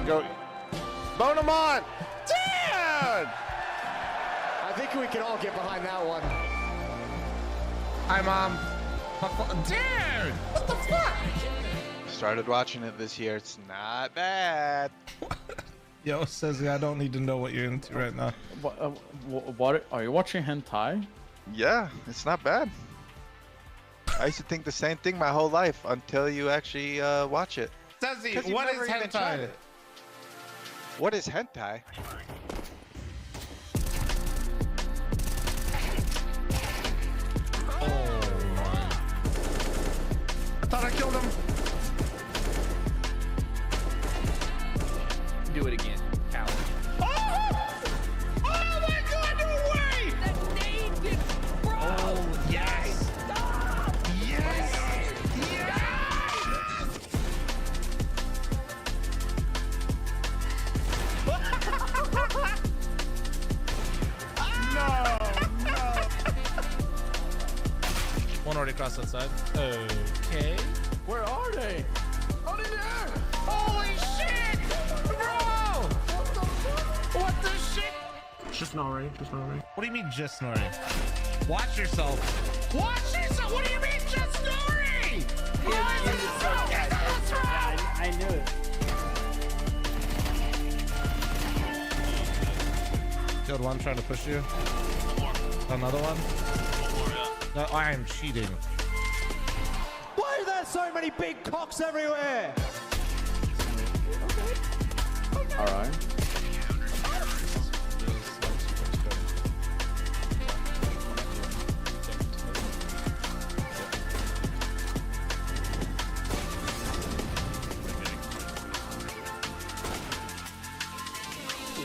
Go. Bone him on. Dude! I think we can all get behind that one. Hi, Mom. Dude! What the fuck? Started watching it this year. It's not bad. Yo, says I don't need to know what you're into right now. What are you watching hentai? Yeah, it's not bad. I used to think the same thing my whole life until you actually watch it. Sassy, 'Cause you've what is never even tried hentai? it. What is hentai? I thought I killed him. Do it again, coward. Oh my god, no way! That nade did, bro! Oh, yes! Stop! Yes! Yes! One already crossed that side. Okay. Where are they? Oh, they're there! Holy shit! Bro! What the shit? Just snoring. What do you mean just snoring? Watch yourself. Watch yourself! What do you mean just snoring? I knew it. Killed one trying to push you. Another one? No, I am cheating. Why are there so many big cocks everywhere? All right.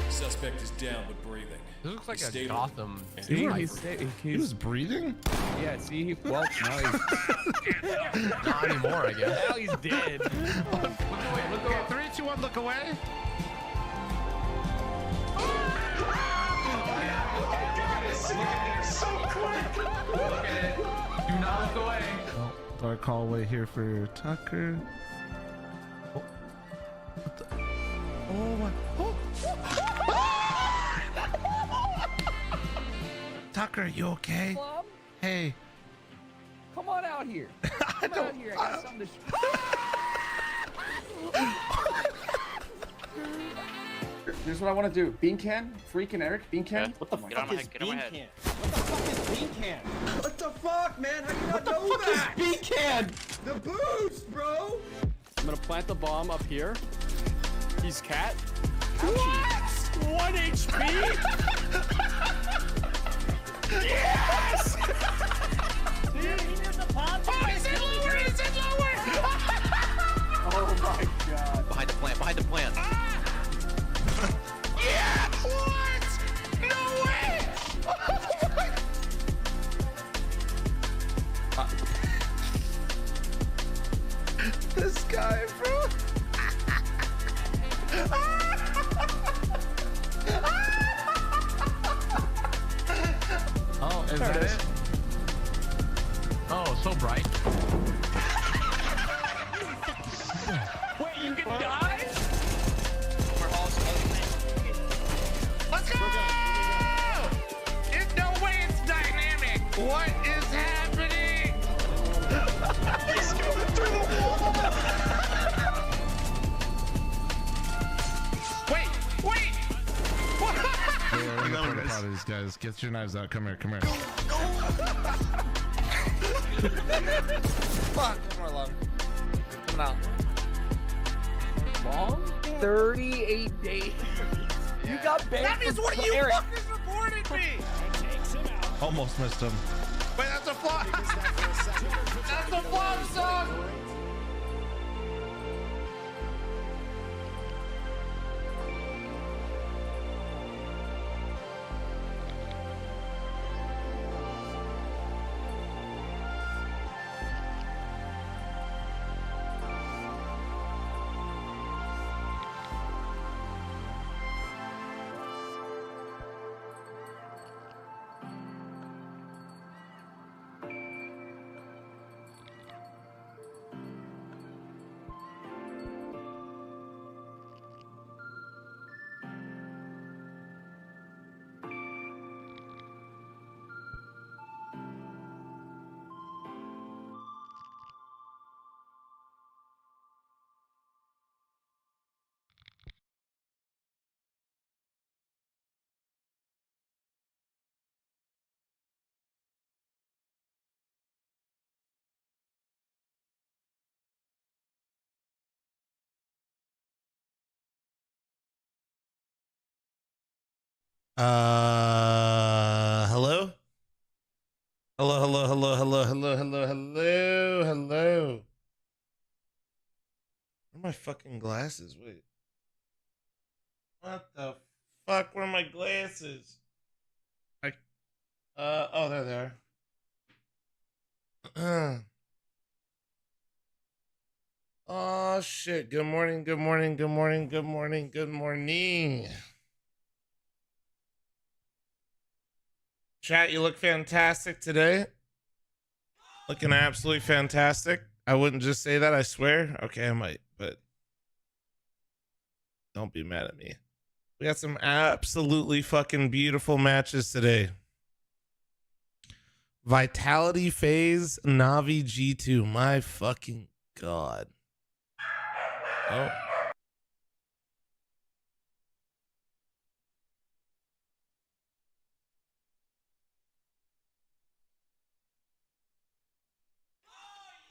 Suspect is down but breathing. This looks like a Stable. Gotham. He was breathing? Yeah, see? Well, now he's... Not anymore, I guess. Now he's dead. Look away, look away. 3, 2, 1, look away. So quick! Look at it. Do not look away. Oh, dark hallway here for Tucker. Oh, what the? Oh my! Oh. Tucker, you okay? Plum, Hey. come on out here. Come out here. I got something to Here's what I want to do. Bean can, Freak and Eric. Bean can. What the fuck is Bean can? What the fuck is Bean can? What the fuck, man? How do you not know What is that? Bean can? The boost, bro! I'm gonna plant the bomb up here. He's cat. What? 1 HP. Yes! Oh, he's in lower! He's in lower! Oh my god. Behind the plant, behind the plant. Yeah! What? No way! This guy, bro. Oh, is that it? Oh, so bright. Wait, you can die? Let's go! There's no way it's dynamic. What is happening? He's going through the wall. Wait! What? I'm proud of these guys. Get your knives out. Come here. Fuck. One more long. Coming out. Long? 38 days. You got banned. That means what you fuckers reported me. Almost missed him. Wait, that's a flop. That's a flop song. Hello? Hello. Where are my fucking glasses? Wait. What the fuck? Where are my glasses? Oh, there they are. Oh shit. Good morning. Chat, you look fantastic today. Looking absolutely fantastic. I wouldn't just say that, I swear. Okay, I might, but don't be mad at me. We got some absolutely fucking beautiful matches today. Vitality Phase Navi G2. My fucking God. Oh.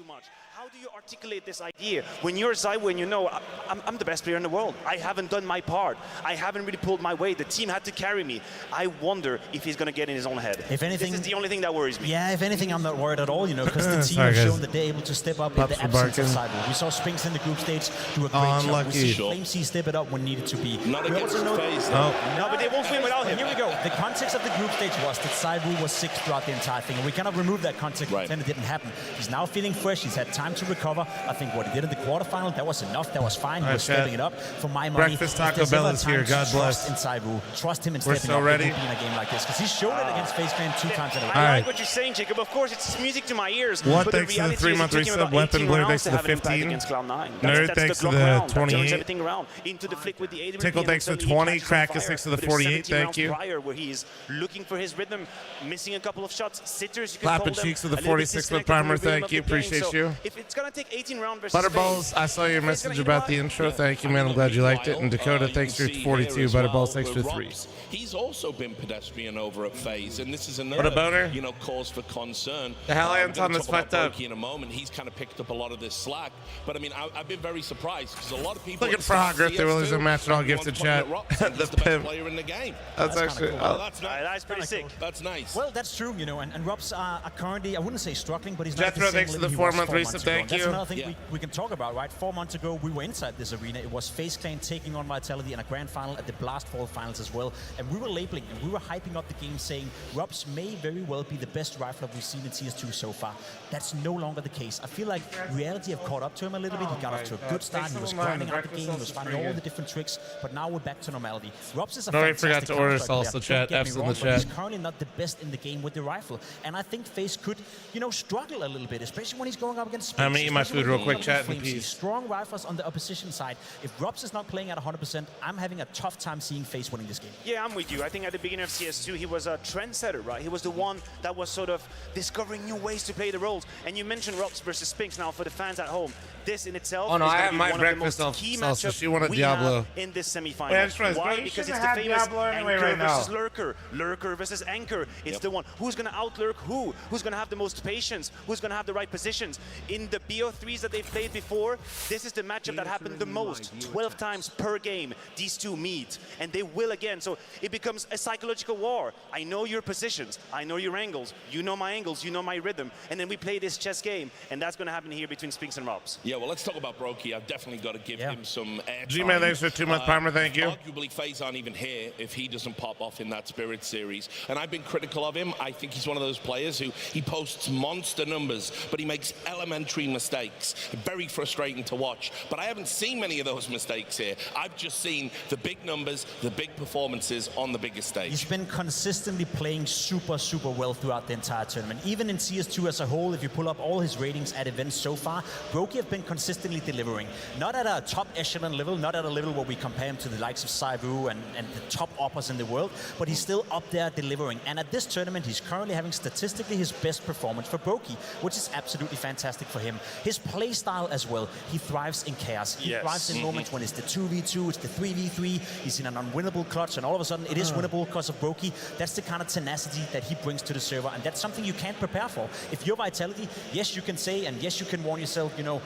Much. How do you articulate this idea when you're Zywin? You know, I'm the best player in the world. I haven't done my part. I haven't really pulled my weight. The team had to carry me. I wonder if he's going to get in his own head. If anything, this is the only thing that worries me. Yeah, if anything, I'm not worried at all, you know, because the team has shown that they're able to step up in the absence of Cyber. We saw Spinks in the group stage do a great job. We see Flamesy step it up when needed to be. Not against FaZe. No, but they won't win without him. Here we go. The context of the group stage was that Cyber was sick throughout the entire thing, and we cannot remove that context. Right. Pretend it didn't happen. He's now feeling fresh. He's had time to recover. I think what he did in the quarterfinal, that was enough. That was fine. He was stepping it up. For my money, Breakfast Taco Bell is here. God bless. Inside Wu. Trust him in stepping up in a game like this, because he's shown it against FaZe Clan 2 times in a row. I like what you're saying, Jacob. Of course, it's music to my ears. What thanks to the 3-month resub, Weapon Blue thanks to the 15, Nerd thanks to the 28, Tickle thanks to the 20, Krakus thanks to the 48, thank you. Where he's looking for his rhythm, missing a couple of shots. Sitters, you can Clapping cheeks to the 46 with Primer, thank you, appreciate you. If it's gonna take 18 rounds versus Butterballs, I saw your message about the intro, thank you man, I'm glad you liked it. And Dakota, thanks for 42, Butterballs, thanks for 3. He's also been pedestrian over at FaZe, and this is another, you know, cause for concern. The hell Anton is fucked up. In a moment, he's kind of picked up a lot of this slack, but I mean, I've been very surprised because a lot of people look at progress. They will lose a match and all gifted chat. The best player in the game. That's actually cool. That's pretty sick. That's nice. Well, that's true, you know, and Rob's are currently, I wouldn't say struggling, but he's not Jethro, thanks to the 4-month resub, thank you. That's another thing we can talk about, right? 4 months ago, we were inside this arena. It was FaZe Clan taking on Vitality in a grand final at the Blast Fall finals as well, and we were labeling and we were hyping up the game, saying Robs may very well be the best rifler we've seen in CS2 so far. That's no longer the case. I feel like reality have caught up to him a little bit. He got off to a good start. He was grinding out the game. He was finding all the different tricks. But now we're back to normality. Robs is a fantastic forgot to order salsa chat. F's in the chat. He's currently not the best in the game with the rifle. And I think FaZe could, you know, struggle a little bit, especially when he's going up against Spinks. I'm eating my food real quick, chat, in peace. Strong rifles on the opposition side. If Robs is not playing at 100%, I'm having a tough time seeing FaZe winning this game. Yeah, I'm with you. I think at the beginning of CS2, he was a trendsetter, right? He was the one that was sort of discovering new ways to play the roles. And you mentioned Robs versus Spinks. Now, for the fans at home, this in itself is I have my one of the breakfast most key salsa. She wanted we Diablo have in this semifinal. Wait, why? Because it's the famous Anchor versus Lurker. Lurker versus Anchor. It's the one who's going to out-lurk who? Who's going to have the most patience? Who's going to have the right positions? In the BO3s that they've played before, this is the matchup that happened the most. 12 times per game, these two meet. And they will again. So it becomes a psychological war. I know your positions. I know your angles. You know my angles. You know my rhythm. And then we play this chess game. And that's going to happen here between Spinks and Robs. Yeah, well, let's talk about Brokey. I've definitely got to give him some airtime. G-Man, thanks for 2-month primer, thank you. Arguably, FaZe aren't even here if he doesn't pop off in that Spirit series. And I've been critical of him. I think he's one of those players who he posts monster numbers, but he makes elementary mistakes. Very frustrating to watch. But I haven't seen many of those mistakes here. I've just seen the big numbers, the big performances on the biggest stage. He's been consistently playing super well throughout the entire tournament. Even in CS2 as a whole, if you pull up all his ratings at events so far, Brokey have been consistently delivering. Not at a top echelon level, not at a level where we compare him to the likes of Saivu and the top uppers in the world, but he's still up there delivering. And at this tournament, he's currently having statistically his best performance for Brokey, which is absolutely fantastic for him. His play style as well, he thrives in chaos. He thrives in moments when it's the 2v2, it's the 3v3, he's in an unwinnable clutch, and all of a sudden it is winnable because of Brokey. That's the kind of tenacity that he brings to the server, and that's something you can't prepare for. If you're Vitality, yes, you can say, and yes, you can warn yourself, you know,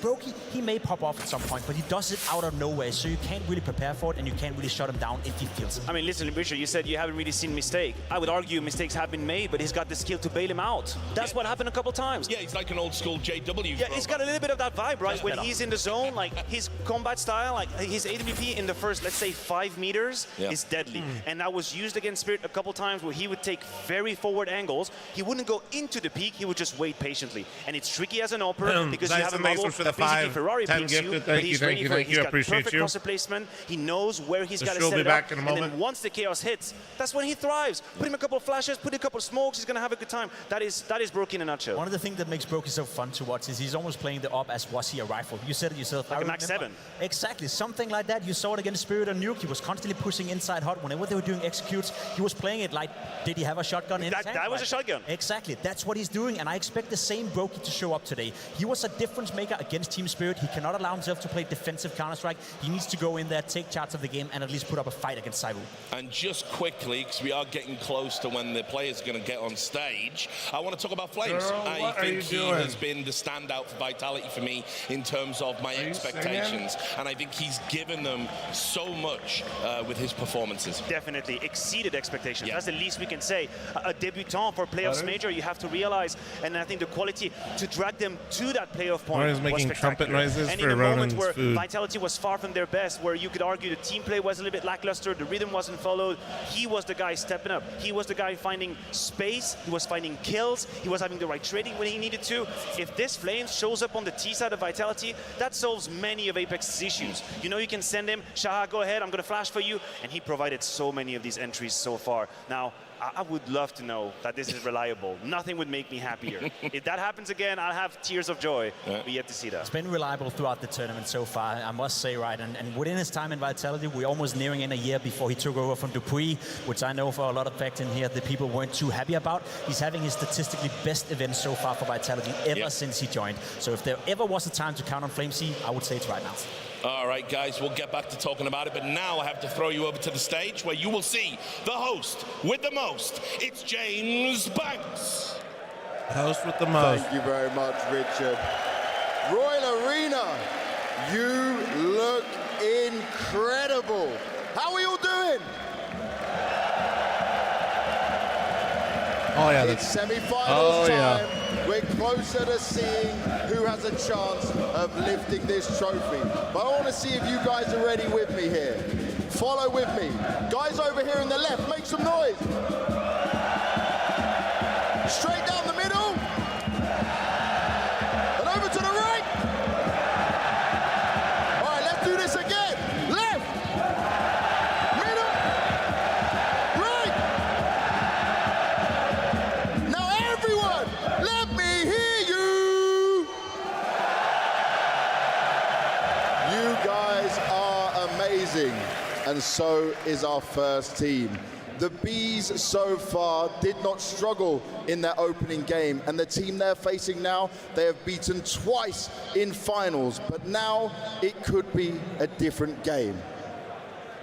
Brokey, he may pop off at some point, but he does it out of nowhere, so you can't really prepare for it, and you can't really shut him down if he feels it. I mean, listen, Richard, you said you haven't really seen mistake. I would argue mistakes have been made, but he's got the skill to bail him out. That's what happened a couple times. Yeah, he's like an old school JW. Yeah, he's got a little bit of that vibe, right? When he's in the zone, like his combat style, like his AWP in the first, let's say, 5 meters is deadly. And that was used against Spirit a couple times where he would take very forward angles. He wouldn't go into the peak, he would just wait patiently. And it's tricky as an opera because you have a model for that the basically 5. Ferrari peaks you, but he's ready for it. He's got perfect cluster placement. He knows where he's got to set it up. And then once the chaos hits, that's when he thrives. Put him a couple of flashes, put a couple of smokes, he's going to have a good time. That is Brokey in a nutshell. One of the things that makes Brokey so fun to watch is he's almost playing the op as was he a rifle. You said it yourself. Like a Max 7. Exactly, something like that. You saw it against Spirit and Nuke. He was constantly pushing inside hot. Whenever they were doing executes, he was playing it like, did he have a shotgun in his hand? That was a shotgun. Exactly, that's what he's doing, and I expect the same Brokey to show up today. He was a difference maker against Team Spirit. He cannot allow himself to play defensive Counter-Strike. He needs to go in there, take charge of the game, and at least put up a fight against Saibu. And just quickly, because we are getting close to when the players are going to get on stage, I want to talk about Flames. Girl, I think he has been the standout for Vitality for me in terms of my expectations, and I think he's given them so much with his performances. Definitely exceeded expectations. That's the least we can say. A debutant for playoffs major, you have to realize, and I think the quality to drag them to that playoff point was making spectacular. trumpet noises and for in a moment Ronan's where food. Vitality was far from their best, where you could argue the team play was a little bit lackluster, the rhythm wasn't followed, he was the guy stepping up. He was the guy finding space, he was finding kills, he was having the right trading when he needed to. If this Flames shows up on the T side of Vitality, that solves many of Apex's issues. You know, you can send him, Shaha, go ahead, I'm going to flash for you, and he provided so many of these entries so far. Now, I would love to know that this is reliable. Nothing would make me happier. If that happens again, I'll have tears of joy. We yet to see that. It's been reliable throughout the tournament so far, I must say, right? And within his time in Vitality, we're almost nearing in a year before he took over from Dupuis, which I know for a lot of facts in here the people weren't too happy about. He's having his statistically best event so far for Vitality ever since he joined. So if there ever was a time to count on Flamesy, I would say it's right now. All right, guys, we'll get back to talking about it, but now I have to throw you over to the stage where you will see the host with the most. It's James Banks. Host with the most. Thank you very much, Richard. Royal Arena, you look incredible. How are you all doing? Oh, yeah. It's semi-finals time. We're closer to seeing who has a chance of lifting this trophy. But I want to see if you guys are ready with me here. Follow with me. Guys over here on the left, make some noise. Straight down the middle. And over to the right. All right, let's do this again. Left. Middle. Right. Now everyone, let me hear you. You guys are amazing. And so is our first team. The Bees so far did not struggle in their opening game, and the team they're facing now, they have beaten twice in finals, but now it could be a different game.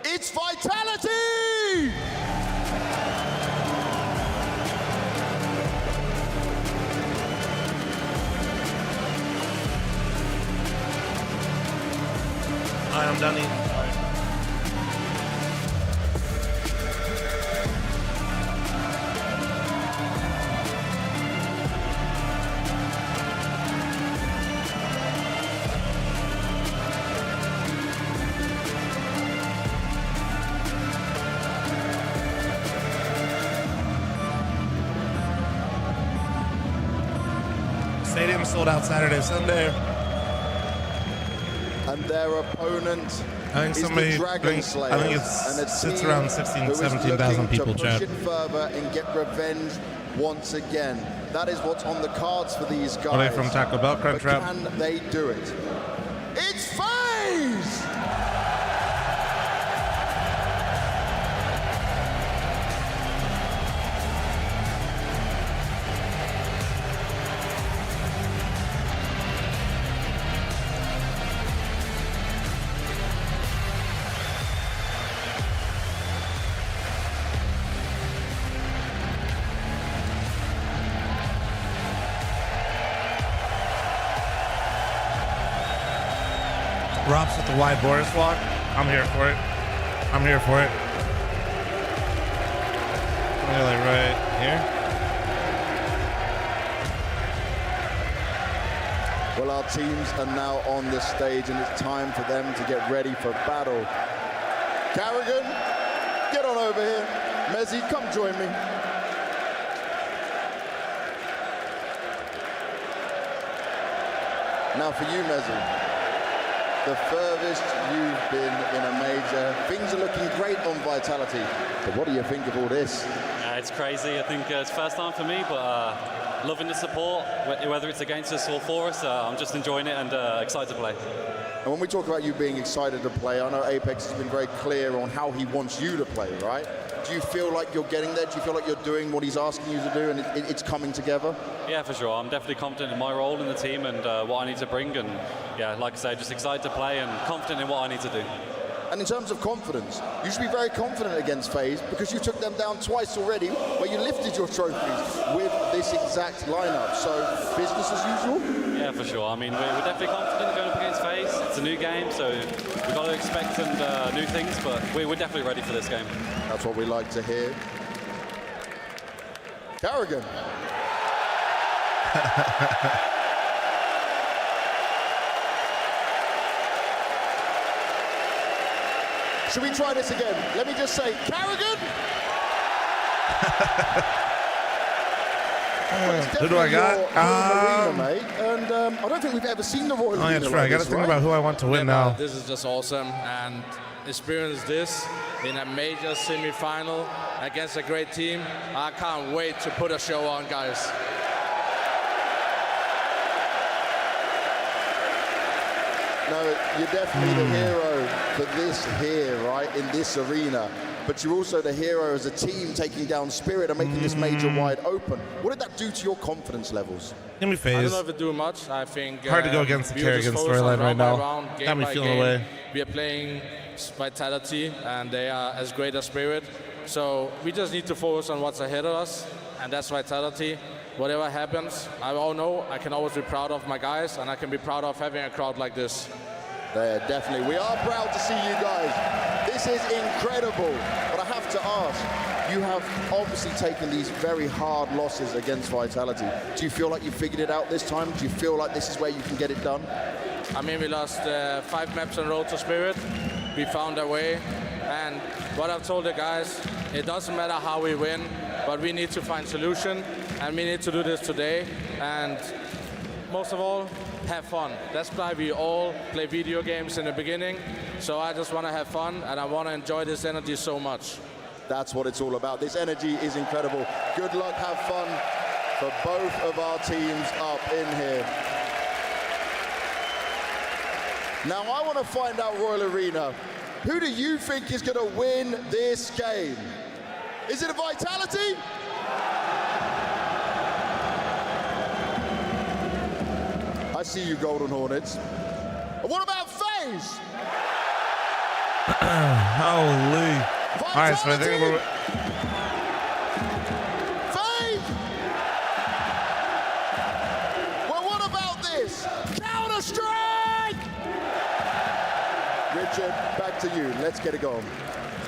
It's Vitality! I am done eating. Stadium sold out Saturday, Sunday. And their opponent I think is somebody, the Dragon Slayer. I think and a it sits team around 16, who is 17,000 people, looking to chat. push it further and get revenge once again. That is what's on the cards for these guys. Are they from Taco Bell But Crunchwrap? can they do it? It's FaZe! Rob's with the wide Boris walk. I'm here for it. I'm here for it. Really right here. Well, our teams are now on the stage, and it's time for them to get ready for battle. Carrigan, get on over here. Mezzi, come join me. Now for you, Mezzi, the furthest you've been in a major. Things are looking great on Vitality, but what do you think of all this? It's crazy. I think it's first time for me, but loving the support, whether it's against us or for us. I'm just enjoying it and excited to play. And when we talk about you being excited to play, I know Apex has been very clear on how he wants you to play, right? Do you feel like you're getting there? Do you feel like you're doing what he's asking you to do and it's coming together? Yeah, for sure. I'm definitely confident in my role in the team and what I need to bring. And yeah, like I say, just excited to play and confident in what I need to do. And in terms of confidence, you should be very confident against FaZe because you took them down twice already where you lifted your trophies with this exact lineup. So business as usual? Yeah, for sure. I mean, we're definitely confident going up against FaZe. It's a new game, so we've got to expect new things, but we're definitely ready for this game. That's what we like to hear. Carrigan. Should we try this again? Let me just say, Carrigan! Who do I got? Arena, mate. And I don't think we've ever seen the Royal Arena. Oh, that's right. I got to think about who I want to win now. This is just awesome, and experience this in a major semi-final against a great team. I can't wait to put a show on, guys. No, you're definitely the hero for this here, right, in this arena. But you're also the hero as a team taking down Spirit and making this major wide open. What did that do to your confidence levels? Give me FaZe. I don't know if it do much. I think hard to go against the Kerrigan storyline right now. Got me feeling away. We are playing Vitality, and they are as great as Spirit. So we just need to focus on what's ahead of us, and that's Vitality. Whatever happens, I all know I can always be proud of my guys, and I can be proud of having a crowd like this. There, definitely. We are proud to see you guys. This is incredible. But I have to ask, you have obviously taken these very hard losses against Vitality. Do you feel like you figured it out this time? Do you feel like this is where you can get it done? I mean, we lost 5 maps on Road to Spirit. We found a way. And what I've told the guys, it doesn't matter how we win, but we need to find solution, and we need to do this today. And most of all, have fun. That's why we all play video games in the beginning. So I just want to have fun, and I want to enjoy this energy so much. That's what it's all about. This energy is incredible. Good luck, have fun for both of our teams up in here. Now I want to find out, Royal Arena, who do you think is going to win this game? Is it a Vitality? I see you, Golden Hornets. And what about FaZe? Holy. All right, so I think we're... FaZe! Well, what about this? Counter-Strike! Richard, back to you. Let's get it going.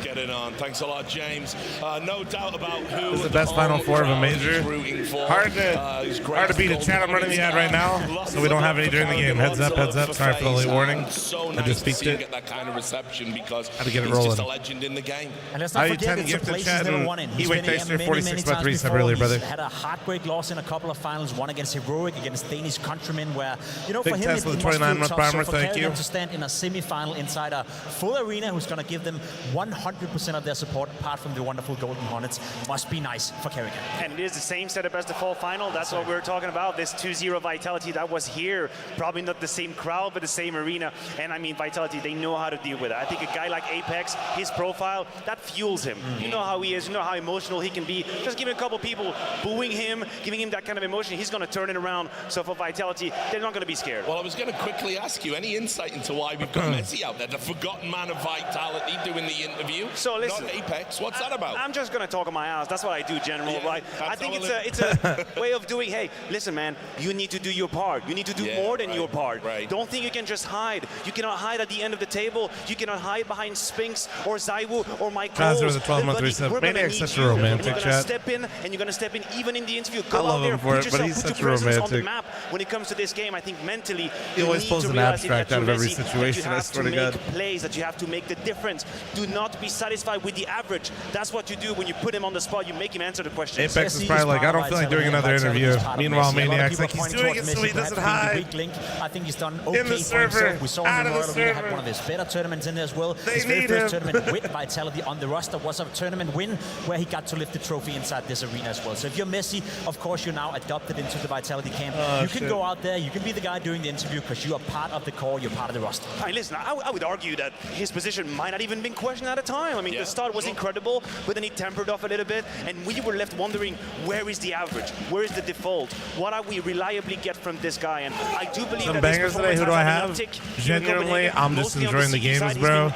Get it on. Thanks a lot, James. No doubt about who this is the best Final Four of a major. Hard to beat a chat I'm running the ad right now, so we don't have any during the game. Heads up, heads up. Sorry for the late warning. I just peeked it. Get that kind of reception because had to get it he's rolling. just a legend in the game. And let's not forget, it's a place he's never won in. He's been here many times before. Earlier, brother. He's had a heartbreak loss in a couple of finals, one against Heroic, against Danish countrymen, where, you know, Big for him, it must feel tough. So for Kerrigan to stand in a semi-final inside a full arena who's going to give them 100% of their support, apart from the wonderful Golden Hornets, must be nice for Kerrigan. And it is the same setup as the fall final. That's what we're talking about. This 2-0 Vitality that was here. Probably not the same crowd, but the same arena. And I mean, Vitality, they know how to deal with it. I think a guy like Apex, his profile, that fuels him. You know how he is, you know how emotional he can be. Just give him a couple people booing him, giving him that kind of emotion, he's going to turn it around. So for Vitality, they're not going to be scared. Well, I was going to quickly ask you, any insight into why we've got Mezzi out there, the forgotten man of Vitality, doing the interview? So listen, not Apex. What's that about? I'm just gonna talk on my ass. That's what I do, General. Yeah, right? I think it's a way of doing. Hey, listen, man. You need to do your part. You need to do more than your part. Don't think you can just hide. You cannot hide at the end of the table. You cannot hide behind Spinks or Zaiwu or Mike Coles. With a 12-month reset. Maniac's such a romantic chat. You're gonna step in, and you're gonna step in even in the interview. Go I love out there, him for put it, but yourself, he's put such a your presence on the romantic. map. When it comes to this game, I think mentally He always you pulls need an to realize abstract that out of you're every Messi, that situation, you I have swear to to make God. plays, that you have to make the difference. Do not be satisfied with the average. That's what you do when you put him on the spot. You make him answer the question. Apex is probably like, I don't feel like doing another interview. Meanwhile, Maniac's like, he's doing it so he doesn't hide. I think he's done okay In the for server, himself. We saw him in Royal Arena, had one of his better tournaments in there as well. His very first tournament with Vitality on the roster was a tournament win where he got to lift the trophy inside this arena as well. So if you're Messi, of course you're now adopted into the Vitality camp. You can go out there, you can be the guy doing the interview because you are part of the core, you're part of the roster. Hey, listen, I would argue that his position might not even been questioned at a time. I mean, the start was incredible, but then he tempered off a little bit, and we were left wondering, where is the average? Where is the default? What are we reliably get from this guy? And I do believe Some that bangers today. Who do I have? Genuinely, I'm just enjoying the games, bro.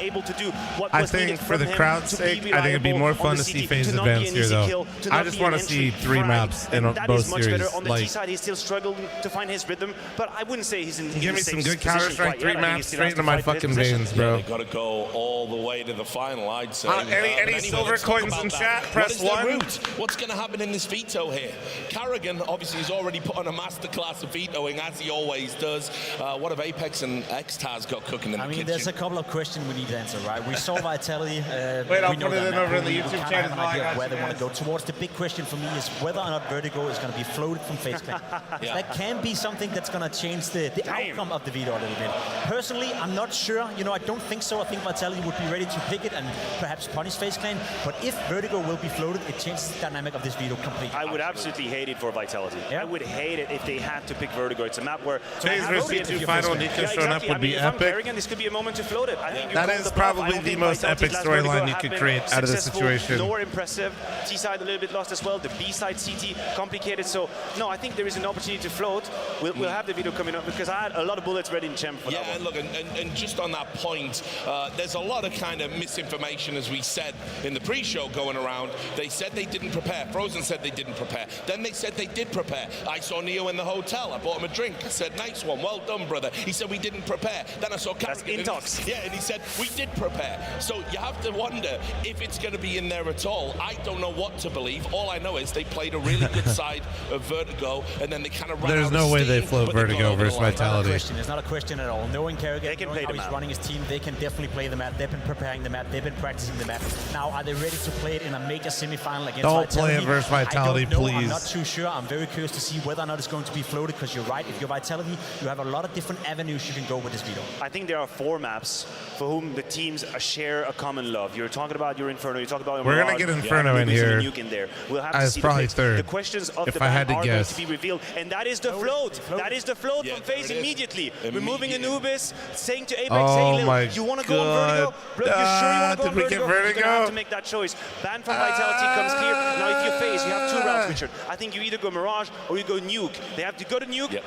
I think for the crowd's sake, I think it'd be more fun to see FaZe advance here, though. I just want to see 3 maps in both series. On the T side, he's still struggling to find his rhythm, but I wouldn't say he's in. Give me some good Counter-Strike 3 maps straight into my fucking veins, bro. They got to go all the way to the final, I'd say. Any silver coins in chat? Press 1. What's going to happen in this veto here? Karrigan obviously has already put on a masterclass of vetoing, as he always does. What have Apex and Xtaz got cooking in the kitchen? There's a couple of questions we need to answer, right? We saw Vitality. Wait, I'll put it in over in the YouTube chat. Have an idea of where they want to go towards. The big question for me is whether or not Vertigo is going to be floated from FaZe Clan. That can be something that's going to change the outcome of the veto a little bit. Personally, I'm not sure. You know, I don't think so. I think Vitality would be ready to pick it and perhaps punish FaZe Clan. But if Vertigo will be floated, it changes the dynamic of this veto completely. I would absolutely hate it for Vitality. I would hate it if they had to pick Vertigo. It's a map where FaZe versus C2 final, Nico showing up would be epic. Karrigan, this could be a moment to float it. I think that is probably the most epic storyline you could create out of this situation. Nor impressive. T side a little bit lost as well. The B side CT complicated. So no, I think there is an opportunity to float. We'll have the video coming up because I had a lot of bullets ready in Chem for that one. Look, and just on that point, there's a lot of kind of misinformation, as we said in the pre-show going around. They said they didn't prepare. Frozen said they didn't prepare. Then they said they did prepare. I saw Neo in the hotel. I bought him a drink. I said, nice one. Well done, brother. He said, we didn't prepare. Then I saw Karrigan. And he said, we did prepare. So you have to wonder if it's going to be in there at all. I don't know what to believe. All I know is they played a really good side of Vertigo, and then they kind of ran There's no way they float Vertigo versus Vitality. It's not a question at all. Knowing Karrigan, knowing how he's running his team, they can definitely play the map. They've been preparing the map. They've been practicing the map. Now, are they ready to play it in a major semi-final against Vitality? Don't play it versus Vitality, I don't know. please. I'm not too sure. I'm very curious to see whether or not it's going to be floated, because you're right. If you're Vitality, you have a lot of different avenues you can go with this veto. I think there are 4 maps for whom the teams share a common love. You're talking about your Inferno. You're talking about We're going to get Inferno in here. Nuke in there. We'll have to see probably the 3rd. The questions of if the I had ban to are guess. going to be revealed, and that is the float. That is the float from FaZe immediately. Removing Anubis, saying to Apex, hey, Lil, you want to go on Vertigo? Bro, you sure you want to go on Vertigo? You're going to have to make that choice. Ban from Vitality comes clear. Now, if you're FaZe, you have 2 routes, Richard. I think you either go Mirage or you go Nuke. They have to go to Nuke.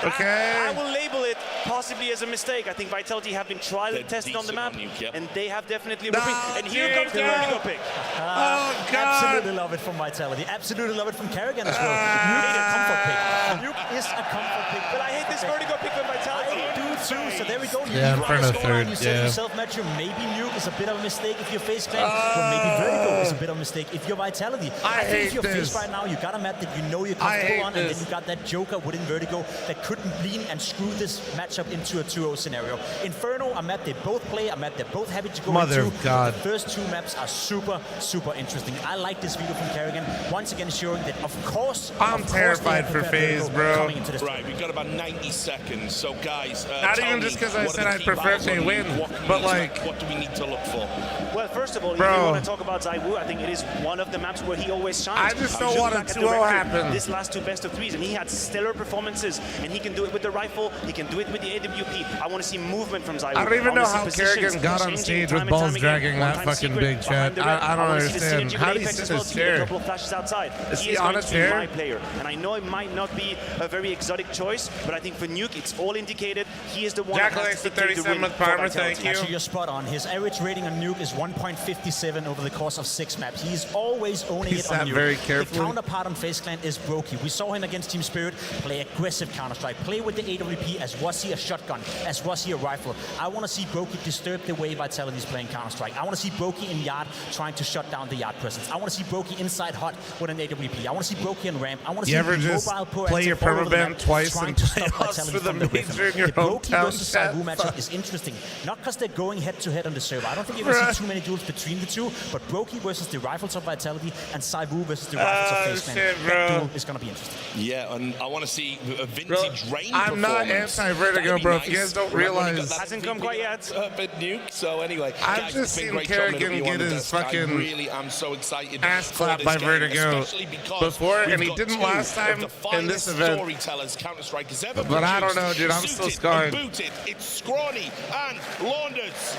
Okay. I will label it possibly as a mistake. I think Vitality have been tried and tested on the map, and they have definitely. And here comes the Vertigo pick. Oh, God. Absolutely love it from Vitality. Absolutely love it from Karrigan as well. Nuke is a comfort pick. Nuke is a comfort pick. But I hate this Vertigo pick from Vitality. I do too. So there we go. Yeah, Inferno 3rd. You said yourself, Matthew, maybe Nuke is a bit of a mistake if you're FaZe Clan, or maybe Vertigo is a bit of a mistake if you're Vitality. I think if you're FaZe right now, you got a map that you know you're comfortable on, and then you got that Joker within Vertigo that couldn't lean and screw this matchup into a 2-0 scenario. Inferno, a map they both play, a map they're both happy to go Mother into. of God. The first 2 maps are super, super interesting. I like this video from Karrigan, once again showing that, of course, I'm terrified for FaZe, bro. Right, we've got about 90 seconds, so guys, not even just because I said I prefer if they win, but like, what do we need to look for? Well, first of all, if you want to talk about Zaiwu, I think it is one of the maps where he always shines. I just don't want a 2-0 happen. This last 2 best of 3s, and he had stellar performances, and he can do it with the rifle, he can do it with the AWP. I want to see movement from Zaiwu. I don't even know how Karrigan got on stage with balls dragging that fucking big chat. I don't understand. How do you sit in his chair? A couple of flashes outside. Is he on a chair? My player, and I know it might not be a very exotic choice, but I think for Nuke, it's all indicated. He he is the one Jack that has likes to the dictate the 37th win for farmer, Vitality. thank you. Actually, you're spot on. His average rating on Nuke is 1.57 over the course of 6 maps. He's always owning He it on sat Nuke. very The carefully. counterpart on FaZe Clan is Brokey. We saw him against Team Spirit play aggressive Counter-Strike, play with the AWP as was he a shotgun, as was he a rifle. I want to see Brokey disturb the way Vitality is playing Counter-Strike. I want to see Brokey in Yard trying to shut down the Yard presence. I want to see Brokey inside hot with an AWP. I want to see Brokey in ramp. I want to see You ever him just mobile, proactive, play your all over the permaban map, twice trying and to play stop us Vitality for the from the rhythm. major in your The Brokey hometown versus chat? Saivu matchup is interesting. Not because they're going head-to-head on the server. I don't think you're going to see too many duels between the two, but Brokey versus the Rifles of Vitality and Saivu versus the Rifles of FaZe Clan. shit, That bro. duel is going to be interesting. Yeah, and I want to see a Bro, vintage rain I'm not performance. anti-Vertigo, That'd be bro. nice. If you guys don't Remember when he got realize- that Hasn't come quite yet. Bit nuke. So anyway, I've guys, just it's been seen great chatting with Kerrigan you on get the his desk. I fucking really am so excited ass for clapped this by game, Vertigo especially because before, and we've he got didn't two last of time the in this finest event. Storytellers Counter-Strike has ever But I don't produced. know, dude. I'm still Suited scarred. and booted. It's Scrawny and Launders.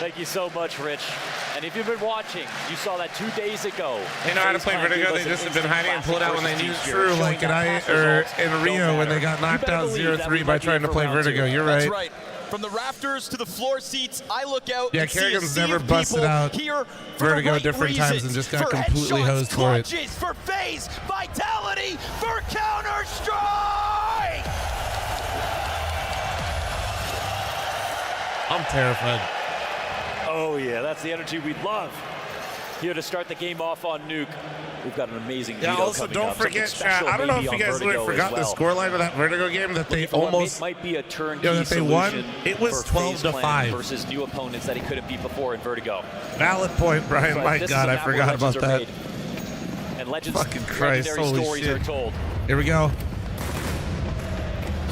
Thank you so much, Rich. And if you've been watching, you saw that 2 days ago. They know how to FaZe play Clan Vertigo. gave They us an just have been instant hiding and pulled out when they classic knew versus true, Team like Spirit, in showing that past in results Rio don't when they matter. got knocked You better out believe that 0-3 we by might be trying in to for play round Vertigo. two. You're That's right. right. From the rafters to the floor seats, I look out Yeah, and see a Kerrigan's sea never of busted people out here for Vertigo the right different times reasons, and just got for completely headshots, hosed for it. clutches, for FaZe Vitality, for Counter-Strike! I'm terrified. Oh yeah, that's the energy we love. Here to start the game off on Nuke. We've got an amazing Yeah, veto also coming don't up, something forget, special chat. I don't know if maybe you on guys Vertigo really forgot as well. the scoreline of that Vertigo game that they Looking for what almost might be a turnkey that they won. solution It was for FaZe 12-5 Clan versus new opponents that he couldn't beat before in Vertigo. Valid point, Brian. But My this is God, a I map where forgot about legends are that. made. And legends, Fucking Christ, legendary holy stories shit. are told. Here we go.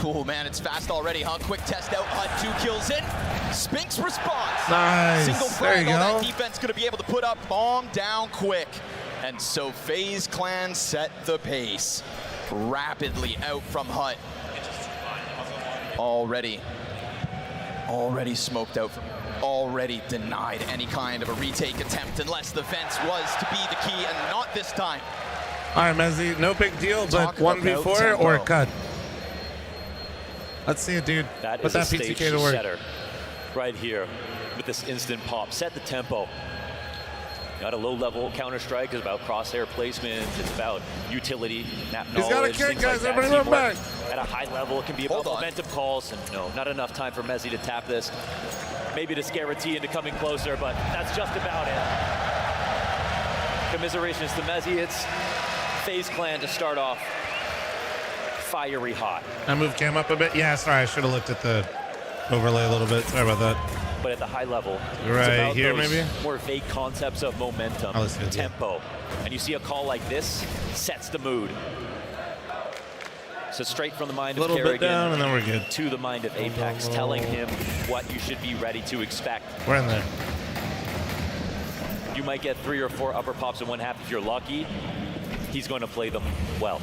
Oh man, it's fast already, huh? Quick test out, Hunt 2 kills in. Spinks response. Nice. Single There frag, you all go. that defense gonna be able to put up, bomb down quick. And so FaZe Clan set the pace. Rapidly out from Hut. Already smoked out, already denied any kind of a retake attempt unless the fence was to be the key, and not this time. All right, Mezzy, no big deal, Talk but 1v4 about or tempo. cut? Let's see it, dude. That Put is a that stage PTK to work. setter right here with this instant pop. Set the tempo. Got a low-level Counter-Strike is about crosshair placement. It's about utility, map He's got a knowledge, kick, things guys. like that. Everybody run Teamwork back. At a high level, it can be about momentum calls, and no, not enough time for Mezzy to tap this. Maybe to scare a T into coming closer, but that's just about it. Commiserations to Mezzy. It's FaZe Clan to start off fiery hot. I moved cam up a bit. Yeah, sorry, I should have looked at the overlay a little bit. Sorry about that. But at the high level, Right it's about here, those maybe? more vague concepts of momentum, Oh, let's do it, yeah. tempo. And you see a call like this, sets the mood. So straight from the mind A of little bit Kerrigan down, and then we're good. to the mind of Apex, telling him what you should be ready to expect. We're in there. You might get 3 or 4 upper pops in one half if you're lucky. He's going to play them well.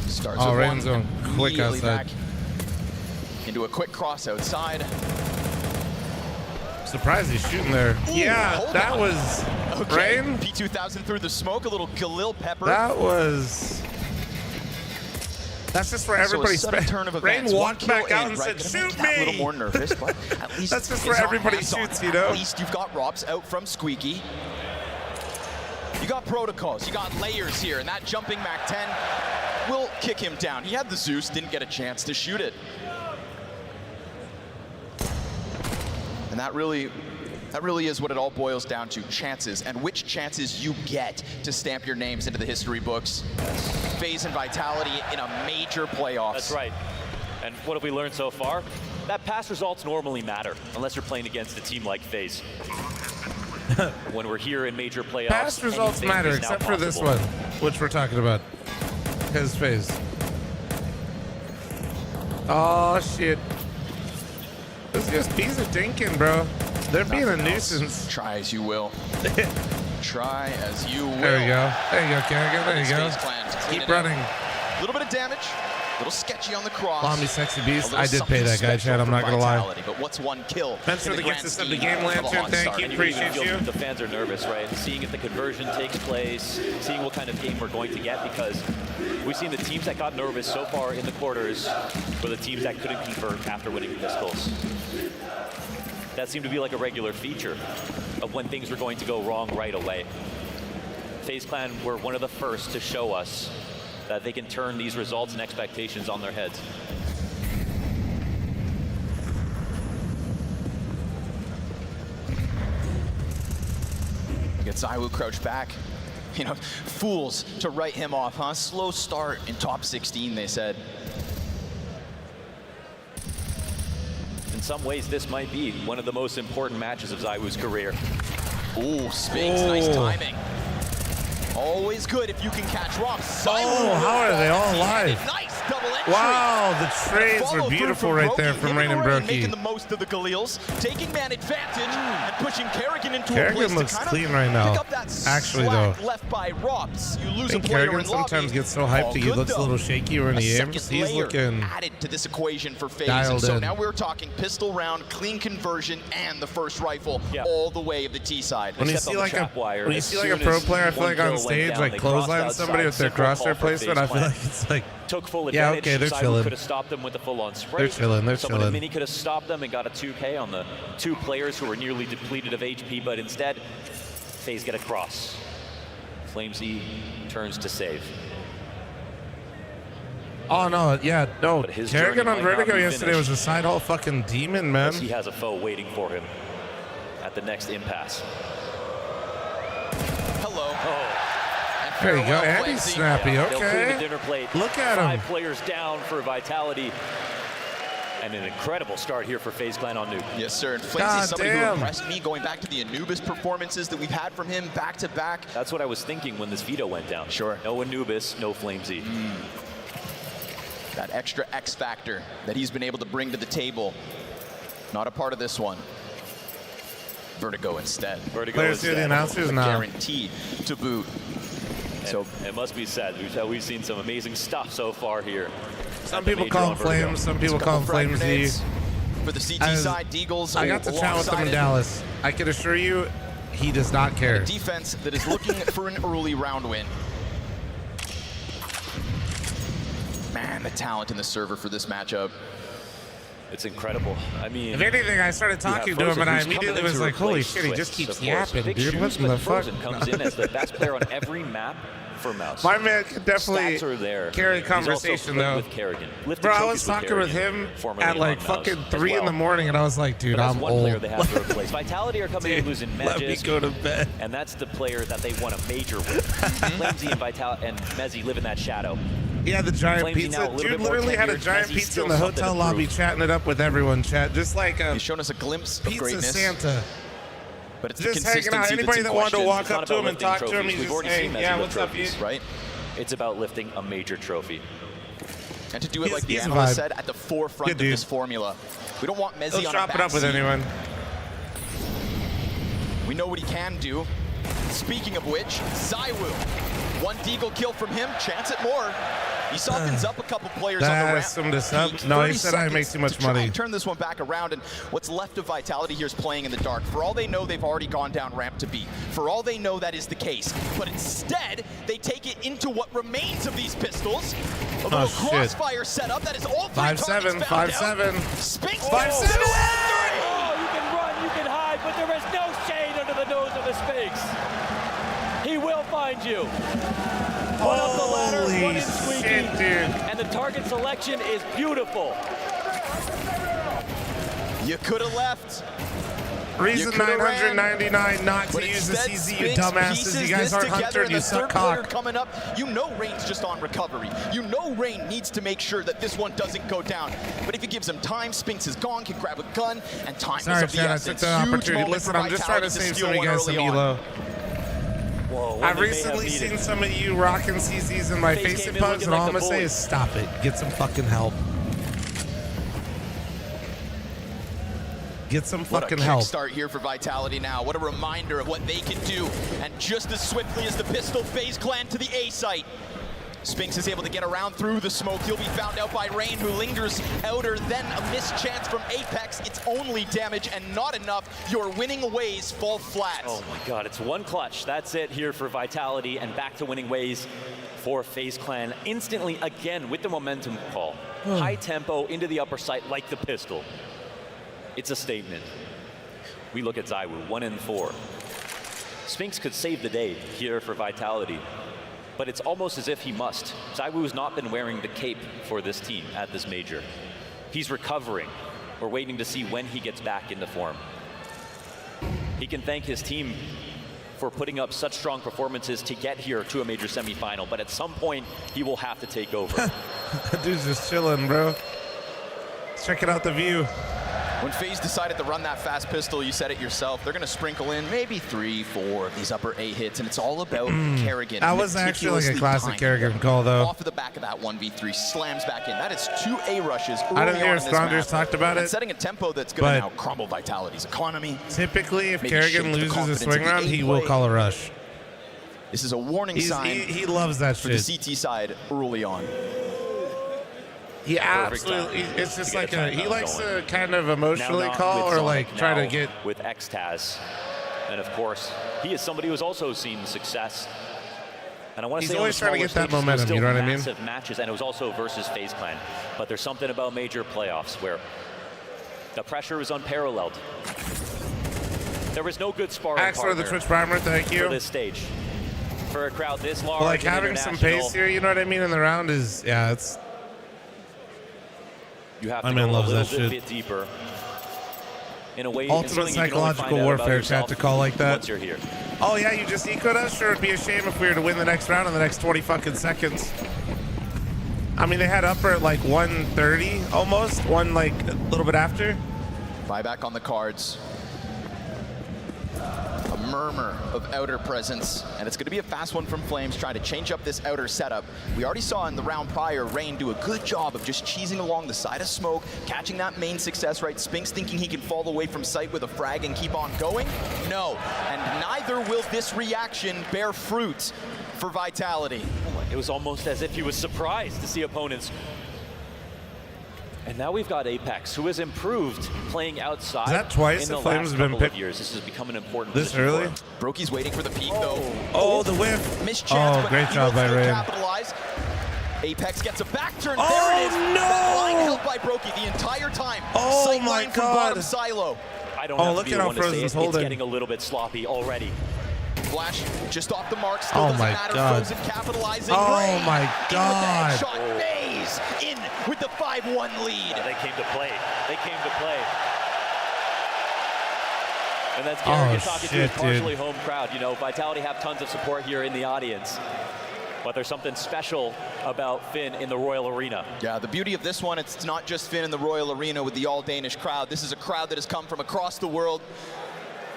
Starts Oh, with rain one, zone. Quick immediately outside. back into a quick cross outside. Surprised he's shooting there. Ooh, Yeah, hold that on. was Okay, Rain. P2000 through the smoke, a little Galil Pepper. That was. That's just for everybody. So a sudden turn of Rain events. walked One kill back out in, and right? said, Gonna make "Shoot Cat me." a little more nervous, but at least That's just for it's not everybody hands-on. shoots, you know? At least you've got Robs out from Squeaky. You got protocols, you got layers here, and that jumping Mac 10 will kick him down. He had the Zeus, didn't get a chance to shoot it. And that really is what it all boils down to, chances, and which chances you get to stamp your names into the history books. FaZe and Vitality in a major playoffs. That's right. And what have we learned so far? That past results normally matter, unless you're playing against a team like FaZe. When we're here in major playoffs, Past results anything matter, is now except for this possible. one, which we're talking about. His face. Oh shit! This guy's piece of dinking, bro. They're being a nuisance. Try as you will. Try as you will. There you go. There you go, Kerrigan. There you go. FaZe Clan to clean Keep it up. running. A little bit of damage. Little sketchy on the cross. Call me Sexy Beast. I did pay that guy, Chad. I'm not going to lie. But what's one kill? Thanks for the gifts to sub the game, Lantern. Thank you. Appreciate you. The fans are nervous, right? Seeing if the conversion takes place, seeing what kind of game we're going to get, because we've seen the teams that got nervous so far in the quarters were the teams that couldn't convert after winning pistols. That seemed to be like a regular feature of when things were going to go wrong right away. FaZe Clan were one of the first to show us that they can turn these results and expectations on their heads. Get ZywOo crouched back. You know, fools to write him off, huh? Slow start in top 16, they said. In some ways, this might be one of the most important matches of ZywOo's career. Ooh, Spinks, nice timing. Always good if you can catch rocks. Oh, how are they all alive? Nice double entry. Wow, the trades were beautiful right there from Rain and Brokey. Making the most of the Galils, taking man advantage and pushing Kerrigan into a place Kerrigan looks to kind clean of right now. pick up that Actually, slack though, left by Rops. You lose I a think player Kerrigan in lobby. sometimes gets so hyped he looks a little shaky when he aims. He's looking added to this equation for FaZe. dialed So in. now we're talking pistol round, clean conversion, and the first rifle all the way of the T side. When you see like a pro player, I feel like on stage, like clothesline somebody with their crosshair placement, I feel like it's like, took full yeah, advantage. okay, they're ZywOo chilling. could have stopped them with a full-on spray. They're chilling, they're Someone chilling. in Mini could have stopped them and got a 2K on the two players who were nearly depleted of HP, but instead, FaZe get a cross. FlameZ turns to save. oh no, yeah, no. his Kerrigan journey on might not Vertigo be yesterday finished. was a side hall fucking demon, man. He has a foe waiting for him at the next impasse. Hello. Oh. There you go, Andy's snappy, They'll clean the okay. dinner plate. Look at him. 5 players down for Vitality. And an incredible start here for FaZe Clan on Nuke. Yes, sir. And FlameZ God is somebody who damn. impressed me going back to the Anubis performances that we've had from him back to back. That's what I was thinking when this veto went down. Sure. No Anubis, no FlameZ. That extra X factor that he's been able to bring to the table. Not a part of this one. Vertigo instead. Vertigo Players hear the announcers A now. guarantee to boot. So it must be said, we've seen some amazing stuff so far here. Some people call him Flames, some people call him FlameZ. For the CT As- side, Deagles. I got to chat with him in alongside Dallas. I can assure you, he does not care. a defense that is looking for an early round win. Man, the talent in the server for this matchup. It's incredible. I mean, If anything, I started talking to him and I immediately was like, holy shit, he just keeps yapping, dude. What the fuck? Comes in as the best player on every map for Mouse. My man can definitely Stats are there. carry He's also conversation, played though. with Kerrigan. Lifted Bro, I trophies was talking with Kerrigan, him formerly at like on fucking Mouse 3 as in the well. morning, and I was like, dude, But that's I'm one old. player they have to replace. Vitality are coming in losing Let me Megis, go to bed. and that's the player that they want a major with. FlameZ and and Mezzy live in that shadow. He had the giant FlameZ pizza. now a little Dude bit more literally had a tenured. giant Mezzy's pizza still in the something hotel to lobby prove. chatting it up with everyone, chat. Just like a He's shown us a glimpse of pizza greatness. Santa. But it's Just the hanging out. consistency Anybody that's that in wanted to question. walk It's not up to him about and talk to lifting him, he's trophies. just We've already saying, seen yeah, Mezzy what's lift up, you? trophies. Right? It's about lifting a major trophy. And to do it like the he's a analyst vibe. said, at the forefront Good of dude. this formula. We don't want Mezzy He'll on a chop it up with backseat. anyone. We know what he can do. Speaking of which, ZywOo. One Deagle kill from him, chance at more. He softens up a couple players on the ramp. Asked him to sub. Peak. No, he 30 said I make seconds too much to try money. and turn this one back around, and what's left of Vitality here is playing in the dark. For all they know, they've already gone down ramp to B. For all they know, that is the case. But instead, they take it into what remains of these pistols. A little shit. crossfire setup. That is all 3 5-7, targets found 5-7. out. Spinks 5-7. Oh, you can run, you can hide, but there is no shade under the nose of the Sphinx. He will find you. One up the ladder, Holy one in squeaky, shit, dude. and the target selection is beautiful. You could have left. Reason You coulda 999 not But to use the instead, CZ, you Spinks dumbasses. pieces You guys this aren't together, Hunter, and you the suck third player cock. coming up. You know Rain's just on recovery. You know Rain needs to make sure that this one doesn't go down. But if he gives him time, Spinks is gone, can grab a gun, and time Sorry, is of the Chad, I essence. took that Huge opportunity. moment Listen, for I'm just trying to Vitality save steal some of you one guys some early on. elo. Whoa, I've recently seen some of you rocking CZs in my FaZe face came and in pugs, looking and all like I'm the gonna say boys. is stop it. Get some fucking help. Get some What a fucking help. kickstart here for Vitality now. What a reminder of what they can do. And just as swiftly as the pistol, FaZe Clan to the A site. Spinks is able to get around through the smoke. He'll be found out by Rain, who lingers outer. Then a missed chance from Apex. It's only damage and not enough. Your winning ways fall flat. Oh my god, it's one clutch. That's it here for Vitality, and back to winning ways for FaZe Clan. Instantly again with the momentum call. High tempo into the upper site like the pistol. It's a statement. We look at ZywOo, 1-4. Spinks could save the day here for Vitality, but it's almost as if he must. ZywOo has not been wearing the cape for this team at this major. He's recovering. We're waiting to see when he gets back into form. He can thank his team for putting up such strong performances to get here to a major semifinal, but at some point, he will have to take over. Dude's just chilling, bro. Let's check it out the view. When FaZe decided to run that fast pistol, you said it yourself, they're going to sprinkle in maybe 3, 4 of these upper A hits, and it's all about Kerrigan. That was actually like a classic Kerrigan call, though. Off of the back of that 1v3, slams back in. That is 2 A rushes early I didn't hear Strongers talked about it. Setting a tempo that's going to now crumble Vitality's economy. Typically, if Kerrigan loses a swing round, he will call a rush. This is a warning sign. He loves that for shit. the CT side early on. He absolutely, it's just like he likes to kind of emotionally call or like try to get. With Xtaz. And of course, he is somebody who's also seen success. And I want to He's say always trying to get that momentum, you know what I mean? Massive matches, and it was also versus FaZe Clan. But there's something about major playoffs where the pressure is unparalleled. There was no good sparring Axe for the Twitch primer, thank you. for this stage. For a crowd this large, Like having some pace here, you know what I mean, in the round is, yeah, it's. You have to My go man loves a that little shit. bit deeper. In a way, Ultimate psychological warfare chat to call like that. Once you're here. Oh yeah, you just ecoed us? Sure, it'd be a shame if we were to win the next round in the next 20 fucking seconds. I mean, they had upper at like 130 almost, one like a little bit after. Buyback on the cards. A murmur of outer presence, and it's going to be a fast one from Flames trying to change up this outer setup. We already saw in the round prior Rain do a good job of just cheesing along the side of smoke, catching that main success right. Spinks thinking he can fall away from sight with a frag and keep on going. No, and neither will this reaction bear fruit for Vitality. It was almost as if he was surprised to see opponents. And now we've got Apex, who has improved playing outside. Is that twice in the the Flames last have been couple of picked years. This has become an important this position early? for him. Brokey's waiting for the peak though. Oh, the whiff. Missed chance, Oh, but great he job will by still Rain. capitalize. Apex gets a back turn. Oh, there it is. no! That line held by Brokey the entire time. Oh, Sight my line from God. bottom silo. I don't Oh, have look to be at the how one to say Frozen's it's holding. getting a little bit sloppy already. Flash just off the mark. Still Oh doesn't my matter. God. Frozen capitalizing. Oh Rain my in with the God. headshot. FaZe in with the 5-1 lead. They came to play. They came to play. And that's Kerrigan talking to his partially home crowd. You know, Vitality have tons of support here in the audience. But there's something special about Finn in the Royal Arena. Yeah, the beauty of this one, it's not just Finn in the Royal Arena with the all-Danish crowd. This is a crowd that has come from across the world.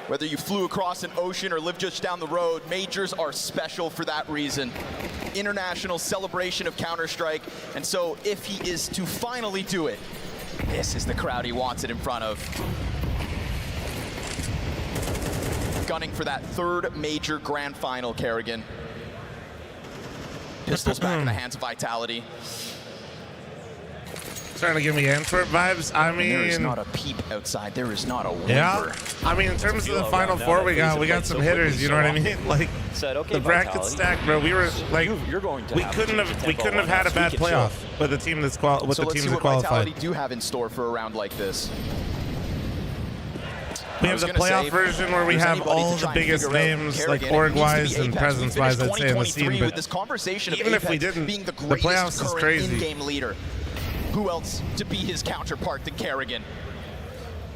Whether you flew across an ocean or live just down the road, majors are special for that reason. International celebration of Counter-Strike. And so if he is to finally do it, this is the crowd he wants it in front of. Gunning for that third major grand final, Kerrigan. Pistols back in the hands of Vitality. Trying to give me Antwerp vibes. I mean, there is not a peep outside. There is not a whimper. Yeah. I mean, in terms of the Final Four, we got some hitters. You know what I mean? Like the bracket stack, bro. We were like, we couldn't have had a bad playoff with the team that's with the teams that qualified. Vitality do have in store for a round like this. We have the playoff version where we have all the biggest names, like org-wise and presence-wise, I'd say, in the scene. But this conversation even if we didn't, being the the playoffs is crazy. In-game leader. Who else to be his counterpart than Kerrigan?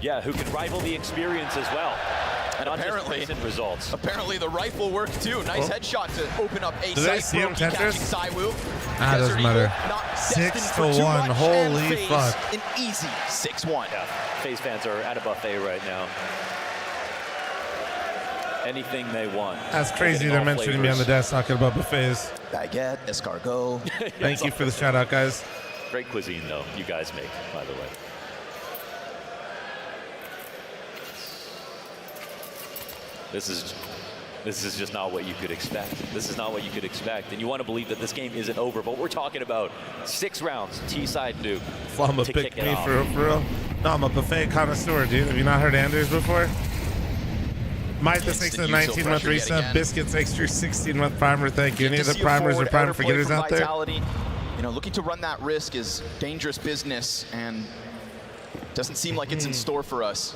Yeah, who can rival the experience as well. And not apparently, just recent results. Apparently the rifle worked too. Nice headshot to open up a Do they see him, Tetris? Doesn't matter. 6-1. Holy fuck. An easy 6-1. Yeah, FaZe fans are at a buffet right now. Anything they want. That's crazy. They're mentioning me on the desk talking about buffets. Baguette, escargot. Thank you for the shout out, guys. Great cuisine, though, you guys make, by the way. This is This is just not what you could expect. This is not what you could expect. And you want to believe that this game isn't over, but we're talking about 6 rounds, T-side Duke. Flama picked me for real. No, I'm a buffet connoisseur, dude. Have you not heard Anders before? Mike the 6 and 19-month resub. Biscuits extra 16-month primer. Thank you. Any of the primers or primer forgetters out there? You know, looking to run that risk is dangerous business, and doesn't seem like it's in store for us.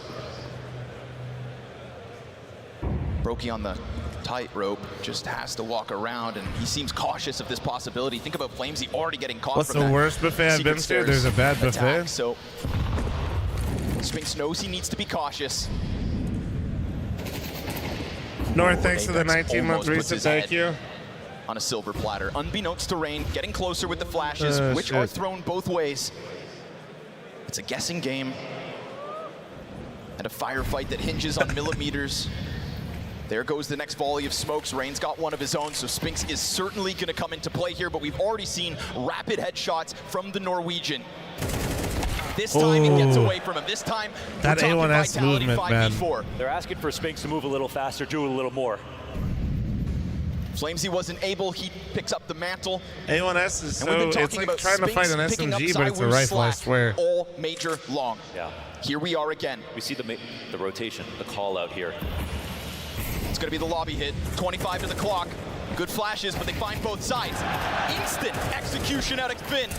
Brokey on the tightrope just has to walk around, and he seems cautious of this possibility. Think about Flamesy already getting caught. What's the worst buffet I've been to? There's a bad buffet. So Spinks knows he needs to be cautious. North, thanks for the 19-month resub. Thank you. On a silver platter, unbeknownst to Rain, getting closer with the flashes, which are thrown both ways. It's a guessing game and a firefight that hinges on millimeters. There goes the next volley of smokes. Rain's got one of his own, so Spinks is certainly going to come into play here, but we've already seen rapid headshots from the Norwegian. This time he gets away from him. This time, that A1S movement, man. They're asking for Spinks to move a little faster, do a little more. Flamesy wasn't able. He picks up the mantle. A1S is so, it's like trying to fight an SMG, but it's a rifle, I swear. All major long. Yeah. Here we are again. We see the rotation, the call out here. It's going to be the lobby hit. 25 to the clock. Good flashes, but they find both sides. Instant execution out of Finn.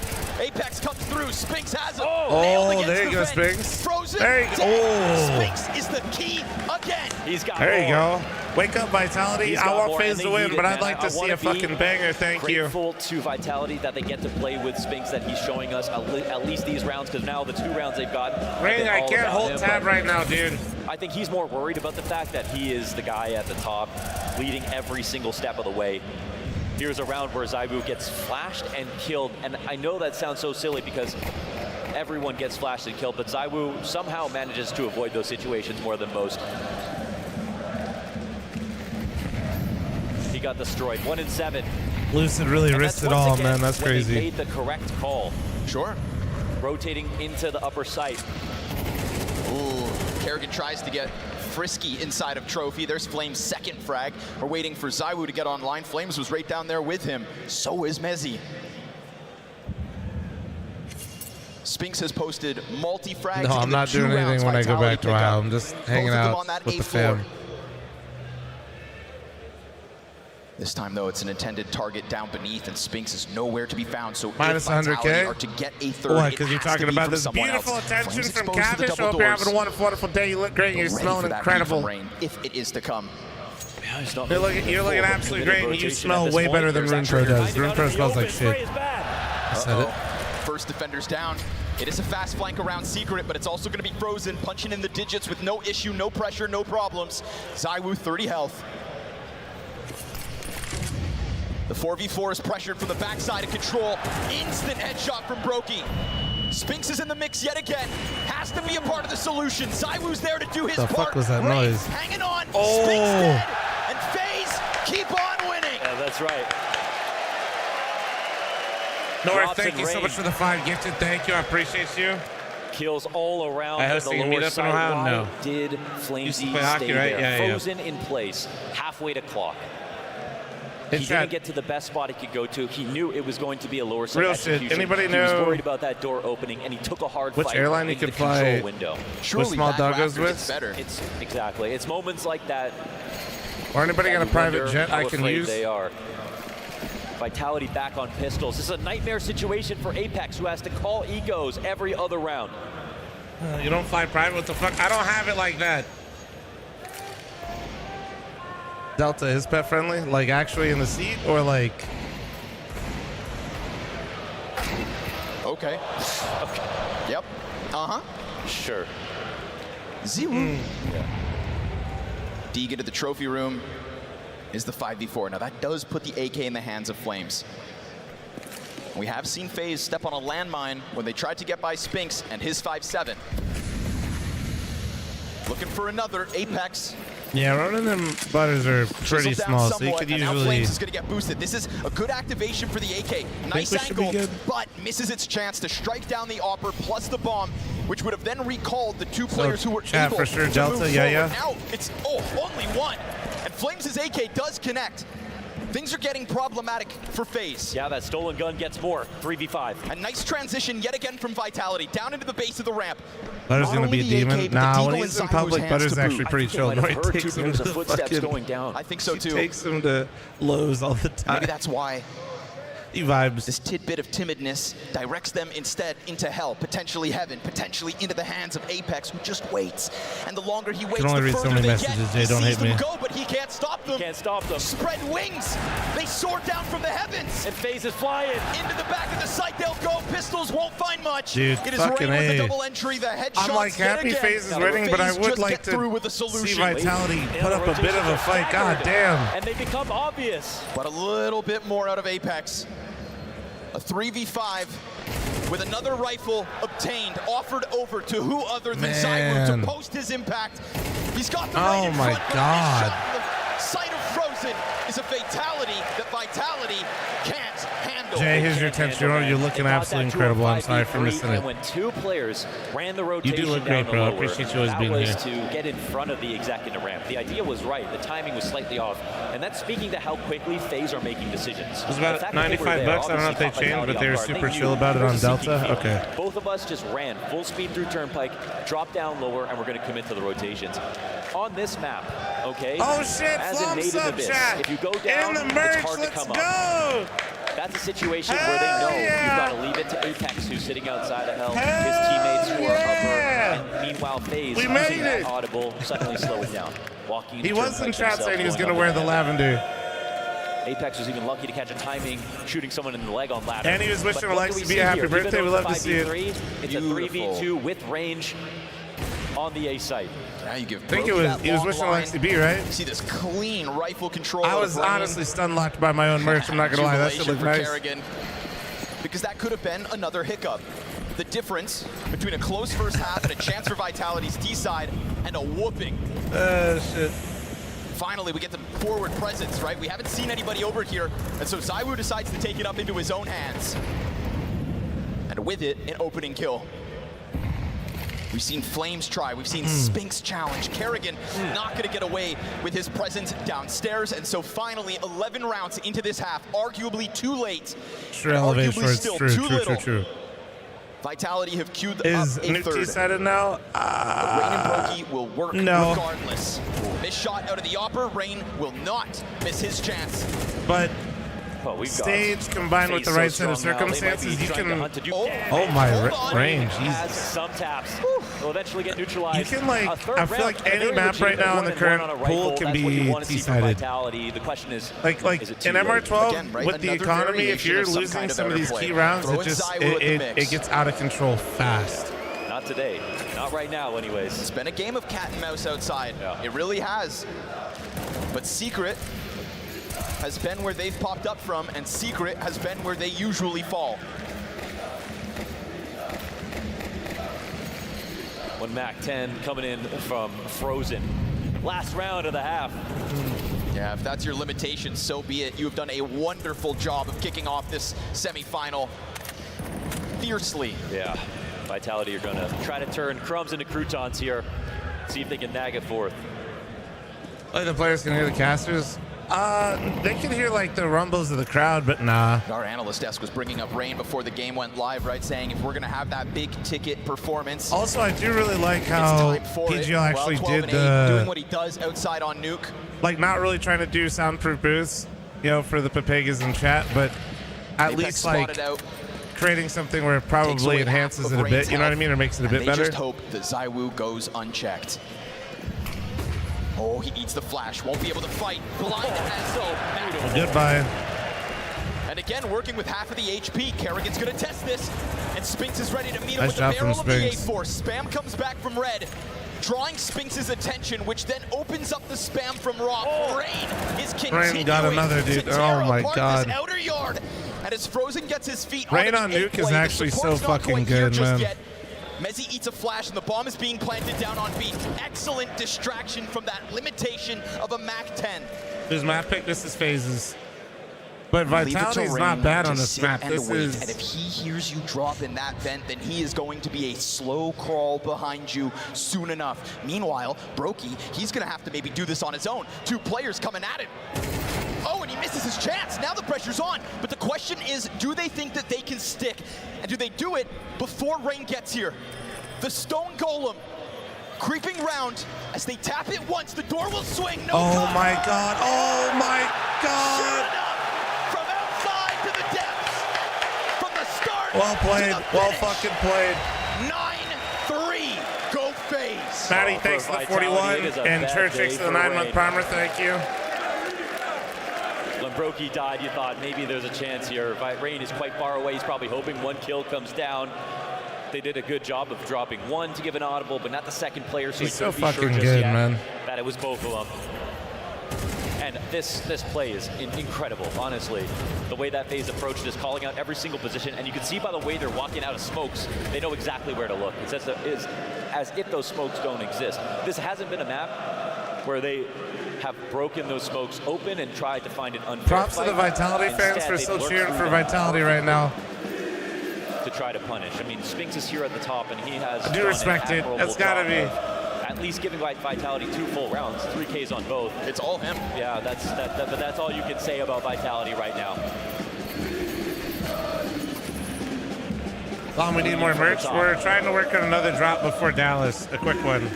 Apex comes through. Spinks has him. Oh, there you go, Spinks. Frozen. There you go. Spinks is the key again. He's got There you go. Wake up, Vitality. I want FaZe to win, but I'd like to see a fucking banger. Thank you. Grateful to Vitality that they get to play with Spinks, that he's showing us at least these rounds, because now the 2 rounds they've got. Ring, I can't hold tab right now, dude. I think he's more worried about the fact that he is the guy at the top, leading every single step of the way. Here's a round where ZywOo gets flashed and killed, and I know that sounds so silly because everyone gets flashed and killed, but ZywOo somehow manages to avoid those situations more than most. He got destroyed. 1 and 7. Lucid really risked it all, man. That's crazy. They made the correct call. Sure. Rotating into the upper site. Ooh, Kerrigan tries to get frisky inside of Trophy. There's Flames' second frag. We're waiting for ZywOo to get online. Flames was right down there with him. So is Mezzy. Spinks has posted multi-frags. No, I'm not doing anything when I go back to WoW. I'm just hanging out with the fam. This time, though, it's an intended target down beneath, and Spinks is nowhere to be found. So minus 100K? Are to get a third, Why? Because you're talking about this beautiful attention from Cavish. Hope you're having a wonderful day. You look great. You're smelling incredible. If it is to come. You're looking absolutely great, and you smell way better than RunePro does. RunePro smells like shit. I said it. First defender's down. It is a fast flank around Secret, but it's also going to be Frozen, punching in the digits with no issue, no pressure, no problems. ZywOo, 30 health. The 4v4 is pressured from the backside of Control. Instant headshot from Brokey. Spinks is in the mix yet again. Has to be a part of the solution. ZywOo's there to do his part. The fuck was that noise? Hanging on. Oh. Spinks dead. And FaZe keep on winning. Yeah, that's right. North, thank you so much for the 5 gifted. Thank you. I appreciate you. Kills all around. I hosting a meetup in Ohio? No. Did Flamesy play hockey, stay right? there? Yeah, Frozen in place, halfway to clock. He didn't get to the best spot he could go to. He knew it was going to be a lower side execution. Shit. Anybody know? He was worried about that door opening, and he took a hard which fight airline you could fly window. with small doggos with? Better. It's exactly. It's moments like that. Or anybody got a private jet I can use? They are. Vitality back on pistols. This is a nightmare situation for Apex, who has to call ecos every other round. You don't fly private? What the fuck? I don't have it like that. Delta is pet friendly? Like actually in the seat or like? Okay. Yep. Uh-huh. Sure. ZywOo. Yeah. Deegan to the trophy room is the 5v4. Now that does put the AK in the hands of Flames. We have seen FaZe step on a landmine when they tried to get by Spinks and his 5-7. Looking for another. Apex. Yeah, Ronan and Butters are pretty small, so you could usually... Now Flames is going to get boosted. This is a good activation for the AK. Nice angle, but misses its chance to strike down the Opper plus the bomb, which would have then recalled the 2 players who were able for sure, to Delta, move yeah. Now it's, only one. And Flames' AK does connect. Things are getting problematic for FaZe. Yeah, that stolen gun gets more. 3v5. A nice transition yet again from Vitality, down into the base of the ramp. Butter's going to be a demon. Nah, when he's in public, Butter's actually pretty chill. No, he takes him to footsteps fucking, going down. I think so too. He takes him to lows all the time. Maybe that's why. He vibes. This tidbit of timidness directs them instead into hell, potentially heaven, potentially into the hands of Apex, who just waits. And the longer he waits, Can only the read so further many they messages, get. Jay. Don't He sees hate me. them go, but he can't stop them. Can't stop them. Spread wings. They soar down from the heavens. And FaZe is flying. Into the back of the site they'll go. Pistols won't find much. Dude, it is fucking Rain with A. the double entry. The headshots I'm like happy FaZe is winning, but I would like to see Vitality put up a bit of a fight. God damn. And they become obvious. But a little bit more out of Apex. A 3v5 with another rifle obtained, offered over to who other than Zyru to post his impact. He's got the right in front, but the sight of Frozen is a fatality that Vitality can't handle. Jay, here's your 10th general. You're looking absolutely incredible. I'm sorry for missing it. When two players ran the rotation, You do look great, bro. I appreciate you always being here. That was to get in front of the exact into ramp. The idea was right. The timing was slightly off. And that's speaking to how quickly FaZe are making decisions. It was about 95 bucks. I don't know if they changed, but they were super chill about it on Delta. Okay. Both of us just ran full speed through Turnpike, dropped down lower, and we're going to commit to the rotations. On this map, okay? Oh shit, as in Made in Abyss, if you go down, in the merch, it's hard to come go. up. That's a situation where they know you've got to leave it to Apex, who's sitting outside of Hell, his teammates who are upper, and meanwhile FaZe using that audible, suddenly slow it down. Walking he was in chat saying he was going to wear the lavender. Apex was even lucky to catch a timing, shooting someone in the leg on ladder. And he was wishing Alexi be a happy birthday. We love to see it. It's a 3v2 with range on the A site. Now you give I think he was wishing Alexi B, right? You see this clean rifle control. I was honestly stun locked by my own merch. I'm not gonna lie, that shit looked nice. Kerrigan, because that could have been another hiccup. The difference between a close first half and a chance for Vitality's D side and a whooping. Shit. Finally, we get the forward presence, right? We haven't seen anybody over here, and so Zyru decides to take it up into his own hands. And with it, an opening kill. We've seen Flames try, we've seen Spinks challenge. Kerrigan not gonna get away with his presence downstairs, and so finally 11 rounds into this half, arguably too late. True elevation, still true, too little. true. Vitality have queued up Is a Nuke third. T-sided now? Rain and Brokey will work no. regardless. Miss shot out of the upper, Rain will not miss his chance. But we've stage combined with the right set of circumstances, you can. Oh my range, Jesus. Has some taps. Will eventually get neutralized. You can like. I feel like any map right now in the current pool can be T-sided. The question is, like in MR12 with the economy, if you're losing some of these key rounds, it just it gets out of control fast. Not today. Not right now, anyways. It's been a game of cat and mouse outside. Yeah. It really has. But Secret has been where they've popped up from, and Secret has been where they usually fall. One Mac 10 coming in from Frozen. Last round of the half. Yeah, if that's your limitation, so be it. You have done a wonderful job of kicking off this semifinal fiercely. Yeah, Vitality are gonna try to turn crumbs into croutons here. See if they can nag it forth. Like the players can hear the casters. They can hear like the rumbles of the crowd, but nah. Our analyst desk was bringing up Rain before the game went live, right? Saying if we're gonna have that big ticket performance. Also, I do really like how PGL actually did doing what he does outside on Nuke. Like not really trying to do soundproof booths, you know, for the Papegas in chat, but at least like creating something where it probably enhances it a bit. You know what I mean, or makes it a bit better. They just hope that Zywu goes unchecked. Oh, he eats the flash, won't be able to fight. Blind as so. Goodbye. And again, working with half of the HP, Kerrigan's gonna test this, and Spinks is ready to meet him Nice with the job barrel from of the Spinks. A4. Spam comes back from Red, drawing Spinks' attention, which then opens up the spam from Rock. Rain is continuing Rain got another dude. to tear Oh my apart god. this outer yard, and as Frozen gets his feet Rain on on the Nuke is A-play, the actually so support's not fucking quite here good, just man. yet. Mezzi eats a flash, and the bomb is being planted down on B. Excellent distraction from that limitation of a Mac 10. Who's map pick? This is Phases. But Vitality's not bad on this map. And if he hears you drop in that vent, then he is going to be a slow crawl behind you soon enough. Meanwhile, Brokey, he's going to have to maybe do this on his own. 2 players coming at him. Oh, and he misses his chance. Now the pressure's on. But the question is, do they think that they can stick? And do they do it before Rain gets here? The Stone Golem creeping round. As they tap it once, the door will swing. No oh my God. Oh my God. Sure enough, from outside to the depths. From the start. Well played. Well fucking played. 9-3. Go FaZe. Matty, thanks for the 41. And Church, thanks for the 9-month primer. Thank you. When Brokey died, you thought maybe there's a chance here. Rain is quite far away. He's probably hoping 1 kill comes down. They did a good job of dropping 1 to give an audible, but not the second player, so he's he so couldn't be fucking sure good, just yet man. that it was both of them. And this play is incredible, honestly. The way that FaZe approached is calling out every single position, and you can see by the way they're walking out of smokes, they know exactly where to look. It's as if those smokes don't exist. This hasn't been a map where they have broken those smokes open and tried to find an unfair Props to the Vitality fans for still cheering for Vitality right now. To try to punish. I mean, Spinks is here at the top, and he has. I do respect it. That's gotta be. At least giving Vitality 2 full rounds, 3 Ks on both. It's all him. Yeah, but that's all you can say about Vitality right now. Tom, we need more merch. We're trying to work on another drop before Dallas. A quick one.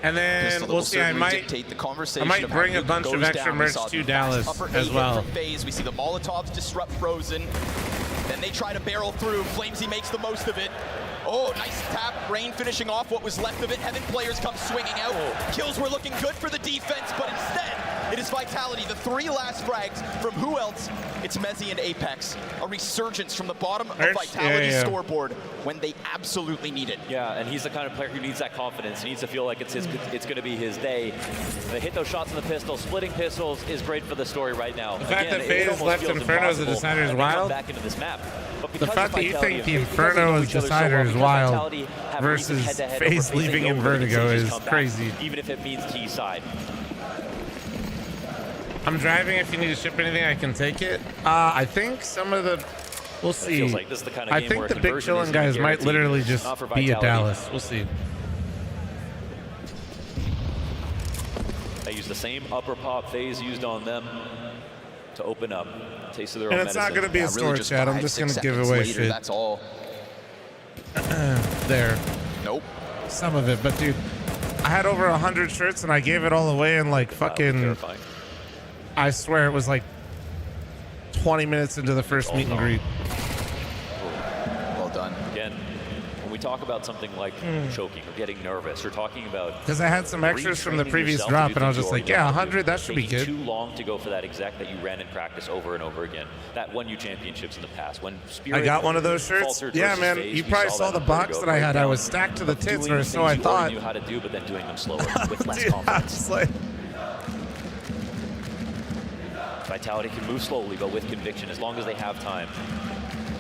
And then we'll see. I might bring a bunch of extra merch to Dallas as well. We see the Molotovs disrupt Frozen. Then they try to barrel through. Flamesy makes the most of it. Oh, nice tap. Rain finishing off what was left of it. Heaven players come swinging out. Kills were looking good for the defense, but instead, it is Vitality. The 3 last frags from who else? It's Mezzy and Apex. A resurgence from the bottom of Vitality's scoreboard when they absolutely need it. Yeah, and he's the kind of player who needs that confidence. He needs to feel like it's going to be his day. They hit those shots in the pistol. Splitting pistols is great for the story right now. The fact that FaZe left Inferno as a decider is wild. Back into this map. The fact that you think the Inferno as decider is wild versus FaZe leaving in Vertigo is crazy. Even if it means T side. I'm driving. If you need to ship anything, I can take it. I think some of the... We'll see. Like this is the kind of I think the big chillin' guys might literally just be at Dallas. We'll see. They use the same upper pop FaZe used on them to open up. Taste of their own own medicine. Not going to be a store chat. I'm just going to give away shit. That's all. There. Nope. Some of it, but dude, I had over 100 shirts and I gave it all away in like fucking... I swear it was like 20 minutes into the first meet and greet. Well done. Again, when we talk about something like choking or getting nervous, you're talking about... Because I had some extras from the previous drop and I was just like, yeah, 100, that should be good. Too long to go for that exact that you ran in practice over and over again. That won you championships in the past. When Spirit I got one of those shirts. Yeah, man, you probably saw the box that I had. I was stacked to the tits, or so I thought. You knew how to do, but then doing them slower with less confidence. Vitality can move slowly, but with conviction, as long as they have time.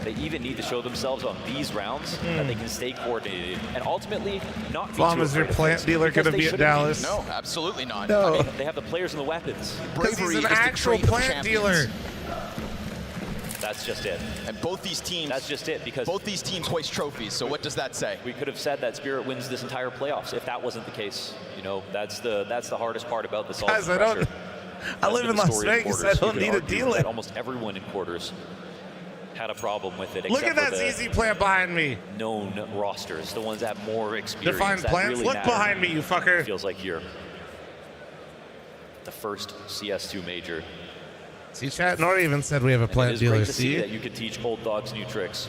They even need to show themselves on these rounds that they can stay coordinated and ultimately not be Bomb, is your plant dealer going to be at Dallas? No, absolutely not. No. I mean, they have the players and the weapons. Because he's an actual plant dealer. That's just it. And both these teams... That's just it, because... Both these teams hoist trophies, so what does that say? We could have said that Spirit wins this entire playoffs if that wasn't the case. You know, that's the hardest part about this. Guys, I live in Las Vegas. I don't need a dealer. Almost everyone in quarters had a problem with it. Look at that ZZ plant behind me. Known rosters, the ones that have more experience. Defined plants. Really look behind me, you fucker. Feels like you're the first CS2 major. See, chat. Nori even said we have a plant dealer. Great to see that you can teach old dogs new tricks.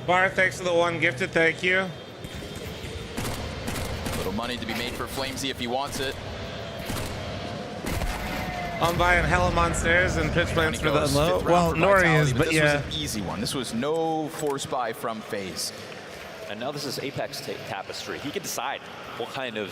Bar, thanks for the 1 gifted. Thank you. Little money to be made for Flamesy if he wants it. I'm buying hella monsters and pitch plants for the low. Well, Nori is, but yeah. This was an easy one. This was no force buy from FaZe. And now this is Apex Tapestry. He can decide what kind of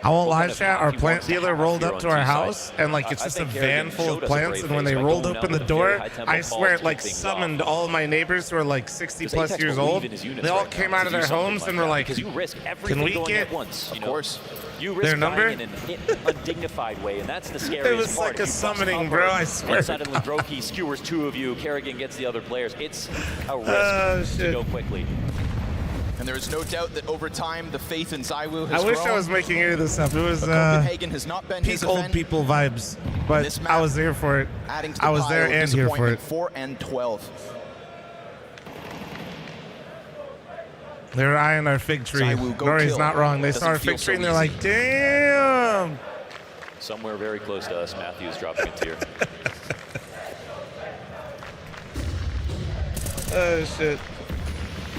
I won't lie, chat. Our plant dealer rolled up to our house, and like it's just a van full of plants. And when they rolled open the door, I swear it like summoned all my neighbors who are like 60+ years old. They all came out of their homes and were like, "Can we get of course. You risk their number?" in an undignified way, and that's the scariest It was part. like a summoning, bro. I swear. And suddenly, Brokey skewers 2 of you. Kerrigan gets the other players. It's a risk to go quickly. And there is no doubt that over time, the faith in ZywOo has I wish grown. I was making any of this up. It was Copenhagen has not been his peak old event. people vibes, but I was there for it. Adding to the I was there pile of and here for it. 4 and 12. They're eyeing our fig tree. Nori's not wrong. They saw our fig tree and they're like, damn. Somewhere very close to us, Matthew's dropping a tear. Oh, shit.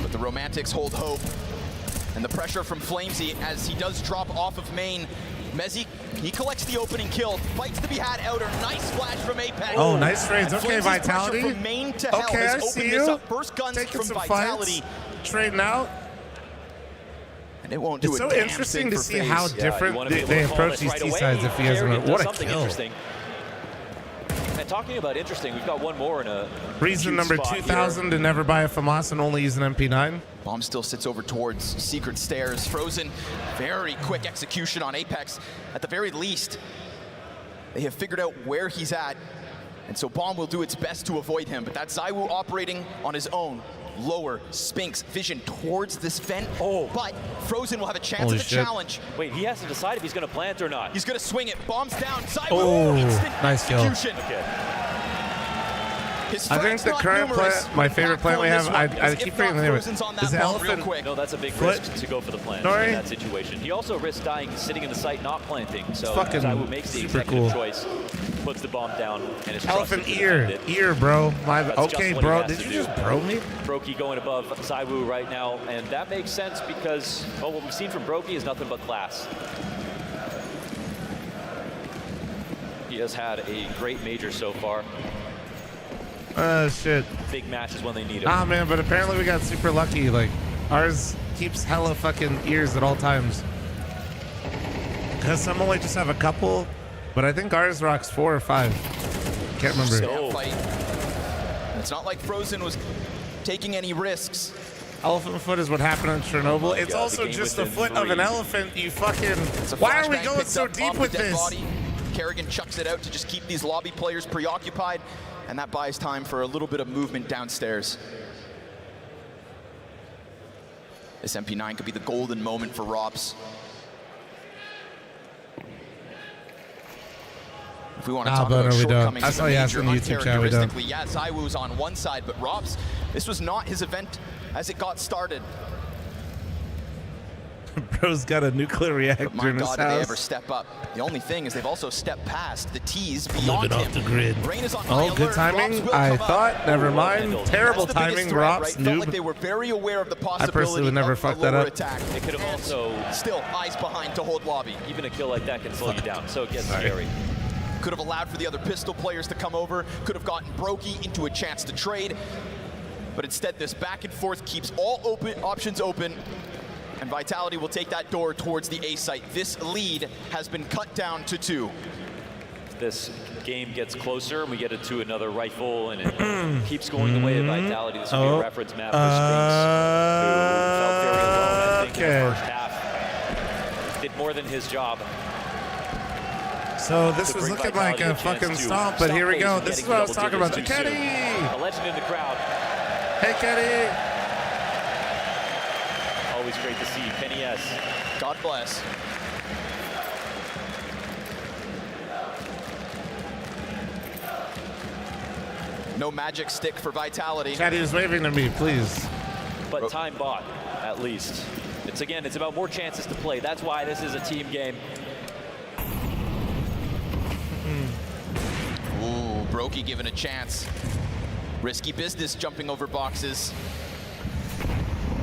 But the Romantics hold hope. And the pressure from Flamesy as he does drop off of main. Mezzy, he collects the opening kill, fights to be had outer. Nice flash from Apex. Oh, nice trades. Okay, Flamesy's Vitality. pressure from main to hell Okay, has I opened see this you. up. First guns Taking from some Vitality. fights. Trading out. And it won't do It's a so damn interesting thing to for see FaZe. how different they approach these T sides if he has Kerrigan What does a something kill. interesting. And talking about interesting, we've got one more in a Reason cute number spot 2,000 here. to never buy a FAMAS and only use an MP9. Bomb still sits over towards Secret Stairs. Frozen, very quick execution on Apex. At the very least, they have figured out where he's at. And so Bomb will do its best to avoid him. But that's ZywOo operating on his own. Lower, Spinks, vision towards this vent. Oh, but Frozen will have a chance Holy at the shit. challenge. Wait, he has to decide if he's going to plant or not. He's going to swing it. Bombs down. ZywOo, Oh, instant nice kill. execution. His I think frags the not current numerous. plant, my favorite plant we have, I keep forgetting the name of it. Is the elephant? No, that's a big foot? risk to go for the plant Nori? in that situation. He also risks dying sitting in the site, not planting. So Fucking ZywOo makes the super executive cool. choice, puts the bomb down, and it's Elephant trusted to ear, defend it. ear, bro. That's Okay, just what bro. he has Did to you do. just bro me? Brokey going above ZywOo right now, and that makes sense because what we've seen from Brokey is nothing but class. He has had a great major so far. Shit. Big matches when they need him. Nah, man, but apparently we got super lucky. Like, ours keeps hella fucking ears at all times. Because some only just have a couple, but I think ours rocks 4 or 5. Can't remember. So, fight. It's not like Frozen was taking any risks. Elephant foot is what happened in Chernobyl. It's God, also the game just the within foot of an 3. elephant. You fucking. It's a Why are we flashbang going picked so up deep off with the dead this? body. Kerrigan chucks it out to just keep these lobby players preoccupied, and that buys time for a little bit of movement downstairs. This MP9 could be the golden moment for Robs. If we want to talk but about no, we don't. shortcomings I in saw the you ask major, in the YouTube chat, we don't. uncharacteristically, yeah, ZywOo's on one side, but Robs, this was not his event as it got started. Bro's got a nuclear reactor But my in his God, did they ever house. step up. The only thing is they've also stepped past the T's beyond Living him. off the grid. Rain is on high Oh, good alert. timing. Robs will I come up. thought. Never mind. Terrible That's the biggest timing. threat, Robs, right? Felt like noob. they were very aware of the I personally possibility would never of fuck a that lower up. attack. It could have And also still eyes behind to hold lobby. even a kill like that can slow you down, so it gets scary. Could have allowed for the other pistol players to come over. Could have gotten Brokey into a chance to trade. But instead, this back and forth keeps all options open. And Vitality will take that door towards the A site. This lead has been cut down to 2. This game gets closer, and we get it to another rifle, and it keeps going the way of Vitality. This will be a reference map for Spinks, who felt very alone, I think, in the first half. Did more than his job. So this to was bring looking Vitality like a chance fucking to stomp, but stop here we FaZe go. from This is getting what I was double talking about. digits too soon. Kenny! A legend in the crowd. Hey, Kenny! Always great to see you, Kenny S. God bless. No magic stick for Vitality. Chatty is waving to me, please. But time bought, at least. It's about more chances to play. That's why this is a team game. Ooh, Brokey given a chance. Risky business jumping over boxes.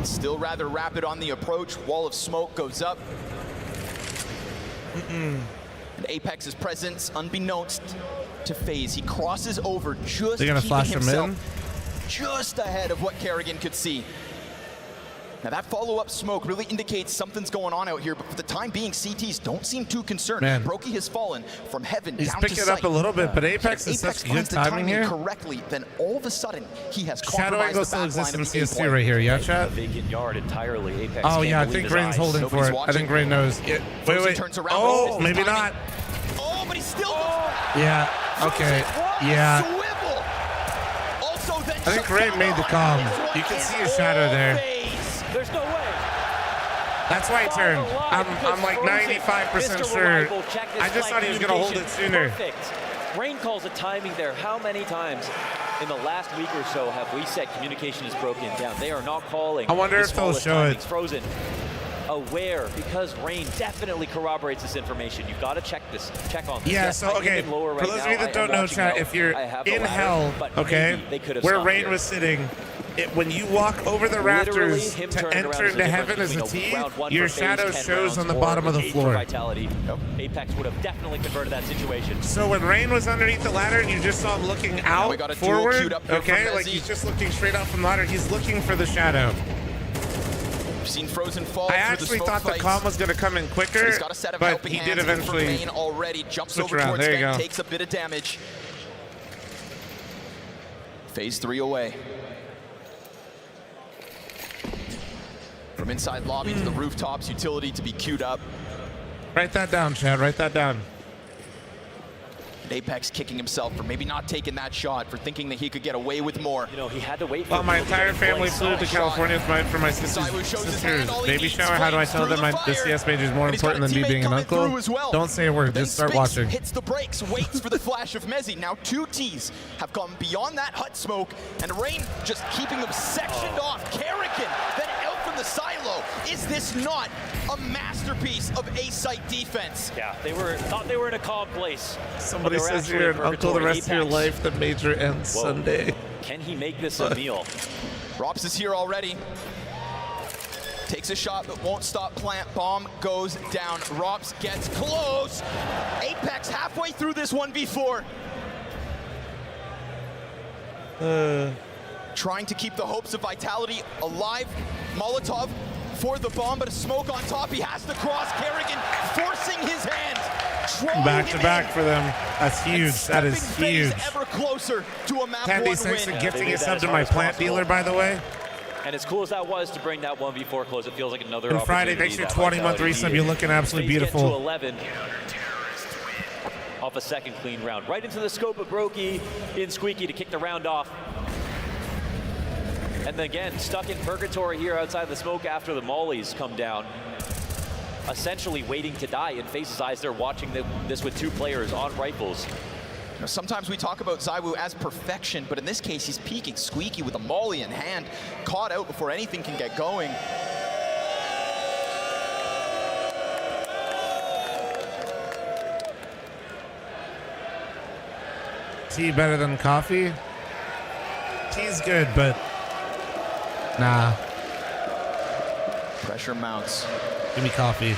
Still rather rapid on the approach. Wall of smoke goes up. And Apex's presence, unbeknownst to FaZe, he crosses over just They're gonna keeping flash him himself in? just ahead of what Kerrigan could see. Now that follow-up smoke really indicates something's going on out here, but for the time being, CTs don't seem too concerned. Man. Brokey has fallen from heaven He's down to picking it sight. up a little bit, but Apex is such good timing here. Correctly, then all of a sudden he has Shadow compromised angle the still back exists line in of the A CS2 point. right here, yeah, chat? Vacant yard entirely. Apex Oh can't yeah, I believe think his Rain's eyes. holding for Nobody's it. I watching. think Rain knows. Wait, Frozen turns around. Oh, Missed his maybe timing. not. Oh, but he still goes. Yeah. Okay. Yeah. Swivel. Also, then I think Rain made the call. You can see his shadow there. There's no way. That's why he turned. I'm like 95% sure. I just thought he was gonna hold it sooner. Perfect. Rain calls a timing there. How many times in the last week or so have we said communication is broken down? They are not calling. I wonder the if they'll smallest show it. timings. Frozen. Aware, because Rain definitely corroborates this information. You've got to check this. Check on this. Yeah, Yes, so I'm okay, even lower for right those of now. you that I don't am know, watching chat, now. if you're I have the in ladder, hell, but okay, maybe they could have where stopped Rain here. was sitting, when you walk over the Literally, rafters him to turning around enter is the into heaven difference as a between team, round one your for FaZe, shadow 10 shows on the rounds, bottom of the or 8 for floor. Vitality. Apex would have definitely converted that situation. So when Rain was underneath the ladder and you just saw him looking out we got a duel forward, queued up here okay, from like Mezzi. he's just looking straight out from the ladder, he's looking for the shadow. We've seen Frozen fall. I through actually the thought the calm was going to come in quicker, He's got a set of but helping he hands did in for eventually Main already. Jumps switch over around. towards There you Ben, go. takes a bit of damage. Phase 3 away. From inside lobby to the rooftops, utility to be queued up. Write that down, Chad. Write that down. Apex kicking himself for maybe not taking that shot, for thinking that he could get away with more. You know, he had to wait for Well, my people to entire get in family place. flew to California for my sister's baby shower. How do I tell them the CS major is more important than me being an uncle? Don't say a word. Just start watching. Hits the brakes, waits for the flash of Mezzi. Now two Ts have gone beyond that hut smoke, and Rain just keeping them sectioned off. Kerrigan then out from the silo. Is this not a masterpiece of A-site defense? Yeah, thought they were in a calm place. Somebody says you're an uncle the rest of your life. The major ends Sunday. Can he make this a meal? Rops is here already. Takes a shot but won't stop plant. Bomb goes down. Rops gets close. Apex halfway through this 1v4. Trying to keep the hopes of Vitality alive. Molotov for the bomb, but a smoke on top. He has to cross. Kerrigan forcing his hand. Back to back for them. That's huge. That is huge. Ever closer to a map Tandy, one thanks for win. gifting a sub to my plant dealer, by the way. And as cool as that was to bring that 1v4 close, it feels like another And Friday, opportunity thanks for your that 20-month Vitality resub. needed. You're looking absolutely FaZe get to beautiful. 11 off a second clean round. Right into the scope of Brokey in Squeaky to kick the round off. And then again, stuck in purgatory here outside the smoke after the mollies come down. Essentially waiting to die in FaZe's eyes. They're watching this with two players on rifles. You know, sometimes we talk about ZywOo as perfection, but in this case, he's peeking Squeaky with a molly in hand, caught out before anything can get going. Tea better than coffee? Tea's good, but nah. Pressure mounts. Give me coffee.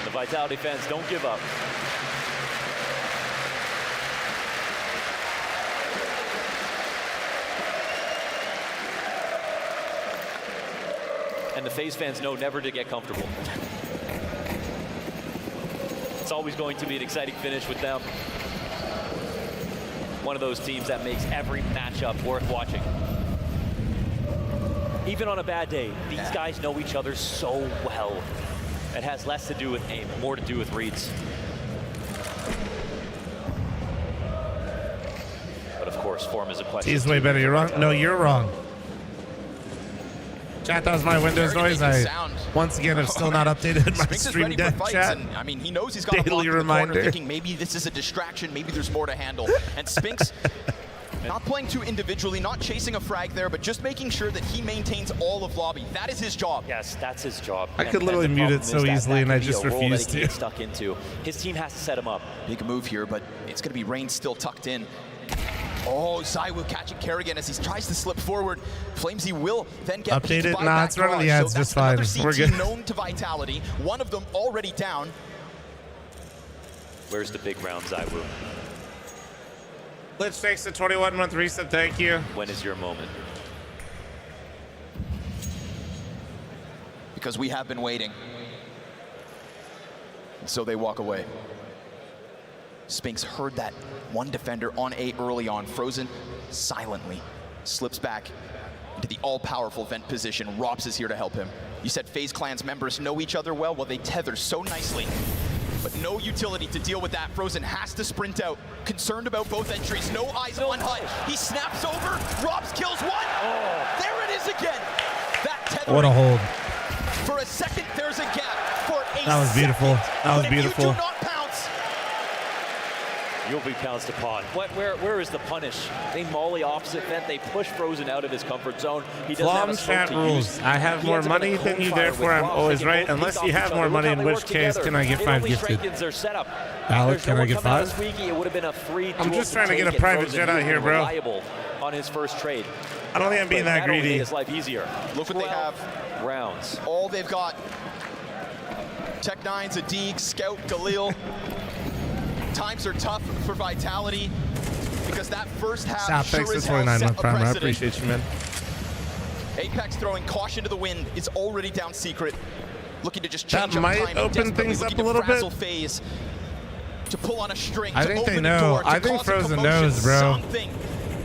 The Vitality fans don't give up. And the FaZe fans know never to get comfortable. It's always going to be an exciting finish with them. One of those teams that makes every matchup worth watching. Even on a bad day, these guys know each other so well. It has less to do with aim, more to do with reads. But of course, form is a question. Tea's way better. You're wrong. No, you're wrong. Chat, that was my Windows noise. Once again, I'm still not updated my Spinks is stream ready for deck fights, chat. and I mean, he knows he's got a block Daily in the reminder. corner, thinking maybe this is a distraction, maybe there's more to handle. And Spinks, not playing too individually, not chasing a frag there, but just making sure that he maintains all of lobby. That is his job. Yes, that's his job. I could literally the mute it problem so is that easily, and that I could be just a role that refuse he can to. get stuck into. His team has to set him up. Big move here, but it's going to be Rain still tucked in. Oh, ZywOo catching Kerrigan as he tries to slip forward. Flamesy will then get Updated? by Nah, that it's running the garage. ads So just that's fine. another We're CT good. known to Vitality. One of them already down. Where's the big round, ZywOo? Glitch, thanks to 21-month reset. Thank you. When is your moment? because we have been waiting. And so they walk away. Spinks heard that one defender on A early on. Frozen silently slips back into the all-powerful vent position. Rops is here to help him. You said FaZe Clan's members know each other well? Well, they tether so nicely. But no utility to deal with that. Frozen has to sprint out. Concerned about both entries. No eyes on Hut. He snaps over. Rops kills one. There it is again. That tether. What a hold. For a second, there's a gap. For a That was beautiful. That was but beautiful. If you do not pounce, You'll be pounced upon. Where is the punish? They molly opposite vent. They push Frozen out of his comfort zone. He doesn't have a smoke chat to rules. use. I have He more ends up in a money than cone you, fire therefore with I'm Rops. always They can right. both Unless feed you off have each more other. money, Look in how they which work case together. can I get It 5 only gifted? strengthens their setup. Valid, There's can no I one get coming out of 5? Squeaky. It would have been a free I'm duel just trying to take get a it. private Frozen jet out being here, bro. reliable on his first trade. I don't think I'm being But that only greedy. made his life easier. look what they have. Rounds. All they've got. Tech9's, Adig, Scout, Galil. Times are tough for Vitality because that first half Stop, sure thanks for as hell 29 set month a prime. I precedent. appreciate you, man. Apex throwing caution to the wind is already down secret. Looking to just change That up might timing, open desperately things up looking a little to frazzle bit. FaZe, to pull on a string, I to think open they the know. door, to I think cause a Frozen commotion, knows, bro. Something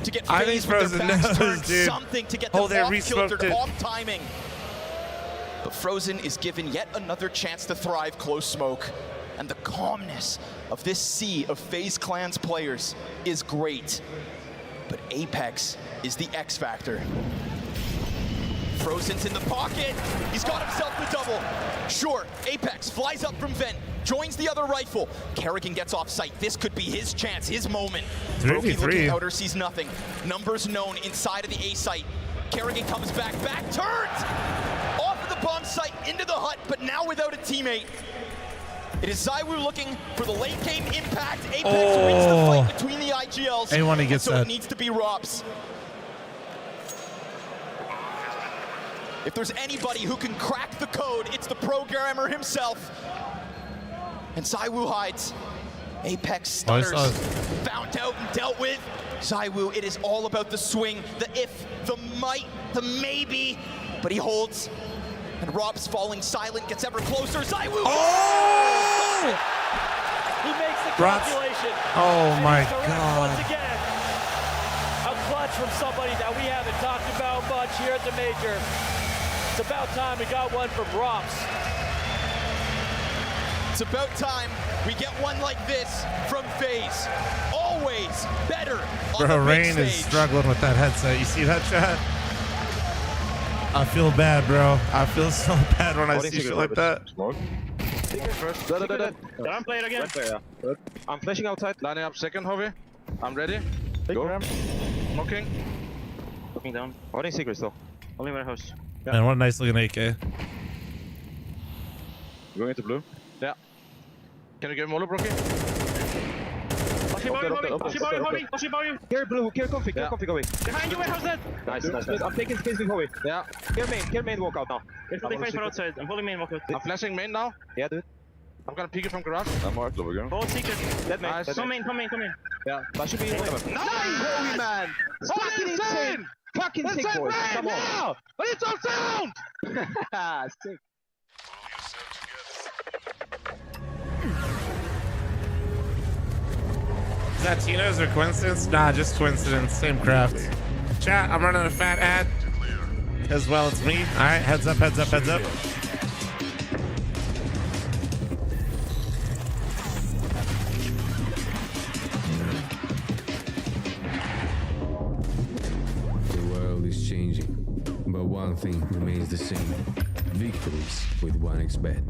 to get I think FaZe with their Frozen backs knows, turned, dude. something to get them Oh, they off re-smoked kilter, it. off timing. But Frozen is given yet another chance to thrive close smoke. And the calmness of this sea of FaZe Clan's players is great. But Apex is the X factor. Frozen's in the pocket. He's got himself the double. Sure, Apex flies up from vent, joins the other rifle. Kerrigan gets off site. This could be his chance, his moment. 3v3. Looking outer sees nothing. Numbers known inside of the A site. Kerrigan comes back turns! Off of the bomb site, into the hut, but now without a teammate. It is ZywOo looking for the late game impact. Apex wins the fight between the IGLs. A1, he gets so that. it needs to be Rops. If there's anybody who can crack the code, it's the programmer himself. And ZywOo hides. Apex stutters. Found out and dealt with. ZywOo, it is all about the swing, the if, the might, the maybe. But he holds. And Rob's falling silent, gets ever closer. ZywOo! Oh! He makes the Rops. calculation. Oh And my he's correct God. Once again, a clutch from somebody that we haven't talked about much here at the Major. It's about time we got one from Rops. It's about time we get one like this from FaZe. Always better on the Bro, big Rain is stage. struggling with that headset. You see that, chat? I feel bad, bro. I feel so bad when I see shit like that. First. I'm playing again. I'm flashing outside. Lining up second, Hovey. I'm ready. Go. Smoking. Looking down. Holding secrets though. Only warehouse. Yeah. Man, what a nice looking AK. Going into blue. Yeah. Can you get Molo, Brocky? Care blue, care config, care config, Hovey. Behind you, warehouse dead. Nice. I'm taking space with Hovey. Yeah. Care main walkout now. I'm pulling main walkout. I'm flashing main now. Yeah, dude. I'm gonna peek it from garage. I'm marked over again. Hold secret. Dead main. Nice. Come in. Yeah, that should be nice, Hovey, man. It's fucking insane. Fucking sick, boys. Come on. But it's on sound. Sick. Is that Tino's or coincidence? Nah, just coincidence. Same craft. Chat, I'm running a fat ad. As well, it's me. All right, heads up, heads up, heads up. The world is changing, but one thing remains the same. Victories with 1xBet.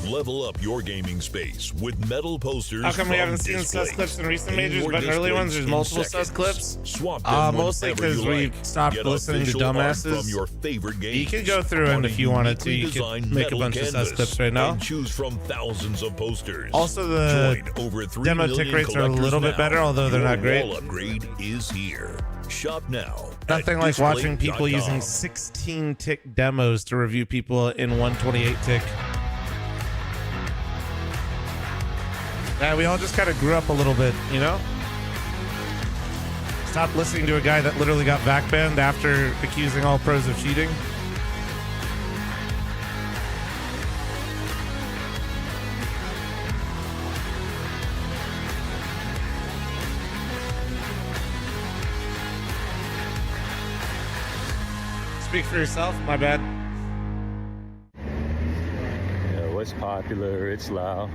Level up your gaming space with metal posters. How come we from haven't seen Displays. sus clips in recent Any majors, more but in early ones there's displays in multiple sus seconds. clips? Swap them Mostly whenever because you we like. stopped Get listening to official art dumbasses. From your favorite games. You could go through and if you wanted to, you could make a bunch of sus clips right now. And choose from thousands of posters. Also, the Join over 3 demo million tick rates are a collectors little bit now. better, although they're Your not great. wall upgrade is here. Shop now. Nothing at like watching people display.com. using 16 tick demos to review people in 128 tick. Yeah, we all just kind of grew up a little bit, you know? Stop listening to a guy that literally got vac banned after accusing all pros of cheating. Speak for yourself. My bad. Yeah, what's popular? It's loud.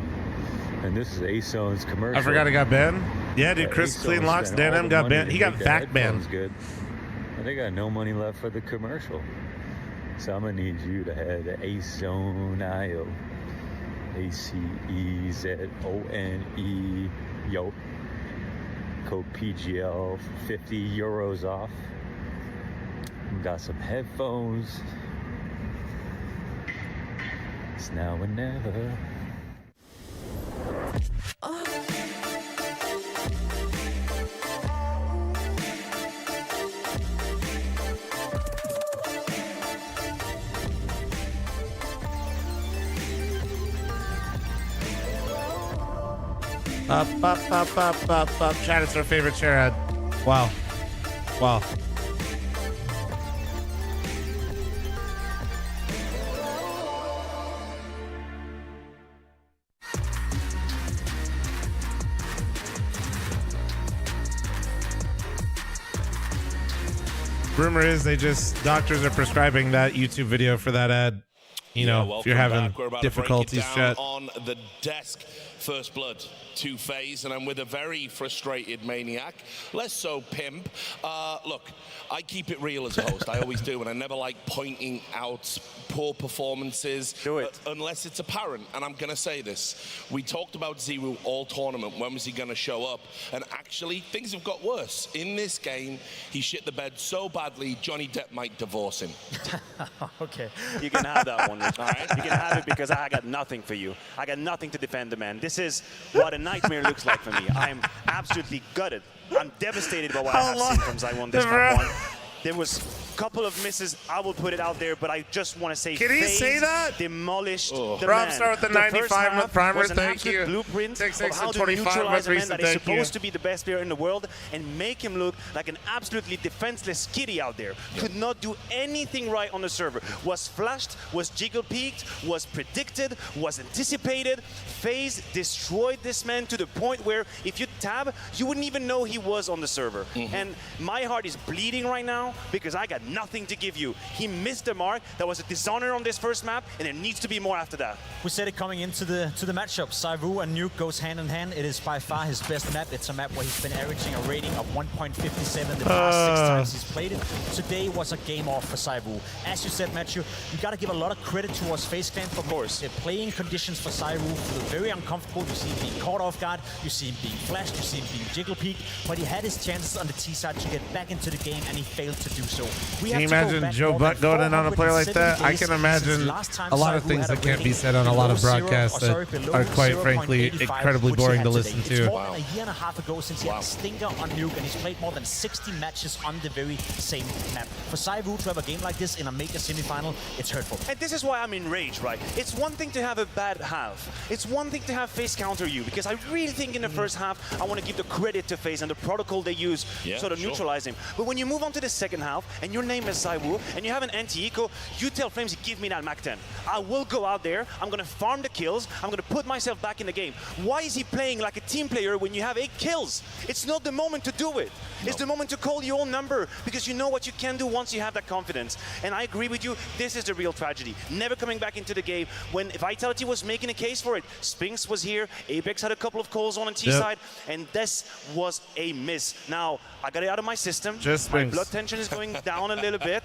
And this is A-Zone's commercial. I forgot I got banned. Yeah, dude. Chris Clean Locks. Dan M got banned. He got back banned. Good. And they got no money left for the commercial. So I'm gonna need you to head to A-Zone.io. ACEZONE. Yo. Code PGL, 50 euros off. Got some headphones. It's now or never. Up. Chat, it's our favorite chair ad. Wow. Wow. Rumor is doctors are prescribing that YouTube video for that ad. You know, if you're having difficulties, chat. On the desk, First Blood to FaZe, and I'm with a very frustrated Maniac. Less so Pimp. Look, I keep it real as a host. I always do, and I never like pointing out poor performances. Do it. Unless it's apparent, and I'm going to say this. We talked about Zero all tournament. When was he going to show up? And actually, things have got worse. In this game, he shit the bed so badly, Johnny Depp might divorce him. Okay. You can have that one, Rich. All right? You can have it because I got nothing for you. I got nothing to defend the man. This is what a nightmare looks like for me. I'm absolutely gutted. I'm devastated by what I have seen from Zywon this map one. There was a couple of misses. I will put it out there, but I just want to say, can he say that? Demolished the Rob, man. start with the 95 primer. Was an Thank you. Blueprint of 6 how to 25 neutralize a man that is thank supposed to be the best player in the world and make him look like an absolutely defenseless kitty out there. Could not do anything right on the server. Was flashed, was jiggle peeked, was predicted, was anticipated. FaZe destroyed this man to the point where if you tab, you wouldn't even know he was on the server. And my heart is bleeding right now because I got nothing to give you. He missed the mark. That was a dishonor on this first map, and there needs to be more after that. We said it coming into the matchup. Saivu and Nuke goes hand in hand. It is by far his best map. It's a map where he's been averaging a rating of 1.57 the past 6 times he's played it. Today was a game off for Saivu. As you said, Matthew, you got to give a lot of credit towards FaZe Clan for the playing conditions for Saivu feel very uncomfortable. You see him being caught off guard. You see him being flashed. You see him being jiggle peeked. But he had his chances on the T side to get back into the game, and he failed to do so. Can you imagine Joe Buck going in on a player like that? I can imagine a lot of things that can't be said on a lot of broadcasts that are quite frankly incredibly boring to listen to. It's more than a year and a half ago since he had a stinker on Nuke, and he's played more than 60 matches on the very same map. For Saivu to have a game like this in a major semifinal, it's hurtful. And this is why I'm enraged, right? It's one thing to have a bad half. It's one thing to have FaZe counter you, because I really think in the first half, I want to give the credit to FaZe and the protocol they use sort of neutralize him. But when you move on to the second half, and your name is Saivu, and you have an anti-eco, you tell Flames, give me that Mac 10. I will go out there, I'm going to farm the kills, I'm going to put myself back in the game. Why is he playing like a team player when you have 8 kills? It's not the moment to do it. It's the moment to call your own number, because you know what you can do once you have that confidence. And I agree with you, this is the real tragedy. Never coming back into the game when Vitality was making a case for it. Spinks was here, Apex had a couple of calls on T side, and this was a miss. Now, I got it out of my system. My blood tension is going down a little bit.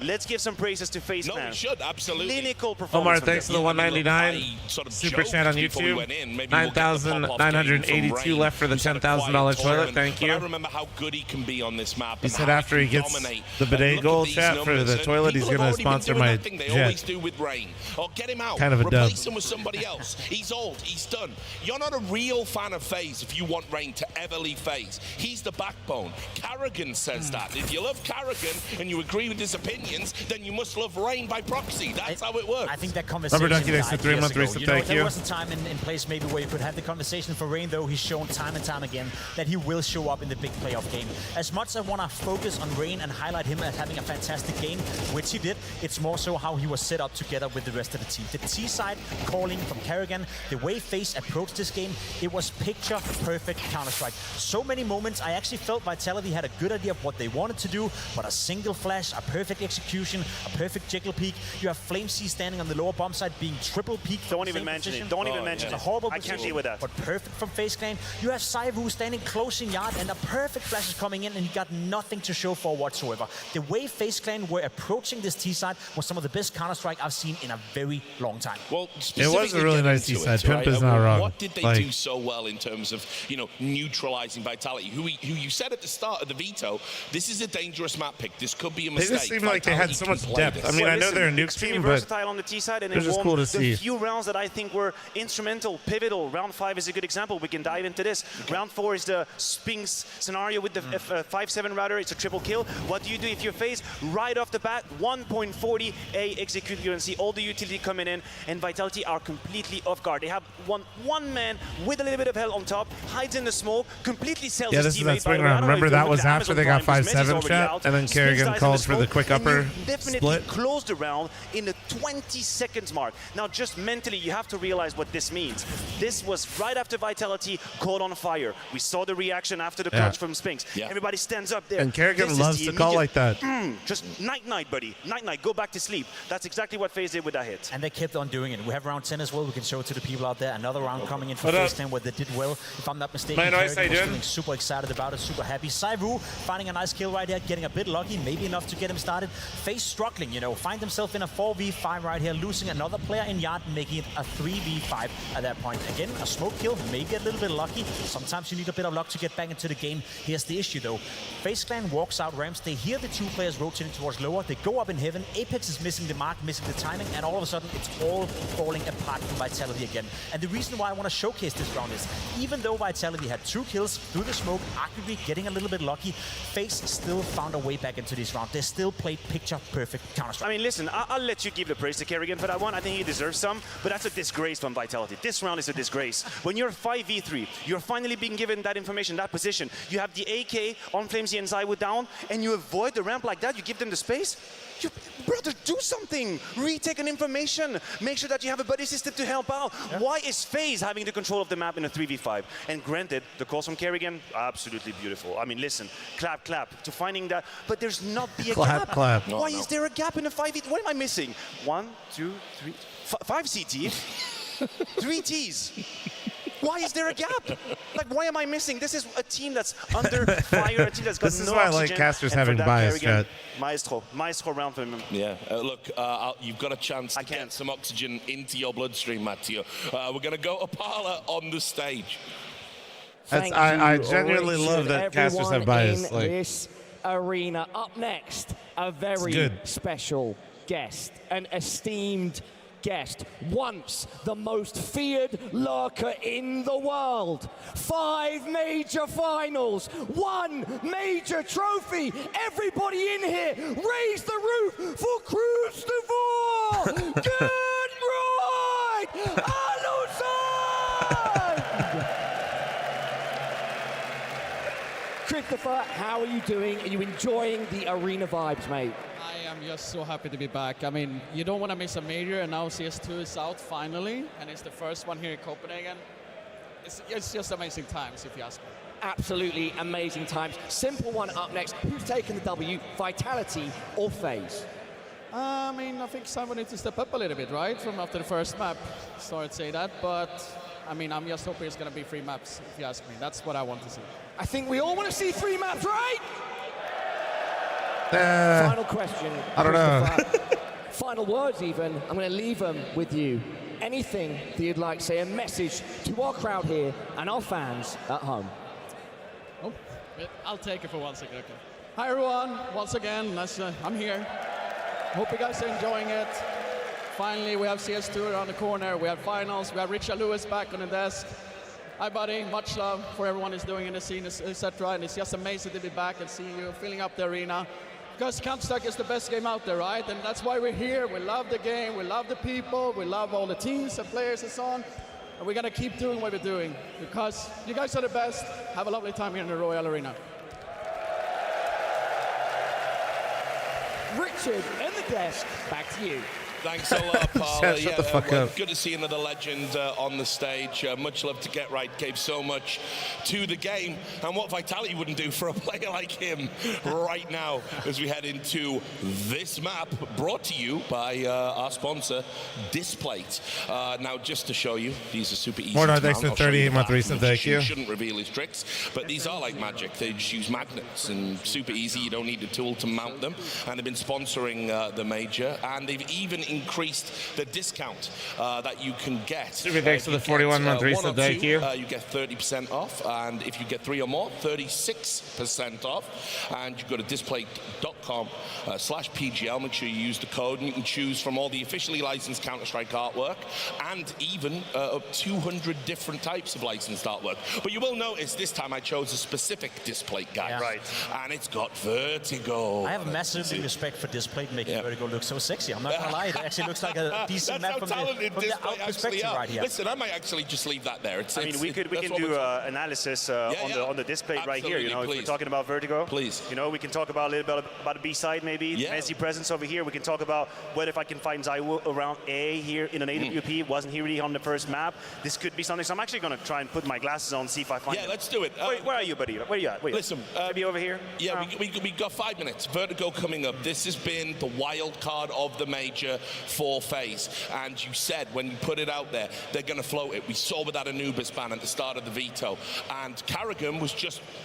Let's give some praises to FaZe Clan. No, we should, absolutely. Clinical performance. Omar, thanks for the 199 super chat on YouTube. 9,982 left for the $10,000 toilet. Thank you. I remember how good he can be on this map. He said after he gets the bidet goal chat for the toilet, he's going to sponsor my They jet. always do with Rain. Or get him out. Kind of a Replace dub. him with somebody else. He's old. He's done. You're not a real fan of FaZe if you want Rain to ever leave FaZe. He's the backbone. Carrigan says that. If you love Carrigan and you agree with his opinions, then you must love Rain by proxy. That's how it works. I think that conversation there was a time in place maybe where you could have the conversation for Rain, though he's shown time and time again that he will show up in the big playoff game. As much as I want to focus on Rain and highlight him as having a fantastic game, which he did, it's more so how he was set up together with the rest of the team. The T side calling from Carrigan, the way FaZe approached this game, it was picture perfect Counter-Strike. So many moments I actually felt Vitality had a good idea of what they wanted to do, but a single flash, a perfect execution, a perfect jiggle peek. You have FlameC standing on the lower bomb side being triple peeked. Don't even mention it. Don't even mention it. It's a horrible I can't position, deal with that. but perfect from FaZe Clan. You have Saivu standing close in yard, and a perfect flash is coming in, and he got nothing to show for whatsoever. The way FaZe Clan were approaching this T-side was some of the best Counter-Strike I've seen in a very long time. Well, it was a really nice T-side. Pimp is not wrong. What did they do so well in terms of, you know, neutralizing Vitality? Who you said at the start of the veto, this is a dangerous map pick. This could be a mistake. They just seemed like they had so much depth. I mean, I know they're a nuke team, but versatile on the T side, and it's just cool to see. The few rounds that I think were instrumental, pivotal. Round 5 is a good example. We can dive into this. Okay. Round 4 is the Spinks scenario with the 5-7 router. It's a triple kill. What do you do if you're FaZe? Right off the bat, 1.40 A execute. You can see all the utility coming in, and Vitality are completely off guard. They have one man with a little bit of hell on top, hides in the smoke, completely sells his this is teammate. that spring round. Remember that was after they got 5-7 shot, and then Kerrigan called for the quick upper definitely split. Closed the round in the 20 seconds mark. Now, just mentally, you have to realize what this means. This was right after Vitality caught on fire. We saw the reaction after the clutch from Spinks. Everybody stands up there. And Kerrigan loves to call like that. Just night-night, buddy. Night-night. Go back to sleep. That's exactly what FaZe did with that hit. And they kept on doing it. We have round 10 as well. We can show it to the people out there. Another round coming in for FaZe 10 where they did well. If I'm not mistaken, Kerrigan was feeling super excited about it, super happy. Saivu finding a nice kill right here, getting a bit lucky, maybe enough to get him started. FaZe struggling, you know, find himself in a 4v5 right here, losing another player in yard, making it a 3v5 at that point. Again, a smoke kill, maybe a little bit lucky. Sometimes you need a bit of luck to get back into the game. Here's the issue though. FaZe Clan walks out ramps, they hear the two players rotating towards lower, they go up in heaven, Apex is missing the mark, missing the timing, and all of a sudden it's all falling apart from Vitality again. And the reason why I want to showcase this round is, even though Vitality had 2 kills through the smoke, arguably getting a little bit lucky, FaZe still found a way back into this round. They still played picture-perfect Counter-Strike. I mean, listen, I'll let you give the praise to Kerrigan for that one. I think he deserves some, but that's a disgrace from Vitality. This round is a disgrace. When you're 5v3, you're finally being given that information, that position. You have the AK on FlameC and Zywoo down, and you avoid the ramp like that, you give them the space. Brother, do something. Retake an information. Make sure that you have a buddy system to help out. Yeah. Why is FaZe having the control of the map in a 3v5? And granted, the calls from Kerrigan, absolutely beautiful. I mean, listen, clap, clap to finding that. But there's not be a gap. Clap. Why is there a gap in a 5v? What am I missing? 1, 2, 3, 5 CT, 3 Ts. Why is there a gap? Like, why am I missing? This is a team that's under fire, a team that's got this no is why oxygen. I like casters having bias, Chat. Maestro round for him. Yeah, look, you've got a chance to get some oxygen into your bloodstream, Matteo. We're going to go to Parla on the stage. I genuinely love that casters have bias. In this arena. Up next, a very special guest, an esteemed guest, once the most feared lurker in the world. 5 major finals, 1 major trophy. Everybody in here, raise the roof for Cruz Devore. Good ride, Alusai. Christopher, how are you doing? Are you enjoying the arena vibes, mate? I'm just so happy to be back. I mean, you don't want to miss a major, and now CS2 is out finally, and it's the first one here in Copenhagen. It's just amazing times, if you ask me. Absolutely amazing times. Simple one up next. Who's taking the W, Vitality or FaZe? I mean, I think someone needs to step up a little bit, right? From after the first map, sorry to say that, but I mean, I'm just hoping it's going to be 3 maps, if you ask me. That's what I want to see. I think we all want to see 3 maps, right? Final question. I don't know. Final words, even. I'm going to leave them with you. Anything that you'd like to say, a message to our crowd here and our fans at home. Oh, I'll take it for 1 second. Okay. Hi, everyone. Once again, I'm here. Hope you guys are enjoying it. Finally, we have CS2 around the corner. We have finals. We have Richard Lewis back on the desk. Hi, buddy. Much love for everyone who's doing in the scene, etc. And it's just amazing to be back and see you filling up the arena. Because Counter-Strike is the best game out there, right? And that's why we're here. We love the game, we love the people, we love all the teams and players and so on. And we're gonna keep doing what we're doing because you guys are the best. Have a lovely time here in the Royal Arena. Richard and the desk, back to you. Thanks a lot, Paul. Shut the fuck up. Good to see another legend on the stage. Much love to Get Right. Gave so much to the game. And what Vitality wouldn't do for a player like him right now as we head into this map brought to you by our sponsor, Displate. Now, just to show you, these are super easy. More to thanks mount. for I'll show you 38 the month back. resub. Thank you. Shouldn't reveal his tricks, but these are like magic. They just use magnets and super easy. You don't need a tool to mount them. And they've been sponsoring the major, and they've even increased the discount that you can get. Super thanks for the 41 month resub. Thank you. You get 30% off, and if you get 3 or more, 36% off. And you go to display.com/PGL. Make sure you use the code, and you can choose from all the officially licensed Counter-Strike artwork, and even up 200 different types of licensed artwork. But you will notice this time I chose a specific Displate guy. Yeah. Right. And it's got vertigo. I have massive respect for Displate making Vertigo look so sexy. I'm not gonna lie, it actually looks like a decent map from the out perspective right here. Listen, I might actually just leave that there. I mean, we can do analysis on the display right here. You know, please. if we're talking about Vertigo, please. You know, we can talk about a little bit about the B side, maybe. Yeah. Messi presence over here. We can talk about what if I can find Zaiwu around A here in an AWP. Wasn't he really on the first map? This could be something. So I'm actually going to try and put my glasses on, see if I find. Yeah, let's do it. Where are you, buddy? Where are you at? Wait, listen, maybe over here. Yeah, we got 5 minutes. Vertigo coming up. This has been the wild card of the major for FaZe. And you said when you put it out there, they're going to float it. We saw with that Anubis ban at the start of the veto. And Carrigan was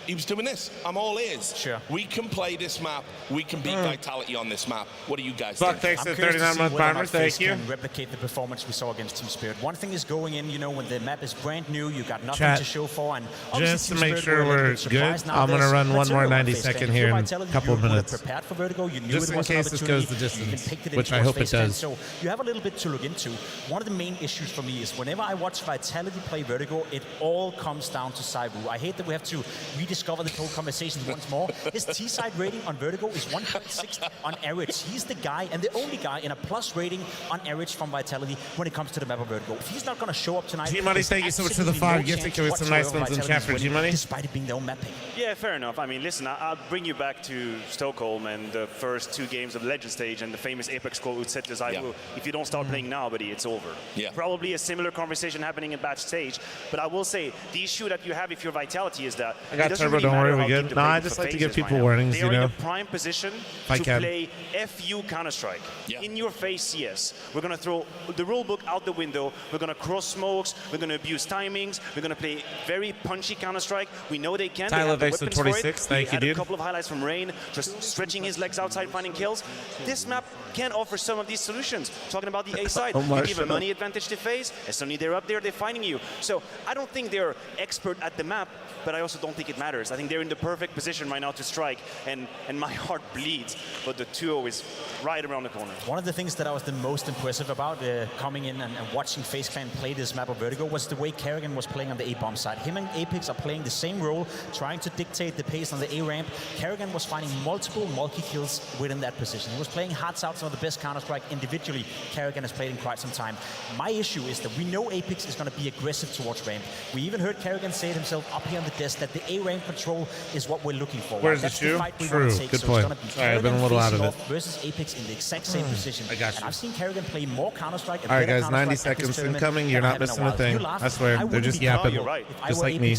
he was doing this. I'm all ears. Sure. We can play this map. We can beat Vitality on this map. What do you guys Buck, think? thanks for 39 month farmer. Thank you. Can replicate the performance we saw against Team Spirit. One thing is going in, you know, when the map is brand new, you got nothing to show for. And just to make sure we're good, I'm going to run one more 90-second here in a couple of minutes. Prepared for Vertigo, you knew just in case this goes the distance, which I hope it does. So you have a little bit to look into. One of the main issues for me is whenever I watch Vitality play Vertigo, it all comes down to Zaiwu. I hate that we have to rediscover the whole conversation once more. His T-side rating on Vertigo is 1.6 on average. He's the guy and the only guy in a plus rating on average from Vitality when it comes to the map of Vertigo. If he's not going to show up tonight, G-Money, thank you so much for the 5 gifted. Can we some nice ones in chat for G-Money? Despite it being their own map pick. Yeah, fair enough. I mean, listen, I'll bring you back to Stockholm and the first 2 games of the Legend stage and the famous Apex quote who said to Zaiwu, if you don't start playing now, buddy, it's over. Yeah. Probably a similar conversation happening in batch stage, but I will say the issue that you have if you're Vitality is that I got turbo, don't worry, we good. No, I just like to give people warnings, you know. They are in a prime position to play FU Counter-Strike. In your face CS. We're going to throw the rule book out the window. We're going to cross smokes. We're going to abuse timings. We're going to play very punchy Counter-Strike. We know they can. Tyler they have Vixen the weapons 26, for it. thank you, dude. dude. A couple of highlights from Rain, just stretching his legs outside, finding kills. This map can offer some of these solutions. Talking about the A side, you give a money advantage to FaZe. As soon as they're up there, they're finding you. So I don't think they're expert at the map, but I also don't think it matters. I think they're in the perfect position right now to strike, and my heart bleeds. But the 2-0 is right around the corner. One of the things that I was the most impressive about coming in and watching FaZe Clan play this map of Vertigo was the way Carrigan was playing on the A-bomb side. Him and Apex are playing the same role, trying to dictate the pace on the A-ramp. Carrigan was finding multiple multi-kills within that position. He was playing hearts out, some of the best Counter-Strike individually Carrigan has played in quite some time. My issue is that we know Apex is going to be aggressive towards ramp. We even heard Carrigan say it himself up here on the desk that the A-ramp control is what we're looking for. Where's the shoe? True, good point. Sorry, I've been a little out of it. Versus Apex in the exact same position. I got you. And I've seen Kerrigan play more Counter-Strike. All right, guys, 90 seconds incoming. You're not missing a thing. I swear, they're just yapping. You're right. Just like me.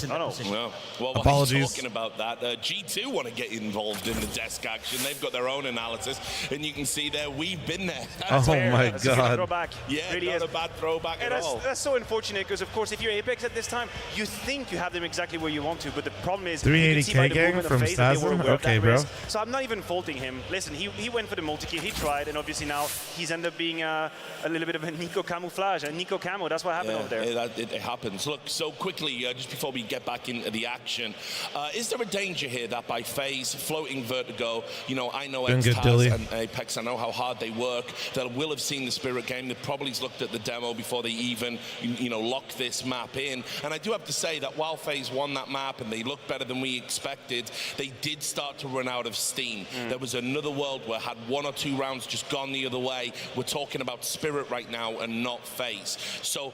Well, apologies. Talking about that, G2 want to get involved in the desk action. They've got their own analysis, and you can see there we've been there. Oh my That's God! A throwback. Yeah, really not is. a bad throwback at all. That's so unfortunate because, of course, if you're Apex at this time, you think you have them exactly where you want to, but the problem is 380K gang from Sazin. Okay, bro. So I'm not even faulting him. Listen, he went for the multi-kill. He tried, and obviously now he's ended up being a little bit of a Nico camouflage. A Nico camo. That's what happened over there. It happens. Look, so quickly, just before we get back into the action, is there a danger here that by FaZe floating Vertigo, you know, I know X-Taz and Apex, I know how hard they work. They will have seen the Spirit game. They've probably looked at the demo before they even, you know, lock this map in. And I do have to say that while FaZe won that map and they looked better than we expected, they did start to run out of steam. There was another world where had 1 or 2 rounds just gone the other way. We're talking about Spirit right now and not FaZe. So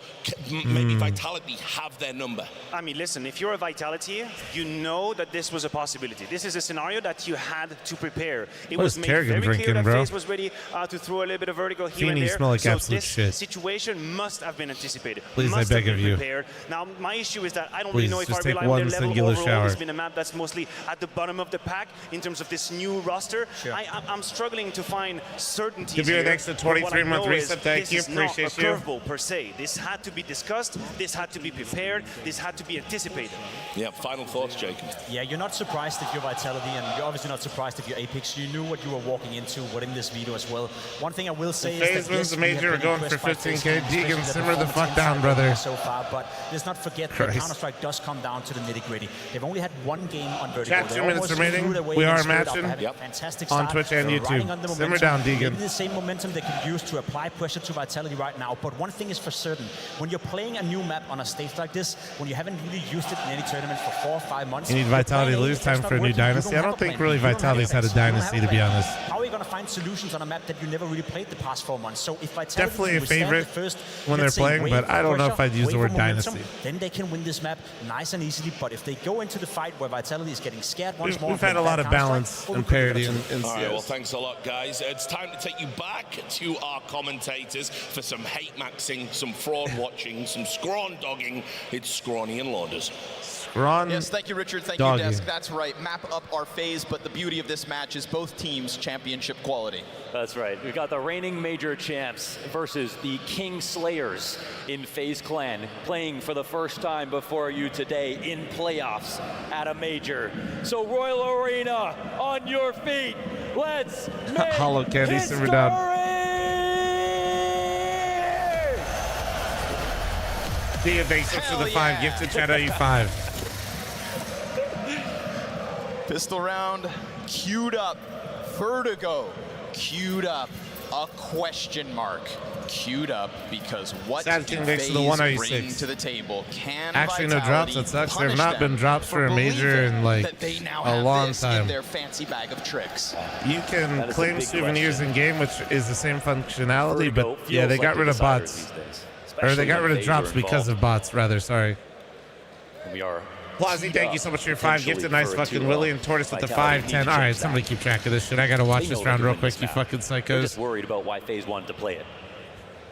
maybe Vitality have their number. I mean, listen, if you're a Vitality, you know that this was a possibility. This is a scenario that you had to prepare. It was made very clear that FaZe was ready to throw a little bit of vertigo here and Feeny there. smell like So absolute this shit. situation must have been anticipated. Please, I must beg have of been you. prepared. Now, my issue is that I don't Please, really know if just I take rely on one their level singular overall. shower. It's been a map that's mostly at the bottom of the pack in terms of this new roster. Sure. I'm struggling to find certainty. Give you an extra 23-month reset. Thank you. This is not a Appreciate you. curveball per se. This had to be discussed. This had to be prepared. This had to be anticipated. Yeah, final thoughts, Jacob. Yeah, you're not surprised if you're Vitality, and you're obviously not surprised if you're Apex. You knew what you were walking into within this video as well. One thing I will say is that FaZe wins yes, the we have major. We're been going for impressed by 15K. FaZe teams, Deegan, especially simmer the performance fuck inside down, the brother. game so far, but let's not forget that Christ. Counter-Strike does come down to the nitty-gritty. They've only had one game on Vertigo. Chat, They 2 minutes almost remaining. threw their way We in are Spirit after matching. having a fantastic On start. Twitch and They're YouTube. riding on the Simmer momentum. down, Deegan. Maybe the same momentum they can use to apply pressure to Vitality right now. But one thing is for certain, when you're playing a new map on a stage like this, when you haven't really used it in any tournament for 4 or 5 months, You need your Vitality plan to A, lose if time it's not for a new working, you dynasty. don't I have don't a think plan. really You don't have Vitality's had a defense. You don't have dynasty, to be plan. honest. How are you going to find solutions on a map that you never really played the past 4 months? So if Vitality Definitely can a withstand favorite the first, when let's they're say, playing, wave but of I don't know if pressure, I'd use the wave word of momentum, dynasty. then they can win this map nice and easily. But if they go into the fight where Vitality is getting scared once more, We've had a lot of balance and parity in CS. All right, well, thanks a lot, guys. It's time to take you back to our commentators for some hate maxing, some fraud watching, some scrawn dogging. It's Scrawny and Launders. Scrawn Yes, thank you, Richard. Thank doggy. you, Desk. That's right. Map up our phase, but the beauty of this match is both teams championship quality. That's right. We've got the reigning major champs versus the King Slayers in FaZe Clan, playing for the first time before you today in playoffs at a major. So Royal Arena, on your feet. Let's make Hollow candy, history! simmer down. Deegan, thanks so much for the 5. Gifted chat out you 5. Pistol round queued up. Vertigo queued up. A question mark queued up because what Sad do King thanks FaZe to the 196. bring to the table? Can Actually, no drops. Vitality That sucks. There have punish not been them drops for a major believing in like that they now a have long this time. in their fancy bag of tricks? You can That is a claim big souvenirs question. in game, which is the same functionality, Vertigo but yeah, they feels got like rid the of bots. deciders these days, Or they especially got when rid of FaZe drops are because of involved. bots, rather. Sorry. We are Plazzy, thank you so much for your 5. potentially Gifted, nice for a fucking 2-0. Willie and Tortoise with the Vitality 5-10. need to All right, change somebody that. keep track of this shit. I gotta watch They this know round they real can win quick, this you map. fucking They're just psychos. worried about why FaZe wanted to play it.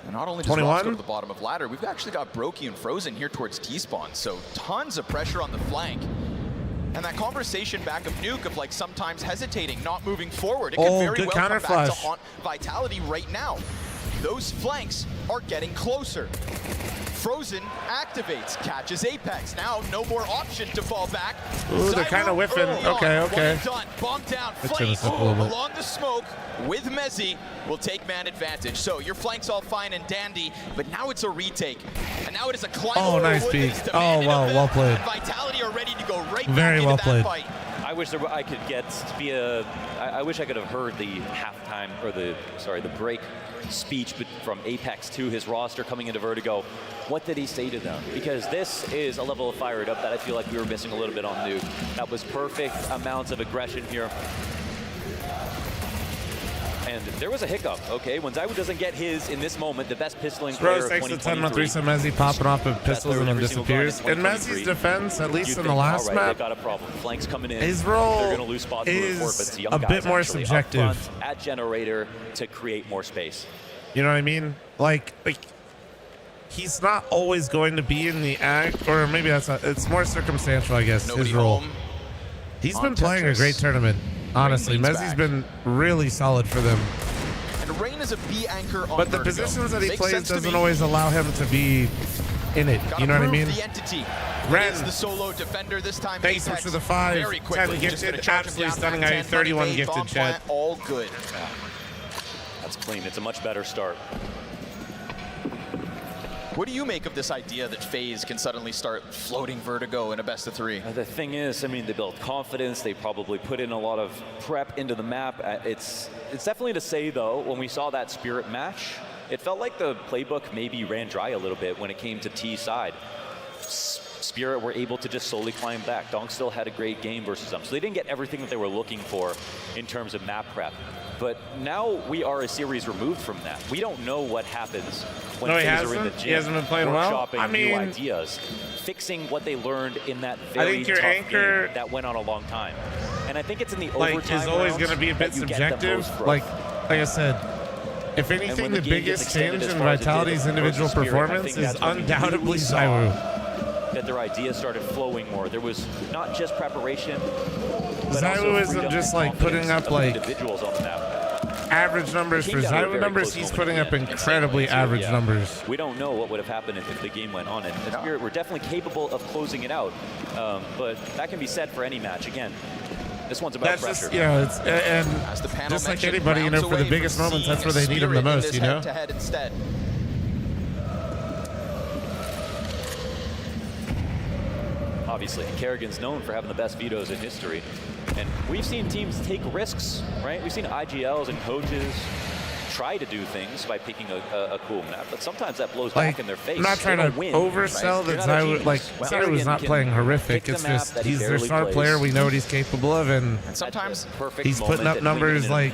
And not only does 21? Ross go to the bottom of ladder, we've actually got Brokey and Frozen here towards T-spawn, so tons of pressure on the flank. And that conversation back of Nuke of like sometimes hesitating, not moving forward, it could very good well counter come back to flash. haunt Vitality right now. Those flanks are getting closer. Frozen activates, catches Apex. Now no more option to fall back. Ooh, they're kind of whiffing. Okay, okay. Done. Bomb down. Let's turn Flame this up a little bit. along the smoke with Mezzi will take man advantage. So your flank's all fine and dandy, but now it's a retake. And now it is a climb. Oh, nice Wood that peek. is Oh, demanded wow, of them, well played. and Vitality are ready to go right Very back well into played. that fight. I wish I could get to be I wish I could have heard the halftime or the break speech from Apex to his roster coming into Vertigo. What did he say to them? Because this is a level of fired up that I feel like we were missing a little bit on Nuke. That was perfect amounts of aggression here. And there was a hiccup, okay? When Zywoo doesn't get his, in this moment, the best pistoling player Rose of takes the 10-month 2023. reset. Mezzi popping off of pistols and then every single guard in disappears. In Mezzi's 2023. defense, at least You'd in the think, last all right, map, they've got a problem. Flanks coming in. his role They're going to lose spots moving forward, but it's the young a guys bit more actually subjective. up front at generator to create more space. You know what I mean? Like he's not always going to be in the act, or maybe that's not. It's more circumstantial, I guess. Nobody his role. home He's on been playing a Tetris. great tournament. Honestly, Rain leads Mezzi's back. been really solid for them. And Rain is a B anchor on But the Vertigo. positions that he Makes plays sense to doesn't me. always allow him to be in it. Gotta You know what I prove mean? The entity. Ren. Is the solo defender this time. Thanks Apex for the 5. very 10 quickly. Just gifted. gonna charge him Absolutely down stunning. at I 10, 31 money made, gifted, bomb chat. plant, all good. That's clean. It's a much better start. What do you make of this idea that FaZe can suddenly start floating Vertigo in a best of 3? The thing is, I mean, they built confidence. They probably put in a lot of prep into the map. It's definitely to say, though, when we saw that Spirit match, it felt like the playbook maybe ran dry a little bit when it came to T side. Spirit were able to just slowly climb back. Donk still had a great game versus them. So they didn't get everything that they were looking for in terms of map prep. But now we are a series removed from that. We don't know what happens when No, he FaZe are in the hasn't. gym. He hasn't been playing well. Workshopping I mean, new ideas, fixing what they learned in that I very think your tough anchor- game that went on a long time. And I think it's in the Like, overtime is always rounds going to be a bit that you get the subjective. most growth. Like I said, If anything, the biggest change in Vitality's individual performance is undoubtedly ZywOo. That their ideas started flowing more. There was not just preparation. ZywOo isn't just like putting up like individuals on the map. Average numbers. For ZywOo numbers, he's putting up incredibly average numbers. We don't know what would have happened if the game went on, and Spirit were definitely capable of closing it out. But that can be said for any match. Again, this one's about pressure. Just, it's, and just like anybody, for the biggest moments, that's where they need him the most, Head-to-head instead. Obviously, Kerrigan's known for having the best vetoes in history. And we've seen teams take risks, right? We've seen IGLs and coaches try to do things by picking a cool map, but sometimes that blows back in their face. I'm not trying to oversell that ZywOo, ZywOo's not playing horrific. It's just he's their star player. We know what he's capable of, and sometimes he's putting up numbers like,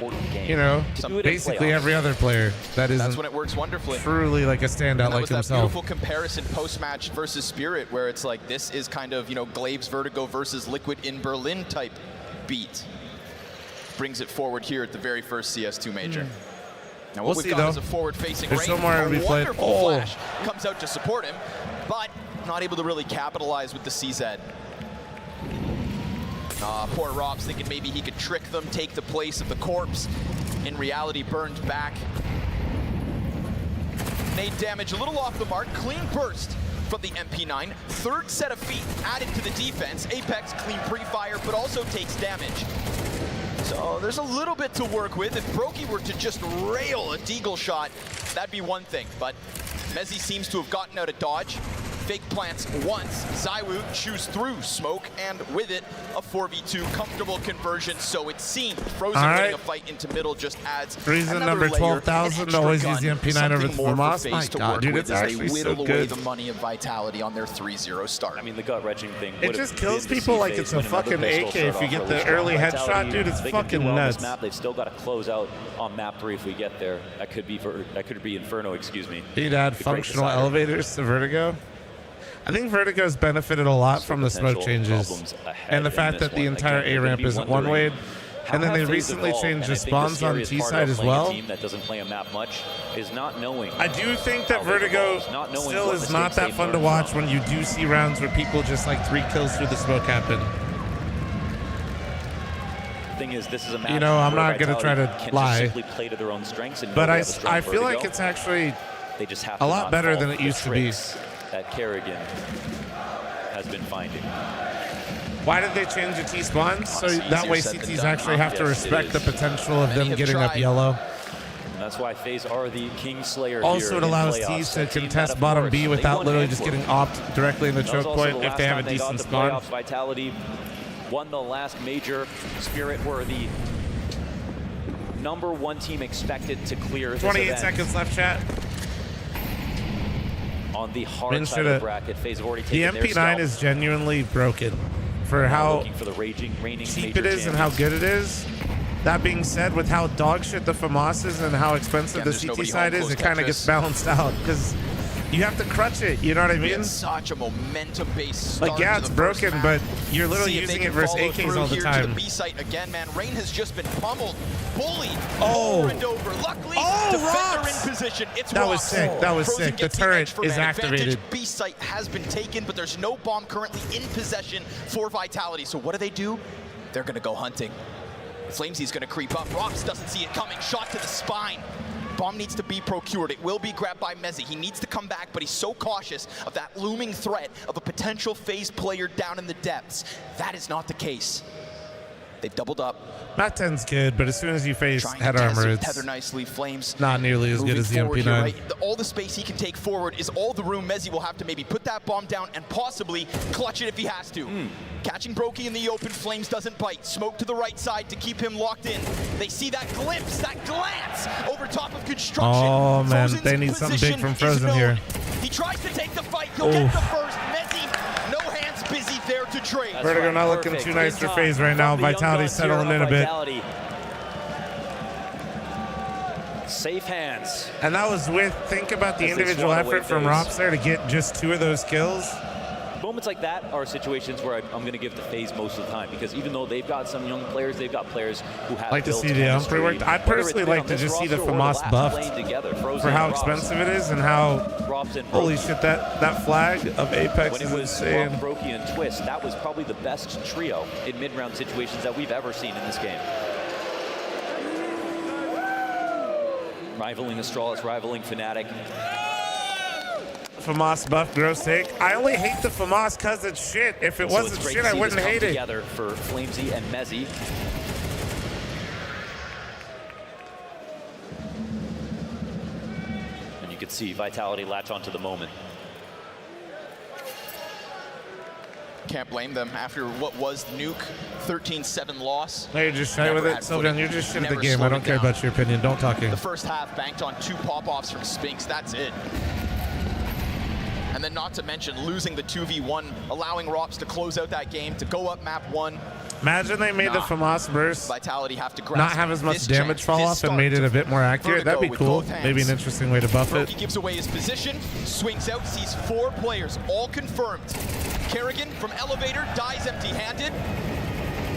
basically every other player that isn't that's when it works wonderfully. Truly like a standout like that himself. Beautiful comparison post-match versus Spirit, where it's like this is kind of Glaive's Vertigo versus Liquid in Berlin type beat. Brings it forward here at the very first CS2 major. Now what we've got is a forward-facing Rain. A wonderful flash comes out to support him, but not able to really capitalize with the CZ. Poor Rob's thinking maybe he could trick them, take the place of the corpse. In reality, burned back. Nade damage a little off the mark. Clean burst from the MP9. Third set of feet added to the defense. Apex clean pre-fire, but also takes damage. So there's a little bit to work with. If Brokey were to just rail a deagle shot, that'd be one thing. But Mezzy seems to have gotten out of dodge. Fake plants once. ZywOo chews through smoke, and with it, a 4v2 comfortable conversion, so it seems. Frozen winning a fight into middle just adds reason number 12,000 always use the MP9 over the FAMAS. My God, dude, it's actually so good. The money of Vitality on their 3-0 start. I mean, the gut-wrenching thing. It just kills people like it's a fucking AK if you get the early headshot, dude. It's fucking nuts. Map, they've still got to close out on map 3 if we get there. That could be Inferno, excuse me. He'd add functional elevators to Vertigo. I think Vertigo's benefited a lot from the smoke changes and the fact that the entire A ramp isn't one-way. And then they recently changed the spawns on T side as well. That doesn't play a map much is not knowing. I do think that Vertigo still is not that fun to watch when you do see rounds where people just like 3 kills through the smoke happen. Thing is, this is a match I'm not gonna try to lie, play to their own strengths, and but I feel like it's actually a lot better than it used to be. That Kerrigan has been finding. Why did they change the T-spawns? So that way CTs actually have to respect the potential of them getting up yellow. And that's why FaZe are the Kingslayer. Also, it allows T's to contest bottom B without literally just getting opt directly in the choke point if they have a decent spawn. Vitality won the last major. Spirit were the #1 team expected to clear this 28 seconds left, chat. On the hard side of the bracket, FaZe have already taken the MP9 is genuinely broken for how cheap it is and how good it is. That being said, with how dog shit the FAMAS is and how expensive the CT side is, it kind of gets balanced out because you have to crutch it, you know what I mean? It's such a momentum-based start. Like, yeah, it's broken, but you're literally using it versus AKs all the time. To the B site again, man. Rain has just been pummeled, bullied over and over. Luckily, defender in position. It's that was sick. That was sick. The turret is activated. B site has been taken, but there's no bomb currently in possession for Vitality. So what do? They're gonna go hunting. Flamesy's gonna creep up. Rox doesn't see it coming. Shot to the spine. Bomb needs to be procured. It will be grabbed by Mezzy. He needs to come back, but he's so cautious of that looming threat of a potential FaZe player down in the depths. That is not the case. They've doubled up. Mat 10's good, but as soon as you face head armor, it's tether nicely. Flames not nearly as good as the MP9. Right? All the space he can take forward is all the room. Mezzy will have to maybe put that bomb down and possibly clutch it if he has to. Catching Brokey in the open, Flames doesn't bite. Smoke to the right side to keep him locked in. They see that glimpse, that glance over top of construction. Oh man, Frozen's they need something big from Frozen here. He tries to take the fight. He'll get the first. Mezzy, no hands busy there to trade. Vertigo not looking too nice for FaZe right now. Vitality's settling in a bit. Safe hands. And that was with, think about the individual effort from Rops there to get just 2 of those kills. moments like that are situations where I'm going to give to FaZe most of the time, because even though they've got some young players, they've got players who have like to see the Humphrey work. I personally like to just see the FAMAS buffed for how expensive it is and how, holy shit, that flag of Apex is insane. When it was Brokey and Twist, that was probably the best trio in mid-round situations that we've ever seen in this game. Rivaling Astralis, rivaling Fnatic. FAMAS buff, gross take. I only hate the FAMAS because it's shit. If it wasn't shit, I wouldn't hate it. Together for Flamesy and Mezzy. And you could see Vitality latch onto the moment. Can't blame them after what was Nuke 13-7 loss. No, you're just shy with it. Sylvan, you're just shit at the game. I don't care about your opinion. Don't talk in. The first half banked on 2 pop-offs from Spinks. That's it. And then not to mention losing the 2v1, allowing Rops to close out that game, to go up map 1. Imagine they made the FAMAS burst Vitality have to grasp not have as much damage fall off and made it a bit more accurate. That'd be cool. Maybe an interesting way to buff it. He gives away his position, swings out, sees 4 players, all confirmed. Kerrigan from Elevator dies empty-handed.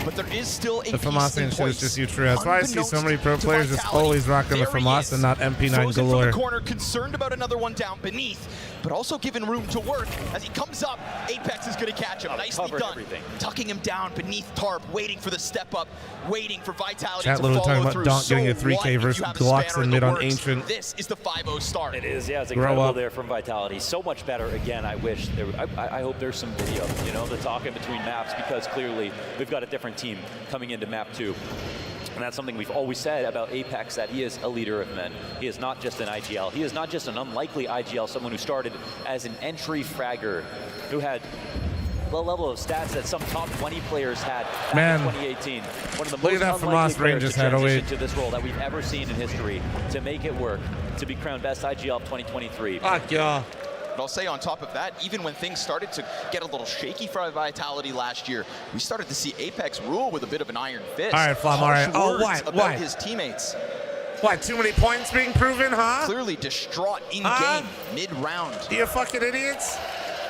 But there is still a the FAMAS and shit is just you true. That's why I see so many pro players just always rocking the FAMAS and not MP9 galore. From the corner, concerned about another one down beneath, but also given room to work. As he comes up, Apex is going to catch him. Nicely done. Everything. Tucking him down beneath tarp, waiting for the step up, waiting for Vitality Chat to literally follow talking through. about Donk getting a 3K versus Glocks in mid on Ancient. This is the 5-0 start. It is, yeah, it's incredible there from Vitality. So much better. Again, I wish there. I hope there's some video, you know, the talk in between maps, because clearly we've got a different team coming into map 2. And that's something we've always said about Apex, that he is a leader of men. He is not just an IGL. He is not just an unlikely IGL, someone who started as an entry fragger, who had the level of stats that some top 20 players had back in 2018. One of the most unlikely players to transition to this role that we've ever seen in history, to make it work, to be crowned best IGL of 2023. Fuck yeah. But I'll say on top of that, even when things started to get a little shaky for Vitality last year, we started to see Apex rule with a bit of an iron fist. All right, Flom, all right. Oh, what? About his teammates. What, too many points being proven, huh? Clearly distraught in-game, mid-round. You fucking idiots?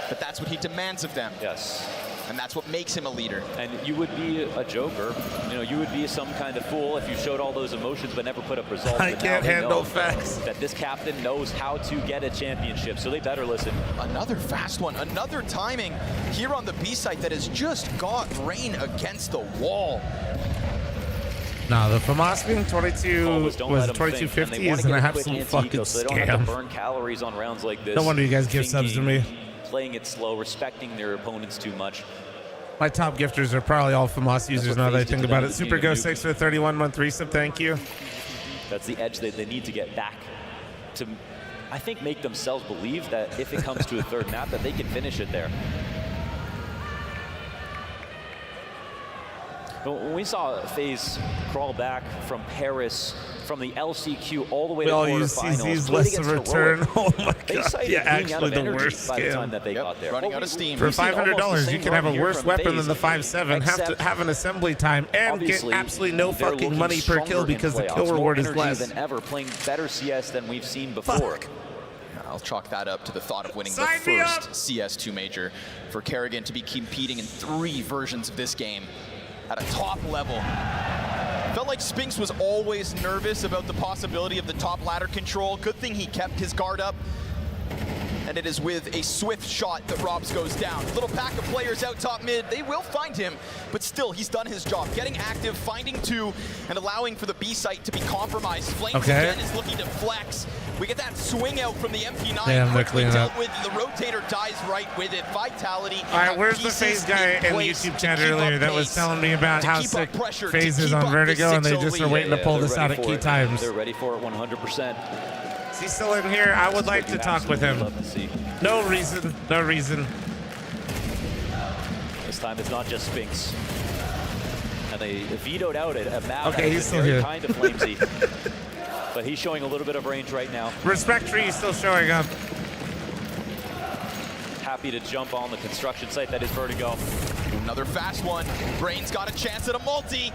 But that's what he demands of them. Yes. And that's what makes him a leader. And you would be a joker. You know, you would be some kind of fool if you showed all those emotions but never put up results. I can't handle facts. That this captain knows how to get a championship, so they better listen. Another fast one, another timing here on the B site that has just got Rain against the wall. No, the FAMAS being 22 was 2250 is an absolute fucking so they don't have to burn calories on rounds like this. No wonder you guys give subs to me. Playing it slow, respecting their opponents too much. My top gifters are probably all FAMAS users now that I think about it. Super Go 6 for the 31-month resub, thank you. That's the edge that they need to get back to, I think, make themselves believe that if it comes to a third map, that they can finish it there. When we saw FaZe crawl back from Paris, from the LCQ all the way to quarterfinals, UCC's less of a return. Oh my god! Yeah, actually the worst by the time that they got there. Running out of steam. For $500, you can have a worse weapon than the 5.7, have to have an assembly time, and get absolutely no fucking money per kill because the kill reward is less. Than ever, playing better CS than we've seen before. I'll chalk that up to the thought of winning the first CS2 major. For Kerrigan to be competing in 3 versions of this game at a top level. Felt like Spinks was always nervous about the possibility of the top ladder control. Good thing he kept his guard up. And it is with a swift shot that Robs goes down. Little pack of players out top mid. They will find him, but still, he's done his job. Getting active, finding 2, and allowing for the B site to be compromised. Flames again is looking to flex. We get that swing out from the MP9. Damn, they're cleaning up. With the rotator dies right with it. Vitality. All right, where's the FaZe guy in the YouTube chat earlier that was telling me about how sick FaZe is on Vertigo, and they just are waiting to pull this out at key times? They're ready for it 100%. Is he still in here? I would like to talk with him. No reason. No reason. This time it's not just Spinks. And they vetoed out a map. Okay, he's still here. Kind of flamesy. But he's showing a little bit of range right now. Respect Tree still showing up. Happy to jump on the construction site that is Vertigo. Another fast one. Brain's got a chance at a multi.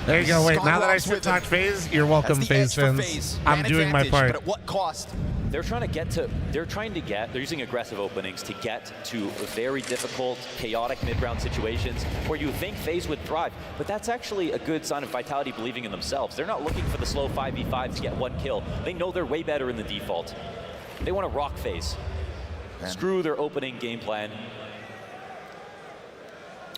There you go. Wait, now that I should talk FaZe, you're welcome, FaZe fans. I'm doing my part. But at what cost? They're using aggressive openings to get to very difficult, chaotic mid-round situations where you think FaZe would thrive. But that's actually a good sign of Vitality believing in themselves. They're not looking for the slow 5v5 to get one kill. They know they're way better in the default. They want to rock FaZe. Screw their opening game plan.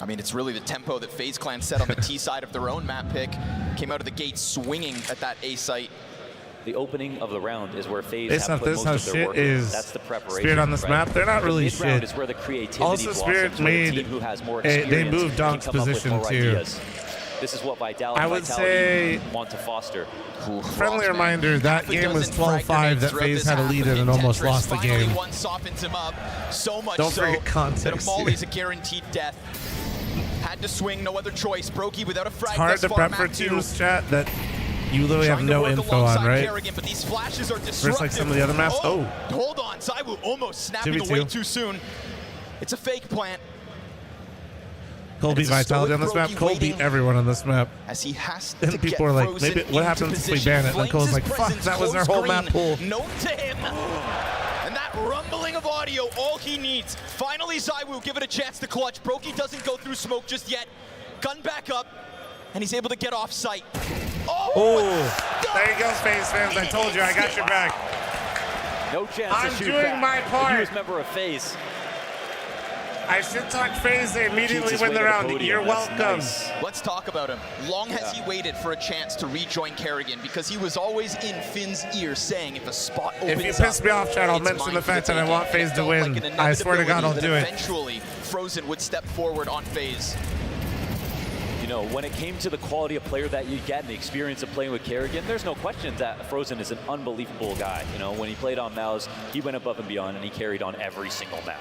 I mean, it's really the tempo that FaZe Clan set on the T side of their own map pick. Came out of the gate swinging at that A site. The opening of the round is where FaZe Based have off put this, most how of their shit work. is That's the preparation. Spirit on this map. They're not really the mid-round shit. is where the creativity Also, Spirit blossoms, where the made team who has more they experience moved can Donk's come up with position more too. ideas. This is what I would say want to foster. Friendly reminder, that game was 12-5 that FaZe had a lead in and almost lost the game. One softens him up, so much Don't so forget context that a Molly's here. a guaranteed death. Had to swing, no other choice. Brokey without a frag. It's hard to prep for teams, chat, that you literally have no info on, right? Kerrigan, but these flashes are Versus like some of the other maps. Oh, hold on, ZywOo almost snapping 2v2. away too soon. It's a fake plant. Cole beat Vitality on this map. Cole beat everyone on this map. As he has and to people are like, maybe what happens if we ban it? And Cole's like, fuck, that was our whole map pool. Note to him. And that rumbling of audio, all he needs. Finally, ZywOo give it a chance to clutch. Brokey doesn't go through smoke just yet. Gun back up, and he's able to get off site. Oh, there you go, FaZe fans. I told you, I got your back. No chance I'm to shoot doing back. my part. The newest member of FaZe. I should talk FaZe. They immediately win the round. You're welcome. Nice. Let's talk about him. Long has he waited for a chance to rejoin Kerrigan because he was always in Finn's ear saying if a spot opens up. If you piss me off, chat, I'll mention the fact that I want FaZe to win. I swear to God, I'll do it. Eventually, Frozen would step forward on FaZe. You know, when it came to the quality of player that you get and the experience of playing with Kerrigan, there's no question that Frozen is an unbelievable guy. You know, when he played on Mouse, he went above and beyond, and he carried on every single map.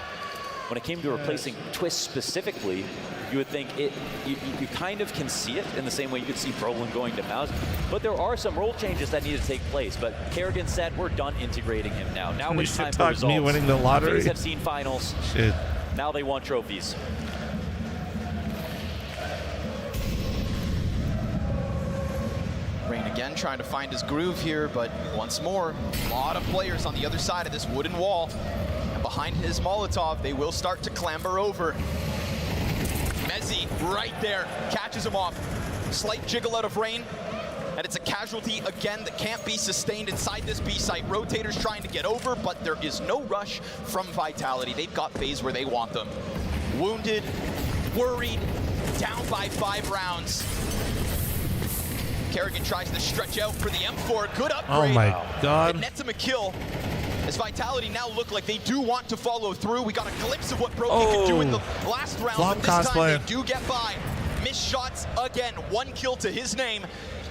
When it came to replacing Twist specifically, you would think you kind of can see it in the same way you could see Brolin going to Mouse. But there are some role changes that need to take place. But Kerrigan said, we're done integrating him now. Now it's time for results. Me winning the lottery. FaZe have seen finals. Shit. Now they want trophies. Rain again trying to find his groove here, but once more, a lot of players on the other side of this wooden wall. And behind his Molotov, they will start to clamber over. Mezzi right there, catches him off. Slight jiggle out of Rain, and it's a casualty again that can't be sustained inside this B site. Rotators trying to get over, but there is no rush from Vitality. They've got FaZe where they want them. Wounded, worried, down by 5 rounds. Kerrigan tries to stretch out for the M4. Good upgrade. Oh my God. It nets him a kill. As Vitality now look like they do want to follow through. We got a glimpse of what Brokey could do in the last round, but this time they do get by. Missed shots again. 1 kill to his name.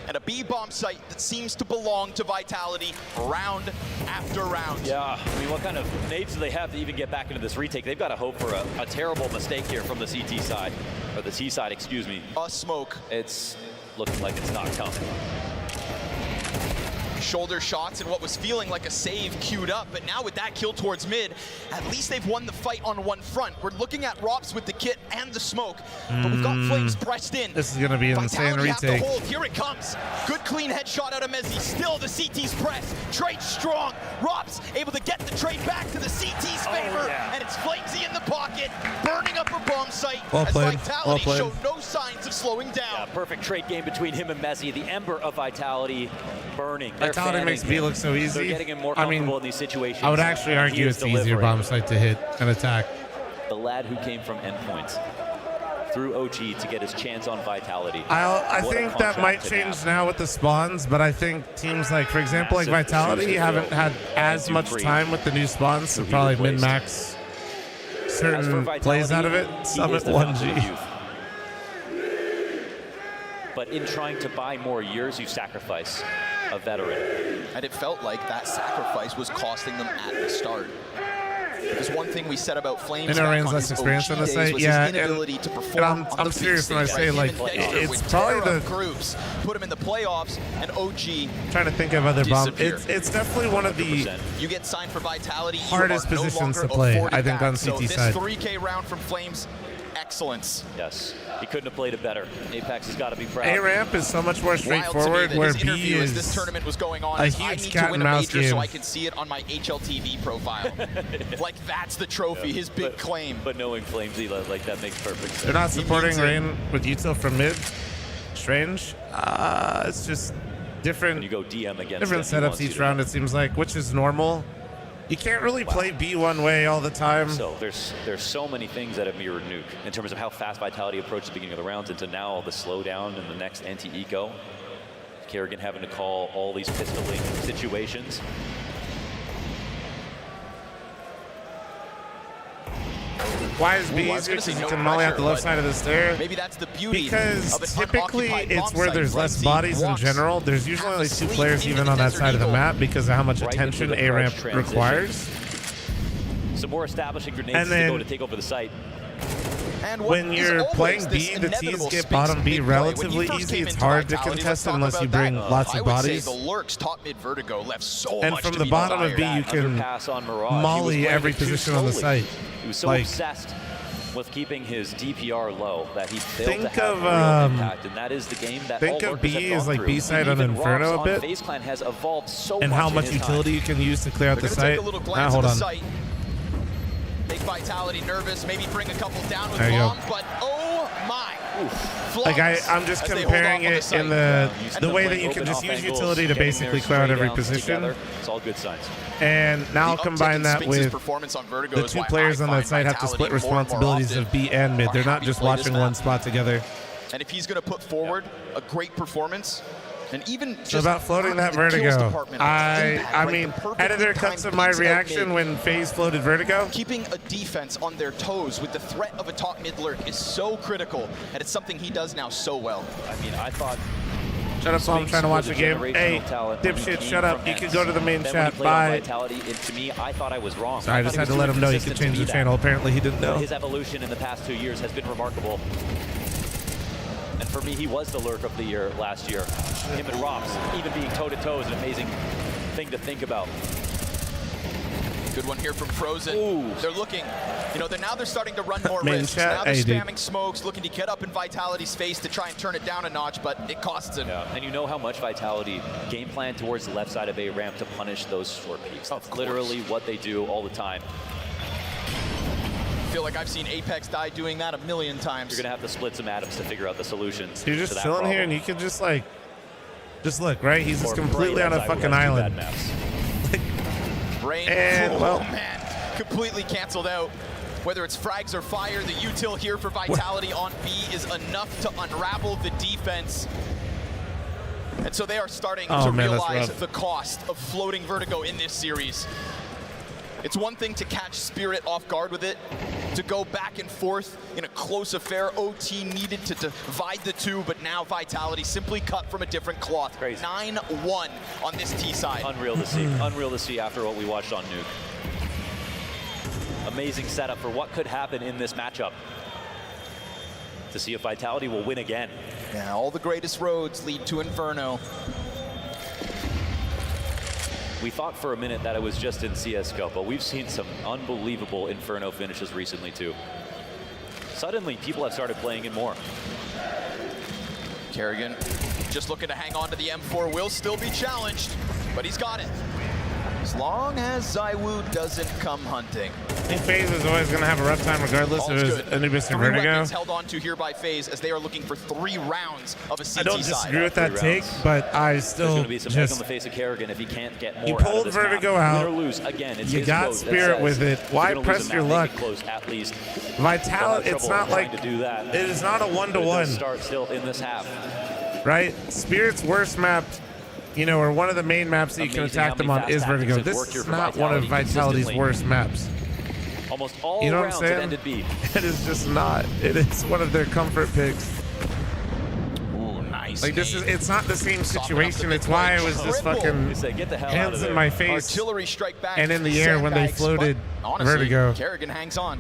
And a B-bomb site that seems to belong to Vitality round after round. Yeah, I mean, what kind of nades do they have to even get back into this retake? They've got to hope for a terrible mistake here from the CT side, or the T side, excuse me. A smoke. It's looking like it's not coming. Shoulder shots and what was feeling like a save queued up, but now with that kill towards mid, at least they've won the fight on one front. We're looking at Rops with the kit and the smoke, but we've got Flames pressed in. This is going to be an insane retake. Hold. Here it comes. Good clean headshot out of Mezzi. Still the CT's press. Trade strong. Rops able to get the trade back to the CT's favor, and it's Flamesy in the pocket, burning up a bomb site as Vitality show no signs of slowing down. Yeah, perfect trade game between him and Mezzi. The ember of Vitality burning. Vitality makes B look so easy. They're getting him more comfortable in these situations. I would actually argue it's easier bomb site to hit and attack. The lad who came from endpoints through OG to get his chance on Vitality. I think that might change now with the spawns, but I think teams like, for example, like Vitality haven't had as much time with the new spawns, so probably min-max certain plays out of it. Summit 1G. But in trying to buy more years, you sacrifice a veteran. And it felt like that sacrifice was costing them at the start. Because one thing we said about Flames back on less experience on the site, yeah, and I'm serious when I say, like, it's probably the groups put him in the playoffs, and OG trying to think of other bombs. It's definitely one of the you get signed for Vitality, hardest positions to play, I think, on CT side. So this 3K round from Flames, excellence. Yes, he couldn't have played it better. Apex has got to be proud. A ramp is so much more straightforward, where B is this tournament was going on. a I huge need cat to win and a mouse major game. so I can see it on my HLTV profile. Like that's the trophy, his big claim. But knowing Flamesy, like that makes perfect sense. They're not supporting Rain with util from mid. Strange. It's just different. When you go DM against different them, setups each round. It seems like, which is normal. You can't really play B one way all the time. So there's so many things that have mirrored Nuke in terms of how fast Vitality approached the beginning of the rounds into now the slowdown and the next anti-eco. Kerrigan having to call all these pistoling situations. Why is B easier? Because you can molly out the left side of the stair. Maybe that's the beauty. Because of an typically unoccupied it's bomb where site, there's right? less See, bodies in walks general. There's usually only 2 players even on that side of the map because of how much attention A ramp requires. Some more establishing grenades And to then go to take over the site. And when you're playing B, the T's get bottom B relatively easy. It's hard to contest it unless you bring lots of bodies. The Lurks top mid Vertigo left so And much from to the be bottom of desired. B, you can molly every position on the site. He was so Like, obsessed with keeping his DPR low that he failed Think to have of, real impact, and that is the game that think all of lurkers B have as gone like through. B-side on Even Inferno Rox a on bit. FaZe Clan has evolved so and much how in much his utility time. you can use to clear out the They're gonna site. take a little glance Hold at on. the site. Make Vitality nervous, maybe bring a couple down with There you go. bombs, but oh my. Like I'm just comparing it in the way that you can just use utility to basically clear out every position. It's all good signs. And now combine that with the 2 players on that site have to split responsibilities of B and mid. They're not just watching one spot together. And if he's going to put forward a great performance, and even So about floating that Vertigo, I mean, editor cuts of my reaction when FaZe floated Vertigo. Keeping a defense on their toes with the threat of a top mid lurk is so critical, and it's something he does now so well. I mean, I thought. Shut up, Paul. I'm trying to watch the game. Hey, dipshit, shut up. You can go to the main chat. Bye. To me, I thought I was wrong. Sorry, I just had to let him know he could change the channel. Apparently, he didn't know. His evolution in the past 2 years has been remarkable. And for me, he was the lurk of the year last year. Him and Rox, even being toe-to-toe is an amazing thing to think about. Good one here from Frozen. Ooh. They're looking, they're starting to run more Main risks. chat? Now they're Hey, dude. spamming smokes, looking to get up in Vitality's face to try and turn it down a notch, but it costs him. Yeah, and you know how much Vitality game plan towards the left side of A ramp to punish those short peaks. That's literally what they do all the time. I feel like I've seen Apex die doing that a million times. You're gonna have to split some atoms to figure out the solutions. So you're just to that chilling problem. here and you can just look, right? He's just Or completely pray on a that fucking I would island. do bad maps. Rain, And, well- man, completely canceled out. Whether it's frags or fire, the util here for Vitality on B is enough to unravel the defense. And so they are starting to Man, that's realize rough. the cost of floating Vertigo in this series. It's one thing to catch Spirit off guard with it, to go back and forth in a close affair. OT needed to divide the two, but now Vitality simply cut from a different cloth. 9-1 on this T side. Unreal to see. Unreal to see after what we watched on Nuke. Amazing setup for what could happen in this matchup. To see if Vitality will win again. Yeah, all the greatest roads lead to Inferno. We thought for a minute that it was just in CSGO, but we've seen some unbelievable Inferno finishes recently too. Suddenly, people have started playing it more. Kerrigan just looking to hang on to the M4, will still be challenged, but he's got it. As long as Zywoo doesn't come hunting. I think FaZe is always going to have a rough time regardless of his Anubis or 3 Vertigo. weapons held on to here by FaZe as they are looking for 3 rounds of a CT I don't side. disagree with that take, but I still There's going to be some egg on just... the face of Kerrigan if he can't get more You out of pulled this Vertigo map. out. Win or lose, again, it's You his got quote that Spirit says, with it. "If Why you're gonna lose press a your map, luck? make it close at least." Vitality, it's not like... to do that. It is not a But it one-to-one. does start still in this half. Right? Spirit's worst map, or one of the main maps that you can Amazing attack how them many on fast is Vertigo. tactics have This worked here is for not one of Vitality Vitality's consistently. worst maps. Almost all You know what I'm rounds have saying? ended B. It is just not. It is one of their comfort picks. Ooh, nice. Like it's not the same situation. It's why I was just fucking They say, "Get the hell out hands of in there." my face Artillery strike back and in the air when they sandbags, floated but honestly, Vertigo. Kerrigan hangs on.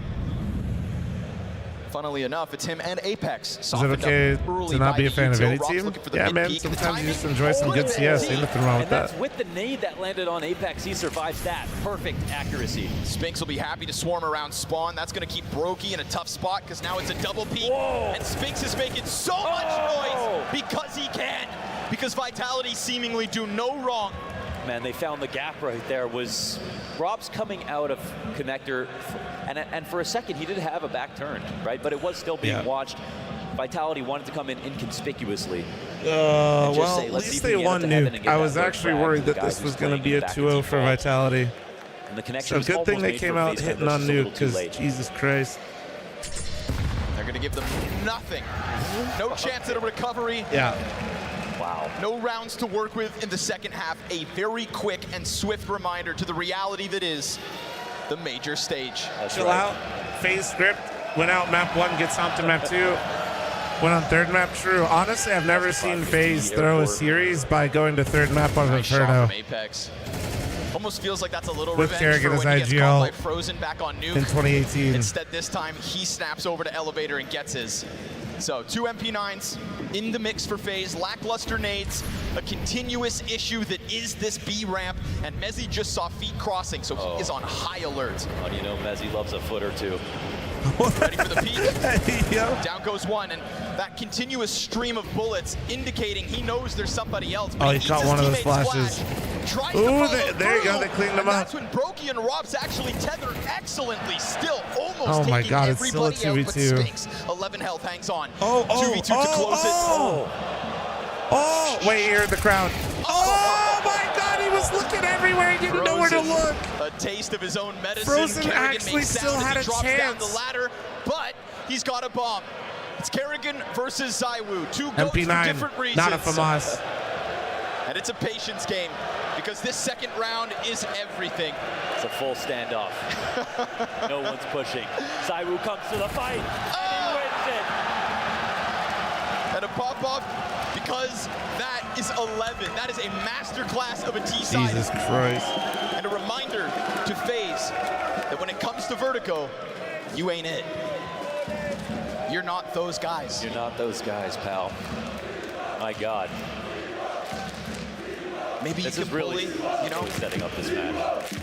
Funnily enough, it's him and Apex. Is it okay to not be a fan of any team? Yeah, man, sometimes you just enjoy some good CS. Ain't nothing wrong with that. That's with the nade that landed on Apex. He survives that. Perfect accuracy. Spinks will be happy to swarm around spawn. That's going to keep Brokey in a tough spot because now it's a double peek. Whoa. And Spinks is making so much noise because he can. Because Vitality seemingly do no wrong. Man, they found the gap right there. Was Rob's coming out of connector, and for a second he did have a back turn, right? But it was still being watched. Vitality wanted to come in inconspicuously. Well, at least they won nuke. I was actually worried that this was going to be a 2-0 for Vitality. And the connection So good thing they came out hitting on nuke, because Jesus Christ. They're going to give them nothing. No chance at a recovery. Yeah. Wow. No rounds to work with in the second half. A very quick and swift reminder to the reality that is the major stage. Chill out. Phase script. Went out map 1, gets on to map 2. Went on third map. True. Honestly, I've never seen FaZe throw a series by going to third map on Inferno. Apex. Almost feels like that's a little With revenge for when he gets IGL caught by Frozen back on nuke. in 2018. Instead, this time he snaps over to Elevator and gets his. So 2 MP9s in the mix for FaZe, lackluster nades, a continuous issue that is this B ramp, and Mezzy just saw feet crossing, so he is on high alert. How do you know Mezzy loves a foot or two? Ready for the peak. Down goes one, and that continuous stream of bullets indicating he knows there's somebody else. Oh, he caught one of those flashes. Ooh, there you go. They cleaned them up. That's when Brokey and Robs actually tether excellently, still almost Oh my taking God, it's still a everybody out, but 2v2. Spinks, 11 health, hangs on. 2v2 to close it. Oh, wait, here in the crowd. Oh my God, he was looking everywhere. He didn't know where to look. A taste of his own medicine. Frozen Kerrigan actually makes still sound had as he a drops down chance. the ladder, but he's got a bomb. It's Kerrigan versus ZywOo. Two goats for MP9, different reasons. not a FAMAS. And it's a patience game because this second round is everything. It's a full standoff. No one's pushing. ZywOo comes to the fight, and he wins it. And a pop-off because that is 11. That is a masterclass of a T-side. Jesus Christ. And a reminder to FaZe that when it comes to Vertigo, you ain't it. You're not those guys. You're not those guys, pal. My God. Maybe this you is can really, you know, setting up this match.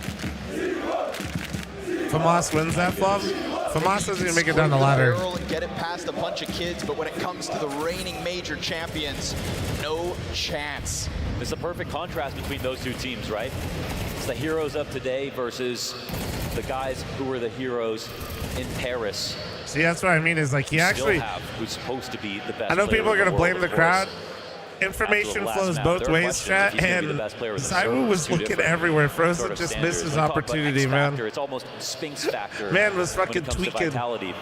FAMAS wins that, Fluff. FAMAS doesn't even make it down the ladder. And get it past a bunch of kids, but when it comes to the reigning major champions, no chance. It's a perfect contrast between those two teams, right? It's the heroes of today versus the guys who were the heroes in Paris. See, that's what I mean, is like he actually... who's supposed to be the best. I know people are going to blame the crowd. After Information the last flows map, both there are ways, questions chat, if he's gonna be and the best player with the ZywOo server. was Two looking different everywhere. Frozen sort of just standards. missed his We talk about opportunity, X man. factor, it's almost Spinks factor. Man was fucking when it comes to tweaking. Vitality.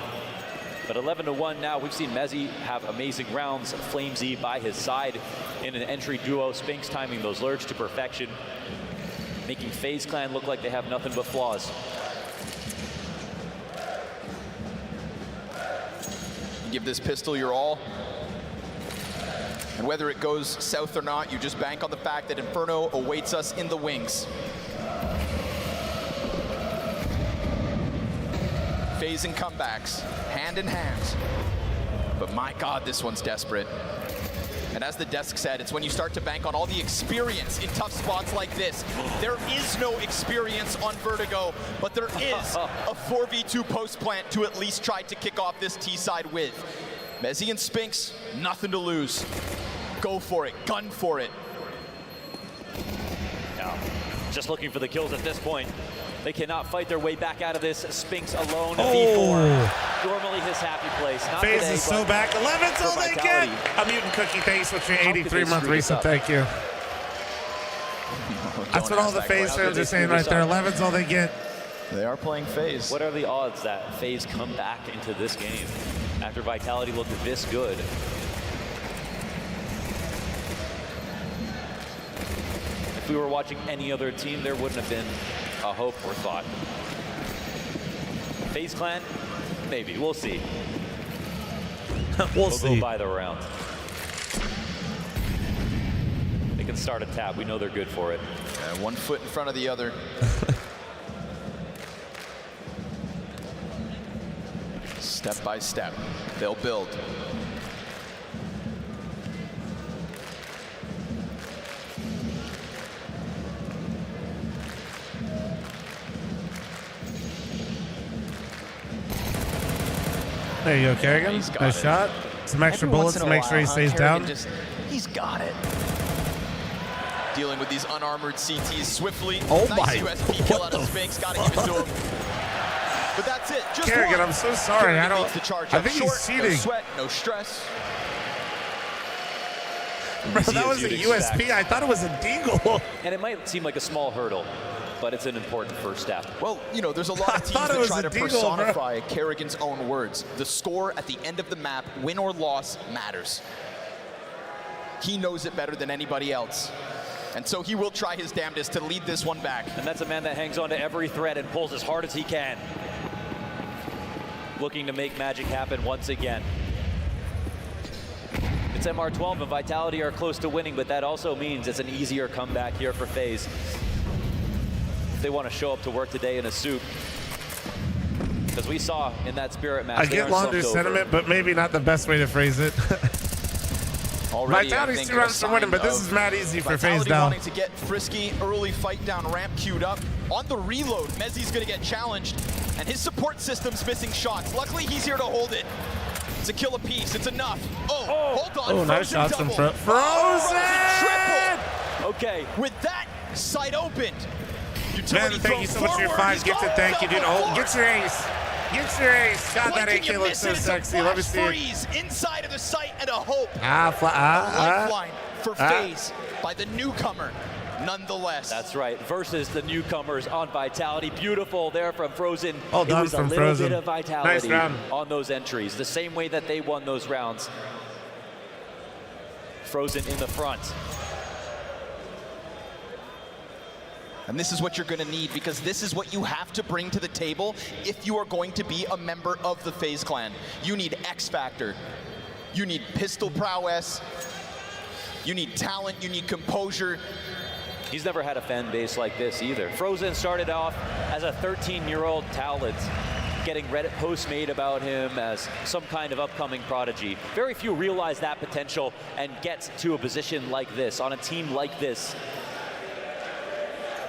But 11-1 now. We've seen Mezzy have amazing rounds. FlameZ by his side in an entry duo. Spinks timing those lurks to perfection, making FaZe Clan look like they have nothing but flaws. You give this pistol your all. And whether it goes south or not, you just bank on the fact that Inferno awaits us in the wings. FaZe and comebacks, hand in hand. But my God, this one's desperate. And as the desk said, it's when you start to bank on all the experience in tough spots like this. There is no experience on Vertigo, but there is a 4v2 post plant to at least try to kick off this T-side with. Mezzy and Spinks, nothing to lose. Go for it, gun for it. Now, just looking for the kills at this point. They cannot fight their way back out of this. Spinks alone, a V4. Normally his happy place. Not FaZe today, is so back. 11's all they get. A mutant cookie, thanks for your 83-month reset. Thank you. That's what all the FaZe fans are saying right there. 11's all they get. They are playing FaZe. What are the odds that FaZe come back into this game after Vitality looked this good? If we were watching any other team, there wouldn't have been a hope or thought. FaZe Clan, maybe. We'll see. We'll see. Go by the round. They can start a tap. We know they're good for it. One foot in front of the other. Step by step, they'll build. There you go, Kerrigan. Nice shot. Some extra bullets to make sure he stays down. He's got it. Dealing with these unarmored CTs swiftly. Oh nice my. USP kill out of Spinks. Gotta give it to him. But that's it. Just Kerrigan, one. I'm so sorry. Kerrigan I don't. needs to charge I up think short, he's cheating. No sweat, no stress. Bro, that was a USP. I thought it was a deagle. And it might seem like a small hurdle, but it's an important first step. Well, you know, there's a lot of teams that try to personify Kerrigan's own words. The score at the end of the map, win or loss, matters. He knows it better than anybody else. And so he will try his damnedest to lead this one back. And that's a man that hangs on to every thread and pulls as hard as he can. Looking to make magic happen once again. It's MR12 and Vitality are close to winning, but that also means it's an easier comeback here for FaZe. If they want to show up to work today in a suit. Because we saw in that Spirit match. I get Launder's sentiment, but maybe not the best way to phrase it. Vitality's 2 rounds for winning, but this is mad easy for FaZe now. Wanting to get frisky, early fight down ramp queued up. On the reload, Mezzi's going to get challenged, and his support system's missing shots. Luckily, he's here to hold it. It's a kill apiece. It's enough. Hold on. Oh, nice shots from Frozen. Triple. Okay. With that side opened. Man, thank you so much for your 5 gifted. Thank you, dude. Oh, get your ace. Get your ace. God, that AK looks so sexy. Let me see it. Inside of the site and a hope. Lifeline for FaZe by the newcomer. Nonetheless. That's right. Versus the newcomers on Vitality. Beautiful there from Frozen. All done it was from a little Frozen. bit of Vitality Nice round. on those entries. The same way that they won those rounds. Frozen in the front. And this is what you're going to need, because this is what you have to bring to the table if you are going to be a member of the FaZe clan. You need X Factor. You need pistol prowess. You need talent. You need composure. He's never had a fan base like this either. Frozen started off as a 13-year-old talent, getting Reddit posts made about him as some kind of upcoming prodigy. Very few realize that potential and get to a position like this, on a team like this.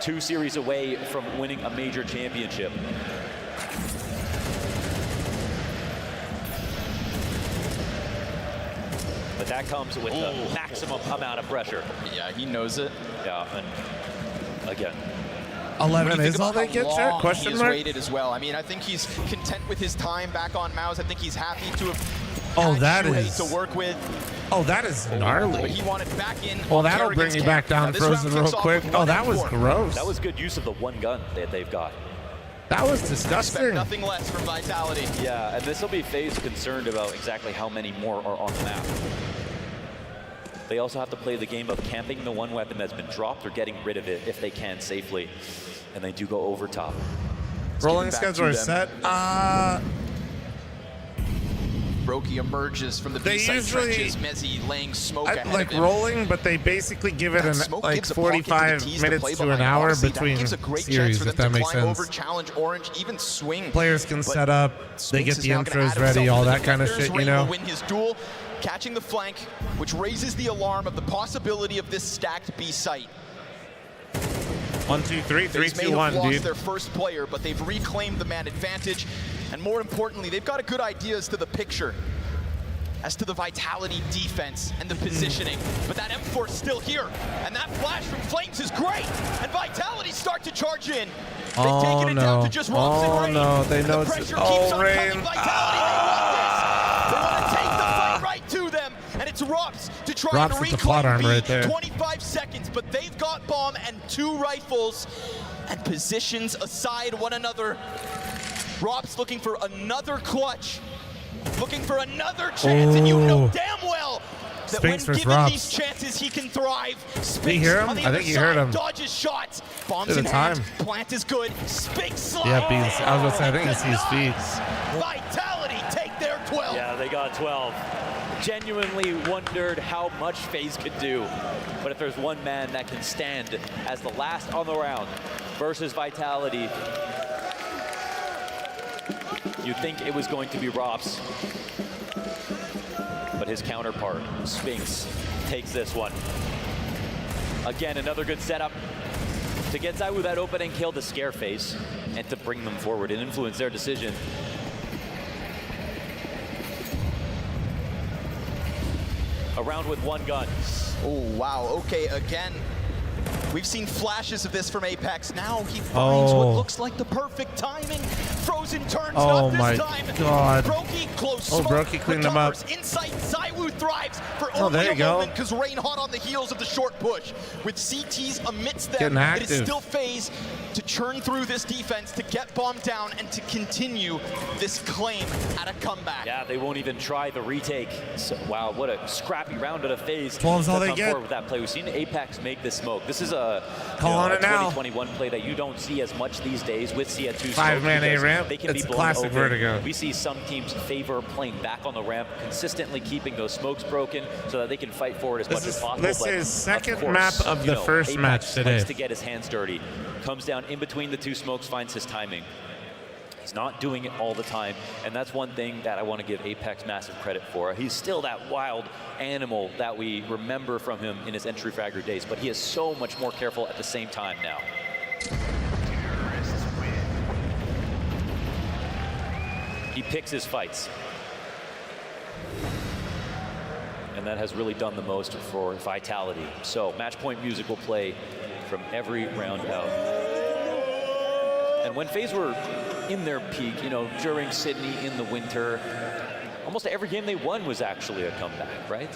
2 series away from winning a major championship. But that comes with the maximum amount of pressure. Yeah, he knows it. Yeah, and again. 11 is all they get, sir? Question mark? Waited as well. I mean, I think he's content with his time back on Mouse. I think he's happy to have to work with. Oh, that is gnarly. But he wanted back in. Well, that'll bring me back down Frozen real quick. Oh, that was gross. That was good use of the one gun that they've got. That was disgusting. Expect nothing less from Vitality. Yeah, and this will be FaZe concerned about exactly how many more are on the map. They also have to play the game of camping the one weapon that's been dropped or getting rid of it if they can safely. And they do go over top. Rolling schedule is set. Brokey emerges from the B-side trenches. Mezzi laying smoke ahead like of him. rolling, but they basically give it like 45 minutes to an hour between series, if that makes sense. Challenge orange, even swing. Players can set up, they get the intros ready, all that kind of shit, you know? Win his duel, catching the flank, which raises the alarm of the possibility of this stacked B site. 1, 2, 3, 3, 2, 1, dude. They may have lost their first player, but they've reclaimed the man advantage. And more importantly, they've got a good idea as to the picture, as to the Vitality defense and the positioning. But that M4's still here, and that flash from Flames is great. And Vitality start to charge in. They've taken it down to just Robs and Rain. No, they know the pressure keeps on coming. Vitality, they want to take the fight right to them. And it's Robs to try and reclaim right there. 25 seconds, but they've got bomb and 2 rifles and positions aside one another. Robs looking for another clutch, looking for another chance, and you know damn well that Spinks when given Robs. these chances, he can thrive. Did he hear him? I think he heard him. Dodges shots, bombs in hand, plant is good, Spinks slide. Yeah, I was about to say, I think he sees feet. Vitality take their 12. Yeah, they got 12. Genuinely wondered how much FaZe could do. But if there's one man that can stand as the last on the round versus Vitality, You'd think it was going to be Rops, but his counterpart, Spinks, takes this one. Again, another good setup to get Zaiwu that opening kill to scare FaZe and to bring them forward and influence their decision. Around with one gun. Oh, wow. Okay, again, we've seen flashes of this from Apex. Now he finds what looks like the perfect timing. Frozen turns, not this time. God. Brokey close. Brokey cleaned them up. Inside, Zaiwu thrives for only there you a go. moment because Rain hot on the heels of the short push. With CTs amidst them, Getting it is active. still FaZe to churn through this defense, to get bombed down, and to continue this claim at a comeback. Yeah, they won't even try the retake. So, wow, what a scrappy round out of FaZe. 12's all they come get. forward with that play. We've seen Apex make this smoke. This is a, Call on a it now. 2021 play that you don't see as much these days with CS2. 5-man A ramp. They can It's be a blown classic open. Vertigo. We see some teams favor playing back on the ramp, consistently keeping those smokes broken so that they can fight forward as much as possible. This But is second of course, map of the first Apex match today. likes to get his hands dirty. Comes down in between the two smokes, finds his timing. He's not doing it all the time, and that's one thing that I want to give Apex massive credit for. He's still that wild animal that we remember from him in his entry fragger days, but he is so much more careful at the same time now. He picks his fights. And that has really done the most for Vitality. So match point music will play from every round out. And when FaZe were in their peak, you know, during Sydney in the winter, almost every game they won was actually a comeback, right?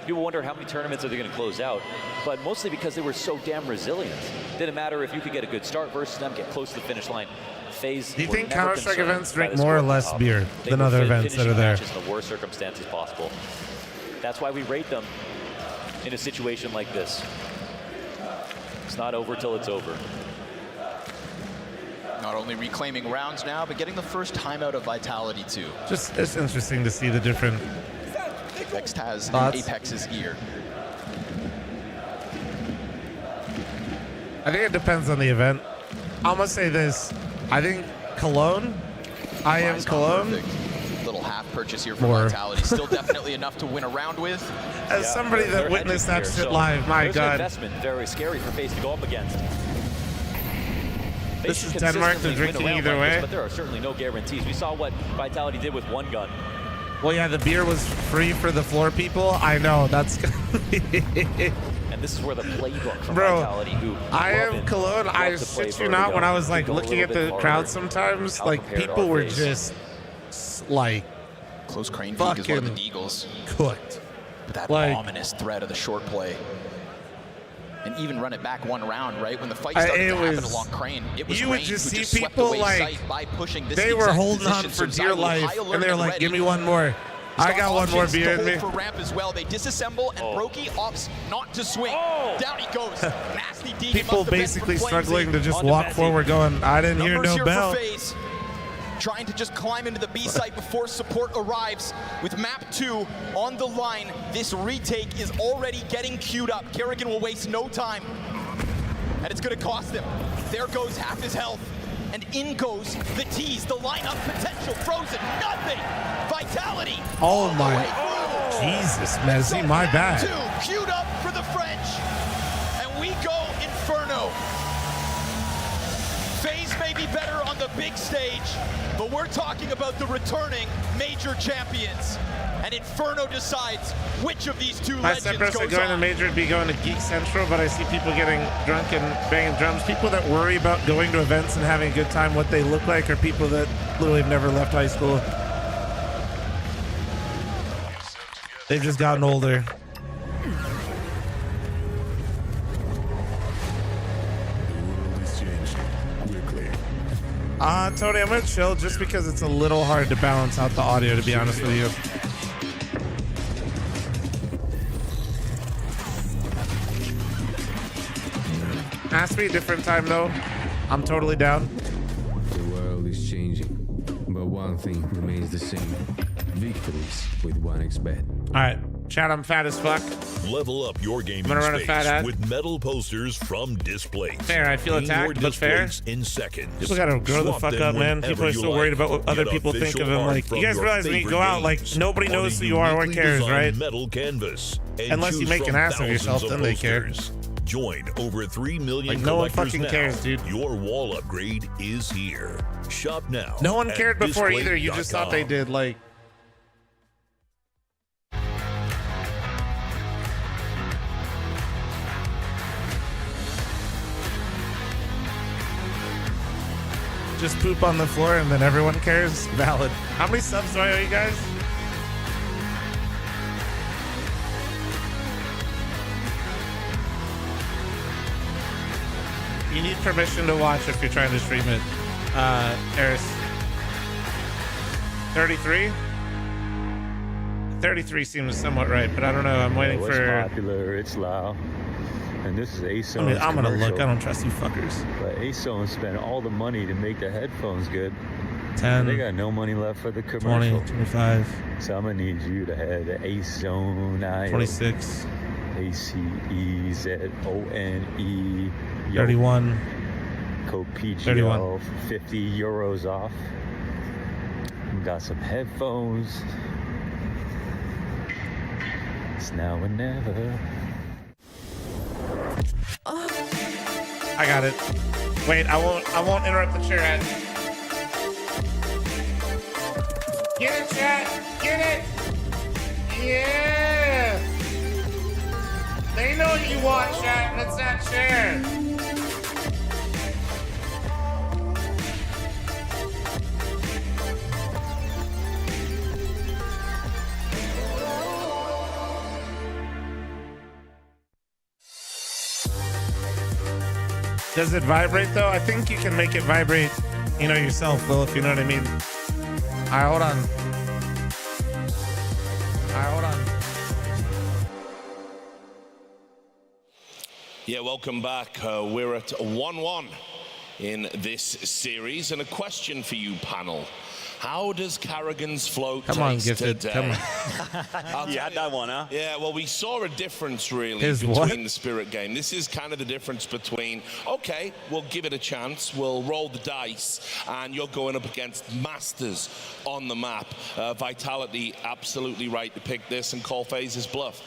People wonder how many tournaments are they going to close out, but mostly because they were so damn resilient. Didn't matter if you could get a good start versus them, get close to the finish line. FaZe. Do you were think never Counter-Strike concerned events by drink the more or score less at the top. beer They than were other events that finishing are there? matches in the worst circumstances possible. That's why we rate them in a situation like this. It's not over till it's over. Not only reclaiming rounds now, but getting the first timeout of Vitality too. Just it's interesting to see the different Next has thoughts. Apex's ear. I think it depends on the event. I'm gonna say this. I think Cologne, I am Fly's not Cologne. perfect. Little half purchase here for More. Vitality. Still definitely enough to win a round with. As somebody that witnessed that shit live, my there's an God. investment very scary for FaZe to go up against. They This should is Denmark, they're consistently win drinking around either like this, way. but there are certainly no guarantees. We saw what Vitality did with one gun. Well, yeah, the beer was free for the floor people. I know, that's And this is where the playbook from Bro, Vitality, who I love am it, Cologne. I love to play shit you not, Vertigo, when I was like go a looking little at the bit crowd harder. sometimes, How like prepared people are were FaZe? just like Close crane peak is one of the fucking Deagles. cooked. But that Like- ominous threat of the short play. And even run it back one round, right? When the fight I- started it to happen was- along crane, it was you would Rain just who see just swept people, away like, sight by pushing this They were exact holding on position. for So dear Zaiwu life, high alert and they're like, ready. give me one more. He's I got one more options beer to in hold me. for ramp as well. They disassemble, and Brokey opts not to swing. Down he goes. Nasty D. People basically struggling to just walk forward going, I didn't hear Numbers no here bell. for FaZe. Trying to just climb into the B site before support arrives. With map 2 on the line, this retake is already getting queued up. Kerrigan will waste no time. And it's going to cost him. There goes half his health. And in goes the tease, the lineup potential. Frozen, nothing. Vitality. Oh my, Jesus, Mezzy, my bad. 2 queued up for the French. And we go Inferno. FaZe may be better on the big stage, but we're talking about the returning major champions. And Inferno decides which of these two My legends Cypress are goes going to on. major would be going to Geek Central, but I see people getting drunk and banging drums. People that worry about going to events and having a good time, what they look like, are people that literally have never left high school. They've just gotten older. Tony, I'm gonna chill just because it's a little hard to balance out the audio, to be honest with you. Has to be a different time though. I'm totally down. The world is changing, but one thing remains the same. Victories with 1xBet. All right, chat, I'm fat as fuck. Level up your gaming I'm gonna run a fat ad. space with metal posters from Displace. Fair, I feel Gain attacked, your but fair. Displace in seconds. People gotta grow the Swap fuck them up, man. whenever People are you so like. worried about what other Get people think of official them. art Like, from you guys your realize when you favorite go out, like, games nobody on knows a who you are or uniquely cares, designed right? metal canvas. And Unless you choose make an from ass of thousands yourself, then they care. posters. Join over 3 million Like, no one collectors fucking now. cares, dude. Your wall upgrade is here. Shop now. No one at cared before either. You just thought they display.com. did. Like, just poop on the floor and then everyone cares. Valid. How many subs do I owe you guys? You need permission to watch if you're trying to stream it. Eris. 33? 33 seems somewhat right, but I don't know. I'm waiting What's for... popular, it's loud. And this is ASON's I'm gonna look. I commercial. don't trust you fuckers. But ASON spent all the money to make the headphones good. 10, And they got no money left for the commercial. 20, 25, So I'm gonna need you to have the ASON 26, ACEZONE. 31, Code PGL 31. 50 euros off. Got some headphones. It's now or never. I got it. Wait, I won't interrupt the chat. Get it, chat. Get it. Yeah. They know what you want, chat. Let's not share. Does it vibrate though? I think you can make it vibrate, you know, yourself, Will, if you know what I mean. All right, hold on. All right, hold on. Yeah, welcome back. We're at 1-1 in this series. And a question for you, panel. How does Carrigan's float Come on, taste Gifted. today? Come on. You had that one, huh? Yeah, well, we saw a difference, really, His between what? the Spirit game. This is kind of the difference between, okay, we'll give it a chance, we'll roll the dice, and you're going up against masters on the map. Vitality, absolutely right to pick this and call FaZe's bluff.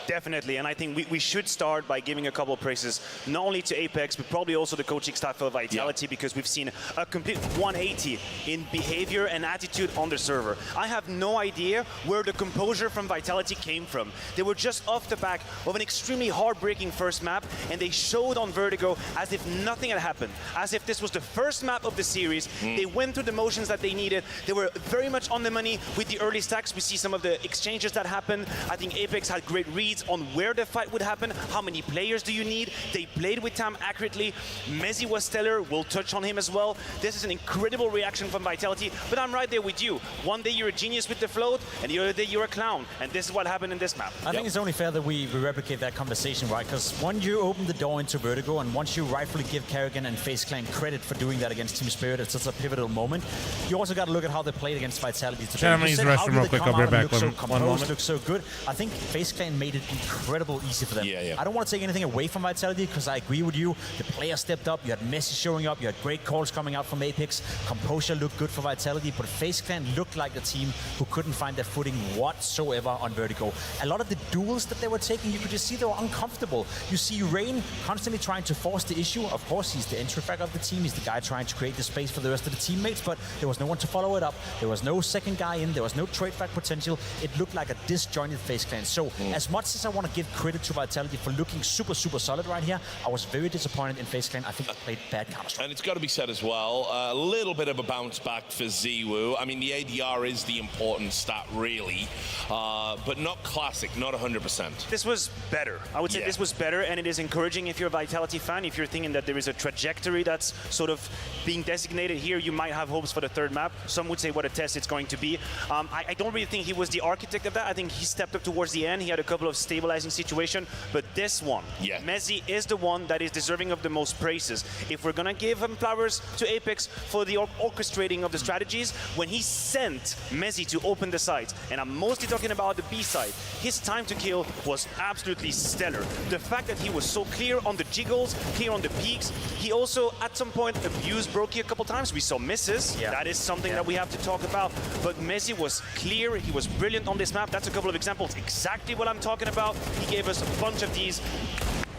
Definitely, and I think we should start by giving a couple of praises, not only to Apex, but probably also the coaching staff for Vitality, because we've seen a complete 180 in behavior and attitude on the server. I have no idea where the composure from Vitality came from. They were just off the back of an extremely heartbreaking first map, and they showed on Vertigo as if nothing had happened, as if this was the first map of the series. They went through the motions that they needed. They were very much on the money with the early stacks. We see some of the exchanges that happened. I think Apex had great reads on where the fight would happen, how many players do you need. They played with time accurately. Mezzi was stellar. We'll touch on him as well. This is an incredible reaction from Vitality, but I'm right there with you. One day you're a genius with the float, and the other day you're a clown, and this is what happened in this map. I think it's only fair that we replicate that conversation, right? Because once you open the door into Vertigo, and once you rightfully give Carrigan and FaZe Clan credit for doing that against Team Spirit at such a pivotal moment, you also got to look at how they played against Vitality today. I'm gonna use the restroom real quick. I'll be right back. One moment. Look so good. I think FaZe Clan made it incredible easy for them. I don't want to take anything away from Vitality, because I agree with you. The players stepped up. You had Messi showing up. You had great calls coming out from Apex. Composure looked good for Vitality, but FaZe Clan looked like the team who couldn't find their footing whatsoever on Vertigo. A lot of the duels that they were taking, you could just see they were uncomfortable. You see Rain constantly trying to force the issue. Of course, he's the entry back of the team. He's the guy trying to create the space for the rest of the teammates, but there was no one to follow it up. There was no second guy in. There was no trade back potential. It looked like a disjointed FaZe Clan. So as much as I want to give credit to Vitality for looking super solid right here, I was very disappointed in FaZe Clan. I think they played bad Counter-Strike. And it's got to be said as well, a little bit of a bounce back for ZWoo. I mean, the ADR is the important stat, really, but not classic, not 100%. This was better. I would say this was better, and it is encouraging if you're a Vitality fan. If you're thinking that there is a trajectory that's sort of being designated here, you might have hopes for the third map. Some would say what a test it's going to be. I don't really think he was the architect of that. I think he stepped up towards the end. He had a couple of of stabilizing situation, but this one, Messi is the one that is deserving of the most praises. If we're gonna give him flowers to Apex for the orchestrating of the strategies, when he sent Messi to open the site, and I'm mostly talking about the B side, his time to kill was absolutely stellar. The fact that he was so clear on the jiggles, clear on the peaks, he also at some point abused Brokey a couple times. We saw misses. That is something that we have to talk about. But Messi was clear, he was brilliant on this map. That's a couple of examples. Exactly what I'm talking about. He gave us a bunch of these.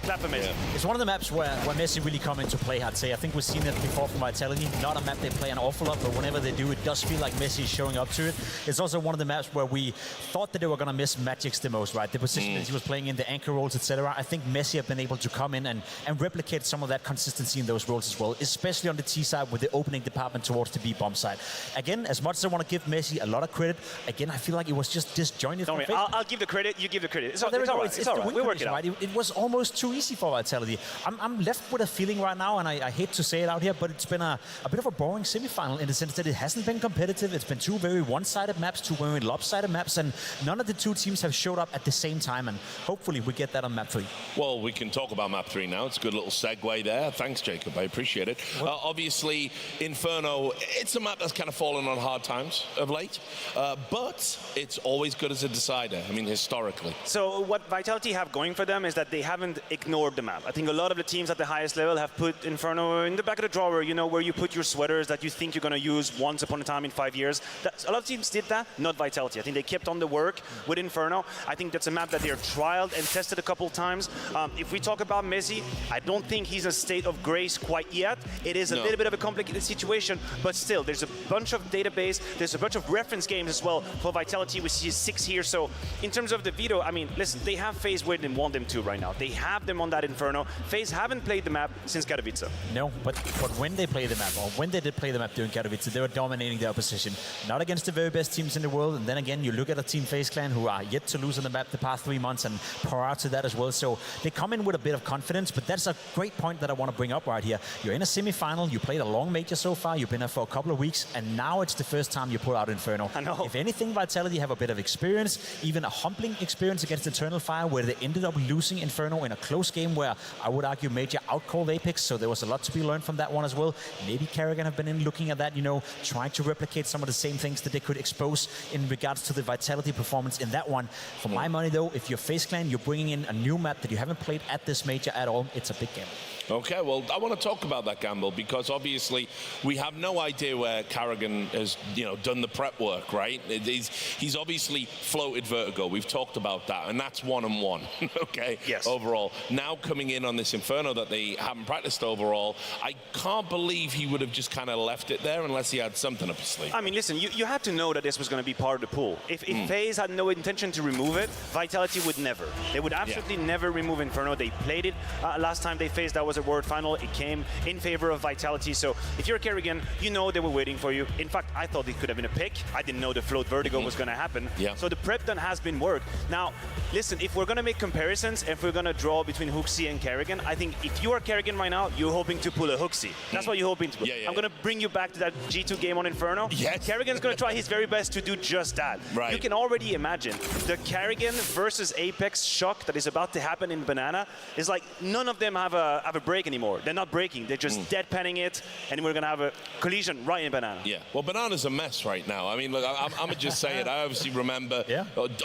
It's one of the maps where Messi really come into play, I'd say. I think we've seen it before from Vitality. Not a map they play an awful lot, but whenever they do, it does feel like Messi is showing up to it. It's also one of the maps where we thought that they were going to miss Magix the most, right? The position that he was playing in, the anchor roles, etc. I think Messi have been able to come in and replicate some of that consistency in those roles as well, especially on the T side with the opening department towards the B bomb side. Again, as much as I want to give Messi a lot of credit, again, I feel like it was just disjointed. Don't worry, I'll give the credit, you give the credit. It's all right. We'll work it out. Right? It was almost too easy for Vitality. I'm left with a feeling right now, and I hate to say it out here, but it's been a bit of a boring semi-final in the sense that it hasn't been competitive. It's been two very one-sided maps, two very lopsided maps, and none of the two teams have showed up at the same time, and hopefully we get that on map 3. Well, we can talk about map 3 now. It's a good little segue there. Thanks, Jacob. I appreciate it. Obviously, Inferno, it's a map that's kind of fallen on hard times of late, but it's always good as a decider, I mean, historically. So what Vitality have going for them is that they haven't ignored the map. I think a lot of the teams at the highest level have put Inferno in the back of the drawer, you know, where you put your sweaters that you think you're going to use once upon a time in 5 years. A lot of teams did that, not Vitality. I think they kept on the work with Inferno. I think that's a map that they're trialed and tested a couple times. If we talk about Messi, I don't think he's in a state of grace quite yet. It is a little bit of a complicated situation, but still, there's a bunch of database, there's a bunch of reference games as well for Vitality. We see 6 here, so in terms of the veto, I mean, listen, they have FaZe where they want them to right now. They have them on that Inferno. FaZe haven't played the map since Katowice. No, but when they play the map, or when they did play the map during Katowice, they were dominating their opposition. Not against the very best teams in the world, and then again, you look at a team FaZe Clan who are yet to lose on the map the past 3 months, and prior to that as well, so they come in with a bit of confidence, but that's a great point that I want to bring up right here. You're in a semi-final, you played a long major so far, you've been there for a couple of weeks, and now it's the first time you pull out Inferno. I know. If anything, Vitality have a bit of experience, even a humbling experience against Eternal Fire, where they ended up losing Inferno in a close game where I would argue Major outcalled Apex, so there was a lot to be learned from that one as well. Maybe Kerrigan have been in looking at that, you know, trying to replicate some of the same things that they could expose in regards to the Vitality performance in that one. For my money though, if you're FaZe Clan, you're bringing in a new map that you haven't played at this major at all, it's a big game. Okay, well, I want to talk about that gamble because obviously we have no idea where Kerrigan has, you know, done the prep work, right? He's obviously floated Vertigo. We've talked about that, and that's 1-1, okay? Yes. Overall. Now coming in on this Inferno that they haven't practiced overall, I can't believe he would have just kind of left it there unless he had something up his sleeve. I mean, listen, you had to know that this was going to be part of the pool. If FaZe had no intention to remove it, Vitality would never. They would absolutely never remove Inferno. They played it last time they faced. That was a World Final. It came in favor of Vitality. So if you're Kerrigan, you know they were waiting for you. In fact, I thought it could have been a pick. I didn't know the float Vertigo was going to happen. So the prep done has been worked. Now, listen, if we're going to make comparisons, if we're going to draw between Hooksy and Kerrigan, I think if you are Kerrigan right now, you're hoping to pull a Hooksy. That's what you're hoping to pull. I'm going to bring you back to that G2 game on Inferno. Kerrigan's going to try his very best to do just that. You can already imagine the Kerrigan versus Apex shock that is about to happen in Banana is like none of them have a break anymore. They're not breaking. They're just deadpanning it, and we're going to have a collision right in Banana. Well, Banana's a mess right now. I mean, look, I'm going to just say it. I obviously remember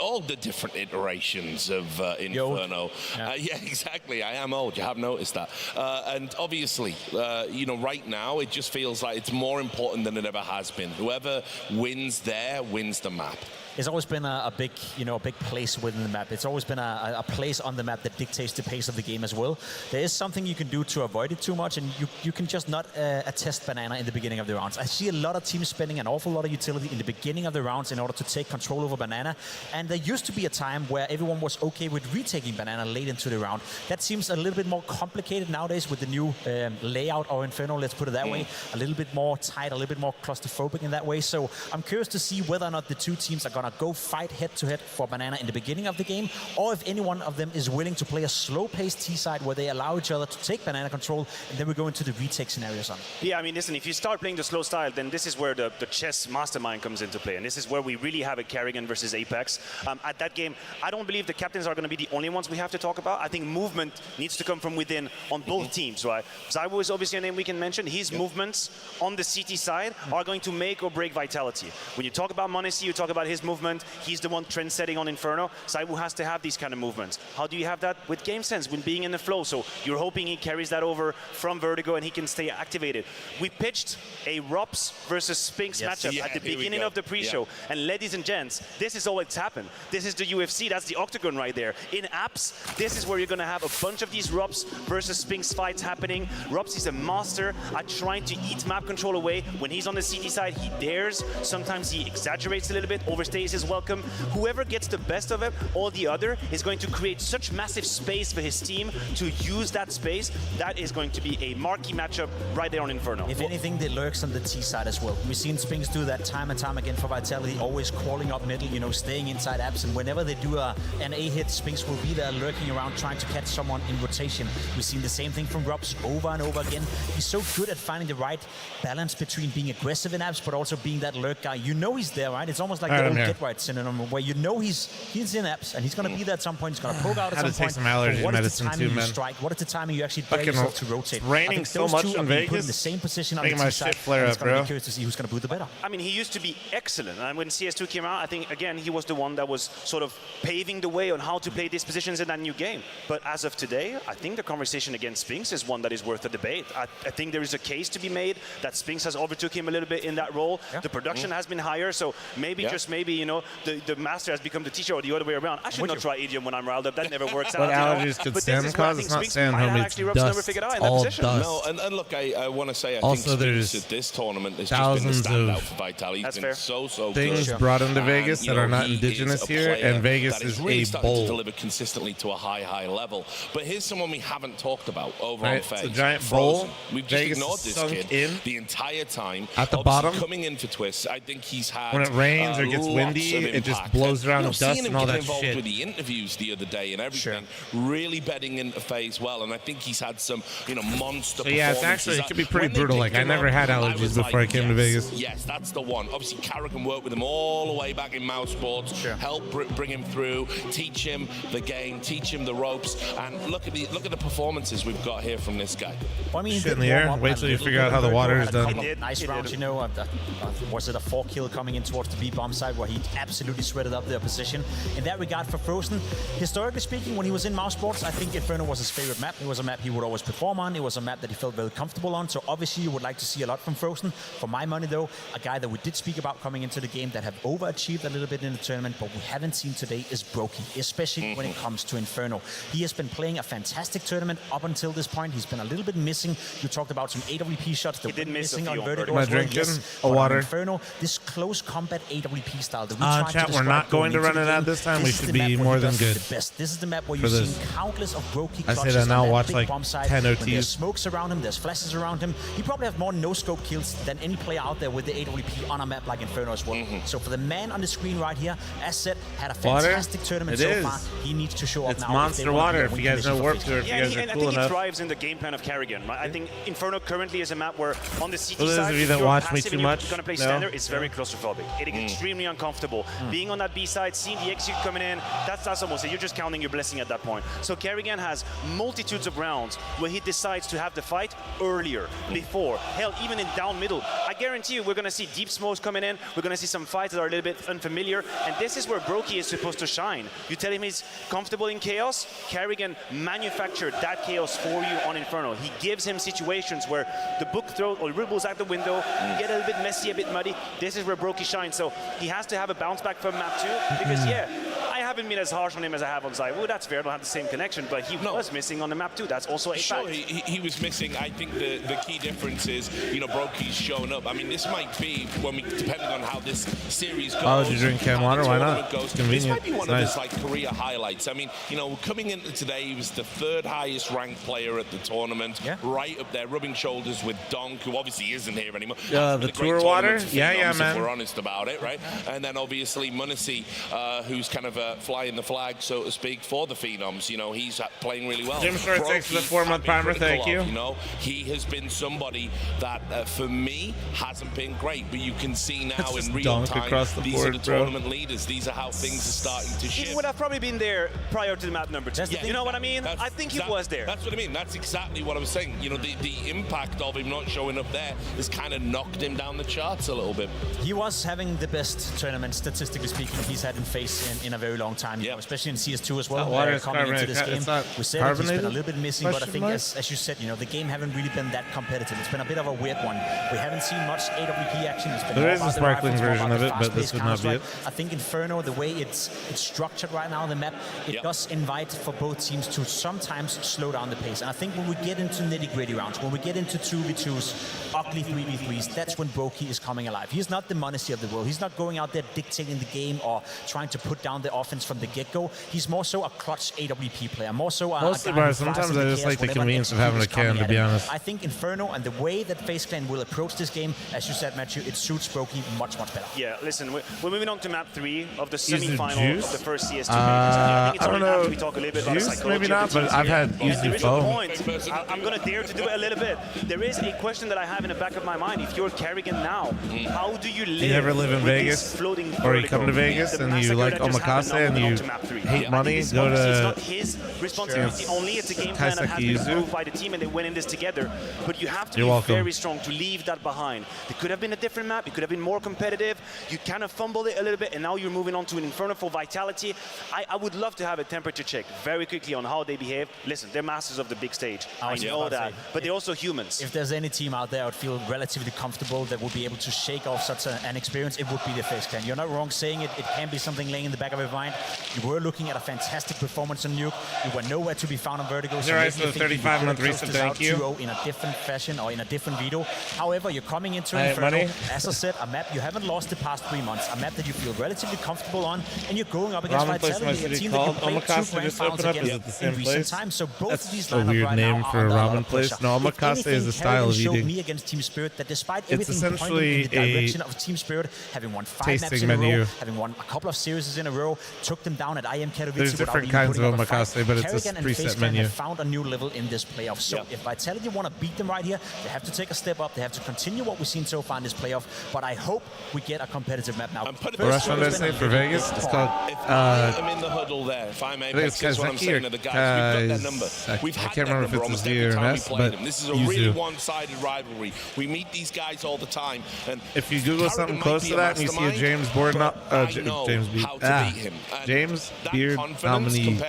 all the different iterations of Inferno. Exactly. I am old. You have noticed that. And obviously, you know, right now, it just feels like it's more important than it ever has been. Whoever wins there wins the map. It's always been a big, you know, a big place within the map. It's always been a place on the map that dictates the pace of the game as well. There is something you can do to avoid it too much, and you can just not attest Banana in the beginning of the rounds. I see a lot of teams spending an awful lot of utility in the beginning of the rounds in order to take control over Banana, and there used to be a time where everyone was okay with retaking Banana late into the round. That seems a little bit more complicated nowadays with the new layout of Inferno, let's put it that way. A little bit more tight, a little bit more claustrophobic in that way. So I'm curious to see whether or not the two teams are going gonna go fight head-to-head for Banana in the beginning of the game, or if any one of them is willing to play a slow-paced T-side where they allow each other to take Banana control, and then we go into the retake scenarios on. Yeah, I mean, listen, if you start playing the slow style, then this is where the chess mastermind comes into play, and this is where we really have a Carrigan versus Apex. At that game, I don't believe the captains are going to be the only ones we have to talk about. I think movement needs to come from within on both teams, right? Zywo is obviously a name we can mention. His movements on the CT side are going to make or break Vitality. When you talk about m0NESY, you talk about his movement. He's the one trend-setting on Inferno. Zywo has to have these kind of movements. How do you have that? With game sense, when being in the flow. So you're hoping he carries that over from Vertigo and he can stay activated. We pitched a Rops versus Spinks matchup at the beginning of the pre-show. And ladies and gents, this is all that's happened. This is the UFC. That's the octagon right there. In apps, this is where you're going to have a bunch of these Rops versus Spinks fights happening. Rops is a master at trying to eat map control away. When he's on the CT side, he dares. Sometimes he exaggerates a little bit, overstays his welcome. Whoever gets the best of it or the other is going to create such massive space for his team to use that space. That is going to be a marquee matchup right there on Inferno. If anything, they lurks on the T side as well. We've seen Spinks do that time and time again for Vitality, always crawling up middle, you know, staying inside apps, and whenever they do an A hit, Spinks will be there lurking around trying to catch someone in rotation. We've seen the same thing from Rops over and over again. He's so good at finding the right balance between being aggressive in apps but also being that lurk guy. You know he's there, right? It's almost like the old Get Right synonym where you know he's in apps and he's going to be there at some point. He's going to poke out at some point. Take some allergy medicine too, man. Strike? What is the timing you actually dare yourself to rotate? It's raining so much in Vegas. Put in the same position on making the my T side. shit flare up, bro. I'm curious to see who's going to boot the better. I mean, he used to be excellent. And when CS2 came out, I think, again, he was the one that was sort of paving the way on how to play these positions in that new game. But as of today, I think the conversation against Spinks is one that is worth a debate. I think there is a case to be made that Spinks has overtook him a little bit in that role. Yeah. The production has been higher, so maybe, just maybe, you know, the master has become the teacher or the other way around. I should not try Idiom when I'm riled up. That never works out. What allergies could stand cause? It's not stand home, it's dust. It's all dust. No, and look, I want to say, I also, think Spinks at this tournament has just been the standout for Vitality. He's been so things good. Brought into Vegas that are not indigenous here, and Vegas is really a bowl. To deliver consistently to a high level. But here's someone we haven't talked about over on FaZe. It's a giant bowl. We've just Vegas ignored this kid the entire time. At the bottom, coming in for Twists, I think he's had. When it rains or gets windy, it just blows around with dust and all that involved shit. With the interviews the other day and everything, really betting into FaZe well, and I think he's had some, you know, monster. So yeah, it's actually it could be pretty brutal. Like I never had allergies before I came to Vegas. Yes, that's the one. Obviously, Carrigan worked with him all the way back in Mouse Sports. Help bring him through, teach him the game, teach him the ropes, and look at the performances we've got here from this guy. Well, I mean, shit in the air. Wait till you figure out how the water is done. Nice rounds, you know. Was it a 4-kill coming in towards the B-bomb side where he absolutely shredded up their position? In that regard, for Frozen, historically speaking, when he was in Mouse Sports, I think Inferno was his favorite map. It was a map he would always perform on. It was a map that he felt very comfortable on. So obviously, you would like to see a lot from Frozen. For my money, though, a guy that we did speak about coming into the game that have overachieved a little bit in the tournament, but we haven't seen today is Brokey, especially when it comes to Inferno. He has been playing a fantastic tournament up until this point. He's been a little bit missing. You talked about some AWP shots that were missing on Vertigo. Am I drinking a water? Inferno, this close combat AWP style that we tried chat, to we're not going to run it out this time. We should be more than good. This is the map where you've seen countless of Brokey I clutches say that now, on watch big like bomb side. 10 When OTs. there's smokes around him, there's flashes around him. He probably have more no-scope kills than any player out there with the AWP on a map like Inferno as well. So for the man on the screen right here, as said, had a fantastic tournament so far. He needs to show up now. It's monster water. If you guys know Warp Tour, if you guys are cool I think enough. he thrives in the game plan of Carrigan. Right? I think Inferno currently is a map where on the CT For those side, of you that you're watch me passive too and you're much, going to play no. standard, it's very claustrophobic. It is extremely uncomfortable. Being on that B side, seeing the execute coming in, that's almost it. You're just counting your blessing at that point. So Carrigan has multitudes of rounds where he decides to have the fight earlier, before. Hell, even in down middle. I guarantee you we're going to see deep smokes coming in. We're going to see some fights that are a little bit unfamiliar. And this is where Brokey is supposed to shine. You tell him he's comfortable in chaos, Carrigan manufactured that chaos for you on Inferno. He gives him situations where the book throw or ripples out the window, you get a little bit messy, a bit muddy. This is where Brokey shines. So he has to have a bounce back from map 2 because, yeah, I haven't been as harsh on him as I have on Zai. Well, that's fair. I don't have the same connection, but he was missing on the map too. That's also a Sure, fact. he was missing. I think the key difference is, you know, Brokey's shown up. I mean, this might be, depending on how this series goes. Why would you drink canned water? Why not? It's convenient. This might be one It's of nice. his like career highlights. I mean, you know, coming into today, he was the 3rd highest ranked player at the tournament, right up there, rubbing shoulders with Donk, who obviously isn't here anymore. The tour water? Yeah, Phenoms, man. If we're honest about it, right? And then obviously Munisi, who's kind of flying the flag, so to speak, for the Phenoms. You know, he's playing really well. Jim Short, thanks for the Brokey, 4-month I've been primer. critical Thank you. of, you know, he has been somebody that, for me, hasn't been great. But you can see now Just in real dunk time, across the these board, are the bro. tournament leaders. These are how things are starting to shift. He would have probably been there prior to the map number 2. Yeah, You know what I mean? I think he was there. That's what I mean. That's exactly what I was saying. You know, the impact of him not showing up there has kind of knocked him down the charts a little bit. He was having the best tournament, statistically speaking, he's had in face in a very long time, you know, especially in CS2 as well. Water is Coming into this game, we said that he's been a little bit missing, but I think, as you said, you know, the game haven't really been that competitive. It's been a bit of a weird one. We haven't seen much AWP action. It's been There more is a about the sparkling rifles, more version about of the it, but this fast-paced would not be Counter-Strike. I think Inferno, the way it's structured right now on the map, it does invite for both teams to sometimes slow down the pace. And I think when we get into nitty-gritty rounds, when we get into 2v2s, ugly 3v3s, that's when Brokey is coming alive. He's not the Munisi of the world. He's not going out there dictating the game or trying to put down the offense from the get-go. He's more so a clutch AWP player, more so a Mostly, guy who bro. flies Sometimes in the I just chaos like the whenever convenience of having a is coming can, to at be him. honest. I think Inferno and the way that FaZe Clan will approach this game, as you said, Matthew, it suits Brokey much, much better. Yeah, listen, we're moving on to map 3 of the Yuzu semi-final juice? of the first CS2 games. I think it's don't only know. after we talk a little bit about the Juice? psychology Maybe not, of the but teams I've here. had And Yuzu there is a foam. point. I'm going to dare to do it a little bit. There is a question that I have in the back of my mind. If you're Kerrigan now, how do you live? You never live in with Vegas, this floating or you come to vertigo? Vegas The and you massacre like that just happened omakase now and moving on you to map 3. hate I money, think go it's to not his responsibility only. It's a game plan that has been approved by the team, and they went in this together. But you have to You're be welcome. very strong to leave that behind. It could have been a different map. It could have been more competitive. You kind of fumbled it a little bit, and now you're moving on to an Inferno for Vitality. I would love to have a temperature check very quickly on how they behave. Listen, they're masters of the big stage. I know that. But they're also humans. If there's any team out there I would feel relatively comfortable that would be able to shake off such an experience, it would be the FaZe Clan. You're not wrong saying it. It can be something laying in the back of your mind. You were looking at a fantastic performance on Nuke. You were nowhere to be found on Vertigo. You're right, so 35-month reset. thank you. 2-0 in a different fashion or in a different veto. However, you're coming into Hey, Inferno, money. as I said, a map you haven't lost the past 3 months, a map that you feel relatively comfortable on, and you're going up against Ramen place in my Vitality, a city team that you called played 2 Omakase grand just finals opened up. Is against it the in same recent place? times. So both That's of these a lineups weird right name now for are a under lot ramen of place. pressure. No, If Omakase is anything, a style of Kerrigan showed eating. me against Team Spirit that despite It's everything pointing essentially in the direction of Team Spirit, having won 5 maps tasting in a row, menu. having won a couple of series in a row, took them down at IM Katowice. There's without different even kinds putting of up a fight. omakase, but it's a Kerrigan and FaZe preset Clan menu. have found a new level in this playoff. So if Vitality want to beat them right here, they have to take a step up. They have to continue what we've seen so far in this playoff. But I hope we get a competitive map now. The restaurant I say for Vegas, it's called. I'm in the huddle there. If I'm I think it's Apex, that's what I'm Kazeki saying or to the guys. We've got their number. We've I had can't their remember if number it's almost a every Z or an time we S, played but them. This is a really Yuzu. one-sided rivalry. We meet these guys all the time. And If you Google something close to that and you see a James Board, James James Beard nominee,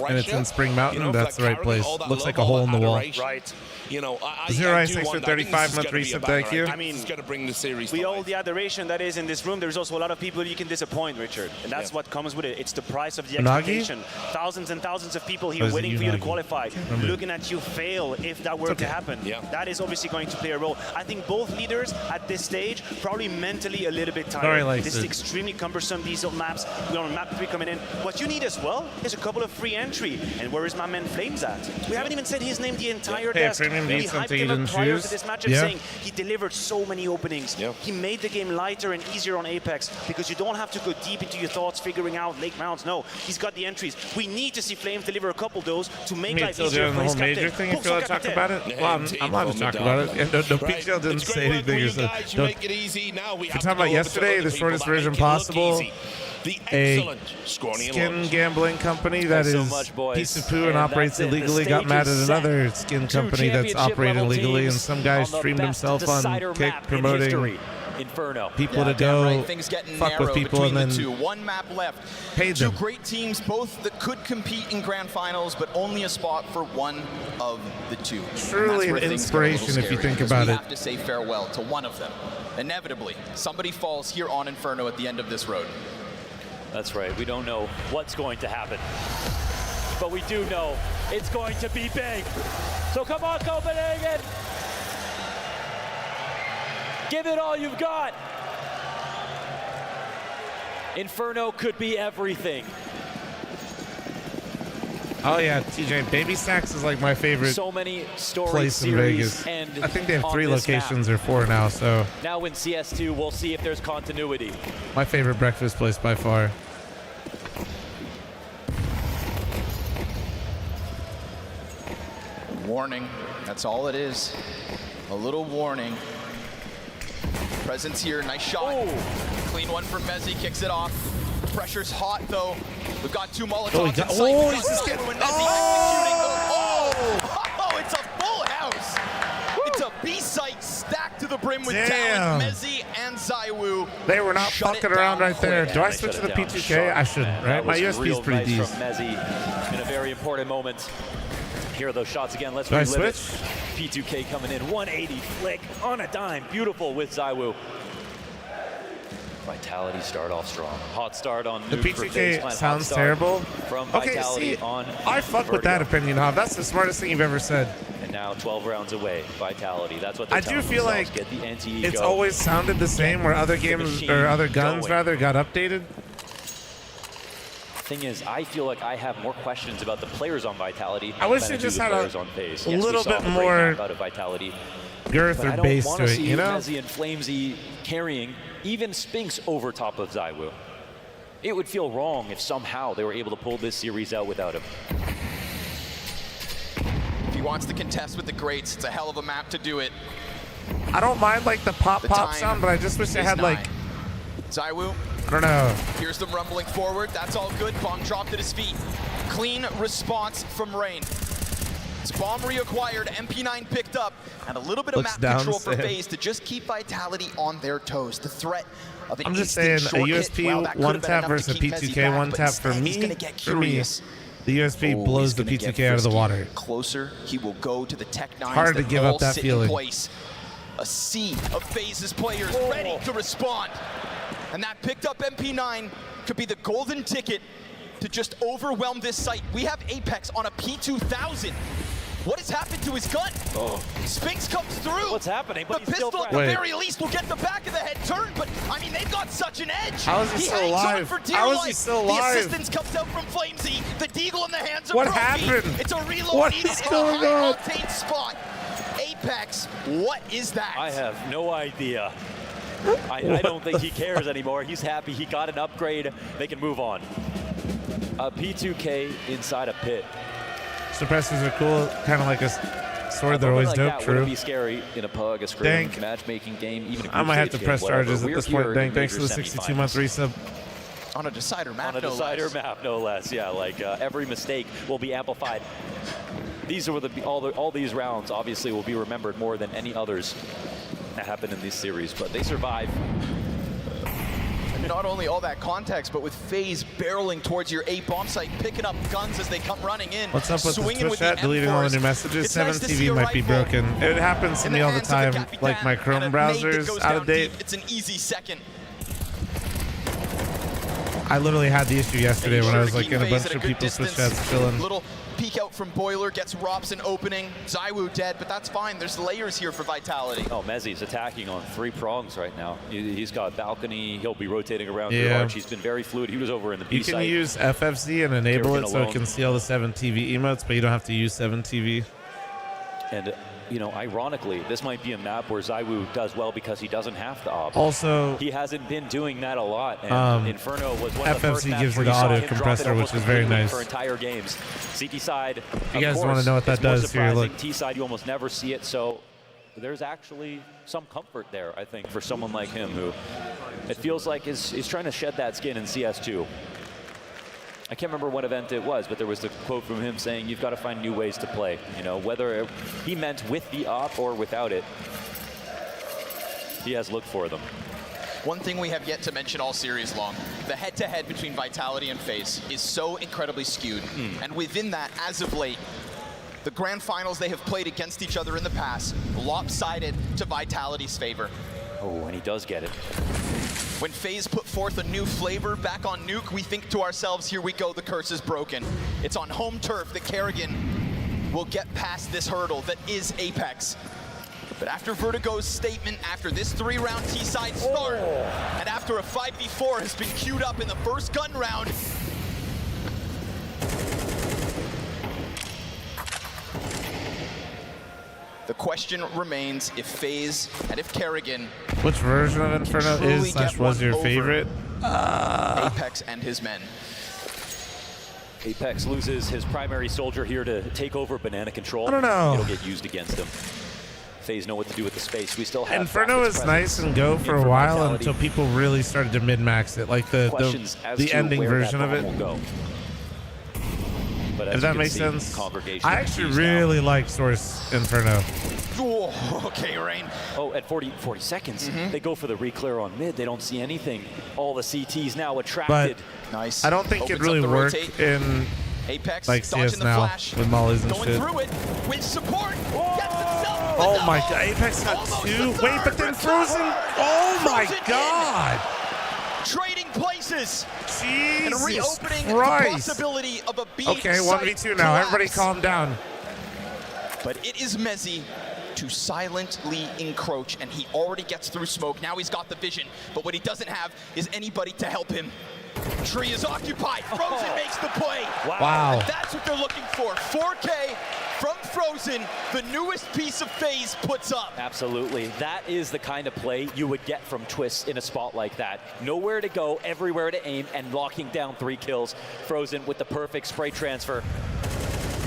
and it's in Spring Mountain, that's the right place. Looks like a hole in the wall. Right. You know, Zero Ice, thanks for 35-month reset. Thank you. I mean, it's going to bring the series. We all the adoration that is in this room. There's also a lot of people you can disappoint, Richard, and that's what comes with it. It's the price of the Unagi? expectation. Thousands and thousands of people here Or is it waiting for you to Unagi? qualify, Remember. looking at you fail if that were to happen. That is obviously going to play a role. I think both leaders at this stage probably mentally a little bit Sorry, tired. likes This is it. extremely cumbersome. These maps. We're on map 3 coming in. What you need as well is a couple of free entry. And where is my man Flames at? We haven't even said his name the entire Hey, desk. Premium We needs hyped something him you up didn't prior choose. to this matchup, Yeah. saying he delivered so many openings. He made the game lighter and easier on Apex because you don't have to go deep into your thoughts, figuring out late rounds. No, he's got the entries. We need to see Flames deliver a couple of those to make life still easier doing for the his whole major captain. thing if you want to talk about it? Well, I'm allowed to talk about it. And no, PGL didn't say anything. Or so, You make it easy. Now we if have you're to talking go about over to yesterday, other the people shortest that make version it look possible, easy. The a excellent Scrawny and skin Lawrence. gambling company that Thanks so is much, boys. piece of poo and And operates that's it. The illegally got stage mad at is set. another skin Two company that's championship operating level illegally, and teams some guy on the streamed best himself on decider Kick map in promoting history. Inferno. people to damn go right. Things getting fuck with narrow people and between then the two. One map left. paid Two them. great teams, both that could compete in grand finals, but only a spot for one of the two. And Truly that's where an things get a little inspiration if you scary, think because about we it. have to say farewell to one of them. Inevitably, somebody falls here on Inferno at the end of this road. That's right. We don't know what's going to happen. But we do know it's going to be big. So come on, Copenhagen. Give it all you've got. Inferno could be everything. Oh yeah, TJ, Baby Stacks is like my favorite So many stories, place in Vegas. and I think they have on 3 this locations map. or 4 now, so Now in CS2, we'll see if there's continuity. my favorite breakfast place by far. Warning, that's all it is. A little warning. Presence here, nice shot. Clean one from Mezzi, kicks it off. Pressure's hot though. We've got 2 Molotovs in sight. he's just getting... Oh, it's a full house. It's a B-site stacked to the brim with talent. Mezzi and Zywoo. They were not fucking around right there. Do I switch to the P2K? I shouldn't, right? My USB is pretty nice decent. from Mezzi in a very important moment. Here are those shots again. Let's Do I relive it. switch? P2K coming in, 180 flick on a dime. Beautiful with Zywoo. Vitality start off strong. Hot start on The Nuke for P2K Baseline. sounds Hot start terrible. From Okay, Vitality see, on I fuck with that Vertigo. opinion, Hob. That's the smartest thing you've ever said. And now 12 rounds away, Vitality. That's what they're I do telling feel themselves. like Get the anti-ego. it's always sounded the same where other games or other guns rather got updated. Thing is, I feel like I have more questions about the players on Vitality. I wish than they I do just the had a players on Phase. little Yes, we saw bit a great more map out of Vitality. girth But or I don't base wanna to it, see you know? Mezzi and Flamesy carrying even Spinks over top of Zywoo. It would feel wrong if somehow they were able to pull this series out without him. If he wants to contest with the greats, it's a hell of a map to do it. I don't mind like the pop time sound, but I just wish they is had 9. like, Zywoo. I don't know. Here's them rumbling forward. That's all good. Bomb dropped at his feet. Clean response from Rain. It's bomb reacquired, MP9 picked up, and a little bit of Looks map control down, for Sam. FaZe to just keep Vitality on their toes. The threat of an I'm just instant saying a short hit, USP well, that could one have been tap enough versus to a keep Mezzi P2K back, one but tap for instead he's me. gonna get For me, curious. the USP Oh, blows he's the gonna get P2K out of the frisky. water. Closer, he will go to the Tech 9s Hard to that give all up that sit feeling. in place. A sea of FaZe's players ready to respond. And that picked up MP9 could be the golden ticket to just overwhelm this site. We have Apex on a P2000. What has happened to his gun? Spinks comes through. What's happening? But the he's still pistol at the Wait. very least will get the back of the head turned, but I mean, they've got such an edge. How is he still hangs alive? on for dear How is life. he still The alive? assistance comes out from Flamesy. The deagle in the hands of What Profi. happened? It's a reload What needed is in a going on? high-octane spot. Apex, what is that? I have no idea. I don't think he cares anymore. He's happy he got an upgrade. They can move on. A P2K inside a pit. Suppressors are cool, kind of like a sword. They're always like dope, that true. wouldn't be scary in a pug, a scrim, Dank. matchmaking game, even a I might have group to stage press game, whatever. charges at We're this here point. Dank, in thanks for the major 62-month resub. On a decider map, On a no decider less. map, no less. Yeah, like every mistake will be amplified. These are all these rounds obviously will be remembered more than any others that happened in this series, but they survive. And not only all that context, but with FaZe barreling towards your A bomb site, picking up guns as they come running in. What's up with the swinging Twitch with chat? the Deleting all the M4s. new messages. It's nice to see 7TV a might be rifle broken. It happens to in me the all the hands of time. Capitan, Like my and Chrome a nade that browser's goes out down of date. deep. It's an easy second. I literally had the issue yesterday when I was like Keep in a FaZe bunch at of good people's Twitch distance. chats chilling. Little peek out from Boiler, gets Robson opening. Zywoo dead, but that's fine. There's layers here for Vitality. Oh, Mezzi's attacking on 3 prongs right now. He's got balcony. He'll be rotating around through Yeah. Arch. He's been very fluid. He was over in the B You can site. use FFZ and enable it so alone. it can see all the 7TV emotes, but you don't have to use 7TV. And, you know, ironically, this might be a map where Zywoo does well because he doesn't have to op. Also, he hasn't been doing that a lot. And Inferno was one of the first FFZ maps gives where it you saw audio him drop it compressor, almost which is very completely nice. for entire games. CT side, You guys of wanna course, know what that it's more does? Here, surprising. look. T side, you almost never see it. So there's actually some comfort there, I think, for someone like him who it feels like is trying to shed that skin in CS2. I can't remember what event it was, but there was the quote from him saying, you've got to find new ways to play. You know, whether he meant with the op or without it, he has looked for them. One thing we have yet to mention all series long, the head-to-head between Vitality and FaZe is so incredibly skewed. And within that, as of late, the grand finals they have played against each other in the past, lopsided to Vitality's favor. Oh, and he does get it. When FaZe put forth a new flavor back on Nuke, we think to ourselves, here we go, the curse is broken. It's on home turf that Kerrigan will get past this hurdle that is Apex. But after Vertigo's statement, after this 3-round T-side start, and after a 5v4 has been queued up in the first gun round, the question remains if FaZe and if Kerrigan. Which version of Inferno was your favorite? Apex and his men. Apex loses his primary soldier here to take over banana control. I don't know. It'll get used against him. FaZe know what to do with the space. We still have Inferno is nice and go for a while until people really started to min-max it, like the ending version of it. If that makes sense. I actually really like Source Inferno. Oh, okay, Rain. Oh, at 40 seconds, they go for the reclear on mid. They don't see anything. All the CTs now attracted. But nice. I don't think it really worked in Apex, like CS now with mollies and shit. Through it with support. Oh my god, Apex got two. Wait, but then Frozen. Oh my god. Trading places. Jesus and reopening Christ. the possibility of a B. Okay, 1v2 now. Everybody calm down. But it is Mezzi to silently encroach, and he already gets through smoke. Now he's got the vision, but what he doesn't have is anybody to help him. Tree is occupied. Frozen makes the play. Wow. And that's what they're looking for. 4K from Frozen, the newest piece of FaZe puts up. Absolutely. That is the kind of play you would get from Twist in a spot like that. Nowhere to go, everywhere to aim, and locking down 3 kills. Frozen with the perfect spray transfer.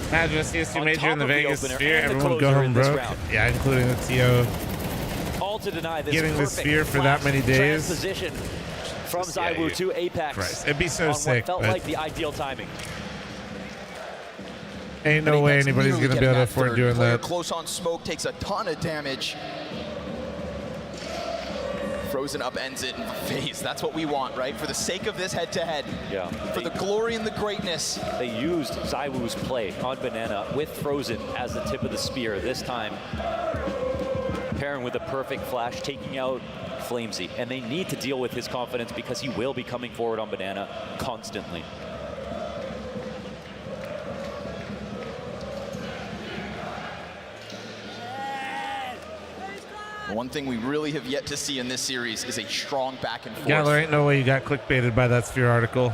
Imagine a CS2 major in the Vegas sphere, everyone would go home broke. Yeah, including the TO. All to deny this getting the sphere for that many days. Transition from ZywOo to Apex. Christ, it'd be so sick. What felt like the ideal timing. Ain't no way anybody's gonna be able to afford doing that. Close on smoke takes a ton of damage. Frozen upends it in FaZe. That's what we want, right? For the sake of this head-to-head. Yeah. For the glory and the greatness. They used ZywOo's play on Banana with Frozen as the tip of the spear. This time, pairing with a perfect flash, taking out Flamesy. And they need to deal with his confidence because he will be coming forward on Banana constantly. One thing we really have yet to see in this series is a strong back and forth. Yeah, there ain't no way you got clickbaited by that Sphere article.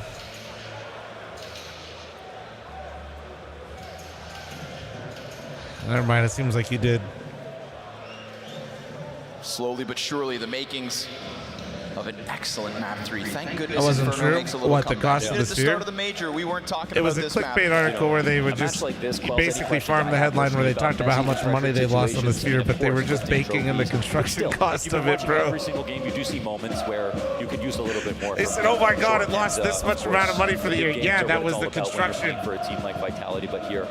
Never mind, it seems like you did. Slowly but surely, the makings of an excellent map 3. Thank goodness. I wasn't Inferno sure what the cost of the At the sphere. start of the major, we weren't talking It was about a this map. clickbait article where they would just basically farm the headline where they talked about how much money they lost on the sphere, but they were just baking in the construction cost of it, bro. Every single game, you do see moments where you could use a little bit more. They said, "Oh my God, it lost this much amount of money for the year." Yeah, that was the construction. For a team like Vitality, but here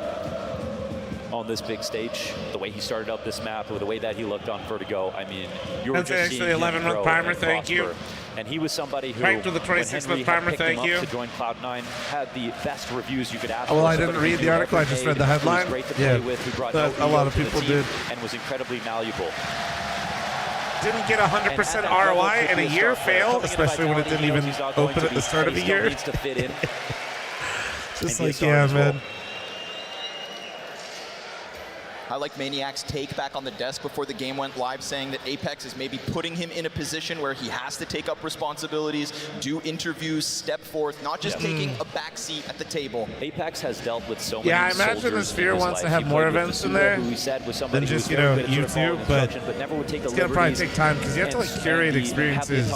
on this big stage, the way he started up this map, or the way that he looked on Vertigo, I mean, you were That's just actually seeing him 11-month grow primer, and thank you. prosper. And he was somebody who, Right to the when 26-month Henry primer, had picked him thank you. up to join Cloud9, had the best reviews you could ask Oh, well, for. I didn't Somebody read who the article, I never just paid, read the who was headline. great to play Yeah, with, who brought but no a lot ego of to the people team did. and was incredibly malleable. Didn't get 100% ROI in a year, fail, especially when it didn't even open at the start of the year. Needs to fit in. Just like, yeah, man. I like Maniac's take back on the desk before the game went live, saying that Apex is maybe putting him in a position where he has to take up responsibilities, do interviews, step forth, not just taking a back seat at the table. Apex has dealt with so many Yeah, I imagine the Sphere wants to have more events in there than just, you know, YouTube, but it's gonna probably take time because you have to like curate experiences.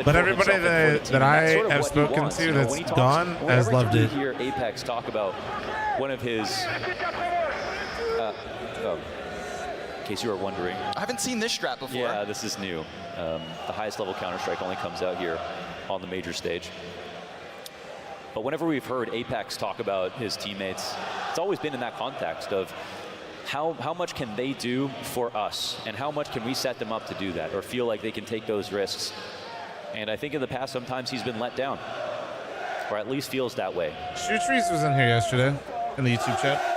But everybody that I have spoken to that's gone has loved it. Hear Apex talk about one of his. In case you were wondering. I haven't seen this strat before. Yeah, this is new. The highest level Counter-Strike only comes out here on the major stage. But whenever we've heard Apex talk about his teammates, it's always been in that context of how much can they do for us and how much can we set them up to do that or feel like they can take those risks. And I think in the past, sometimes he's been let down, or at least feels that way. Shootrees was in here yesterday in the YouTube chat.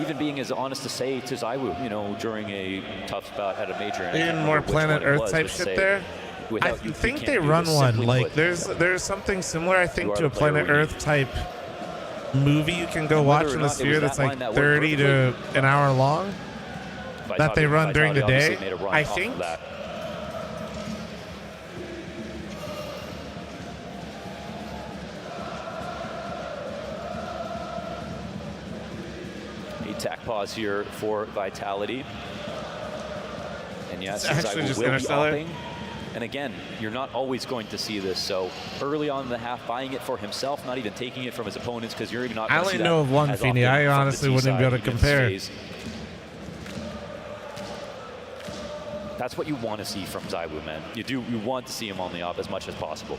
Even being as honest to say to ZywOo, you know, during a tough spot at a major. And Even more Planet Earth type shit there. without I think they run one. Like there's something similar, I think, to a Planet Earth type movie you can go watch in the Sphere that's like 30 to an hour long that they run during the day. I think. Attack pause here for Vitality. And yes, actually just will be Interstellar. opping. And again, you're not always going to see this. So early on in the half, buying it for himself, not even taking it from his opponents, because you're even not going I to see only that know of one, as Feeney. often I from the honestly T wouldn't be side able to against compare. FaZe. That's what you want to see from ZywOo, man. You want to see him on the op as much as possible.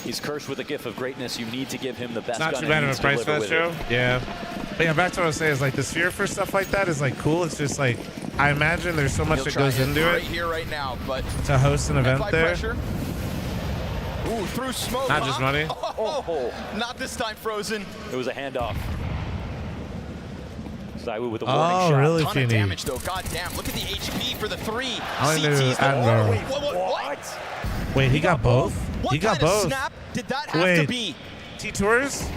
He's cursed with a gift of greatness. You need to give him the best Not gun too bad and of a price for that show. Yeah. But yeah, back to what I was saying is like the Sphere for stuff like that is like cool. It's just like I imagine there's so much that goes into right it here, right now, but to host an event there. pressure. Ooh, through smoke. Not just money. Oh, not this time, Frozen. It was a handoff. ZywOo with a warning Oh, shot. really, Ton of Feeney? damage though. God damn! Look at the HP for the 3. I only knew CT's the Attenborough. Wait, what? Wait, he got both? What He got kind of both. snap did that have Wait, to be? T-Tours?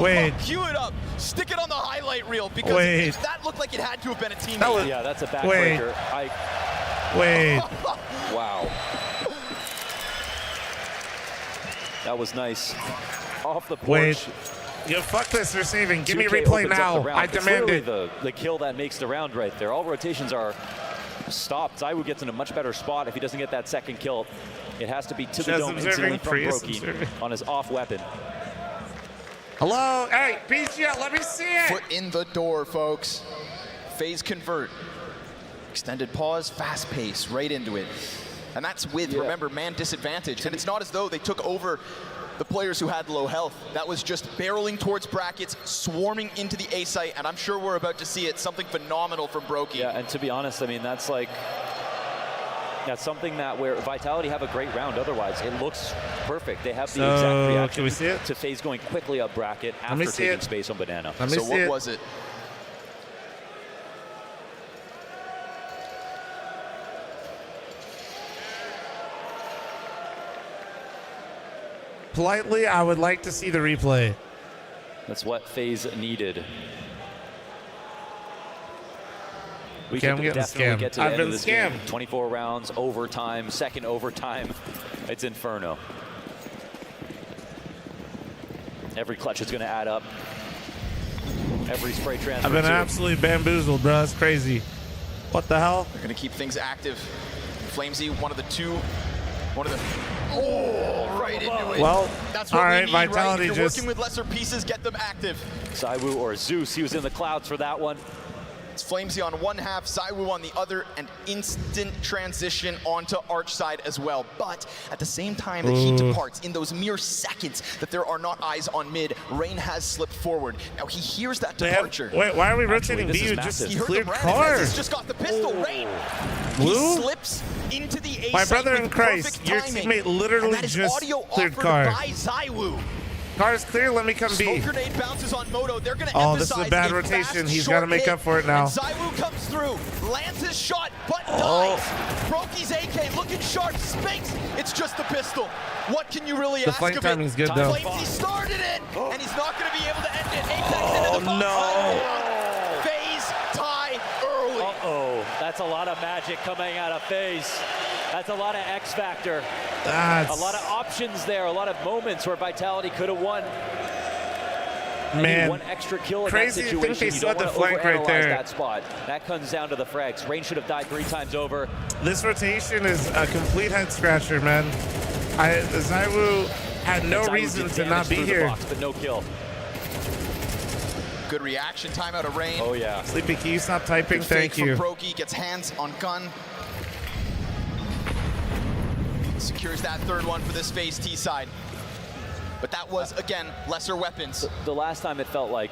Wait. Cue it up. Stick it on the highlight reel because Wait. that looked like it had to have been a teammate. That was- Yeah, that's a Wait. backbreaker. Wait. Wow. That was nice. Off the porch. Wait. Yo, fuck this. They're saving. Give me 2K replay opens up the now. round. I It's demand literally it. the kill that makes the round right there. All rotations are stopped. ZywOo gets in a much better spot if he doesn't get that second kill. It has to be to the Just dome observing, instantly from Prius Brokey observing. on his off weapon. Hello? Hey, BGL, let me see it. Foot in the door, folks. FaZe convert. Extended pause, fast pace, right into it. And that's with, remember, man disadvantage. And it's not as though they took over the players who had low health. That was just barreling towards brackets, swarming into the A site, and I'm sure we're about to see it. Something phenomenal from Brokey. Yeah, and to be honest, I mean, that's something that where Vitality have a great round otherwise. It looks perfect. They have the exact reaction can we see it? to FaZe going quickly up bracket me after see taking it. space on Banana. Let me So see what it. was it? Politely, I would like to see the replay. That's what FaZe needed. We Okay, I'm could getting definitely scammed. get to the I've end been of this game. scammed. 24 rounds, overtime, second overtime. It's Inferno. Every clutch is going to add up. Every spray transfer. I've been too. absolutely bamboozled, bro. It's crazy. What the hell? They're going to keep things active. Flamesy, one of the oh, right into it. Well, that's what all we right, need, Vitality right? If you're just- working with lesser pieces, get them active. ZywOo or Zeus, he was in the clouds for that one. It's Flamesy on one half, ZywOo on the other, and instant transition onto Arch side as well. But at the same time that he departs, in those mere seconds that there are not eyes on mid, Rain has slipped forward. Now he hears that departure. Wait, why are we rotating B? You just cleared car. He's just got the pistol. Rain. Blue? He slips into the A My site brother with in Christ, perfect your timing. teammate literally And that is just audio cleared offered car. by ZywOo. Car is clear. Let me come B. Smoke grenade bounces on Moto. They're going to Oh, this emphasize is a bad a rotation. fast, He's short got to make hit. up for it now. And ZywOo comes through, lands his shot, but Oh. dies. Brokey's AK looking sharp. Spinks. It's just the pistol. What can you really The ask flame of it? timing's good, though. Flamesy started it, and he's not going to be able to end it. Apex into the no. FaZe tie early. Uh-oh, that's a lot of magic coming out of FaZe. That's a lot of X Factor. That's... A lot of options there, a lot of moments where Vitality could have won. I Man, need one extra kill in crazy that to think situation. they You still don't had the want to flank right overanalyze there. that spot. That comes down to the frags. Rain should have died 3 times over. This rotation is a complete head scratcher, man. ZywOo had no ZywOo reason did to not damage be through the here. box, but no kill. Good reaction time out of Rain. Oh yeah. Sleepy, can you stop typing? Good Thank fake you. from Brokey, gets hands on gun. Secures that third one for this FaZe T side. But that was, again, lesser weapons. The last time it felt like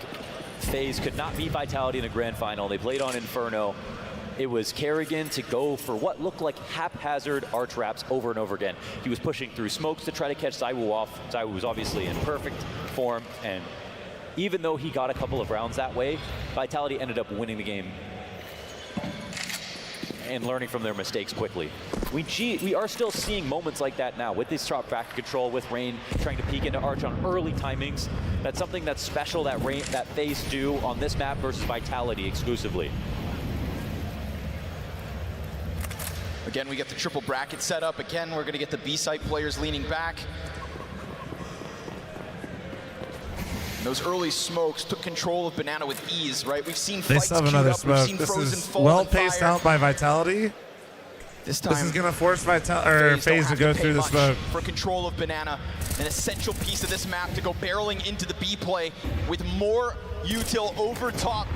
FaZe could not beat Vitality in a grand final. They played on Inferno. It was Kerrigan to go for what looked like haphazard arch wraps over and over again. He was pushing through smokes to try to catch ZywOo off. ZywOo was obviously in perfect form, and even though he got a couple of rounds that way, Vitality ended up winning the game. and learning from their mistakes quickly. We are still seeing moments like that now with this drop back control, with Rain trying to peek into Arch on early timings. That's something that's special that FaZe do on this map versus Vitality exclusively. Again, we get the triple bracket set up. Again, we're going to get the B-site players leaning back. Those early smokes took control of Banana with ease, right? We've seen They fights still have queued another up. We've smoke. seen This Frozen is fall well and paced fire. out by Vitality. This time, this is going to force FaZe to go through the smoke. For control of Banana, an essential piece of this map to go barreling into the B play with more util over top.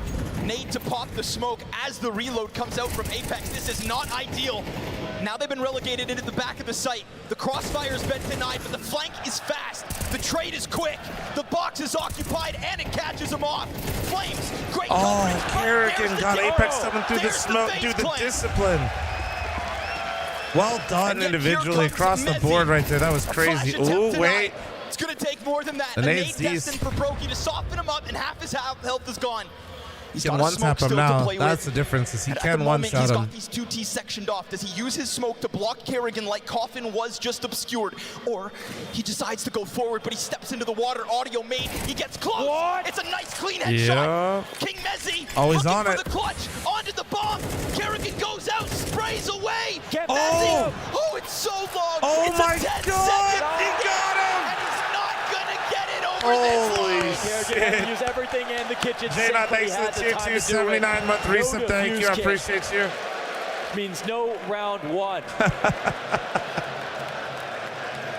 Nade to pop the smoke as the reload comes out from Apex. This is not ideal. Now they've been relegated into the back of the site. The crossfire's been denied, but the flank is fast. The trade is quick. The box is occupied, and it catches them off. Flames, great coverage. Kerrigan got Apex coming through the smoke, through the discipline. Well done individually across the board right there. That was crazy. Ooh, wait. It's going to take more than that. The nade's destined for Brokey to soften him up, and half his health is gone. He can one-tap him now. That's the difference, is he can one-shot He's him. got these 2T sectioned off. Does he use his smoke to block Kerrigan like Coffin was just obscured? Or he decides to go forward, but he steps into the water. Audio made. He gets close. What? It's a nice clean headshot. Yeah. King Mezzi Always looking on for it. the clutch. Onto the bomb. Kerrigan goes out, sprays away. Get Mezzi. Oh, it's so long. Oh it's my a 10-second God. He got him. And he's not going to get it over this line. Kerrigan use everything in the kitchen sink. J-Not, thanks for the tier 2 79-month recent. Thank you. I appreciate you. Means no round one.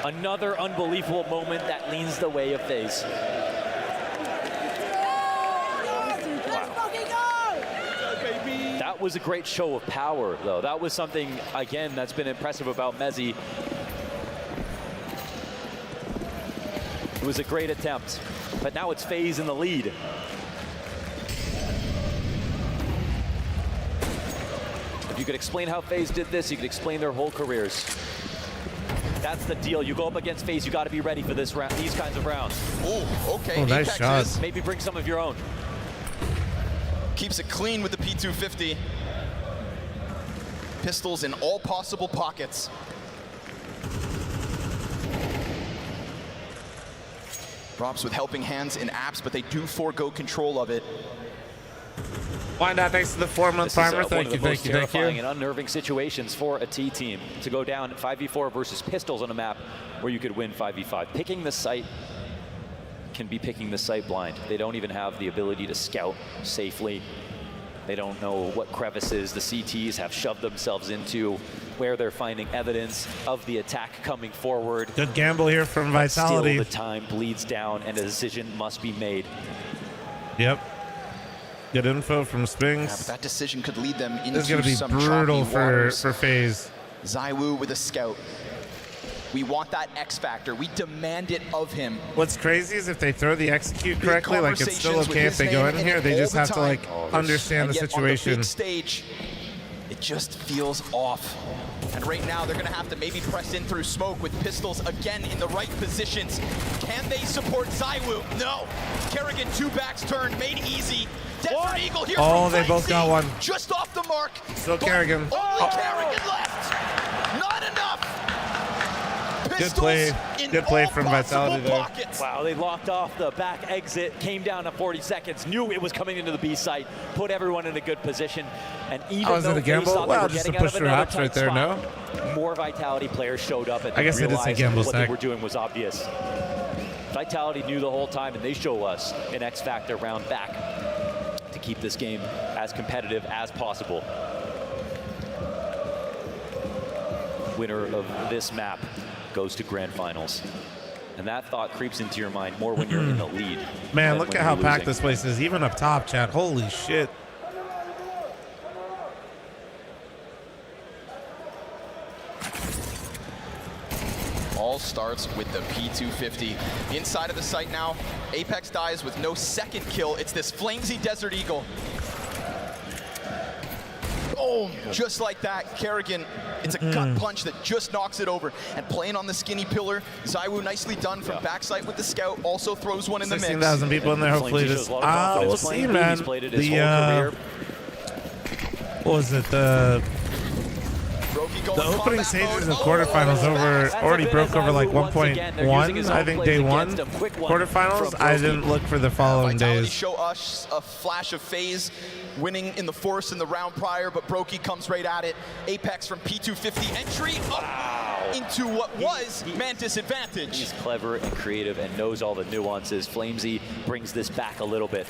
Another unbelievable moment that leans the way of FaZe. That was a great show of power, though. That was something, again, that's been impressive about Mezzi. It was a great attempt, but now it's FaZe in the lead. If you could explain how FaZe did this, you could explain their whole careers. That's the deal. You go up against FaZe, you got to be ready for this round, these kinds of rounds. Oh, okay. Oh, nice shot. Maybe bring some of your own. Keeps it clean with the P250. Pistols in all possible pockets. Props with helping hands in apps, but they do forego control of it. Why not? Thanks to the 4-month timer. Thank you, thank you, thank you. And unnerving situations for a T team to go down 5v4 versus Pistols on a map where you could win 5v5. Picking the site can be picking the site blind. They don't even have the ability to scout safely. They don't know what crevices the CTs have shoved themselves into, where they're finding evidence of the attack coming forward. Good gamble here from Vitality. Still, the time bleeds down, and a decision must be made. Yep. Good info from Spinks. Yeah, but that decision could lead them into this is going to be some brutal choppy for FaZe. ZywOo with a scout. We want that X factor. We demand it of him. What's crazy is if they throw the execute correctly, like it's still okay if they go in here. They just have to like understand the situation. On the big stage, it just feels off. And right now they're gonna have to maybe press in through smoke with Pistols again in the right positions. Can they support ZywOo? No. Kerrigan 2 backs turned, made easy. Desert Eagle here oh, from they both got one. Just off the mark. Still Kerrigan. Only Kerrigan left. Not enough. Good play. Good play from Vitality there. Wow, they locked off the back exit, came down to 40 seconds, knew it was coming into the B site, put everyone in a good position, and even was though it a gamble? FaZe thought Well, they were just to getting out push of their another apps tight right there, spot, more Vitality players showed up and I guess it is a realized gamble what stack. they were doing was obvious. Vitality knew the whole time, and they show us an X Factor round back to keep this game as competitive as possible. Winner of this map goes to grand finals. And that thought creeps into your mind more when you're in the lead. Man, look at how packed this place is. Even up top, chat. Holy shit. All starts with the P250. Inside of the site now, Apex dies with no second kill. It's this Flamesy Desert Eagle. Boom! Just like that, Kerrigan, it's a gut punch that just knocks it over. And playing on the skinny pillar, ZywOo nicely done from backside with the scout, also throws one in the mix. 16,000 people in there, hopefully this. We'll see, man. The, what was it? The The opening stages of quarterfinals already broke over like 1.1, I think day one. Quarterfinals, I didn't look for the following days. Show us a flash of FaZe winning in the Force in the round prior, but Brokey comes right at it. Apex from P250 entry into what was Mantis advantage. He's clever and creative and knows all the nuances. Flamesy brings this back a little bit.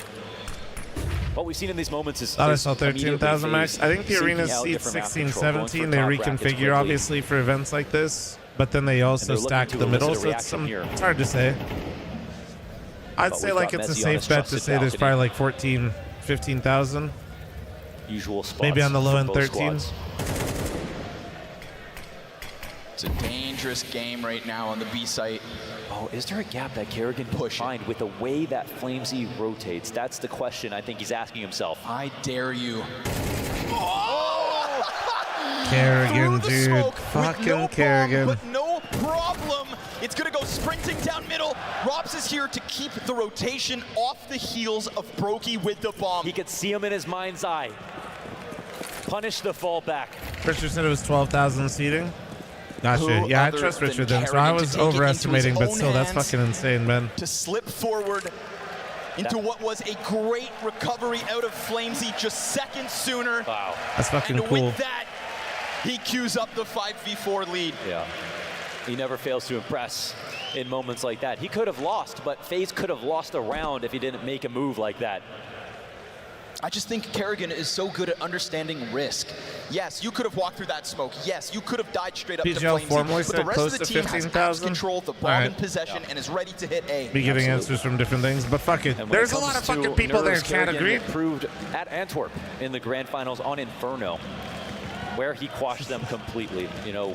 What we've seen in these moments is... Thought I saw 13,000 max. I think the arena's seats 16, 17. They reconfigure, obviously, for events like this. But then they also stack the middle, so it's hard to say. I'd say like it's a safe bet to say there's probably like 14, 15,000. Usual spots. Maybe on the low end 13. It's a dangerous game right now on the B site. Oh, is there a gap that Kerrigan can find with the way that Flamesy rotates? That's the question I think he's asking himself. I dare you. Kerrigan, dude. Fucking Kerrigan. But no problem. It's going to go sprinting down middle. Robs is here to keep the rotation off the heels of Brokey with the bomb. He could see him in his mind's eye. Punish the fallback. Richard said it was 12,000 seating. Gotcha. Yeah, I trust Richard then. So I was overestimating, but still, that's fucking insane, man. To slip forward into what was a great recovery out of Flamesy just seconds sooner. Wow. That's fucking and cool. With that, he cues up the 5v4 lead. Yeah. He never fails to impress in moments like that. He could have lost, but FaZe could have lost a round if he didn't make a move like that. I just think Kerrigan is so good at understanding risk. Yes, you could have walked through that smoke. Yes, you could have died straight up to Flamesy. But the rest of the team has abs control, the ball in possession, and is ready to hit A. Be getting answers from different things, but fuck it. There's a lot of fucking people there, can't agree. Proved at Antwerp in the grand finals on Inferno, where he quashed them completely. You know,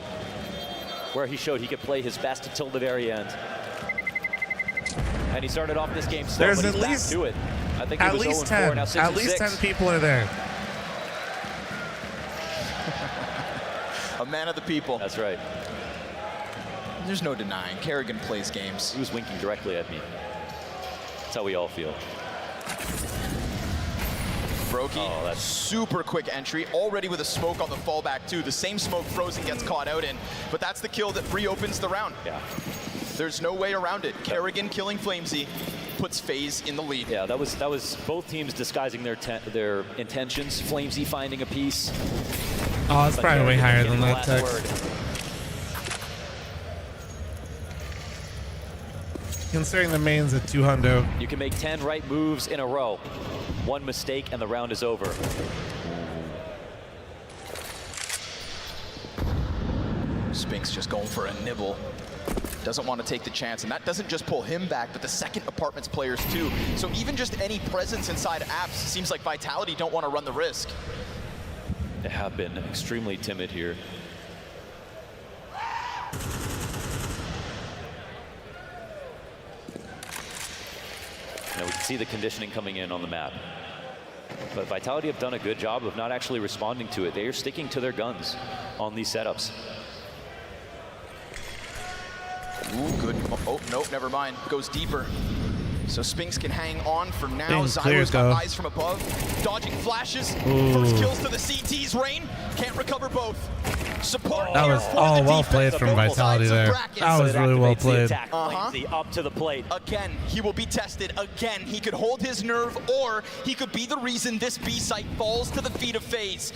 where he showed he could play his best until the very end. And he started off this game slow, but he's back to it. I think at least 10. At least 10 people are there. A man of the people. That's right. There's no denying. Kerrigan plays games. He was winking directly at me. That's how we all feel. Brokey, that's super quick entry, already with a smoke on the fallback too. The same smoke Frozen gets caught out in, but that's the kill that reopens the round. Yeah. There's no way around it. Kerrigan killing Flamesy puts FaZe in the lead. Yeah, that was both teams disguising their intentions. Flamesy finding a piece. Oh, it's probably way higher than that tech. Considering the main's at 200. You can make 10 right moves in a row. One mistake and the round is over. Spinks just going for a nibble. Doesn't want to take the chance, and that doesn't just pull him back, but the second apartment's players too. So even just any presence inside apps seems like Vitality don't want to run the risk. They have been extremely timid here. Now we can see the conditioning coming in on the map. But Vitality have done a good job of not actually responding to it. They are sticking to their guns on these setups. Ooh, good. Oh, nope, never mind. Goes deeper. So Spinks can hang on for now. Zyro's got eyes from above. Dodging flashes. Ooh. First kills to the CT's. Rain can't recover both. Support. That was all well played from Vitality there. That was really well played. Up to the plate. Again, he will be tested. Again, he could hold his nerve, or he could be the reason this B site falls to the feet of FaZe.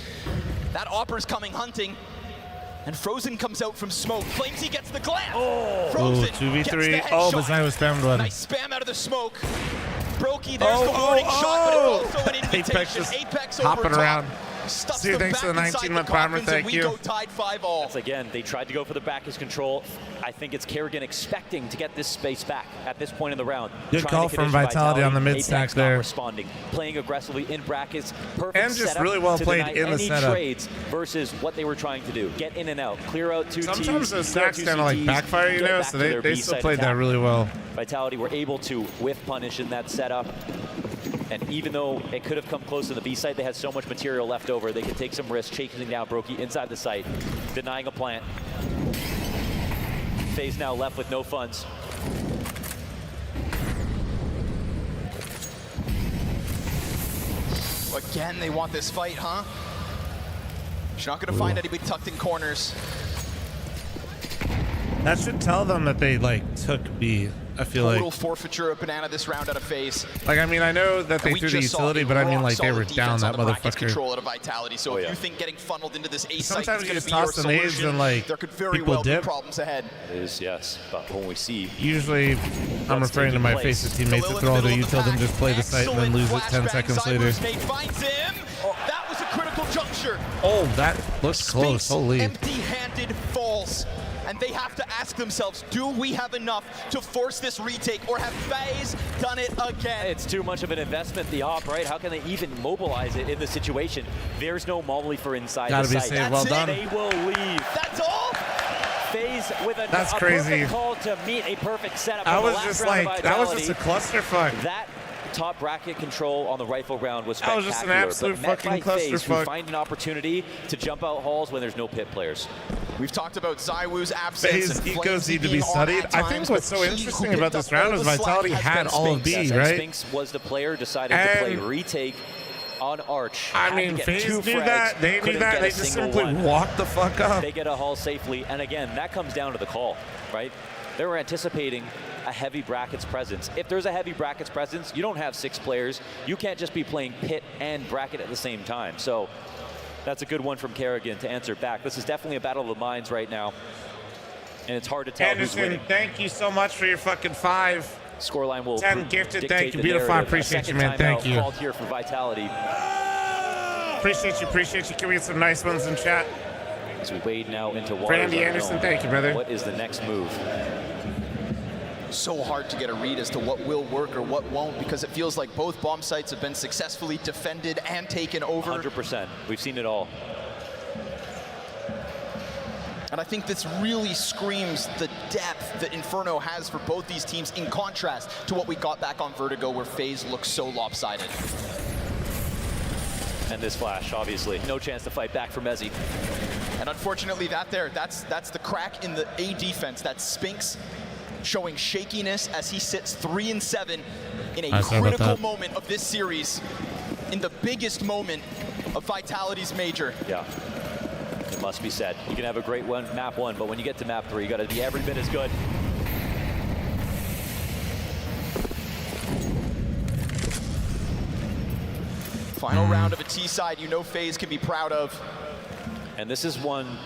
That Opper's coming hunting. And Frozen comes out from smoke. Flamesy gets the glance. Oh, Frozen 2v3. Oh, but Zyro spammed one. Nice spam out of the smoke. Brokey, there's the warning shot, but it's also an invitation. Apex over hopping top. around. Stuffs Dude, them thanks for the back inside 19-month primer. coffins, and Thank we you. go tied 5-all. That's again, they tried to go for the backwards control. I think it's Kerrigan expecting to get this space back at this point in the round. Good call from Vitality on the mid stack there. Responding, playing aggressively in brackets. Perfect And just setup really well to played deny in the any setup. Trades versus what they were trying to do. Get in and out, clear out two teams. Sometimes those stacks kind of like backfire, you know, so they still played that really well. Vitality were able to whiff punish in that setup. And even though it could have come close to the B site, they had so much material left over, they could take some risks, chasing down Brokey inside the site, denying a plant. FaZe now left with no funds. Again, they want this fight, huh? You're not going to find anybody tucked in corners. That should tell them that they like took B. I feel like Total forfeiture of Banana this round out of FaZe. Like, I mean, I know that they threw the utility, but I mean, like, they were down that motherfucker. Control out of Vitality. So if you think getting funneled into this A site is Sometimes you going to just be your toss the nades solution, and, like, there could very people well dip. be problems ahead. It is, yes. But when we see... Usually, I'm referring to my FaZe teammates that throw all their util and just play the site and then lose it 10 seconds later. Finds him. That was a critical juncture. Oh, that looks close. Holy. Empty-handed falls. And they have to ask themselves, do we have enough to force this retake, or have FaZe done it again? It's too much of an investment, the op, right? How can they even mobilize it in the situation? There's no molly for inside Gotta the be site. safe. Well done. They will leave. That's all? FaZe with a crazy. perfect call to meet a perfect setup. I was just like, that was just a clusterfuck. That top bracket control on the rifle round was That was spectacular. just an absolute but fucking met by FaZe, who clusterfuck. find an opportunity to jump out halls when there's no pit players. We've talked about ZywOo's absence. FaZe and ecos need to be being on studied. at I think times, what's so but he interesting who about picked this up round all is the slack Vitality has had been all of Spinks. B, Yes, and right? Spinks was the player decided to play And- retake on Arch. I Had to mean, get FaZe 2 knew frags, that. They knew couldn't that. get They a just single simply one. walked the fuck up. They get a haul safely, and again, that comes down to the call, right? They were anticipating a heavy brackets presence. If there's a heavy brackets presence, you don't have 6 players. You can't just be playing pit and bracket at the same time. So that's a good one from Kerrigan to answer back. This is definitely a battle of the minds right now, and it's hard to tell who's Anderson, winning. thank you so much for your fucking 5. Scoreline will 10 gifted. dictate Thank you. the Beautiful. I narrative. appreciate A second you, man. Thank timeout you. called here for Vitality. Appreciate you. Appreciate you. Can we get some nice ones in chat? As we wade now into waters Randy unknown. Anderson, thank you, brother. What is the next move? So hard to get a read as to what will work or what won't, because it feels like both bomb sites have been successfully defended and taken over. 100%. We've seen it all. And I think this really screams the depth that Inferno has for both these teams, in contrast to what we got back on Vertigo, where FaZe looks so lopsided. And this flash, obviously. No chance to fight back for Mezzi. And unfortunately, that's the crack in the A defense. That's Spinks showing shakiness as he sits 3-7 in a critical moment of this series, in the biggest moment of Vitality's major. Yeah. It must be said. You can have a great map 1, but when you get to map 3, you got to be every bit as good. Final round of a T side, you know FaZe can be proud of. And this is one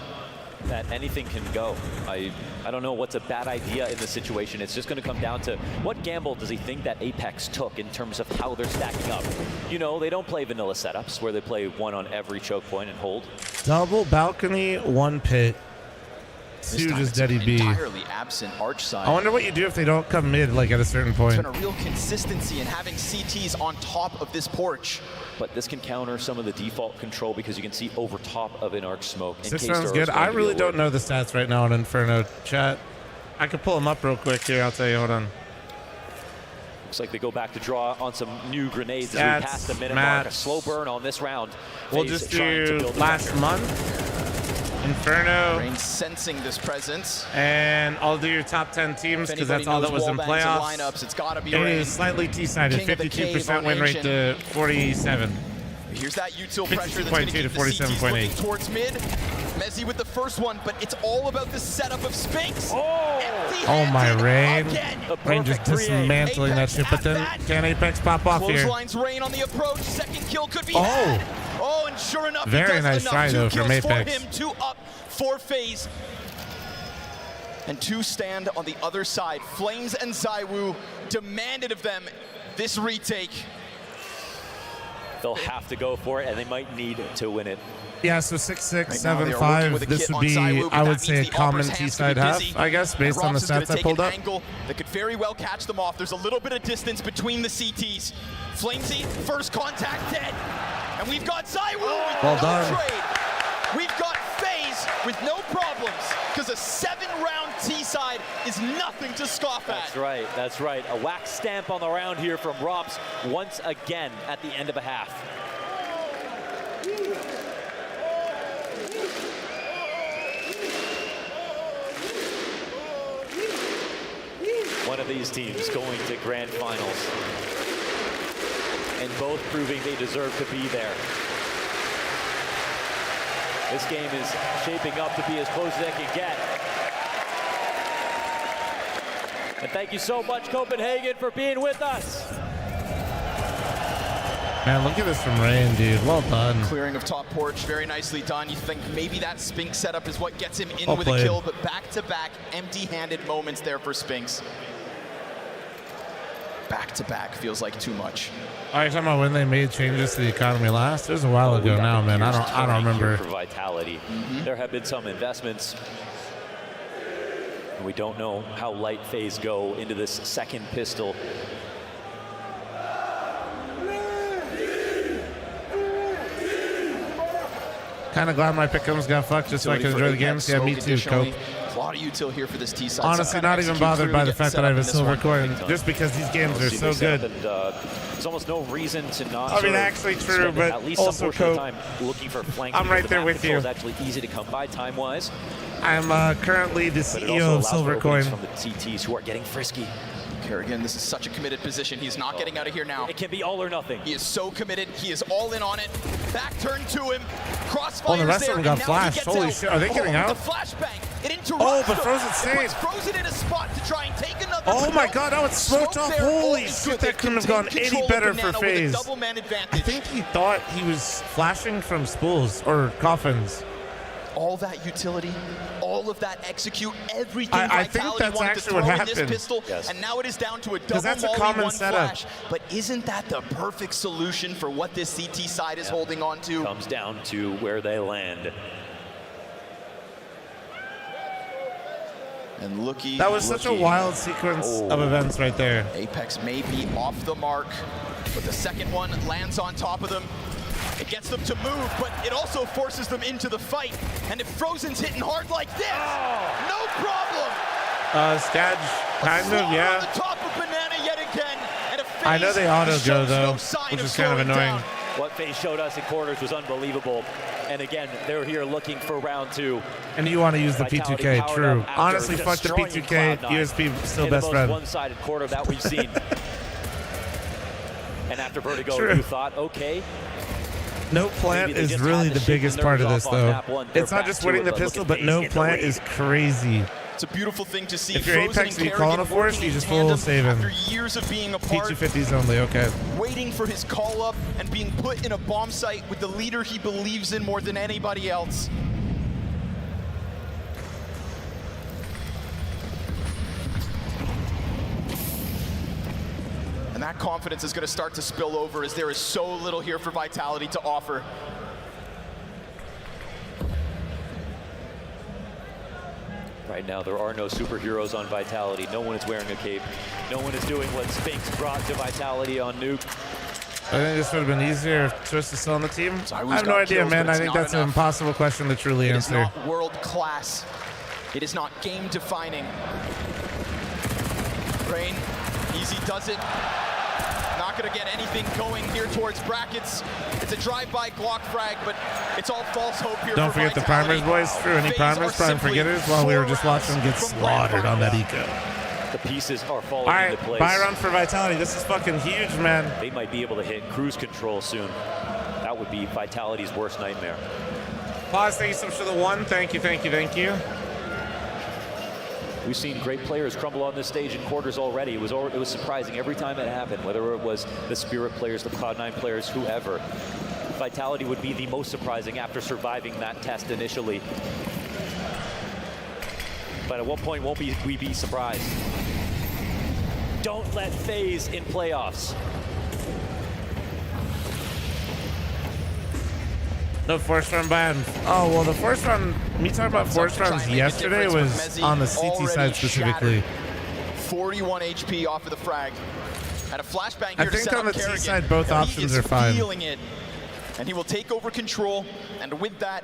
that anything can go. I don't know what's a bad idea in this situation. It's just going to come down to what gamble does he think that Apex took in terms of how they're stacking up. You know, they don't play vanilla setups where they play 1 on every choke point and hold. Double balcony, 1 pit. 2 just Deddy B. Entirely absent Arch side. I wonder what you do if they don't come mid, like at a certain point. There's been a real consistency in having CTs on top of this porch. But this can counter some of the default control because you can see over top of an arc smoke. In This case sounds there good. is going I to be really a don't word. know the stats right now on Inferno chat. I could pull them up real quick here. I'll tell you. Hold on. Looks like they go back to draw on some new grenades as Stats, we pass the minute mark. A maps. slow burn on this round. We'll FaZe just trying to do build a last record. month. Inferno. Rain sensing this presence. And I'll do your top 10 teams If because that's all that anybody was in knows wall bangs and playoffs. lineups, it's gotta be It Rain. is slightly T-sided, King of the cave 52% on win rate Ancient. to 47. Here's that util pressure that's going to 52 to keep the CTs 47.8. looking towards mid. Mezzi with the first one, but it's all about the setup of Spinks. Oh my Rain. Rain just dismantling that shit, but then can Apex pop off here? Clotheslines Rain on the approach. Second kill could be Oh. had. Oh, and sure enough, he Very does nice enough. try, 2 though, kills from for Apex. him, 2 up for FaZe. And 2 stand on the other side. Flames and ZywOo demanded of them this retake. They'll have to go for it, and they might need to win it. Yeah, so 6-6, Right now, they are working 7-5. with a This kit would on be, ZywOo, but I that would say, a means the common Opera's hands T-side could be half, busy. I guess, based on the Robson's gonna stats I take pulled an up. angle that could very well catch them off. There's a little bit of distance between the CTs. Flamesy, first contact dead. And we've got ZywOo with Well no done. trade. We've got FaZe with no problems, because a 7-round T-side is nothing to scoff at. That's right, that's right. A wax stamp on the round here from Robs once again at the end of a half. One of these teams going to grand finals. And both proving they deserve to be there. This game is shaping up to be as close as it can get. And thank you so much, Copenhagen, for being with us. Man, look at this from Rain, dude. Well done. Clearing of top porch, very nicely done. You think maybe that Spinks setup is what gets him in Well with played. a kill, but back-to-back empty-handed moments there for Spinks. Back-to-back feels like too much. Are you talking about when they made changes to the economy last? It was a while ago now, man. I don't remember. For Vitality, there have been some investments. And we don't know how light FaZe go into this second pistol. Kind of glad my pick'ems got fucked just so I could enjoy the games. Yeah, me too, Cope. A lot of util here for this T side. Honestly, not even bothered by the fact that I have a silver coin, just because these games are so good. There's almost no reason to not. I mean, actually true, but at least also, some portion of Cope, time looking for flanks. I'm right there with you. It's actually easy to come by time-wise. I'm currently the But it CEO also of allows Silver for Coin. openings from the CTs who are getting frisky. Kerrigan, this is such a committed position. He's not getting out of here now. It can be all or nothing. He is so committed. He is all in on it. Back turn to him. Crossfire. Oh, the rest of them got flashed. Holy shit, are they getting out? The flashbang. It interrupts. Oh, but Frozen's saved. Frozen in a spot to try and take another. Oh my god, that was smoked off. Holy shit, that couldn't have gone any better for FaZe. I think he thought he was flashing from spools or coffins. All that utility, all of that execute, everything I think Vitality that's wanted to actually throw what in this happened. pistol, and now it is down to a double that's a molly, common one setup. flash. But isn't that the perfect solution for what this CT side is holding on to? Comes down to where they land. And looky. That was such a wild sequence of events right there. Apex may be off the mark, but the second one lands on top of them. It gets them to move, but it also forces them into the fight. And if Frozen's hitting hard like this, no problem. Skadge, kind of, yeah. On the top of Banana yet again. And a I know they auto go though, sign which of is kind of slowing annoying. down. What FaZe showed us in quarters was unbelievable. And again, they're here looking for round two. And you want to use the Vitality P2K, powered true. up after Honestly, fuck the destroying P2K. Cloud9 USP still in best the most friend. one-sided quarter that we've seen. And after Vertigo, True. you thought, okay. No plant is really the biggest part of this, though. It's not just winning the pistol, but no plant is crazy. It's a beautiful thing to see. If you're Frozen Apex and and you call on a Kerrigan force, working you in just tandem full save him. After years of being apart, P250s only, okay. waiting for his call up and being put in a bomb site with the leader he believes in more than anybody else. And that confidence is going to start to spill over as there is so little here for Vitality to offer. Right now, there are no superheroes on Vitality. No one is wearing a cape. No one is doing what Spinks brought to Vitality on Nuke. I think this would have been easier if Twist is still on the team. I have no got idea, kills, man. but I it's think not that's an enough. impossible question to truly It is answer. not world class. It is not game defining. Rain, easy does it. Not gonna get anything going here towards brackets. It's a drive-by Glock frag, but it's all false hope here. Don't for forget the Vitality. primers, boys. True, any FaZe primers, are prime simply forgetters, while we were 4 just watching them get rounds from slaughtered on that eco. The pieces are falling All right, into place. buy round for Vitality. This is fucking huge, man. They might be able to hit cruise control soon. That would be Vitality's worst nightmare. Pause, thank you so much for the one. Thank you, thank you, thank you. We've seen great players crumble on this stage in quarters already. It was surprising every time it happened, whether it was the Spirit players, the Cloud9 players, whoever. Vitality would be the most surprising after surviving that test initially. But at what point won't we be surprised? Don't let FaZe in playoffs. No force run ban. Oh, well, the force run, me talking about force runs yesterday was on the CT side specifically. 41 HP off of the frag. Had a flashbang I here to think set on up the T Kerrigan. side, both Now options he are is fine. feeling it, and he will take over control, and with that,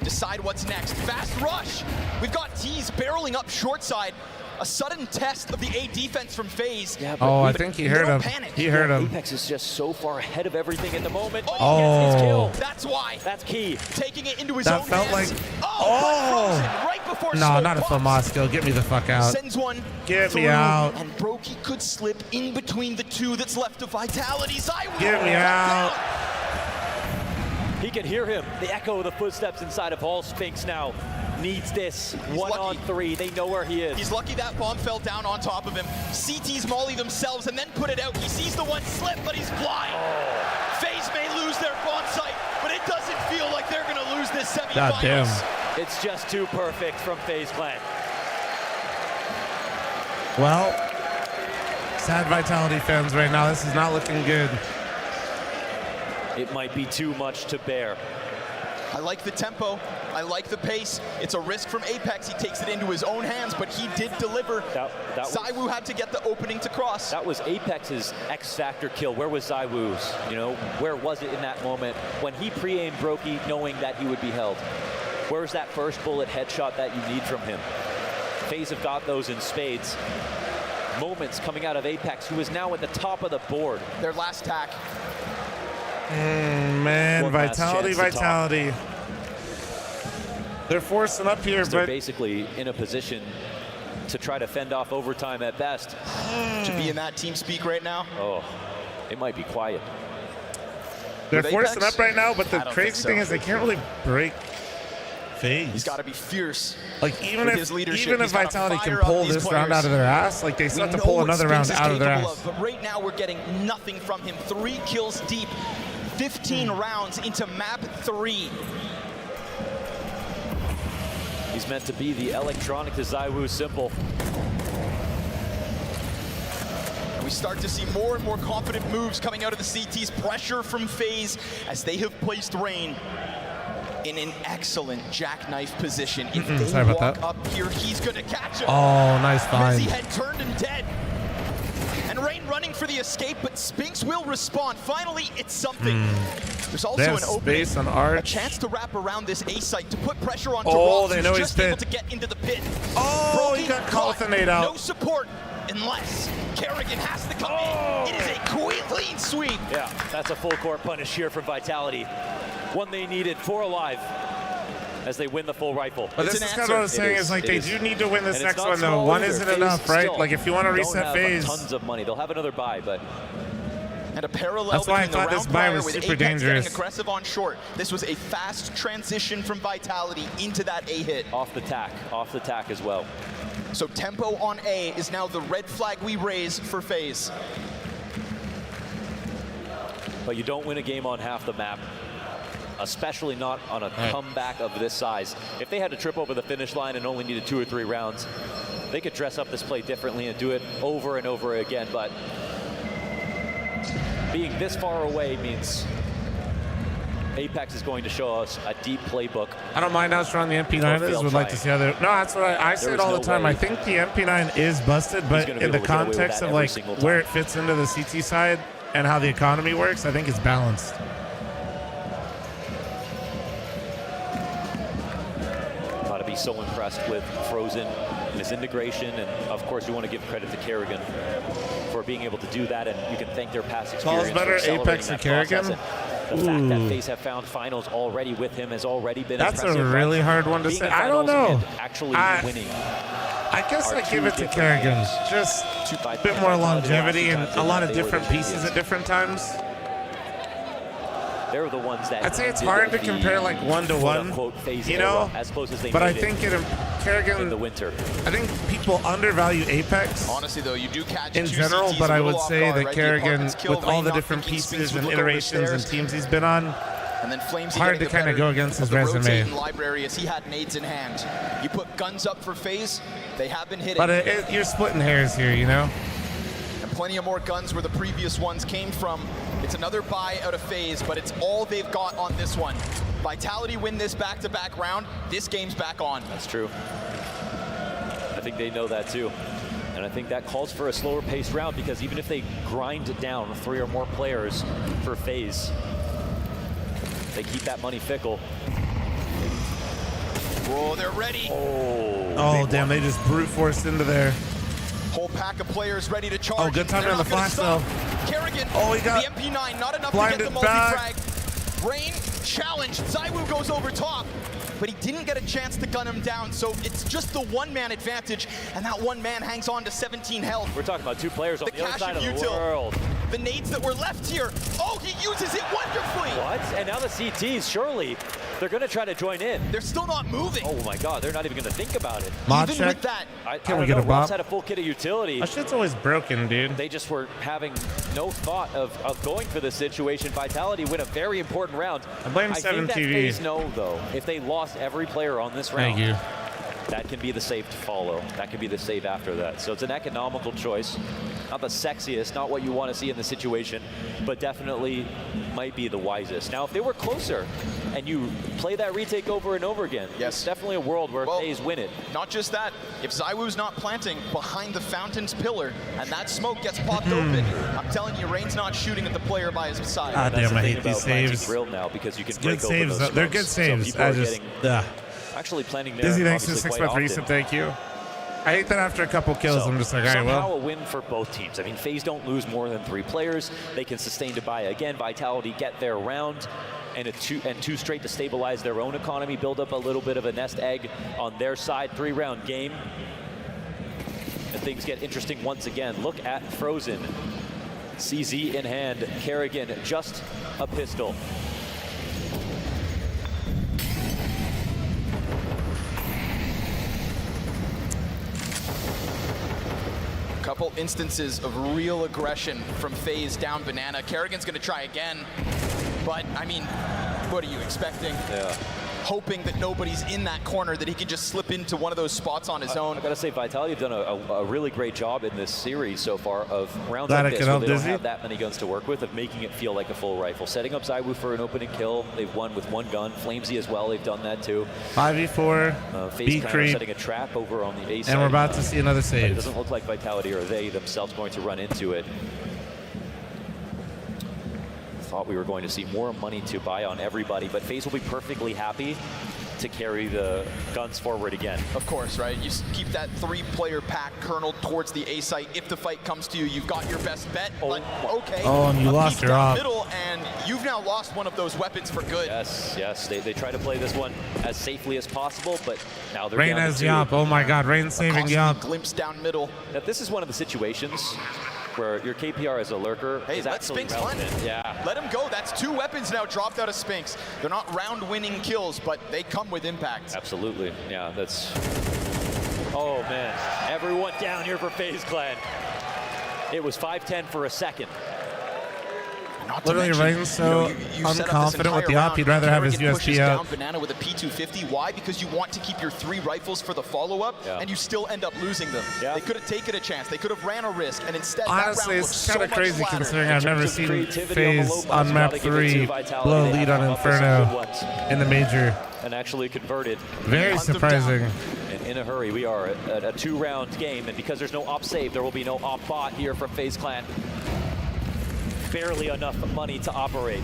decide what's next. Fast rush. We've got T's barreling up short side. A sudden test of the A defense from FaZe. Yeah, Oh, I think he heard him. He heard him. Apex is just so far ahead of everything at the moment. Oh. He gets his kill. That's why. That's key. Taking it into his That own felt hands. like. Oh! Frozen right before No, smoke not a pops. FAMAS skill. Get me the fuck out. Sends one Get me through, out. And Brokey could slip in between the two that's left of Vitality's. Get me out. He can hear him. The echo of the footsteps inside of Hall. Spinks now needs this. He's 1-on-3. They know where he is. He's lucky that bomb fell down on top of him. CT's molly themselves and then put it out. He sees the one slip, but he's blind. FaZe may lose their bomb site, but it doesn't feel like they're going to lose this semifinals. God damn. It's just too perfect from FaZe Clan. Well, sad Vitality fans right now. This is not looking good. It might be too much to bear. I like the tempo. I like the pace. It's a risk from Apex. He takes it into his own hands, but he did deliver. ZywOo had to get the opening to cross. That was Apex's X-Factor kill. Where was ZywOo's? You know, where was it in that moment when he pre-aimed Brokey knowing that he would be held? Where's that first bullet headshot that you need from him? FaZe have got those in spades. Moments coming out of Apex, who is now at the top of the board. Their last tack. Man, Vitality. They're forcing up here, They're but basically in a position to try to fend off overtime at best. To be in that team speak right now? Oh, it might be quiet. They're forcing up right now, but the crazy thing is they can't really break FaZe. He's got to be fierce. Like even if Vitality can pull this round out of their ass, like they still have to pull another round out of their ass. But right now we're getting nothing from him. 3 kills deep, 15 rounds into map 3. He's meant to be the electronic to ZywOo Simple. We start to see more and more confident moves coming out of the CT's. Pressure from FaZe as they have placed Rain in an excellent jackknife position. If they walk up here, he's going to catch him. Oh, nice find. He had turned him dead. And Rain running for the escape, but Spinks will respond. Finally, it's something. There's also an opening, a chance to wrap around this A site to put pressure on Oh, they know he's just able pit. to get into the pit. Oh, he got caught with a nade out. No support unless Kerrigan has to come in. It is a clean sweep. Yeah, that's a full court punish here from Vitality. One they needed, 4 alive as they win the full rifle. But this is kind of what I was saying is like they do need to win this next one though. One isn't enough, right? Like if you want to reset FaZe. Tons of money. They'll have another buy, but. And a parallel That's why I between thought the this round buy prior was with super Apex dangerous. getting aggressive on short. This was a fast transition from Vitality into that A hit. Off the tack as well. So tempo on A is now the red flag we raise for FaZe. But you don't win a game on half the map, especially not on a comeback of this size. If they had to trip over the finish line and only needed 2 or 3 rounds, they could dress up this play differently and do it over and over again. But being this far away means Apex is going to show us a deep playbook. I don't mind how strong the MP9 is. Would like to see other. No, that's what I say it all the time. I think the MP9 is busted, but in the context of like where it fits into the CT side and how the economy works, I think it's balanced. Got to be so impressed with Frozen and his integration, and of course you want to give credit to Kerrigan for being able to do that, and you can thank their past experience. Better Apex and Kerrigan. The fact that FaZe have found finals already with him has already been That's impressive. a really hard one to say. I don't know. Actually winning. I guess I give it to Kerrigan. Just a bit more longevity and a lot of different pieces at different times. They're the ones that I'd say it's hard to compare like 1-to-1, you know, as close as they but I made think Kerrigan in the winter. I think people undervalue Apex. Honestly, though, you do catch in general, but I would say that Kerrigan, with all the different pieces and iterations and teams he's been on, and then Flamesy hard to kind of go against his resume. Library as he had nades in hand. You put guns up for FaZe, they have been hitting. But you're splitting hairs here, you know. And plenty of more guns where the previous ones came from. It's another buy out of FaZe, but it's all they've got on this one. Vitality win this back-to-back round. This game's back on. That's true. I think they know that too. And I think that calls for a slower paced round, because even if they grind it down 3 or more players for FaZe, they keep that money fickle. Whoa, they're ready. Oh, damn, they just brute forced into there. Whole pack of players ready to charge. Oh, good timing on the flash, though. Kerrigan, he got the MP9, not enough to get the multi-frag. Rain challenged. ZywOo goes over top. but he didn't get a chance to gun him down, so it's just the one-man advantage, and that one man hangs on to 17 health. We're talking about 2 players on the other cash side of and the util. world. The nades that were left here. Oh, he uses it wonderfully. What? And now the CTs, surely, they're going to try to join in. They're still not moving. Oh my God, they're not even going to think about it. Mod Even check. with that, Can we get a bop? Rob's had a full kit of utility. That shit's always broken, dude. They just were having no thought of going for this situation. Vitality win a very important round. I blame I think that TV. FaZe know, though, if they lost every player on this round, Thank you. that can be the save to follow. That can be the save after that. So it's an economical choice. Not the sexiest, not what you want to see in the situation, but definitely might be the wisest. Now, if they were closer and you play that retake over and over again, yes, it's definitely a world where FaZe win it. Not just that, if ZywOo's not planting behind the Fountain's pillar and that smoke gets popped open, I'm telling you, Rain's not shooting at the player by his side. Ah, damn, I hate these saves. Grill now because you can Good break over saves. those They're good smokes. saves. So I people are just, getting actually planning there. Dizzy, thanks to obviously 6 quite month resub. often. Thank you. I hate that after a couple kills, So, I'm just like, all right, somehow well. a win for both teams. I mean, FaZe don't lose more than 3 players. They can sustain to buy again. Vitality get their round and two straight to stabilize their own economy, build up a little bit of a nest egg on their side. 3-round game. And things get interesting once again. Look at Frozen. CZ in hand. Kerrigan, just a pistol. Couple instances of real aggression from FaZe down Banana. Kerrigan's gonna try again, but I mean, what are you expecting? Yeah. Hoping that nobody's in that corner, that he can just slip into one of those spots on his own. I gotta say, Vitality have done a really great job in this series so far of rounds Glad like I this could where help they don't Dizzy. have that many guns to work with, of making it feel like a full rifle. Setting up ZywOo for an opening kill. They've won with 1 gun. Flamesy as well, they've done that too. 5v4, FaZe B kind of creep, setting a trap over on the A side. and we're about to see another But it save. doesn't look like Vitality or they themselves going to run into it. Thought we were going to see more money to buy on everybody, but FaZe will be perfectly happy to carry the guns forward again. Of course, right? You keep that 3-player pack kerneled towards the A site. If the fight comes to you, you've got your best bet. But okay. Oh, and you lost your op. Middle, and you've now lost one of those weapons for good. Yes. They try to play this one as safely as possible, but now they're Rain down has to 2. Yomp. Oh my God, Rain saving Yomp. Glimpse down middle. Now, this is one of the situations where your KPR as a lurker Hey, is let actually Spinks relevant. hunt. Yeah. Let him go. That's 2 weapons now dropped out of Spinks. They're not round-winning kills, but they come with impact. Absolutely. Yeah, that's... Oh, man. Everyone down here for FaZe Clan. It was 5-10 for a second. Literally, Rain's so unconfident with the op, he'd rather have his USP out. Down Banana with a P250. Why? Because you want to keep your 3 rifles for the follow-up, and you still end up losing them. They could have taken a chance. They could have ran a risk, and instead Honestly, that round it's kind of crazy considering I've never seen FaZe on map 3 blow a lead on Inferno in the major. And actually converted. Very surprising. And in a hurry, we are at a 2-round game, and because there's no op save, there will be no op bot here from FaZe Clan. Barely enough money to operate.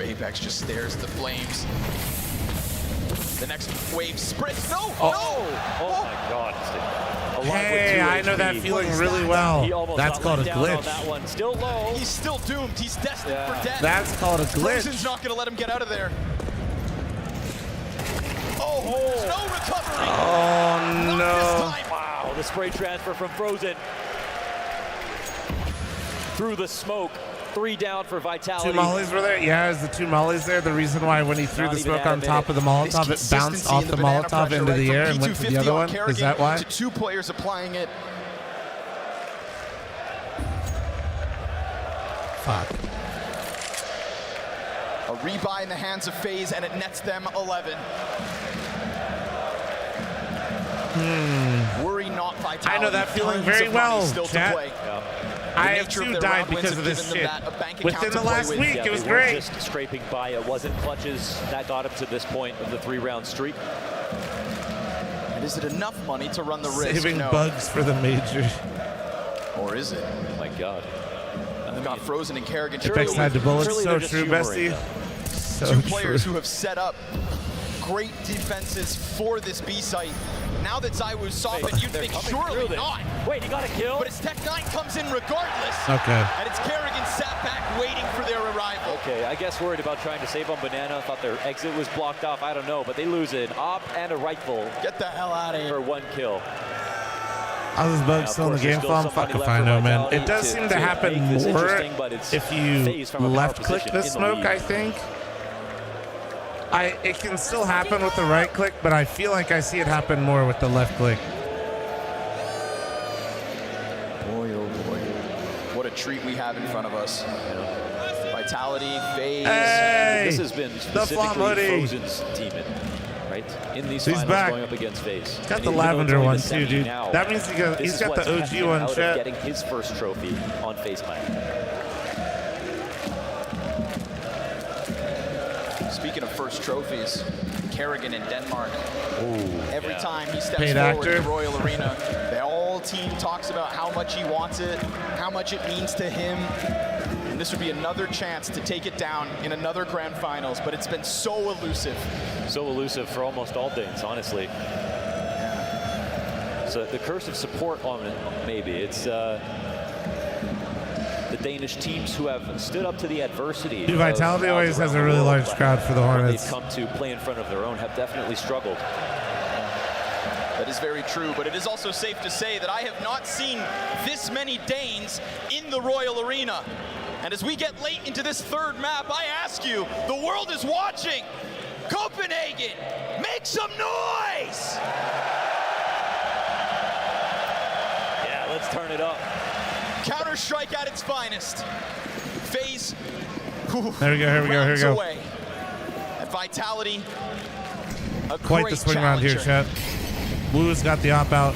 Apex just stares at the flames. The next wave spreads. No! Oh my God. Hey, I know that feeling really well. That's called a glitch. That one. Still low. He's still doomed. He's destined for death. That's called a glitch. Frozen's not going to let him get out of there. Oh, no recovery. Oh, no. Wow, the spray transfer from Frozen. Through the smoke. 3 down for Vitality. 2 mollies were there? Yeah, is the 2 mollies there? The reason why when he threw the smoke on top of the Molotov, it bounced off the Molotov into the air and went to the other one? Is that why? To 2 players applying it. Fuck. A rebuy in the hands of FaZe, and it nets them 11. Worry not, Vitality. I know that feeling very well, chat. I have 2 died because of this shit. Within the last week, it was great. Just scraping by. It wasn't clutches that got him to this point of the 3-round streak. And is it enough money to run the risk? Saving bugs for the major. Or is it? Oh my God. They've got Frozen and Kerrigan. Apex had the bullets. So true, bestie. So 2 players who have set up great defenses for this B site. Now that Zywoo's softened, you'd think surely not. Wait, he got a kill? But his Tech 9 comes in regardless. Okay. And it's Kerrigan sat back waiting for their arrival. Okay, I guess worried about trying to save on Banana. Thought their exit was blocked off. I don't know, but they lose an op and a rifle. Get the hell out of here. For 1 kill. How's this bug still in the game farm? Fuck if I know, man. It does seem to happen more if you left click the smoke, I think. It can still happen with the right click, but I feel like I see it happen more with the left click. Boy, oh boy. What a treat we have in front of us. Vitality, FaZe. Hey, this has been specifically Frozen's teaming, right? In these finals going up against FaZe. He's got the lavender one too, dude. That means he's got the OG one, chat. Getting his first trophy on FaZe Clan. Speaking of first trophies, Kerrigan in Denmark. Every time he steps Paid forward actor. in the Royal Arena, the whole team talks about how much he wants it, how much it means to him. And this would be another chance to take it down in another grand finals, but it's been so elusive. So elusive for almost all things, honestly. So the curse of support on it, maybe. It's the Danish teams who have stood up to the adversity. Dude, Vitality always has a really large crowd for the Hornets. They've come to play in front of their own, have definitely struggled. That is very true, but it is also safe to say that I have not seen this many Danes in the Royal Arena. And as we get late into this third map, I ask you, the world is watching. Copenhagen, make some noise! Yeah, let's turn it up. Counter-Strike at its finest. FaZe. There we go, here we go, here we go. Away. And Vitality. Quite the swing round here, chat. Blue's got the op out.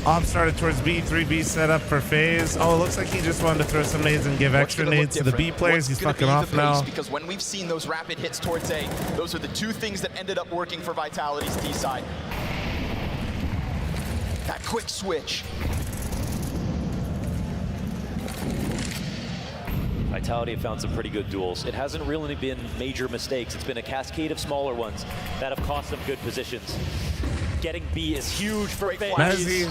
Op started towards B, 3B set up for FaZe. Oh, it looks like he just wanted to throw some nades and give extra nades to the B players. He's fucking off now. Because when we've seen those rapid hits towards A, those are the two things that ended up working for Vitality's D side. That quick switch. Vitality have found some pretty good duels. It hasn't really been major mistakes. It's been a cascade of smaller ones that have cost them good positions. Getting B is huge for FaZe. Mezzy.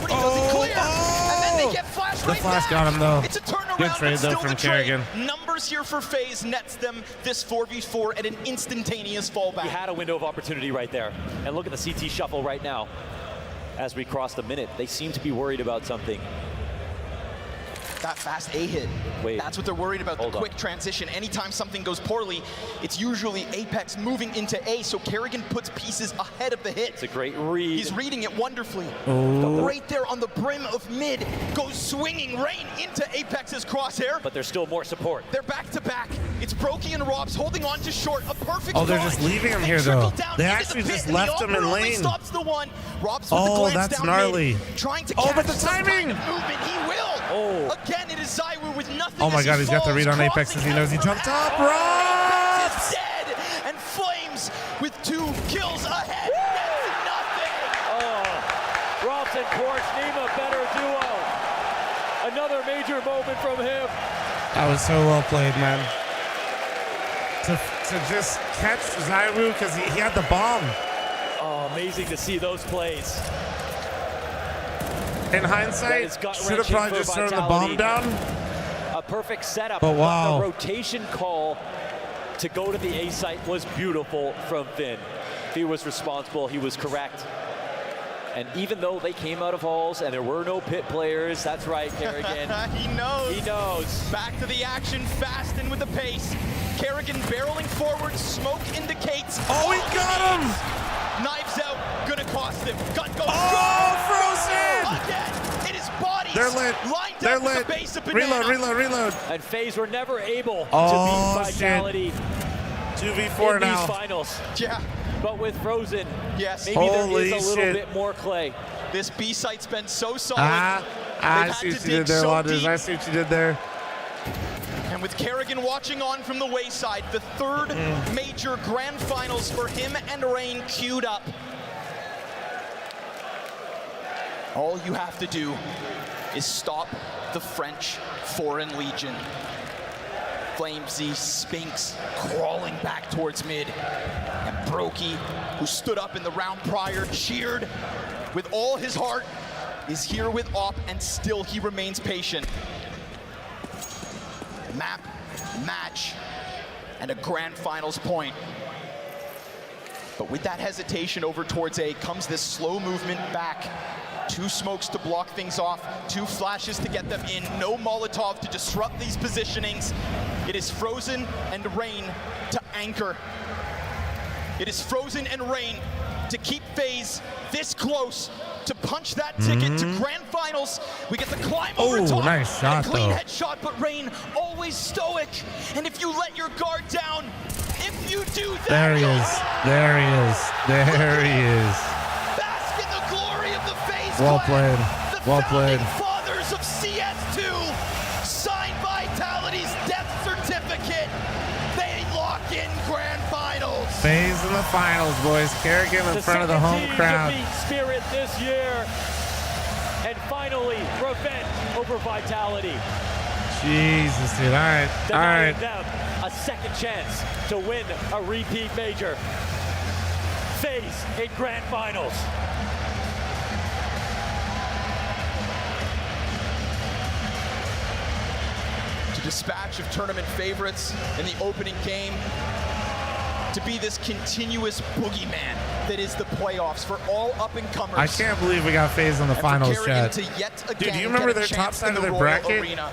Oh, and then they get flashed the right flash back. got him though. It's a turnaround. Good trade though from Kerrigan. Numbers here for FaZe nets them this 4v4 at an instantaneous fallback. He had a window of opportunity right there. And look at the CT shuffle right now. As we cross the minute, they seem to be worried about something. That fast A hit. Wait. That's what they're worried about, the quick transition. Anytime something goes poorly, it's usually Apex moving into A, so Kerrigan puts pieces ahead of the hit. It's a great read. He's reading it wonderfully. Oh. Right there on the brim of mid, goes swinging Rain into Apex's crosshair. But there's still more support. They're back to back. It's Brokey and Robs holding on to short. A perfect Oh, they're dodge. just leaving him here trickle though. down They into actually the pit, just and left the him in Opera only lane. stops the one. Robs with the Oh, glance that's down gnarly. mid, trying to Oh, but catch the some kind timing! of movement. He will. Oh. Again, it is Zywoo with nothing. Oh my god, he's got the read on Apex as he knows he jumped up. Rob! Is dead, and Flames with 2 kills ahead. That's nothing. Oh, Robs and Quartz need a better duo. Another major moment from him. That was so well played, man. To just catch Zywoo because he had the bomb. Oh, amazing to see those plays. In hindsight, should have probably just thrown the bomb down. A perfect setup. But wow. The rotation call to go to the A site was beautiful from Finn. He was responsible. He was correct. And even though they came out of halls and there were no pit players, that's right, Kerrigan. He knows. He knows. Back to the action, fast and with the pace. Kerrigan barreling forward, smoke indicates. Oh, he got him! Knives out, gonna cost him. Gun goes. Oh, Frozen! Again, it is bodies. They're lit. Lined They're up with lit. the base of Banana. Reload, reload, reload. And FaZe were never able Oh, to beat Vitality 2v4 in now. these finals. Yeah. But with Frozen, yes. maybe there is a little bit more clay. This B site's been so solid. I see what you did there, Wanders. I see what you did there. And with Kerrigan watching on from the wayside, the third major grand finals for him and Rain queued up. All you have to do is stop the French Foreign Legion. Flamesy, Spinks crawling back towards mid. And Brokey who stood up in the round prior, cheered with all his heart, is here with Op, and still he remains patient. Map, match, and a grand finals point. But with that hesitation over towards A comes this slow movement back. 2 smokes to block things off, 2 flashes to get them in, no Molotov to disrupt these positionings. It is Frozen and Rain to anchor. It is Frozen and Rain to keep FaZe this close to punch that ticket to grand finals. We get the climb over top. Nice shot, a clean though. headshot, but Rain always stoic. And if you let your guard down, if you do that, there he is. There he is. There he is. Bask in the glory of the FaZe Well clan. played. Well played. Fathers of CS2 sign Vitality's death certificate. They lock in grand finals. FaZe in the finals, boys. Kerrigan in front of the home crowd. Spirit this year, and finally revenge over Vitality. Jesus, dude. All right. All right. Denying them a second chance to win a repeat major. FaZe in grand finals. To dispatch of tournament favorites in the opening game, to be this continuous boogeyman that is the playoffs for all up-and-comers. I can't believe we got FaZe in the finals, chat. Dude, do you remember their top side of their bracket? Arena.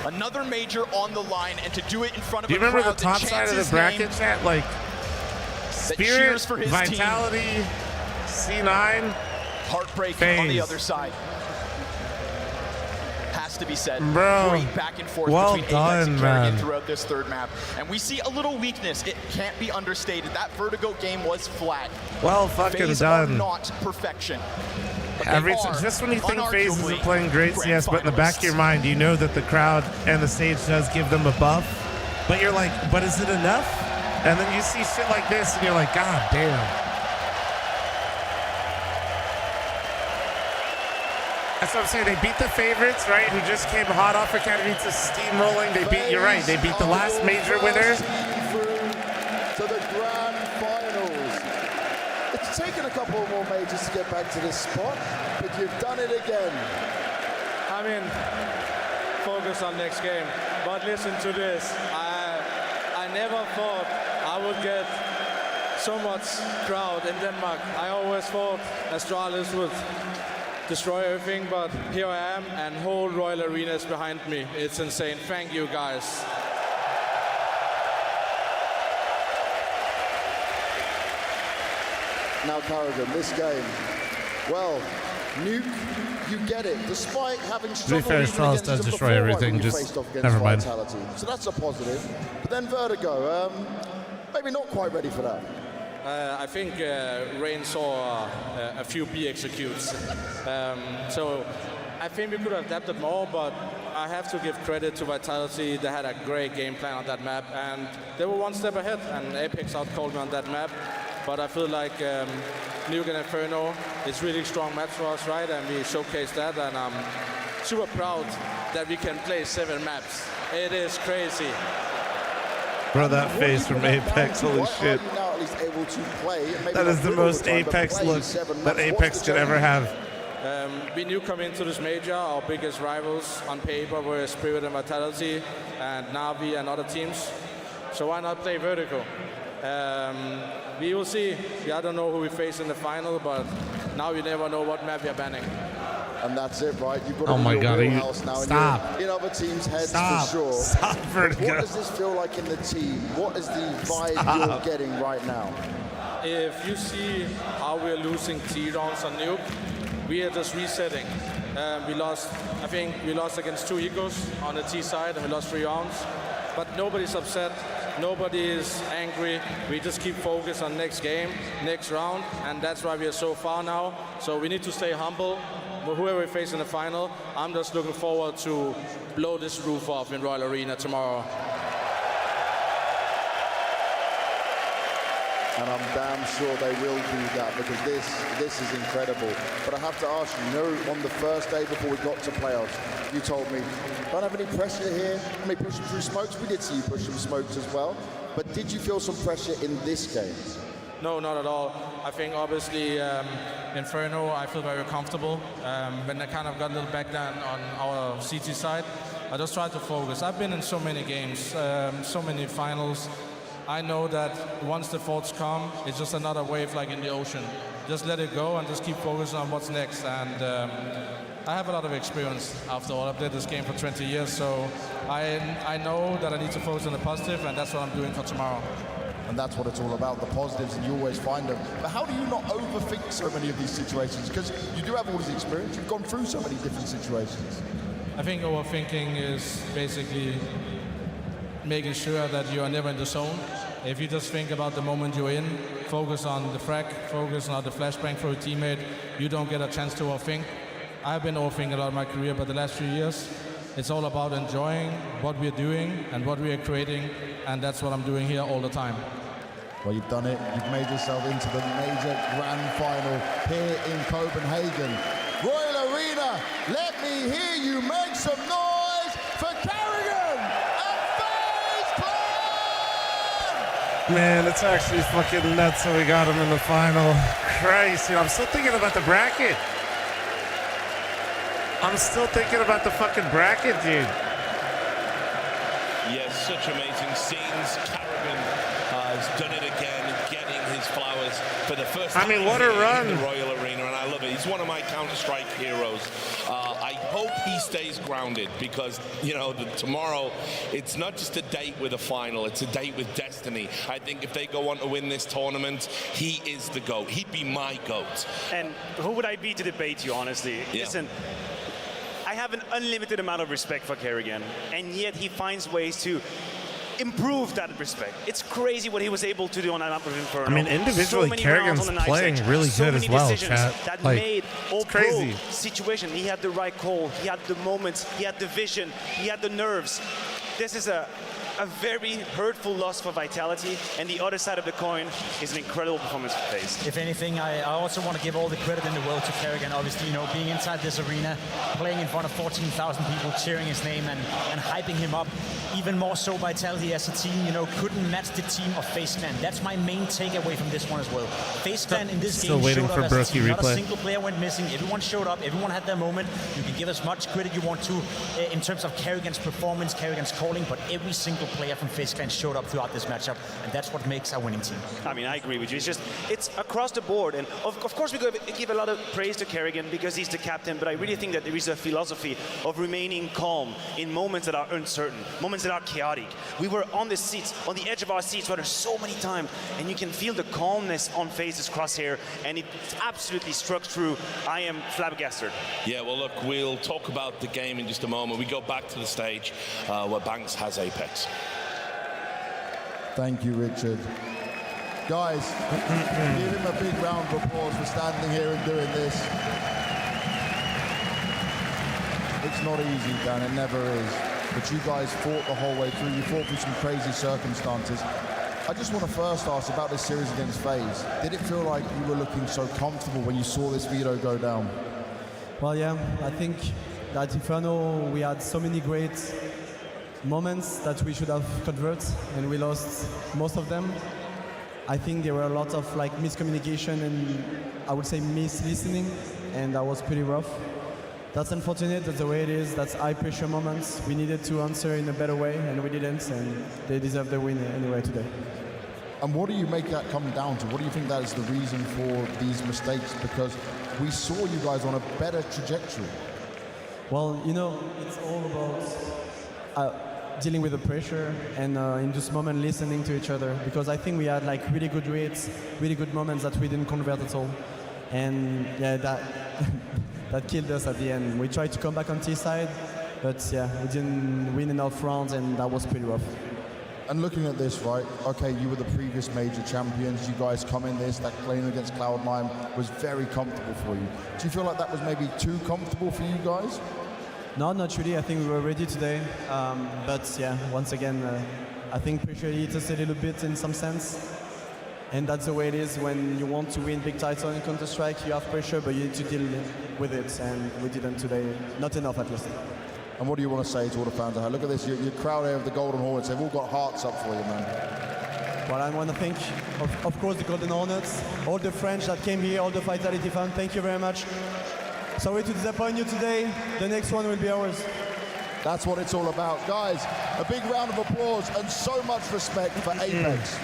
Another major on the line, and to do it in front of Do you a remember crowd the top that side of the chants his bracket, name, chat? Like, cheers Spirit, for his Vitality, team. C9, Heartbreak FaZe. on the other side. Has to be said. Bro, Great back and forth well between Apex and done, Kerrigan man. throughout this third map. And we see a little weakness. It can't be understated. That Vertigo game was flat. Well fucking FaZe done. are not perfection. But they are Just when you think FaZe isn't unarguably playing great grand CS, but in the back of your mind, you know that the crowd and the stage does give them a buff. But you're like, but is it enough? And then you see shit like this, and you're like, God damn. That's what I'm saying. They beat the favorites, right? Who just came hot off Academy to steamrolling. They beat, you're right, they beat the last major winner. To the grand finals. It's taken a couple more majors to get back to this spot, but you've done it again. I mean, focus on next game. But listen to this. I never thought I would get so much crowd in Denmark. I always thought Astralis would destroy everything, but here I am, and whole Royal Arena is behind me. It's insane. Thank you, guys. Now, Kerrigan, this game, well, Nuke, you get it. Despite having struggled fair, even Astralis against does them destroy before, everything, when you just faced off against never mind. Vitality. So that's a positive. But then Vertigo, maybe not quite ready for that. I think Rain saw a few B executes. So I think we could have adapted more, but I have to give credit to Vitality. They had a great game plan on that map, and they were one step ahead, and Apex outcalled me on that map. But I feel like Nuke and Inferno is really strong match for us, right? And we showcased that, and I'm super proud that we can play 7 maps. It is crazy. Bro, that face from Apex, holy shit. Now at least able to play. That is the most Apex look that Apex could ever have. We knew coming into this major, our biggest rivals on paper were Spirit and Vitality, and Navi and other teams. So why not play Vertigo? We will see. I don't know who we face in the final, but now you never know what map you're banning. And that's it, right? You've got Oh my God, wheelhouse now. stop. And you're in other teams' heads Stop. for sure. Stop, Vertigo. What does this feel like in the team? What is the vibe you're getting right now? If you see how we're losing T rounds on Nuke, we are just resetting. We lost, I think we lost against 2 Egos on the T side, and we lost 3 rounds. But nobody's upset. Nobody is angry. We just keep focused on next game, next round, and that's why we are so far now. So we need to stay humble. Whoever we face in the final, I'm just looking forward to blow this roof off in Royal Arena tomorrow. And I'm damn sure they will do that, because this is incredible. But I have to ask you, on the first day before we got to playoffs, you told me, don't have any pressure here. I mean, pushing through smokes. We did see you push some smokes as well. But did you feel some pressure in this game? No, not at all. I think obviously Inferno, I feel very comfortable. When I kind of got a little back down on our CT side, I just tried to focus. I've been in so many games, so many finals. I know that once the thoughts come, it's just another wave like in the ocean. Just let it go and just keep focusing on what's next. And I have a lot of experience after all. I've played this game for 20 years, so I know that I need to focus on the positive, and that's what I'm doing for tomorrow. And that's what it's all about, the positives, and you always find them. But how do you not overthink so many of these situations? Because you do have all this experience, you've gone through so many different situations. I think overthinking is basically making sure that you are never in the zone. If you just think about the moment you're in, focus on the frag, focus on the flashbang for a teammate, you don't get a chance to overthink. I've been overthinking a lot of my career, but the last few years, it's all about enjoying what we're doing and what we are creating, and that's what I'm doing here all the time. Well, you've done it. You've made yourself into the major grand final here in Copenhagen. Royal Arena, let me hear you make some noise for Carrigan and FaZe Clan! Man, it's actually fucking nuts that we got him in the final. Christ, dude, I'm still thinking about the bracket. I'm still thinking about the fucking bracket, dude. Yes, such amazing scenes. Carrigan has done it again, getting his flowers for the first time. I mean, what a run. In the Royal Arena, and I love it. He's one of my Counter-Strike heroes. I hope he stays grounded because, you know, tomorrow, it's not just a date with a final, it's a date with destiny. I think if they go on to win this tournament, he is the GOAT. He'd be my GOAT. And who would I be to debate you, honestly? Yeah. Listen, I have an unlimited amount of respect for Carrigan, and yet he finds ways to improve that respect. It's crazy what he was able to do on that map of Inferno. I mean, individually, Carrigan's playing really good as well, chat. That like, made it's crazy. Situation. He had the right call, he had the moments, he had the vision, he had the nerves. This is a very hurtful loss for Vitality, and the other side of the coin is an incredible performance for FaZe. If anything, I also want to give all the credit in the world to Carrigan. Obviously, you know, being inside this arena, playing in front of 14,000 people, cheering his name and hyping him up. Even more so, Vitality as a team, you know, couldn't match the team of FaZe Clan. That's my main takeaway from this one as well. FaZe Clan in this game showed up as a team. Not a single player went missing. Everyone showed up. Everyone had their moment. You can give as much credit you want to in terms of Carrigan's performance, Carrigan's calling, but every single player from FaZe Clan showed up throughout this matchup, and that's what makes our winning team. I mean, I agree with you. It's across the board, and of course we give a lot of praise to Carrigan because he's the captain, but I really think that there is a philosophy of remaining calm in moments that are uncertain, moments that are chaotic. We were on the seats, on the edge of our seats, whether so many times, and you can feel the calmness on FaZe's crosshair, and it's absolutely struck through. I am flabbergasted. Yeah, well, look, we'll talk about the game in just a moment. We go back to the stage where Banks has Apex. Thank you, Richard. Guys, give him a big round of applause for standing here and doing this. It's not easy, Dan, it never is. But you guys fought the whole way through. You fought through some crazy circumstances. I just want to first ask about this series against FaZe. Did it feel like you were looking so comfortable when you saw this veto go down? Well, yeah, I think that Inferno, we had so many great moments that we should have converted, and we lost most of them. I think there were a lot of like miscommunication and I would say mislistening, and that was pretty rough. That's unfortunate, that's the way it is, that's high pressure moments. We needed to answer in a better way and we didn't, and they deserve the win anyway today. And what do you make that come down to? What do you think that is the reason for these mistakes? Because we saw you guys on a better trajectory. Well, you know, it's all about dealing with the pressure and in this moment listening to each other, because I think we had like really good reads, really good moments that we didn't convert at all, and yeah, that killed us at the end. We tried to come back on T side, but yeah, we didn't win enough rounds, and that was pretty rough. And looking at this, right, okay, you were the previous major champions, you guys come in this, that playing against Cloud9 was very comfortable for you. Do you feel like that was maybe too comfortable for you guys? No, not really. I think we were ready today. But yeah, once again, I think pressure hit us a little bit in some sense. And that's the way it is when you want to win big title in Counter-Strike. You have pressure, but you need to deal with it. And we didn't today. Not enough, at least. And what do you want to say to all the fans? Look at this, your crowd here of the Golden Hornets. They've all got hearts up for you, man. Well, I want to thank, of course, the Golden Hornets, all the French that came here, all the Vitality fans. Thank you very much. Sorry to disappoint you today. The next one will be ours. That's what it's all about. Guys, a big round of applause and so much respect for Apex.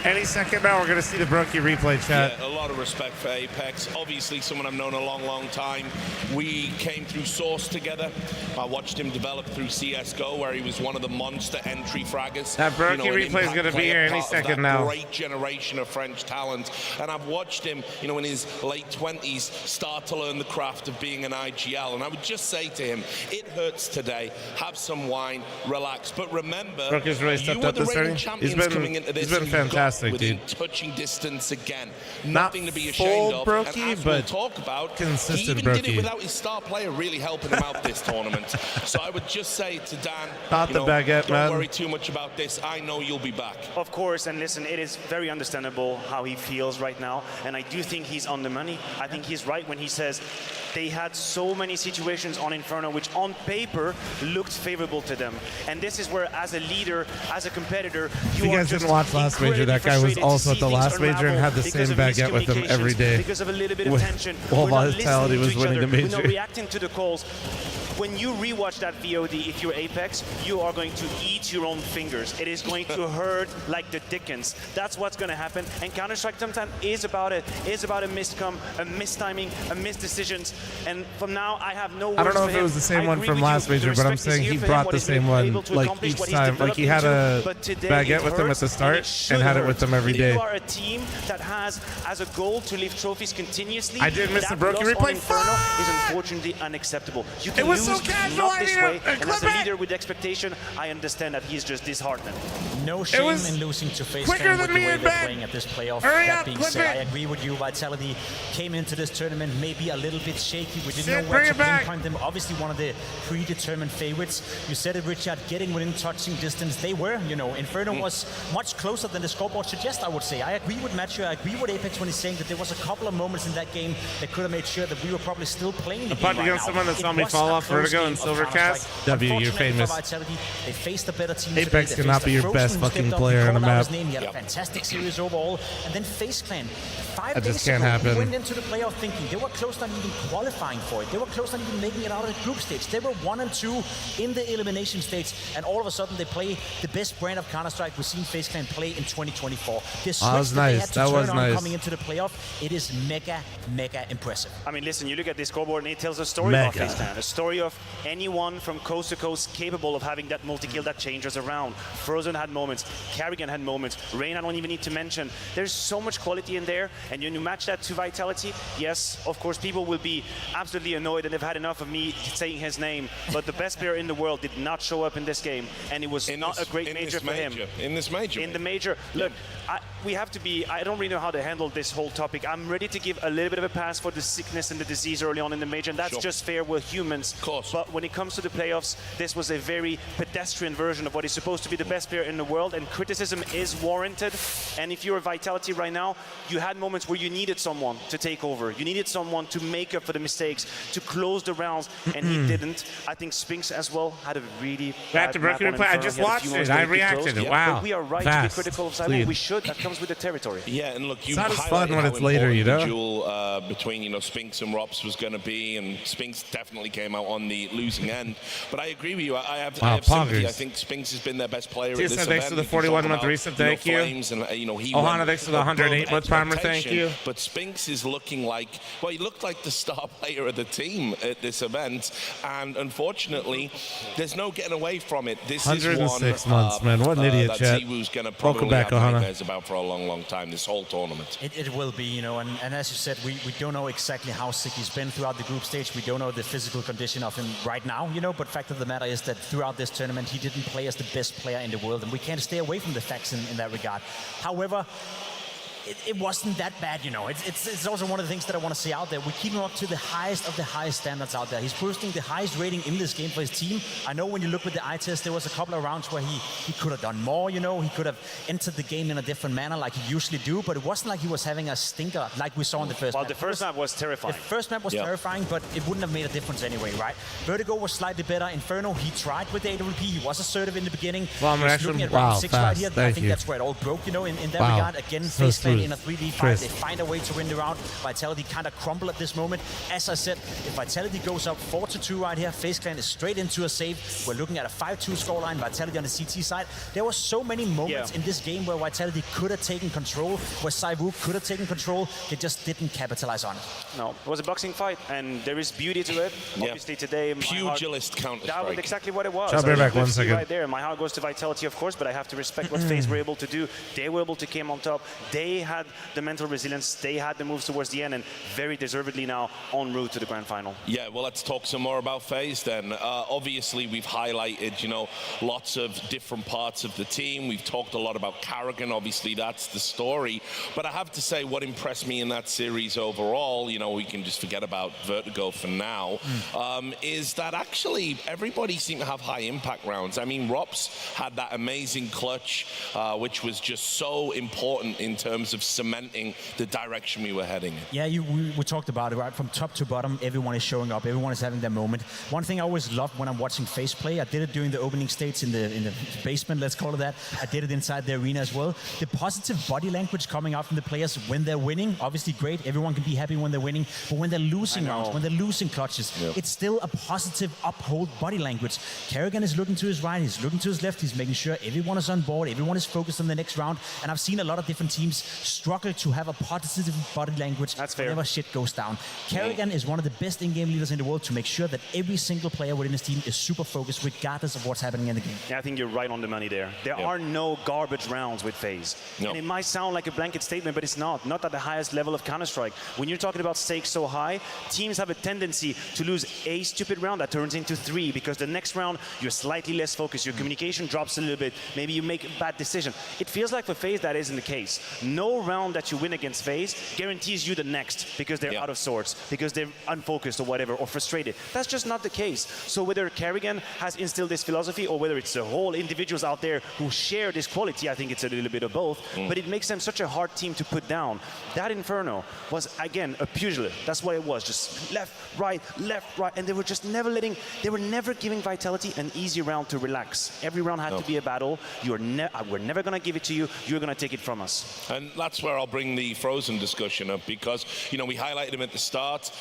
Any second now, we're going to see the Brookie replay chat. Yeah, a lot of respect for Apex. Obviously, someone I've known a long, long time. We came through Source together. I watched him develop through CSGO, where he was one of the monster entry fraggers. That Brookie replay is going to be here any second now. Great generation of French talent. And I've watched him, you know, in his late 20s, start to learn the craft of being an IGL. And I would just say to him, it hurts today. Have some wine, relax. But remember, Brookie's really stepped up this early. He's been fantastic. Within dude. touching distance again. Not Nothing to be ashamed of. Brookie, and as but we'll talk about, consistent he even Brookie. did it without his star player really helping him out this tournament. So I would just say to Dan, Not the baguette, don't man. worry too much about this. I know you'll be back. Of course, and listen, it is very understandable how he feels right now, and I do think he's on the money. I think he's right when he says they had so many situations on Inferno which on paper looked favorable to them. And this is where, as a leader, as a competitor, If you guys didn't watch last major, that guy was also at the last major and had the same baguette with him every day. Because of a little bit of tension. All We're not Vitality listening was to each winning other. the major. We're not reacting to the calls. When you rewatch that VOD, if you're Apex, you are going to eat your own fingers. It is going to hurt like the dickens. That's what's going to happen. And Counter-Strike sometimes is about it. Is about a miscom, a mistiming, a misdecisions. And from now, I have no words I don't know for if it him. was the same I one agree from with last you. major, The but I'm respect is saying here he for him, brought what the he's been same one able to like accomplish, each what he's time. Like he had a developed into. But today baguette it with him at the hurts, start it should and had it hurt. with him every If day. you are a team that has as a goal to lift trophies continuously, I did miss the that Brookie loss on replay. Inferno is unfortunately unacceptable. You can It was lose so casual, not I this didn't way, and as a clip it. leader with expectation, I understand that he's just disheartened. No shame in losing to FaZe quicker Clan than with the me way and they're Ben. playing at this playoff. Hurry That up, being clip said, it. I agree with you. Vitality came into this tournament maybe a little bit shaky. We didn't Sid, know where bring to it back. pinpoint them. Obviously, one of the predetermined favorites. You said it, Richard, getting within touching distance. They were, you know, Inferno was much closer than the scoreboard suggests, I would say. I agree with Matthew. I agree with Apex when he's saying that there was a couple of moments in that game that could have made sure that we were probably still playing the Apart game against right someone now. that saw It me was fall a off close Vertigo game and of Silvercast. Counter-Strike. W, you're Unfortunately famous. for Vitality, they faced a better team Apex today. They cannot faced be a your Frozen best who fucking stepped up, player he on a called out map. his name. He had a fantastic series overall. And then FaZe Clan, 5 That days just can't ago, happen. went into the playoff thinking they were close not even qualifying for it. They were close not even making it out of the group stage. They were 1 and 2 in the elimination stage, and all of a sudden they play the best brand of Counter-Strike we've seen FaZe Clan play in 2024. The switch that was they nice. had to That turn was on nice. coming into the playoff, it is mega impressive. I mean, listen, you look at this scoreboard and it tells a story about Mega. FaZe Clan. A story of anyone from coast to coast capable of having that multi-kill that changes around. Frozen had moments, Carrigan had moments, Rain I don't even need to mention. There's so much quality in there, and when you match that to Vitality, yes, of course, people will be absolutely annoyed and they've had enough of me saying his name, but the best player in the world did not show up in this game, and it was not a great major for him. In this major. In the major. Look, we have to be, I don't really know how to handle this whole topic. I'm ready to give a little bit of a pass for the sickness and the disease early on in the major, and that's just fair. We're humans. Of course. But when it comes to the playoffs, this was a very pedestrian version of what is supposed to be the best player in the world, and criticism is warranted. And if you're a Vitality right now, you had moments where you needed someone to take over. You needed someone to make up for the mistakes, to close the rounds, and he didn't. I think Spinks as well had a really bad map on replay. I Inferno. just He had a watched few it. moments I where he could reacted. close. Wow. But we are right Fast. to be critical of Cyber. Clean. We should. That comes with the territory. Yeah, and look, you It's not as highlighted fun when how it's later, you know? important the duel between, you know, Spinks and Rops was going to be, and Spinks definitely came out on the losing end. But I agree with you. I have sympathy. poggers. I think Spinks has been their best player TSN, at this thanks event. for the You can talk 41 month about, resub, you know, thank you. Flames and, you know, he Ohana, went thanks for the 108 month primer, thank expectation. you. But Spinks is looking like, well, he looked like the star player of the team at this event, and unfortunately, there's no getting away from it. This is 106 one months, man. What an idiot, that chat. Ziwu's going to Welcome probably back, have Ohana. nightmares about for a long time, this whole tournament. It will be, you know, and as you said, we don't know exactly how sick he's been throughout the group stage. We don't know the physical condition of him right now, you know, but fact of the matter is that throughout this tournament, he didn't play as the best player in the world, and we can't stay away from the facts in that regard. However, it wasn't that bad, you know. It's also one of the things that I want to say out there. We keep him up to the highest of the highest standards out there. He's posting the highest rating in this game for his team. I know when you look with the eye test, there was a couple of rounds where he could have done more, you know. He could have entered the game in a different manner like he usually do, but it wasn't like he was having a stinker like we saw in the first map. Well, the first map was terrifying. The first map was terrifying, but it wouldn't have made a difference anyway, right? Vertigo was slightly better. Inferno, he tried with the AWP. He was assertive in the beginning. Well, I'm actually, looking at round 6 right here. I think you. that's where it all broke, you know, in that Wow. regard. Again, So FaZe Clan smooth. in a 3v5. Chris. They find a way to win the round. Vitality kind of crumble at this moment. As I said, if Vitality goes up 4-2 right here, FaZe Clan is straight into a save. We're looking at a 5-2 scoreline. Vitality on the CT side. There were so many moments in this game where Vitality could have taken control, where Saivu could have taken control. They just didn't capitalize on it. No, it was a boxing fight, and there is beauty to it. Obviously today, Pugilist Counter-Strike. That was exactly what it was. I'll be back 1 second. Right there. My heart goes to Vitality, of course, but I have to respect what FaZe were able to do. They were able to come on top. They had the mental resilience. They had the moves towards the end, and very deservedly now en route to the grand final. Yeah, well, let's talk some more about FaZe then. Obviously, we've highlighted, you know, lots of different parts of the team. We've talked a lot about Carrigan. Obviously, that's the story. But I have to say, what impressed me in that series overall, you know, we can just forget about Vertigo for now, is that actually everybody seemed to have high impact rounds. I mean, Rops had that amazing clutch, which was just so important in terms of cementing the direction we were heading in. Yeah, we talked about it, right? From top to bottom, everyone is showing up. Everyone is having their moment. One thing I always love when I'm watching FaZe play, I did it during the opening states in the basement, let's call it that. I did it inside the arena as well. The positive body language coming out from the players when they're winning, obviously great. Everyone can be happy when they're winning. But when they're losing rounds, when they're losing clutches, it's still a positive uphold body language. Carrigan is looking to his right, he's looking to his left, he's making sure everyone is on board, everyone is focused on the next round. And I've seen a lot of different teams struggle to have a positive body language whenever shit goes down. Carrigan is one of the best in-game leaders in the world to make sure that every single player within his team is super focused regardless of what's happening in the game. Yeah, I think you're right on the money there. There are no garbage rounds with FaZe. And it might sound like a blanket statement, but it's not. Not at the highest level of Counter-Strike. When you're talking about stakes so high, teams have a tendency to lose a stupid round that turns into 3 because the next round you're slightly less focused. Your communication drops a little bit. Maybe you make a bad decision. It feels like for FaZe that isn't the case. No round that you win against FaZe guarantees you the next because they're out of sorts, because they're unfocused or whatever, or frustrated. That's just not the case. So whether Carrigan has instilled this philosophy or whether it's the whole individuals out there who share this quality, I think it's a little bit of both, but it makes them such a hard team to put down. That Inferno was, again, a pugilist. That's what it was, just left, right, and they were just never giving Vitality an easy round to relax. Every round had to be a battle. We're never going to give it to you. You're going to take it from us. And that's where I'll bring the Frozen discussion up because, you know, we highlighted him at the start.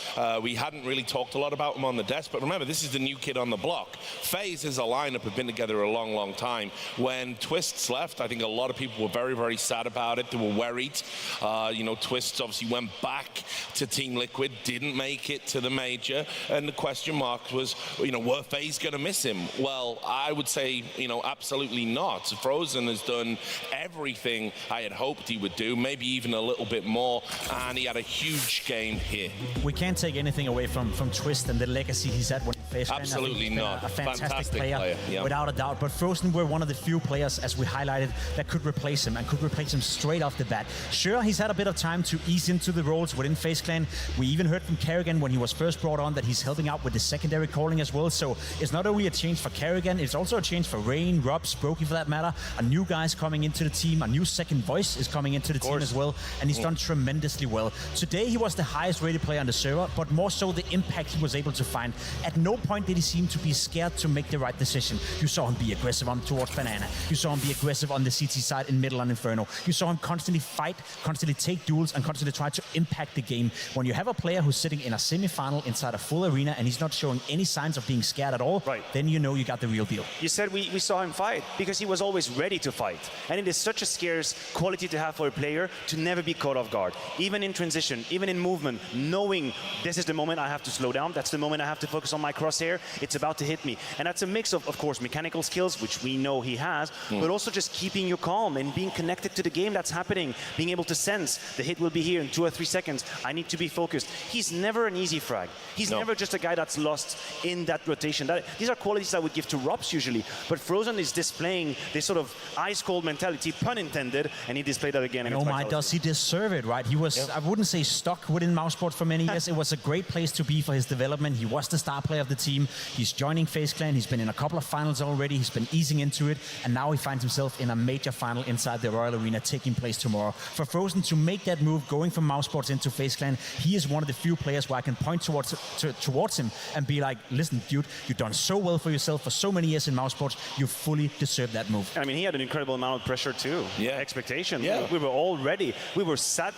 We hadn't really talked a lot about him on the desk, but remember, this is the new kid on the block. FaZe as a lineup have been together a long, long time. When Twists left, I think a lot of people were very, very sad about it. They were worried. You know, Twists obviously went back to Team Liquid, didn't make it to the major, and the question mark was, you know, were FaZe going to miss him? Well, I would say, you know, absolutely not. Frozen has done everything I had hoped he would do, maybe even a little bit more, and he had a huge game here. We can't take anything away from Twist and the legacy he's had when he faced Absolutely not. A fantastic player, yeah. without a doubt. But Frozen were one of the few players, as we highlighted, that could replace him and could replace him straight off the bat. Sure, he's had a bit of time to ease into the roles within FaZe Clan. We even heard from Carrigan when he was first brought on that he's helping out with the secondary calling as well. So it's not only a change for Carrigan, it's also a change for Rain, Robs, Brokey for that matter. A new guy's coming into the team, a new second voice is coming into the team as well, and he's done tremendously well. Today he was the highest rated player on the server, but more so the impact he was able to find. At no point did he seem to be scared to make the right decision. You saw him be aggressive on towards Banana. You saw him be aggressive on the CT side in middle on Inferno. You saw him constantly fight, constantly take duels, and constantly try to impact the game. When you have a player who's sitting in a semi-final inside a full arena and he's not showing any signs of being scared at all, then you know you got the real deal. You said we saw him fight because he was always ready to fight. And it is such a scarce quality to have for a player to never be caught off guard. Even in transition, even in movement, knowing this is the moment I have to slow down, that's the moment I have to focus on my cross crosshair, it's about to hit me. And that's a mix of course, mechanical skills, which we know he has, but also just keeping you calm and being connected to the game that's happening, being able to sense the hit will be here in 2 or 3 seconds. I need to be focused. He's never an easy frag. He's never just a guy that's lost in that rotation. These are qualities I would give to Robs usually, but Frozen is displaying this sort of ice-cold mentality, pun intended, and he displayed that again. And oh my, does he deserve it, right? He was, I wouldn't say stuck within Mouseport for many years. It was a great place to be for his development. He was the star player of the team. He's joining FaZe Clan. He's been in a couple of finals already. He's been easing into it, and now he finds himself in a major final inside the Royal Arena taking place tomorrow. For Frozen to make that move, going from Mousesports into FaZe Clan, he is one of the few players where I can point towards him and be like, listen, dude, you've done so well for yourself for so many years in Mousesports. You fully deserve that move. I mean, he had an incredible amount of pressure too. Yeah. Expectation. Yeah. We were all ready. We were sat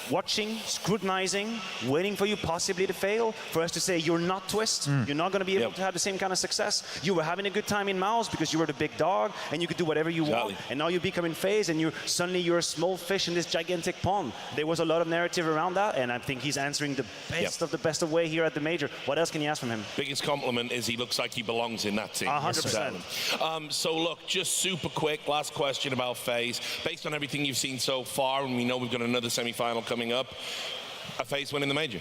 watching, scrutinizing, waiting for you possibly to fail, for us to say, you're not Twist, you're not going to be able to have the same kind of success. You were having a good time in Mouse because you were the big dog and you could do whatever you want. And now you become in FaZe and suddenly you're a small fish in this gigantic pond. There was a lot of narrative around that, and I think he's answering the best of the best of way here at the Major. What else can you ask from him? Biggest compliment is he looks like he belongs in that team. 100%. So look, just super quick, last question about FaZe. Based on everything you've seen so far, and we know we've got another semi-final coming up, a FaZe win in the Major?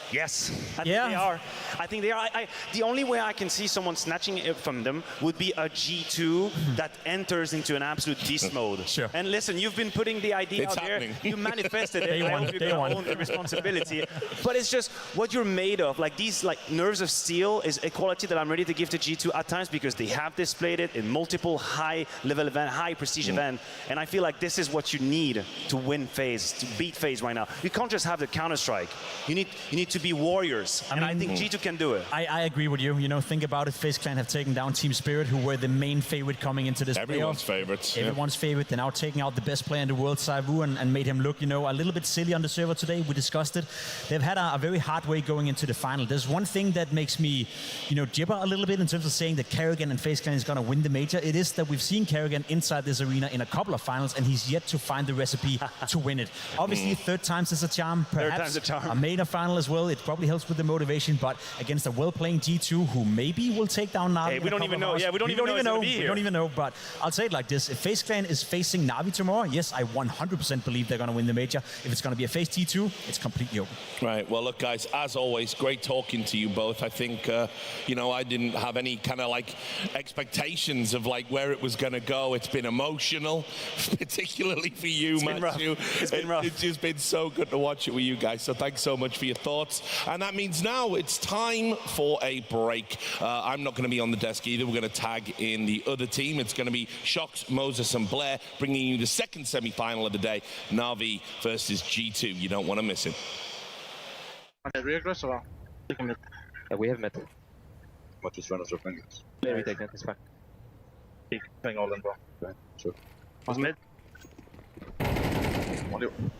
Yes, I think they are. I think they are. The only way I can see someone snatching it from them would be a G2 that enters into an absolute beast mode. Sure. And listen, you've been putting the idea out there. You manifested it. I hope you're going to own the responsibility. But it's just what you're made of. Like these nerves of steel is a quality that I'm ready to give to G2 at times because they have displayed it in multiple high-level events, high-prestige events. And I feel like this is what you need to win FaZe, to beat FaZe right now. You can't just have the Counter-Strike. You need to be warriors, and I think G2 can do it. I agree with you. You know, think about it. FaZe Clan have taken down Team Spirit, who were the main favorite coming into this Everyone's favorites. Everyone's favorite. They're now taking out the best player in the world, Saivu, and made him look, you know, a little bit silly on the server today. We discussed it. They've had a very hard way going into the final. There's one thing that makes me, you know, gibber a little bit in terms of saying that Kerrigan and FaZe Clan is going to win the Major. It is that we've seen Kerrigan inside this arena in a couple of finals, and he's yet to find the recipe to win it. Obviously, third time's is a charm. Perhaps third time's a charm. A Major final as well. It probably helps with the motivation, but against a well-playing G2 who maybe will take down Na'Vi. Hey, we don't even know. Yeah, we don't even know. We don't even know, but I'll say it like this. If FaZe Clan is facing Na'Vi tomorrow, yes, I 100% believe they're going to win the Major. If it's going to be a FaZe T2, it's completely open. Right. Well, look, guys, as always, great talking to you both. I think, you know, I didn't have any kind of like expectations of like where it was going to go. It's been emotional, particularly for you, Matthew. It's been rough. It's just been so good to watch it with you guys. So thanks so much for your thoughts. And that means now it's time for a break. I'm not going to be on the desk either. We're going to tag in the other team. It's going to be Shox, Moses, and Blair, bringing you the second semi-final of the day, Na'Vi versus G2. You don't want to miss it. Yeah, we have met. What is one of your fingers? Yeah, we take that. It's fine. Playing all in, bro. Okay, sure. What's mid?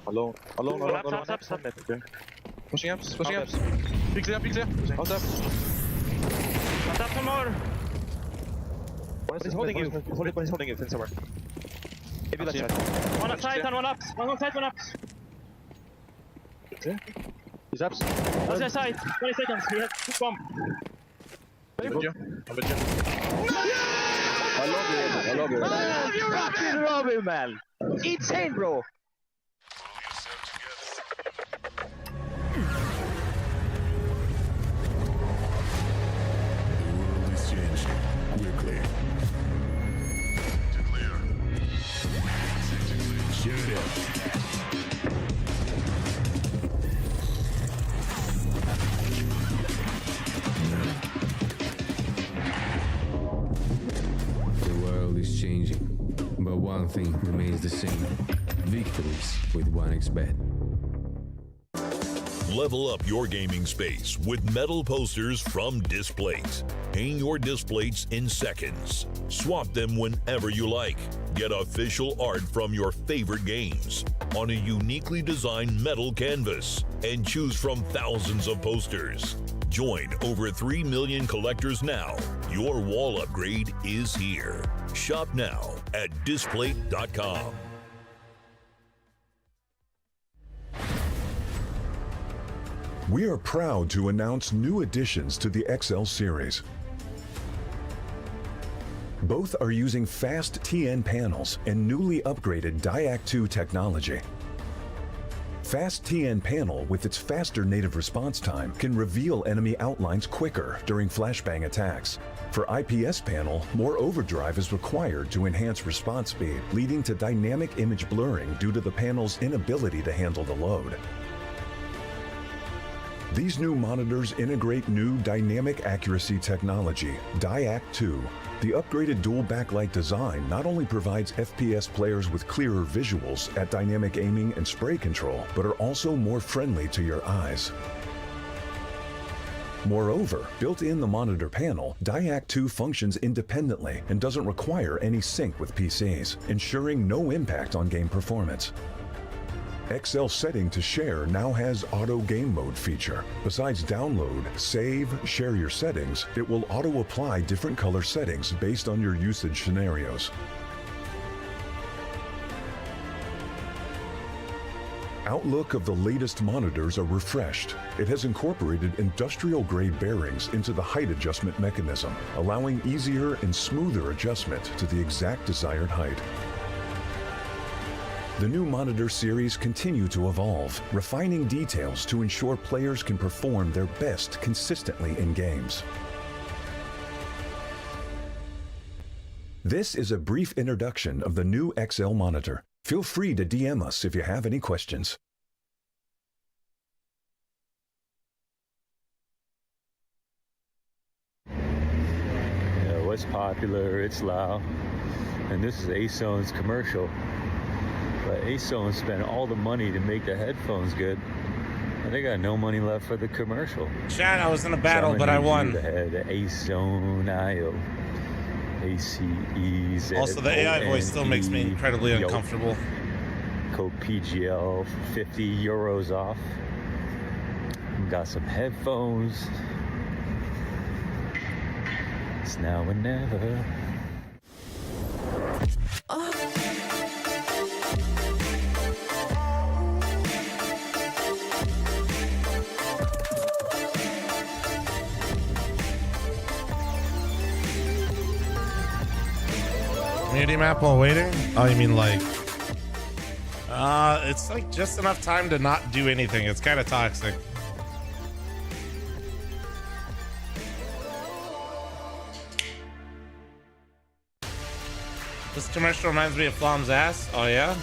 Alone. Okay. Pushing ups. Be clear. Hold up. Hold up some more. What is holding you? What is holding you? Fin somewhere. Maybe let's try. One upside and one up. One side, one up. Okay. He's ups. What's your side? 20 seconds. We have 2 bomb. I'm with you. I love you. You're rocking Robin, man. Insane, bro. One thing remains the same. Victories with 1xBet. Level up your gaming space with metal posters from Displate. Hang your displates in seconds. Swap them whenever you like. Get official art from your favorite games on a uniquely designed metal canvas and choose from thousands of posters. Join over 3 million collectors now. Your wall upgrade is here. Shop now at Displate.com. We are proud to announce new additions to the XL series. Both are using fast TN panels and newly upgraded DIAC-2 technology. Fast TN panel with its faster native response time can reveal enemy outlines quicker during flashbang attacks. For IPS panel, more overdrive is required to enhance response speed, leading to dynamic image blurring due to the panel's inability to handle the load. These new monitors integrate new dynamic accuracy technology, DIAC-2. The upgraded dual backlight design not only provides FPS players with clearer visuals at dynamic aiming and spray control, but are also more friendly to your eyes. Moreover, built in the monitor panel, DIAC-2 functions independently and doesn't require any sync with PCs, ensuring no impact on game performance. XL setting to share now has auto game mode feature. Besides download, save, share your settings, it will auto apply different color settings based on your usage scenarios. Outlook of the latest monitors are refreshed. It has incorporated industrial-grade bearings into the height adjustment mechanism, allowing easier and smoother adjustment to the exact desired height. The new monitor series continue to evolve, refining details to ensure players can perform their best consistently in games. This is a brief introduction of the new XL monitor. Feel free to DM us if you have any questions. Yeah, what's popular, it's loud. And this is ASON's commercial. But ASON spent all the money to make the headphones good, and they got no money left for the commercial. Chad, I was in a battle, but I won. The ASON IO. ACEZ. Also, the AI voice still makes me incredibly uncomfortable. Code PGL, 50 euros off. Got some headphones. It's now or never. Community map while waiting? Oh, you mean like... it's like just enough time to not do anything. It's kind of toxic. This commercial reminds me of Flom's ass. Oh, yeah?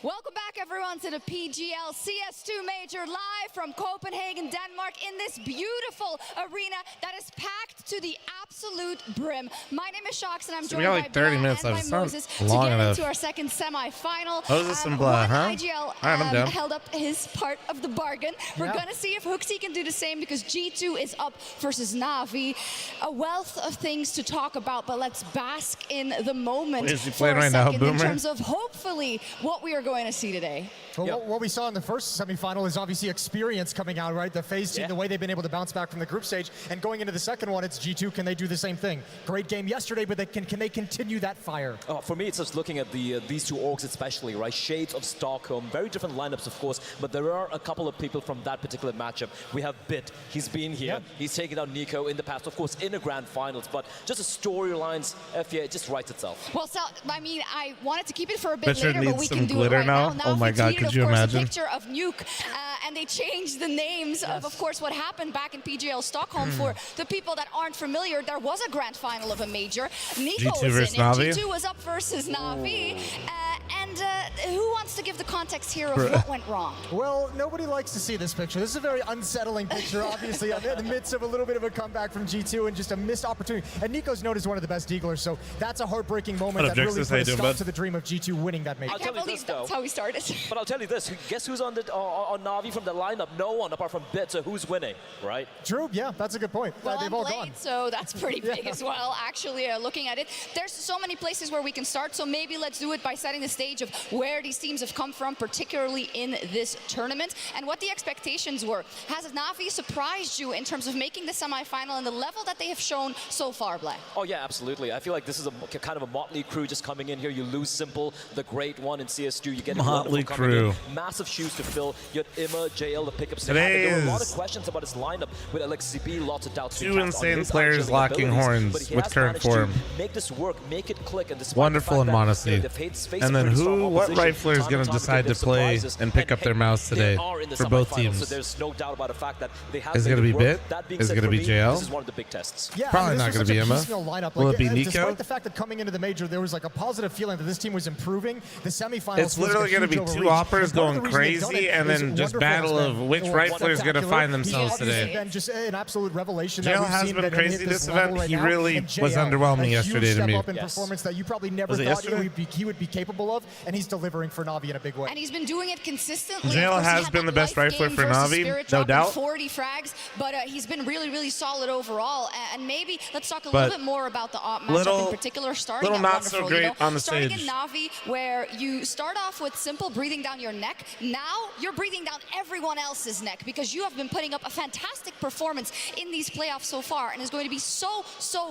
Welcome back, everyone, to the PGL CS2 Major live from Copenhagen, Denmark, in this beautiful arena that is packed to the absolute brim. My name is Shox, and I'm joined by 30 minutes. and by Moses to get into our second semi-final. Moses and Blah, huh? IGL I'm down. held up his part of the bargain. We're going to see if Hooksy can do the same, because G2 is up versus Na'Vi. A wealth of things to talk about, but let's bask in the moment Is he for playing a right now, second in Boomer? terms of hopefully what we are going to see today. Well, what we saw in the first semifinal is obviously experience coming out, right? The FaZe team, the way they've been able to bounce back from the group stage, and going into the second one, it's G2. Can they do the same thing? Great game yesterday, but can they continue that fire? For me, it's just looking at these two orgs especially, right? Shades of Stockholm, very different lineups, of course, but there are a couple of people from that particular matchup. We have Bit, he's been here, he's taken out Nico in the past, of course, in the grand finals, but just the storylines, FPA, it just writes itself. Well, Sal, I mean, I wanted to keep it for a bit Richard later, but we needs can some do glitter it right now. now. Oh my we God, tweeted, could of you course, imagine? a picture of Nuke, and they changed the names of course, what happened back in PGL Stockholm. For the people that aren't familiar, there was a grand final of a major. Nico G2 was versus in it. Na'Vi? G2 was up versus Na'Vi. And who wants to give the context here of what went wrong? Well, nobody likes to see this picture. This is a very unsettling picture, obviously, in the midst of a little bit of a comeback from G2 and just a missed opportunity. And Nico's known as one of the best deaglers, so that's a heartbreaking moment that really put a stop to the dream of G2 winning that major. I can't believe that's how we started. But I'll tell you this, guess who's on Na'Vi from the lineup? No one apart from Bit. So who's winning, right? True. Yeah, that's a good point. Well, They've all gone. So that's pretty big as well. Actually, looking at it, there's so many places where we can start. So maybe let's do it by setting the stage of where these teams have come from, particularly in this tournament, and what the expectations were. Has Na'Vi surprised you in terms of making the semifinal and the level that they have shown so far, Black? Oh yeah, absolutely. I feel like this is a kind of a motley crew just coming in here. You lose Simple, the great one in CS2. You get motley crew. Massive shoes to fill. You have Imma, JL, the pickups. Today there were a lot is of questions about his lineup with LXCB. Lots of doubts. two insane players locking horns with current form. Make this work, make it click, and wonderful in Monacy. And then what rifler is going to decide to play and pick up their mouse today for both teams? So there's no doubt about the fact that they have. Is it going to be Bit? Is it going to be JL? This is one of the big tests. Yeah, probably not going to be Imma. Will it be Nico? Despite the fact that coming into the major, there was like a positive feeling that this team was improving. The semifinals. It's literally going to be two operas going crazy, and then just battle of which rifler is going to find themselves today. Been just an absolute revelation. JL has been crazy this event. He really was underwhelming yesterday to me. Up in performance that you probably never thought he would be capable of, and he's delivering for Na'Vi in a big way. And he's been doing it consistently. JL has been the best rifler for Na'Vi, no doubt. 40 frags, but he's been really, really solid overall. And maybe let's talk a little bit more about the op matchup in particular. Starting not so great on the stage. Starting in Na'Vi, where you start off with Simple breathing down your neck. Now you're breathing down everyone else's neck because you have been putting up a fantastic performance in these playoffs so far, and is going to be so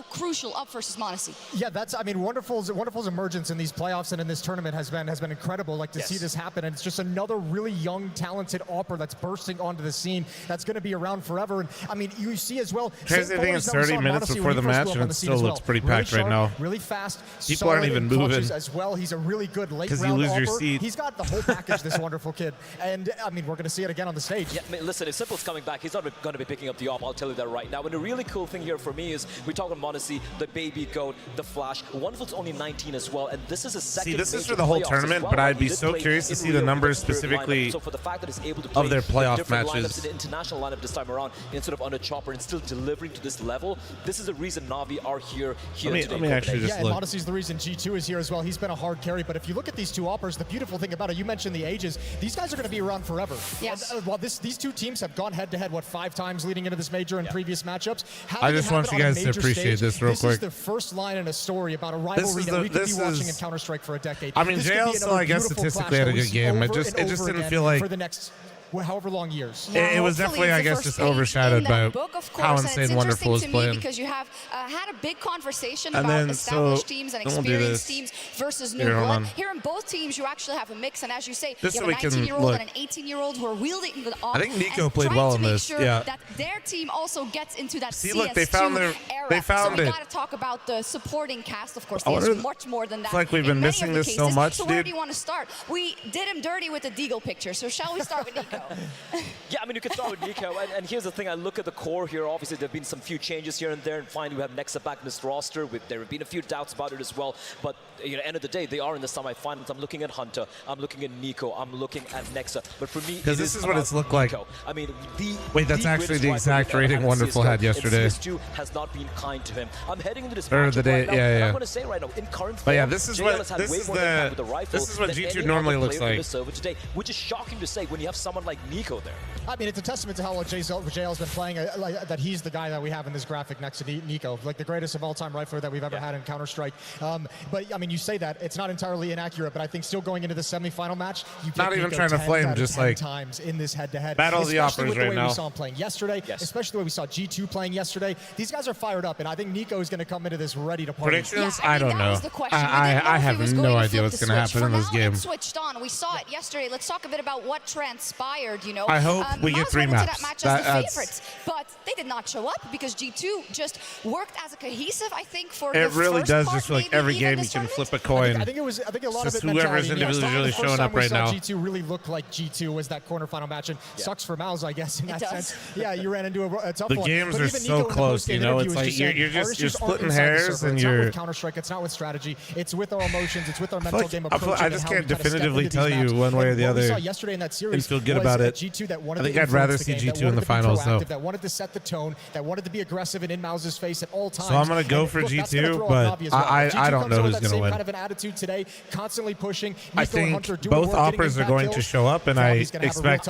crucial up versus Monacy. Yeah, that's, I mean, Wonderful's emergence in these playoffs and in this tournament has been incredible. Like to see this happen, and it's just another really young, talented opera that's bursting onto the scene that's going to be around forever. And I mean, you see as well. Crazy thing is 30 minutes before the match, and it still looks pretty packed right now. Really fast. People aren't even moving as well. He's a really good late because round you lose opera. your seat. He's got the whole package. This wonderful kid, and I mean, we're going to see it again on the stage. Yeah, I mean, listen, if Simple's coming back, he's not going to be picking up the op. I'll tell you that right now. And the really cool thing here for me is we talk about Monacy, the baby goat, the Flash. Wonderful's only 19 as well, and this is a second. See, this is for the whole tournament, but I'd be so curious to see the numbers specifically of their playoff matches. In the international lineup this time around, instead of on a chopper and still delivering to this level, this is the reason Na'Vi are here today. Let me actually just look. And Monacy's the reason G2 is here as well. He's been a hard carry, but if you look at these two operas, the beautiful thing about it, you mentioned the ages, these guys are going to be around forever. Yes. While these two teams have gone head-to-head, 5 times leading into this major in previous matchups. I just want you guys to appreciate this real quick. This is the first line in a story about a rivalry that we could be watching in Counter-Strike for a decade. I mean, JL still, I guess, statistically had a good game. It just didn't feel like for the next however long years. It was definitely, I guess, just overshadowed by how insane Wonderful was playing. Because you have had a big conversation about established teams and experienced teams versus new blood. Here in both teams, you actually have a mix, and as you say, you have a 19-year-old and an 18-year-old who are wielding the op. I think Nico played well in this. Yeah. That their team also gets into that CS2 look, they found era. so we got to talk about the supporting cast. Of course, there's much more than that. It's like we've been missing this so much, dude. So where do you want to start? We did him dirty with the Deagle picture, so shall we start with Nico? Yeah, I mean, you can start with Nico, and here's the thing, I look at the core here, obviously there have been some few changes here and there, and finally we have Nexa back in this roster, there have been a few doubts about it as well, but end of the day, they are in the semifinals. I'm looking at Hunter, I'm looking at Nico, I'm looking at Nexa, but for me, because this is what it's looked like. I mean, wait, that's actually the exact rating Wonderful had yesterday. CS2 has not been kind to him. I'm heading into this matchup right now, and I'm going to say right now, in current form, yeah, this is what G2 normally looks like. Today, which is shocking to say when you have someone like Nico there. I mean, it's a testament to how well JL's been playing, that he's the guy that we have in this graphic next to Nico, like the greatest of all-time rifler that we've ever had in Counter-Strike. But, I mean, you say that, it's not entirely inaccurate, but I think still going into the semifinal match, you not even trying to flame, just like times in this head-to-head. Battle of the operas right now. Especially the way we saw him playing yesterday, especially the way we saw G2 playing yesterday. These guys are fired up, and I think Nico is going to come into this ready to party. Predictions? I don't know. I have no idea what's going to happen in this game. Switched on. We saw it yesterday. Let's talk a bit about what transpired, you know. I hope we get 3 maps. That match as the favorites, but they did not show up because G2 just worked as a cohesive, I think, for it really does just feel like every game you can flip a coin. I think a lot of it whoever's individually showing up right now. G2 really looked like G2 was that quarterfinal match, and sucks for Mouse, I guess, in that sense. Yeah, you ran into a tough one. The games are so close, you know. It's like you're splitting hairs and you're. It's not with Counter-Strike. It's not with strategy. It's with our emotions. It's with our mental game approach. I just can't definitively tell you one way or the other. We saw yesterday in that series. And feel good about it. G2 that wanted I think to I'd rather influence see the game, G2 in the finals, though. that wanted to set the tone, that wanted to be aggressive and in Mouse's face at all times. So I'm going to go for G2, but I don't know who's going to win. Kind of an attitude today, constantly pushing. I think both operas are going to show up, and I expect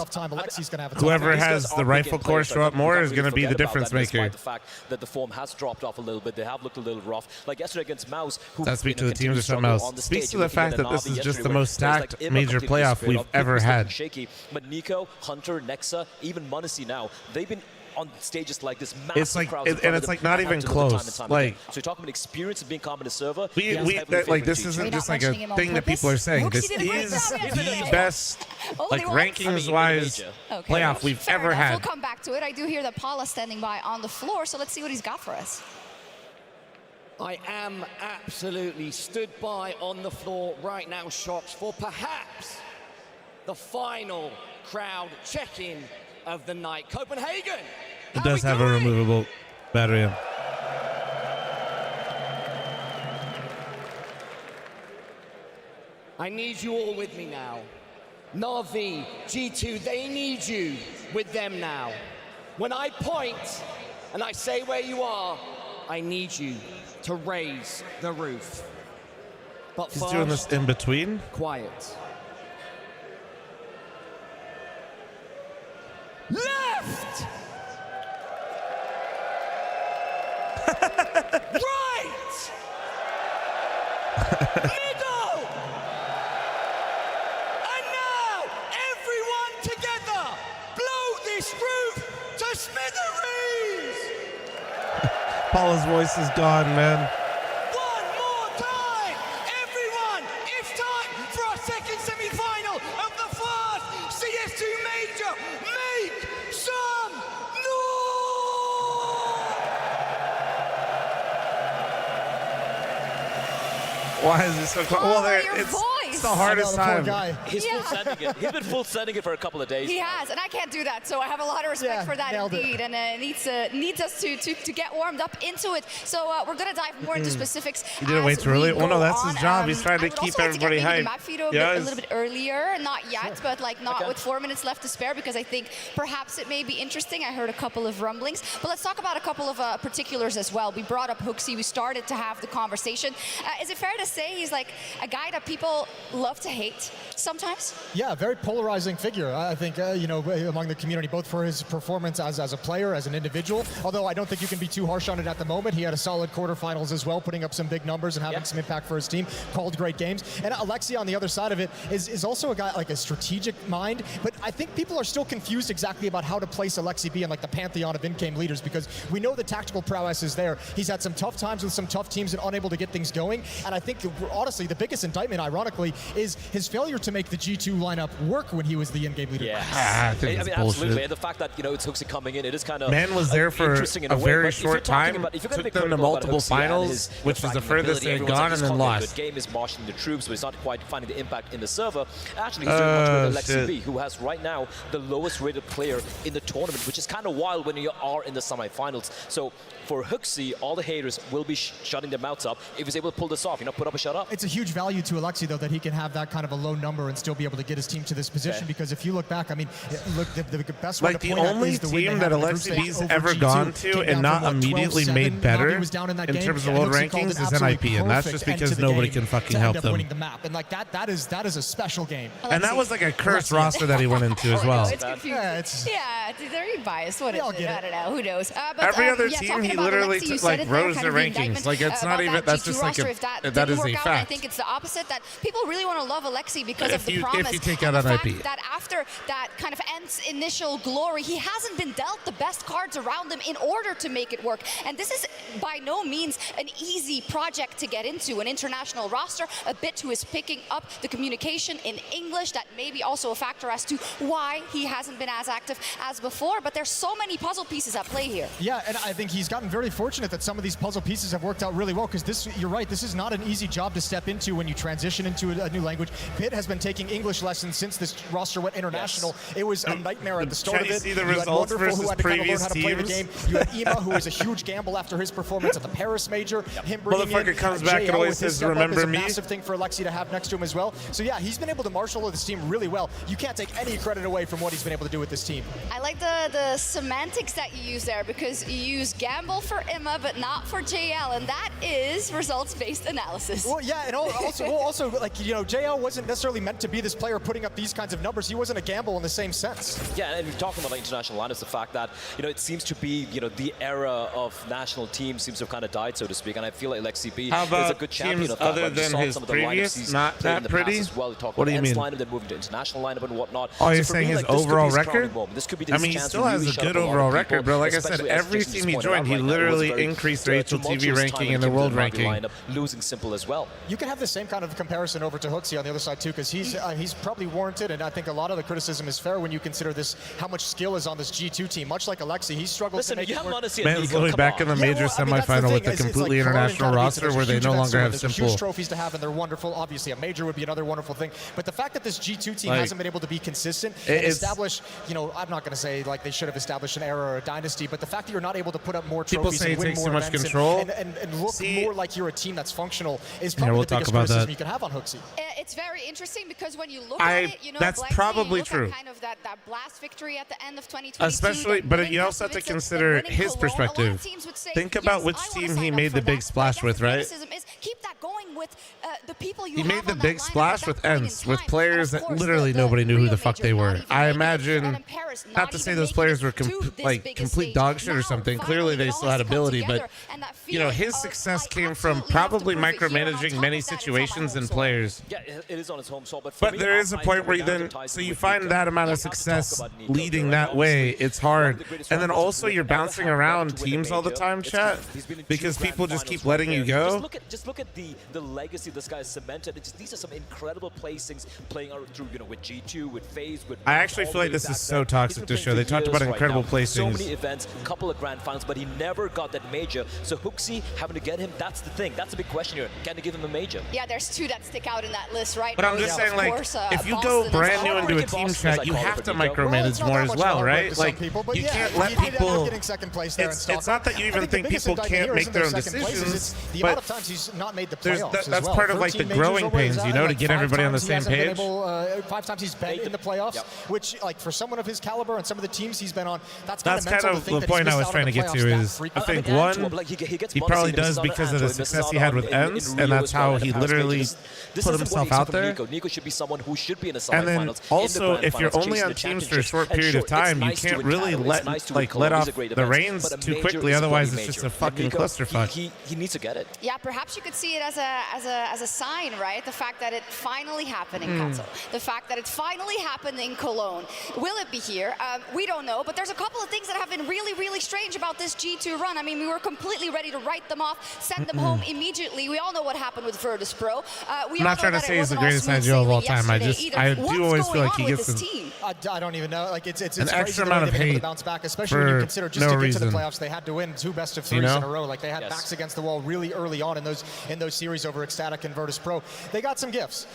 whoever has the rifle core show up more is going to be the difference maker. The fact that the form has dropped off a little bit, they have looked a little rough. Like yesterday against Mouse, who that speaks to the teams or something else. Speaks to the fact that this is just the most stacked major playoff we've ever had. Shaky, but Nico, Hunter, Nexa, even Munisi now, they've been on stages like this, massive it's like, crowds and it's like not even close. Like, so you're talking about experience of being competent server. Like this isn't just like a thing that people are saying. This is the best, like rankings-wise, playoff we've ever had. We'll come back to it. I do hear that Paula's standing by on the floor, so let's see what he's got for us. I am absolutely stood by on the floor right now, Shox, for perhaps the final crowd check-in of the night. Copenhagen! It does have a removable battery. I need you all with me now. Na'Vi, G2, they need you with them now. When I point and I say where you are, I need you to raise the roof. But He's doing this in between. Quiet. Left! Right! Middle! And now, everyone together, blow this roof to smithereens! Paula's voice is gone, man. One more time! Everyone, it's time for our second semi-final of the first CS2 Major. Make some Why is it so quiet? Well, it's the hardest time. He's full sending it. He's been full sending it for a couple of days. He has, and I can't do that, so I have a lot of respect for that indeed, and needs us to get warmed up into it. So we're going to dive more into specifics. He didn't wait too early. Well, no, that's his job. He's trying to keep everybody hyped. A little bit earlier, not yet, but like not with 4 minutes left to spare, because I think perhaps it may be interesting. I heard a couple of rumblings, but let's talk about a couple of particulars as well. We brought up HooXi. We started to have the conversation. Is it fair to say he's like a guy that people love to hate sometimes? Yeah, very polarizing figure, I think, you know, among the community, both for his performance as a player, as an individual, although I don't think you can be too harsh on it at the moment. He had a solid quarterfinals as well, putting up some big numbers and having some impact for his team, called great games. And Alexi on the other side of it is also a guy like a strategic mind, but I think people are still confused exactly about how to place Alexi B in like the pantheon of in-game leaders, because we know the tactical prowess is there. He's had some tough times with some tough teams and unable to get things going, and I think honestly the biggest indictment, ironically, is his failure to make the G2 lineup work when he was the in-game leader. Yeah, I think it's bullshit. Absolutely. And the fact that, you know, it's HooXi coming in, it is kind of Man was there for a very short time, took them to multiple finals, which was the furthest they had gone, and then lost. The game is marshalling the troops, but he's not quite finding the impact in the server. Actually, he's doing much better than Alexi B, who has right now the lowest rated player in the tournament, which is kind of wild when you are in the semi-finals. So for HooXi, all the haters will be shutting their mouths up if he's able to pull this off, you know, put up a shut up. It's a huge value to Alexi, though, that he can have that kind of a low number and still be able to get his team to this position, because if you look back, I mean, look, the best way like to the point out only is the win team they that had in the group Alexi stage B's over ever G2, gone to came and down not from, what, immediately 12-7. made better Navi was down in that in game, terms of and world HooXi called rankings an is absolutely NIP, and that's just perfect because end to the nobody game can fucking to end help up them. winning the map. And like that is a special game. And that was like a cursed roster that he went into as well. It's confusing. Yeah, they're biased. What is it? I don't know. Who knows? But, Every other team, he literally Alexi, rose their rankings. Like, it's not even, that's just like that is a fact. I think it's the opposite, that people really want to love Alexi because of the promise. If you take out and the an fact IP. that after that kind of ends initial glory, he hasn't been dealt the best cards around him in order to make it work. And this is by no means an easy project to get into, an international roster. A bit who is picking up the communication in English. That may be also a factor as to why he hasn't been as active as before. But there's so many puzzle pieces at play here. Yeah, and I think he's gotten very fortunate that some of these puzzle pieces have worked out really well, because this, you're right, this is not an easy job to step into when you transition into a new language. Bit has been taking English lessons since this roster went international. Yes. It was a nightmare at the start Can of you it. see the You had results Wonderful, who versus had to kind of learn previous how to play the teams? game. You had Ema, who was a huge gamble after his performance at the Paris Major. Him bringing Motherfucker in comes back and JL always with his says, step up "Remember is a me?" massive thing for Alexi to have next to him as well. So yeah, he's been able to marshal this team really well. You can't take any credit away from what he's been able to do with this team. I like the semantics that you use there, because you use gamble for Emma but not for JL, and that is results-based analysis. Well, yeah, and also, like, you know, JL wasn't necessarily meant to be this player putting up these kinds of numbers. He wasn't a gamble in the same sense. Yeah, and we're talking about international lineups, the fact that, you know, it seems to be, you know, the era of national teams seems to have kind of died, so to speak, and I feel like Lexi B is a good champion of that. Other than his previous, not that pretty? As well. Talk What do about you mean? lineup, then moving to international lineup and whatnot. Oh, you're for saying me, his like, this could be overall his crowning record? moment. This could be I his mean, he chance still to has really a shut good up a lot of overall people, record, bro. Like I said, especially every as team Jason he pointed joined, out he right now, it was literally very, increased their HLTV tumultuous ranking time and their when world it came to the ranking. lineup, losing simple as well. You can have the same kind of comparison over to Hooksy on the other side too, because he's probably warranted, and I think a lot of the criticism is fair when you consider this, how much skill is on this G2 team. Much like Alexi, he struggled to make it work. Man's literally back in the major semifinal with a completely international roster where they no longer have simple. Huge trophies to have, and they're wonderful. Obviously, a major would be another wonderful thing. But the fact that this G2 team hasn't been able to be consistent and establish, you know, I'm not going to say like they should have established an era or a dynasty, but the fact that you're not able to put up more trophies and win more events and look more like you're a team that's functional is probably the biggest criticism you can have on Hooksy. It's very interesting because when you look at it, you know, that's Blankly, probably you look true. At kind of that blast victory at the end of 2022. Especially, but you also have to consider his perspective. Think about which team he made the big splash with, right? Keep that going with the people you He made the big splash with Ents, with players that literally nobody knew who the fuck they were. I imagine, not to say those players were complete dog shit or something. Clearly they still had ability, but you know, his success came from probably micromanaging many situations and players. Yeah, it is on his home soil, But there is a point where you then, so you find that amount of success leading that way, it's hard. And then also you're bouncing around teams all the time, chat, because people just keep letting you go. Just look at the legacy this guy has cemented. These are some incredible placings playing out through, you know, with G2, with FaZe, with. I actually feel like this is so toxic to show. They talked about incredible placings. So many events, couple of grand finals, but he never got that major. So Hooksy having to get him, that's the thing. That's a big question here. Can they give him a major? Yeah, there's two that stick out in that list, right? But I'm just saying, like, if you go brand new into a team chat, you have to micromanage more as well, right? Like, you can't let people. It's not that you even think people can't make their own decisions, the amount of times he's not made the playoffs. That's part of like the growing pains, you know, to get everybody on the same page. 5 times he's been in the playoffs, which, like, for someone of his caliber and some of the teams he's been on, that's kind of the point I was trying to get to is, I think one, he probably does because of the success he had with Ents, and that's how he literally put himself out there. Nico should be someone who should be in the and then also, if you're only on teams for a short period of time, you can't really let off the reins too quickly. Otherwise, it's just a fucking clusterfuck. He needs to get it. Yeah, perhaps you could see it as a sign, right? The fact that it finally happened in Kassel. The fact that it finally happened in Cologne. Will it be here? We don't know, but there's a couple of things that have been really, really strange about this G2 run. I mean, we were completely ready to write them off, send them home immediately. We all know what happened with Virtus Pro. I'm not trying to say he's the greatest IGL of all time. I do always feel like he gets I don't even know. Like, it's an extra amount of hate bounce back, especially when you consider just to get to the playoffs, they had to win 2 best-of-3s in a row. Like, they had backs against the wall really early on in those series over Ecstatic and Virtus Pro. They got some gifts.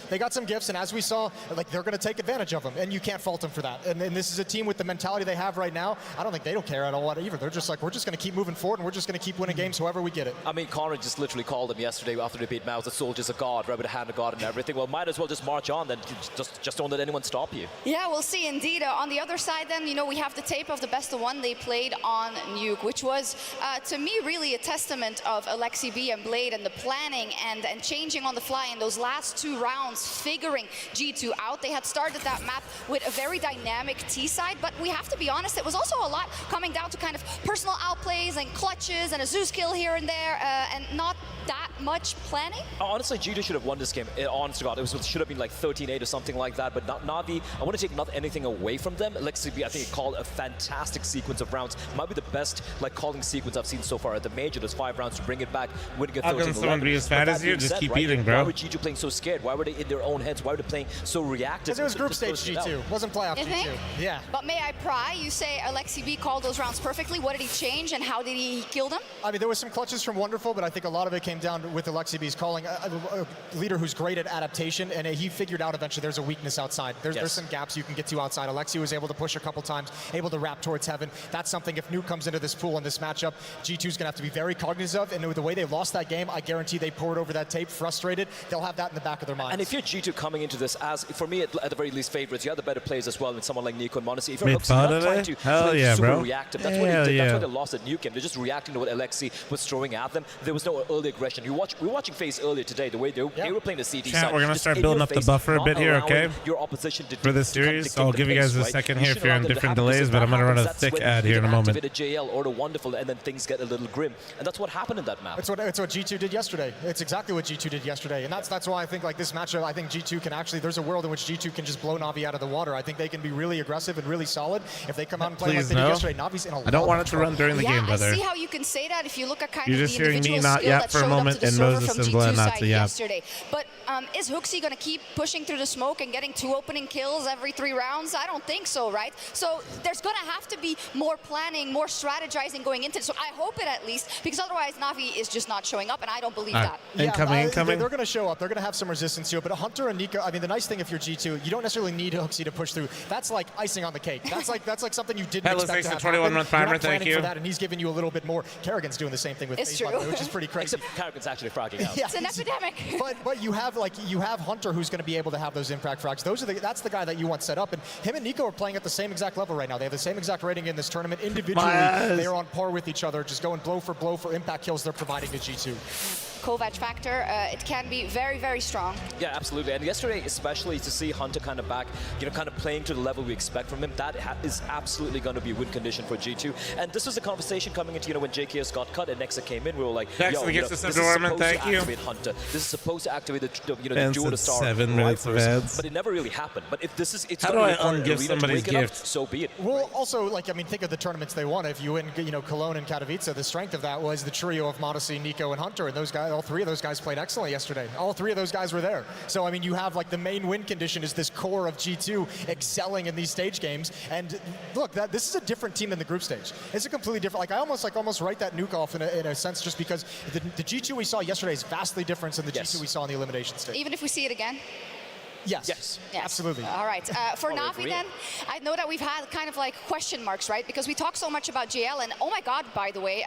And as we saw, like, they're going to take advantage of them, and you can't fault them for that. And this is a team with the mentality they have right now. I don't think they don't care at all either. They're just like, we're just going to keep moving forward, and we're just going to keep winning games however we get it. I mean, Connor just literally called them yesterday after they beat Mouse, the soldiers of God, right, with a hand of God and everything. Well, might as well just march on then. Just don't let anyone stop you. Yeah, we'll see indeed. On the other side then, you know, we have the tape of the best of one they played on Nuke, which was, to me, really a testament of Alexi B and Blade and the planning and changing on the fly in those last 2 rounds, figuring G2 out. They had started that map with a very dynamic T side, but we have to be honest, it was also a lot coming down to kind of personal outplays and clutches and a Zeus kill here and there, and not that much planning. Honestly, G2 should have won this game. Honest to God, it should have been like 13-8 or something like that, but Na'Vi, I want to take anything away from them. Alexi B, I think, called a fantastic sequence of rounds. Might be the best calling sequence I've seen so far at the major. Those 5 rounds to bring it back, winning a 13-11. How can someone be as fat as you? Just keep eating, bro. Why were G2 playing so scared? Why were they in their own heads? Why were they playing so reactive? Because it was group stage G2. Wasn't playoff G2. Yeah. But may I pry? You say Alexi B called those rounds perfectly. What did he change and how did he kill them? I mean, there was some clutches from Wonderful, but I think a lot of it came down with Alexi B's calling, a leader who's great at adaptation, and he figured out eventually there's a weakness outside. There's some gaps you can get to outside. Alexi was able to push a couple times, able to wrap towards heaven. That's something, if Nuke comes into this pool in this matchup, G2's gonna have to be very cognizant of, and with the way they lost that game, I guarantee they poured over that tape, frustrated, they'll have that in the back of their minds. And if you're G2 coming into this as, for me, at the very least favorites, you have the better players as well than someone like Nico and Monacy. If you're not trying to play super reactive, that's what they did. That's why they lost at Nuke game. They're just reacting to what Alexi was throwing at them. There was no early aggression. We were watching FaZe earlier today, the way they were playing the CT side. We're going to start building up the buffer a bit here, okay? Your opposition for this series. I'll give you guys a second here if you're on different delays, but I'm going to run a thick ad here in a moment. JL or the Wonderful, and then things get a little grim. And that's what happened in that map. It's what G2 did yesterday. It's exactly what G2 did yesterday. And that's why I think like this matchup, I think G2 can actually, there's a world in which G2 can just blow Na'Vi out of the water. I think they can be really aggressive and really solid if they come out and play like they did yesterday. Na'Vi's in a lot of trouble. I don't want it to run during the game, brother. I see how you can say that if you look at kind You're of just the hearing individual me not skill yap that for a showed up moment to the and server Moses from and Glenn G2 not side to yap. yesterday. But is Hooksy going to keep pushing through the smoke and getting 2 opening kills every 3 rounds? I don't think so, right? So there's going to have to be more planning, more strategizing going into it. So I hope it at least, because otherwise Na'Vi is just not showing up, and I don't believe that. Incoming. They're going to show up. They're going to have some resistance to it. But Hunter and Nico, I mean, the nice thing if you're G2, you don't necessarily need Hooksy to push through. That's like icing on the cake. That's like something you didn't expect to have happen. 21-month timer, You're not thank you. for that, and he's giving you a little bit more. Kerrigan's doing the same thing with FaZe, by the way, which is pretty crazy. Except Kerrigan's actually fragging out. It's an epidemic. But you have Hunter who's going to be able to have those impact frags. That's the guy that you want set up, and him and Nico are playing at the same exact level right now. They have the same exact rating in this tournament. Individually, they are on par with each other, just going blow for impact kills they're providing to G2. Kovac factor, it can be very, very strong. Yeah, absolutely. And yesterday, especially to see Hunter kind of back, kind of playing to the level we expect from him, that is absolutely going to be a win condition for G2. And this was a conversation coming into, when JKS got cut and Nexa came in, we were like, Nexa gets the Dorman, thank you. Activate Hunter. This is supposed to activate the duo to star 7 minutes of ads. But it never really happened. But if this is, it's how do I ungive somebody's gift? So be it. Well, also, think of the tournaments they won. If you win, Cologne and Katowice, the strength of that was the trio of Monacy, Nico, and Hunter, and those guys, all 3 of those guys played excellently yesterday. All 3 of those guys were there. So, I mean, you have the main win condition is this core of G2 excelling in these stage games. And look, this is a different team than the group stage. It's a completely different, I almost write that Nuke off in a sense, just because the G2 we saw yesterday is vastly different than the G2 we saw in the elimination stage. Even if we see it again? Yes, absolutely. All right. For Na'Vi then, I know that we've had kind of question marks, right? Because we talk so much about JL, and oh my God, by the way,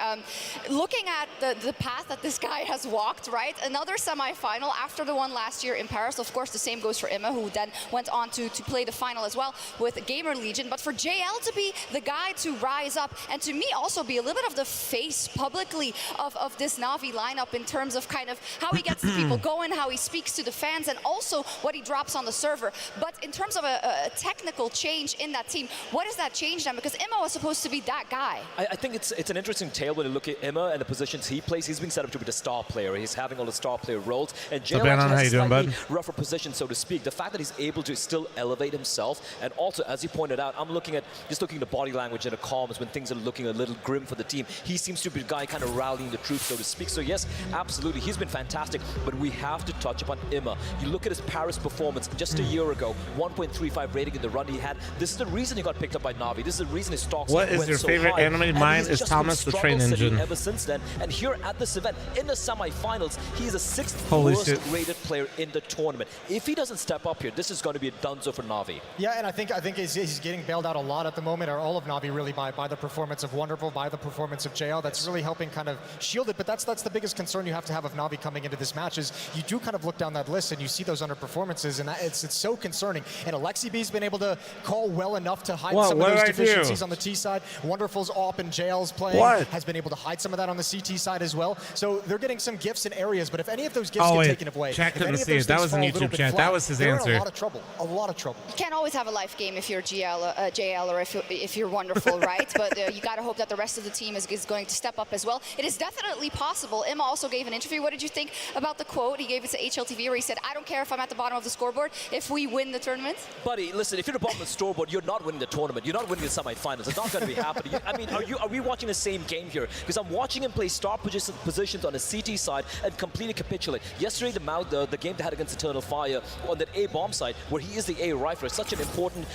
looking at the path that this guy has walked, right? Another semifinal after the one last year in Paris. Of course, the same goes for Emma, who then went on to play the final as well with Gamer Legion. But for JL to be the guy to rise up, and to me also be a little bit of the face publicly of this Na'Vi lineup in terms of kind of how he gets the people going, how he speaks to the fans, and also what he drops on the server. But in terms of a technical change in that team, what does that change then? Because Emma was supposed to be that guy. I think it's an interesting tale when you look at Emma and the positions he plays. He's being set up to be the star player. He's having all the star player roles. And JL has a slightly rougher position, so to speak. The fact that he's able to still elevate himself, and also, as you pointed out, I'm looking at the body language and the comms when things are looking a little grim for the team. He seems to be the guy kind of rallying the troops, so to speak. So yes, absolutely, he's been fantastic, but we have to touch upon Emma. You look at his Paris performance just a year ago, 1.35 rating in the run he had. This is the reason he got picked up by Na'Vi. This is the reason his stocks went so high. What is your favorite anime? Mine is Thomas the Train Engine. Ever since then, and here at this event, in the semifinals, he's the 6th worst rated player in the tournament. If he doesn't step up here, this is going to be a dunzo for Na'Vi. Yeah, and I think he's getting bailed out a lot at the moment, or all of Na'Vi really, by the performance of Wonderful, by the performance of JL. That's really helping kind of shield it, but that's the biggest concern you have to have of Na'Vi coming into this match is you do kind of look down that list and you see those underperformances, and it's so concerning. And Alexi B's been able to call well enough to hide some of those deficiencies on the T side. Wonderful's op and JL's playing has been able to hide some of that on the CT side as well. So they're getting some gifts in areas, but if any of those gifts get taken away, chat couldn't see it. That was in YouTube chat. That was his answer. In a lot of trouble. A lot of trouble. You can't always have a life game if you're JL or if you're Wonderful, right? But you got to hope that the rest of the team is going to step up as well. It is definitely possible. Emma also gave an interview. What did you think about the quote he gave it to HLTV where he said, "I don't care if I'm at the bottom of the scoreboard. scoreboard if we win the tournament? Buddy, listen, if you're the bottom of the scoreboard, you're not winning the tournament. You're not winning the semifinals. It's not going to be happening. I mean, are we watching the same game here? Because I'm watching him play star positions on the CT side and completely capitulate. Yesterday, the game they had against Eternal Fire on that A bomb side, where he is the A rifler, it's such an important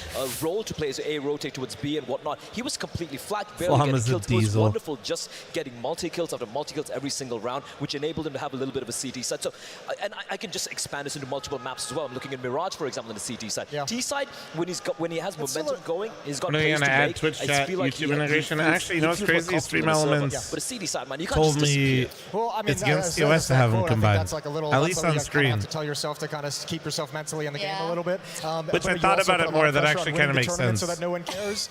role to play as A rotate towards B and whatnot. He was completely flat, barely getting kills. It was wonderful just getting multi-kills after multi-kills every single round, which enabled him to have a little bit of a CT side. So, and I can just expand this into multiple maps as well. I'm looking at Mirage, for example, on the CT side. T side, when he has momentum going, he's got plays to add make. Twitch chat, YouTube integration. Actually, you know what's crazy? Stream Elements but a CD side, man, you can't told just me it's against TOS to have them combined. That's like a little, at least on you screen. have to tell yourself to kind of keep yourself mentally in the game a little bit. Which I thought about it more. That actually kind of makes sense. So that no one cares.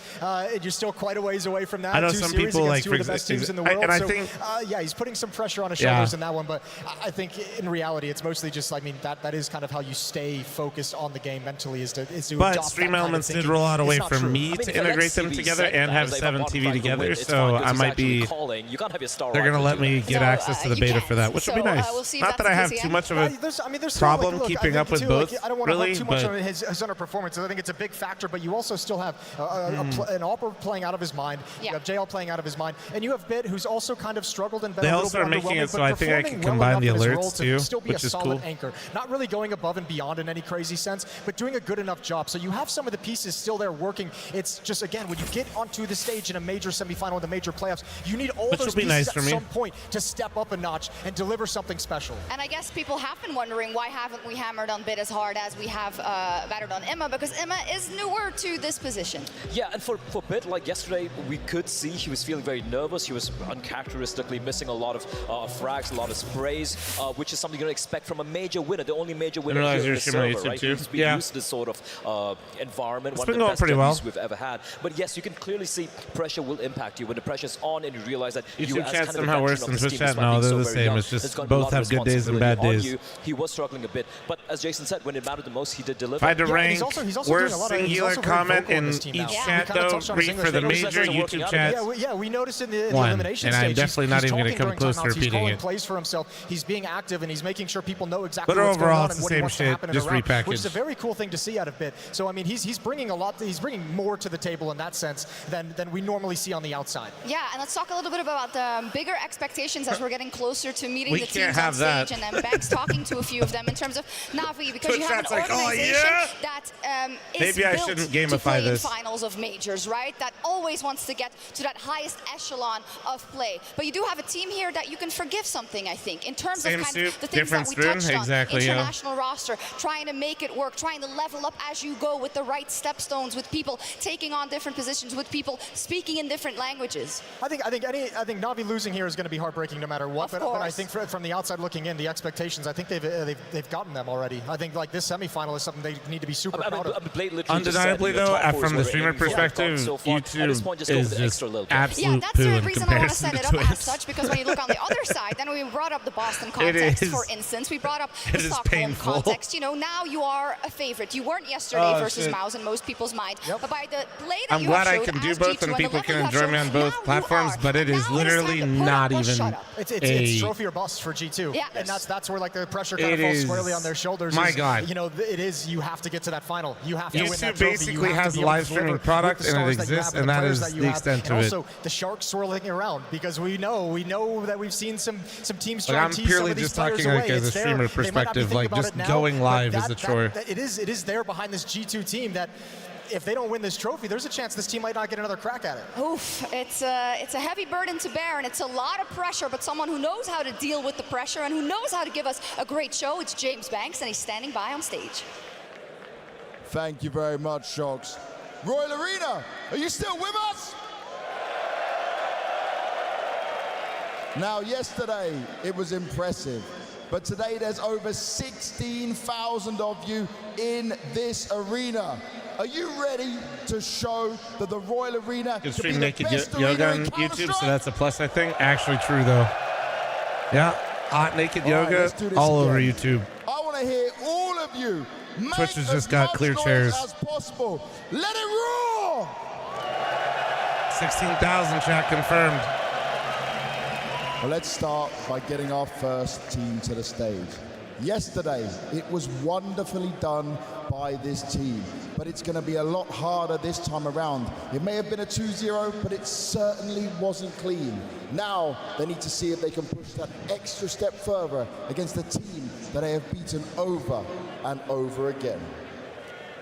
You're still quite a ways away from that. I know some people like, two of the best teams in the world. And I so, think, yeah, he's putting some pressure on his shoulders in that one. But I think in reality, it's mostly just, I mean, that is kind of how you stay focused on the game mentally. Is to but Stream Elements did roll out a way for me to integrate them together and have 7TV together. So I might be. They're gonna let me get access to the beta for that, which will be nice. Not that I have too much of a problem keeping up with both, I don't want to really, hook too much on his underperformance. I think it's a big factor, but you also still have an AWP playing out of his mind. You have JL playing out of his mind, and you have Bit, who's also kind of struggled and been they a also little are bit making it so but I think I can performing combine the well enough in his alerts role to too, still be which a is solid cool. anchor. Not really going above and beyond in any crazy sense, but doing a good enough job. So you have some of the pieces still there working. It's just, again, when you get onto the stage in a major semifinal in the major playoffs, you need all those pieces at some point to step up a notch and deliver something special. And I guess people have been wondering, why haven't we hammered on Bit as hard as we have battered on Emma? Because Emma is newer to this position. Yeah, and for Bit, like yesterday, we could see he was feeling very nervous. He was uncharacteristically missing a lot of frags, a lot of sprays, which is something you're going to expect from a major winner, the only major winner here in the server, right? He's been used to this sort of environment, one of the best judges we've ever had. But yes, you can clearly see pressure will impact you when the pressure's on and you realize that you YouTube as chat kind of somehow the worse veteran than of Twitch this team, chat. despite No, being they're so the very same. young, It's just there's got a both lot of have good days and bad responsibility days. on you. He was struggling a bit, but as Jason said, when it mattered the most, he did deliver. If I had to rank worst singular comment in each chat, though, read for the major YouTube chat. Yeah, we noticed in the one, elimination and stage. I'm definitely not even going to come close to repeating He's calling it. plays for himself. He's being active and he's making sure people know exactly But what's going overall, on it's and the what he same wants to shit, happen in just the round, repackaged. which is a very cool thing to see out of Bit. So I mean, he's bringing a lot. He's bringing more to the table in that sense than we normally see on the outside. Yeah, and let's talk a little bit about the bigger expectations as we're getting closer to meeting We the can't teams on have stage, that. and then Banks talking to a few of them in terms of Navi, because you have an Twitch chat's like, "Oh, organization yeah?" that is Maybe I built shouldn't to gamify play this. in finals of majors, right? That always wants to get to that highest echelon of play. But you do have a team here that you can forgive something, I think, in terms Same of kind soup, of the things that different we spoon. touched on. Exactly, yeah. International roster, trying to make it work, trying to level up as you go with the right stepstones, with people taking on different positions, with people speaking in different languages. I think Navi losing here is going to be heartbreaking no matter what. But I think from the outside looking in, the expectations, I think they've gotten them already. I think like this semifinal is something they need to be super proud of. Undeniably, though, from the streamer perspective, YouTube is just absolute that's poo the in reason I want to comparison set it to up as Twitch. such, because when you look on the other side, then we brought up the Boston context, is- for instance. We brought up the it is Stockholm painful. context. You know, now you are a favorite. You weren't yesterday Oh, versus shit. Mouse in most people's mind. But by the play that I'm you glad have I showed can do as both G2 and the people level can you have enjoy me shown, on both now you platforms, are. but it is Now it's time literally to put not up or even shut up. It's trophy or bust for G2. Yeah. And that's where like the pressure kind It of falls is- squarely on their shoulders. my is, God. You know, it is, you have to get to that final. You have to win that YouTube trophy. basically You have has to a be able live to streaming deliver product, with the and it stars that you exists, have and that players is that you the have. extent And of it. also the sharks swirling around, because we know that we've seen some teams try Like, to I'm tease some purely of these just players talking like away. as a It's there. streamer They might not be perspective, thinking like about just it now, going but live is a chore. it is there behind this G2 team that if they don't win this trophy, there's a chance this team might not get another crack at it. Oof, it's a heavy burden to bear, and it's a lot of pressure, but someone who knows how to deal with the pressure and who knows how to give us a great show, it's James Banks, and he's standing by on stage. Thank you very much, Shocks. Royal Arena, are you still with us? Now, yesterday, it was impressive. But today, there's over 16,000 of you in this arena. Are you ready to show that the Royal Arena You can stream be the naked best yoga arena on in YouTube, Counter-Strike? so that's a plus, I think. Actually true, though. Yeah, hot naked All right, yoga let's do this all over again. YouTube. I want to hear all of you. Twitch has make just as got much clear noise chairs. as possible. Let it roar! 16,000 chat confirmed. Well, let's start by getting our first team to the stage. Yesterday, it was wonderfully done by this team, but it's going to be a lot harder this time around. It may have been a 2-0, but it certainly wasn't clean. Now, they need to see if they can push that extra step further against a team that they have beaten over and over again.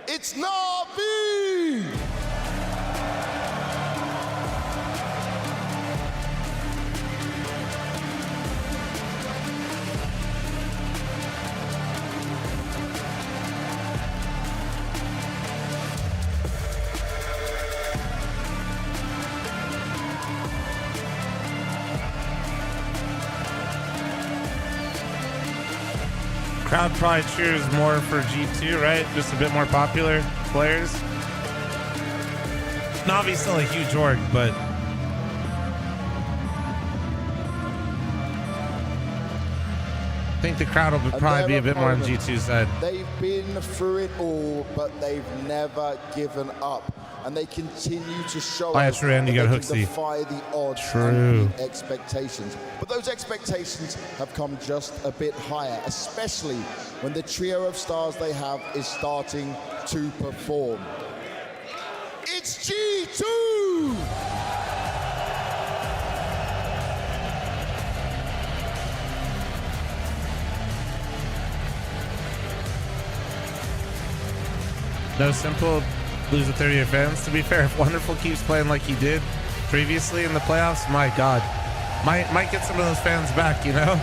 It's Na'Vi! Crowd probably cheers more for G2, right? Just a bit more popular players. Navi's still a huge org, but I think the crowd will probably be a bit more on G2's side. They've been through it all, but they've never given up. And they continue to show us true, and you got they can Hooksy. defy the odds True. and meet expectations. But those expectations have come just a bit higher, especially when the trio of stars they have is starting to perform. It's G2! No simple, lose a 30 of fans. To be fair, if Wonderful keeps playing like he did previously in the playoffs, my God, might get some of those fans back, you know?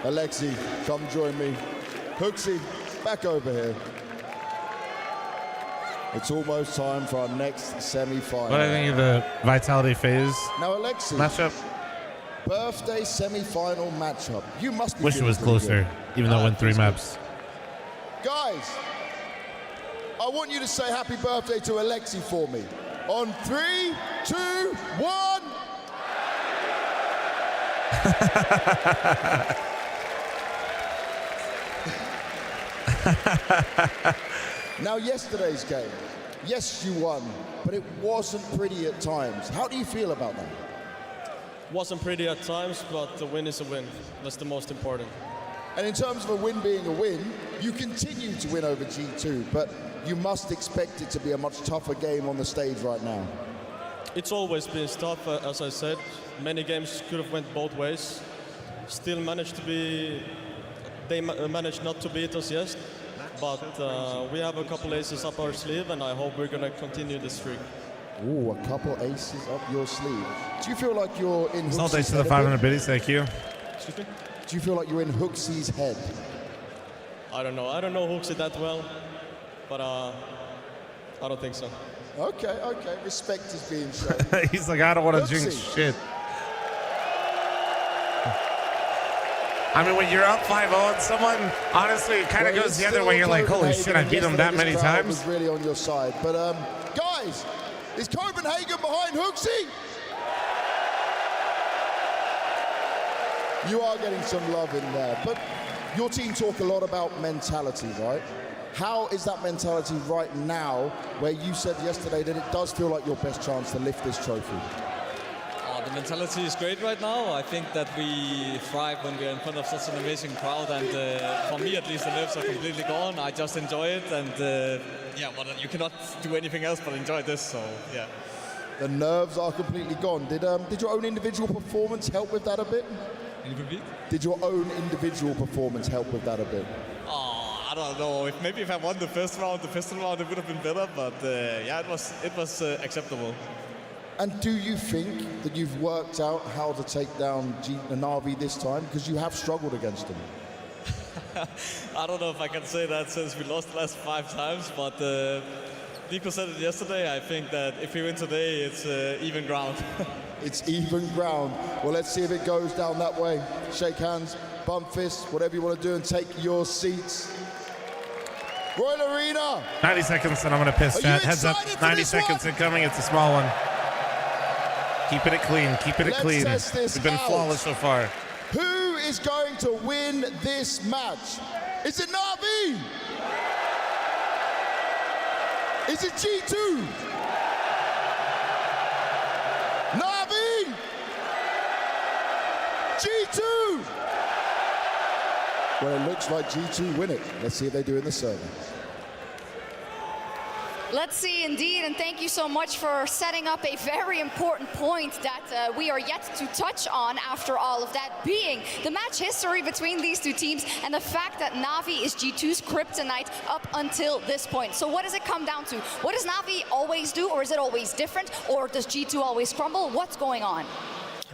Alexi, come join me. Hooksy, back over here. It's almost time for our next semi-final. What do I think of the Vitality phase Now, Alexi, matchup? birthday semi-final matchup. You must be Wish it feeling was pretty closer, good. even though it went 3 maps. Guys, I want you to say happy birthday to Alexi for me. On 3, 2, 1. Now, yesterday's game, yes, you won, but it wasn't pretty at times. How do you feel about that? Wasn't pretty at times, but the win is a win. That's the most important. And in terms of a win being a win, you continue to win over G2, but you must expect it to be a much tougher game on the stage right now. It's always been tough, as I said. Many games could have went both ways. Still managed to be... They managed not to beat us, yes. But we have a couple aces up our sleeve, and I hope we're going to continue the streak. Ooh, a couple aces up your sleeve. Do you feel like you're in Hooksy's Thanks to head the a 500 bit? biddies, thank you. Excuse me? Do you feel like you're in Hooksy's head? I don't know. I don't know Hooksy that well, but I don't think so. Okay. Respect is being shown. He's like, I don't want to Hooksy. jinx shit. I mean, when you're up 5-0 on someone, honestly, it kind of goes the other way. You're like, holy shit, I beat him that many times. Was really on your side. But guys, is Copenhagen behind Hooksy? You are getting some love in there. But your team talk a lot about mentality, right? How is that mentality right now, where you said yesterday that it does feel like your best chance to lift this trophy? The mentality is great right now. I think that we thrive when we're in front of such an amazing crowd, and for me at least the nerves are completely gone. I just enjoy it, and you cannot do anything else but enjoy this, so yeah. The nerves are completely gone. Did your own individual performance help with that a bit? Did your own individual performance help with that a bit? I don't know. If I won the first round, it would have been better, but it was acceptable. And do you think that you've worked out how to take down Na'Vi this time? Because you have struggled against them. I don't know if I can say that since we lost the last 5 times, but Nico said it yesterday. I think that if we win today, it's even ground. It's even ground. Well, let's see if it goes down that way. Shake hands, bump fists, whatever you want to do, and take your seats. Royal Arena. 90 seconds, and I'm going to piss chat. Heads up, 90 seconds incoming. It's a small one. Keeping it clean, keeping it clean. We've been flawless so far. Who is going to win this match? Is it Na'Vi? Is it G2? Na'Vi? G2? Well, it looks like G2 win it. Let's see what they do in the server. Let's see, indeed, and thank you so much for setting up a very important point that we are yet to touch on after all of that, being the match history between these two teams and the fact that Na'Vi is G2's kryptonite up until this point. So what does it come down to? What does Na'Vi always do, or is it always different, or does G2 always crumble? What's going on?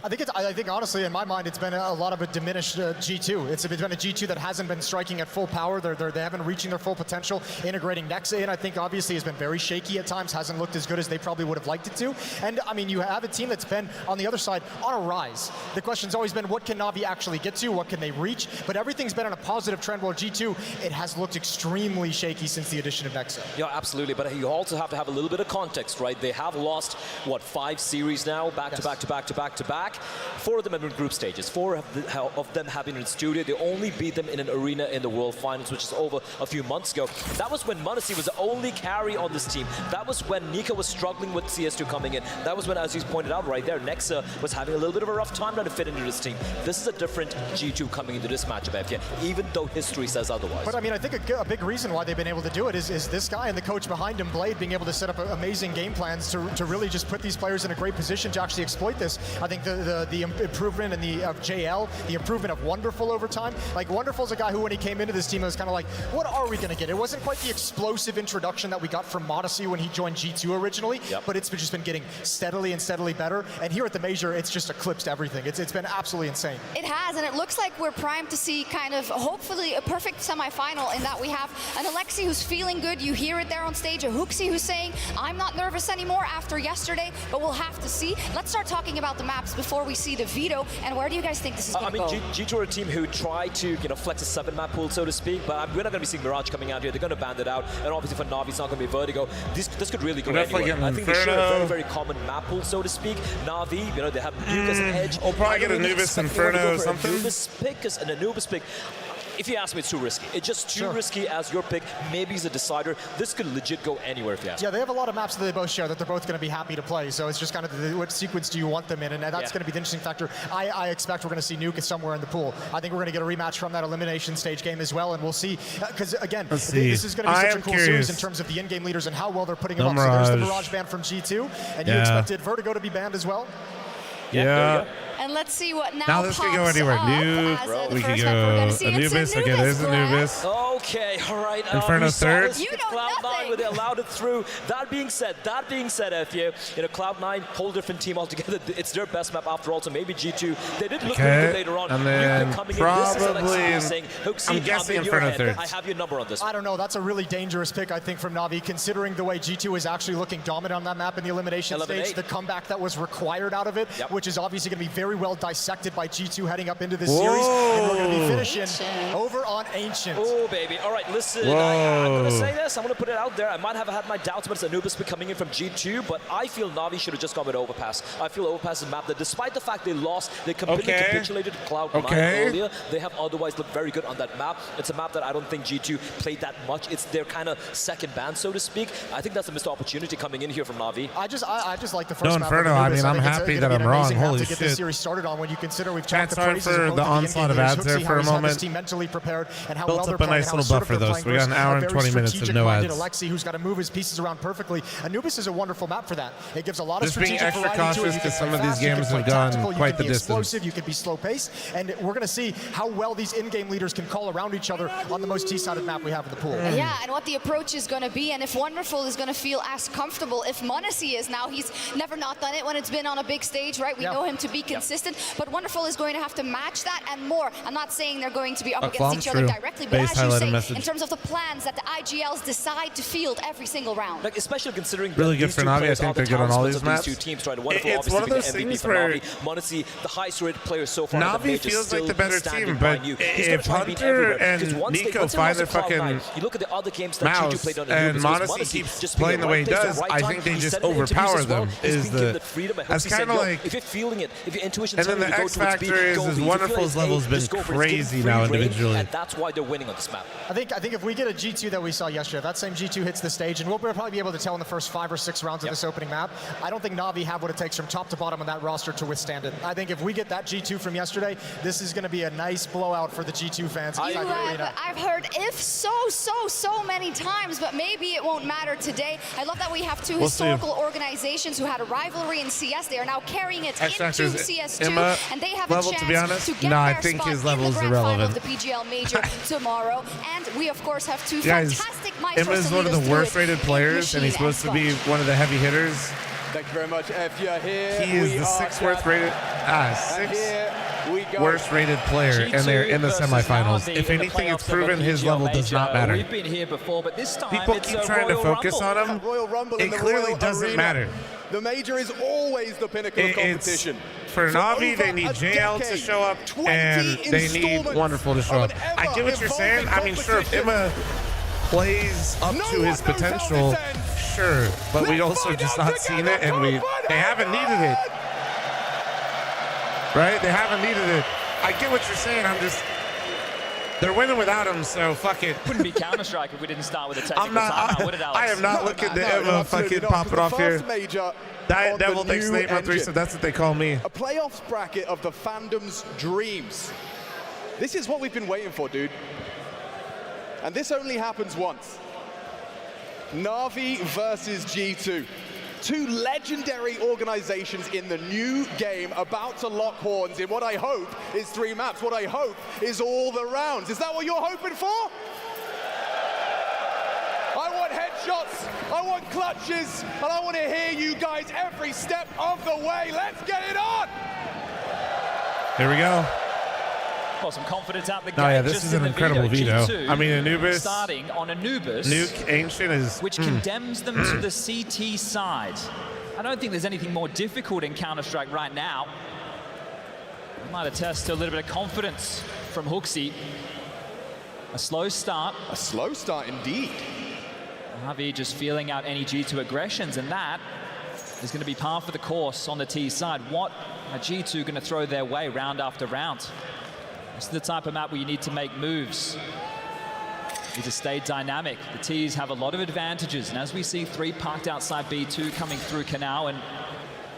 I think honestly, in my mind, it's been a lot of a diminished G2. It's been a G2 that hasn't been striking at full power. They haven't reaching their full potential. Integrating Nexa in, I think, obviously has been very shaky at times. Hasn't looked as good as they probably would have liked it to. And I mean, you have a team that's been on the other side on a rise. The question's always been, what can Na'Vi actually get to? What can they reach? But everything's been on a positive trend. While G2, it has looked extremely shaky since the addition of Nexa. Yeah, absolutely. But you also have to have a little bit of context, right? They have lost what, 5 series now, back to back to back to back to back. 4 of them have been group stages. 4 of them have been in studio. They only beat them in an arena in the World Finals, which is over a few months ago. That was when m0NESY was the only carry on this team. That was when Nika was struggling with CS2 coming in. That was when, as you pointed out right there, Nexa was having a little bit of a rough time trying to fit into this team. This is a different G2 coming into this matchup, FK, even though history says otherwise. But I mean, I think a big reason why they've been able to do it is this guy and the coach behind him, Blade, being able to set up amazing game plans to really just put these players in a great position to actually exploit this. I think the improvement in of JL, the improvement of Wonderful over time. Like, Wonderful's a guy who, when he came into this team, it was kind of like, what are we going to get? It wasn't quite the explosive introduction that we got from m0NESY when he joined G2 originally, but it's just been getting steadily and steadily better. And here at the Major, it's just eclipsed everything. It's been absolutely insane. It has, and it looks like we're primed to see kind of, hopefully, a perfect semifinal in that we have an Alexi who's feeling good. You hear it there on stage, a Hooksy who's saying, I'm not nervous anymore after yesterday, but we'll have to see. Let's start talking about the maps before we see the veto. And where do you guys think this is going to go? G2 are a team who try to, flex a 7-map pool, so to speak, but we're not going to be seeing Mirage coming out here. They're going to band it out, and obviously for Na'Vi, it's not going to be Vertigo. This could really go anywhere. I think they share a very, very common map pool, so to speak. Na'Vi, they have Nuke as an edge. We'll probably get Anubis Inferno or something. Anubis pick, because an Anubis pick, if you ask me, it's too risky. It's just too risky as your pick. Maybe he's a decider. This could legit go anywhere if you ask me. Yeah, they have a lot of maps that they both share that they're both going to be happy to play. So it's just kind of what sequence do you want them in, and that's going to be the interesting factor. I expect we're going to see Nuke somewhere in the pool. I think we're going to get a rematch from that elimination stage game as well, and we'll see. Because again, this is going to be such a cool series in terms of the in-game leaders and how well they're putting them up. So there's the Mirage ban from G2, and you expected Vertigo to be banned as well. Yeah. And let's see what now this could go anywhere. Nuke, we could go Anubis. Okay, there's Anubis. Okay, all right. Inferno third. Cloud9, where they allowed it through. That being said, FU, Cloud9, whole different team altogether. It's their best map after all, so maybe G2. They did look really good later on. And then probably, I'm guessing Inferno third. I have your number on this. I don't know. That's a really dangerous pick, I think, from Na'Vi, considering the way G2 is actually looking dominant on that map in the elimination stage. The comeback that was required out of it, which is obviously going to be very well dissected by G2 heading up into this series. And we're going to be finishing over on Ancient. Oh, baby. All right, listen. I'm going to say this. I'm going to put it out there. I might have had my doubts about Anubis coming in from G2, but I feel Na'Vi should have just gone with Overpass. I feel Overpass is a map that, despite the fact they lost, they completely capitulated to Cloud9 earlier. They have otherwise looked very good on that map. It's a map that I don't think G2 played that much. It's their kind of second band, so to speak. I think that's a missed opportunity coming in here from Na'Vi. I just like the first map. Inferno. I mean, I'm happy that I'm wrong. Holy shit. To get this series started on when you consider we've talked for the onslaught of ads there for a moment. Mentally prepared and how built well up a nice little buffer though, so we got an hour and 20 minutes of no ads. Alexi, who's got to move his pieces around perfectly. Anubis is a wonderful map for that. It gives a lot of just being strategic extra cautious because some of these games have gone quite the distance. You could be slow pace, and we're going to see how well these in-game leaders can call around each other on the most T-sided map we have in the pool. Yeah, and what the approach is going to be, and if Wonderful is going to feel as comfortable, if m0NESY is now, he's never not done it when it's been on a big stage, right? We know him to be consistent, but Wonderful is going to have to match that and more. I'm not saying they're going to be up against each other directly, but as you say, in terms of the plans that the IGLs decide to field every single round. Like, especially considering really good for Na'Vi. I think they're good on all these maps. Two teams trying to Wonderful, it's one of those things where m0NESY, the highest rated player so far. Na'Vi feels like the better team, but if Hunter and Nico find their fucking you look at the other games that mouse played on and m0NESY keeps playing the way he does, I think they just overpower them. That's kind of like if you're feeling it, if you're intuition. And then the X factor is Wonderful's level's been crazy now individually. And that's why they're winning on this map. I think if we get a G2 that we saw yesterday, that same G2 hits the stage, and we'll probably be able to tell in the first 5 or 6 rounds of this opening map, I don't think Na'Vi have what it takes from top to bottom on that roster to withstand it. I think if we get that G2 from yesterday, this is going to be a nice blowout for the G2 fans. I've heard if so many times, but maybe it won't matter today. I love that we have two historical organizations who had a rivalry in CS. They are now carrying it into CS2, and they have a chance to get their spot in the grand final of the PGL Major tomorrow. And we, of course, have two fantastic Maestros. Emma is one of the worst rated players, and he's supposed to be one of the heavy hitters. Thank you very much. If you're here, he is the 6th worst rated, 6th worst rated player, and they're in the semifinals. If anything, it's proven his level does not matter. We've been here before, but this time people keep trying to focus on him. It clearly doesn't matter. The major is always the pinnacle of competition. For Na'Vi, they need JL to show up, and they need Wonderful to show up. I get what you're saying. I mean, sure, if Emma plays up to his potential, sure, but we also just not seen it, and they haven't needed it. Right? They haven't needed it. I get what you're saying. They're winning without him, so fuck it. Wouldn't be Counter-Strike if we didn't start with a technical timeout, would it, Alex? I am not looking to Emma fucking pop it off here. Diet Devil thinks Nate my 3, so that's what they call me. A playoffs bracket of the fandom's dreams. This is what we've been waiting for, dude. And this only happens once. Na'Vi versus G2. Two legendary organizations in the new game about to lock horns in what I hope is 3 maps. What I hope is all the rounds. Is that what you're hoping for? I want headshots, I want clutches, and I want to hear you guys every step of the way. Let's get it on! Here we go. Well, some confidence out the gate. Oh yeah, this is an incredible veto. I mean, Anubis, starting on Anubis, Nuke Ancient is which condemns them to the CT side. I don't think there's anything more difficult in Counter-Strike right now. Might attest to a little bit of confidence from Hooksy. A slow start. A slow start indeed. Na'Vi just feeling out any G2 aggressions, and that is going to be par for the course on the T side. What are G2 going to throw their way round after round? This is the type of map where you need to make moves. You need to stay dynamic. The T's have a lot of advantages, and as we see 3 parked outside B2 coming through Canal, and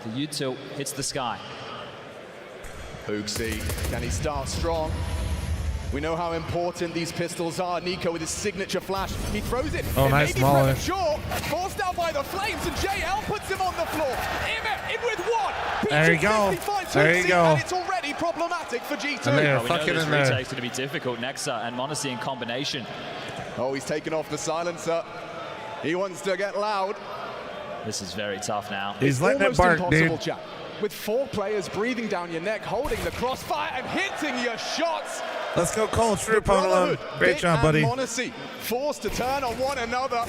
the U-tilt hits the sky. Hooksy, can he start strong? We know how important these pistols are. Nico with his signature flash. He throws it. Oh, nice molly. Premature, forced out by the flames, and JL puts him on the floor. Emmett in with 1. There you go. There you go. And it's already problematic for G2. And they are fucking in there. Retake's going to be difficult. Nexa and Monacy in combination. Oh, he's taken off the silencer. He wants to get loud. This is very tough now. He's letting it bark, dude. Chat. With 4 players breathing down your neck, holding the crossfire and hitting your shots. Let's go, Cole. True, Ponalone. Great job, buddy. Monacy forced to turn on one another.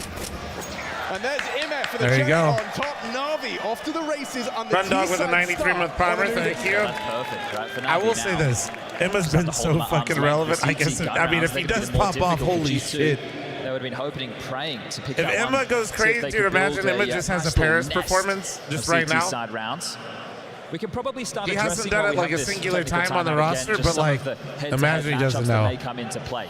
And there's Ime for the there you go. On top. Na'Vi off to the races on the Run Dog with a 93-month primer. Thank you. Perfect, right, for I will say this. Emma's been so fucking relevant. I guess, I mean, if he does pop off, holy shit. They would have been hoping, praying to pick if up Emma one, goes crazy, dude, imagine Emma just has a Paris performance just right now. Side rounds. We can probably start he hasn't done it like a singular time on the roster, but like, imagine he doesn't know. May come into play.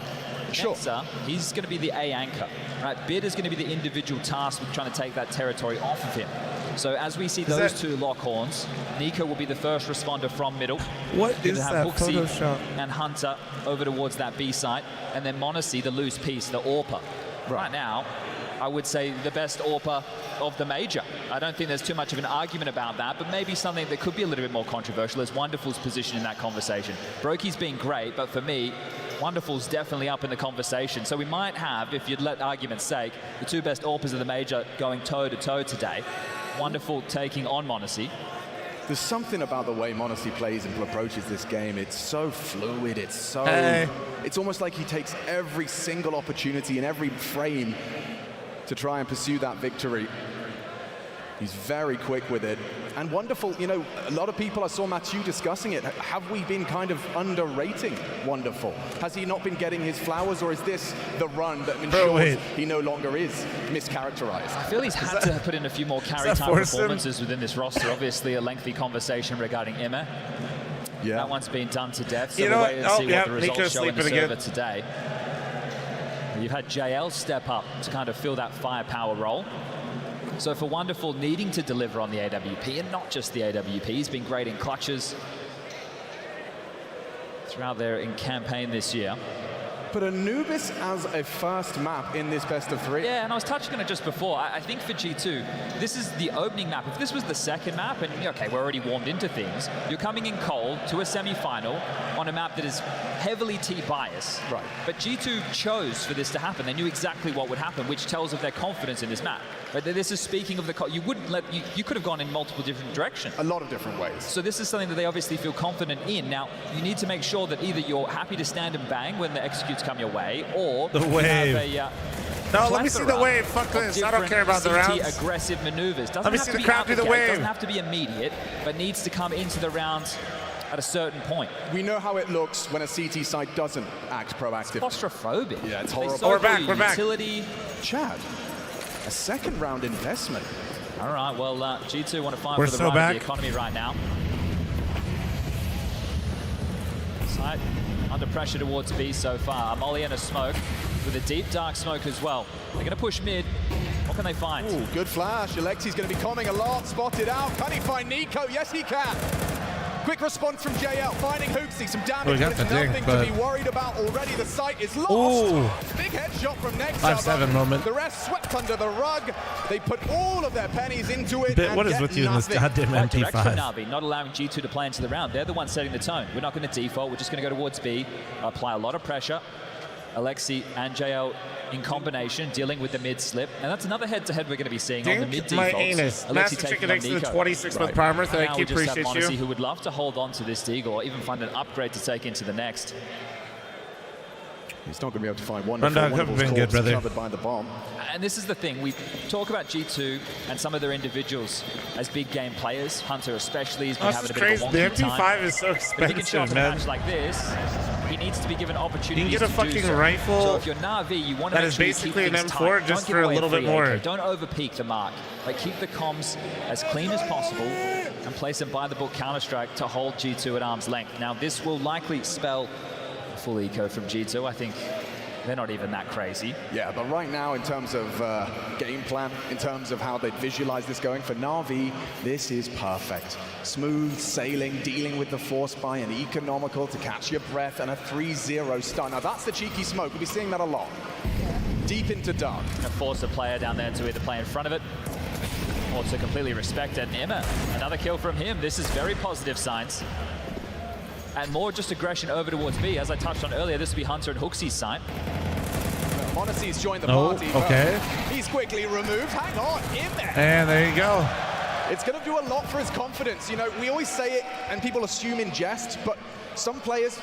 Sure. Nexa, he's going to be the A anchor, right? Bid is going to be the individual task with trying to take that territory off of him. So as we see those 2 lock horns, Nico will be the first responder from middle. What is that Photoshop? And Hunter over towards that B site, and then Monacy, the loose piece, the AWPer. Right now, I would say the best AWPer of the major. I don't think there's too much of an argument about that, but maybe something that could be a little bit more controversial is Wonderful's position in that conversation. Brokey's been great, but for me, Wonderful's definitely up in the conversation. So we might have, if you'd let argument's sake, the 2 best AWPers of the major going toe-to-toe today. Wonderful taking on Monacy. There's something about the way Monacy plays and approaches this game. It's so fluid. It's so... It's almost like he takes every single opportunity in every frame to try and pursue that victory. He's very quick with it. And Wonderful, you know, a lot of people, I saw Mathieu discussing it. Have we been kind of underrating Wonderful? Has he not been getting his flowers, or is this the run that ensures he no longer is mischaracterized? I feel he's had to put in a few more carry time performances within this roster. Obviously, a lengthy conversation regarding Emma. Yeah. That one's been done to death. So You we'll know wait and what? see what the Nico's results show in the sleeping server again. today. You've had JL step up to kind of fill that firepower role. So for Wonderful needing to deliver on the AWP, and not just the AWP, he's been great in clutches throughout their in campaign this year. But Anubis as a first map in this best of 3. Yeah, and I was touching on it just before. I think for G2, this is the opening map. If this was the second map, and okay, we're already warmed into things, you're coming in cold to a semi-final on a map that is heavily T-bias. Right. But G2 chose for this to happen. They knew exactly what would happen, which tells of their confidence in this map. But this is speaking of the... You wouldn't let... You could have gone in multiple different directions. A lot of different ways. So this is something that they obviously feel confident in. Now, you need to make sure that either you're happy to stand and bang when the executes come your way, or The you wave. have a, No, let me see the wave. Fuck this. I don't care about the rounds. Aggressive maneuvers. Doesn't Let me have see to the be crowd out do the gate, wave. Doesn't have to be immediate, but needs to come into the round at a certain point. We know how it looks when a CT side doesn't act proactive. It's claustrophobic. Yeah, it's They horrible. so We're back, value we're back. Utility. Chad, a second round investment. All right, well, G2 want to fight We're for the so right back. of the economy right now. Side under pressure towards B so far. Molly and a smoke with a deep dark smoke as well. They're going to push mid. What can they find? Ooh, good flash. Alexi's going to be coming a lot. Spotted out. Can he find Nico? Yes, he can. Quick response from JL, finding Hooksy. Some damage, got but the it's ding, nothing but- to be worried about already. The site is lost. Ooh. Big headshot from next 5-7 moment. The rest swept under the rug. They put all of their pennies into it. Bit, and what is get with you in this nothing. goddamn Right direction, MP5? Navi, not allowing G2 to play into the round. They're the ones setting the tone. We're not going to default. We're just going to go towards B, apply a lot of pressure. Alexi and JL in combination, dealing with the mid slip. And that's another head-to-head we're going to be seeing on the mid Dink my defaults. anus. Alexi Master taking Chicken on next to the Nico. 26th primer. And Thank now you. we just have Appreciate Monacy, you. who would love to hold on to this Deagle or even find an upgrade to take into the next. He's not going to be able to find one. Rundog, haven't been good, brother. Covered by the bomb. And this is the thing, we talk about G2 and some of their individuals as big game players. Hunter especially has been This having is a bit of a crazy. The wonky time. MP5 is so But if he can show up expensive, in a man. match like this, he needs to be given opportunities You can get a to fucking do so. rifle So if you're Na'Vi, you want to that make is sure you basically keep an things M4 tight. just Don't give for a away little bit free more. AK. Don't over-peak the mark. Like, keep the comms as clean as possible and play some by-the-book Counter-Strike to hold G2 at arm's length. Now, this will likely spell a full eco from G2. I think they're not even that crazy. Yeah, but right now, in terms of game plan, in terms of how they visualize this going, for Na'Vi, this is perfect. Smooth sailing, dealing with the force buy, and economical to catch your breath, and a 3-0 stun. Now, that's the cheeky smoke. We'll be seeing that a lot. Deep into dark. Gonna force a player down there to either play in front of it or to completely respect it. And Emma, another kill from him. This is very positive signs. And more just aggression over towards B. As I touched on earlier, this will be Hunter and Hooksy's sign. Monacy's joined the Oh, party. okay. but He's quickly removed. Hang on, in there. And there you go. It's going to do a lot for his confidence. You know, we always say it, and people assume in jest, but some players,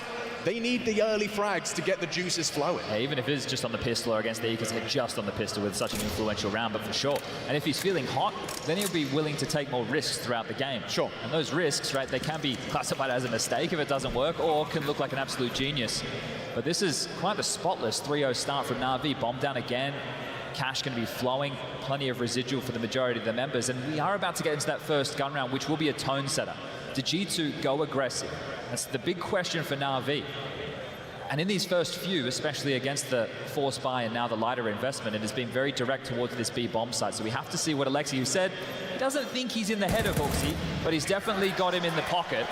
they need the early frags to get the juices flowing. Yeah, even if it is just on the pistol or against the Eagles, hit just on the pistol with such an influential round, but for sure. And if he's feeling hot, then he'll be willing to take more risks throughout the game. Sure. And those risks, right, they can be classified as a mistake if it doesn't work, or can look like an absolute genius. But this is quite the spotless 3-0 start from Na'Vi. Bomb down again. Cash going to be flowing. Plenty of residual for the majority of the members. And we are about to get into that first gun round, which will be a tone setter. Did G2 go aggressive? That's the big question for Na'Vi. And in these first few, especially against the force buy and now the lighter investment, it has been very direct towards this B bomb site. So we have to see what Alexi, who said he doesn't think he's in the head of Hooksy, but he's definitely got him in the pocket.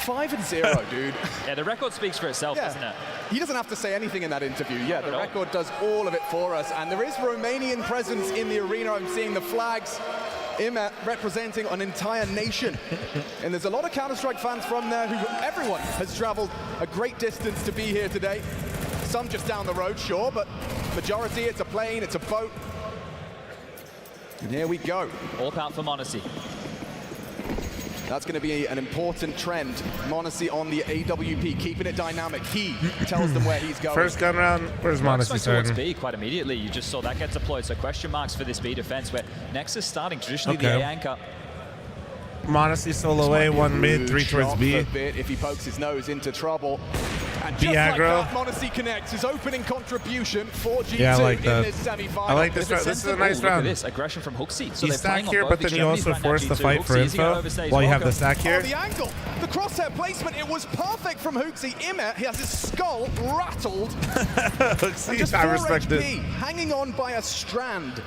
5-0, dude. Yeah, the record speaks for itself, doesn't it? He doesn't have to say anything in that interview. Yeah, the record does all of it for us. And there is Romanian presence in the arena. I'm seeing the flags. Imet representing an entire nation. And there's a lot of Counter-Strike fans from there who everyone has traveled a great distance to be here today. Some just down the road, sure, but majority, it's a plane, it's a boat. And here we go. All out for Monacy. That's going to be an important trend. Monacy on the AWP, keeping it dynamic. He tells them where he's going. First gun round, where's Monacy towards starting? B quite immediately. You just saw that get deployed. So question marks for this B defense, where Nexus starting traditionally the Okay. A anchor. Modesty solo A, 1 mid, 3 towards B. If he pokes his nose into trouble. And B just like aggro. that, Modesty connects his opening contribution for G2 Yeah, I like in that. this semi-final. I like this round. This is a nice Look at round. this aggression from Hooksy. So You they're stack playing on here, both but then you extremities also right now, force the G2. fight for Hooksy, is he gonna info overstay his while you have the welcome? sack here. Oh, the angle, the crosshair placement, it was perfect from Hooksy. Imet, he has his skull rattled. Hooksy, And just I 4 respect HP, it. hanging on by a strand.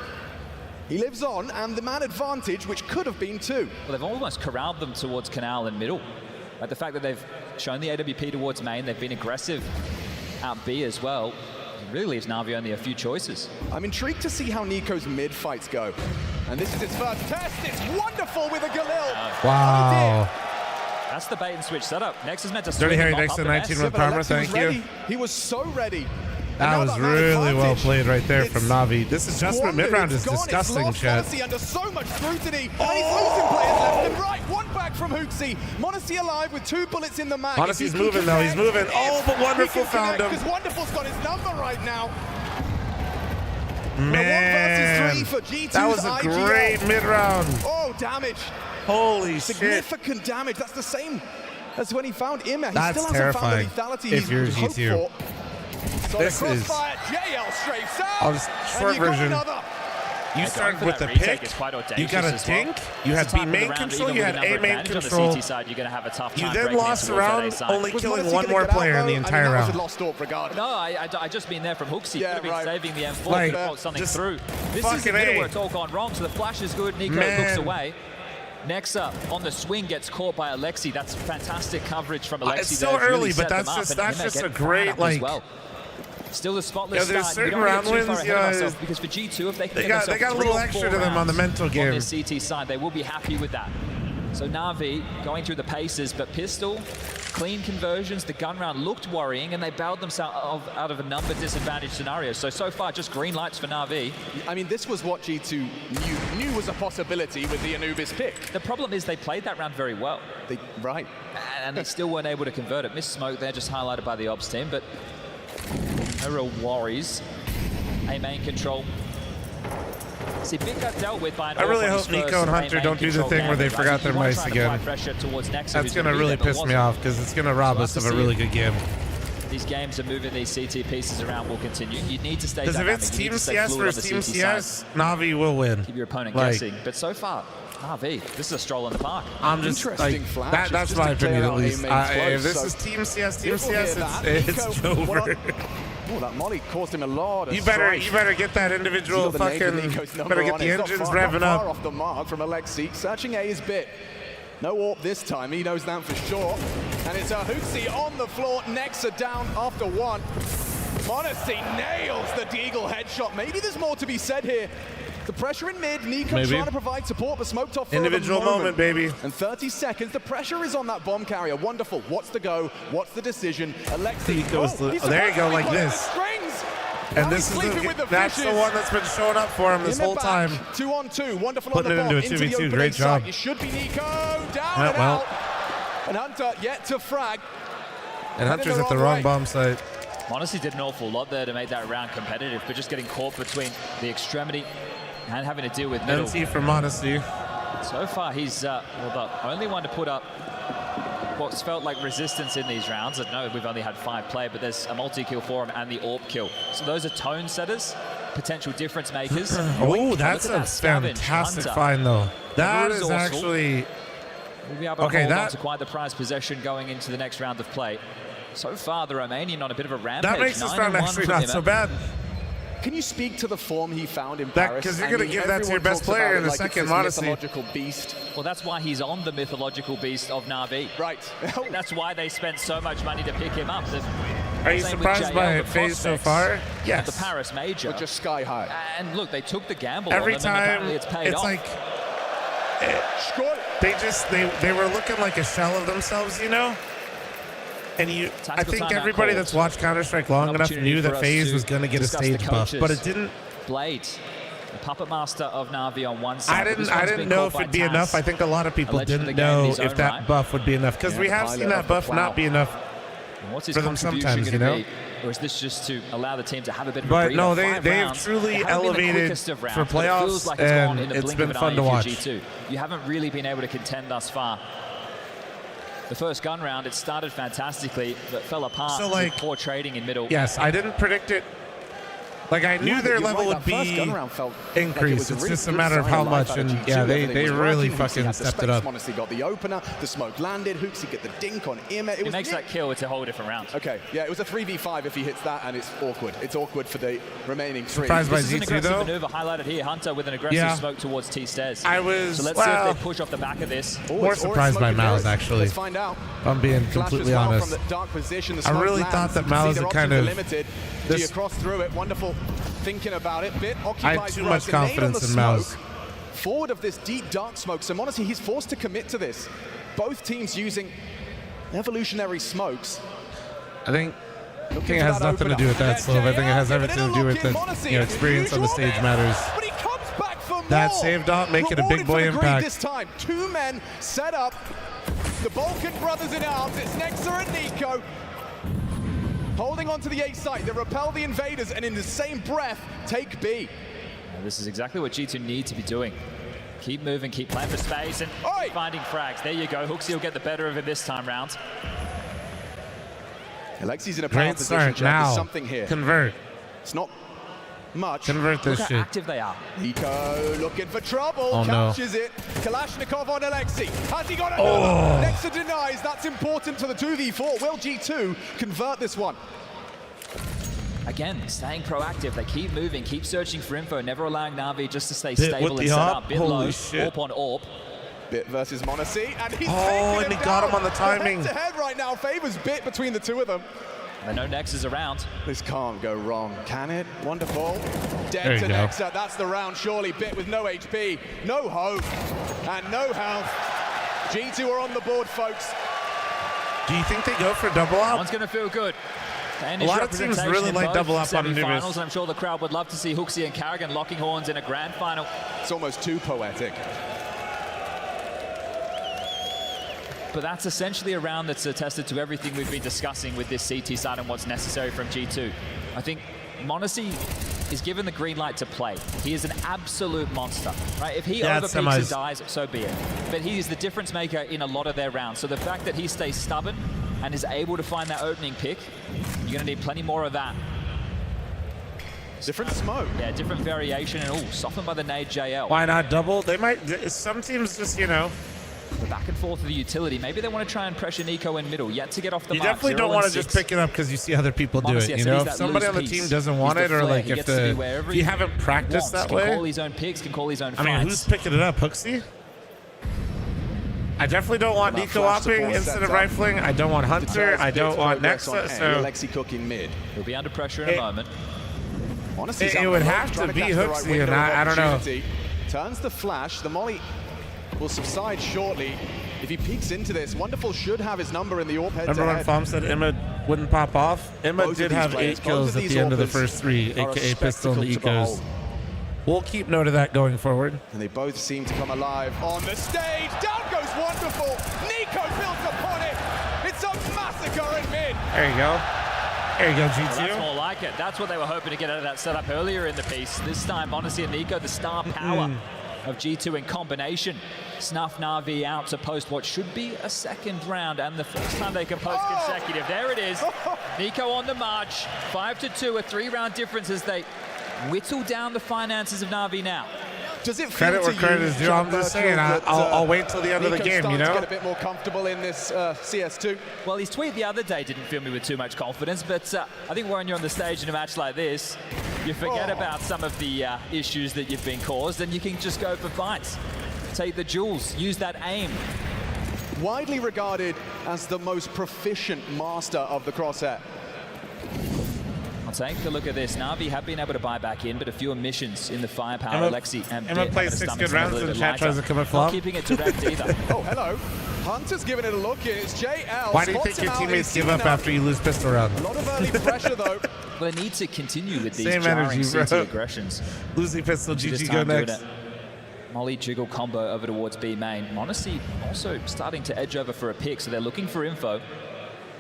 He lives on, and the man advantage, which could have been 2. Well, they've almost corralled them towards Canal and middle. Like the fact that they've shown the AWP towards main, they've been aggressive out B as well. It really leaves Na'Vi only a few choices. I'm intrigued to see how Nico's mid fights go. And this is his first test. It's wonderful with a Galil. Wow. That's the bait and switch setup. Next is meant to Dirty swing Harry and next mop to up 19 the with best. Palmer, Alexi was thank you. ready. He was so ready. That was really well played right there from Na'Vi. This adjustment Squandered, mid-round is it's gone, disgusting, it's lost chat. Modesty under so much scrutiny, and he's losing players left and right. One back from Hooksy. Modesty alive with 2 bullets in the mag. Modesty's moving though, he's moving. Oh, but Wonderful found him. Because Wonderful's got his number right now. Man, 1 versus 3 for G2's that was a IGL. great mid-round. Oh, damage. Holy shit. Significant damage. That's the same as when he found Imet. He That's still hasn't found the terrifying lethality if you're he's hoped G2. for. So This the is- crossfire, JL strafes out. I'll just short and you got version. another. You started with the retake pick, is quite you got a audacious as well. dink, you had It's B a time of the main round, control, even you with had the A number main advantage control. on the CT side, you're going to have a tough You time then breaking lost in towards that A around, side. only Was killing Modesty one gonna more get out, player in the though? entire I mean, that was round. a lost AWP regard. No, I just been there from Hooksy. Yeah, Could have been right. saving the M4, Like, could have got something just through. This is fucking the middle A. where it's all gone wrong, so the flash is good. Nico Man. looks away. Next up, on the swing, gets caught by Alexi. That's fantastic coverage from Alexi. It's so there. Really early, set but them up, that's and Imet just a getting great, fired up as like- well. Still a spotless Yeah, there's start. You certain don't round get too far wins, ahead of yeah, ourselves, because for G2, if they can They get got a themselves little 3 or extra 4 to them on the rounds mental game. on their CT side, they will be happy with that. So Na'Vi going through the paces, but Pistol, clean conversions. The gun round looked worrying, and they bailed themselves out of a number disadvantage scenario. So far, just green lights for Na'Vi. I mean, this was what G2 knew was a possibility with the Anubis pick. The problem is they played that round very well. Right. And they still weren't able to convert it. Missed smoke there, just highlighted by the ops team, but no real worries. A main control. See, Big got dealt with by an I really AWP hope Nico and Hunter don't do the thing where they forgot their mice again. That's going to really piss me off because it's going to rob us of a really good game. These games are moving these CT pieces around will continue. You need to stay Because if dynamic. it's You need Team to stay CS fluid on versus the Team CT CS, side. Na'Vi will win. Keep your opponent Like, guessing. But so far, Na'Vi, this is a stroll in the park. I'm just like, that's my opinion at least. If this is Team CS, it's over. Oh, that molly caused him a lot of You better get that individual fucking, better get the engines revving far up. off the mark from Alexi. Searching A is bit. No AWP this time, he knows that for sure. And it's a Hooksy on the floor, Nexa down after 1. Modesty nails the Deagle headshot. Maybe there's more to be said here. The pressure in mid, Nico Maybe. trying to provide support, but smoked off for Individual the moment, baby. And 30 seconds, the pressure is on that bomb carrier. Wonderful. What's the go? What's the decision? Alexi, There you go, like this. And this is that's the one that's been showing up for him this whole time. 2-on-2, wonderful Putting on it the into bomb, a into the 2v2, opening great job. site. It should be Nico, down Yeah, and well. out. And Hunter yet to frag. And Hunter's at the wrong bomb site. Honestly, did an awful lot there to make that round competitive, but just getting caught between the extremity and having to deal with middle. NC for Modesty. So far, he's the only one to put up what's felt like resistance in these rounds. I know we've only had 5 play, but there's a multi-kill for him and the AWP kill. So those are tone setters, potential difference makers. Oh, that's a Scavenge fantastic Hunter. find, though. That is Resourceful. actually... We'll be able to Okay, hold on that- to quite the prized possession going into the next round of play. So far, the Romanian on a bit of a rampage. That makes this round 9-1 actually for not him. so bad. Can you speak to the form he found in That- Paris? 'cause you're I gonna mean, give that to your everyone best talks player about in it a like second, it's this Modesty. mythological beast. Well, that's why he's on the mythological beast of Na'Vi. Right. That's why they spent so much money to pick him up. Are you Same with surprised JL, by the FaZe so prospects far? of Yes. The Paris major. But just sky high. And look, they took the gamble Every on them, and time, apparently it's paid it's off. like... They were looking like a shell of themselves, you know? And I Tactical think timeout everybody called. that's watched Counter-Strike long An enough opportunity knew for that us FaZe to was going to get a discuss stage the buff, but coaches. it didn't... Blade, the puppet master of Na'Vi on one side. I didn't know if it'd be enough. I think a lot of people Alleged in the didn't game in know his if own that right. buff would be enough because Yeah, we the have pilot seen of that the buff plow. not be enough What's his for them contribution sometimes, going you to know. be? Or is this just to allow the team to have a bit of a But breather? no, 5 they've rounds, truly they haven't been the elevated quickest of rounds, for but it feels playoffs, like it's gone in and the it's blink been of an fun eye to for watch. G2. You haven't really been able to contend thus far. The first gun round, it started fantastically, but fell apart So, with like, poor trading in middle. Yes, I didn't predict it. Like, I knew their level would be increased. It's just a matter of how much, and yeah, they really fucking stepped it up. Honestly, got the opener, the smoke landed, Hooksy get the dink on Immet. It makes that kill, it's a whole different round. Okay, yeah, it was a 3v5 if he hits that, and it's awkward. It's awkward for the remaining three. Surprised by This is an G2 aggressive though. maneuver highlighted here. Hunter with an aggressive smoke towards T-Stairs. I was, so let's see if they push off the back of this. More surprised by Mouse, actually. Let's find out. If I'm being completely honest. From the dark position, the I really smoke thought lands. that You can see Mouse their had kind options of... are limited. Do you cross through it? Wonderful thinking about it. Bit occupied. I had too much confidence in Mouse. Forward of this deep dark smoke. So honestly, he's forced to commit to this. Both teams using evolutionary smokes. I think it has nothing to do with that, Slove. I think it has everything to do with the experience on the stage matters. But he comes back for more. That saved off, making a big boy impact. This time, 2 men set up. The Balkan brothers in arms. It's Nexa and Nico. Holding on to the A site, they repel the invaders and in the same breath, take B. This is exactly what G2 need to be doing. Keep moving, keep playing for space, and keep finding frags. There you go, Hooksy will get the better of it this time round. Alexi's in a power Great position, start now. There's something here. Convert. It's not much. Convert this Look shit. how active they are. Nico looking for trouble, Oh, no. catches it. Kalashnikov on Alexi. Has he got another? Oh. Nexa denies, that's important to the 2v4. Will G2 convert this one? Again, staying proactive. They keep moving, keep searching for info, never allowing Na'Vi just to stay Bit stable with and the set AWP. up. Bit Holy low, shit. AWP on AWP. Bit versus Monacy, and he's and he got him on the timing. Head-to-head right now favors Bit between the two of them. And no Nex is around. This can't go wrong, can it? Wonderful. There Dead you to go. Nexa, that's the round surely. Bit with no HP, no hope, and no health. G2 are on the board, folks. Do you think they go for double up? One's going to feel good. A lot of teams really like double up on Anubis. And I'm sure the crowd would love to see Hooksy and Carrigan locking horns in a grand final. It's almost too poetic. But that's essentially a round that's attested to everything we've been discussing with this CT side and what's necessary from G2. I think Monacy is given the green light to play. He is an absolute monster, right? If he overpeaks and dies, so be it. But he is the difference maker in a lot of their rounds. So the fact that he stays stubborn and is able to find that opening pick, you're going to need plenty more of that. Different smoke. Yeah, different variation, and softened by the nade JL. Why not double? They might. Some teams just, you know. The back and forth of the utility. Maybe they want to try and pressure Nico in middle, yet to get off the You mark. definitely don't want to just pick it up because you see other people do it. You know, if somebody on the team doesn't want it, or like if you haven't practiced that way. Can call his own picks, can call his own fights. I mean, who's picking it up? Hooksy? I definitely don't want Nico opping instead of rifling. I don't want Hunter. I don't want Nexa. So Alexi cooking mid. He'll be under pressure in a moment. Honestly, it would have to be Hooksy, and I don't know. Turns the flash. The molly will subside shortly. If he peeks into this, Wonderful should have his number in the AWP head-to-head. Remember when Fom said Emma wouldn't pop off? Emma did have 8 kills at the end of the first 3, aka pistol and the ecos. We'll keep note of that going forward. And they both seem to come alive on the stage. Down goes Wonderful. Nico builds upon it. It's a massacre in mid. There you go. There you go, G2. Well, that's more like it. That's what they were hoping to get out of that setup earlier in the piece. This time, Monacy and Nico, the star power of G2 in combination, snuff Na'Vi out to post what should be a second round, and the first time they can post consecutive. There it is. Nico on the march. 5-2, a 3-round difference as they whittle down the finances of Na'Vi now. Does it credit where credit is due? I'm just saying, I'll wait till the end of the game, you know? Get a bit more comfortable in this CS2. Well, his tweet the other day didn't fill me with too much confidence, but I think when you're on the stage in a match like this, you forget about some of the issues that you've been caused, and you can just go for fights. Take the jewels, use that aim. Widely regarded as the most proficient master of the crosshair. Take a look at this. Na'Vi have been able to buy back in, but a few omissions in the firepower. Alexi and Emma plays 6 good rounds and chat tries to come at flop. Not keeping it direct either. Oh, hello. Hunter's giving it a look in. It's JL. Why do you think your teammates give up after you lose pistol round? A lot of early pressure, though. Well, they need to continue with these Same jarring energy, CT bro. aggressions. Losing pistol, GG, go next. Molly jiggle combo over towards B main. Monacy also starting to edge over for a pick, so they're looking for info.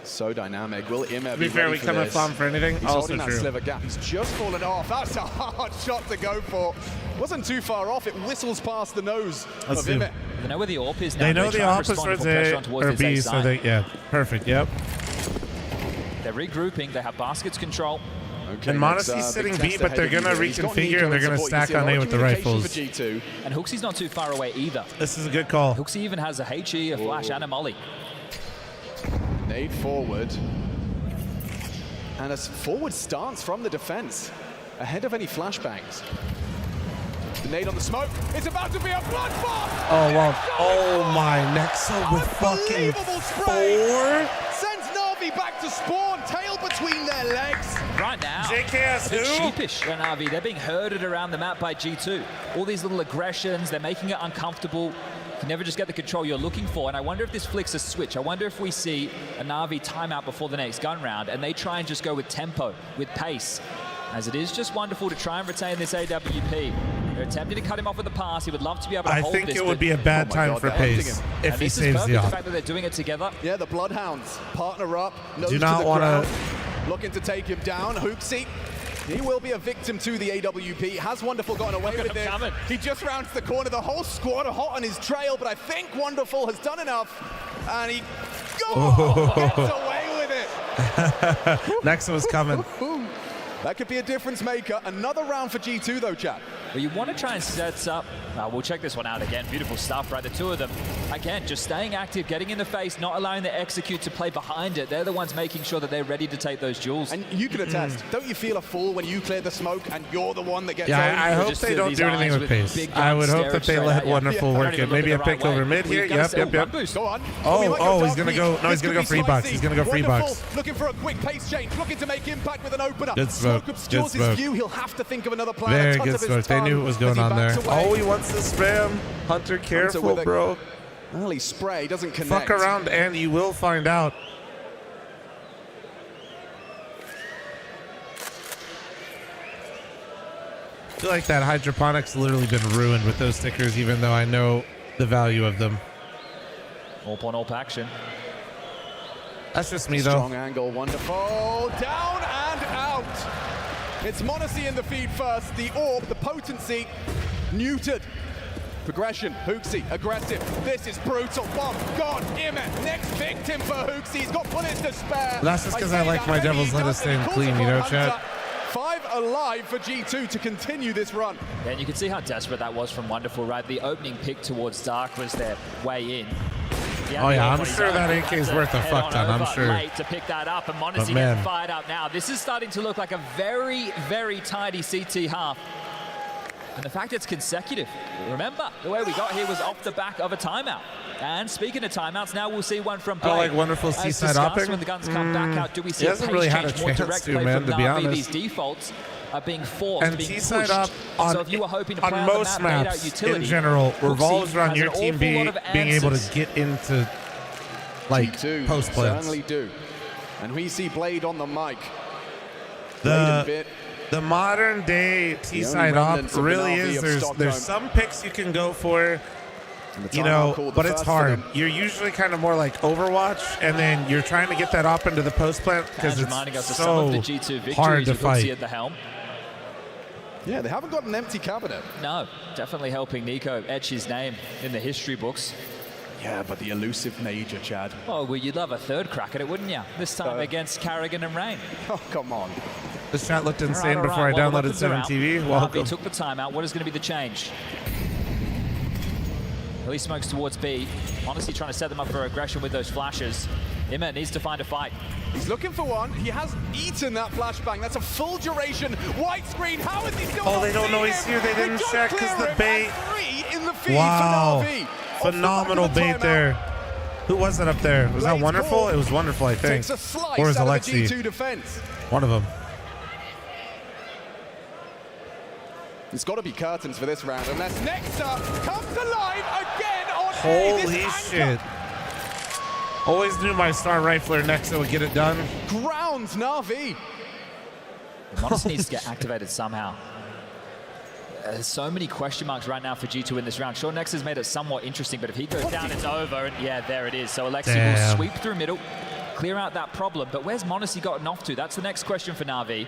So dynamic. Will Immer To be fair, we come up on for anything. He's Also holding that true. sliver gap. He's just fallen off. That's a hard shot to go for. Wasn't too far off. It whistles past the nose of Immer. They know where the AWP is now. They know the try and AWP is respond and towards put pressure A on towards or this B, A so side. they, yeah, perfect, yep. They're regrouping. They have baskets control. Okay, and Monasty's sitting B, but they're going to reconfigure and they're going to stack on A with the rifles. And Hooksy's not too far away either. This is a good call. Hooksy even has a HE, a flash, and a molly. Nade forward. And a forward stance from the defense, ahead of any flashbangs. The nade on the smoke. It's about to be a bloodbath! Oh, wow. Oh, my. Nexa with fucking 4? Sends Na'Vi back to spawn, tail between their legs. Right now, JKS it's who? sheepish for Na'Vi. They're being herded around the map by G2. All these little aggressions, they're making it uncomfortable. You can never just get the control you're looking for. And I wonder if this flicks a switch. I wonder if we see a Na'Vi timeout before the next gun round and they try and just go with tempo, with pace. As it is just wonderful to try and retain this AWP. They're attempting to cut him off with the pass. He would love to be able to I hold this. think it would be a bad time for pace if he saves the The op. fact that they're doing it together. Yeah, the Bloodhounds partner up. Do not want to. Looking to take him down. Hooksy. He will be a victim to the AWP. Has Wonderful gotten away with it? He just rounds the corner. The whole squad are hot on his trail, but I think Wonderful has done enough. And he gets away with it. Nexa was coming. That could be a difference maker. Another round for G2 though, Chad. Well, you want to try and set up. We'll check this one out again. Beautiful stuff, right? The two of them, again, just staying active, getting in the face, not allowing the execute to play behind it. They're the ones making sure that they're ready to take those duels. And you can attest. Don't you feel a fool when you clear the smoke and you're the one that gets Yeah, I hope they don't do anything with pace. I would hope that they let Wonderful work it. Maybe a pick over mid here. Yep. Go on. Oh, he's going to go. No, he's going to go free box. He's going to go free box. Looking for a quick pace change, looking to make impact with an opener. Good smoke. Obscures his view. He'll have to think of another plan. Very good smoke. They knew what was going on there. Oh, he wants to spam. Hunter, careful, bro. Early spray doesn't connect. Fuck around and you will find out. I feel like that hydroponics literally been ruined with those stickers, even though I know the value of them. All-on-all action. That's just me, though. Strong angle, Wonderful. Down and out. It's Monacy in the feed first. The orb, the potency, neutered. Progression, Hooksy, aggressive. This is brutal. Bomb, gone, Immer. Next victim for Hooksy. He's got bullets to spare. That's just because I like my Devil's Lettuce staying clean, you know, Chad? 5 alive for G2 to continue this run. Yeah, and you can see how desperate that was from Wonderful, right? The opening pick towards Dark was their way in. Oh yeah, I'm sure that AK is worth a fuck ton, I'm sure. Late to pick that up, and Monacy getting fired up now. This is starting to look like a very, very tidy CT half. And the fact it's consecutive. Remember, the way we got here was off the back of a timeout. And speaking of timeouts, now we'll see one from play. I like Wonderful seaside hopping. When the guns come back out, do we see he hasn't really had a chance to, man, to be honest. These defaults are being forced, and being seaside pushed. up on, So if you were hoping to play on most maps in general revolves around your team being able to get into like G2 post plans. Certainly do. And we see Blade on the mic. The modern day T-side op really is. There's some picks you can go for, you know, but it's hard. You're usually kind of more like Overwatch, and then you're trying to get that op into the post plant because it's so hard to fight. At the helm. Yeah, they haven't got an empty cabinet. No, definitely helping Nico etch his name in the history books. Yeah, but the elusive Major, Chad. Oh, well, you'd love a third crack at it, wouldn't you? This time against Carrigan and Rain. Oh, come on. This chat looked insane before I downloaded 7TV. Welcome. He took the timeout. What is going to be the change? Early smokes towards B. Honestly trying to set them up for aggression with those flashes. Immer needs to find a fight. He's looking for one. He has eaten that flashbang. That's a full duration white screen. How is he still they don't know he's here. They didn't check because the bait. Wow. Phenomenal bait there. Who was that up there? Was that Wonderful? It was Wonderful, I think. Or was Alexi? One of them. It's got to be curtains for this round, unless Nexa comes alive again on Holy shit. Always knew my star rifler Nexa would get it done. Grounds Na'Vi. Monacy needs to get activated somehow. There's so many question marks right now for G2 in this round. Sure, Nexa's made it somewhat interesting, but if he goes down, it's over. And yeah, there it is. So Alexi will sweep through middle. clear out that problem. But where's m0NESY gotten off to? That's the next question for Na'Vi.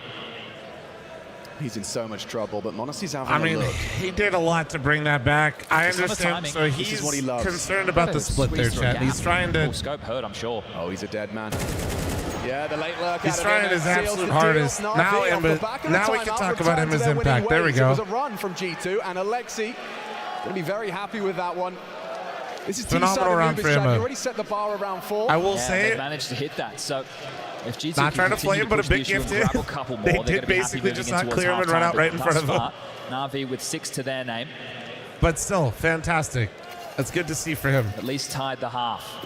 He's in so much trouble, but m0NESY's having a look. He did a lot to bring that back. I understand. So he's concerned about the split there, chat. He's trying to. Scope hurt, I'm sure. Oh, he's a dead man. Yeah, the late lurk. He's trying his absolute hardest. Now we can talk about him as impact. There we go. It was a run from G2, and Alexi going to be very happy with that one. This is phenomenal round for him. You already set the bar around 4. I will say they managed to hit that. So if G2 not trying to flame, but a big gift here. They did basically just not clear him and run out right in front of him. Na'Vi with 6 to their name. But still, fantastic. That's good to see for him. At least tied the half.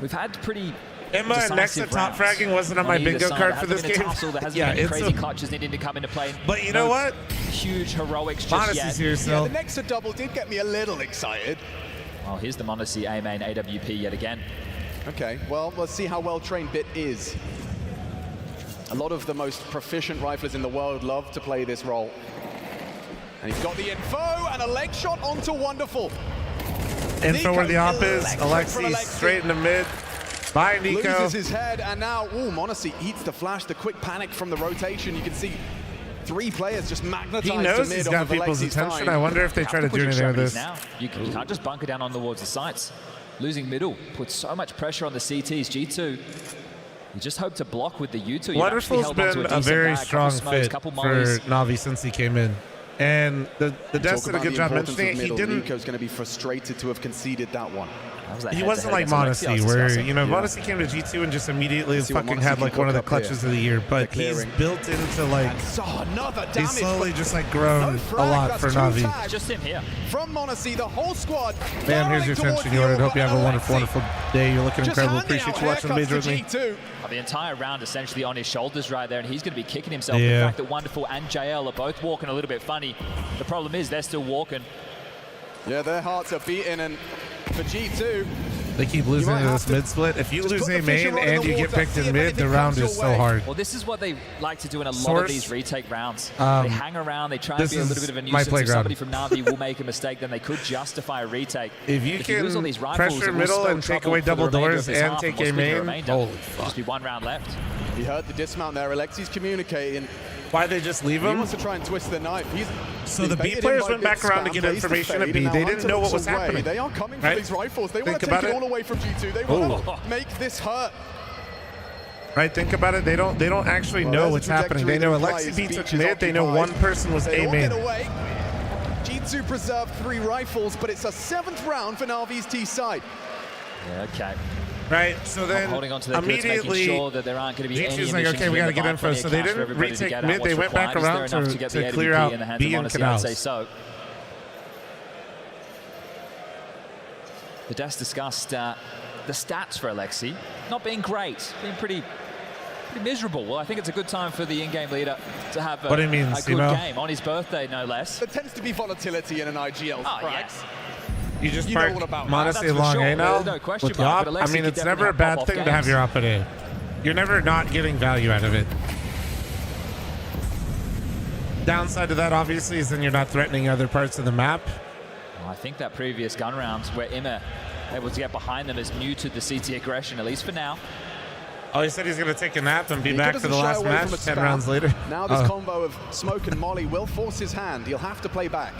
We've had pretty Emma next to top fragging wasn't on my bingo card for this game. There hasn't been any crazy clutches needing to come into play. But you know what? Huge heroics just yet. Here, so. Yeah, the next to double did get me a little excited. Well, here's the m0NESY A main AWP yet again. Okay, well, let's see how well-trained Bit is. A lot of the most proficient riflers in the world love to play this role. And he's got the info, and a leg shot onto Wonderful. Info where the op is. Alexi straight in the mid. By Nico. Loses his head, and now, m0NESY eats the flash, the quick panic from the rotation. You can see 3 players just magnetized. He knows he's got people's attention. I wonder if they try to do anything with this. Now. You can't just bunker down on towards the sites. Losing middle puts so much pressure on the CTs. G2, you just hope to block with the U2. Wonderful's been a very strong fit for Na'Vi since he came in. And the Death did a good job mentioning it. He didn't. Nico's going to be frustrated to have conceded that one. He wasn't like m0NESY, where, you know, m0NESY came to G2 and just immediately fucking had like one of the clutches of the year. But he's built into like, he's slowly just like grown a lot for Na'Vi. Just him here. From m0NESY, the whole squad. Bam, here's your attention you ordered. Hope you have a wonderful, wonderful day. You're looking incredible. Appreciate you watching the major with me. The entire round essentially on his shoulders right there, and he's going to be kicking himself. The fact that Wonderful and JL are both walking a little bit funny. The problem is they're still walking. Yeah, their hearts are beating, and for G2, they keep losing to this mid split. If you lose a main and you get picked in mid, the round is so hard. Well, this is what they like to do in a lot of these retake rounds. They hang around, they try and be a little bit of a nuisance. If somebody from Na'Vi will make a mistake, then they could justify a retake. If you can pressure middle and take away double doors and take a main, holy fuck. Just be 1 round left. He heard the dismount there. Alexi's communicating. Why they just leave him? He wants to try and twist the knife. So the B players went back around to get information at B. They didn't know what was happening. They are coming for these rifles. They want to take it all away from G2. They want to make this hurt. Right, think about it. They don't actually know what's happening. They know Alexi B took mid. They know one person was A main. G2 preserved 3 rifles, but it's a 7th round for Na'Vi's T side. Yeah, okay. Right, so then holding on to their immediately sure that there aren't going to be G2's like, okay, we got to get info. So they didn't retake mid. They went back around to clear out B and canals. The Death discussed the stats for Alexi not being great, being pretty miserable. Well, I think it's a good time for the in-game leader to have a good game on his birthday, no less. There tends to be volatility in an IGL. Yes. You just park m0NESY long A now with the op. I mean, it's never a bad thing to have your op at A. You're never not getting value out of it. Downside to that, obviously, is then you're not threatening other parts of the map. Well, I think that previous gun rounds where Emma able to get behind them is muted the CT aggression, at least for now. Oh, he said he's going to take a nap and be back for the last match 10 rounds later. Now this combo of Smoke and Molly will force his hand. He'll have to play back.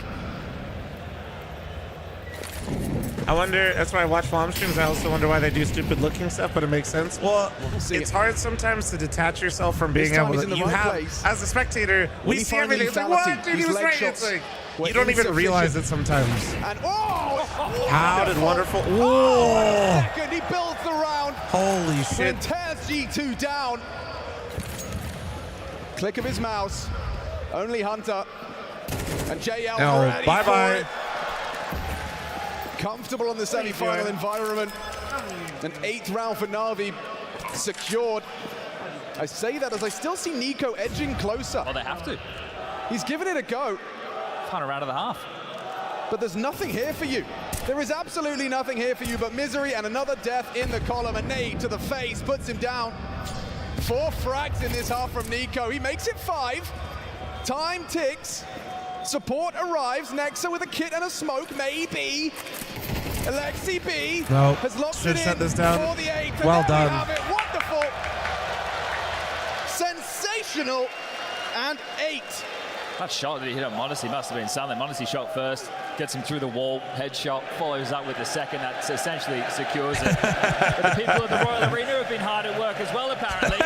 I wonder, that's why I watch Flom streams, I also wonder why they do stupid looking stuff, but it makes sense. Well, it's hard sometimes to detach yourself from being able to, as a spectator, we see everything, it's like, what, dude, he was right, it's like, you don't even realize it sometimes. And how did Wonderful, whoa! He builds the round. Holy shit. And tears G2 down. Click of his mouse, only Hunter, and JL bye-bye. Comfortable on the semi-final environment. An 8th round for Na'Vi secured. I say that as I still see Nico edging closer. Well, they have to. He's given it a go. Final round of the half. But there's nothing here for you. There is absolutely nothing here for you but misery and another death in the column. A nade to the face puts him down. 4 frags in this half from Nico. He makes it 5. Time ticks. Support arrives. Nexa with a kit and a smoke, maybe. Alexi B Nope. has locked Should it shut in this down. for the 8th. Well and there done. We have it. Wonderful. Sensational. And 8. That shot that he hit on Modesty must have been something. Modesty shot first, gets him through the wall, headshot, follows up with the second. That essentially secures it. But the people at the Royal Arena have been hard at work as well, apparently.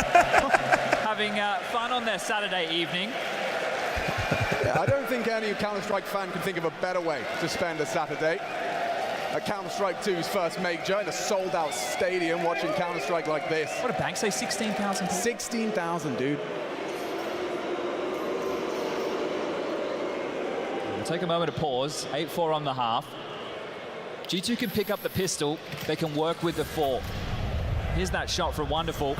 Having fun on their Saturday evening. Yeah, I don't think any Counter-Strike fan can think of a better way to spend a Saturday. At Counter-Strike 2's first major in a sold-out stadium watching Counter-Strike like this. What did Bank say, 16,000? 16,000, dude. We'll take a moment to pause. 8-4 on the half. G2 can pick up the pistol. They can work with the 4. Here's that shot from Wonderful.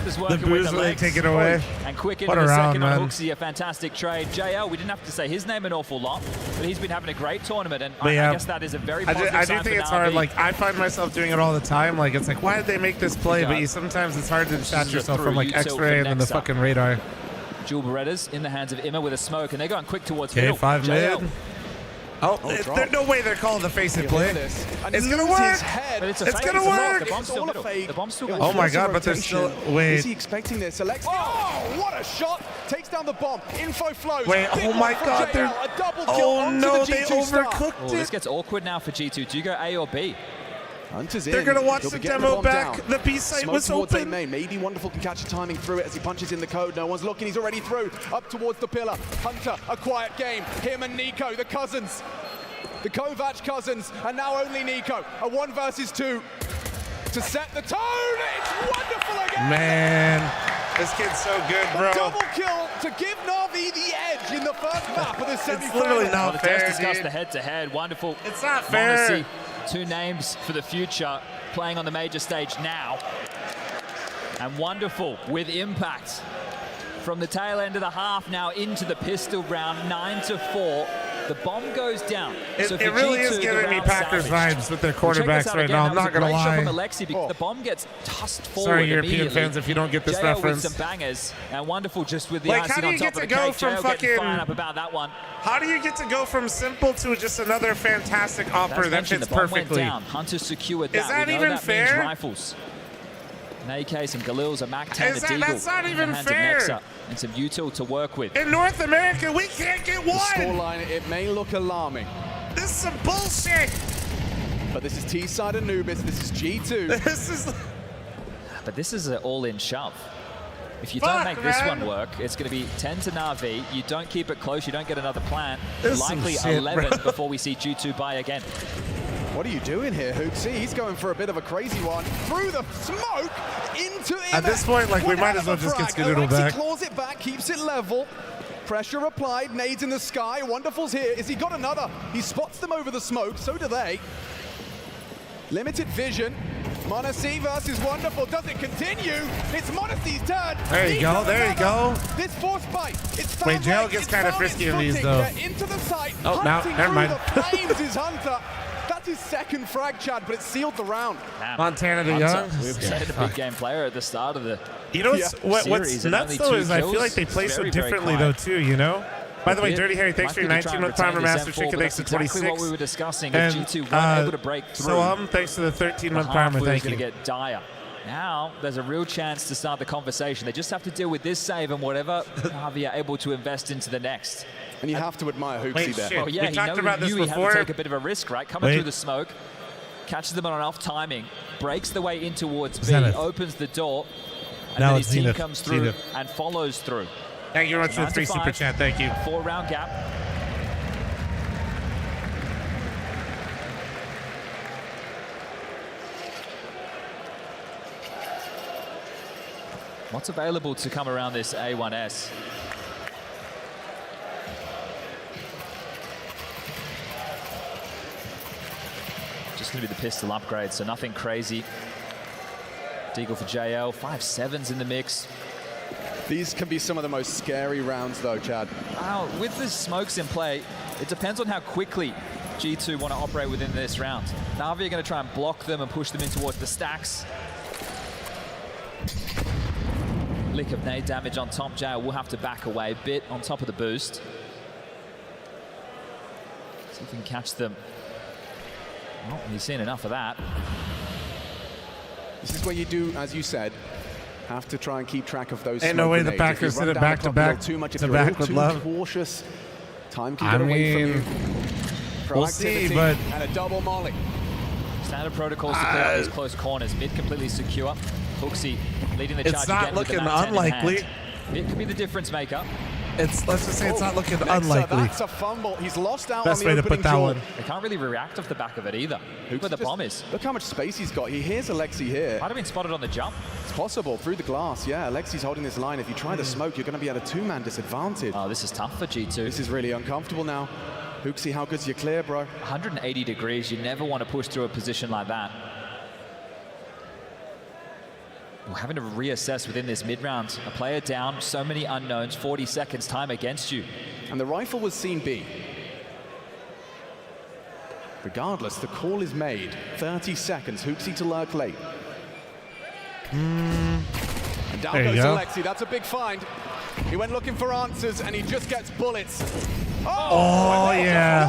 Just working with the legs. Take it away. And quick into the second on Hooksy, a fantastic trade. JL, we didn't have to say his name an awful lot, but he's been having a great tournament, and I guess that is a very positive sign. I do think it's hard. Like, I find myself doing it all the time. Like, it's like, why did they make this play? But sometimes it's hard to detach yourself from, like, X-ray and then the fucking radar. Dual Berettas in the hands of Imma with a smoke, and they're going quick towards Okay, middle. 5 mid. Oh, there's no way they're calling the face it play. It's gonna work. But it's gonna work. The bomb's still middle. The bomb's still Oh my god, but there's still. Wait. Is he expecting this? Alex. Oh, what a shot! Takes down the bomb. Info flows. Wait, Big oh my one from god, JL. they're. A double kill Oh onto no, the they G2 star. overcooked This it. gets awkward now for G2. Do you go A or B? Hunter's in. They're gonna watch He'll the be getting demo bomb back. down. The B site Smoke was towards A open. main. Maybe Wonderful can catch a timing through it as he punches in the code. No one's looking. He's already through. Up towards the pillar. Hunter, a quiet game. Him and Nico, the cousins. The Kovac cousins, and now only Nico. A 1 versus 2 to set the tone. It's wonderful again. Man, this kid's so good, bro. A double kill to give Na'Vi the edge in the first map of the semifinal. It's literally not fair, Let's discuss dude. the head-to-head. Wonderful. It's not fair. Monacy, 2 names for the future, playing on the major stage now. And Wonderful with impact. From the tail end of the half now into the pistol round, 9-4. The bomb goes down. It So for really G2, is the giving me round's Packers salvaged. vibes with their Well, check this quarterbacks out right again. now. That I'm was not a gonna great shot lie. from Alexi because the bomb gets tossed forward Sorry, European immediately. fans, if you don't get this JL reference. with some bangers, and Wonderful just with the Like, icing how do on you top get of to the go cake. from JL fucking? getting fired up about that one. How do you get to go from simple to just another fantastic offer That's that mentioned, fits the bomb perfectly? went down. Hunter secured that. Is that we know even that fair? means rifles. An AK, some Galils, a MAC-10, Is a that- Deagle. that's not in even the hands fair. Of Nexa, and some util to work with. In North America, we can't get The one. scoreline, it may look alarming. This is some bullshit. But this is T-side Anubis. This is G2. This is. But this is an all-in shove. If you Fuck, don't make this man. one work, it's going to be 10 to Na'Vi. You don't keep it close, you don't get another plant. This is some Likely shit, 11 bro. before we see G2 buy again. What are you doing here, Hooksy? He's going for a bit of a crazy one. Through the smoke, into it. At this point, like, we might as well just get Skadoodle back. Claws it back, keeps it level. Pressure applied, nades in the sky. Wonderful's here. Has he got another? He spots them over the smoke, so do they. Limited vision. Monacy versus Wonderful. Does it continue? It's Monacy's turn. There you go, there you go. This force bite. It's found Wait, jail legs, gets it's kind of found its frisky in these, footing. though. They're into the site. Oh, now, Hunting never mind. through the flames is Hunter. That's his second frag, Chad, but it sealed the round. Damn. Montana the Hunter, Young. We've said a big game player at the start of the You know what's series, and nuts only though 2 is I feel kills. like they play so Very, very differently quiet. though too. You know. By the way, They Dirty Harry, thanks for your likely to try 19-month and Primer retain Master this Chicken. M4, Thanks for but that's exactly 26. what we were discussing. And, If G2 weren't able to break through, So thanks to the 13-month Primer. was Thank going you. to get dire. Now there's a real chance to start the conversation. They just have to deal with this save and whatever Na'Vi are able to invest into the next. And you have to admire Hooksy there. Oh yeah, We talked about this knew he had before. to take a bit of a risk, right? Coming through the smoke, catches them on an off timing, breaks the way in towards B, Zenith. opens the door, and Now then it's his team Zenith. comes through Zenith. and follows through. Thank you very much for the 3 super 9-5, chat. Thank you. 4-round gap. What's available to come around this A1S? Just going to be the pistol upgrade, so nothing crazy. Deagle for JL, 5.7s in the mix. These can be some of the most scary rounds though, Chad. Wow, with the smokes in play, it depends on how quickly G2 want to operate within this round. Na'Vi are going to try and block them and push them in towards the stacks. Lick of nade damage on top. JL will have to back away a bit on top of the boost. See if we can catch them Well, he's seen enough of that. This is where you do, as you said, have to try and keep track of those. Ain't no way the Packers did it back to back too much. If to you're back with too love. cautious, time can get away from you. We'll see, Proactivity but and a double molly. Standard protocols to clear out these close corners. Mid completely secure. Hooksy leading the charge it's not again with the looking map 10 in unlikely. hand. Mid could be the difference maker. Let's just say it's not looking Nexa, unlikely. That's a fumble. He's lost out Best on the way to opening put that draw. one. They can't really react off the back of it either. Look where the bomb is. Look how much space he's got. He hears Alexi here. Might have been spotted on the jump. It's possible through the glass. Yeah, Alexi's holding this line. If you try the smoke, you're going to be at a two-man disadvantage. Oh, this is tough for G2. This is really uncomfortable now. Hooksy, how good's your clear, bro? 180 degrees. You never want to push through a position like that. We're having to reassess within this mid-round. A player down, so many unknowns, 40 seconds time against you. And the rifle was seen B. Regardless, the call is made. 30 seconds, Hooksy to lurk late. And down There you goes go. Alexi, that's a big find. He went looking for answers and he just gets bullets. Oh, yeah.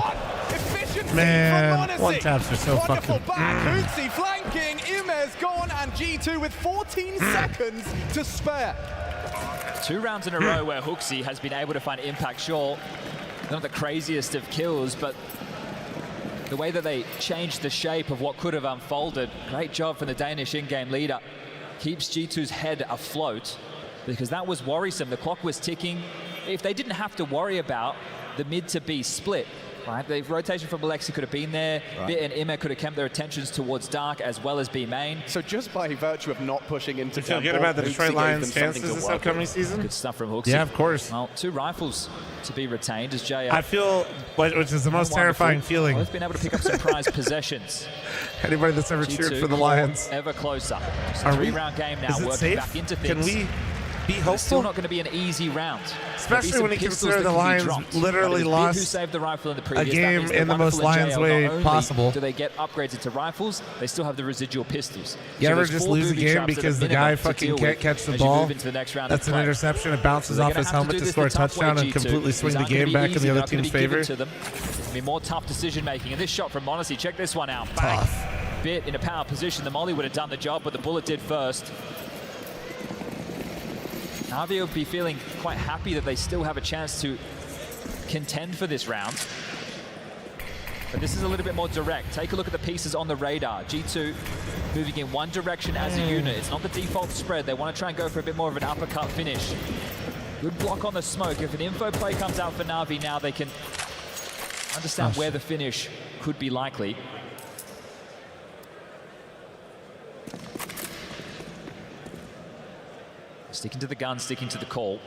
Efficiency Man, from Monesi. one taps are so Wonderful fucking. back, Hooksy flanking, Imez gone, and G2 with 14 seconds to spare. 2 rounds in a row where Hooksy has been able to find impact. Sure, not the craziest of kills, but the way that they changed the shape of what could have unfolded, great job from the Danish in-game leader. Keeps G2's head afloat, because that was worrisome. The clock was ticking. If they didn't have to worry about the mid to B split, right? The rotation from Alexi could have been there. Right. Bit and Imme could have kept their attentions towards Dark as well as B main. So just by virtue of not pushing into You feel good temple, about the Hooksy Detroit gave Lions' them something chances to this work upcoming with. season? Good stuff from Hooksy. Yeah, of course. Well, 2 rifles to be retained as Jay. I feel, which is the most terrifying feeling. Well, they've been able to pick up some prized possessions. Anybody that's ever cheered G2 for the Lions. ever closer. It's a Are we- 3-round game now, is it working safe? back into Can things. we be It's hopeful? still not going to be an easy round. Especially when you consider the Lions literally who lost saved the rifle in the a previous. That game means in the most Wonderful and Lions JL, way not only possible. Do they get upgrades into rifles? They still have the residual pistols. You So ever there's just 4 lose a booby game traps at because a the guy minimum to fucking deal can't with catch the as you ball? move into the next round That's of an play. interception. It bounces So they're off gonna his have to helmet do to this score a the tough way, touchdown and G2. completely swing These the aren't gonna game be back in easy. the other They're not gonna team's be given favor. to them. It's gonna be more tough decision making. And this shot from Monesi, check this one out. Bang. Bit in a power position. The molly would have done the job, but the bullet did first. Navi will be feeling quite happy that they still have a chance to contend for this round. But this is a little bit more direct. Take a look at the pieces on the radar. G2 moving in one direction as a unit. It's not the default spread. They want to try and go for a bit more of an uppercut finish. Good block on the smoke. If an info play comes out for Navi now, they can understand where the finish could be likely. Sticking to the gun, sticking to the call.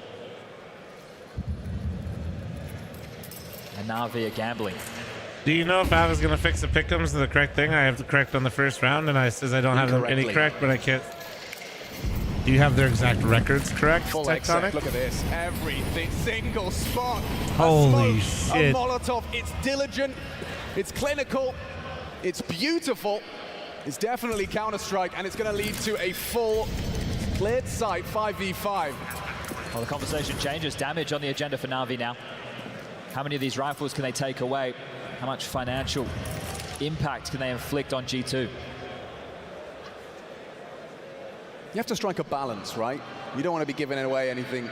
And Navi are gambling. Do you know if I was going to fix the pick'ems to the correct thing? I have to correct on the first round, and I says I don't have them any correct, but I can't. Do you have their exact records correct, Full Tectonic? exec, look at this. Everything, single spot. Holy a smoke, shit. A Molotov. It's diligent. It's clinical. It's beautiful. It's definitely Counter-Strike, and it's going to lead to a full cleared site 5v5. Well, the conversation changes. Damage on the agenda for Navi now. How many of these rifles can they take away? How much financial impact can they inflict on G2? You have to strike a balance, right? You don't want to be giving away anything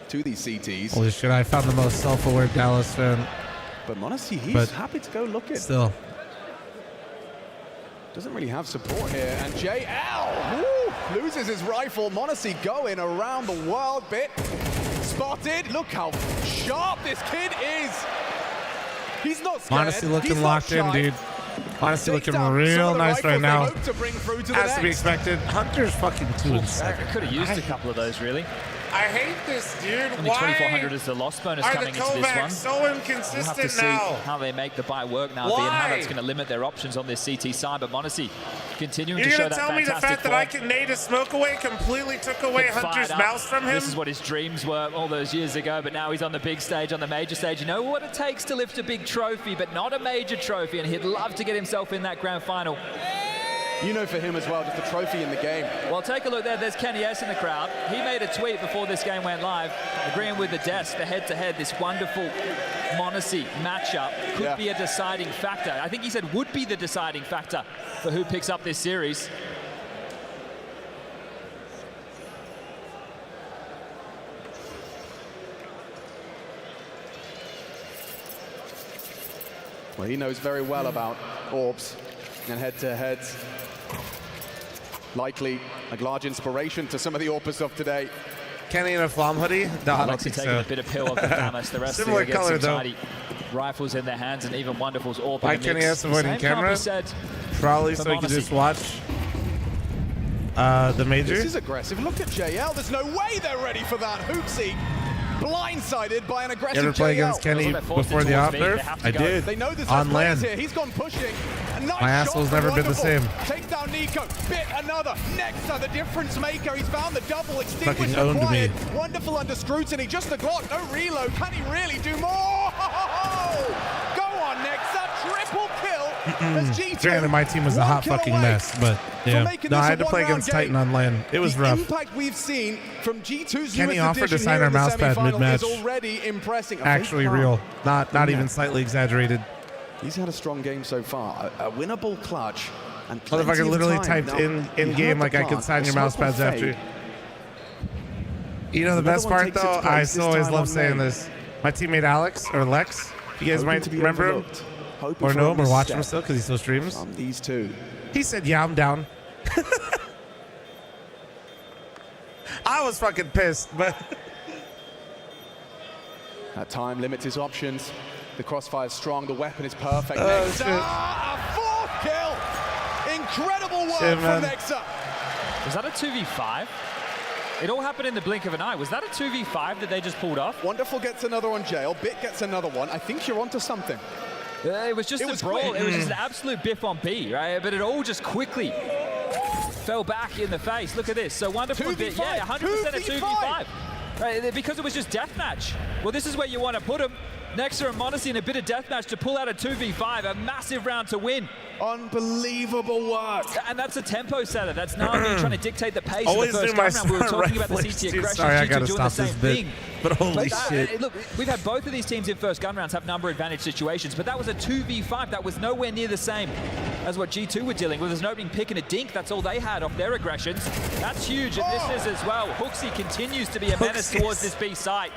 to these CTs. Holy shit, I found the most self-aware Dallas fan. But Monesi, he's But happy to go looking. Still. Doesn't really have support here. And JL woo, loses his rifle. Monesi going around the world bit. Spotted. Look how sharp this kid is. He's not scared. Honestly looking He's locked in, not shy. dude. Honestly Takes looking down some real of the nice right rifles they now. hope to bring through to the Has to be next. expected. Hunter's fucking 2-7. Could have used a couple of those, really. I hate this, dude. Only 2,400 is the loss bonus are coming the into this one. Kovacs so We'll have inconsistent to see now? how they make the buy work now, and how that's going to limit their options on this CT side. But Monesi continuing You're to show gonna that tell me the fantastic fact that form. I can nade a smoke away completely took away Get Hunter's fired up. mouse from him? This is what his dreams were all those years ago, but now he's on the big stage, on the major stage. You know what it takes to lift a big trophy, but not a major trophy, and he'd love to get himself in that grand final. You know, for him as well, just a trophy in the game. Well, take a look there. There's Kenny S in the crowd. He made a tweet before this game went live, agreeing with the desk, the head-to-head, this wonderful Monacy matchup could be a deciding factor. I think he said would be the deciding factor for who picks up this series. Well, he knows very well about orbs and head-to-heads. Likely a large inspiration to some of the Orpus of today. Kenny in a Flom hoodie? No, I don't Alexi think taking so. a bit of pill off the Damas. The rest Similar of them get color, some though. tidy rifles in their hands, and even Wonderful's orb. Why Kenny has avoiding camera? Probably so he can just watch the major. This is aggressive. Look at JL. There's no way they're ready for that. Hoopsie blindsided by an aggressive You ever play JL. against Kenny before the off nerf? I did. They know there's on no players land. here. He's gone pushing. A nice My shot asshole's from never been the Wonderful. same. Take down Nico. Bit another. Nexa, the difference maker. He's found the double extinguisher. Fucking owned me. Wonderful under scrutiny. Just a Glock. No reload. Can he really do more? Go on, Nexa. Triple kill. As G2. Granted, my team was a hot fucking mess, but yeah. No, I had to play against Titan on land. It was rough. The impact we've seen from G2's Kenny newest offered to addition sign here our in the mouse pad semifinal mid-match. is already impressing. Actually real. Not even slightly exaggerated. He's had a strong game so far. A winnable clutch. And Motherfucker literally typed in game like I could sign your mouse pads after. You know the best part though? I still always love saying this. My teammate Alex, or Lex, you guys might remember him? Or know him or watch him still because he still streams. These two. He said, yeah, I'm down. I was fucking pissed, but that time limits his options. The crossfire is strong. The weapon is perfect. Oh, Nexa, shit. a fourth kill. Incredible work Shit, from man. Nexa. Was that a 2v5? It all happened in the blink of an eye. Was that a 2v5 that they just pulled off? Wonderful gets another on jail. Bit gets another one. I think you're onto something. It was just a brawl. quick. It was just an absolute biff on B, right? But it all just quickly fell back in the face. Look at this. So Wonderful and Bit, yeah, 100% a 2v5. Right, because it was just deathmatch. Well, this is where you want to put them. Nexa and Monacy in a bit of deathmatch to pull out a 2v5, a massive round to win. Unbelievable work. And that's a tempo setter. That's now trying to dictate the pace Always of the do first my gun round. We were smart talking about the rifles, CT too. aggression. Sorry, I G2 gotta doing stop the same this bit. thing. But holy shit. Look, we've had both of these teams in first gun rounds have number advantage situations, but that was a 2v5. That was nowhere near the same as what G2 were dealing with. There's an opening pick and a dink. That's all they had off their aggressions. That's huge, and this is as well. Hooksy continues to be a menace towards this B site.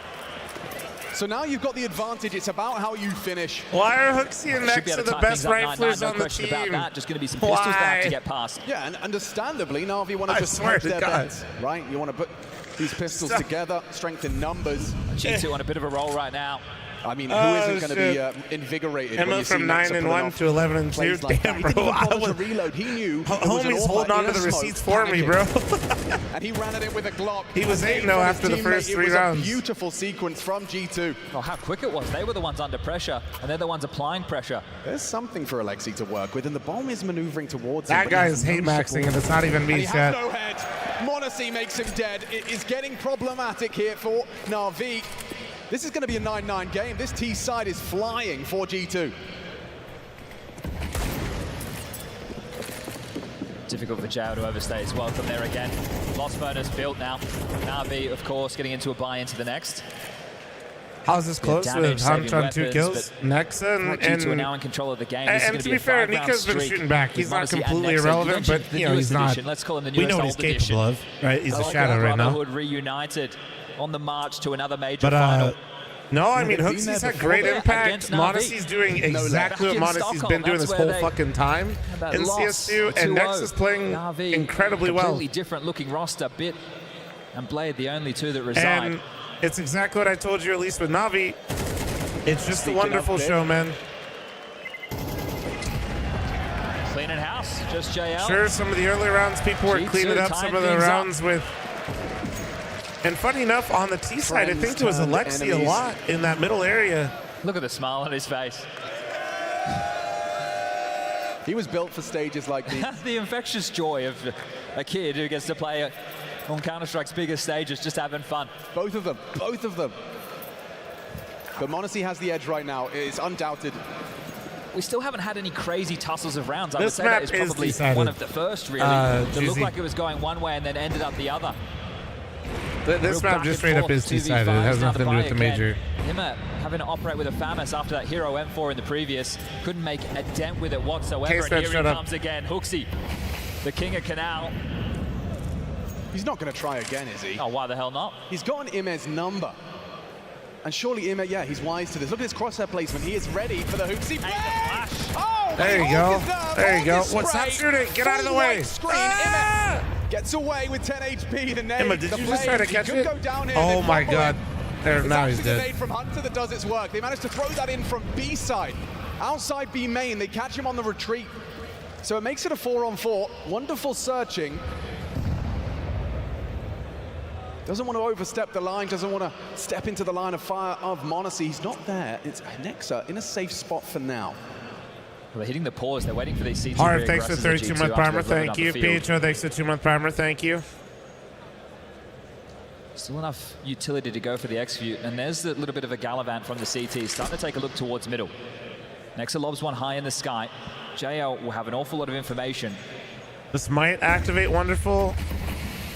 So now you've got the advantage. It's about how you finish. Why are Hooksy and Should be able Nexa to the tie best things up 9-9, riflers no on the question team? about that. Just going to be some pistols that have to get past. Yeah, and understandably, Na'Vi want to I just swear hedge to their God. bets, right? You want to put these pistols Stop. together, strength in numbers. G2 on a bit of a roll right now. I mean, who isn't going to be invigorated? when Emma you see from Nexa 9-1 to 11-2. plays like Damn, that? He bro. didn't even I bother to was, reload. He knew it was an homie's all holding on to inner the smoke, receipts for me, panicking. bro. And he ran at it with a Glock. He was Away 8-0 from his after the teammate. first It 3 was rounds. a beautiful sequence from G2. Oh, how quick it was. They were the ones under pressure, and they're the ones applying pressure. There's something for Alexi to work with, and the bomb is maneuvering towards him. That but guy he is has hate no maxing, support. and it's not even And me, he chat. has no head. Monacy makes him dead. It is getting problematic here for Na'Vi. This is going to be a 9-9 game. This T side is flying for G2. Difficult for Jao to overstay his welcome there again. Lost Furnace built now. Na'Vi, of course, getting into a buy into the next. How's this close with Hunch on 2 kills? Nexa G2 are now in control of the game. This is and going to be be a fair, 5-round Nico's been streak shooting back. with He's not Monacy and completely Nexa. irrelevant, mentioned but the you know newest he's not. edition. Let's call him the We newest know what he's old edition. capable of, right? He's a Like shadow right now. Brotherhood reunited on the march to another major But final. no, I mean They've been Hooksy's there had great before. impact. Against Na'Vi. Monacy's doing exactly what Back in Monacy's Stockholm, been doing that's this where whole they fucking time had that in loss, CS2, and 2-0. Nexa's playing Na'Vi, incredibly well. Completely different looking roster. Bit and Blade, the only two that reside. And it's exactly what I told you, at least with Na'Vi. It's just a wonderful show, man. Cleaning house, just JL. Sure, some of the early rounds people were G2 cleaning up some of the tying things rounds with. And funny enough, on the T side, I think it was Alexi a lot in that middle area. Look at the smile on his face. He was built for stages like these. That's the infectious joy of a kid who gets to play on Counter-Strike's biggest stages, just having fun. Both of them, both of them. But Monacy has the edge right now. It's undoubted. We still haven't had any crazy tussles of rounds. I This would say that map is is probably decided. one of the first, really. That looked Juicy. like it was going one way and then ended up the other. This map just straight up is two-sided. It has nothing to do with the major. Himmer having to operate with a FAMAS after that hero M4 in the previous. Couldn't make a dent with it whatsoever. And here he comes again. Hooksy, the king of Canal. He's not going to try again, is he? Oh, why the hell not? He's got an Imme's number. And surely Imme, yeah, he's wise to this. Look at his crosshair placement. He is ready for the Hooksy play. Oh, there you go. There you go. What's up, shooting? Get out of the way. Imme gets away with 10 HP. The nade. Imme, did you just try to catch it? Oh my God. There, now he's dead. It's nade from Hunter that does its work. They managed to throw that in from B side. Outside B main, they catch him on the retreat. So it makes it a 4-on-4. Wonderful searching. Doesn't want to overstep the line, doesn't want to step into the line of fire of m0NESY. He's not there. It's Nexa in a safe spot for now. Well, they're hitting the pause. They're waiting for these C2. Harv, thanks for 32-month primer. Thank you. PHO, thanks for 2-month primer. Thank you. Still enough utility to go for the execute. And there's a little bit of a gallivant from the CT. Starting to take a look towards middle. Nexa lobs one high in the sky. JL will have an awful lot of information. This might activate Wonderful.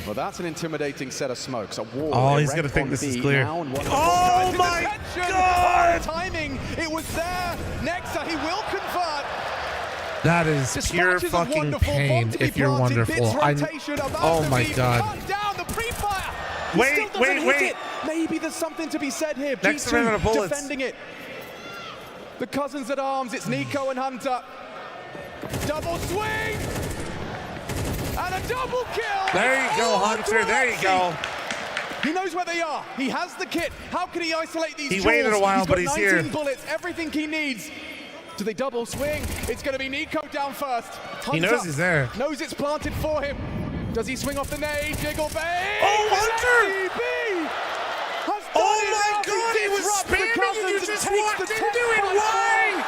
Well, that's an intimidating set of smokes. A wall. Oh, he's going to think this is clear. Oh my God! Timing, it was there. Nexa, he will convert. That is pure fucking pain if you're Wonderful. Oh my God. Down the pre-fire. Wait. Maybe there's something to be said here. Next round of bullets. Defending it. The cousins at arms, it's Nico and Hunter. Double swing! And a double kill! There you go, Hunter, there you go. He knows where they are. He has the kit. How can he isolate these He waited a while, but he's here. 19 bullets, everything he needs. Do they double swing? It's going to be Nico down first. Hunter he knows he's there. Knows it's planted for him. Does he swing off the nade? Jiggle bait! Oh, Hunter! Oh my God, he was spamming and you just walked into it. Why?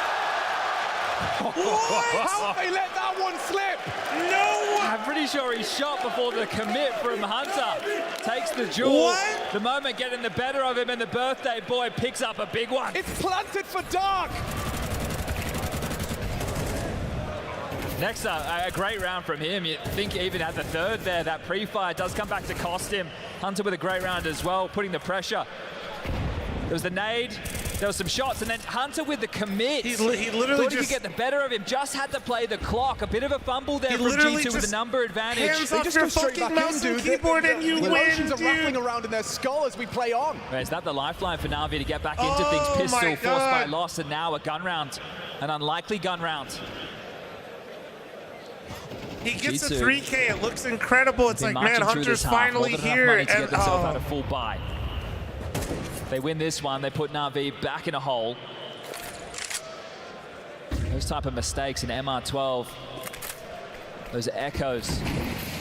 How did they let that one slip? No! I'm pretty sure he shot before the commit from Hunter. Takes the jewel. What? The moment getting the better of him, and the birthday boy picks up a big one. It's planted for Dark. Next up, a great round from him. You think even at the third there, that pre-fire does come back to cost him. Hunter with a great round as well, putting the pressure. There was the nade, there was some shots, and then Hunter with the commit. He literally thought he could get the better of him, just had to play the clock. A bit of a fumble there from G2 with the number advantage. Hands off your fucking mouse and keyboard and you win, Emotions are rattling around in their skull as we play on. Is that the lifeline for Na'Vi to get back into things? Pistol forced by loss, and now a gun round. An unlikely gun round. He gets a 3K, it looks incredible. It's like, man, Hunter's finally here. And get themselves out of full buy. They win this one, they put Na'Vi back in a hole. Those type of mistakes in MR12, those echoes,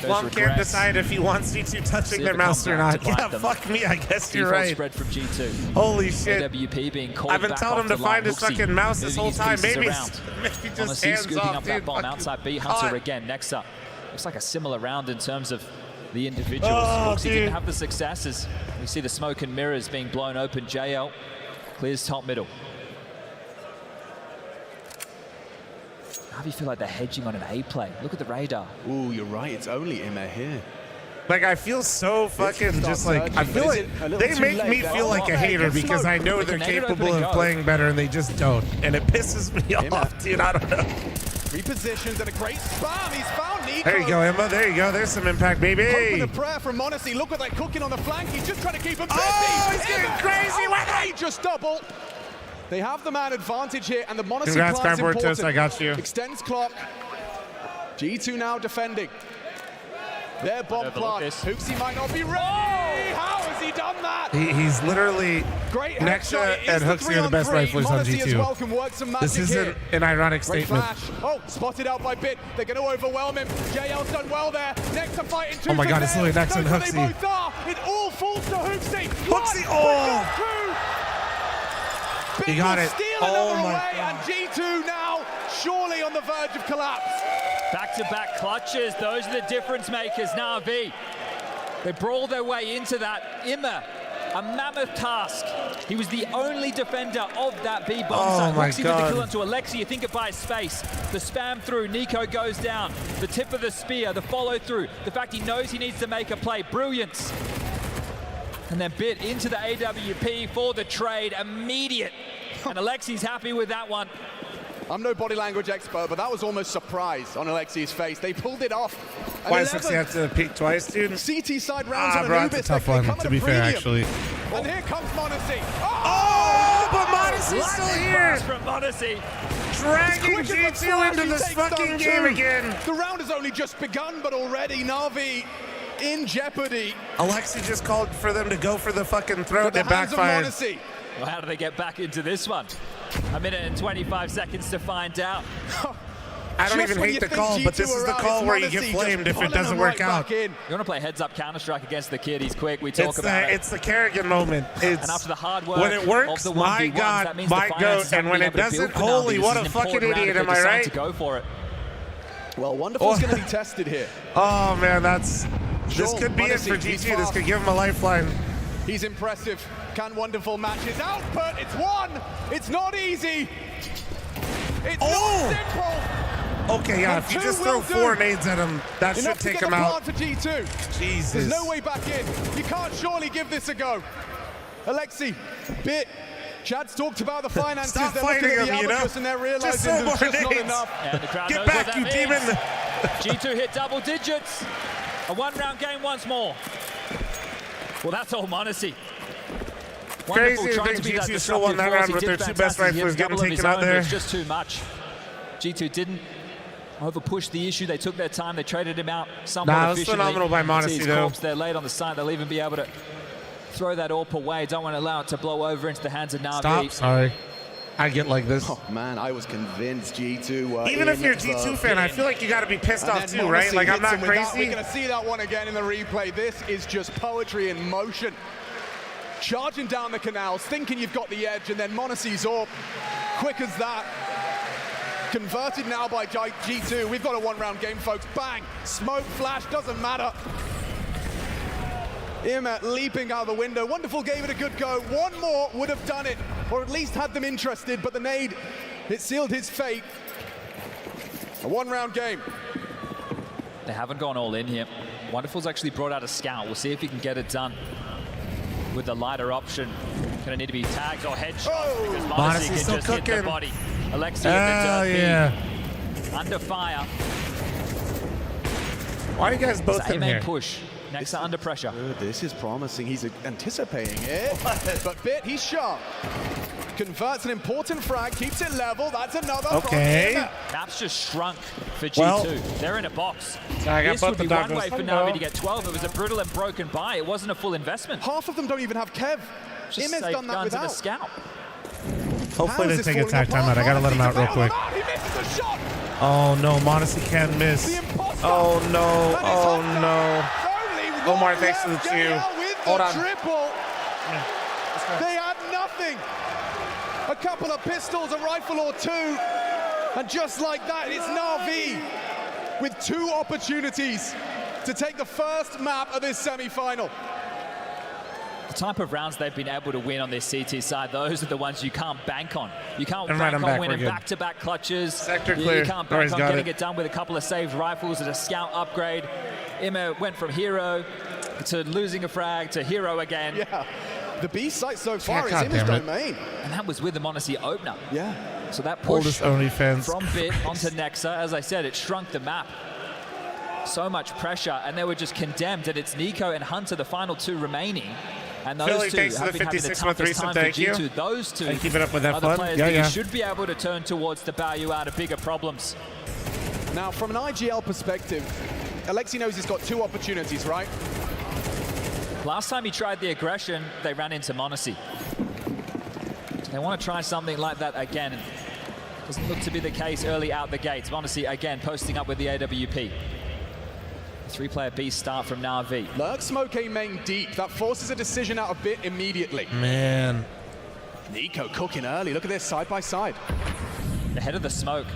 those Long regrets. can't decide if he wants C2 touching their mouse or not. Yeah, fuck me, I guess you're right. Spread from G2. Holy shit. AWP being called I've been back telling him off to the find line. his fucking mouse this whole time. Maybe just hands scooping off, up that dude. bomb outside B. Hunter again, next up. Looks like a similar round in terms of the individuals. He didn't have the successes. We see the smoke and mirrors being blown open. JL clears top middle. How do you feel like they're hedging on an A play? Look at the radar. Ooh, you're right. It's only Imme here. Like, I feel so fucking just like, I feel like they make me feel like a hater because I know they're capable of playing better and they just don't. And it pisses me off, dude. I don't know. Repositions and a great spam. He's found Nico. There you go, Emma. There you go. There's some impact, baby. Hope and a prayer from m0NESY. Look what they're cooking on the flank. He's just trying to keep him busy. Oh, he's getting crazy with it. Just double. They have the man advantage here, and the m0NESY Congrats, plan is Cardboard important. Toast. I got you. Extends clock. G2 now defending. Their bomb plant. Hooksy might not be ready. How has he done that? He's literally Nexa and Hooksy are the best riflers on G2. Well, this isn't an ironic statement. Oh, spotted out by Bit. They're going to overwhelm him. JL's done well there. Nexa fighting two. Oh my God, it's literally Nexa and Hooksy. They both are. It all falls to Hooksy. Hooksy, oh! He got it. Oh my God. And G2 now surely on the verge of collapse. Back-to-back clutches. Those are the difference makers. Na'Vi. They brawl their way into that. Imme, a mammoth task. He was the only defender of that B bomb site. Hooksy with the kill onto Alexi. You think it buys space. The spam through. Nico goes down. The tip of the spear. The follow through. The fact he knows he needs to make a play. Brilliance. And then Bit into the AWP for the trade, immediate. And Alexi's happy with that one. I'm no body language expert, but that was almost surprise on Alexi's face. They pulled it off. Why does he have to peek twice, dude? CT side rounds on bro, Anubis. that's a tough one, to be fair, actually. And here comes Monacy. Oh, but Monacy's still here. From Monacy. Dragging G2 into this fucking game again. The round has only just begun, but already Na'Vi in jeopardy. Alexi just called for them to go for the fucking throat. They backfired. Well, how do they get back into this one? A minute and 25 seconds to find out. I don't even hate the call, but this is the call where you get flamed if it doesn't work out. You want to play heads-up Counter-Strike against the kid, he's quick, we talk about it. It's the Kerrigan moment. And after the hard work when it works, of the my 1v1s, God, that means my the goat, and when it doesn't, holy, what a fucking idiot, am I right? To go for it. Well, Wonderful's going to be tested here. Oh, man, this could be it for G2. This could give him a lifeline. He's impressive. Can Wonderful match his output? It's one. It's not easy. It's not simple. Okay, yeah, if you just throw 4 nades at him, that should take him out. For G2. Jesus. There's no way back in. You can't surely give this a go. Alexi, Bit. Chad's talked about the finances. Stop they're fighting looking at him, the abacus and they're realizing there's just not enough. And the crowd Get knows back, what you that demon. means. G2 hit double digits. A one-round game once more. Well, that's all Monacy. Crazy to think G2 still won that round with their 2 best riflers getting taken out there. It's just too much. G2 didn't over-push the issue. They took their time. They traded him out somewhat Nah, it was efficiently. phenomenal by Monacy, though. Corpse there late on the side. They'll even be able to throw that AWP away. Don't want to allow it to blow over into the hands of Na'Vi. Stop. Sorry. I get like this. Oh, man, I was convinced G2 even if you're a G2 fan, I feel like you got to be pissed off too, right? Like, I'm not crazy. We're going to see that one again in the replay. This is just poetry in motion. Charging down the canals, thinking you've got the edge, and then Monacy's up. Quick as that. Converted now by G2. We've got a one-round game, folks. Bang! Smoke, flash, doesn't matter. Irma leaping out the window. Wonderful gave it a good go. One more would have done it, or at least had them interested, but the nade, it sealed his fate. A one-round game. They haven't gone all in here. Wonderful's actually brought out a scout. We'll see if he can get it done with the lighter option. Gonna need to be tags or headshots because Monacy can just hit the body. Alexi under fire. Why are you guys both in here? Push. Next under pressure. This is promising. He's anticipating it. But Bit, he's sharp. Converts an important frag, keeps it level. That's another. Okay. That's just shrunk for G2. Well, they're in a box. This would be one way for Na'Vi to get 12. It was a brutal and broken buy. It wasn't a full investment. Half of them don't even have Kev. Just Im's done that without. a scout. Hopefully they take a tag timeout. I gotta let him out real quick. Oh no, Monacy can miss. Oh no, oh no. Omar, thanks to the 2. Hold on. They had nothing. A couple of pistols, a rifle or 2. And just like that, it's Na'Vi with 2 opportunities to take the first map of this semi-final. The type of rounds they've been able to win on this CT side, those are the ones you can't bank on. You can't bank on winning back-to-back clutches. Sector clear. You can't bank on getting it done with a couple of saved rifles and a scout upgrade. Emma went from hero to losing a frag to hero again. Yeah, the B site so far is in his domain. And that was with the Monacy opener. Yeah. So that push from Bit onto Nexa, as I said, it shrunk the map. So much pressure, and they were just condemned, and it's Nico and Hunter, the final 2 remaining. And those Philly, 2 thanks have to the been having the 56 toughest time for G2. Those 2 keep it up with that are the fun. players that you should be able to turn towards to bow you out of bigger problems. Now, from an IGL perspective, Alexi knows he's got 2 opportunities, right? Last time he tried the aggression, they ran into Monacy. They want to try something like that again. Doesn't look to be the case early out the gates. Monacy again posting up with the AWP. 3-player B start from Na'Vi. Lurk smoke A main deep. That forces a decision out of Bit immediately. Man. Nico cooking early. Look at this, side by side. Ahead of the smoke.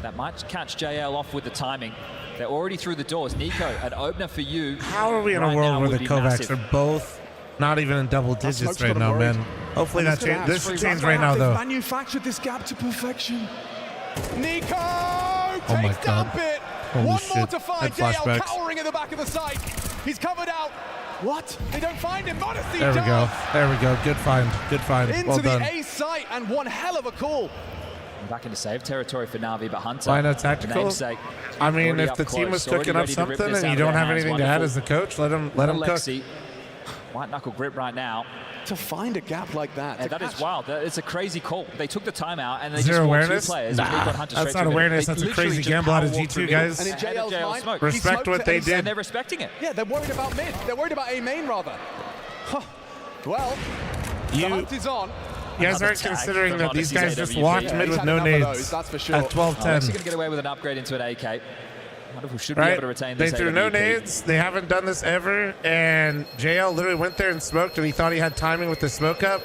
That might catch JL off with the timing. They're already through the doors. Nico, an opener for you. How are we in a world where the Kovacs are both not even in double digits right now, man? Hopefully that changes. This should change right now, though. Manufactured this gap to perfection. Nico takes down Bit. Holy One shit. more to find. JL Flashbacks. cowering at the back of the site. He's covered out. What? They don't find him. Modesty There we does. go. There we go. Good find. Good find. Into Well the done. A site, and one hell of a call. Back into save territory for Na'Vi, but Hunter. Why no the tactical? namesake, I mean, already if up the team was close, cooking already up ready to rip something this and out you of don't their have hands. anything to add Wonderful. as the coach, let him cook. Alexi, white knuckle grip right now. To find a gap like that. Yeah, that is wild. It's a crazy call. They took the timeout and they Zero just walked awareness? two players. Nah, and Hunter that's straight not through awareness. They That's a literally crazy just gamble out of power walked G2, through guys. And in JL's mind, smoke. he Respect smoked what it they and- did. And they're respecting it. Yeah, they're worried about mid. They're worried about A main, rather. Huh. Well, the hunt is on. You guys aren't considering that these guys just walked mid with no nades that's for sure. at 12-10. Alexi going to get away with an upgrade into an AK. Wonderful. Should be Right? able to retain They this threw no AWP. nades. They haven't done this ever. And JL literally went there and smoked, and he thought he had timing with the smoke up.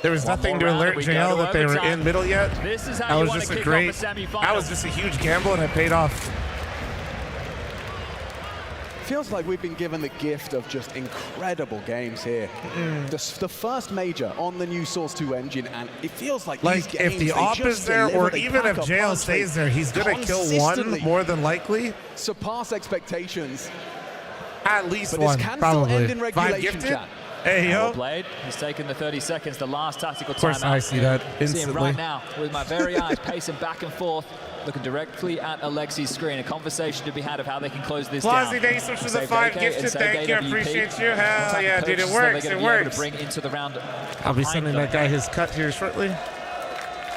There was One nothing more to round alert and we go JL to that they were overtime. in middle yet. This is how That you was want just to a kick great. off a semi-final. That was just a huge gamble, and it paid off. Feels like we've been given the gift of just incredible games here. The first major on the new Source 2 engine, and it feels like these Like, games, if the they op just is there, deliver, or they even if pack a JL punch, stays they there, he's going to kill one consistently more than likely. surpass expectations. At least But one, this can probably. still end in 5 regulation, gifted? chat. Hey, Well yo. played. He's taken the 30 seconds, the last tactical timeout. Of course, I see that See him instantly. right now with my very eyes, pacing back and forth, looking directly at Alexi's screen. A conversation to be had of how they can close this down. Flozzy, thanks so much for the Save 5 AK gifted. and save Thank you. AWP. Appreciate you. What Hell type yeah, of dude. It purchases are they works. gonna It be able to works. bring into the round I'll be behind sending them? that guy his cut here shortly.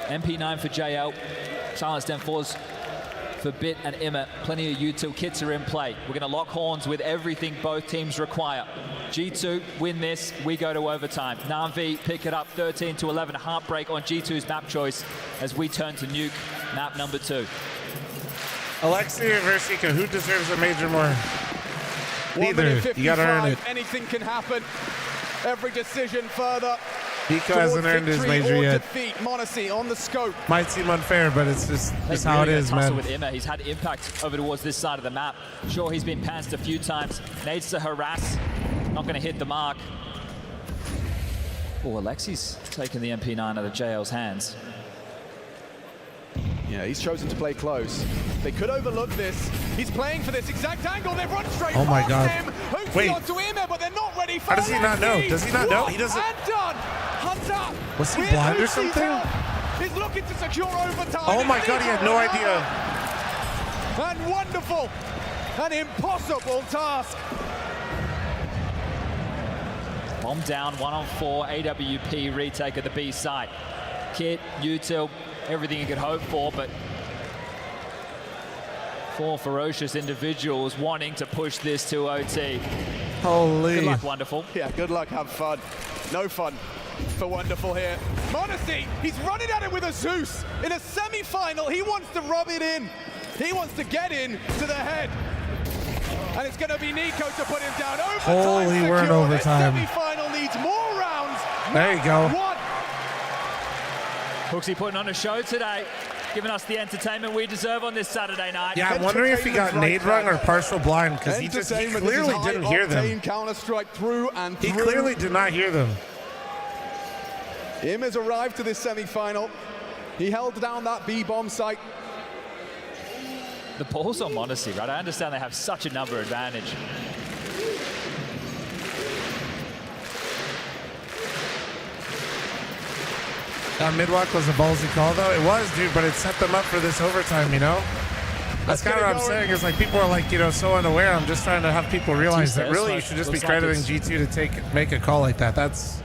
MP9 for JL. Silenced M4s for Bit and Imma. Plenty of util kits are in play. We're going to lock horns with everything both teams require. G2 win this, we go to overtime. Na'Vi pick it up 13-11. Heartbreak on G2's map choice as we turn to nuke map number 2. Alexi versus Ika, who deserves a major more? 1 Neither. minute You got to earn 55, it. anything can happen. Every decision further. Ika hasn't earned his victory major or yet. defeat. Monacy on the scope. Might seem unfair, but it's just They've how it really is, got tussle man. with Imma. He's had impact over towards this side of the map. Sure, he's been pantsed a few times. Needs to harass. Not going to hit the mark. Oh, Alexi's taking the MP9 out of JL's hands. Yeah, he's chosen to play close. They could overlook this. He's playing for this exact angle. They've run straight Oh my past God. him. Hopefully Wait. onto Imma, but they're not ready for How does he not know? Alexi. Does he not know? What? He doesn't- And done. Hunter. Was he with blind or Uzi's something? help, is looking to secure overtime. Oh my It's God, he had no idea. And wonderful. An impossible task. Bomb down, 1-on-4, AWP retake at the B site. Kit, util, everything you could hope for, but 4 ferocious individuals wanting to push this to OT. Holy. Good luck, Wonderful. Yeah, good luck, have fun. No fun for Wonderful here. Monacy, he's running at it with a Zeus. In a semi-final, he wants to rub it in. He wants to get in to the head. And it's going to be Nico to put him down. Overtime Holy, we're in secure. overtime. This semi-final needs more rounds. There you go. One. Hooksy putting on a show today, giving us the entertainment we deserve on this Saturday night. Yeah, I'm wondering if he got nade rung or partial blind, because he Entertainment, clearly this is didn't hear them. high-octane Counter-Strike through and through. He clearly did not hear them. Im has arrived to this semi-final. He held down that B-bomb site. The ball's on Monacy, right? I understand they have such a number advantage. That mid-walk was a ballsy call, though. It was, dude, but it set them up for this overtime, you know? That's kind of what I'm saying, is like people are like, you know, so unaware. I'm just trying to have people realize that really you should just be crediting G2 to make a call like that. That's,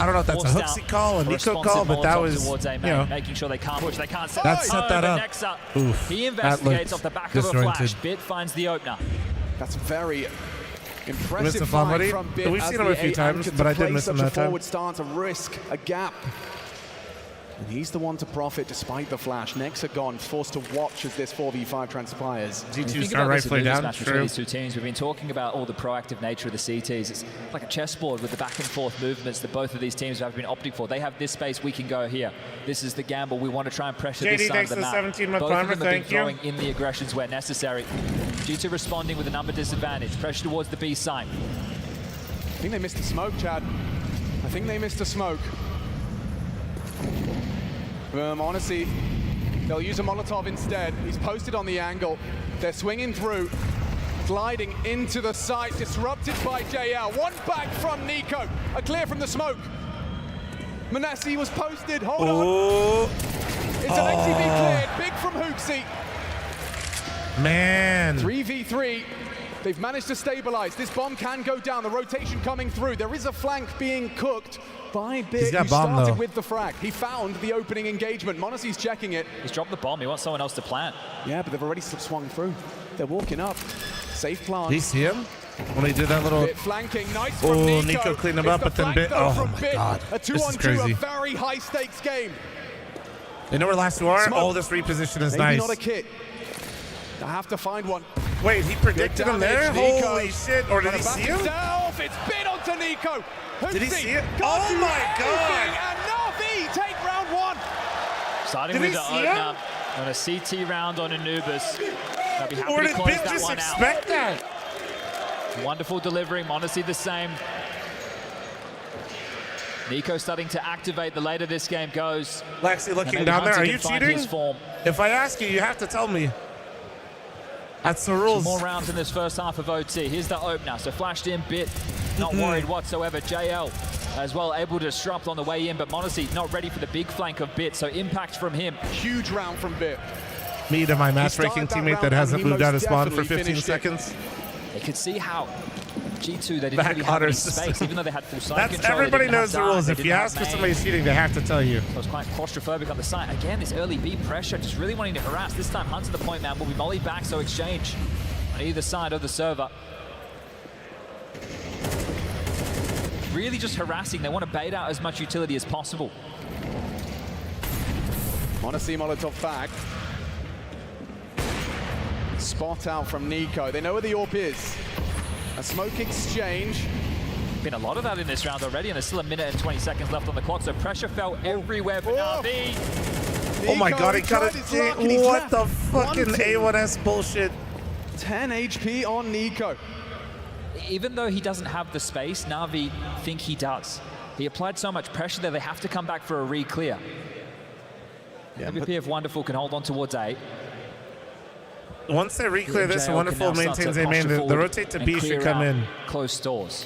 I don't know if that's a Hooksy call, a Nico call, but that was, you know, making sure they can't push, they can't set that the set tone, that but up. Nexa, Oof, he that investigates looked off the back of a disjointed. flash. Bit finds the opener. That's very Missed impressive the fun, find buddy. from Bit. We've as seen him the a few A times, anchor but to I did play miss him such a that time. forward stance, a risk, a gap. And he's the one to profit despite the flash. Nexa gone, forced to watch as this 4v5 transpires. G2 start right play down, Between these two teams, we've been talking about all the proactive nature of the CTs. It's like a chessboard with the back and forth movements that both of these teams have been opting for. They have this space, we can go here. This is the gamble. We want to try and pressure JD, this side of thanks the for the map. 17-month Both climber, of them have been thank you. throwing in the aggressions where necessary. G2 responding with a number disadvantage. Pressure towards the B side. I think they missed a smoke, Chad. I think they missed a smoke. Honestly, they'll use a Molotov instead. He's posted on the angle. They're swinging through. gliding into the site, disrupted by JL. One back from Nico, a clear from the smoke. Manassi was posted, hold on. It's Alexi being cleared, big from Hooksy. Man. 3v3, they've managed to stabilize. This bomb can go down, the rotation coming through. There is a flank being cooked by Bit, who started with the frag. He found the opening engagement. Monacy's checking it. He's dropped the bomb, he wants someone else to plant. Yeah, but they've already swung through. They're walking up. Safe plant. Did you see him? When he did that little... Bit flanking, nice from Nico. Nico cleaned him up, but then Bit... Oh my God, a this is 2-on-2, crazy. a very high stakes game. They know where the last two are? Oh, this reposition is Maybe nice. not a kit. I have to find one. Wait, he predicted him there? Holy shit. Or did he see him? It's Bit onto Nico. Did he see it? Oh my God. And Na'Vi take round one. Starting with the opener on a CT round on Anubis. They'll be happy Or to did close Bit that just one expect that? Wonderful delivery, Monacy the same. Nico starting to activate the later this game goes. Lexi looking down there, are you cheating? If I ask you, you have to tell me. That's the rules. 2 more rounds in this first half of OT. Here's the opener. So flashed in, Bit not worried whatsoever. JL as well able to disrupt on the way in, but Monacy not ready for the big flank of Bit. So impact from him. Huge round from Bit. Me to my matchmaking teammate that hasn't moved out of spawn for 15 seconds. They could see how G2, they didn't really have any space, even though they had full side control. Everybody knows the rules. If you ask if somebody's cheating, they have to tell you. So it was quite claustrophobic on the side. Again, this early B pressure, just really wanting to harass. This time, Hunter, the point man, will be mollied back, so exchange on either side of the server. Really just harassing. They want to bait out as much utility as possible. Monacy Molotov back. Spot out from Nico. They know where the AWP is. A smoke exchange. Been a lot of that in this round already, and there's still 1 minute and 20 seconds left on the clock, so pressure fell everywhere for Na'Vi. Oh my God, he cut it. What the fucking A1S bullshit. 10 HP on Nico. Even though he doesn't have the space, Na'Vi think he does. He applied so much pressure that they have to come back for a re-clear. Yeah, MVP if Wonderful can hold on towards A. Once they re-clear this, Wonderful maintains A main. The rotate to B should come in. Close doors.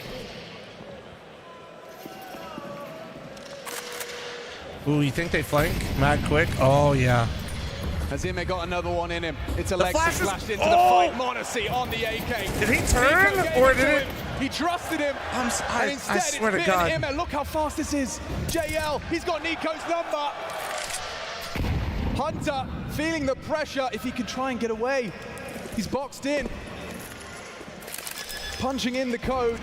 Ooh, you think they flank? Mad quick? Oh, yeah. Azime got another one in him. It's Alexis flashed into the fight. Monacy on the AK. Did he turn or did it? He trusted him. And instead, I swear to it's God. Bit and Look how fast this is. JL, he's got Nico's number. Hunter feeling the pressure if he can try and get away. He's boxed in. Punching in the code.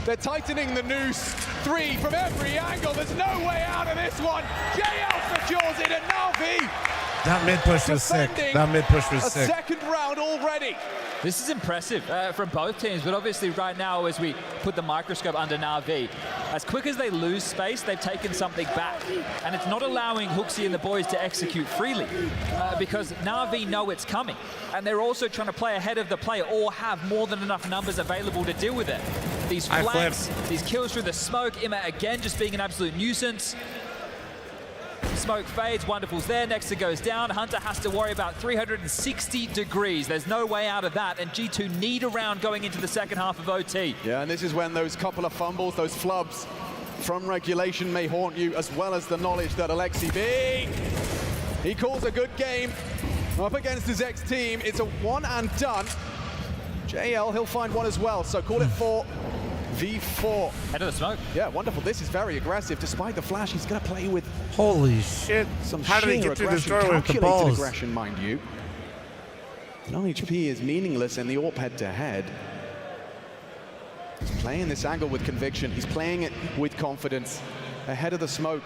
They're tightening the noose. 3 from every angle. There's no way out of this one. JL secures it, and Na'Vi. That mid push was sick. That mid push was sick. A second round already. This is impressive from both teams, but obviously right now as we put the microscope under Na'Vi, as quick as they lose space, they've taken something back. And it's not allowing Hooksy and the boys to execute freely because Na'Vi know it's coming. And they're also trying to play ahead of the play or have more than enough numbers available to deal with it. These flanks, these kills through the smoke, Imma again just being an absolute nuisance. Smoke fades, Wonderful's there, next it goes down. Hunter has to worry about 360 degrees. There's no way out of that, and G2 need a round going into the second half of OT. Yeah, and this is when those couple of fumbles, those flubs from regulation may haunt you, as well as the knowledge that Alexi B, he calls a good game. Up against his ex-team, it's a one and done. JL, he'll find one as well, so call it 4v4. Head of the smoke. Yeah, Wonderful. This is very aggressive. Despite the flash, he's going to play with... Holy shit. How did he get through this doorway with the balls? Aggression, mind you. No HP is meaningless in the AWP head-to-head. He's playing this angle with conviction. He's playing it with confidence. Ahead of the smoke.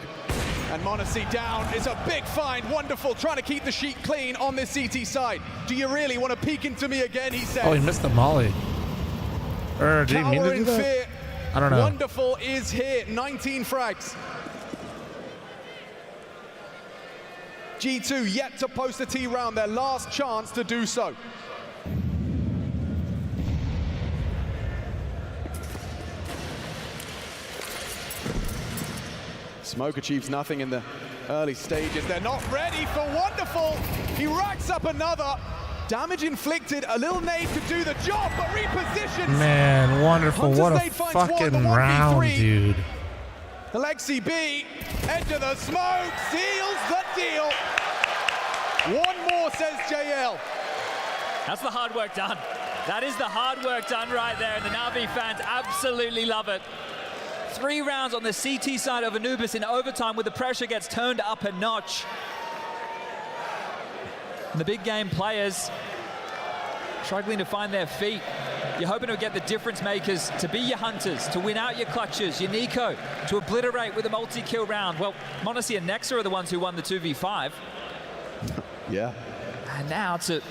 And Monacy down is a big find. Wonderful, trying to keep the sheet clean on this CT side. Do you really want to peek into me again, he said. Oh, he missed the molly. Or did he mean to do that? Fear. I don't know. Wonderful is here, 19 frags. G2 yet to post a T round, their last chance to do so. Smoke achieves nothing in the early stages. They're not ready for Wonderful. He racks up another. Damage inflicted, a little nade could do the job, but repositions. Man, wonderful. What a fucking round, dude. Alexi B, edge of the smoke, seals the deal. One more, says JL. That's the hard work done. That is the hard work done right there, and the Na'Vi fans absolutely love it. 3 rounds on the CT side of Anubis in overtime where the pressure gets turned up a notch. And the big game players struggling to find their feet. You're hoping to get the difference makers to be your hunters, to win out your clutches, your Nico, to obliterate with a multi-kill round. Well, Monacy and Nexa are the ones who won the 2v5. Yeah. And now to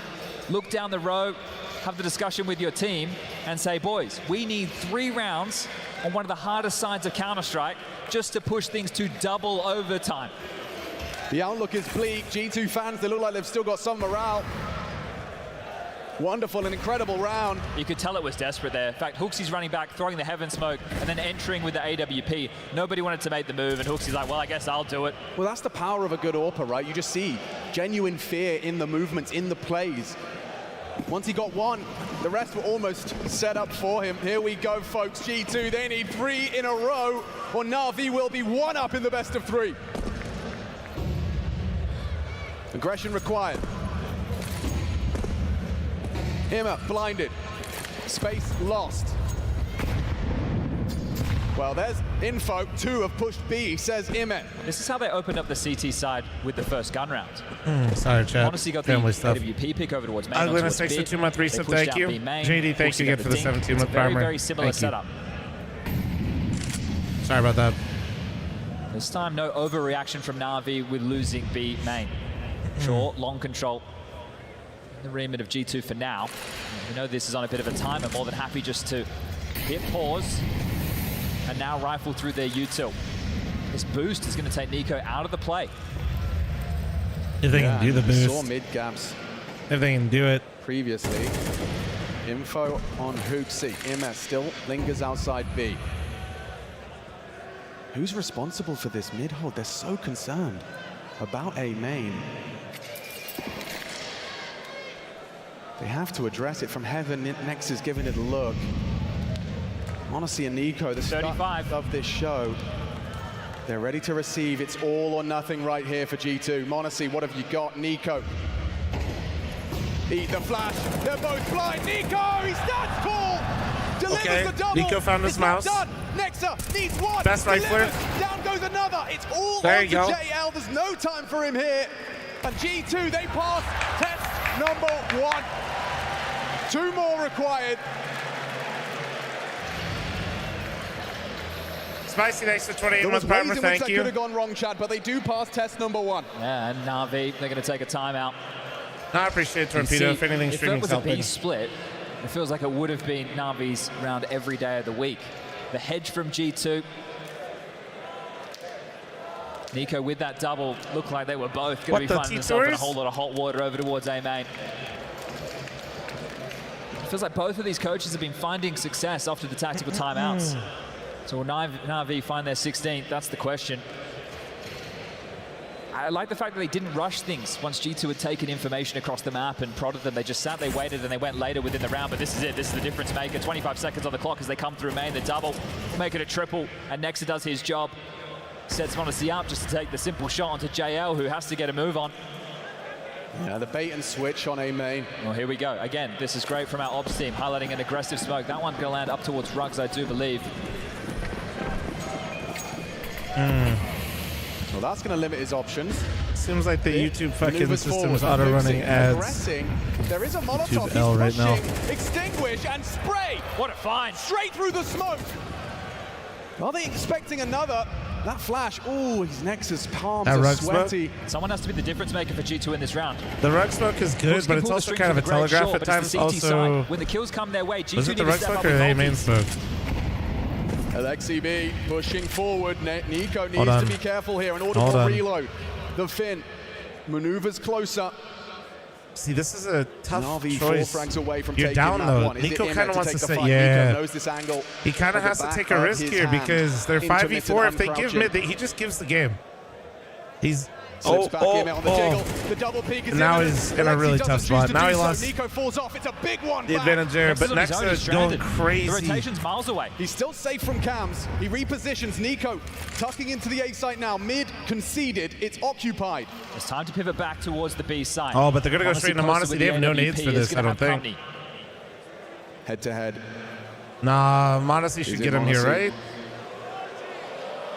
look down the road, have the discussion with your team and say, boys, we need 3 rounds on one of the hardest sides of Counter-Strike just to push things to double overtime. The outlook is bleak. G2 fans, they look like they've still got some morale. Wonderful and incredible round. You could tell it was desperate there. In fact, Hooksy's running back, throwing the heaven smoke, and then entering with the AWP. Nobody wanted to make the move, and Hooksy's like, well, I guess I'll do it. Well, that's the power of a good AWPer, right? You just see genuine fear in the movements, in the plays. Once he got one, the rest were almost set up for him. Here we go, folks. G2, they need 3 in a row, or Na'Vi will be 1 up in the best of 3. Aggression required. Himmer blinded. Space lost. Well, there's info. 2 have pushed B, says Imet. This is how they opened up the CT side with the first gun round. Sorry, chat. Honestly, got the AWP pick over towards main. I'm going to say the 2-month resub. Thank you. JD, thank you again for the 17-month farmer. Very similar setup. Sorry about that. This time, no overreaction from Na'Vi with losing B main. Short, long control. The remit of G2 for now. We know this is on a bit of a timer. More than happy just to hit pause and now rifle through their util. This boost is going to take Nico out of the play. If they can do the boost. Saw mid gaps. If they can do it. Previously. Info on Hooksy. MS still lingers outside B. Who's responsible for this mid hold? They're so concerned about A main. They have to address it from heaven. Next is giving it a look. Monacy and Nico, the start of this show. They're ready to receive. It's all or nothing right here for G2. Monacy, what have you got? Nico. Eat the flash. They're both blind. Nico, he stands tall. Delivers the double. Nico found his mouse. Done. Nexa needs one. Best rifler. Down goes another. It's all there on to JL. There's no time for him here. And G2, they pass test number 1. 2 more required. Spicy, thanks for 28-month primer. Thank you. Could have gone wrong, Chad, but they do pass test number 1. Yeah, and Na'Vi, they're going to take a timeout. I appreciate Torpedo. If anything, streaming's helping. If it was a B split, it feels like it would have been Na'Vi's round every day of the week. The hedge from G2. Nico with that double looked like they were both going to be finding themselves in a whole lot of hot water over towards A main. It feels like both of these coaches have been finding success after the tactical timeouts. So will Na'Vi find their 16th? That's the question. I like the fact that they didn't rush things once G2 had taken information across the map and prodded them. They just sat, they waited, and they went later within the round. But this is it. This is the difference maker. 25 seconds on the clock as they come through main. The double, make it a triple, and Nexa does his job. Sets Monacy up just to take the simple shot onto JL, who has to get a move on. Yeah, the bait and switch on A main. Well, here we go. Again, this is great from our ops team, highlighting an aggressive smoke. That one's going to land up towards Ruggs, I do believe. Well, that's going to limit his options. Seems like the YouTube fucking system's auto-running ads. There is a Molotov. YouTube L right now. Extinguish and spray. What a find. Straight through the smoke. Are they expecting another? That flash, oh, his Nexus palms are sweaty. Someone has to be the difference maker for G2 in this round. The rug smoke is good, but it's also kind of a telegraph at times. Also, when the kills come their way, G2 was it the rug smoke or the main smoke? Alexi B pushing forward. Nico needs to be careful here. An audible reload. The Finn maneuvers closer. See, this is a tough Na'Vi choice. 4 francs away from You're down though. Nico kind of wants to say, yeah. Knows this angle. He kind of has to take a risk here because they're 5v4. If they give mid, he just gives the game. Slips back in on the jiggle. The double peak is now imminent. he's in a really tough spot. Now he lost Nico falls off. It's a big one. the advantage there, but Nexa is going crazy. The rotation's miles away. He's still safe from cams. He repositions Nico, tucking into the A site now. Mid conceded. It's occupied. It's time to pivot back towards the B side. Oh, but they're going to go straight into Modesty. They have no nades for this, I don't think. Head to head. Nah, Modesty should get him here, right?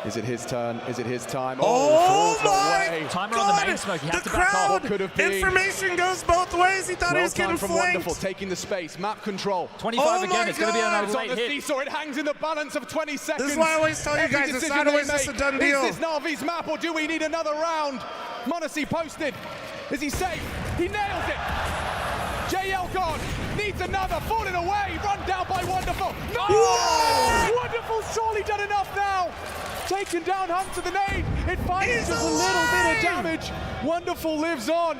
Is it his turn? Is it his time? Oh my Timer on the main smoke. He had to back off. Could have been. Information goes both ways. He thought he was getting from flanked. Wonderful, taking the space. Map control. 25 again. It's going to be another It's on late the hit. seesaw. It hangs in the balance of 20 seconds. This is why I always tell you Every guys, it's decision not they always just a make. done deal. Is this Na'Vi's map, or do we need another round? Monacy posted. Is he safe? He nails it. JL gone. Needs another. Falling away. Run down by Wonderful. No! Whoa! Wonderful surely done enough now. Taken down Hunt to the nade. It finds just a little bit of damage. Wonderful lives on.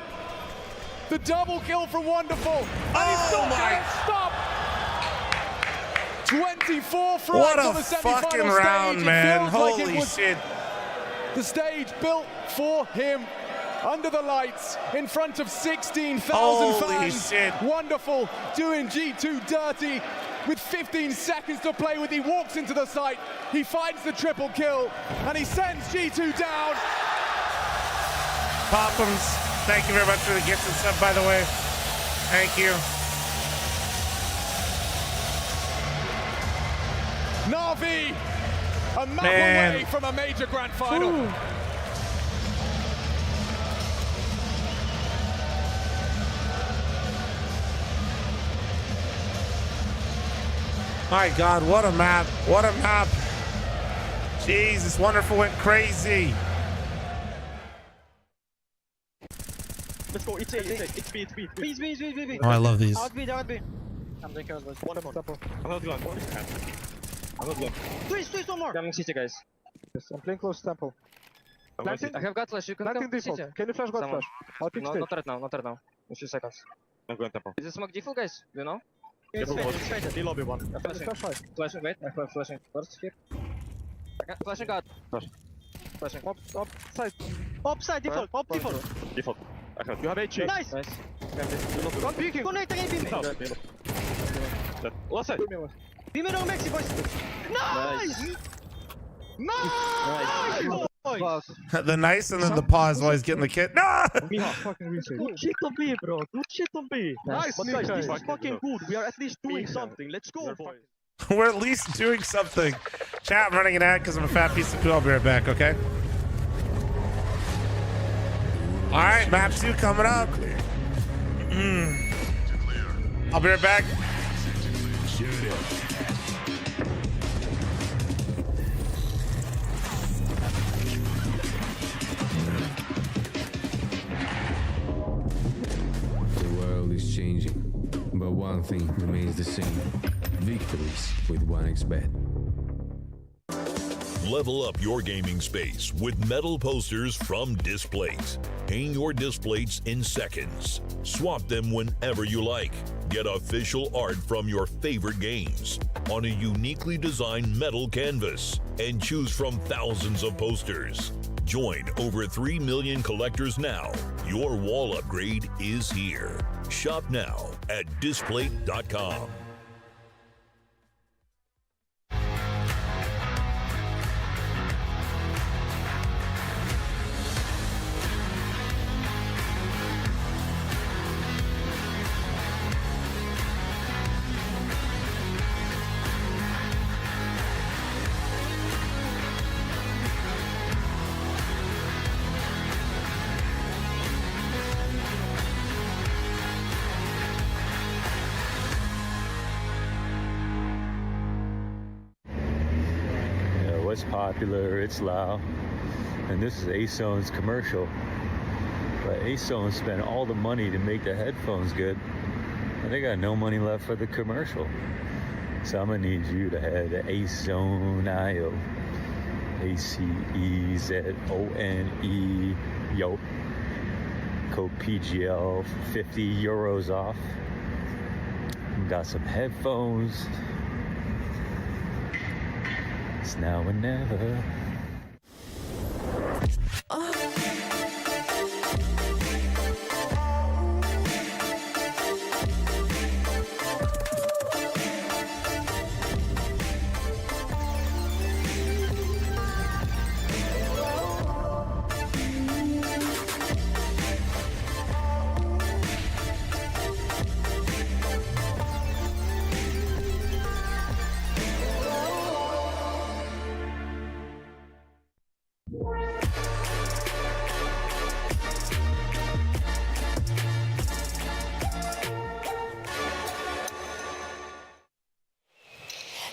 The double kill from Wonderful. And he's still can't stop. 24 frags What on a the semi-final fucking stage. round, It man. feels like it Holy was shit. the stage built for him. Under the lights, in front of 16,000 Holy fans. shit. Wonderful, doing G2 dirty. With 15 seconds to play with, he walks into the site, he finds the triple kill, and he sends G2 down. Pophams, thank you very much for the gift and sub, by the way. Thank you. Na'Vi, a map Man. away from a major grand final. Ooh. My God, what a map. What a map. Jeez, this Wonderful went crazy. Let's go. It's A. It's B. B. Oh, I love these. Out B. I'm taking us. One more. I'm not going. I'm not going. Please, one more. Coming CT, guys. Yes, I'm playing close to temple. I have got flash. You can Nothing come default. CT. Can you flash God flash? I'll pick stage. Not right now. In a few seconds. I'm going temple. Is it smoke default, guys? Do you know? It's faded. D lobby one. Flashing. Wait. I have flashing first here. Flashing God. Flashing. Up side. Up side default. Up default. Default. I have. You have HE. Nice. One peeking. Connect again, beam. Last side. Beam it on Mexi, boys. Nice. Boys. The nice and then the pause while he's getting the kit. No! Good shit on B, bro. Good shit on B. Nice. But guys, this is fucking good. We are at least doing something. Let's go. We're at least doing something. Chat, I'm running an ad because I'm a fat piece of poo. I'll be right back, okay? All right, map 2 coming up. I'll be right back. The world is changing, but one thing remains the same. Victories with 1xBet. Level up your gaming space with metal posters from Displates. Hang your Displates in seconds. Swap them whenever you like. Get official art from your favorite games on a uniquely designed metal canvas and choose from thousands of posters. Join over 3 million collectors now. Your wall upgrade is here. Shop now at Displate.com. It's popular, it's loud, and this is ASON's commercial. But ASON spent all the money to make the headphones good, and they got no money left for the commercial. So I'm gonna need you to head to ASON.io, ACEZONE, yo. Code PGL, 50 euros off. Got some headphones. It's now or never.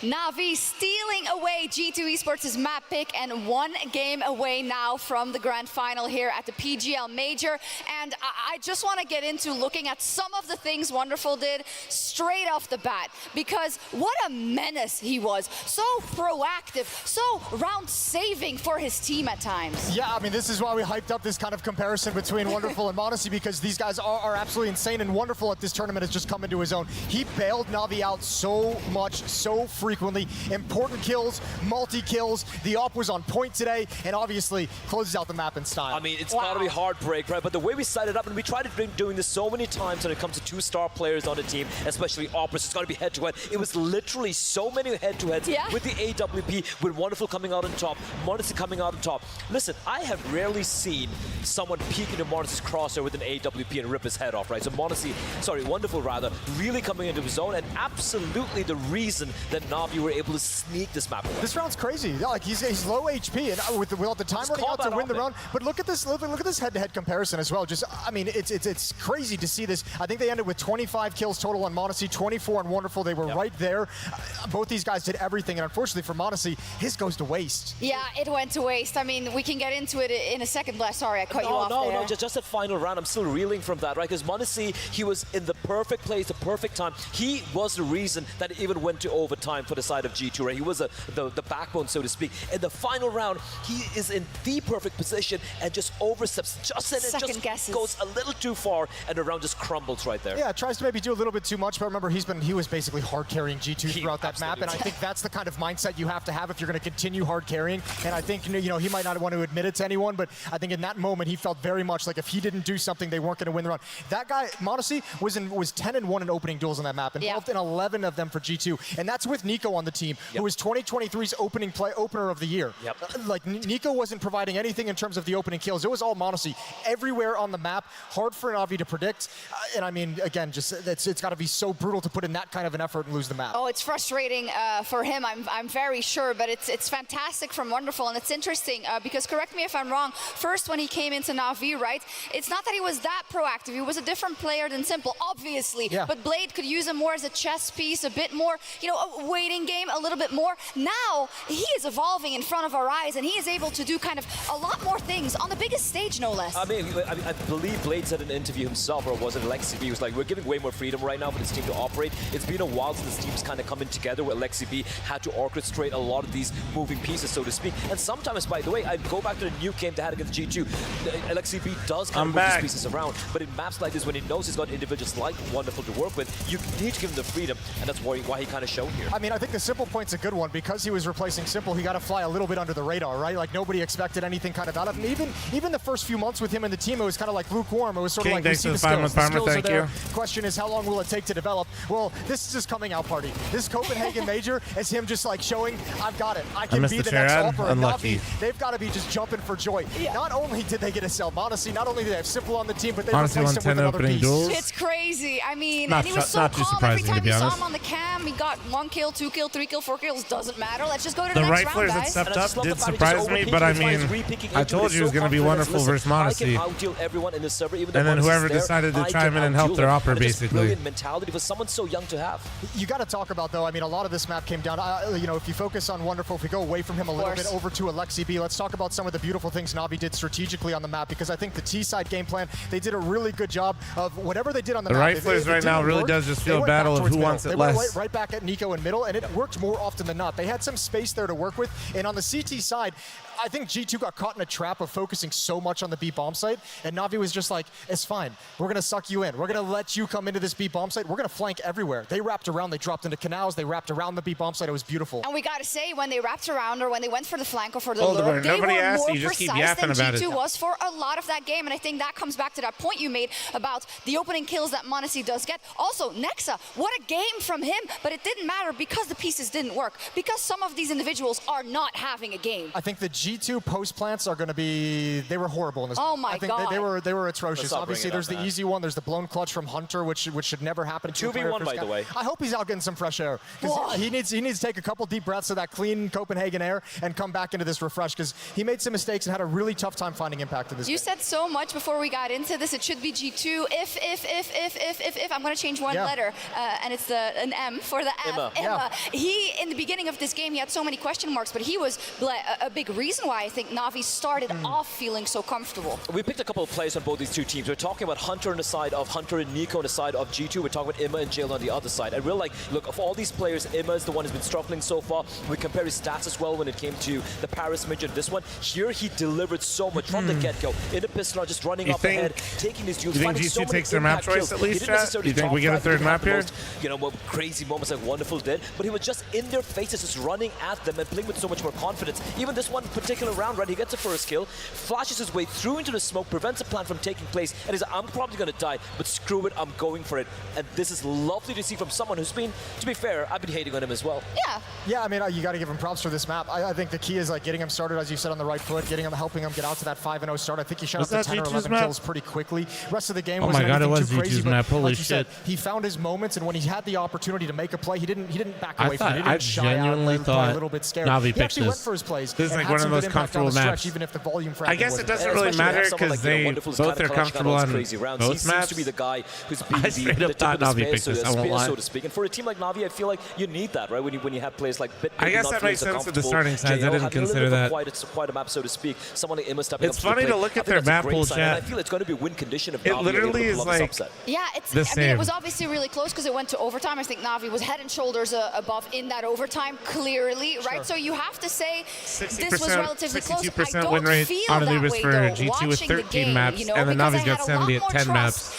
Na'Vi stealing away G2 Esports' map pick and 1 game away now from the grand final here at the PGL Major. And I just want to get into looking at some of the things Wonderful did straight off the bat, because what a menace he was. So proactive, so round saving for his team at times. Yeah, I mean, this is why we hyped up this kind of comparison between Wonderful and m0NESY, because these guys are absolutely insane, and Wonderful at this tournament has just come into his own. He bailed Na'Vi out so much, so frequently. Important kills, multi-kills. The op was on point today, and obviously closes out the map in style. I mean, it's gotta be heartbreak, right? But the way we set it up, and we tried doing this so many times when it comes to 2-star players on the team, especially operas, it's gotta be head-to-head. It was literally so many head-to-heads with the AWP, with Wonderful coming out on top, m0NESY coming out on top. Listen, I have rarely seen someone peek into m0NESY's crosshair with an AWP and rip his head off, right? So Wonderful rather, really coming into his own, and absolutely the reason that Na'Vi were able to sneak this map away. This round's crazy. Like he's low HP, and with the time running out to win the round. But look at this head-to-head comparison as well. Just, I mean, it's crazy to see this. I think they ended with 25 kills total on m0NESY, 24 on Wonderful. They were right there. Both these guys did everything, and unfortunately for m0NESY, his goes to waste. Yeah, it went to waste. I mean, we can get into it in a second, Bless. Sorry, I cut you off there. No, just that final round. I'm still reeling from that, right? Because m0NESY, he was in the perfect place, the perfect time. He was the reason that it even went to overtime for the side of G2, right? He was the backbone, so to speak. In the final round, he is in the perfect position and just oversteps just goes a little too far, and the round just crumbles right there. Yeah, tries to maybe do a little bit too much, but remember, he was basically hard carrying G2 throughout that map, and I think that's the kind of mindset you have to have if you're going to continue hard carrying. And I think, you know, he might not want to admit it to anyone, but I think in that moment he felt very much like if he didn't do something, they weren't going to win the round. That guy, m0NESY, was 10-1 in opening duels on that map, involved in 11 of them for G2, and that's with Nico on the team, who was 2023's opener of the year. Like, Nico wasn't providing anything in terms of the opening kills. It was all m0NESY everywhere on the map. Hard for Na'Vi to predict, and I mean, again, just it's got to be so brutal to put in that kind of an effort and lose the map. Oh, it's frustrating for him, I'm very sure, but it's fantastic from Wonderful, and it's interesting because, correct me if I'm wrong, first when he came into Na'Vi, right, it's not that he was that proactive. He was a different player than Simple, obviously, but Blade could use him more as a chess piece, a bit more, you know, a waiting game, a little bit more. Now, he is evolving in front of our eyes, and he is able to do kind of a lot more things on the biggest stage, no less. I mean, I believe Blade said in an interview himself, or was it Alexi B? He was like, we're giving way more freedom right now for this team to operate. It's been a while since this team's kind of coming together, where Alexi B had to orchestrate a lot of these moving pieces, so to speak. And sometimes, by the way, I go back to the new game they had against G2. Alexi B does kind of move these pieces around, but in maps like this, when he knows he's got individuals like Wonderful to work with, you need to give him the freedom, and that's why he kind of showed here. I mean, I think the Simple point's a good one. Because he was replacing Simple, he got to fly a little bit under the radar, right? Like, nobody expected anything kind of out of him. Even the first few months with him and the team, it was kind of like lukewarm. It was sort of like, we see the skills. The skills are there. Question is, how long will it take to develop? Well, this is his coming out party. This Copenhagen Major is him just like showing, I've got it. I can be the next offer. Unlucky. They've got to be just jumping for joy. Not only did they get to sell m0NESY, not only did they have Simple on the team, but they replaced him with another piece. Duels. It's crazy. I mean, and he was so calm every time you saw him on the cam. He got 1 kill, 2 kill, 3 kill, 4 kills. Doesn't matter. Let's just go to the next round, guys. That stepped up did surprise me, but I mean, I told you it was going to be Wonderful versus m0NESY. And then whoever decided to chime in and help their opera, basically. Mentality for someone so young to have. You got to talk about, though, I mean, a lot of this map came down, you know, if you focus on Wonderful, if we go away from him a little bit over to Alexi B, let's talk about some of the beautiful things Na'Vi did strategically on the map, because I think the T-side game plan, they did a really good job of whatever they did on the map. The right players right now really does just feel a battle of who wants it less. They went right back at Nico in middle, and it worked more often than not. They had some space there to work with, and on the CT side, I think G2 got caught in a trap of focusing so much on the B bomb site, and Na'Vi was just like, it's fine. We're going to suck you in. We're going to let you come into this B bomb site. We're going to flank everywhere. They wrapped around. They dropped into canals. They wrapped around the B bomb site. It was beautiful. And we got to say, when they wrapped around or when they went for the flank or for the lure, they were more precise than G2 was for a lot of that game. And I think that comes back to that point you made about the opening kills that m0NESY does get. Also, Nexa, what a game from him. But it didn't matter because the pieces didn't work. Because some of these individuals are not having a game. I think the G G2 post plants are going to be, they were horrible in this. Oh my I think God. they were atrocious. Obviously, there's the easy one. There's the blown clutch from Hunter, which should never happen. 2v1, by the way. I hope he's out getting some fresh air. Because he needs to take a couple deep breaths of that clean Copenhagen air and come back into this refresh, because he made some mistakes and had a really tough time finding impact in this You game. said so much before we got into this. It should be G2. If I'm going to change one letter, and it's an M for the F. Emma. He, in the beginning of this game, he had so many question marks, but he was a big reason why I think Na'Vi started off feeling so comfortable. We picked a couple of players on both these two teams. We're talking about Hunter on the side of Hunter and Nico on the side of G2. We're talking about Emma and Jalen on the other side. And we're like, look, of all these players, Emma is the one who's been struggling so far. We compare his stats as well when it came to the Paris midget and this one. Here he delivered so much from the get-go. In the pistol, just running up ahead, taking his duels. You think G2 takes their map choice at least, chat? You think we get a third map here? You know, what crazy moments like Wonderful did, but he was just in their faces, just running at them and playing with so much more confidence. Even this one particular round, right, he gets the first kill, flashes his way through into the smoke, prevents a plant from taking place, and he's like, I'm probably going to die, but screw it, I'm going for it. And this is lovely to see from someone who's been, to be fair, I've been hating on him as well. Yeah, I mean, you got to give him props for this map. I think the key is like getting him started, as you said, on the right foot, helping him get out to that 5-0 start. I think he shot up to 10 or 11 kills pretty quickly. Rest of the game wasn't anything too crazy, but like you said, he found his moments, and when he had the opportunity to make a play, he didn't back away from it. He didn't shy out and play a little bit scared. Na'Vi he actually went for his plays. This is like one of the most comfortable maps. Even if the volume I guess it doesn't really matter because they both are comfortable on both maps. To be the guy who's I straight up thought Na'Vi picked this, I won't lie. So to speak. And for a team like Na'Vi, I feel like you need that, right? When you have players like Bit. I guess that makes sense with the starting sides. I didn't consider that. Quite a map, so to speak. Someone like Emma stepping up. It's funny to look at their map pool chat. I feel it's going to be a win condition if it literally is like yeah, I mean, it was obviously really close because it went to overtime. I think Na'Vi was head and shoulders above in that overtime, clearly, right? So you have to say this was relatively close. 62% win rate on Anubis for G2 with 13 maps, and the Na'Vi's got 70 at 10 maps.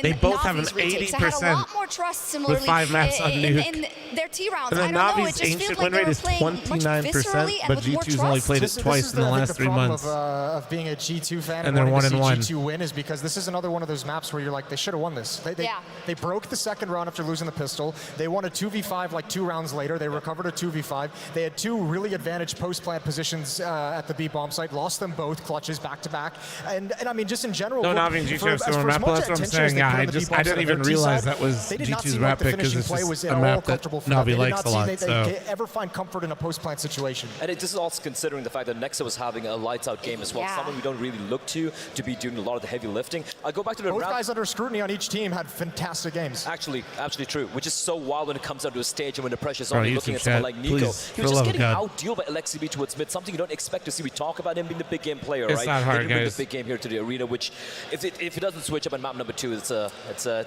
They both have an 80% with 5 maps on Nuke. In their T rounds. And then Na'Vi's ancient win rate is 29%, but G2's only played it twice in the last 3 months. Of being a G2 fan and they're 1-1. G2 win is because this is another one of those maps where you're like, they should have won this. They broke the second round after losing the pistol. They won a 2v5 like 2 rounds later. They recovered a 2v5. They had 2 really advantaged post-plant positions at the B bomb site. Lost them both, clutches back to back. And I mean, just in general. No, Na'Vi and G2 have similar map. That's what I'm saying. Yeah, I didn't even realize that was G2's map pick because it's just a map that Na'Vi likes a lot. They ever find comfort in a post-plant situation. And this is also considering the fact that Nexa was having a lights-out game as well. Someone we don't really look to be doing a lot of the heavy lifting. I go back to the both guys under scrutiny on each team had fantastic games. Actually true, which is so wild when it comes down to a stage and when the pressure's on looking at someone like Nico. He was just getting outdealed by LXCB towards mid, something you don't expect to see. We talk about him being the big game player, right? It's not hard, guys. Bring the big game here to the arena, which if it doesn't switch up on map number 2, it's a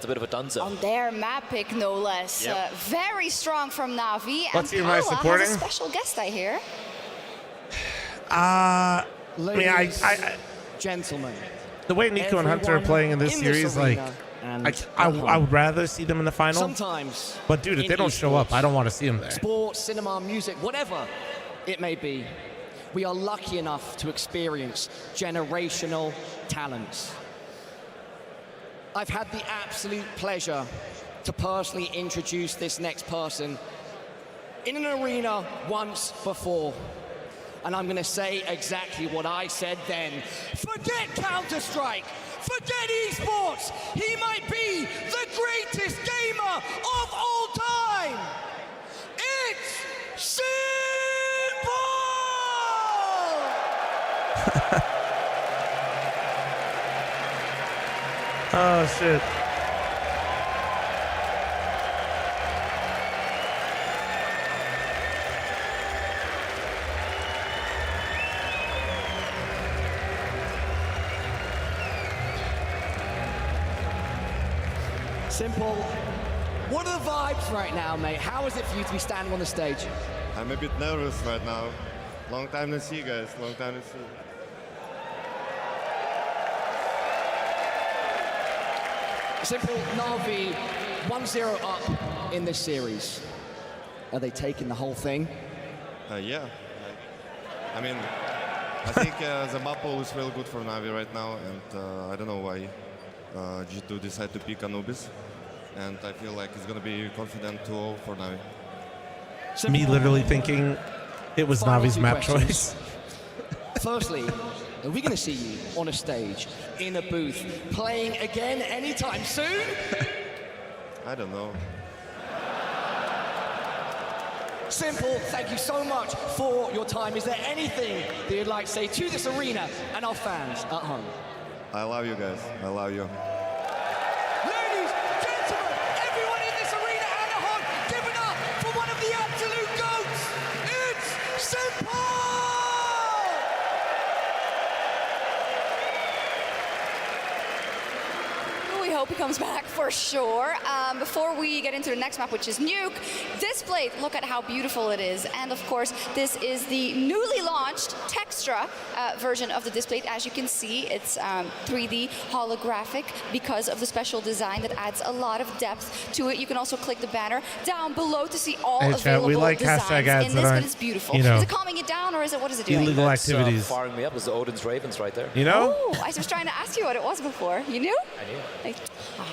bit of a dunzo. On their map pick, no less. Very strong from Na'Vi. Let's see who am I supporting? Has a special guest, I hear. Gentlemen. The way Nico and Hunter are playing in this series, like, I would rather see them in the final. Sometimes. But dude, if they don't show up, I don't want to see them there. Sports, cinema, music, whatever it may be, we are lucky enough to experience generational talents. I've had the absolute pleasure to personally introduce this next person in an arena once before. And I'm going to say exactly what I said then. Forget Counter-Strike. Forget esports. He might be the greatest gamer of all time. It's Simple! Oh, shit. Simple. What are the vibes right now, mate? How is it for you to be standing on the stage? I'm a bit nervous right now. Long time to see, guys. Long time to see. Simple, Na'Vi, 1-0 up in this series. Are they taking the whole thing? Yeah. I mean, I think the map pool is really good for Na'Vi right now, and I don't know why G2 decided to pick Anubis. And I feel like it's going to be confident 2-0 for Na'Vi. Me literally thinking it was Navi's map choice. Firstly, are we going to see you on a stage, in a booth, playing again anytime soon? I don't know. Simple, thank you so much for your time. Is there anything that you'd like to say to this arena and our fans at home? I love you guys. I love you. Ladies, gentlemen, everyone in this arena and at home, give it up for one of the absolute GOATs. It's Simple! We hope he comes back for sure. Before we get into the next map, which is Nuke, this plate, look at how beautiful it is. And of course, this is the newly launched Textra version of the display. As you can see, it's 3D holographic because of the special design that adds a lot of depth to it. You can also click the banner down below to see all available we like designs ads in this, that but it's beautiful. you know, is it calming it down, or is it, what is it doing? illegal activities. Firing me up was the Odin's Ravens right there. You know? Oh, I was trying to ask you what it was before. You knew? I knew. Like,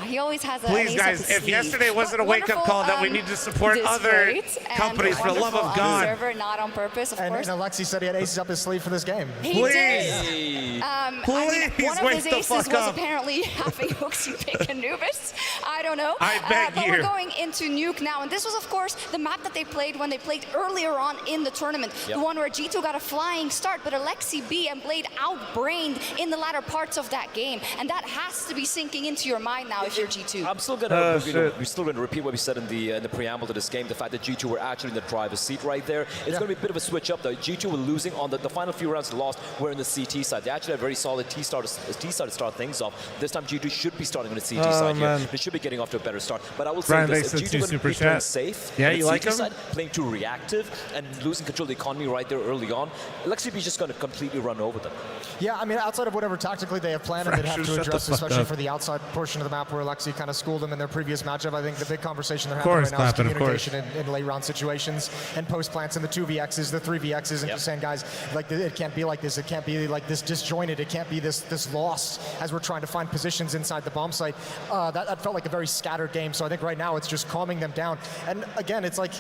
he always has a Please, guys, if yesterday wasn't a wake-up call that we need to support other companies for the love of God. Server, not on purpose, of course. And Alexi said he had aces up his sleeve for this game. He Please. did. Please, one of wake his the aces fuck was up. apparently having Hooksy pick Anubis. I don't know. I beg but you. we're going into Nuke now, and this was, of course, the map that they played when they played earlier on in the tournament. Yep. The one where G2 got a flying start, but Alexi B and Blade outbrained in the latter parts of that game, and that has to be sinking into your mind now if you're G2. I'm still gonna, we're still gonna repeat what we said in the preamble to this game. The fact that G2 were actually in the driver's seat right there. It's gonna be a bit of a switch up though. G2 were losing on the final few rounds. They lost. Were in the CT side. They actually had a very solid T side to start things off. This time G2 should be starting on the CT side here. They should be getting off to a better start. But I will say Brian this: if Bates G2 super be playing chat. safe, Yeah, on you the like CT him? side, playing too reactive and losing control of the economy right there early on, Alexi B is just gonna completely run over them. Yeah, I mean, outside of whatever tactically they have planned and they'd have to Shut the address, fuck especially up. for the outside portion of the map where Alexi kind of schooled them in their previous matchup, I think the big conversation they're Of having course, right now is Clapton, of course. communication in late round situations and post plants and the 2VXs, the 3VXs, and just saying, guys, like it can't be like this. It can't be like this disjointed. It can't be this lost as we're trying to find positions inside the bomb site. That felt like a very scattered game. So I think right now it's just calming them down. And again, it's like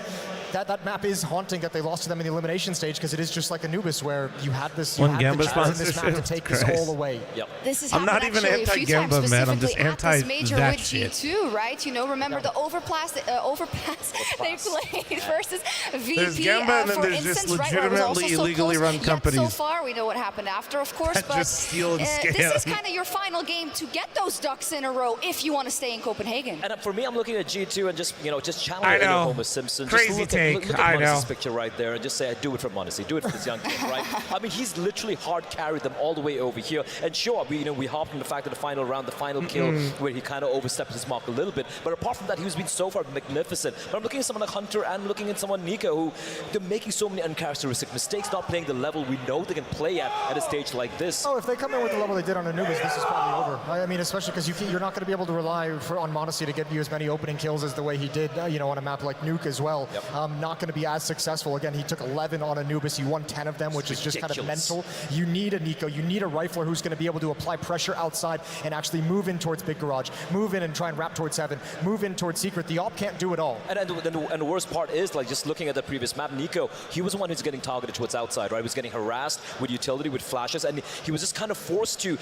that map is haunting that they lost to them in the elimination stage because it is just like Anubis where you had this, you One had Gamba the chance in this map to sponsorship? take this Christ. all away. Yep. This is I'm not even anti-Gamba, man. I'm just anti major that with shit. G2, right? You know, remember the overpass they played versus VP. There's Gamba and then for there's just instance, right, where it was also legitimately so illegally close. run Yet companies. so far, we know what happened after, of course, That but just steal and this scam. is kind of your final game to get those ducks in a row if you want to stay in Copenhagen. And for me, I'm looking at G2 and just I challenging know. Homer Simpson. Crazy just take. Look I at know. Monacy's picture right there and just say, do it for Monacy, do it for this young kid, right? I mean, he's literally hard carried them all the way over here. And sure, we hopped on the fact that the final round, the final kill, where he kind of overstepped his mark a little bit. But apart from that, he's been so far magnificent. But I'm looking at someone like Hunter and looking at someone Nico, who they're making so many uncharacteristic mistakes, not playing the level we know they can play at a stage like this. Oh, if they come in with the level they did on Anubis, this is probably over. I mean, especially because you're not going to be able to rely on Monacy to get you as many opening kills as the way he did, on a map like Nuke as well. Yep. Not going to be as successful. Again, he took 11 on Anubis. He won 10 of them, which is just kind of mental. You need a Nico. You need a rifler who's going to be able to apply pressure outside and actually move in towards Big Garage, move in and try and wrap towards Heaven, move in towards Secret. The op can't do it all. And the worst part is, like, just looking at the previous map, Nico, he was the one who's getting targeted towards outside, right? He was getting harassed with utility, with flashes, and he was just kind of forced to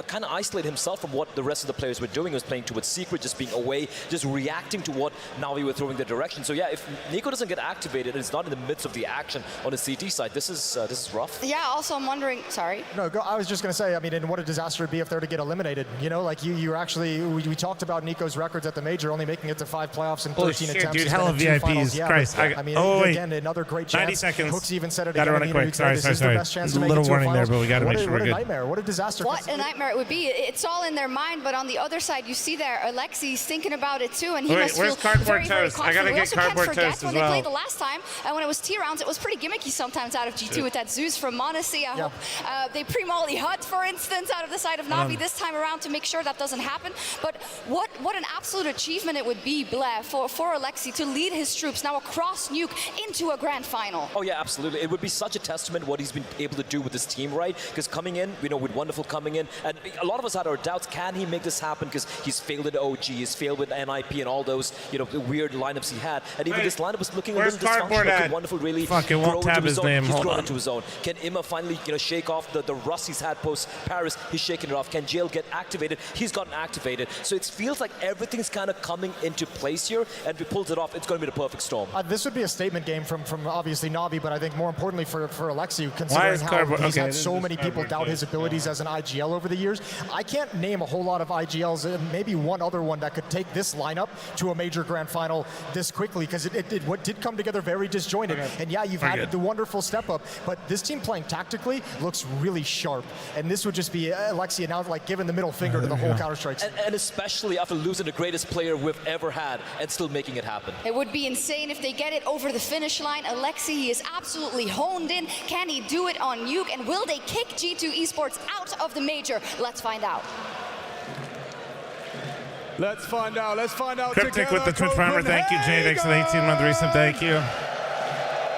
kind of isolate himself from what the rest of the players were doing. He was playing towards Secret, just being away, just reacting to what Navi were throwing their direction. So yeah, if Nico doesn't get activated and it's not in the midst of the action on the CT side, this is rough. Yeah, also I'm wondering, sorry. No, I was just going to say, I mean, and what a disaster it'd be if they're to get eliminated. Like you're actually, we talked about Nico's records at the major, only making it to 5 playoffs and 13 Holy shit, attempts. dude, He's hell been of in 2 VIPs. finals. Yeah, Christ, I mean, again, another great chance. 90 seconds. Hooks even said it Gotta again. run it quick. This is the best chance to make it Little to a warning there, finals. but we gotta make sure we're What a good. nightmare. What a disaster. What a nightmare it would be. It's all in their mind, but on the other side, you see there, Alexi's thinking about it too, and he must where's feel Cardboard very, very Toast? I gotta confident. We get also can't Cardboard forget Toast when as they well. played the last time, and when it was T rounds, it was pretty gimmicky sometimes out of G2 with that Zeus from Monacy. I hope they pre-molly Hut, for instance, out of the side of Navi this time around to make sure that doesn't happen. But what an absolute achievement it would be, Blair, for Alexi to lead his troops now across Nuke into a grand final. Oh yeah, absolutely. It would be such a testament what he's been able to do with this team, right? Because coming in, with Wonderful coming in, and a lot of us had our doubts, can he make this happen? Because he's failed at OG, he's failed with NIP and all those, the weird lineups he had. And even this lineup was looking looking Where's a little Cardboard dysfunctional. at? Could wonderful really Fuck, it won't grow tab into his zone. name. He's Hold grown on. into his zone. Can Imma finally, shake off the rust he's had post Paris? He's shaking it off. Can Jail get activated? He's gotten activated. So it feels like everything's kind of coming into place here, and if he pulls it off, it's going to be the perfect storm. This would be a statement game from obviously Na'Vi, but I think more importantly for Alexi, considering how he's had so many people doubt his abilities as an IGL over the years. I can't name a whole lot of IGLs, maybe one other one that could take this lineup to a major grand final this quickly, because it did come together very disjointed. And yeah, you've had the wonderful step up, but this team playing tactically looks really sharp. And this would just be Alexi now like giving the middle finger to the whole Counter-Strikes. And especially after losing the greatest player we've ever had and still making it happen. It would be insane if they get it over the finish line. Alexi, he is absolutely honed in. Can he do it on Nuke? And will they kick G2 Esports out of the major? Let's find out. Let's find out. Let's find out. Cryptic with the Twitch Primer. Thank you, Jadex, for the 18-month resub. Thank you.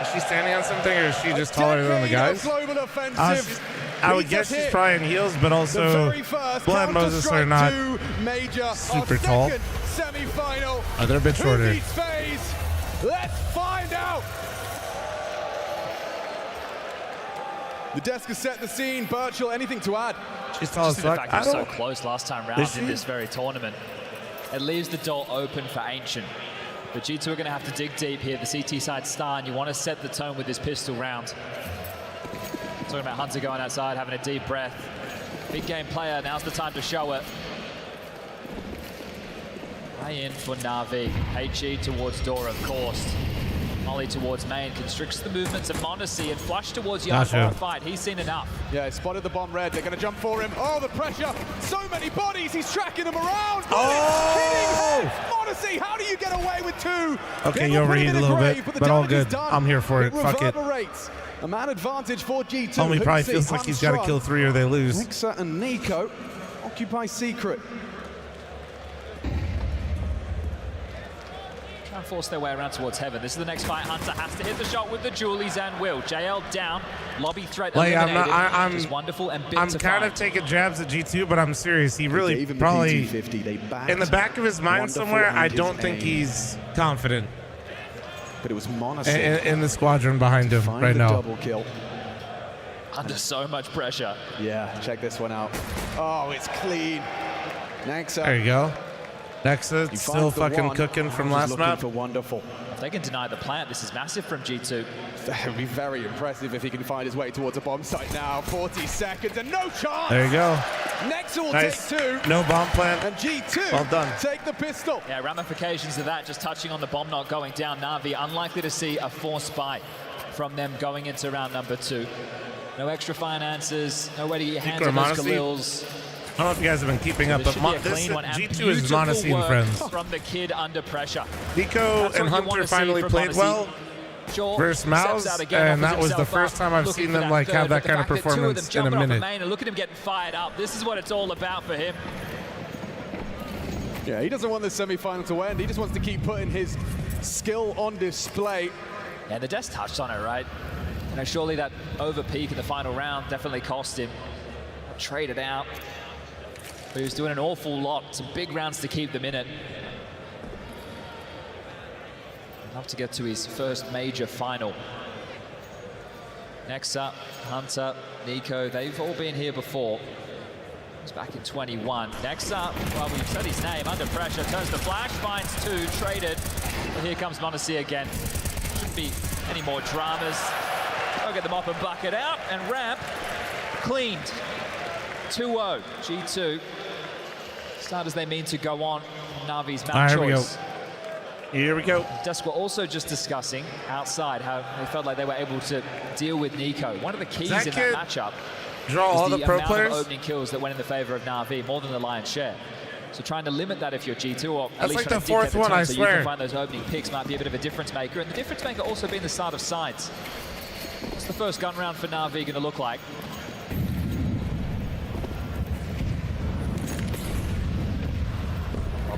Is she standing on something, or is she just taller than the guys? I would guess she's probably in heels, but also Blood Moses are not super tall. Oh, they're a bit shorter. Let's find out. The desk has set the scene. Birchall, anything to add? She's tall as fuck. The fact it was so close last time round in this very tournament. It leaves the door open for Ancient. But G2 are going to have to dig deep here. The CT side star, and you want to set the tone with this pistol round. Talking about Hunter going outside, having a deep breath. Big game player, now's the time to show it. Way in for Na'Vi. HE towards door, of course. Molly towards main, constricts the movements of Monacy and flush towards Young for a fight. He's seen enough. Yeah, spotted the bomb red. They're going to jump for him. Oh, the pressure. So many bodies. He's tracking them around. Oh! Monacy, how do you get away with two? Okay, you overheated a little bit, but all good. I'm here for it. Fuck it. A man advantage for G2. Homie probably feels like he's got to kill 3 or they lose. Nixa and Nico occupy secret. Try and force their way around towards heaven. This is the next fight. Hunter has to hit the shot with the Julies and will. JL down. Lobby threat eliminated. I'm just wonderful and big I'm to kind fight. of taking jabs at G2, but I'm serious. He really probably, in the back of his mind somewhere, I don't think he's confident. But it was Monacy in the squadron behind him right now. Double kill. Under so much pressure. Yeah, check this one out. Oh, it's clean. Nexa. There you go. Nexa still fucking cooking from last map. For wonderful. If they can deny the plant, this is massive from G2. That would be very impressive if he can find his way towards a bomb site now. 40 seconds and no chance. There you go. Nexa will Nice. take 2. No bomb plant. And G2 well done. take the pistol. Yeah, ramifications of that, just touching on the bomb not going down. Na'Vi unlikely to see a forced buy from them going into round number 2. No extra finances, no way to get your hands on those Galils. I don't know if you guys have been keeping up, but G2 is Monacy and friends. From the kid under pressure. Nico and Hunter finally played well versus Mouse, and that was the first time I've seen them like have that kind of performance in a minute. And look at him getting fired up. This is what it's all about for him. Yeah, he doesn't want the semi-final to end. He just wants to keep putting his skill on display. Yeah, the desk touched on it, right? You know, surely that over peak in the final round definitely cost him. Traded out. But he was doing an awful lot. Some big rounds to keep them in it. Enough to get to his first major final. Next up, Hunter, Nico, they've all been here before. It was back in 21. Next up, well, we've said his name, under pressure, turns the flash, finds 2, traded. But here comes Monacy again. Shouldn't be any more dramas. Go get the mop and bucket out, and Ramp cleaned. 2-0, G2. Start as they mean to go on. Na'Vi's map choice. Here we go. Desk were also just discussing outside how they felt like they were able to deal with Nico. One of the keys in that matchup draw all the pro players. Of opening kills that went in the favor of Na'Vi, more than the lion's share. So trying to limit that if you're G2, or at least like the 4th one, I so swear. you can find those opening picks might be a bit of a difference maker. And the difference maker also being the start of sides. What's the first gun round for Na'Vi going to look like?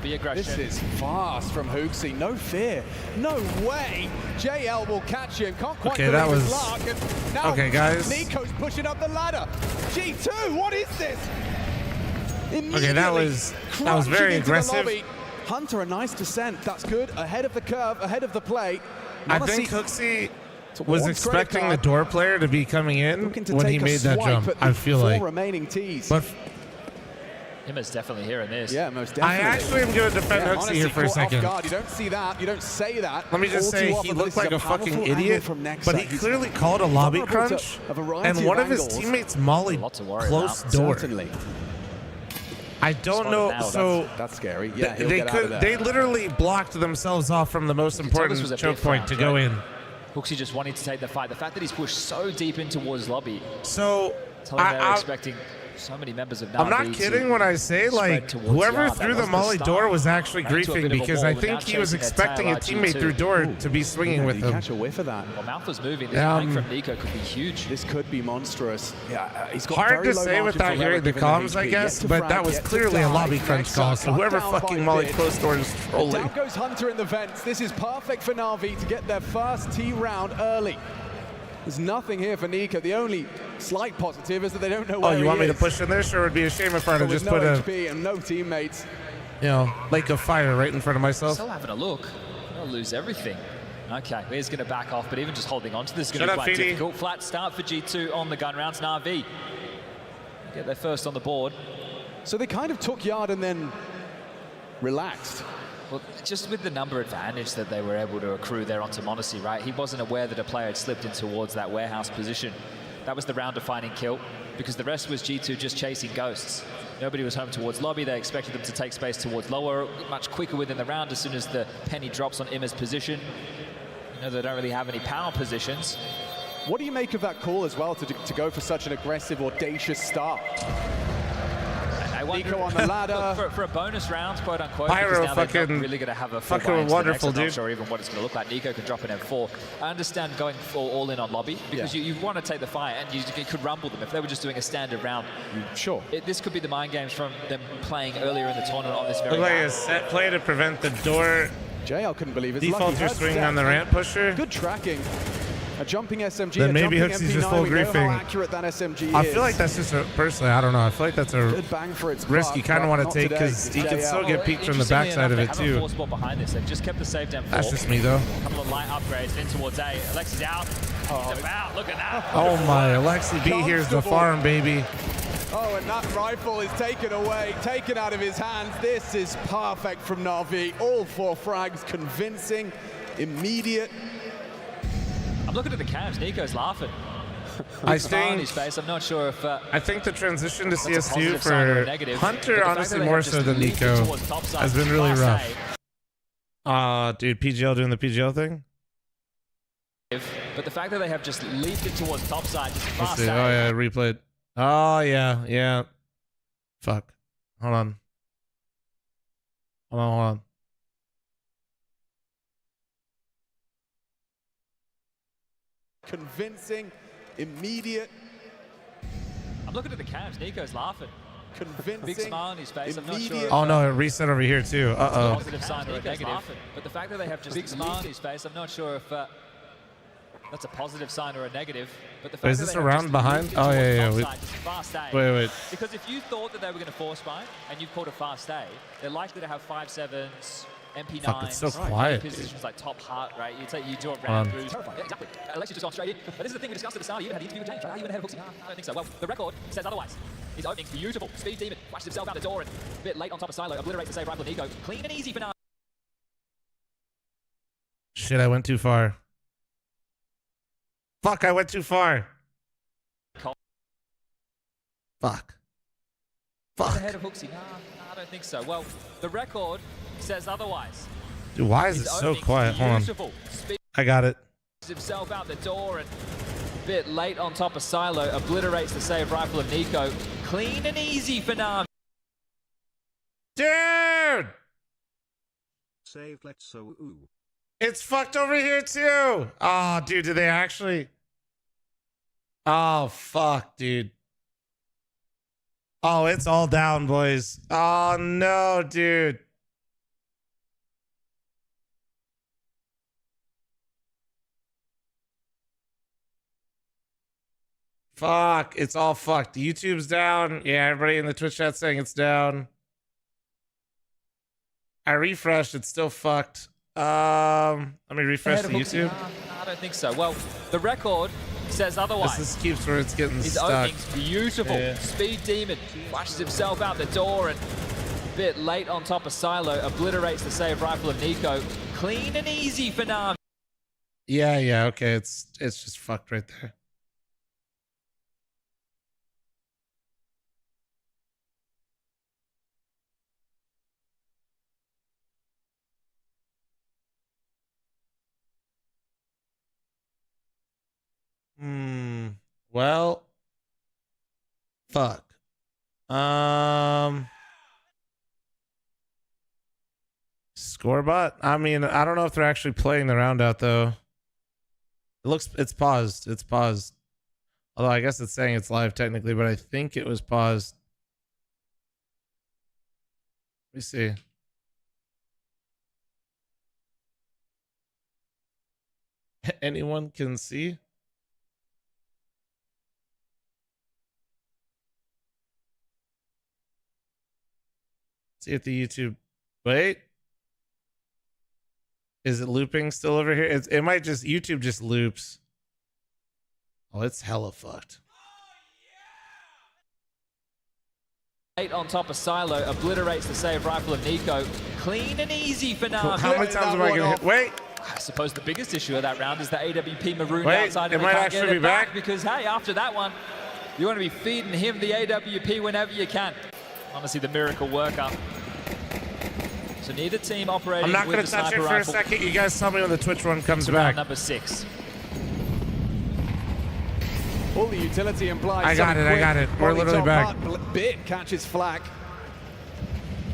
Aggression. This is fast from Hooksy. No fear. No way. JL will catch him. Can't quite okay, that was... luck. And now okay, guys. Nico's pushing up the ladder. G2, what is this? Okay, that was very aggressive. Hunter, a nice descent. That's good. Ahead of the curve, ahead of the play. I think Hooksy was expecting the door player to be coming in when he made that jump. I feel like. Remaining tees. But Imma's definitely hearing this. Yeah, most definitely. I actually am going to defend Hooksy here for a second. You don't see that. You don't say that. Let me just say, he looked like a fucking idiot, but he clearly called a lobby crunch, and one of his teammates mollied close door. Certainly. I don't know. So that's scary. Yeah, they literally blocked themselves off from the most important choke point to go in. Hooksy just wanting to take the fight. The fact that he's pushed so deep in towards lobby. So they're expecting so many members of Na'Vi. I'm not kidding when I say, like, whoever threw the molly door was actually griefing, because I think he was expecting a teammate through door to be swinging with him. Catch a whiff of that. Well, Mouth was moving. This flank from Nico could be huge. This could be monstrous. Yeah, he's got hard to say without hearing the comms, I guess, but that was clearly a lobby crunch call, so whoever fucking molly close door is trolling. Down goes Hunter in the vents. This is perfect for Na'Vi to get their first T round early. There's nothing here for Nico. The only slight positive is that they don't know where he is. Oh, you want me to push in there? Sure, it would be a shame if I had just put a HP and no teammates. You know, lake of fire right in front of myself. Still having a look. They'll lose everything. Okay, he's going to back off, but even just holding on to this is going to be quite difficult. Flat start for G2 on the gun rounds. Na'Vi get their first on the board. So they kind of took yard and then relaxed. Well, just with the number advantage that they were able to accrue there onto m0NESY, right? He wasn't aware that a player had slipped in towards that warehouse position. That was the round-defining kill, because the rest was G2 just chasing ghosts. Nobody was home towards lobby. They expected them to take space towards lower, much quicker within the round as soon as the penny drops on Imma's position. You know, they don't really have any power positions. What do you make of that call as well, to go for such an aggressive, audacious start? Nico on the ladder. for a bonus round, quote unquote, Pyro, because now they're not really going to have a full fucking wonderful, dude. I'm not sure even what it's going to look like. Nico can drop an M4. I understand going all in on lobby, because you want to take the fight, and you could rumble them if they were just doing a standard round. Sure. This could be the mind games from them playing earlier in the tournament on this very like a set play to prevent the door. JL couldn't believe it. Defaulter swing on the ramp pusher. Good tracking. A jumping SMG. Then maybe Hooksy's just full griefing. How accurate that SMG I feel like that's just personally, I don't know. I feel like that's a good bang for its risk you kind of want to take, because he can still get peeked from the backside of it too. Behind this. They've just kept the save down. That's just me though. A couple of light upgrades in towards A. Alexi's out. He's about. Look at that. Oh my, Alexi B, here's the farm, baby. Oh, and that rifle is taken away, taken out of his hands. This is perfect from Na'Vi. All 4 frags, convincing, immediate. I'm looking at the cams. Nico's laughing. I think his face. I'm not sure if. I think the transition to CS2 for Hunter, honestly, more so than Nico, has been really rough. Dude, PGL doing the PGL thing. But the fact that they have just leaped it towards topside, just fast. Oh yeah, replayed. Oh yeah. Fuck. Hold on. Hold on. Convincing, immediate. I'm looking at the cams. Nico's laughing. Convincing. Big smile on his face. I'm not sure. Oh no, it reset over here too. Uh-oh. Positive sign or a negative. But the fact that they have just big smile on his face, I'm not sure if that's a positive sign or a negative. But the fact is this a round behind? Oh yeah. Wait. Because if you thought that they were going to force buy and you've called a fast A, they're likely to have 5.7s. MP9s, fuck, it's so quiet. Positions like top heart, right? You do a round through. Yeah, exactly. Alexi just gone straight in. But this is the thing we discussed at the start. You even had the interview with James, right? How you went ahead of Hooksy? I don't think so. Well, the record says otherwise. He's opening beautiful. Speed demon. Flashes himself out the door and a bit late on top of Silo. Obliterates the save rifle of Nico. Clean and easy for now. Shit, I went too far. Fuck, I went too far. Fuck. Ahead of Hooksy. Nah, I don't think so. Well, the record says otherwise. Dude, why is it so quiet? Hold on. I got it. Himself out the door and a bit late on top of Silo. Obliterates the save rifle of Nico. Clean and easy for Na'Vi. Dude! Save let's so ooh. It's fucked over here too. Oh, dude, did they actually? Oh, fuck, dude. Oh, it's all down, boys. Oh, no, dude. Fuck, it's all fucked. YouTube's down. Yeah, everybody in the Twitch chat saying it's down. I refreshed, it's still fucked. Let me refresh the YouTube. I don't think so. Well, the record says otherwise. This keeps where it's getting His stuck. opening's beautiful. Yeah. Speed Demon flashes himself out the door and a bit late on top of Silo, obliterates the save rifle of Nico. Clean and easy for Na'Vi. Yeah, okay. It's just fucked right there. Well, fuck. Scorebot? I mean, I don't know if they're actually playing the round out though. It's paused. It's paused. Although I guess it's saying it's live technically, but I think it was paused. Let me see. Anyone can see? See if the YouTube. Wait. Is it looping still over here? It might just YouTube just loops. Oh, it's hella fucked. Late on top of Silo, obliterates the save rifle of Nico. Clean and easy for Na'Vi. How many times am I gonna hit? Wait. I suppose the biggest issue of that round is the AWP marooned Wait, outside. it And might can't actually get it be back. because hey, after that one, you want to be feeding him the AWP whenever you can. Honestly, the miracle worker. So neither team operating. I'm not with going to the touch it sniper for a rifle. second. You guys tell me when the Twitch run comes It's round back. number 6. All the utility implies. I got it. We're literally back. Bit catches flag.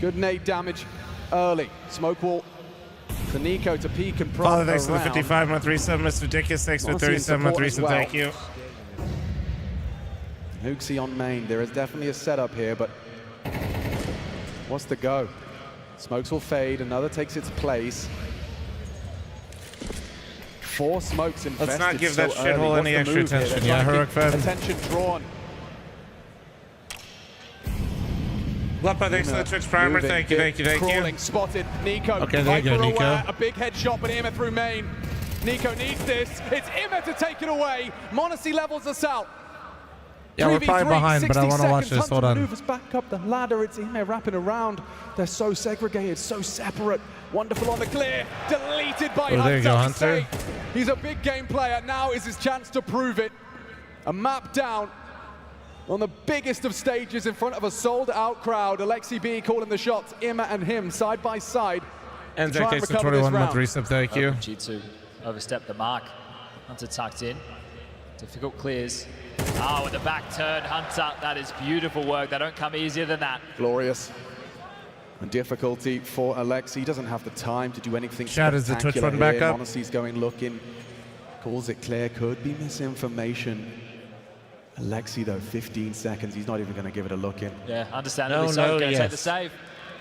Good nade damage early. Smoke wall. For Nico to peek and prod Father, thanks for the around. 55 month resub. Mr. Dickus, thanks for the Honestly, 37 month support as resub. well. Thank you. Hooksy on main. There is definitely a setup here, but what's the go? Smokes will fade. Another takes its place. 4 smokes invested. Let's not give so that shithole early. any What's the extra move here? attention. They're Yeah, trying to heroic keep fan. attention drawn. Lepa, thanks for the Twitch primer. Moving, Thank you. Crawling, spotted. Nico. Okay, there you go, Viper Nico. aware, a big headshot, but Ima through main. Nico needs this. It's Ima to take it away. Monacy levels us out. Yeah, we're probably 3v3, behind, but I 60 want to watch seconds. this. Hold Hunter on. maneuvers back up the ladder. It's Ima wrapping around. They're so segregated, so separate. Wonderful on the clear. Deleted by Oh, there you go, Hunter. Hunter. He's a big game player. Now is his chance to prove it. A map down on the biggest of stages in front of a sold-out crowd. Alexi B calling the shots. Ima and him side by side. And to try Zach, and thanks for recover this 21 month round. resub. Thank you. G2 overstepped the mark. Hunter tucked in. Difficult clears. Oh, with the back turn, Hunter. That is beautiful work. They don't come easier than that. Glorious. And difficulty for Alexi. He doesn't have the time to do anything Chad, is the Twitch spectacular run back here. up? Monacy's going looking. Calls it clear. Could be misinformation. Alexi, though, 15 seconds. He's not even going to give it a look in. Yeah, understandably No, so. no, Going to yes. take the save.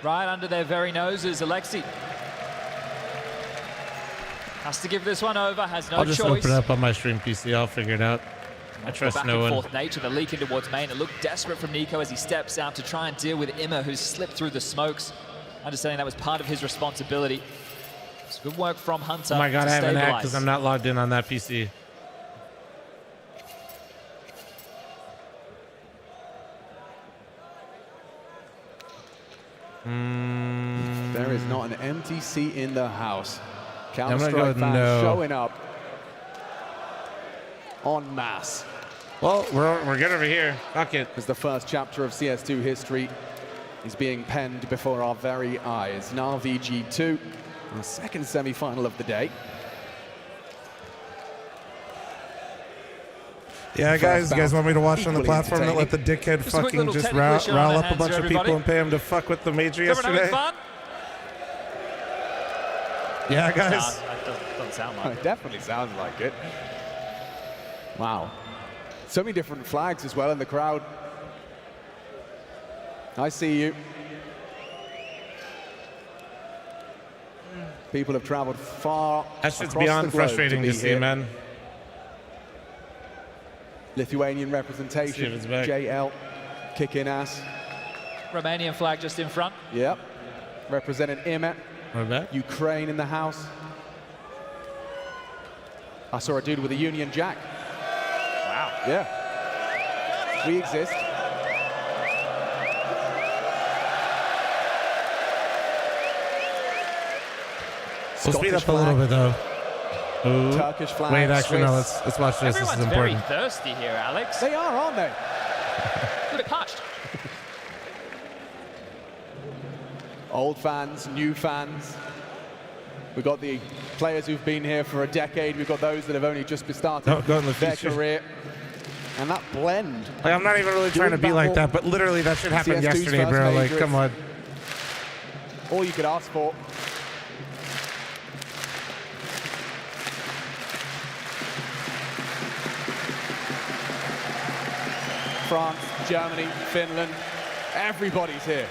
Right under their very noses, Alexi. Has to give this one over, has no I'll just choice. open it up on my stream PC. I'll figure it out. I trust back no and one. forth nature, the leak in towards main. It looked desperate from Nico as he steps out to try and deal with Ima, who's slipped through the smokes. Understanding that was part of his responsibility. It's good work from Hunter. Oh my god, to I haven't hacked stabilize. because I'm not logged in on that PC. There is not an empty seat in the house. I'm gonna go Counter-Strike with fans no. showing up en masse. Well, we're good over here. Fuck it. As the first chapter of CS2 history is being penned before our very eyes. Na'Vi G2, our second semi-final of the day. Yeah, guys, you guys want me to watch on the Equally platform that let the dickhead Just a quick fucking little just technical issue on rile their up a hands bunch for of people everybody. and pay him to fuck with the major Is everyone yesterday? having fun? Yeah, guys. Nah, that doesn't sound like It it. definitely sounds like it. Wow. So many different flags as well in the crowd. I see you. People have traveled far That's just across beyond the globe frustrating be to see, here. man. Lithuanian See if representation. it's back. JL kicking ass. Romanian flag just in front. Yep. Representing Ima. Ukraine in the house. I saw a dude with a Union Jack. Wow. Yeah. We exist. We'll speed up a little bit though. Ooh. Turkish flag. Wait, actually, no. Swiss. Let's watch this. Everyone's this is important. very thirsty here, Alex. They are, aren't they? A bit parched. Old fans, new fans. We've got the players who've been here for a decade. We've got those that have only just started their career. And that blend. Like, I'm not even really trying to be like that, but literally that shit happened CS2's yesterday, first bro. major, Like, come on. All you could ask for. France, Germany, Finland, everybody's here.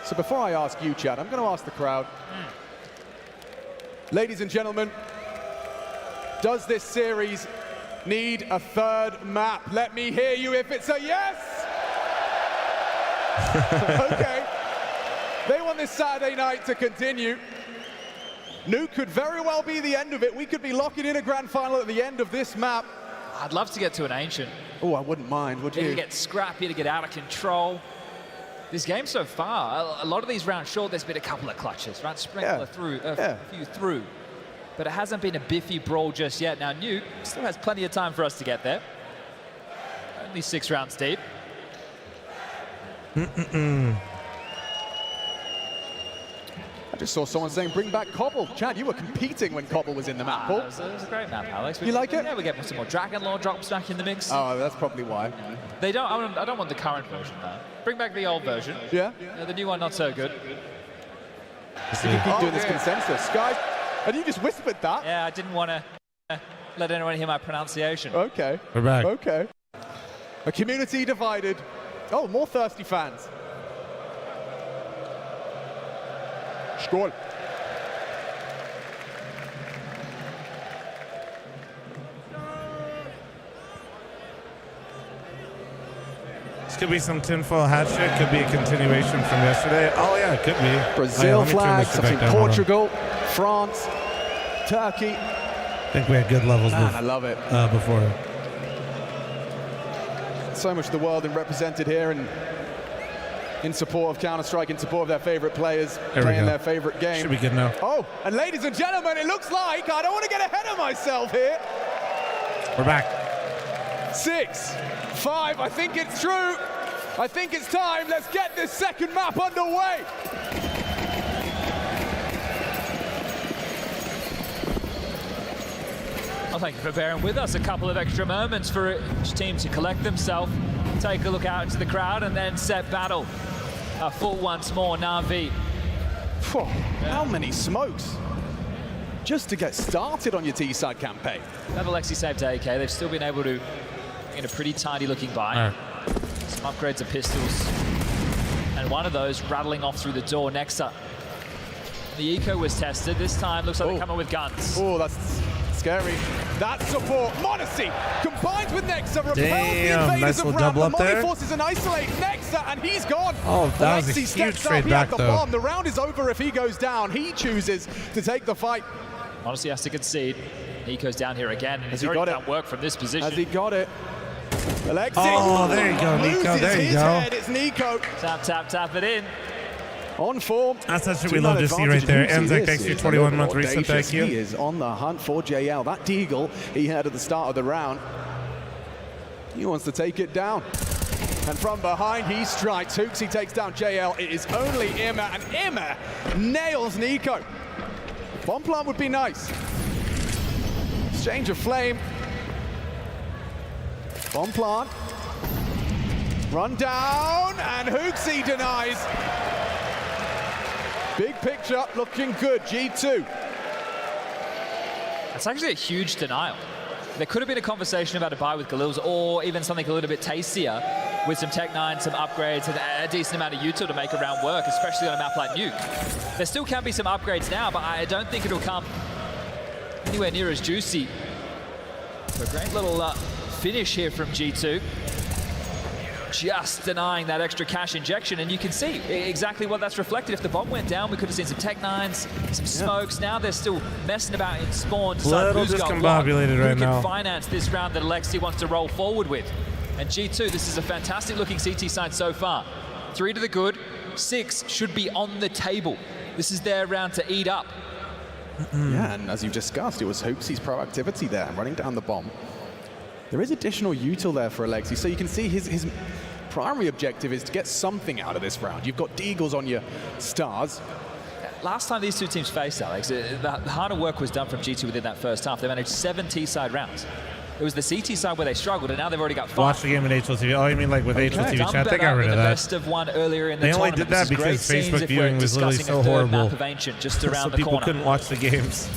So before I ask you, Chad, I'm going to ask the crowd. Ladies and gentlemen, does this series need a third map? Let me hear you if it's a yes! Okay. They want this Saturday night to continue. Nuke could very well be the end of it. We could be locking in a grand final at the end of this map. I'd love to get to an Ancient. Oh, I wouldn't mind, would you? To get scrappy, to get out of control. This game so far, a lot of these rounds, sure, there's been a couple of clutches, right? Sprinkler through, a few through. But it hasn't been a biffy brawl just yet. Now, Nuke still has plenty of time for us to get there. Only 6 rounds deep. I just saw someone saying, bring back Cobble. Chad, you were competing when Cobble was in the map, Paul. It was a great map, Alex. You like it? Yeah, we get some more Dragon Lore drops back in the mix. Oh, that's probably why. They don't. I don't want the current version though. Bring back the old version. Yeah. The new one not so good. You can keep doing this consensus, guys. And you just whispered that. Yeah, I didn't want to let anyone hear my pronunciation. Okay. We're back. Okay. A community divided. Oh, more thirsty fans. Skål. This could be some tinfoil hat shit. Could be a continuation from yesterday. Oh yeah, it could be. Brazil flags. I've seen Portugal, on. France, Turkey. I think we had good levels. I love it. Before. So much of the world represented here, and in support of Counter-Strike, in support of their favorite players playing their favorite game. Should be good now. Oh, and ladies and gentlemen, it looks like, I don't want to get ahead of myself here. We're back. 6, 5, I think it's true. I think it's time. Let's get this second map underway. Well, thank you for bearing with us. A couple of extra moments for each team to collect themselves, take a look out into the crowd, and then set battle. Full once more, Na'Vi. How many smokes? Just to get started on your T-side campaign. Level Lexi saved AK. They've still been able to get a pretty tidy looking buy. Some upgrades of pistols. And one of those rattling off through the door. Nexa. The eco was tested. This time looks like they're coming with guns. Oh, that's scary. That support. Monacy combines with Nexa, repels the invaders nice of little Ram. double up there. forces an isolate Nexa, and he's gone. Oh, that was a Alexi huge steps trade up. He back, had the though. bomb. The round is over if he goes down. He chooses to take the fight. Honestly, has to concede. Eco's down here again, and Has he's he already got done work from this position. Has he got it? Alexi. Oh, there you go, Nico. Loses There you his go. head. It's Nico. Tap, tap, tap it in. On form. That's what we love to see right there. Enzek, thanks for your 21-month reset. Thank you. He is on the hunt for JL. That deagle he had at the start of the round. He wants to take it down. And from behind, he strikes. Hooksy takes down JL. It is only Imma, and Imma nails Nico. Bomb plant would be nice. Exchange of flame. Bomb plant. Run down, and Hooksy denies. Big picture, looking good, G2. That's actually a huge denial. There could have been a conversation about a buy with Galils, or even something a little bit tastier with some Tech-9, some upgrades, and a decent amount of util to make a round work, especially on a map like Nuke. There still can be some upgrades now, but I don't think it'll come anywhere near as juicy. So a great little finish here from G2. Just denying that extra cash injection, and you can see exactly what that's reflected. If the bomb went down, we could have seen some Tech-9s, some smokes. Now they're still messing about in spawn. Little discombobulated right now. Who can finance this round that Alexi wants to roll forward with? And G2, this is a fantastic looking CT side so far. 3 to the good, 6 should be on the table. This is their round to eat up. Yeah, and as you've discussed, it was Hoopsy's proactivity there, running down the bomb. There is additional util there for Alexi, so you can see his primary objective is to get something out of this round. You've got Deagles on your stars. Last time these two teams faced, Alex, the harder work was done from G2 within that first half. They managed 7 T-side rounds. It was the CT side where they struggled, and now they've already got 5. Watch the game in HLTV. Oh, you mean like with HLTV chat? They got rid of that. Best of one earlier in the they only did that because Facebook viewing was literally so horrible. Just around so the people couldn't watch the games.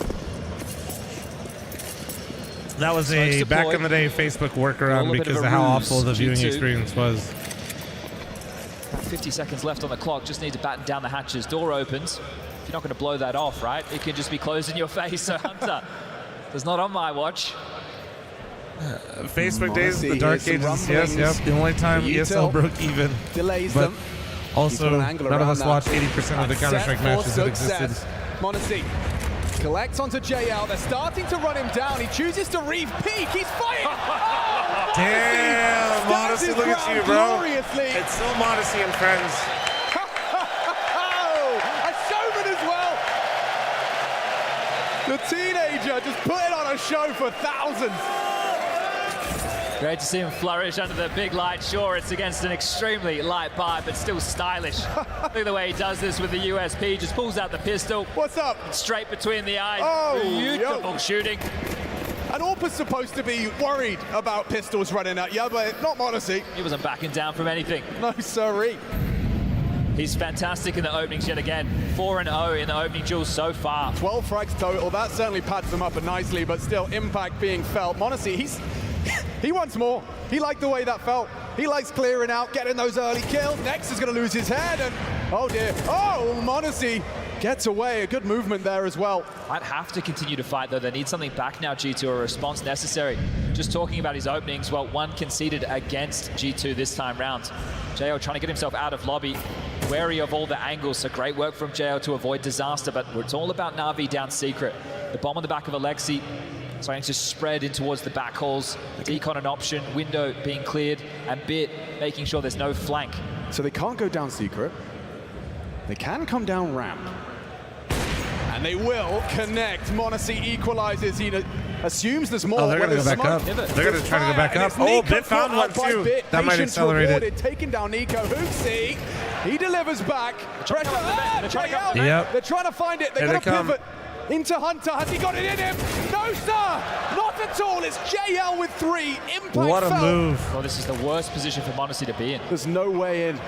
That was a back in the day Facebook workaround because of how awful the viewing experience was. 50 seconds left on the clock. Just need to batten down the hatches. Door opens. If you're not going to blow that off, right? It can just be closed in your face. So Hunter, it's not on my watch. Facebook days, the dark ages. Yes, yep. The only time ESL broke even. Delays but them. Also, none of us watched 80% of the Counter-Strike matches that existed. m0NESY collects onto JL. They're starting to run him down. He chooses to re-peek. He's fighting. Oh, damn, m0NESY, look at you, bro. Gloriously. It's still m0NESY and friends. A showman as well. The teenager just putting on a show for thousands. Great to see him flourish under the big light. Sure, it's against an extremely light buy, but still stylish. Look at the way he does this with the USP. Just pulls out the pistol. What's up? Straight between the eyes. Oh, beautiful shooting. And AWP's supposed to be worried about pistols running at you, but not m0NESY. He wasn't backing down from anything. No, sirree. He's fantastic in the openings yet again. 4-0 in the opening duels so far. 12 frags total. That certainly pads them up nicely, but still impact being felt. m0NESY, he wants more. He liked the way that felt. He likes clearing out, getting those early kills. Next is going to lose his head, and oh dear. Oh, m0NESY gets away. A good movement there as well. I'd have to continue to fight, though. They need something back now, G2, a response necessary. Just talking about his openings, well, 1 conceded against G2 this time round. JL trying to get himself out of lobby, wary of all the angles, so great work from JL to avoid disaster, but it's all about Na'Vi down secret. The bomb on the back of Alexi, starting to spread in towards the back halls. Decon an option, window being cleared, and Bit making sure there's no flank. So they can't go down secret. They can come down ramp. And they will connect. m0NESY equalizes. He assumes there's more. Oh, they're going to go back up. They're going to try to go back up. Oh, Bit found one too. That might accelerate it. Taking down Nico. Hoopsy. He delivers back. Pressure. Yep. They're trying to find it. They're going to pivot. Into Hunter. Has he got it in him? No, sir! Not at all. It's JL with 3. Impact what a felt. move. Well, this is the worst position for m0NESY to be in. There's no way in.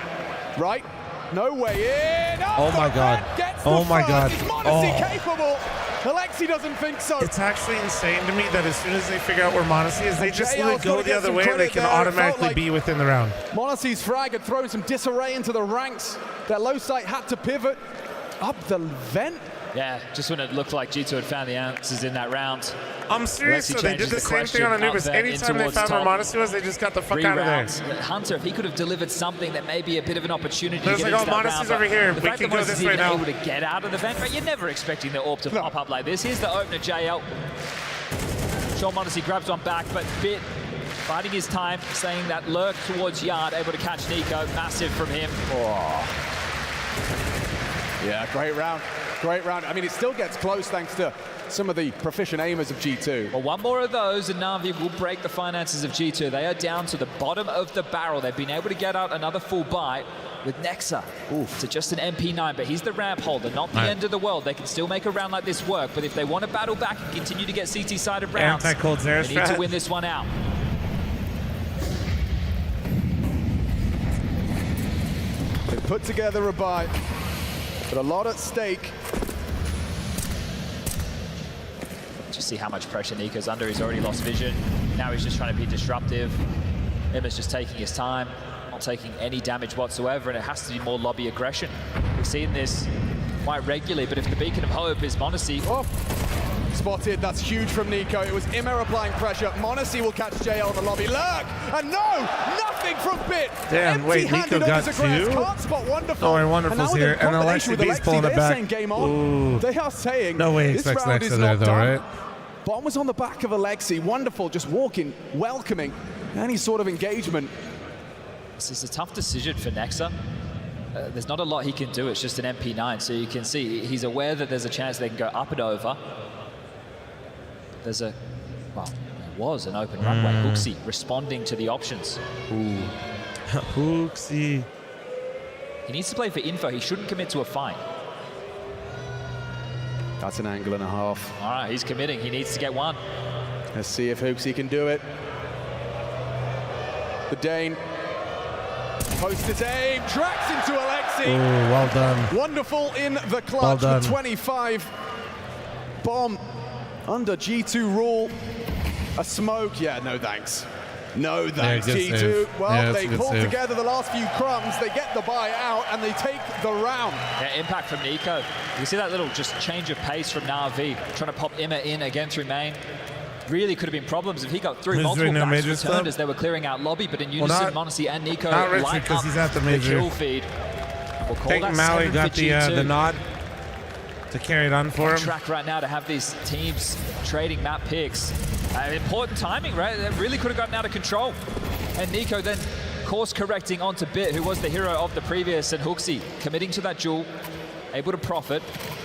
Right? No way in. Oh my God. Oh my God. Is m0NESY capable? Alexi doesn't think so. It's actually insane to me that as soon as they figure out where m0NESY is, they just go the other way and they can automatically be within the round. m0NESY's frag had thrown some disarray into the ranks. Their low site had to pivot up the vent. Yeah, just when it looked like G2 had found the answers in that round. I'm serious, so they did the same thing on Anubis. Anytime they found where m0NESY was, they just got the fuck out of there. Hunter, if he could have delivered something that may be a bit of an opportunity to get into like, that m0NESY's over here. We can go this way now. Able to get out of the vent, but you're never expecting the AWP to pop up like this. Here's the opener, JL. Sure, m0NESY grabs one back, but Bit biding his time, saying that lurk towards Yard, able to catch Nico. Massive from him. Oh. Yeah, great round. Great round. I mean, it still gets close thanks to some of the proficient aimers of G2. Well, one more of those and Na'Vi will break the finances of G2. They are down to the bottom of the barrel. They've been able to get out another full buy with Nexa. To just an MP9, but he's the ramp holder, not the end of the world. They can still make a round like this work, but if they want to battle back and continue to get CT-sided rounds, they need to win this one out. They've put together a buy, but a lot at stake. Just see how much pressure Nico's under. He's already lost vision. Now he's just trying to be disruptive. Emma's just taking his time. not taking any damage whatsoever, and it has to be more lobby aggression. We've seen this quite regularly, but if the beacon of hope is m0NESY... Oh, spotted, that's huge from Nico. It was Immer applying pressure. m0NESY will catch JL in the lobby. Lurk! And no! Nothing from Bit! Damn, wait, Nico got 2? Can't spot Wonderful. Oh, and Wonderful's here. And Alexi B's pulling it back. Game on. Ooh. They are saying no way he this expects round Nexa is there, not though, done. right? Bomb was on the back of Alexi. Wonderful, just walking, welcoming any sort of engagement. This is a tough decision for Nexa. There's not a lot he can do. It's just an MP9, so you can see he's aware that there's a chance they can go up and over. There's a, well, there was an open runway. HooXi responding to the options. Ooh. HooXi. He needs to play for info. He shouldn't commit to a fight. That's an angle and a half. All right, he's committing. He needs to get one. Let's see if HooXi can do it. The Dane. Posted aim, tracks into Alexi. Ooh, well done. Wonderful in the clutch with 25. Bomb under G2 rule. A smoke, yeah, no thanks. No thanks, yeah, G2. Save. Well, yeah, they pulled together the last few crumbs. They get the buy out and they take the round. Yeah, impact from Nico. You see that little just change of pace from Na'Vi, trying to pop Immer in again through main. Really could have been problems if he got through multiple backs returned as they were clearing out lobby, but in unison, m0NESY and Nico light up he's at the major kill feed. We'll call that Maui got the nod to carry it on for him. Track right now to have these teams trading map picks. Important timing, right? That really could have gotten out of control. And Nico then course correcting onto Bit, who was the hero of the previous, and HooXi committing to that duel, able to profit,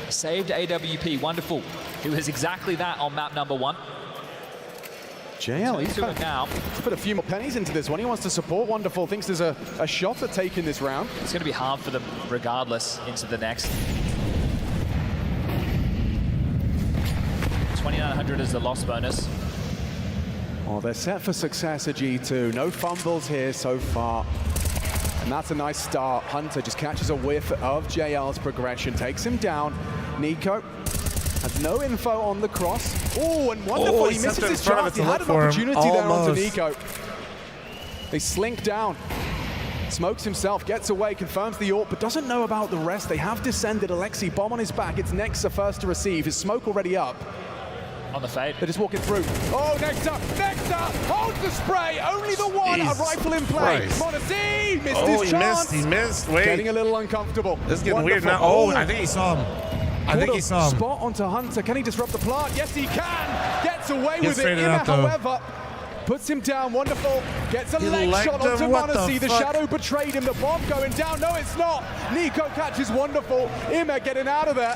saved AWP, Wonderful, who is exactly that on map number 1. JL, he's put a few more pennies into this one. He wants to support Wonderful, thinks there's a shot at taking this round. It's going to be hard for them regardless into the next. 2,900 is the loss bonus. Oh, they're set for success at G2. No fumbles here so far. And that's a nice start. Hunter just catches a whiff of JL's progression, takes him down. Nico has no info on the cross. Oh, and Wonderful, he misses his chance. He had an opportunity there onto Nico. They slink down. Smokes himself, gets away, confirms the AWP, but doesn't know about the rest. They have descended. Alexi, bomb on his back. It's Nexa first to receive. His smoke already up. On the fade. They're just walking through. Oh, Nexa holds the spray. Only the one, a rifle in play. m0NESY missed his chance. He missed. Wait. Getting a little uncomfortable. This is getting weird now. Oh, I think he saw him. I think he saw him. Spot onto Hunter. Can he disrupt the plant? Yes, he can. Gets away with it. Immer, however, puts him down. Wonderful. Gets a leg shot onto m0NESY. The shadow betrayed him. The bomb going down. No, it's not. Nico catches Wonderful. Immer getting out of there.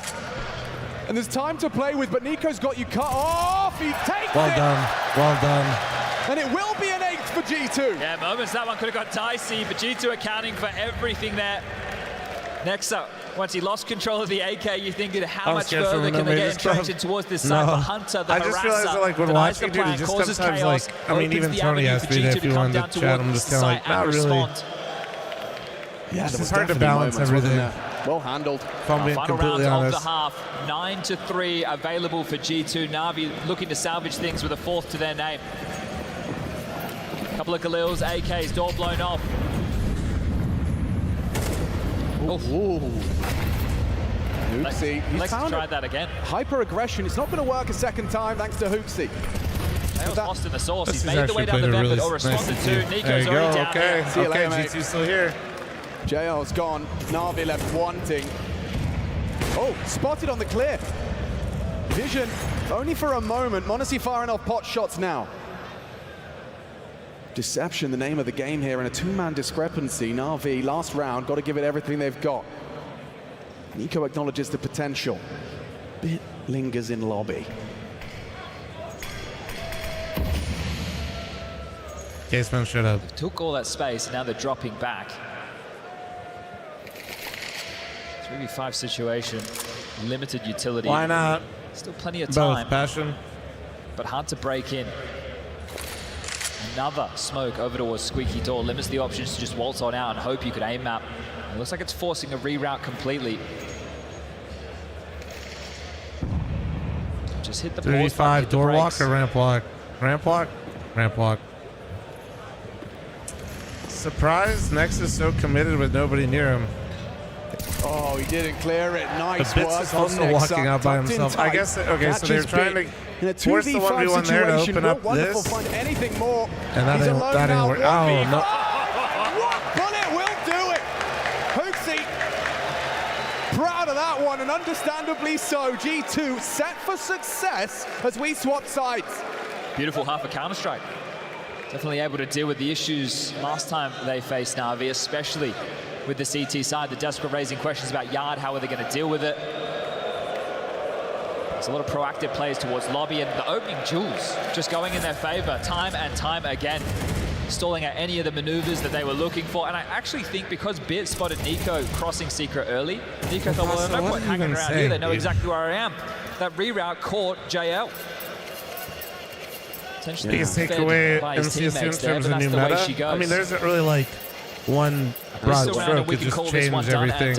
And there's time to play with, but Nico's got you cut off. He takes it. Well done. Well done. And it will be an 8th for G2. Yeah, moments that one could have got dicey, but G2 accounting for everything there. Next up, once he lost control of the AK, you think how much further can they get entrenched towards this side? But Hunter, the harasser, I just realized that, like, when watching dude, it just sometimes, chaos, like, I mean, even Tony asked me that if you wanted to chat, I'm just kind of like, not really. Yeah, it's hard to balance everything. Well handled. If I'm being Final completely rounds honest. of the half, 9-3 available for G2. Na'Vi looking to salvage things with a 4th to their name. Couple of Galils, AKs, door blown off. HooXi, Let's try that again. Hyper aggression. It's not going to work a second time thanks to HooXi. They lost in the source. He's made the way down the vent, but responded to. Nico's already down there. See you later, mate. G2's still here. JL's gone. Na'Vi left wanting. Oh, spotted on the clear. Vision, only for a moment. m0NESY firing off pot shots now. Deception, the name of the game here, and a 2-man discrepancy. Na'Vi, last round, got to give it everything they've got. Nico acknowledges the potential. Bit lingers in lobby. Caseman, shut up. Took all that space, now they're dropping back. 3v5 situation, limited utility. Why not? Still plenty of time. Both, passion. But hard to break in. Another smoke over towards Squeaky Door limits the options to just waltz on out and hope you could aim map. It looks like it's forcing a reroute completely. Just hit the pause 3v5, door walk or ramp walk? Ramp walk? Ramp walk. surprised Nex is so committed with nobody near him. Oh, he didn't clear it. Nice work. Bits is also walking out by himself. I guess, okay, so they're trying to force the 1v1 there to open up this. Find anything more. And that didn't work. Oh, no. Bullet will do it. Hooksy, proud of that one, and understandably so. G2 set for success as we swap sides. Beautiful half of Counter-Strike. Definitely able to deal with the issues last time they faced Na'Vi, especially with the CT side. The Desperate raising questions about Yard, how are they going to deal with it? There's a lot of proactive plays towards lobby, and the opening duels just going in their favor time and time again, stalling out any of the maneuvers that they were looking for. And I actually think because Bit spotted Nico crossing Secret early, Nico thought, well, no point hanging around here, they know exactly where I am. That reroute caught JL. Biggest takeaway in CS2 in terms of new meta. I mean, there isn't really like one broad stroke. It just changed everything.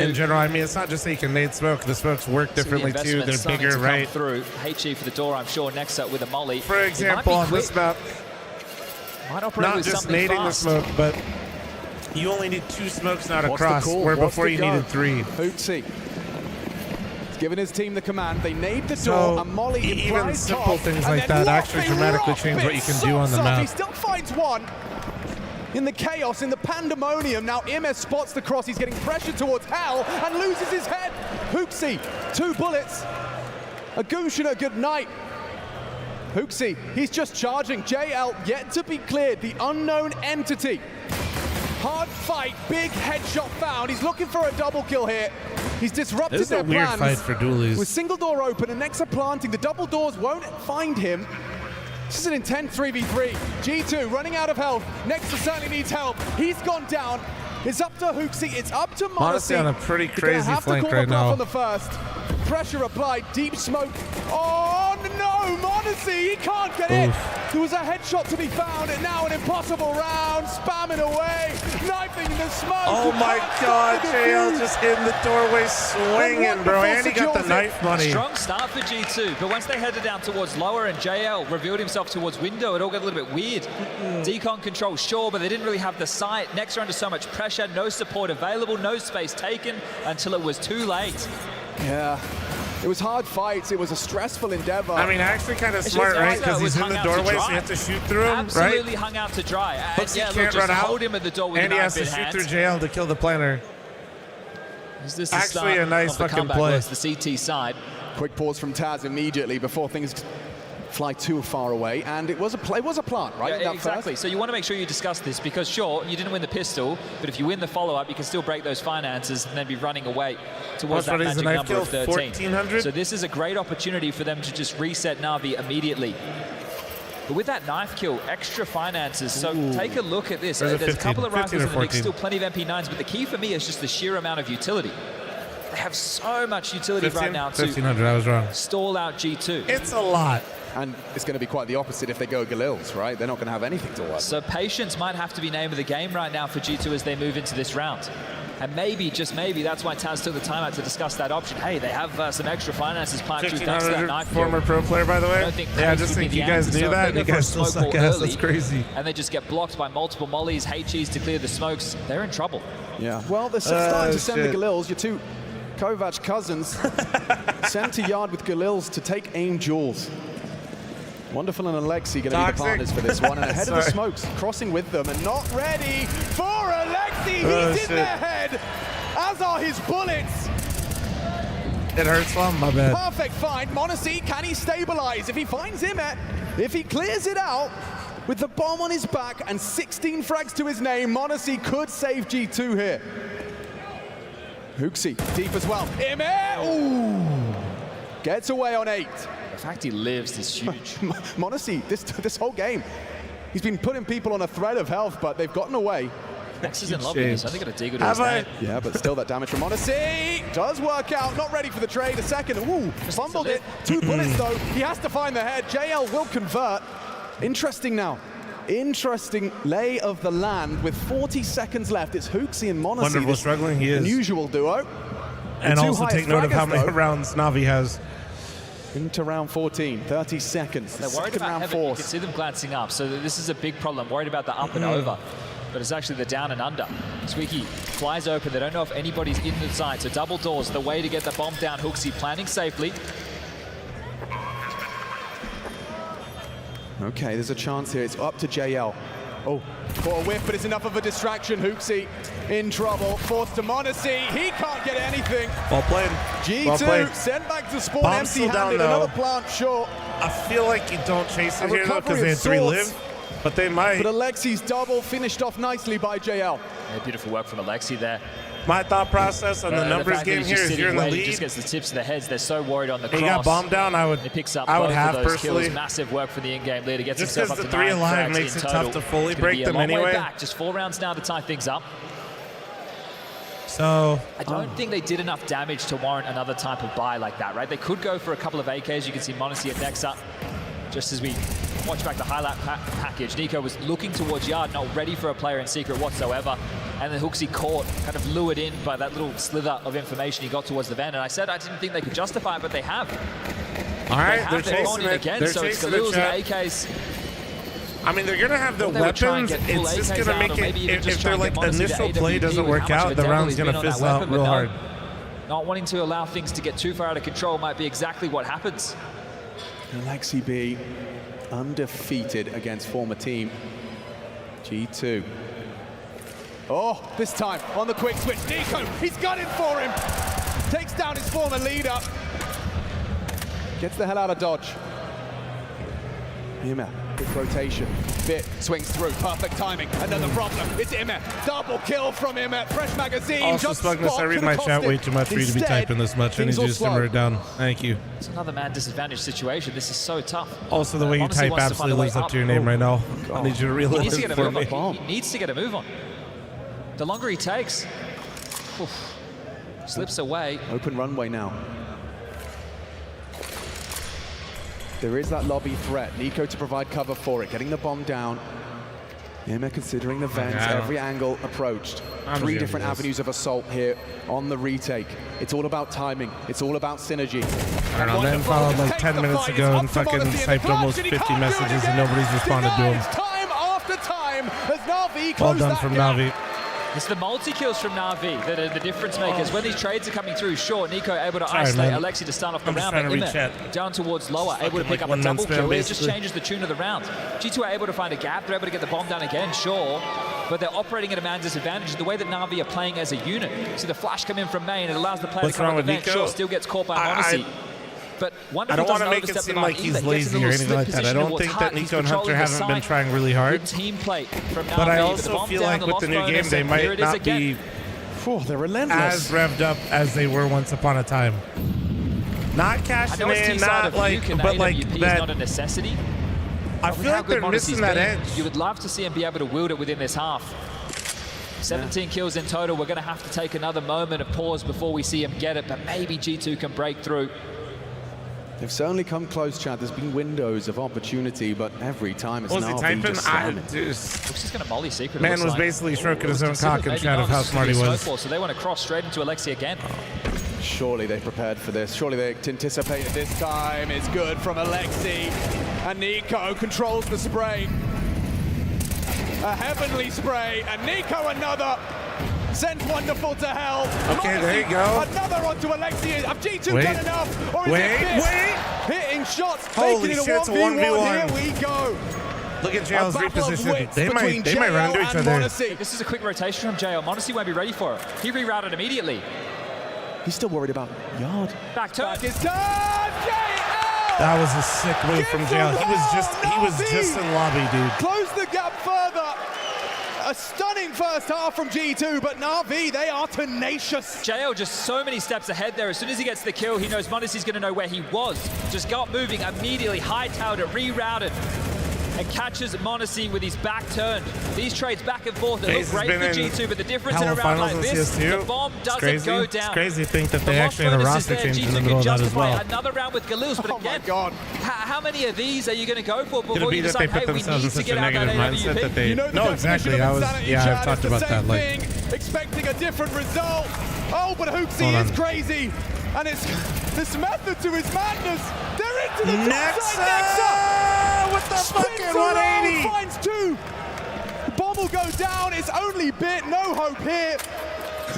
In general, I mean, it's not just that you can nade smoke. The smokes work differently too. They're bigger, right? Through HE for the door, I'm sure. Next up with a molly. For example, on this map, not just nading the smoke, but you only need 2 smokes now to cross, where before you needed 3. Hootsy. He's given his team the command. They nade the door, and Molly even simple things like that actually dramatically change what you can do on the map. He still finds one. In the chaos, in the pandemonium, now Imes spots the cross. He's getting pressure towards Hell and loses his head. Hooksy, 2 bullets. Agushina, good night. Hooksy, he's just charging. JL yet to be cleared, the unknown entity. Hard fight, big headshot found. He's looking for a double kill here. He's disrupted their plans. This is a weird fight for dualies. With single door open and Nexa planting, the double doors won't find him. This is an intense 3v3. G2 running out of health. Nexa certainly needs help. He's gone down. It's up to Hooksy. It's up to Modesty on a pretty crazy flank right now. On the first. Pressure applied. Deep smoke. Oh no, Modesty. He can't get it. There was a headshot to be found, and now an impossible round. Spamming away. Knifing the smoke. Oh my God, JL just in the doorway swinging, bro. And he got the knife money. Strong start for G2, but once they headed down towards lower and JL revealed himself towards window, it all got a little bit weird. Decon control, sure, but they didn't really have the sight. Next are under so much pressure, no support available, no space taken until it was too late. Yeah. It was hard fights. It was a stressful endeavor. I mean, actually kind of smart, right? Because he's in the doorway, so you have to shoot through him, right? Absolutely hung out to dry. Hooksy can't run out, hold him at the door with and he has to shoot through JL to kill the planner. Is this actually a nice fucking play? The CT side. Quick pause from Taz immediately before things fly too far away, and it was a plant, right? Yeah, exactly. So you want to make sure you discuss this because, sure, you didn't win the pistol, but if you win the follow-up, you can still break those finances and then be running away towards that magic number of 13. 1400? So this is a great opportunity for them to just reset Na'Vi immediately. But with that knife kill, extra finances. So take a look at this. There's a couple of rifles in the mix, still plenty of MP9s, but the key for me is just the sheer amount of utility. They have so much utility right now to 1500, I was wrong. Stall out G2. It's a lot. And it's going to be quite the opposite if they go Galils, right? They're not going to have anything to work. So patience might have to be name of the game right now for G2 as they move into this round. And maybe, just maybe, that's why Taz took the time out to discuss that option. Hey, they have some extra finances planned through thanks to that knife former pro player, by the way. I just think you guys knew that. You guys still suck ass. That's crazy. And they just get blocked by multiple mollies, HEs to clear the smokes. They're in trouble. Yeah. Well, they're starting to send the Galils. Your 2 Kovac cousins sent to yard with Galils to take aim duels. Wonderful and Alexi going to be the partners for this one. And ahead of the smokes, crossing with them and not ready for Alexi. He's in their head, as are his bullets. It hurts one, my bad. Perfect find. Monacy, can he stabilize? If he finds him, if he clears it out with the bomb on his back and 16 frags to his name, Monacy could save G2 here. Hooksy, deep as well. Ooh. Gets away on 8. The fact he lives is huge. Monacy, this whole game, he's been putting people on a thread of health, but they've gotten away. Nex is in love with this. I think got a dig to his name. Yeah, but still that damage from Monacy does work out. Not ready for the trade. A second. Ooh, fumbled it. 2 bullets though. He has to find the head. JL will convert. Interesting now. Interesting lay of the land with 40 seconds left. It's Hooksy and Monacy. Wonderful struggling he is. Unusual duo. And also take note of how many rounds Na'Vi has. Into round 14, 30 seconds. They're worried about round 4. You can see them glancing up, so this is a big problem. Worried about the up and over. but it's actually the down and under. Squeaky flies open. They don't know if anybody's in the side, so double doors, the way to get the bomb down. Hooksy planning safely. Okay, there's a chance here. It's up to JL. Oh, caught a whiff, but it's enough of a distraction. Hooksy in trouble, forced to Monacy. He can't get anything. Well played. G2 well played. sent back to spawn Bomb's still down, empty-handed. though. Another plant short. I feel like you don't chase it here though because recovery they of had 3 sorts. live, but they might. But Alexi's double finished off nicely by JL. Yeah, beautiful work from Alexi there. My thought process on the numbers game here is you're in the lead. He just gets the tips of the heads. They're so worried on the cross. He got bombed down. I would both have of those personally. Kills. Massive work for the in-game leader. Gets Just himself because up the to 3 9 alive frags makes in it total. tough to fully It's gonna break be a them long way anyway. back. Just 4 rounds now to tie things up. So I don't think they did enough damage to warrant another type of buy like that, right? They could go for a couple of AKs. You can see Monacy at Nexa. Just as we watch back the highlight package, Nico was looking towards Yard, not ready for a player in secret whatsoever. And then Hooksy caught, kind of lured in by that little slither of information he got towards the van. And I said I didn't think they could justify it, but they have. All right, they're chasing it. again, They're so it's chasing it, Galil's chat. and AKs. I mean, they're going to have the weapons. It's just going to make it, if their like initial play doesn't work out, the round's going to fizzle out real hard. Not wanting to allow things to get too far out of control might be exactly what happens. Alexi B undefeated against former team G2. Oh, this time on the quick switch, Nico, he's got it for him. Takes down his former leader. Gets the hell out of dodge. Yima, quick rotation. Bit swings through, perfect timing. Another problem. It's Ima. Double kill from Ima. Fresh magazine. Also, just Smugness, I read my chat way too much for you to be typing this much. I need you to simmer it down. Thank you. It's another man disadvantaged situation. This is so tough. Also, the way you type absolutely lives up to your name right now. I need you to reel it in for me. He needs to get a move on. The longer he takes, slips away. Open runway now. There is that lobby threat. Nico to provide cover for it, getting the bomb down. Ima considering the vents, every angle approached. 3 different avenues of assault here on the retake. It's all about timing. It's all about synergy. I don't know, man followed like 10 minutes ago and fucking typed almost 50 messages and nobody's responded to him. Time after time as Na'Vi Well done from Na'Vi. It's the multi-kills from Na'Vi that are the difference makers. When these trades are coming through, sure, Nico able to isolate Alexi to start off the round, but Ima down towards lower, able to pick up a double kill. It just changes the tune of the round. G2 are able to find a gap, they're able to get the bomb down again, sure, but they're operating at a man disadvantage. The way that Na'Vi are playing as a unit. See the flash come in from main, it allows the player to come on the vent, sure, still gets caught by Monacy. But I don't want to make it seem like he's lazy or anything like that. I don't think that Nico and Hunter haven't been trying really hard. But I also feel like with the new game, they might not be they're relentless. as revved up as they were once upon a time. Not cashing in, not like, but like that. Not a necessity. I feel like they're missing that edge. You would love to see him be able to wield it within this half. 17 kills in total. We're going to have to take another moment of pause before we see him get it, but maybe G2 can break through. They've certainly come close, Chad. There's been windows of opportunity, but every time it's What was he typing? Looks just going to molly secret. Man was basically stroking his own cock in chat of how smart he was. So they want to cross straight into Alexi again. Surely they prepared for this. Surely they anticipated this time. It's good from Alexi. And Nico controls the spray. A heavenly spray. And Nico another. Sends Wonderful to hell. Okay, there you go. Another onto Alexi. Have G2 done enough? Or is it hitting shots, Holy making it shit, a it's a 1v1. 1v1. Here we go. Look at JL's reposition. They might run into each other. This is a quick rotation from JL. Monacy won't be ready for it. He rerouted immediately. He's still worried about Yard. Back turn. Back is done. JL! That was a sick move from JL. He was just in lobby, dude. Close the gap further. A stunning first half from G2, but Na'Vi, they are tenacious. JL just so many steps ahead there. As soon as he gets the kill, he knows Monacy's going to know where he was. Just got moving immediately, hightailed it, rerouted, and catches Monacy with his back turned. These trades back and forth, they look great for G2, but the difference in a round like this, the bomb doesn't go down. It's crazy to think that they actually had a roster change in the middle of that as well. Another round with Galil's, but again, how many of these are you going to go for before you that decide, they put hey, we themselves in need to such get a out negative that mindset that AWP? they... No, exactly. I've talked about that. Like, expecting a different result. Oh, but Hooksy is crazy. And it's this method to his madness. They're into the Nexa with the fucking 180. Finds 2. Bomb will all go down. It's only Bit. No hope here.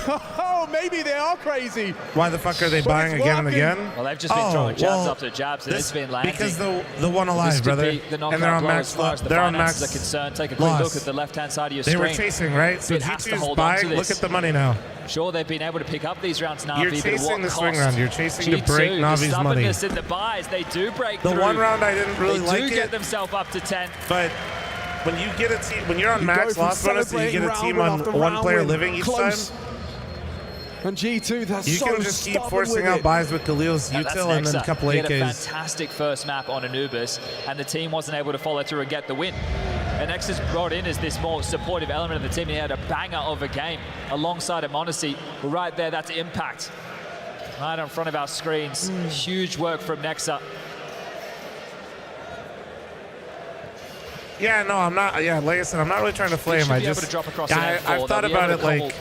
Oh, maybe they are crazy. Why the fuck are they buying again and again? Well, they've just been throwing jabs after jabs, and it's been landing. Because the one alive, brother. And they're on max. They're on max. Are concerned. Take a quick look at the left-hand side of your screen. They were chasing, right? So G2's buying. Look at the money now. Sure, they've been able to pick up these rounds, Na'Vi. You're chasing the swing round. You're chasing G2, to break Na'Vi's money. The stubbornness in the buys, they do break through. The one round I didn't really like it. They do get themselves up to 10. But when you get a team, when you're on max loss bonus, and you get a team on one player living each time. And G2, that's you can just keep forcing out buys with Khalil's util and then a couple AKs. He had a fantastic first map on Anubis, and the team wasn't able to follow through and get the win. And Nexus brought in as this more supportive element of the team. He had a banger of a game alongside a Monacy. Right there, that's impact. Right in front of our screens. Huge work from Nexa. Yeah, no, I'm not. Yeah, like I said, I'm not really trying to flame. I just, I've thought about it like.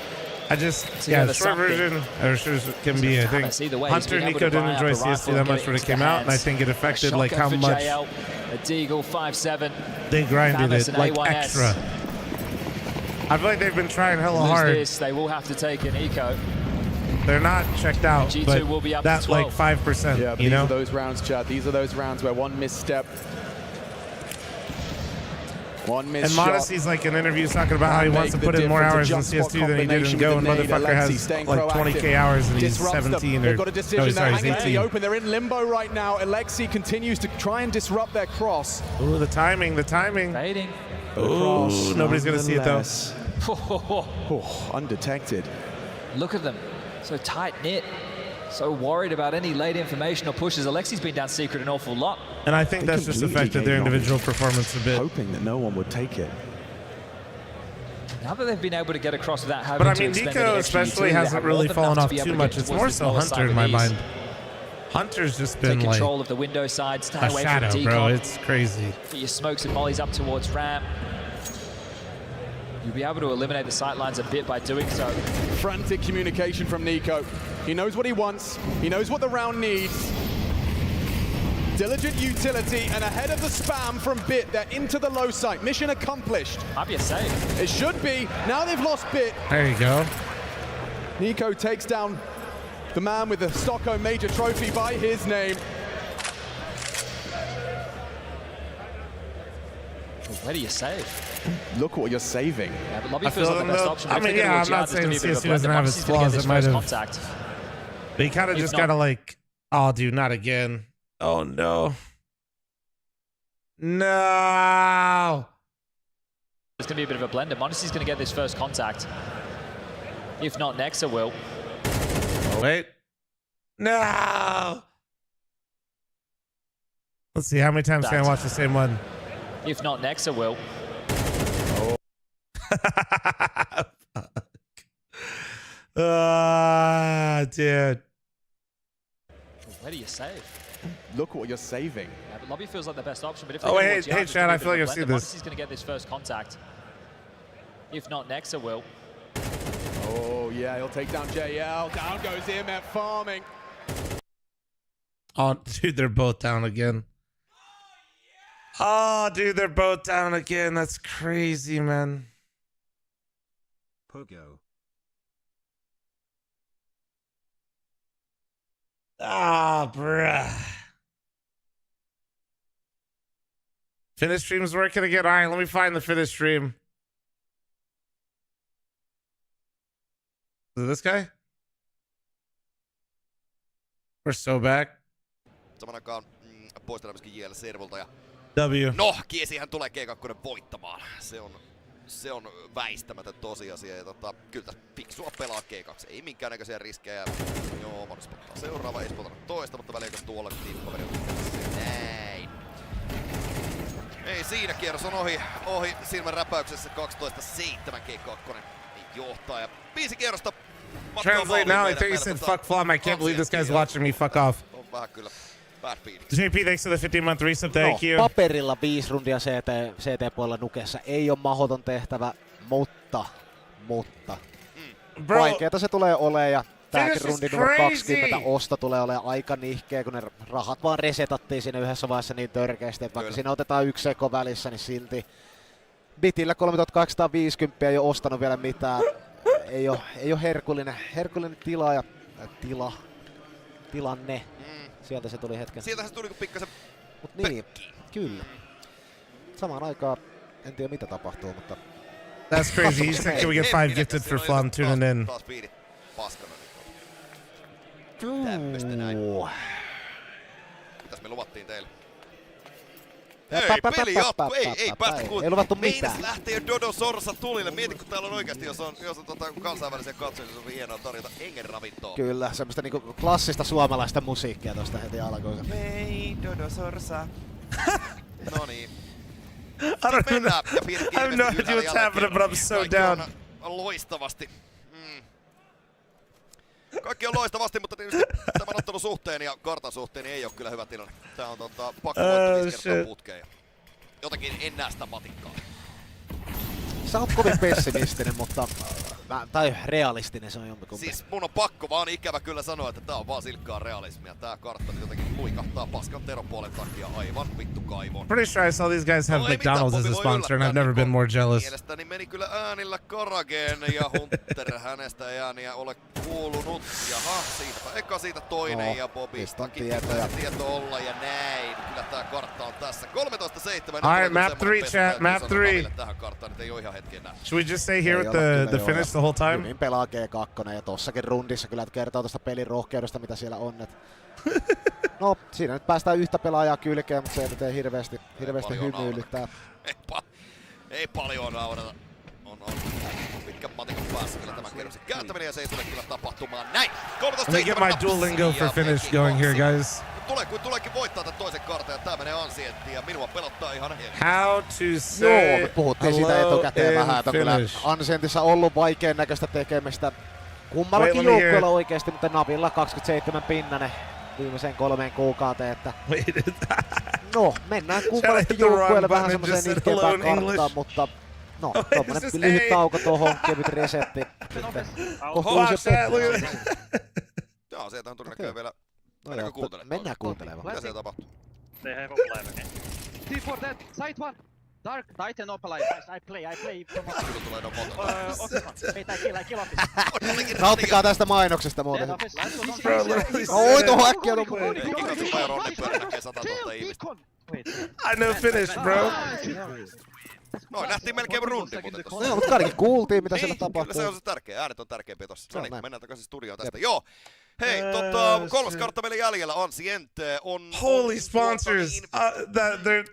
The short version, or can be, I think, Hunter Nico didn't enjoy CS2 that much when it came out, and I think it affected like how much a Deagle 5-7. They grinded it like extra. I feel like they've been trying hella hard. They will have to take an eco. They're not checked out, G2 but will be up that's to 12. like 5%. Yeah, you know? These are those rounds, Chad. These are those rounds where one misstep. One miss and shot. Monacy's like in interviews talking about how he wants to put in more hours in CS2 than he did in Go, and motherfucker has like 20k hours and he's 17 or they've got a decision. no, sorry, They're he's 18. the open. They're in limbo right now. Alexi continues to try and disrupt their cross. Ooh, the timing. Fading. Ooh, nobody's gonna see it though. Undetected. Look at them, so tight knit. So worried about any late information or pushes. Alexi's been down secret an awful lot. And I think that's just affected their individual performance a bit. Hoping that no one would take it. Now that they've been able to get across without having to expend any extra Nico especially hasn't really fallen off too much. It's more so Hunter in my mind. Hunter's just been take like control of the window side, stay a away shadow, from bro. It's crazy. Get your smokes and mollies up towards ramp. You'll be able to eliminate the sightlines a bit by doing so. Frantic communication from Nico. He knows what he wants. He knows what the round needs. Diligent utility and ahead of the spam from Bit. They're into the low site. Mission accomplished. Might be a save. It should be. Now they've lost Bit. There you go. Nico takes down the man with the Stockholm Major Trophy by his name. Where do you save? Look what you're saving. Yeah, but Lobby feels like the best option. I mean, yeah, I'm not saying CS2 doesn't have its flaws. It might have. But you kind of just gotta like, oh, dude, not again. Oh no. No. It's gonna be a bit of a blender. Monacy's gonna get this first contact. If not, Nexa will. Oh, wait. No. Let's see how many times can I watch the same one. If not, Nexa will. Dude. Where do you save? Look what you're saving. Yeah, but Lobby feels like the best option. But if hey, Chad, I feel like I've seen this. Monacy's gonna get this first contact. If not, Nexa will. Oh yeah, he'll take down JL. Down goes him at farming. Oh, dude, they're both down again. Oh, dude, they're both down again. That's crazy, man. Pogo. Ah, bruh. Finish stream's working again. All right, let me find the finish stream. Is it this guy? We're so back. Saman aikaan poistetaan myöskin JL Servolta ja W. No, Kiesihän tulee G2 voittamaan. Se on väistämätön tosiasia ja kyllä tässä fiksua pelaa G2. Ei minkäännäköisiä riskejä. Joo, Monis spottaa seuraava, ei spotata toista, mutta väliinkös tuolla tiippaveri on näin. Ei siinä, kierros on ohi silmän räpäyksessä 12-7 G2 johtaa ja 5 kierrosta. Translate now, I think he said fuck Flom. I can't believe this guy's watching me. Fuck off. On vähän kyllä bad feeling. JP, thanks for the 15-month resub. Thank you. Paperilla 5 rundia CT-puolella Nukessa ei ole mahdoton tehtävä, mutta vaikeeta se tulee olemaan ja tääkin rundi numero 20 osta tulee olemaan aika nihkeä, kun ne rahat vaan resetattiin siinä yhdessä vaiheessa niin törkeästi, että vaikka siinä otetaan 1 seko välissä, niin silti Bitillä 3850 ei ole ostanut vielä mitään. Ei ole herkullinen tila ja tilanne. Sieltä se tuli hetken. Sieltä se tuli pikkasen. Mut niin, kyllä. Samaan aikaan en tiedä mitä tapahtuu, mutta... That's crazy. He said, can we get 5 gifted for Flum tuning in? Taas piirit paskana. Tämmöstä näin. Mitäs me luvattiin teille? Ei, peli jatkuu, ei päästä kuulemaan. Ei luvattu mitään. Meinas lähtee jo Dodo Sorsa tulille. Mieti, kun täällä on oikeasti, jos on kansainvälisiä katsojia, se on hienoa tarjota hengen ravintoa. Kyllä, semmoista niinku klassista suomalaista musiikkia tosta heti alkuun. Hei, Dodo Sorsa. No niin. I have no idea what's happening, but I'm so down. Loistavasti. Kaikki on loistavasti, mutta tietysti tämän ottelun suhteen ja kartan suhteen niin ei ole kyllä hyvä tilanne. Tää on pakko voittaa 5 kertaa putkeen. Jotakin en näe sitä matikkaa. Sä oot kovin pessimistinen, mutta... Tai realistinen se on jompikumpi. Siis mun on pakko vaan ikävä kyllä sanoa, että tää on vaan silkkaa realismia. Tää kartta nyt jotenkin luikahtaa paskan teropuolen takia aivan vittu kaivoon. Pretty sure I saw these guys have McDonald's as a sponsor and I've never been more jealous. Mielestäni meni kyllä äänillä Karagen ja Hunter hänestä ääniä ole kuulunut. Jaha, siitäpä eka siitä toinen ja Bobistakin tieto olla ja näin. Kyllä tää kartta on tässä. 13-7. Alright, map 3 chat, map 3. Tähän karttaan nyt ei oo ihan hetken näin. Should we just stay here with the finish the whole time? Hyvin pelaa G2 ja tossakin rundissa kyllä kertoo tuosta pelin rohkeudesta mitä siellä on. No siinä nyt päästään yhtä pelaajaa kylkeen, mutta se ei nyt hirveästi hymyilyttää. Ei paljon naurata. On pitkän matikan päässä kyllä tämän kerroksen kääntäminen ja se ei tule kyllä tapahtumaan näin. Let me get my Duolingo for finish going here, guys. Tuleekin voittaa tämän toisen kartan ja tää menee ansienttiin ja minua pelottaa ihan hieman. How to say Joo, me puhuttiin siitä etukäteen vähän, että on kyllä Ansientissa ollut vaikean näköistä tekemistä. Kummallakin joukkueella oikeesti, mutta Navilla 27 pinnanen viimeiseen 3 kuukauteen, että... No, mennään kummallakin joukkueelle vähän semmoseen nihkeämpään karttaan, mutta... No, tommonen lyhyt tauko tohon, kevyt resetti. Joo, sieltähän todennäköisesti vielä... Mennään kuuntelemaan. Mitä siellä tapahtuu? They have alive again. T4 dead, side one! Dark, Titan up alive. I play from... Kyllä tulee no moto. I kill office. Nauttikaa tästä mainoksesta muuten. Oi, tohon äkkiä I know finish, bro. No, nähtiin melkein rundi muuten tossa. No, mutta ainakin kuultiin mitä siellä tapahtuu. Kyllä se on se tärkeä, äänet on tärkeämpiä tossa. No niin, mennään takaisin studioon tästä. Joo. Hei, kolmas kartta meillä jäljellä on Siente, on... Holy sponsors!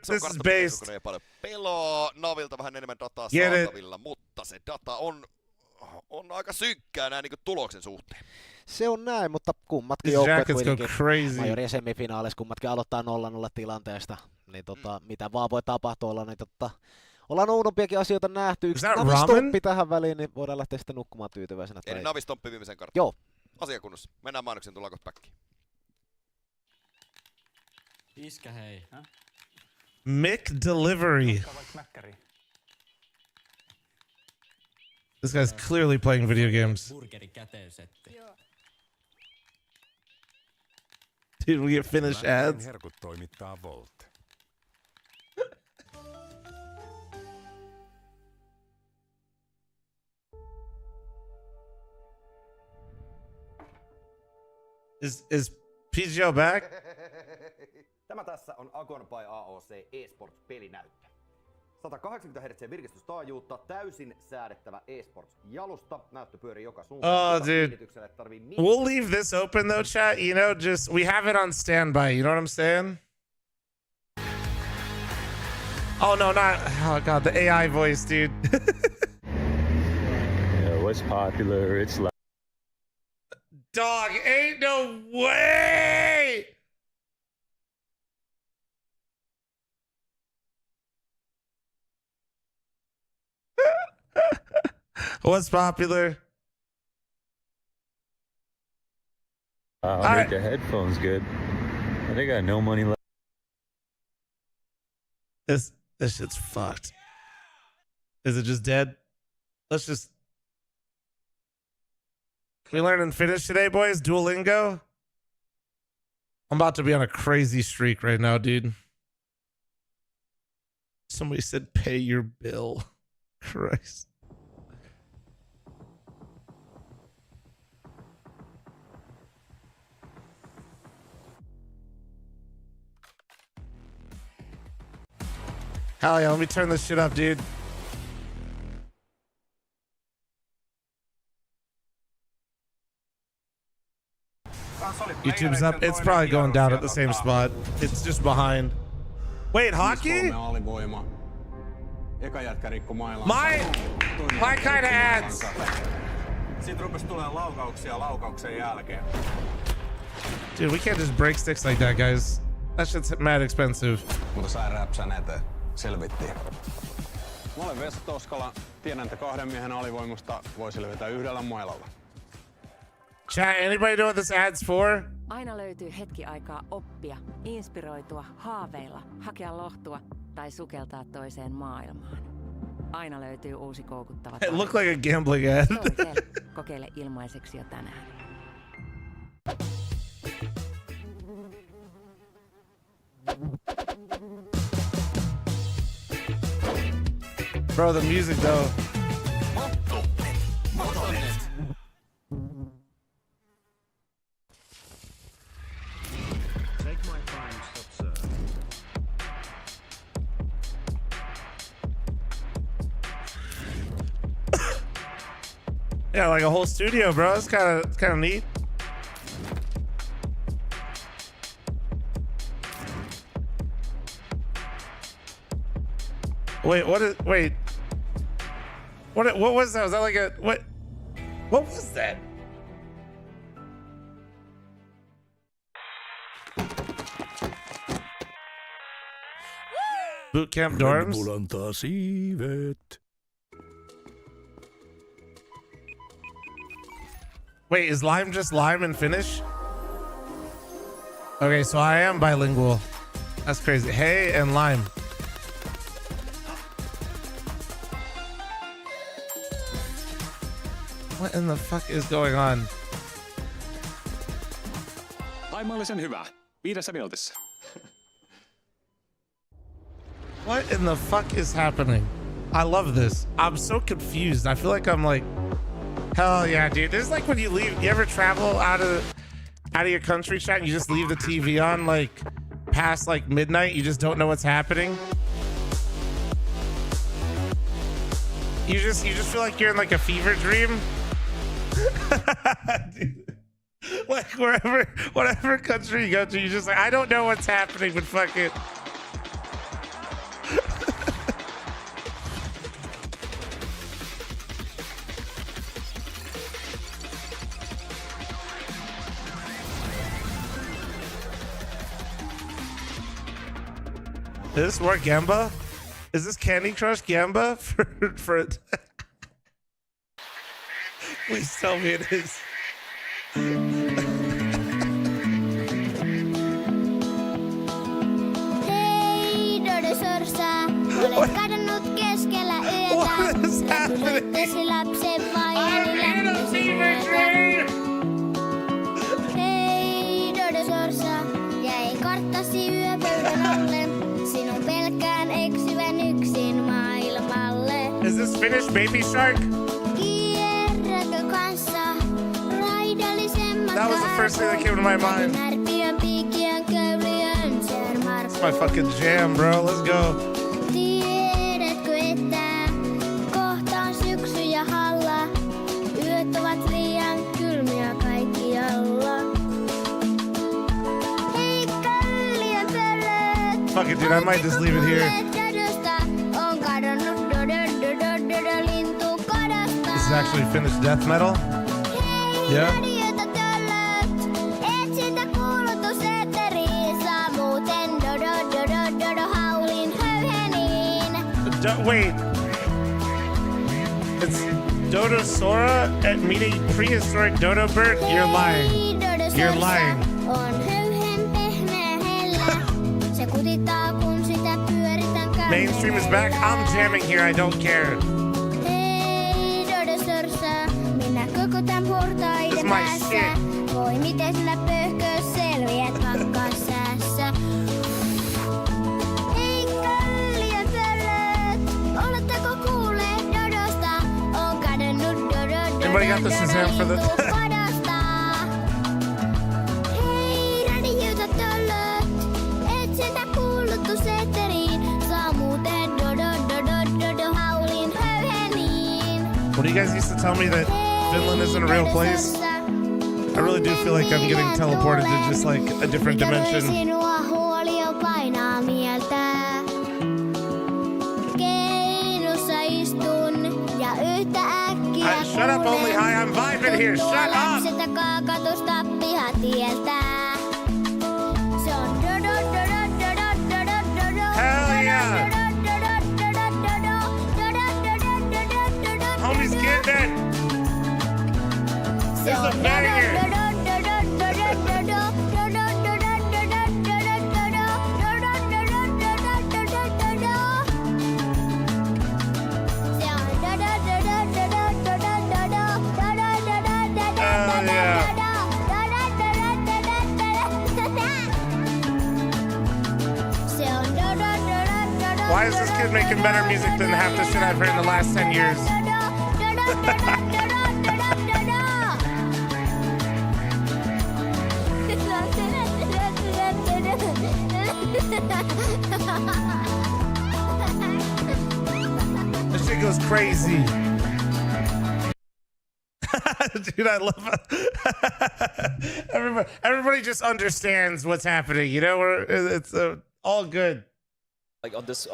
This is based. Paljon pelaa, Navilta vähän enemmän dataa saatavilla, mutta se data on aika synkkää näin niin tuloksen suhteen. Se on näin, mutta kummatkin joukkueet kuitenkin majorin semifinaaleissa kummatkin aloittaa 0-0 tilanteesta. Niin mitä vaan voi tapahtua, niin ollaan oudompiakin asioita nähty. Yksi Navistomppi tähän väliin, niin voidaan lähteä sitten nukkumaan tyytyväisenä. Eli Navistomppi viimeisen kartan. Joo. Asiakunnossa. Mennään mainoksen, tullaan kohta backiin. Iskä hei. Mick Delivery. This guy's clearly playing video games. Dude, we get finished ads. Herkut toimittaa Volt. Is PGO back? Tämä tässä on Agon by AOC eSports-pelinäyttö. 180 Hz virkistystaajuutta, täysin säädettävä eSports-jalusta. Näyttö pyörii joka suuntaan. Oh, dude. We'll leave this open though, chat. You know, just we have it on standby. You know what I'm saying? Oh no, not. Oh god, the AI voice, dude. Yeah, what's popular? It's like. Dog, ain't no way! What's popular? I'll make the headphones good. And they got no money left. This shit's fucked. Is it just dead? Let's just... We learn and finish today, boys? Duolingo? I'm about to be on a crazy streak right now, dude. Somebody said pay your bill. Christ. Hell yeah, let me turn this shit up, dude. YouTube's up. It's probably going down at the same spot. It's just behind. Wait, hockey? My kind of ads. Dude, we can't just break sticks like that, guys. That shit's mad expensive. Mutta sai räpsän eteen. Selvittiin. Mä olen Vesa Toskala. Tiedän, että 2 miehen alivoimusta voi selvitä yhdellä mailalla. Chat, anybody know what this ad's for? Aina löytyy hetki aikaa oppia, inspiroitua, haaveilla, hakea lohtua tai sukeltaa toiseen maailmaan. Aina löytyy uusi koukuttava It looked like a gambling ad. Kokeile ilmaiseksi jo tänään. Bro, the music though. Take my time, stop, sir. Yeah, like a whole studio, bro. It's kind of neat. Wait, what was that? Was that like a what was that? Boot camp dorms? Wait, is lime just lime and Finnish? Okay, so I am bilingual. That's crazy. Hey and lime. What in the fuck is going on? Taimallisen hyvä. 5 minuutissa. What in the fuck is happening? I love this. I'm so confused. I feel like I'm like, hell yeah, dude. This is like when you leave. You ever travel out of your country, chat, and you just leave the TV on like past like midnight. You just don't know what's happening. You just feel like you're in like a fever dream. Dude. Like whatever country you go to, you just like, I don't know what's happening, but fuck it. Is this more Gamba? Is this Candy Crush Gamba for it? Please tell me it is. Hei, Dodo Sorsa, olet kadonnut keskellä yötä. Tulittesi lapsen vaijani lämpösi myötä. Hei, Dodo Sorsa, jäi karttasi yöpöydän alle. Sinun pelkään eksyvän yksin maailmalle. Is this Finnish Baby Shark? That was the first thing that came to my mind. It's my fucking jam, bro. Let's go. Tiedätkö, että kohta on syksy ja halla. Yöt ovat liian kylmiä kaikkialla. Heikka yliöpölöt. Fuck it, dude. I might just leave it here. On kadonnut dodo lintu kodasta. This is actually Finnish death metal. Yeah. Wait, it's Dodo Sora at meeting prehistoric dodo bird? You're lying. You're lying. Mainstream is back. I'm jamming here. I don't care. This is my shit. Voi miten sillä pöhköö selviät pakkasäässä. Heikka yliöpölöt, oletteko kuulleet Everybody got the Shazam for the... Hei, radiota töllöt, etsintä kuuluttu seteriin, saa muuten do haulin höyheniin. When you guys used to tell me that Finland isn't a real place, I really do feel like I'm getting teleported to just like a different dimension. Sinua huolio painaa mieltä. Keinussa istun ja yhtä äkkiä Shut up, only high. I'm vibing here. Shut up. Lapsilta kaakatusta pihatieltä. Se on Hell yeah. Homies, get that. This is a banger. Why is this kid making better music than half the shit I've heard in the last 10 years? This shit goes crazy. Dude, I love it. Everybody just understands what's happening, you know? It's all good. Like on this,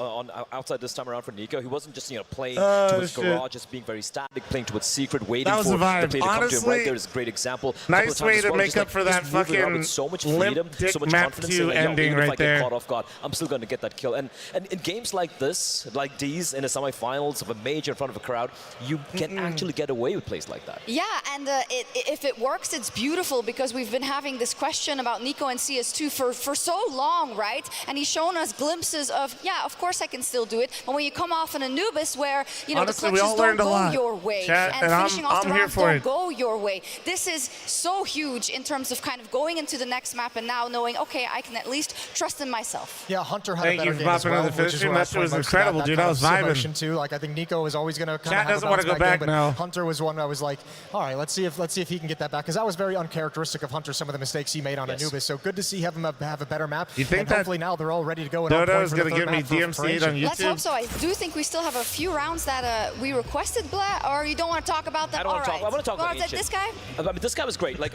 outside this time around for Nico, he wasn't just playing towards garage, just being very static, playing towards secret, waiting for the play to come to him. Right there is a great example. Nice way to make up for that fucking so much freedom, dick so much map confidence. 2 ending even if right I there. get caught off guard, I'm still going to get that kill. And in games like this, like these, in the semifinals of a major in front of a crowd, you can actually get away with plays like that. Yeah, and if it works, it's beautiful because we've been having this question about Nico and CS2 for so long, right? And he's shown us glimpses of, yeah, of course I can still do it. But when you come off an Anubis where, Honestly, the clutches don't go your way, Chat, and finishing off the rounds don't it. go your way, this is so huge in terms of kind of going into the next map and now knowing, okay, I can at least trust in myself. Yeah, Hunter had Thank a you better for game as popping well, on the which is finish. what I That shit was most incredible, about, dude. that I kind was of vibing. submission too. Like I think Nico is always going to kind Chat of have doesn't a wanna go bounce back back game, but now. Hunter was one I was like, all right, let's see if he can get that back, because that was very uncharacteristic of Hunter, some of the mistakes he made on Anubis. So good to see him have a better map. You think and that hopefully now they're all ready to go. And Dodo is going to give me DMC'd on YouTube? Let's hope so. I do think we still have a few rounds that we requested, Blah, or you don't want to talk about them? I don't want to talk. I want to talk about Ancient. This guy? I mean, this guy was great. Like,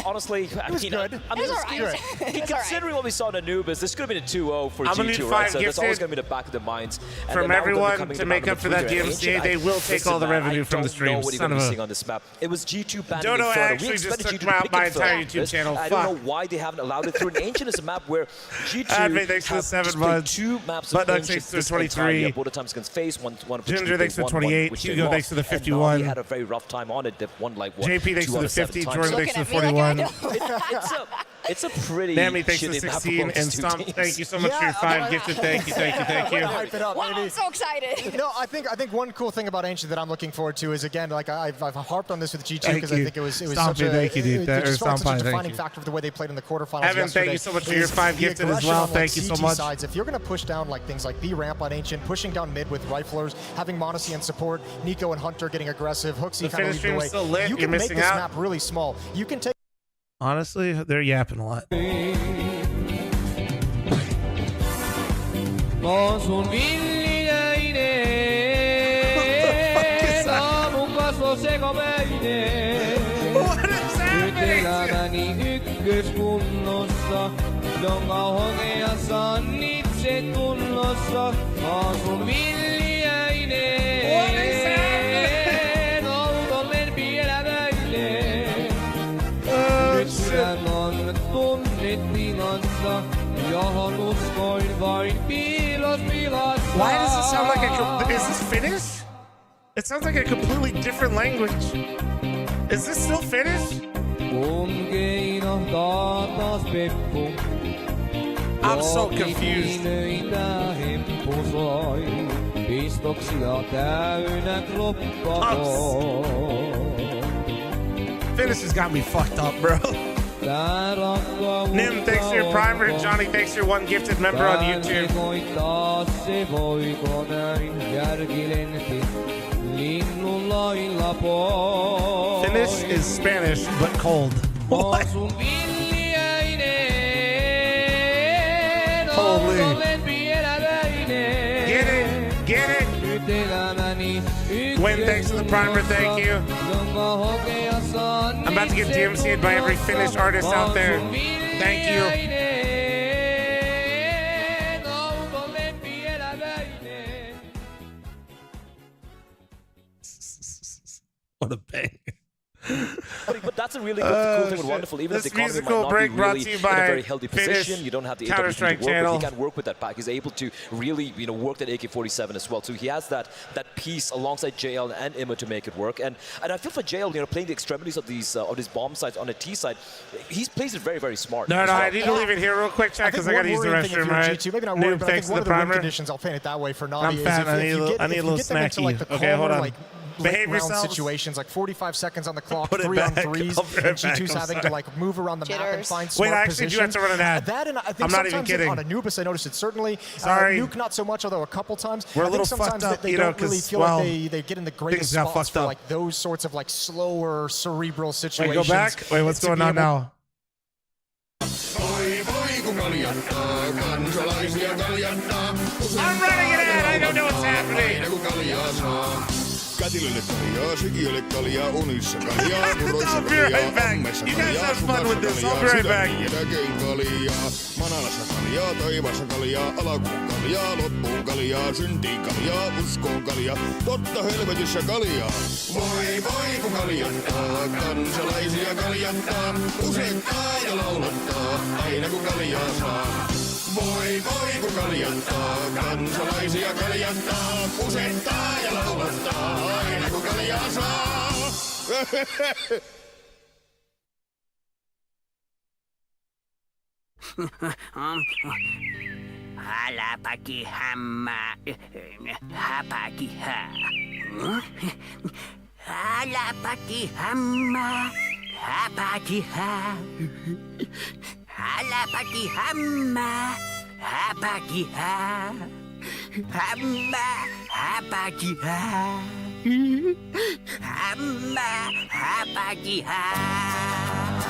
honestly, it was good. I mean, it was all right. Considering what we saw in Anubis, this could have been a 2-0 for I'm gonna G2, need right? 5 So that's always gifted going to be the back of their minds. And from then now we're gonna be everyone coming to the make back up of for the that Twitter. DMCA. Ancient, They will take all the revenue from the streams. I don't know what Son you're of going to a- see on this map. It was G2 banning Dodo Inferno. actually We just expected took G2 to out pick my Inferno entire on YouTube this. channel. I don't Fuck. know why they haven't allowed it through. An Ancient is a map where G2 Advent, thanks for the have 7 just played months. 2 maps Butt of Nuts, Ancient thanks for this 23. entire both times against FaZe, one of which Ginger, they thanks for won, 28. which they Hugo, lost. thanks for the And 51. Navi had a very rough time on it. They've won like what? JP, thanks 2 for out the of 7 50. times. Jordan, thanks for the 41. It's a pretty Dammy, thanks for shitty map 16. both And these two Stomp, teams. thank you so much for your 5 gifted. Thank you. Hype it up, Wow, baby. I'm so excited. No, I think one cool thing about Ancient that I'm looking forward to is, again, like I've harped on this with G2 Thank because I you. think it was Stomp such it, a thank you, dude. it just felt Stomp such a it, thank defining you. factor of the way they played in the quarterfinals Evan, yesterday. thank you so much for your is 5 the gifted as aggression well. on, like, Thank you so CT much. Sides. If you're going to push down like things like B ramp on Ancient, pushing down mid with riflers, having Monacy in support, Nico and Hunter getting aggressive, Hooksy The kind of finish leading the way, stream's still lit. you You're can make missing this out. map really small. You can take. Honestly, they're yapping a lot. ykköskunnossa, jonka hokea saan itse tunnossa. Asun villiäinen, outon lempi-elämäinen. Nyt sydän on tunnet tilassa, johon uskoin vain piilos pilassa. Why does it sound like is this Finnish? It sounds like a completely different language. Is this still Finnish? Kun keinahtaa taas peppu, I'm so confused. Pistoksia täynnä kroppakoon. Finnish has got me fucked up, bro. Nim, thanks for your primer. Johnny, thanks for your 1 gifted member on YouTube. Se voiko näin järki lenti linnun lailla pois. English is Spanish, but cold. What? Holy. Get it. Get it. Gwen, thanks for the primer. Thank you. I'm about to get DMC'd by every Finnish artist out there. Thank you. What a bang. But that's a really good, cool thing and wonderful. Even if the economy might not be really in a very healthy position, you don't have the Counter-Strike AWP to work channel. with. He can work with that pack. He's able to really, work that AK-47 as well. So he has that piece alongside JL and Immo to make it work. And I feel for JL, playing the extremities of these bomb sites on a T side, he plays it very, very smart. No, I need to leave it here real quick, chat, because I got to use the restroom, right? G2, maybe not worried, but I think one of the win conditions, I'll paint it that way for Navi, I'm fat. I need a little snacky. Like the Okay, hold on. like, Behave round yourselves. situations, like 45 seconds on the clock, Put it 3 on back. 3s, and G2's having to like move around the map and find smart Wait, I actually do have to run an ad. That, and I think I'm not even kidding. on Anubis, I noticed it certainly. Sorry. Nuke not so much, although a couple times. We're a I think little sometimes fucked up, they don't really feel like they get in the greatest spots for like those sorts of like slower cerebral situations. Wait, go back. Wait, what's going on now? I'm running it in. I don't know what's happening. Kätilölle kaljaa, sikiölle kaljaa, unissa kaljaa, puroissa kaljaa, ammessa kaljaa, sukassa kaljaa, jälkeen kaljaa, manalassa kaljaa, taivassa kaljaa, alakuun kaljaa, loppuun kaljaa, syntiin kaljaa, uskoon kaljaa, totta helvetissä kaljaa. Voi kun kaljattaa, kansalaisia kaljattaa, usettaa ja laulattaa, aina kun kaljaa saa. Voi kun kaljattaa, kansalaisia kaljattaa, usettaa ja laulattaa, aina kun kaljaa saa. Äläpäki hämmää, häpäki hää. Äläpäki hämmää, häpäki hää. Äläpäki hämmää, häpäki hää. Hämmää, häpäki hää. Hämmää, häpäki hää.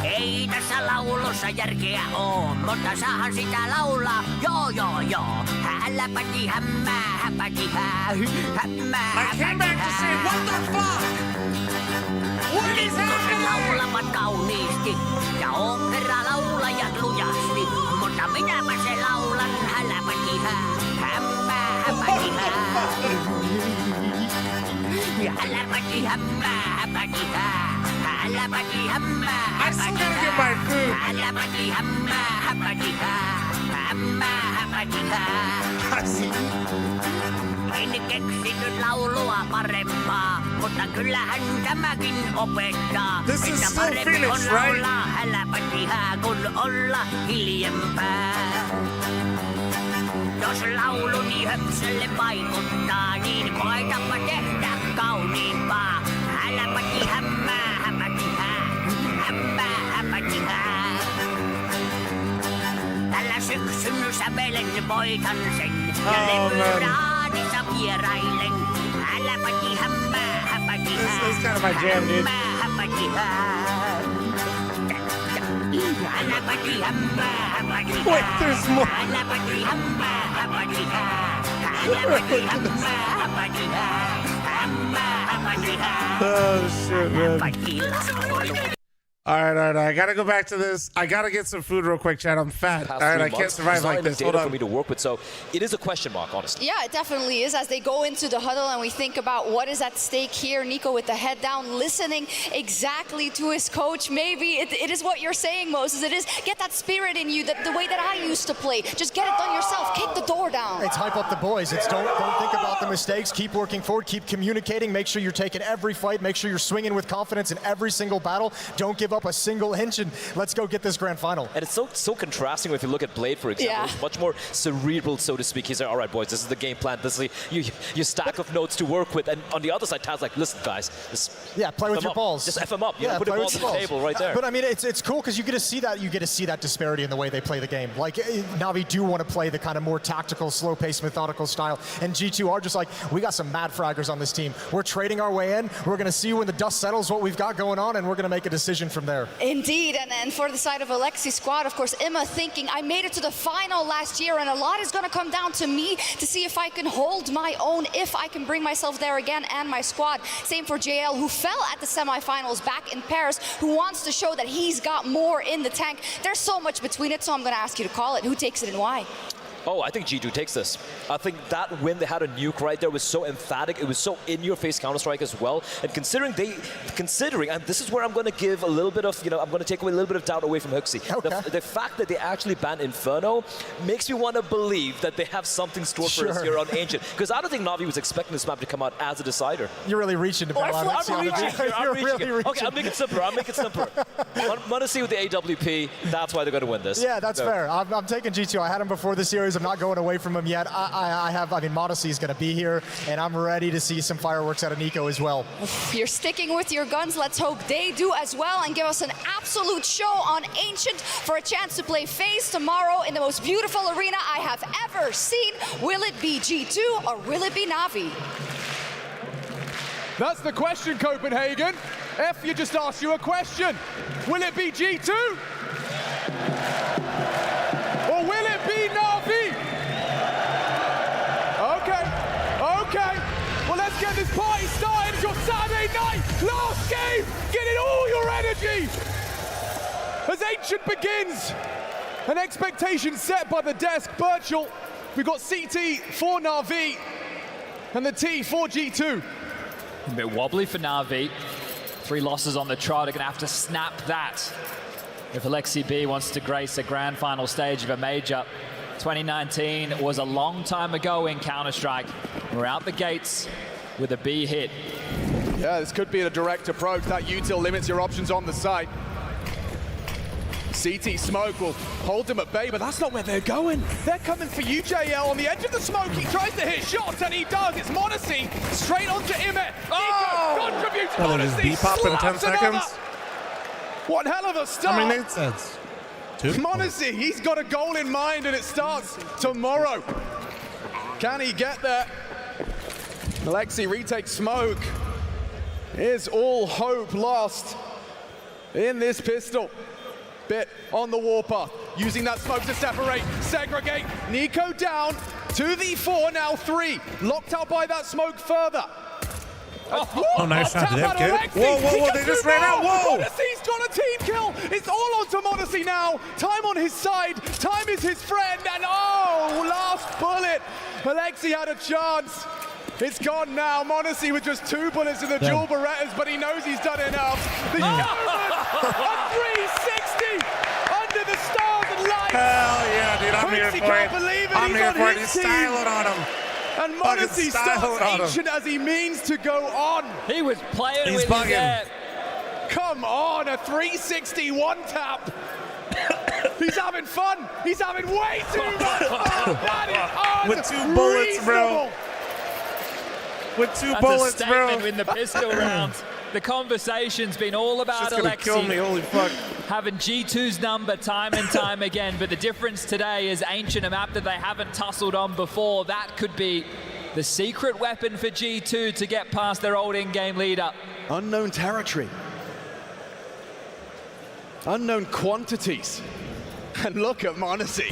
Ei tässä laulussa järkeä oo, mutta saahan sitä laulaa. Joo. Häläpäki hämmää, häpäki hää. Hämmää, häpäki hää. What the fuck? What is happening? Laulavat kauniisti ja opera-laulajat lujasti. Mutta minäpä se laulan häläpäki hää. Hämmää, häpäki hää. Häläpäki hämmää, häpäki hää. Häläpäki hämmää, häpäki hää. Häläpäki hämmää, häpäki hää. Hämmää, häpäki hää. En keksinyt laulua parempaa, mutta kyllähän tämäkin opettaa. Että parempi on laulaa häläpäki hää, kun olla hiljempää. Jos lauluni höpsölle vaikuttaa, niin koetapa tehdä kauniimpaa. Häläpäki hämmää, häpäki hää. Hämmää, häpäki hää. Tällä syksyn sävelen voitan sen ja levyraadissa vierailen. Häläpäki hämmää, häpäki hää. Hämmää, häpäki hää. Häläpäki hämmää, häpäki hää. Häläpäki hämmää, häpäki hää. Häläpäki hämmää, häpäki hää. Hämmää, häpäki hää. Oh shit, man. All right. I gotta go back to this. I gotta get some food real quick, Chad. I'm fat. All right, I can't survive like this. Hold on. For me to work with, so it is a question mark, honestly. Yeah, it definitely is. As they go into the huddle and we think about what is at stake here, Nico with the head down, listening exactly to his coach. Maybe it is what you're saying, Moses. It is get that spirit in you, the way that I used to play. Just get it done yourself. Kick the door down. It's hype up the boys. It's don't think about the mistakes. Keep working forward. Keep communicating. Make sure you're taking every fight. Make sure you're swinging with confidence in every single battle. Don't give up up a single inch, and let's go get this grand final. And it's so contrasting if you look at Blade, for example. Yeah. It's much more cerebral, so to speak. He's like, all right, boys, this is the game plan. This is your stack of notes to work with. And on the other side, Tad's like, listen, guys. Play with your balls. Just F them up. Put the balls on the table right there. But I mean, it's cool because you get to see that disparity in the way they play the game. Like Na'Vi do want to play the kind of more tactical, slow-paced, methodical style, and G2 are just like, we got some mad fraggers on this team. We're trading our way in. We're going to see when the dust settles what we've got going on, and we're going to make a decision from there. Indeed, and for the side of Alexi's squad, of course, Emma thinking, I made it to the final last year, and a lot is going to come down to me to see if I can hold my own, if I can bring myself there again and my squad. Same for JL, who fell at the semifinals back in Paris, who wants to show that he's got more in the tank. There's so much between it, so I'm going to ask you to call it. Who takes it and why? Oh, I think G2 takes this. I think that win they had a nuke right there was so emphatic. It was so in-your-face Counter-Strike as well. And considering, and this is where I'm going to give a little bit of, I'm going to take away a little bit of doubt away from Huxley. Okay. The fact that they actually banned Inferno makes me want to believe that they have something stored for us here on Ancient. Because I don't think Na'Vi was expecting this map to come out as a decider. You're really reaching to bet on it. I'm reaching. Okay, I'll make it simpler. Monacy with the AWP, that's why they're going to win this. Yeah, that's fair. I'm taking G2. I had him before the series. I'm not going away from him yet. I mean, Modesty is going to be here, and I'm ready to see some fireworks out of Nico as well. You're sticking with your guns. Let's hope they do as well and give us an absolute show on Ancient for a chance to play FaZe tomorrow in the most beautiful arena I have ever seen. Will it be G2 or will it be Na'Vi? That's the question, Copenhagen. You just asked you a question. Will it be G2? Or will it be Na'Vi? Okay. Well, let's get this party started. It's your Saturday night, last game. Get in all your energy as Ancient begins. An expectation set by the desk. Birchall, we've got CT for Na'Vi and the T for G2. A bit wobbly for Na'Vi. 3 losses on the trot. They're going to have to snap that if Alexi B wants to grace a grand final stage of a major. 2019 was a long time ago in Counter-Strike. We're out the gates with a B hit. Yeah, this could be a direct approach. That util limits your options on the site. CT smoke will hold them at bay, but that's not where they're going. They're coming for you, JL, on the edge of the smoke. He tries to hit shots, and he does. It's Monacy straight onto Ime. Nico contributes. Monacy pop in 10 seconds. One hell of a start. I mean, 8 cents. Monacy, he's got a goal in mind, and it starts tomorrow. Can he get there? Alexi retakes smoke. Is all hope lost in this pistol? Bit on the warpath, using that smoke to separate, segregate. Nico down to the 4, now 3. Locked out by that smoke further. Oh, nice shot. Whoa, they just ran out. Whoa! Monacy's got a team kill. It's all onto Monacy now. Time on his side. Time is his friend. And last bullet. Alexi had a chance. It's gone now. Monacy with just 2 bullets in the dual Berettas, but he knows he's done enough. The Yeoman, a 360 under the stars and lights. Hell yeah, dude, I'm here for can't believe it. I'm he's here on for it. his He's team. styling on him. And Monacy starts Ancient as he means to go on. He was playing He's with bugging. his air. Come on, a 360 one-tap. He's having fun. He's having way too much fun. That is with 2 bullets, bro. With 2 bullets, bro. In the pistol round. The conversation's been all about Alexi kill me, holy fuck. having G2's number time and time again, but the difference today is Ancient, a map that they haven't tussled on before. That could be the secret weapon for G2 to get past their old in-game leader. Unknown territory. Unknown quantities. And look at Monacy.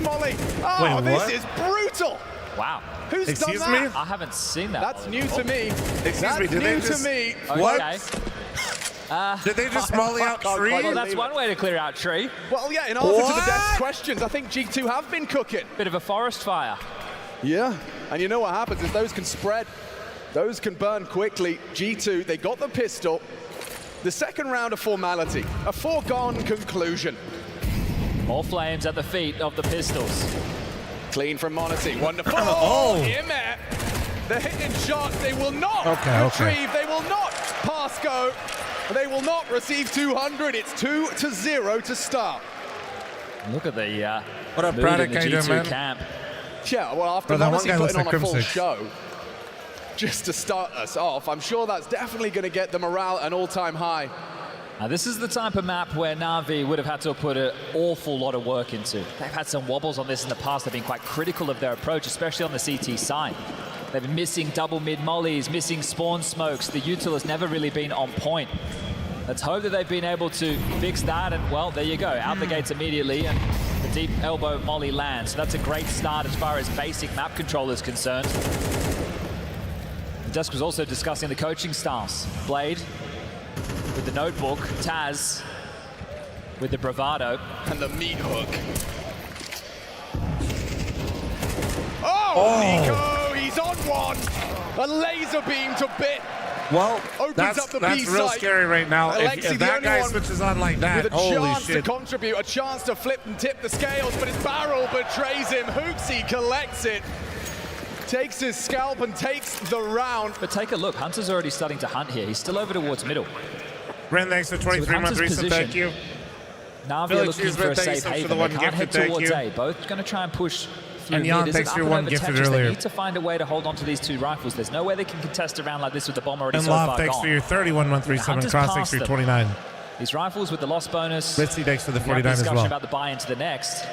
Molly, Wait, this is brutal. Wow. Who's Excuse done that? me? I haven't seen that. That's new to me. Excuse me, did they just... What? Did they just molly out Tree? Well, that's one way to clear out Tree. Well, yeah, in answer to the desk questions, I think G2 have been cooking. Bit of a forest fire. Yeah, and you know what happens is those can spread. Those can burn quickly. G2, they got the pistol. The second round of formality, a foregone conclusion. More flames at the feet of the pistols. Clean from Monacy, wonderful. Oh! Ime, the hitting shots, they will not retrieve, they will not pass go. They will not receive 200. It's 2-0 to start. Look at the what up, mood in the Braddock, G2 camp. Yeah, well, after Monacy putting on a full show, just to start us off, I'm sure that's definitely going to get the morale an all-time high. Now, this is the type of map where Na'Vi would have had to put an awful lot of work into. They've had some wobbles on this in the past. They've been quite critical of their approach, especially on the CT side. They've been missing double mid mollies, missing spawn smokes. The util has never really been on point. Let's hope that they've been able to fix that, and well, there you go. Out the gates immediately, and the deep elbow molly lands. So that's a great start as far as basic map control is concerned. Dusk was also discussing the coaching styles. Blade with the notebook, Taz with the bravado. And the meat hook. Oh, Nico, he's on one. A laser beam to bit. Well, opens up the that's real scary right now. If that guy switches on like that, with a holy chance shit. to contribute, a chance to flip and tip the scales, but his barrel betrays him. Hooksy collects it. Takes his scalp and takes the round. But take a look, Hunter's already starting to hunt here. He's still over towards middle. Ren, thanks for 23-month recent, thank you. Na'Vi are looking for a safe haven. They can't head towards A. Both going to try and push through And Jan, mid. thanks for your one gifted Tetris. earlier. They need to find a way to hold on to these two rifles. There's no way they can contest around like this with the bomb already And so Love, far thanks gone. for your 31-month resub and Cross, thanks for your 29. These rifles with the loss bonus. Ritzy, thanks for the We have 49 as discussion well. about the buy into the next.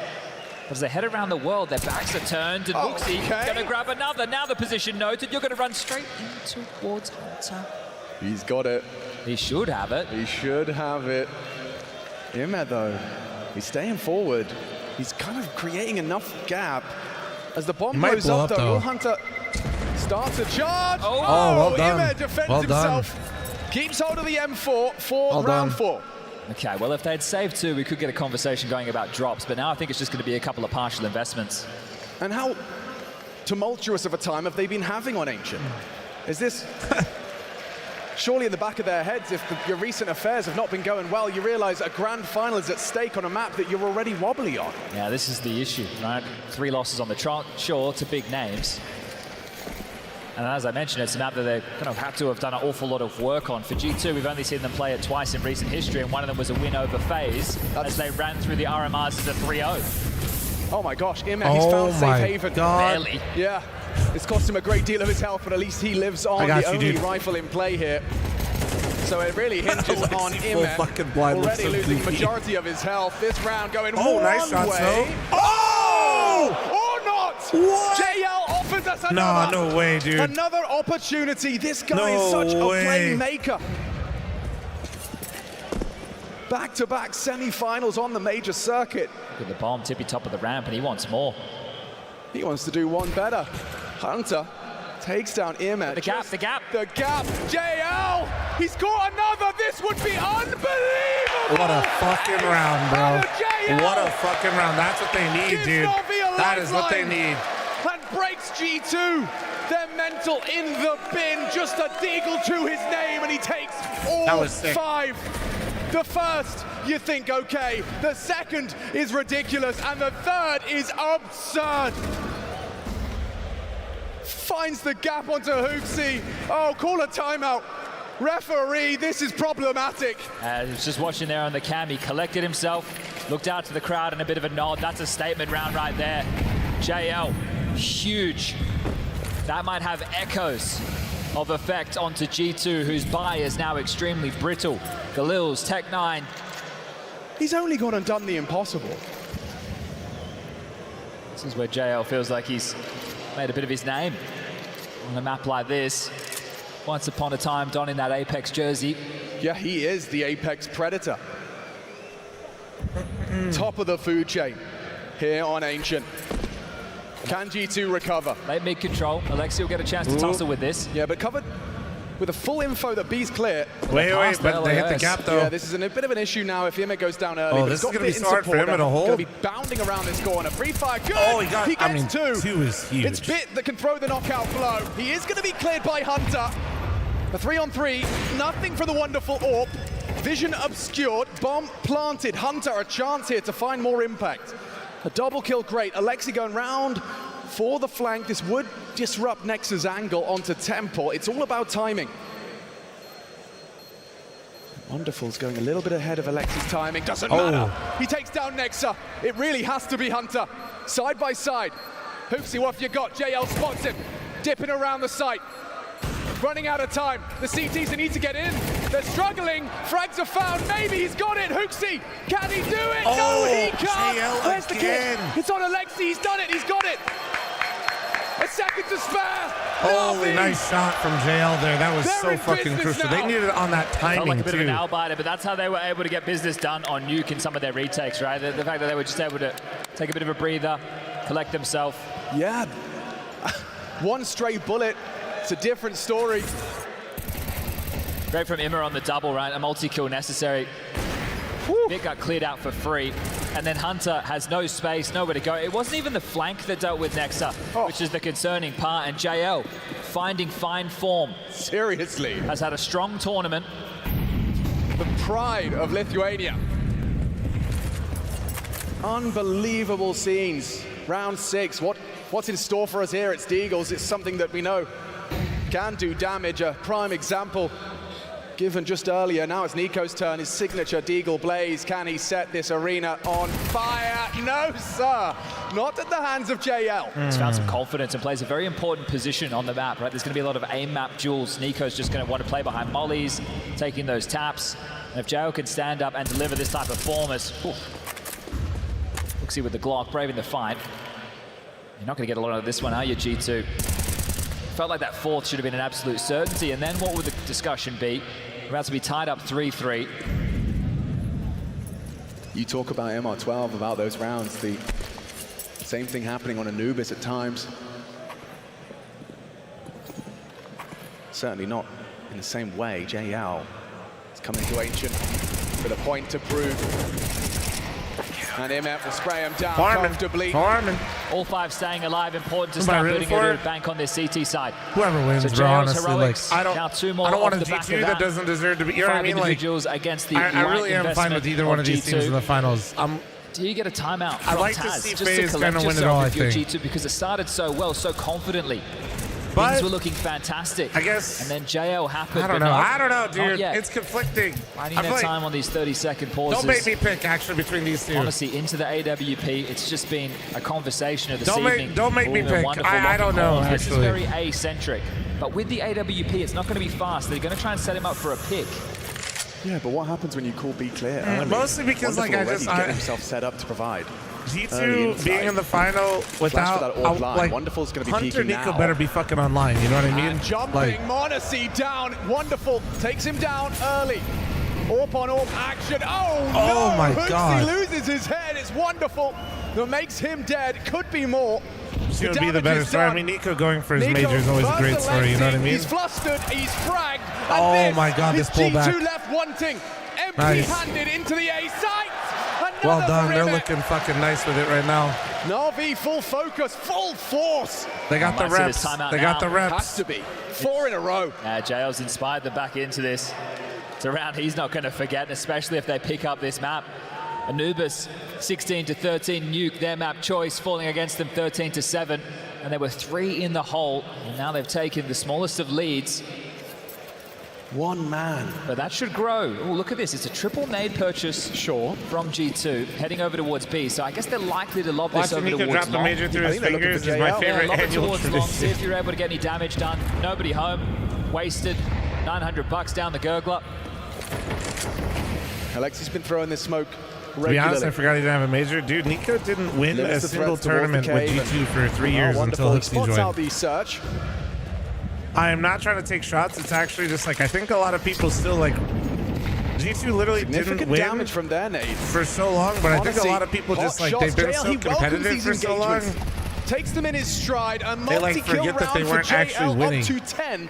As they head around the world, their backs are turned, and Hooksy going to grab another. Now the position noted. You're going to run straight in towards Hunter. He's got it. He should have it. He should have it. Imed, though, he's staying forward. He's kind of creating enough gap. As the bomb goes up, though, will Hunter start to charge? Oh, well done. Imed defends Well done. himself. Keeps hold of the M4 for Well round done. 4. Okay, well, if they'd saved 2, we could get a conversation going about drops, but now I think it's just going to be a couple of partial investments. And how tumultuous of a time have they been having on Ancient? Is this... Surely in the back of their heads, if your recent affairs have not been going well, you realize a grand final is at stake on a map that you're already wobbly on. Yeah, this is the issue, right? 3 losses on the trot, sure, to big names. And as I mentioned, it's a map that they kind of had to have done an awful lot of work on. For G2, we've only seen them play it twice in recent history, and one of them was a win over FaZe as they ran through the RMRs as a 3-0. Oh my gosh, Imed, he's found safe haven. Barely. Yeah, it's cost him a great deal of his health, but at least he lives on the only rifle in play here. So it really hinges on Imed, already losing the majority of his health. This round going one nice shot, way. so. Oh! Or not! What? JL offers us another. No way, dude. Another opportunity. This guy is such a playmaker. Back-to-back semi-finals on the major circuit. Look at the bomb, tippy top of the ramp, and he wants more. He wants to do one better. Hunter takes down Imed. The gap. The gap. JL! He's got another! This would be unbelievable! What a fucking round, bro. What a fucking round. That's what they need, dude. That is what they need. And breaks G2. They're mental in the bin. Just a deagle to his name, and he takes all 5. The first, you think, okay. The second is ridiculous, and the third is absurd. Finds the gap onto Hooksy. Oh, call a timeout. Referee, this is problematic. He was just watching there on the cam. He collected himself, looked out to the crowd, and a bit of a nod. That's a statement round right there. JL, huge. That might have echoes of effect onto G2, whose buy is now extremely brittle. Galil's, Tech9. He's only gone and done the impossible. This is where JL feels like he's made a bit of his name on a map like this. Once upon a time, donning that Apex jersey. Yeah, he is the Apex Predator. Top of the food chain here on Ancient. Can G2 recover? Late mid control. Alexi will get a chance to tussle with this. Yeah, but covered with the full info that B's clear. Wait, but they hit the gap, though. Yeah, this is a bit of an issue now if Imed goes down early. Oh, but this is going to be smart for him in a hole. Going to be bounding around this corner. Free fire, good! Oh, he gets 2. 2 is huge. It's Bit that can throw the knockout blow. He is going to be cleared by Hunter. A 3-on-3, nothing for the wonderful AWP. Vision obscured, bomb planted. Hunter, a chance here to find more impact. A double kill, great. Alexi going round for the flank. This would disrupt Nex's angle onto Temple. It's all about timing. Wonderful's going a little bit ahead of Alexi's timing. Doesn't matter. He takes down Nexa. It really has to be Hunter. Side by side. Hooksy, what have you got? JL spots him. Dipping around the site. Running out of time. The CTs need to get in. They're struggling. Frags are found. Maybe he's got it. Hooksy, can he do it? No, he can't. JL Where's the kid? again. It's on Alexi. He's done it. He's got it. A second to spare. Holy, nice shot from JL there. That was so fucking crucial. They needed it on that timing, Felt like a bit too. of an nail-biter, but that's how they were able to get business done on Nuke in some of their retakes, right? The fact that they were just able to take a bit of a breather, collect themselves. Yeah. One stray bullet. It's a different story. Great from Immer on the double, right? A multi-kill necessary. It got cleared out for free. And then Hunter has no space, nowhere to go. It wasn't even the flank that dealt with Nexa, which is the concerning part. And JL finding fine form. Seriously. Has had a strong tournament. The pride of Lithuania. Unbelievable scenes. Round 6. What's in store for us here at Steagles? It's something that we know can do damage. A prime example given just earlier. Now it's Nico's turn. His signature Deagle Blaze. Can he set this arena on fire? No, sir. Not at the hands of JL. He's found some confidence and plays a very important position on the map, right? There's going to be a lot of aim map duels. Nico's just going to want to play behind mollies, taking those taps. And if JL can stand up and deliver this type of form as... Looksy with the Glock, braving the fight. You're not going to get a lot of this one, are you, G2? Felt like that fourth should have been an absolute certainty. And then what would the discussion be? We're about to be tied up 3-3. You talk about MR12, about those rounds. The same thing happening on Anubis at times. Certainly not in the same way. JL is coming to Ancient with a point to prove. And Imet will spray him down comfortably. All 5 staying alive. Important to start putting a bank on this CT side. Whoever wins, so bro, honestly, heroics, like, now 2 more I don't want a off the back G2 of that doesn't deserve to be. You know what I mean? Like, individuals against the I really am fine with either one of these teams in the finals. Do you get a timeout from I'd like Taz to see just FaZe to kind collect of win it yourself all, I with your think. G2 because it started so well, so confidently. But things were looking fantastic. I guess. And then JL happened. I don't know, dude. It's conflicting. Finding their time on these 30-second pauses. Don't make me pick, actually, between these two. Honestly, into the AWP, it's just been a conversation of this evening. Don't make me pick. I don't know, actually. This is very A-centric. But with the AWP, it's not going to be fast. They're going to try and set him up for a pick. Yeah, but what happens when you call B clear early? Mostly because, like, I just... get himself set up to provide. G2 being in the final without like Wonderful's going to be Hunter peeking Nico now. better be fucking online. You know what I mean? And jumping, like, Monacy down. Wonderful takes him down early. Orp on Orp action. Oh no! My Hooksy God! Loses his head. It's wonderful. That makes him dead. Could be more. It's going to be the better story. I mean, Nico going for his major is always a great story. You know what I mean? He's flustered. He's fragged. Oh my God! This pullback. G2 left wanting. Empty-handed into the A site. Well done. They're looking fucking nice with it right now. Na'Vi full focus, full force. They got the reps. They got the reps. Has to be 4 in a row. JL's inspired them back into this. It's a round he's not going to forget, especially if they pick up this map. Anubis 16-13 Nuke, their map choice, falling against them 13-7, and there were 3 in the hole. And now they've taken the smallest of leads. One man. But that should grow. Oh, look at this. It's a triple nade purchase from G2, heading over towards B. So I guess they're likely to lob this over Nico towards drop the long. major through his fingers is my favorite lob it annual towards long. See tradition. if you're able to get any damage done. Nobody home. Wasted. $900 down the gurgler. Alexi's been throwing this smoke regularly. To be honest, I forgot he didn't have a major. Dude, Nico didn't win a single tournament with G2 for 3 years until Hooksy joined. Out the search. I am not trying to take shots. It's actually just like, I think a lot of people still like, G2 literally didn't win damage from their nades for so long, but I think a lot of people just like, they've been so competitive for so long. Takes them in his stride. A They like forget that they weren't actually winning. Up to 10.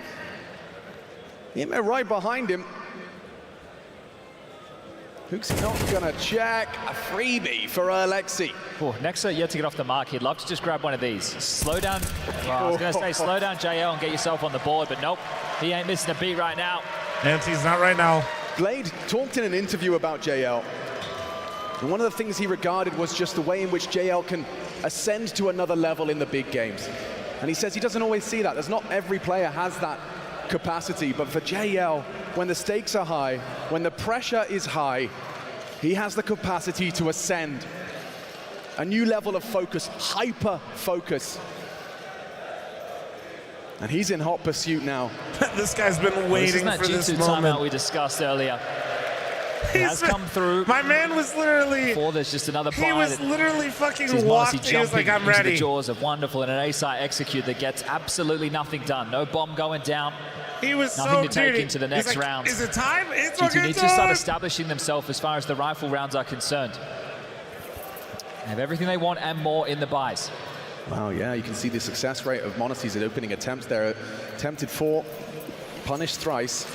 Ime right behind him. Hooksy not gonna check. A freebie for Alexi. Oh, Nexa yet to get off the mark. He'd love to just grab one of these. Slow down. Well, I was going to say slow down JL and get yourself on the board, but nope. He ain't missing a beat right now. And he's not right now. Blade talked in an interview about JL. And one of the things he regarded was just the way in which JL can ascend to another level in the big games. And he says he doesn't always see that. There's not every player has that capacity, but for JL, when the stakes are high, when the pressure is high, he has the capacity to ascend. A new level of focus, hyper focus. And he's in hot pursuit now. This guy's been waiting for this G2 moment. timeout we discussed earlier. He has come through. My man was literally. Before there's just another He was literally fucking walking. He was like, I'm ready. The jaws of Wonderful and an A-side execute that gets absolutely nothing done. No bomb going down. He was nothing so to take dirty. into the next He's like, round. Is it time? It's G2 need to start time. establishing themselves as far as the rifle rounds are concerned. They have everything they want and more in the buys. Wow, yeah, you can see the success rate of Monacy's at opening attempts there. Attempted 4, punished thrice.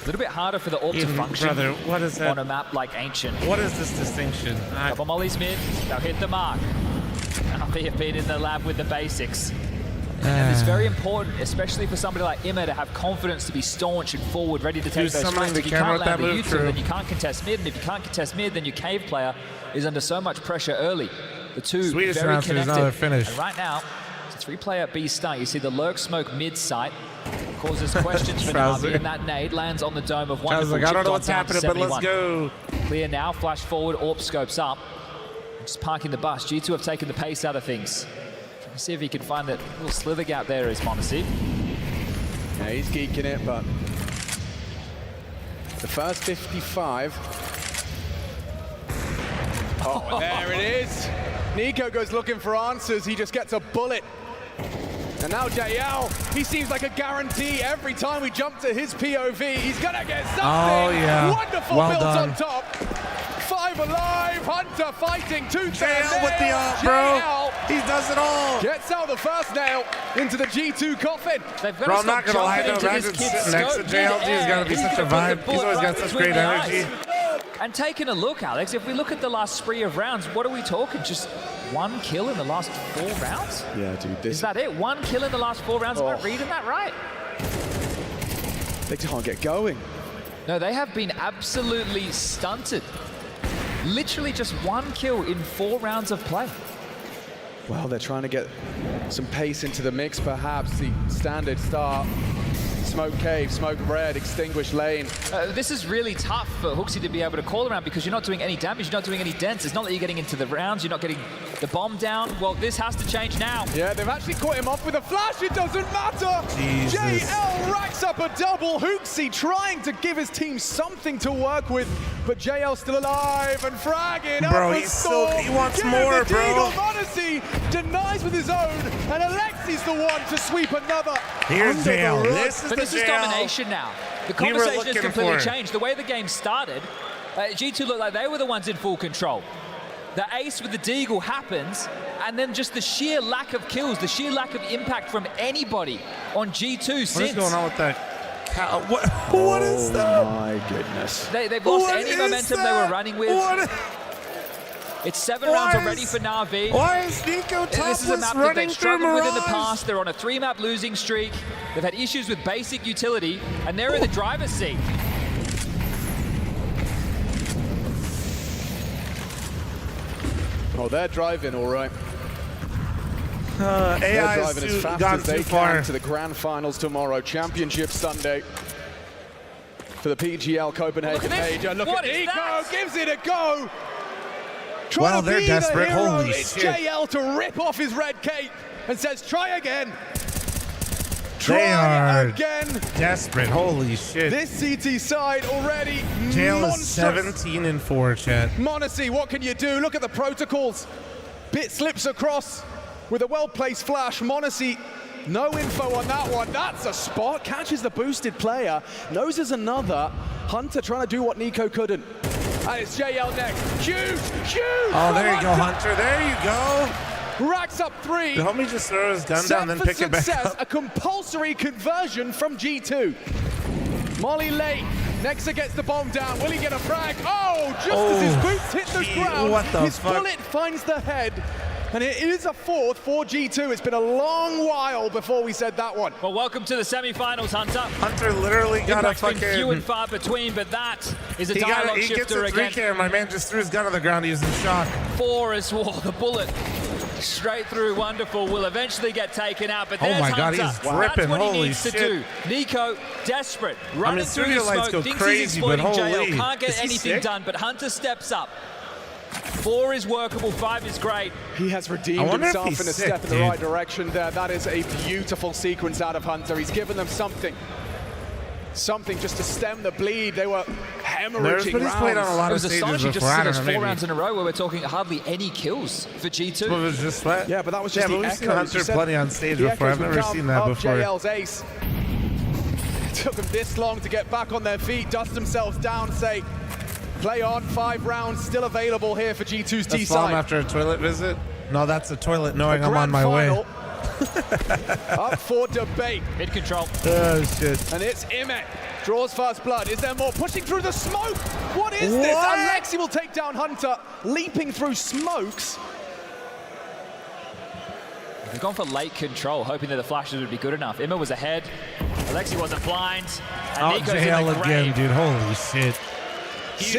A little bit harder for the AWP to function brother, what is that? on a map like Ancient. What is this distinction? Couple mollies mid, they'll hit the mark. They have been in the lab with the basics. And it's very important, especially for somebody like Imma, to have confidence to be staunch and forward, ready to take those shots. If you can't land the U-turn, then you can't contest mid, and if you can't contest mid, then your cave player is under so much pressure early. The two Swedish very connected. Finish. And right now, it's a 3-player B start. You see the lurk smoke mid-site. Causes questions for Navi, and that nade lands on the dome of Wonderful. Like, I don't know what's happening, but let's go. Clear now, flash forward, AWP scopes up. Just parking the bus. G2 have taken the pace out of things. Trying to see if he can find that little slither gap there is Monacy. Yeah, he's geeking it, but the first 55. Oh, there it is. Nico goes looking for answers. He just gets a bullet. And now JL, he seems like a guarantee every time we jump to his POV. He's gonna get something. Oh, yeah. Wonderful Well builds done. on top. 5 alive, Hunter fighting tooth and JL with the nail. bro. JL He does it all. gets out the first nail into the G2 coffin. Bro, I'm not gonna lie though, imagine sitting next to JLG has gotta be such a vibe. He's always got such great energy. And taking a look, Alex, if we look at the last spree of rounds, what are we talking? Just 1 kill in the last 4 rounds? Yeah, dude. This Is that it? 1 kill in the last 4 rounds? Am I reading that right? They can't get going. No, they have been absolutely stunted. Literally just 1 kill in 4 rounds of play. Well, they're trying to get some pace into the mix, perhaps. The standard start. Smoke cave, smoke red, extinguish lane. This is really tough for Hooksy to be able to call around because you're not doing any damage, you're not doing any dents. It's not that you're getting into the rounds, you're not getting the bomb down. Well, this has to change now. Yeah, they've actually caught him off with a flash. It doesn't matter. Jesus. JL racks up a double. Hooksy trying to give his team something to work with, but JL still alive and fragging. Bro, up he's score. he wants Give more, the bro. Monacy denies with his own, and Alexi's the one to sweep another. Here's under the JL. rug. This is domination now. The We were conversation has looking completely for- changed. The way the game started, G2 looked like they were the ones in full control. The ace with the deagle happens, and then just the sheer lack of kills, the sheer lack of impact from anybody on G2 since. What is going on with that cow? What is that? Oh my goodness. They've lost What any is momentum they that? were running with. What? It's 7 Why rounds is- already for Na'Vi. Why is Nico This is a topless map that running they've through struggled with in the Mirage? past. They're on a 3-map losing streak. They've had issues with basic utility, and they're in the driver's seat. Oh, they're driving all right. AI They're is driving as fast gone as they too far. can to the grand finals tomorrow. Championship Sunday for the PGL Copenhagen Look at this. major. Look What at is Nico, that? gives it a go. Trying Well, to they're be desperate. The hero. Holy it's shit. JL to rip off his red cape and says, try again. They are again. desperate. Holy shit. This CT side already Jail is monstrous. 17-4, chat. Monacy, what can you do? Look at the protocols. Bit slips across with a well-placed flash. Monacy, no info on that one. That's a spot. Catches the boosted player. Knows there's another. Hunter trying to do what Nico couldn't. And it's JL next. Shoot! Shoot! Oh, there you go, Hunter. There you go. Racks up 3. The homie just throw his gun Set down, then for pick it back success, up. a compulsory conversion from G2. Molly late. Nexa gets the bomb down. Will he get a frag? Oh, just as his boots hit the ground, what the his fuck? bullet finds the head. And it is a 4th for G2. It's been a long while before we said that one. Well, welcome to the semi-finals, Hunter. Hunter literally got a Impact's been fucking... few and far between, but that is a He gets dialogue a shifter 3 again. care. My man just threw his gun on the ground. He was in shock. 4 as well. The bullet Straight through, wonderful. Will eventually get taken out, but Oh there's my God, Hunter. he's dripping. That's what he Holy needs to shit. do. Nico, desperate, running through the studio lights smoke, go thinks crazy, he's exploiting but JL, holy. can't get Is he anything sick? done, but Hunter steps up. 4 is workable, 5 is great. He has redeemed himself in a step in the right direction there. That is a beautiful sequence out of Hunter. He's given them something just to stem the bleed. They were hemorrhaging But he's played on a lot It of was stages astonishing just to before. see I don't those know, 4 maybe. rounds in a row where we're talking hardly any kills for G2. Well, it was just sweat. Yeah, but that was just but the we've seen echoes. Hunter You said plenty on stage the before. I've echoes never would seen come that of before. JL's ace. It took them this long to get back on their feet, dust themselves down, say, play on, 5 rounds still available here for G2's That's T-side. after a toilet visit? No, that's a toilet knowing I'm on Grand my way. final up for debate. Mid control. Oh, shit. And it's Imek. Draws first blood. Is there more? Pushing through the smoke. What is this? What? Alexi will take down Hunter, leaping through smokes. They've gone for late control, hoping that the flashes would be good enough. Emma was ahead. Alexi wasn't blind. And Oh, Nico's in JL the again, grave. dude. Holy shit.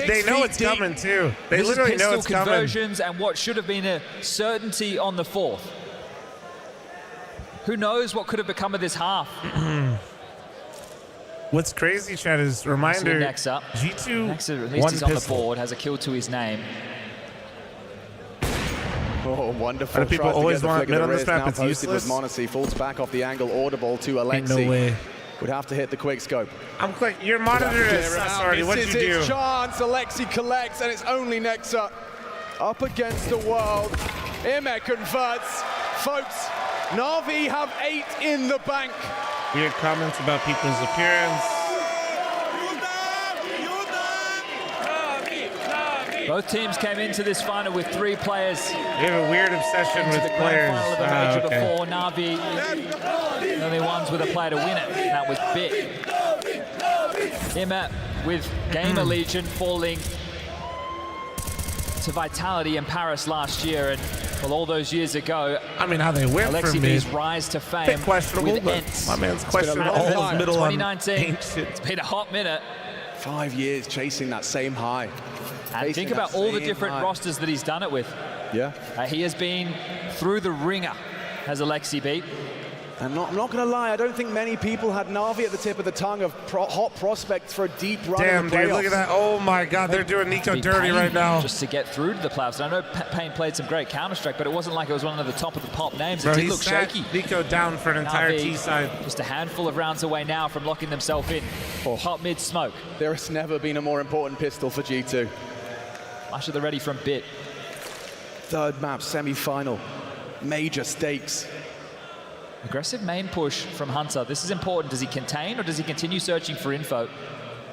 They know it's coming, too. They This literally is know pistol it's coming. conversions and what should have been a certainty on the 4th. Who knows what could have become of this half? What's crazy, Chad, is reminder, Next up. G2 Next, at least one he's on the pistol. board, has a kill to his name. Oh, wonderful. Why do people Tries to always get the want flick of mid the on this wrist, map? now It's posted with useless? Monacy, falls back off the angle, audible to Alexi. Ain't no way. Would have to hit the quick scope. I'm quick. Your monitor is sus already. What'd you This is do? his chance. Alexi collects, and it's only Nexa up against the world. Imek converts. Folks, Na'Vi have 8 in the bank. Weird comments about people's appearance. Both teams came into this final with 3 players. We have a weird obsession into with the players. grand final of a major okay. before. Na'Vi, the only ones with a player to win it, and that was Bit. Emma with Gamer Legion falling to Vitality in Paris last year, and well, all those years ago, I mean, how they went Alexi from B's me. rise to fame Bit questionable, with but Ents. my man's It's been a questionable. long All time. his middle on 2019, ain't shit. it's been a hot minute. 5 years chasing that same high. And Chasing think that about all the same different high. rosters that he's done it with. Yeah. He has been through the ringer as Alexi B. And I'm not going to lie, I don't think many people had Na'Vi at the tip of the tongue of hot prospects for a deep run Damn, in the dude, look at playoffs. that. Oh my God, they're doing Nico Be dirty Payne right now. just to get through to the playoffs. And I know Payne played some great Counter-Strike, but it wasn't like it was one of the top of the pop names. Bro, It did he look sat shaky. Nico down for an entire Na'Vi, T side. just a handful of rounds away now from locking themselves in. Hot mid smoke. There has never been a more important pistol for G2. Much of the ready from Bit. 3rd map, semi-final. Major stakes. Aggressive main push from Hunter. This is important. Does he contain or does he continue searching for info?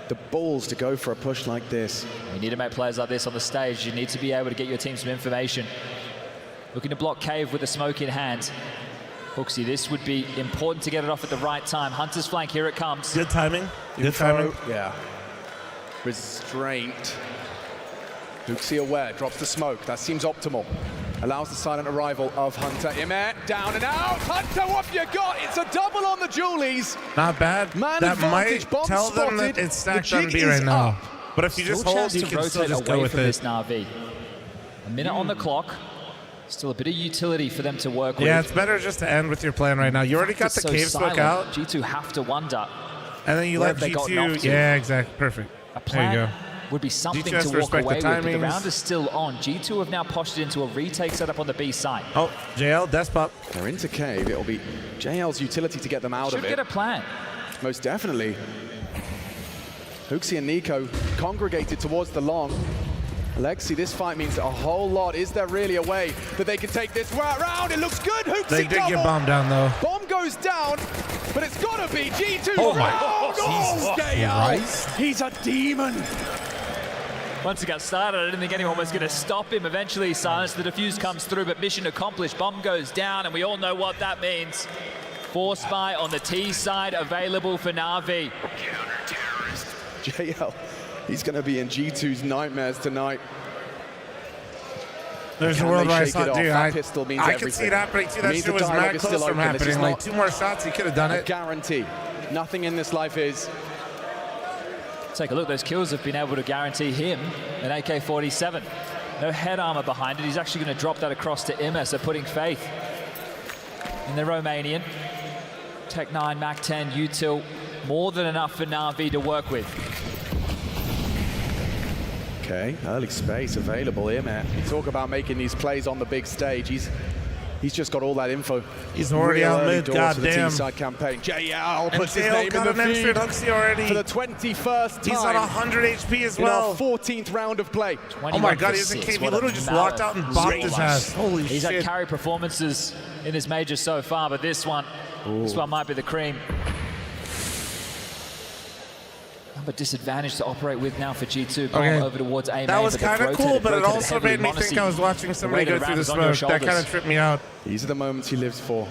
The balls to go for a push like this. You need to make players like this on the stage. You need to be able to get your team some information. Looking to block Cave with the smoke in hand. Hooksy, this would be important to get it off at the right time. Hunter's flank, here it comes. Good timing. Good Info, timing. Yeah. Restraint. Hooksy aware, drops the smoke. That seems optimal. Allows the silent arrival of Hunter. Imet, down and out. Hunter, what have you got? It's a double on the Julies. Not bad. Man that advantage, might bomb tell them that spotted. it's stacked The on jig B is right now. up. But if you just Still hold, chance you to can still rotate just away go with from it. this Na'Vi. A minute on the clock. Still a bit of utility for them to work with. Yeah, it's better just to end with your plan right now. You already got the So cave smoke silent, out, G2 have to wonder. and then you where let have they got knocked G2. to? Yeah, exactly. Perfect. A There plan you go. would be something G2 has to to walk respect away the with, but the timings. round is still on. G2 have now postured into a retake setup on the B side. Oh, JL, Despot. They're into cave. It'll be JL's utility to get them out Should of it. get a plan. Most definitely. Hooksy and Nico congregated towards the long. Alexi, this fight means a whole lot. Is there really a way that they can take this round? It looks good. Hooksy They did double. get bombed down though. Bomb goes down, but it's gotta be G2. Oh my Jesus Christ. Christ. He's a demon. Once it got started, I didn't think anyone was going to stop him. Eventually, silence. The defuse comes through, but mission accomplished. Bomb goes down, and we all know what that means. Force spy on the T side available for Na'Vi. JL, he's gonna be in G2's nightmares tonight. There's a Can world they where I shake saw, it off? dude, That pistol means I could everything. see it happening too. It That means shit the was dialogue mad is close still from open. This is happening. Like not 2 more shots, he could have done a it. guarantee. Nothing in this life is. Take a look. Those kills have been able to guarantee him an AK-47. No head armor behind it. He's actually going to drop that across to Imma, so putting faith in the Romanian. Tech 9, Mac 10, util, more than enough for Na'Vi to work with. Okay, early space available here, man. Talk about making these plays on the big stage. He's just got all that info. He's already out mid, goddamn. Side campaign. JL puts his JL name got in the an extra feed Duxie already. for the 21st time. He's on 100 HP as well. In our 14th round of play. Oh my god, he's in cave. He literally just walked out and bopped his ass. Holy shit. He's had carry performances in this major so far, but this one might be the cream. A disadvantage to operate with now for G2. Ball over towards A. That was kind of cool, but it also made me think I was watching somebody go through the smoke. That kind of tripped me out. These are the moments he lives for.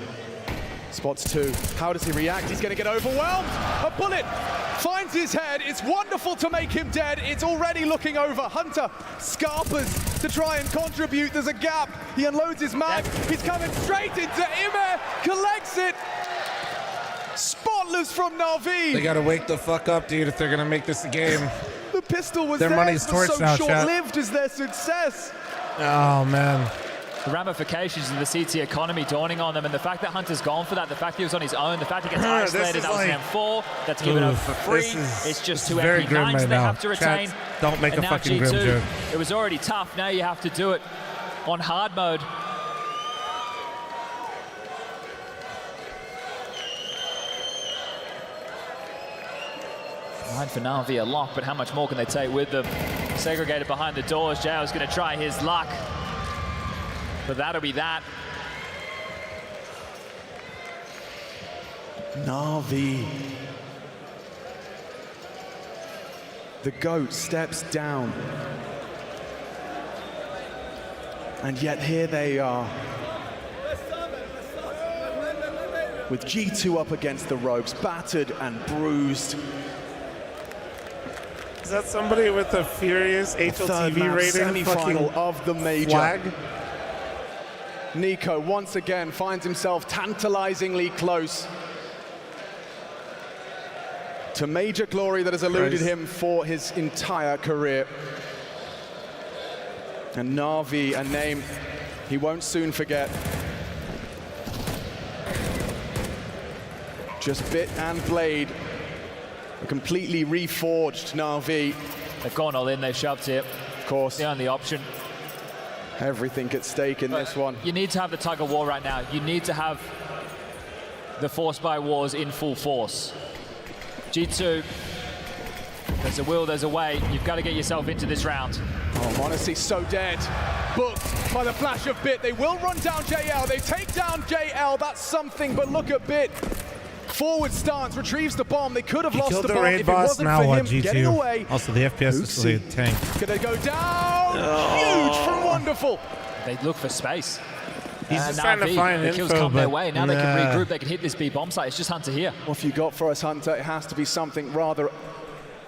Spots 2. How does he react? He's going to get overwhelmed. A bullet finds his head. It's wonderful to make him dead. It's already looking over. Hunter scarpers to try and contribute. There's a gap. He unloads his mag. He's coming straight into Ime. Collects it. Spotless from Na'Vi. They gotta wake the fuck up, dude, if they're gonna make this a game. The pistol was their there, money's but torched so now, short-lived is their success. Oh, man. The ramifications of the CT economy dawning on them, and the fact that Hunter's gone for that, the fact he was on his own, the fact he gets isolated, that was an M4, that's given up for free. It's just 2 MP9s right they have to retain. Don't make and a now fucking G2, grim joke. It was already tough, now you have to do it on hard mode. Line for Na'Vi a lock, but how much more can they take with them? Segregated behind the doors. Jao's going to try his luck, but that'll be that. Na'Vi. The GOAT steps down. And yet here they are. With G2 up against the ropes, battered and bruised. Is that somebody with a furious HLTV rating? Semi-final of the major. Flag? Nico once again finds himself tantalizingly close to major glory that has eluded him for his entire career. And Na'Vi, a name he won't soon forget. Just bit and blade. A completely reforged Na'Vi. They've gone all in, they've shoved it. Of course. The only option. Everything at stake in this one. You need to have the tug of war right now. You need to have the force by wars in full force. G2, there's a will, there's a way. You've got to get yourself into this round. Oh, Monacy's so dead. Booked by the flash of Bit. They will run down JL. They take down JL. That's something, but look at Bit. Forward stance, retrieves the bomb. They could have lost the bomb if it wasn't for him getting away. Also, the FPS is still a tank. Could they go down? Huge from Wonderful. They look for space. He's just trying to find the info, kills come their but way. Now they can regroup, they can hit this B bomb site. It's just Hunter here. What have you got for us, Hunter? It has to be something rather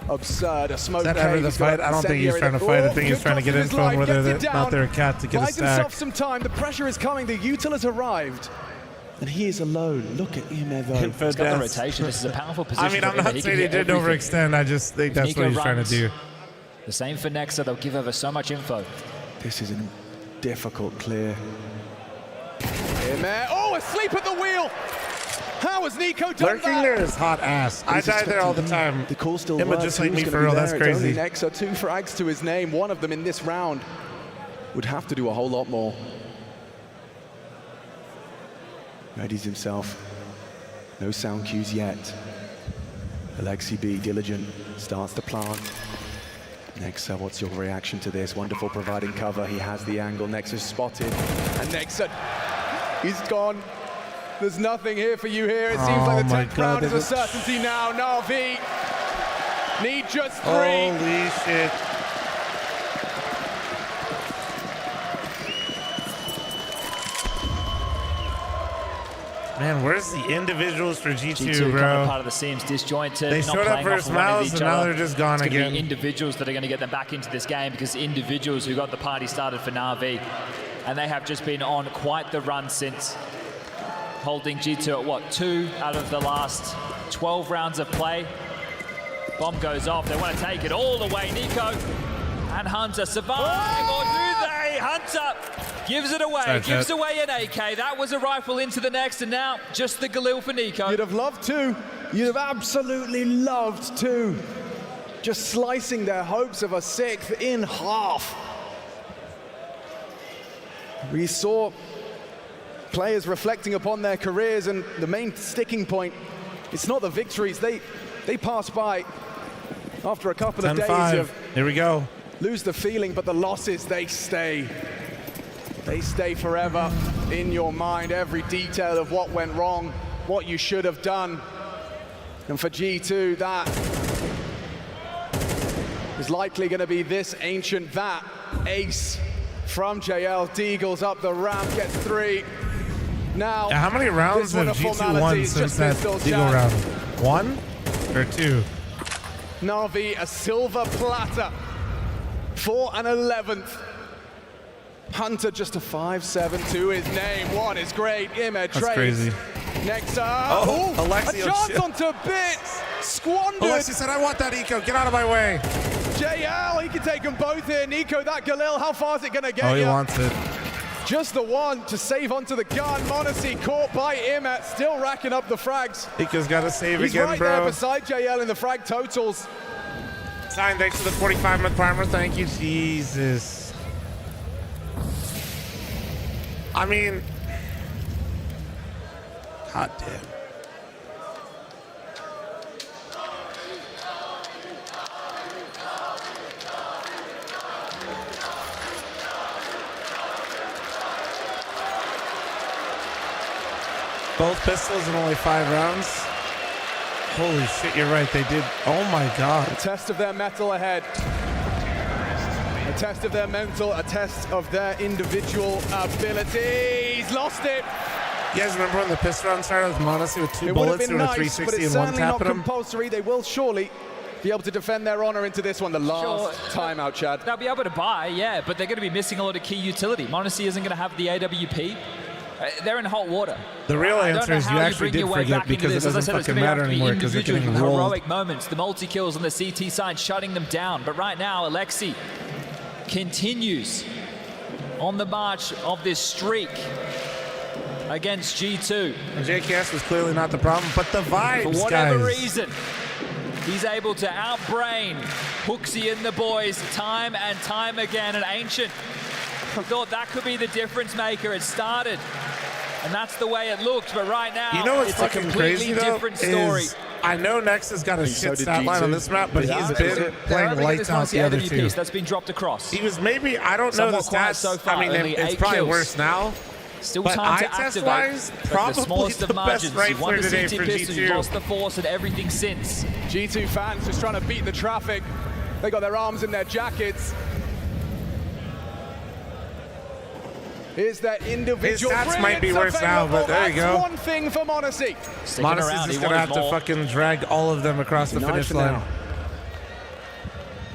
absurd. A smoke Is that ever the fight? I don't think he's trying to fight. I think he's trying to get info on whether they're not their cat to get a stack. Buys himself some time. The pressure is coming. The util has arrived. And he is alone. Look at him though. He's got the rotation. This is a powerful position. I mean, I'm not saying he did overextend. I just think that's what he's trying to do. The same for Nexa. They'll give over so much info. This is a difficult clear. Oh, asleep at the wheel. How has Nico done Lurking there is hot ass. I die there all the time. The call still works. Just like me for real. That's Only crazy. Nexa, 2 frags to his name. One of them in this round would have to do a whole lot more. Readies himself. No sound cues yet. Alexi B, diligent, starts to plant. Nexa, what's your reaction to this? Wonderful providing cover. He has the angle. Nexa's spotted. And Nexa, he's gone. There's nothing here for you here. It seems like the 10th round is a certainty now. Na'Vi need just 3. Holy shit. Man, where's the individuals for G2, bro? Part of the seams disjointed. They showed up for Smiles, and now they're just gone again. It's going to be individuals that are going to get them back into this game, because individuals who got the party started for Na'Vi, and they have just been on quite the run since, holding G2 at what, 2 out of the last 12 rounds of play. Bomb goes off. They want to take it all the way. Nico And Hunter survive, or do they? Hunter gives it away, gives away an AK. That was a rifle into the next, and now just the Galil for Nico. You'd have loved to. You'd have absolutely loved to. Just slicing their hopes of a 6th in half. We saw players reflecting upon their careers, and the main sticking point, it's not the victories. They pass by after a couple of days of here we go. Lose the feeling, but the losses, they stay. They stay forever in your mind, every detail of what went wrong, what you should have done. And for G2, that is likely going to be this ancient, that ace from JL. Deagles up the ramp, gets 3. Now, how many rounds have G2 won since that Deagle round? 1 or 2? Na'Vi, a silver platter for an 11th. Hunter just a 5-7 to his name. What is great? Image That's crazy. Next up, Alexi, a chance onto bits, squandered. Alexi said, I want that eco, get out of my way. JL, he can take them both here. Nico, that Galil, how far is it gonna get Oh, he you? wants it. Just the one to save onto the gun. Monacy caught by Imet, still racking up the frags. Eco's got to save He's again, right bro. there beside JL in the frag totals. Sign, thanks for the 45-month primer. Thank you, Jesus. I mean, god damn. Both pistols in only 5 rounds. Holy shit, you're right, they did. Oh my god. A test of their metal ahead. A test of their mental, a test of their individual abilities. Lost it. You guys remember when the pistol round started with Monacy with 2 bullets and a 360 but it's and 1 certainly tap not at him? compulsory. They will surely be able to defend their honor into this one. The last timeout, Chad. They'll be able to buy, yeah, but they're going to be missing a lot of key utility. Monacy isn't going to have the AWP. They're in hot water. The real answer is you actually did forget because it doesn't fucking matter anymore because they're getting rolled. Heroic moments, the multi-kills on the CT side shutting them down. But right now, Alexi continues on the march of this streak against G2. And JKS was clearly not the problem, but the vibes, for whatever guys. reason, he's able to outbrain Hooksy and the boys time and time again. And Ancient thought that could be the difference maker. It started, and that's the way it looked. But right now, You know what's it's a fucking completely crazy though? different story. Is I know Nex has got a shit stat line on this map, but he's been I playing think lights this out one's the other AWP, two. so that's been dropped across. He was maybe, I don't know the Somewhat quiet stats. so far, I mean, only it's 8 probably kills. worse now. Still but time to eye test activate. wise, But probably the smallest of the margins. best He won rifler the today CT for pistol, he G2. lost the force and everything since. G2 fans just trying to beat the traffic. They got their arms in their jackets. Here's their individual. His stats might be worse now, but there you go. One thing for Monacy. Monacy's just gonna have to fucking drag all of them across the finish line.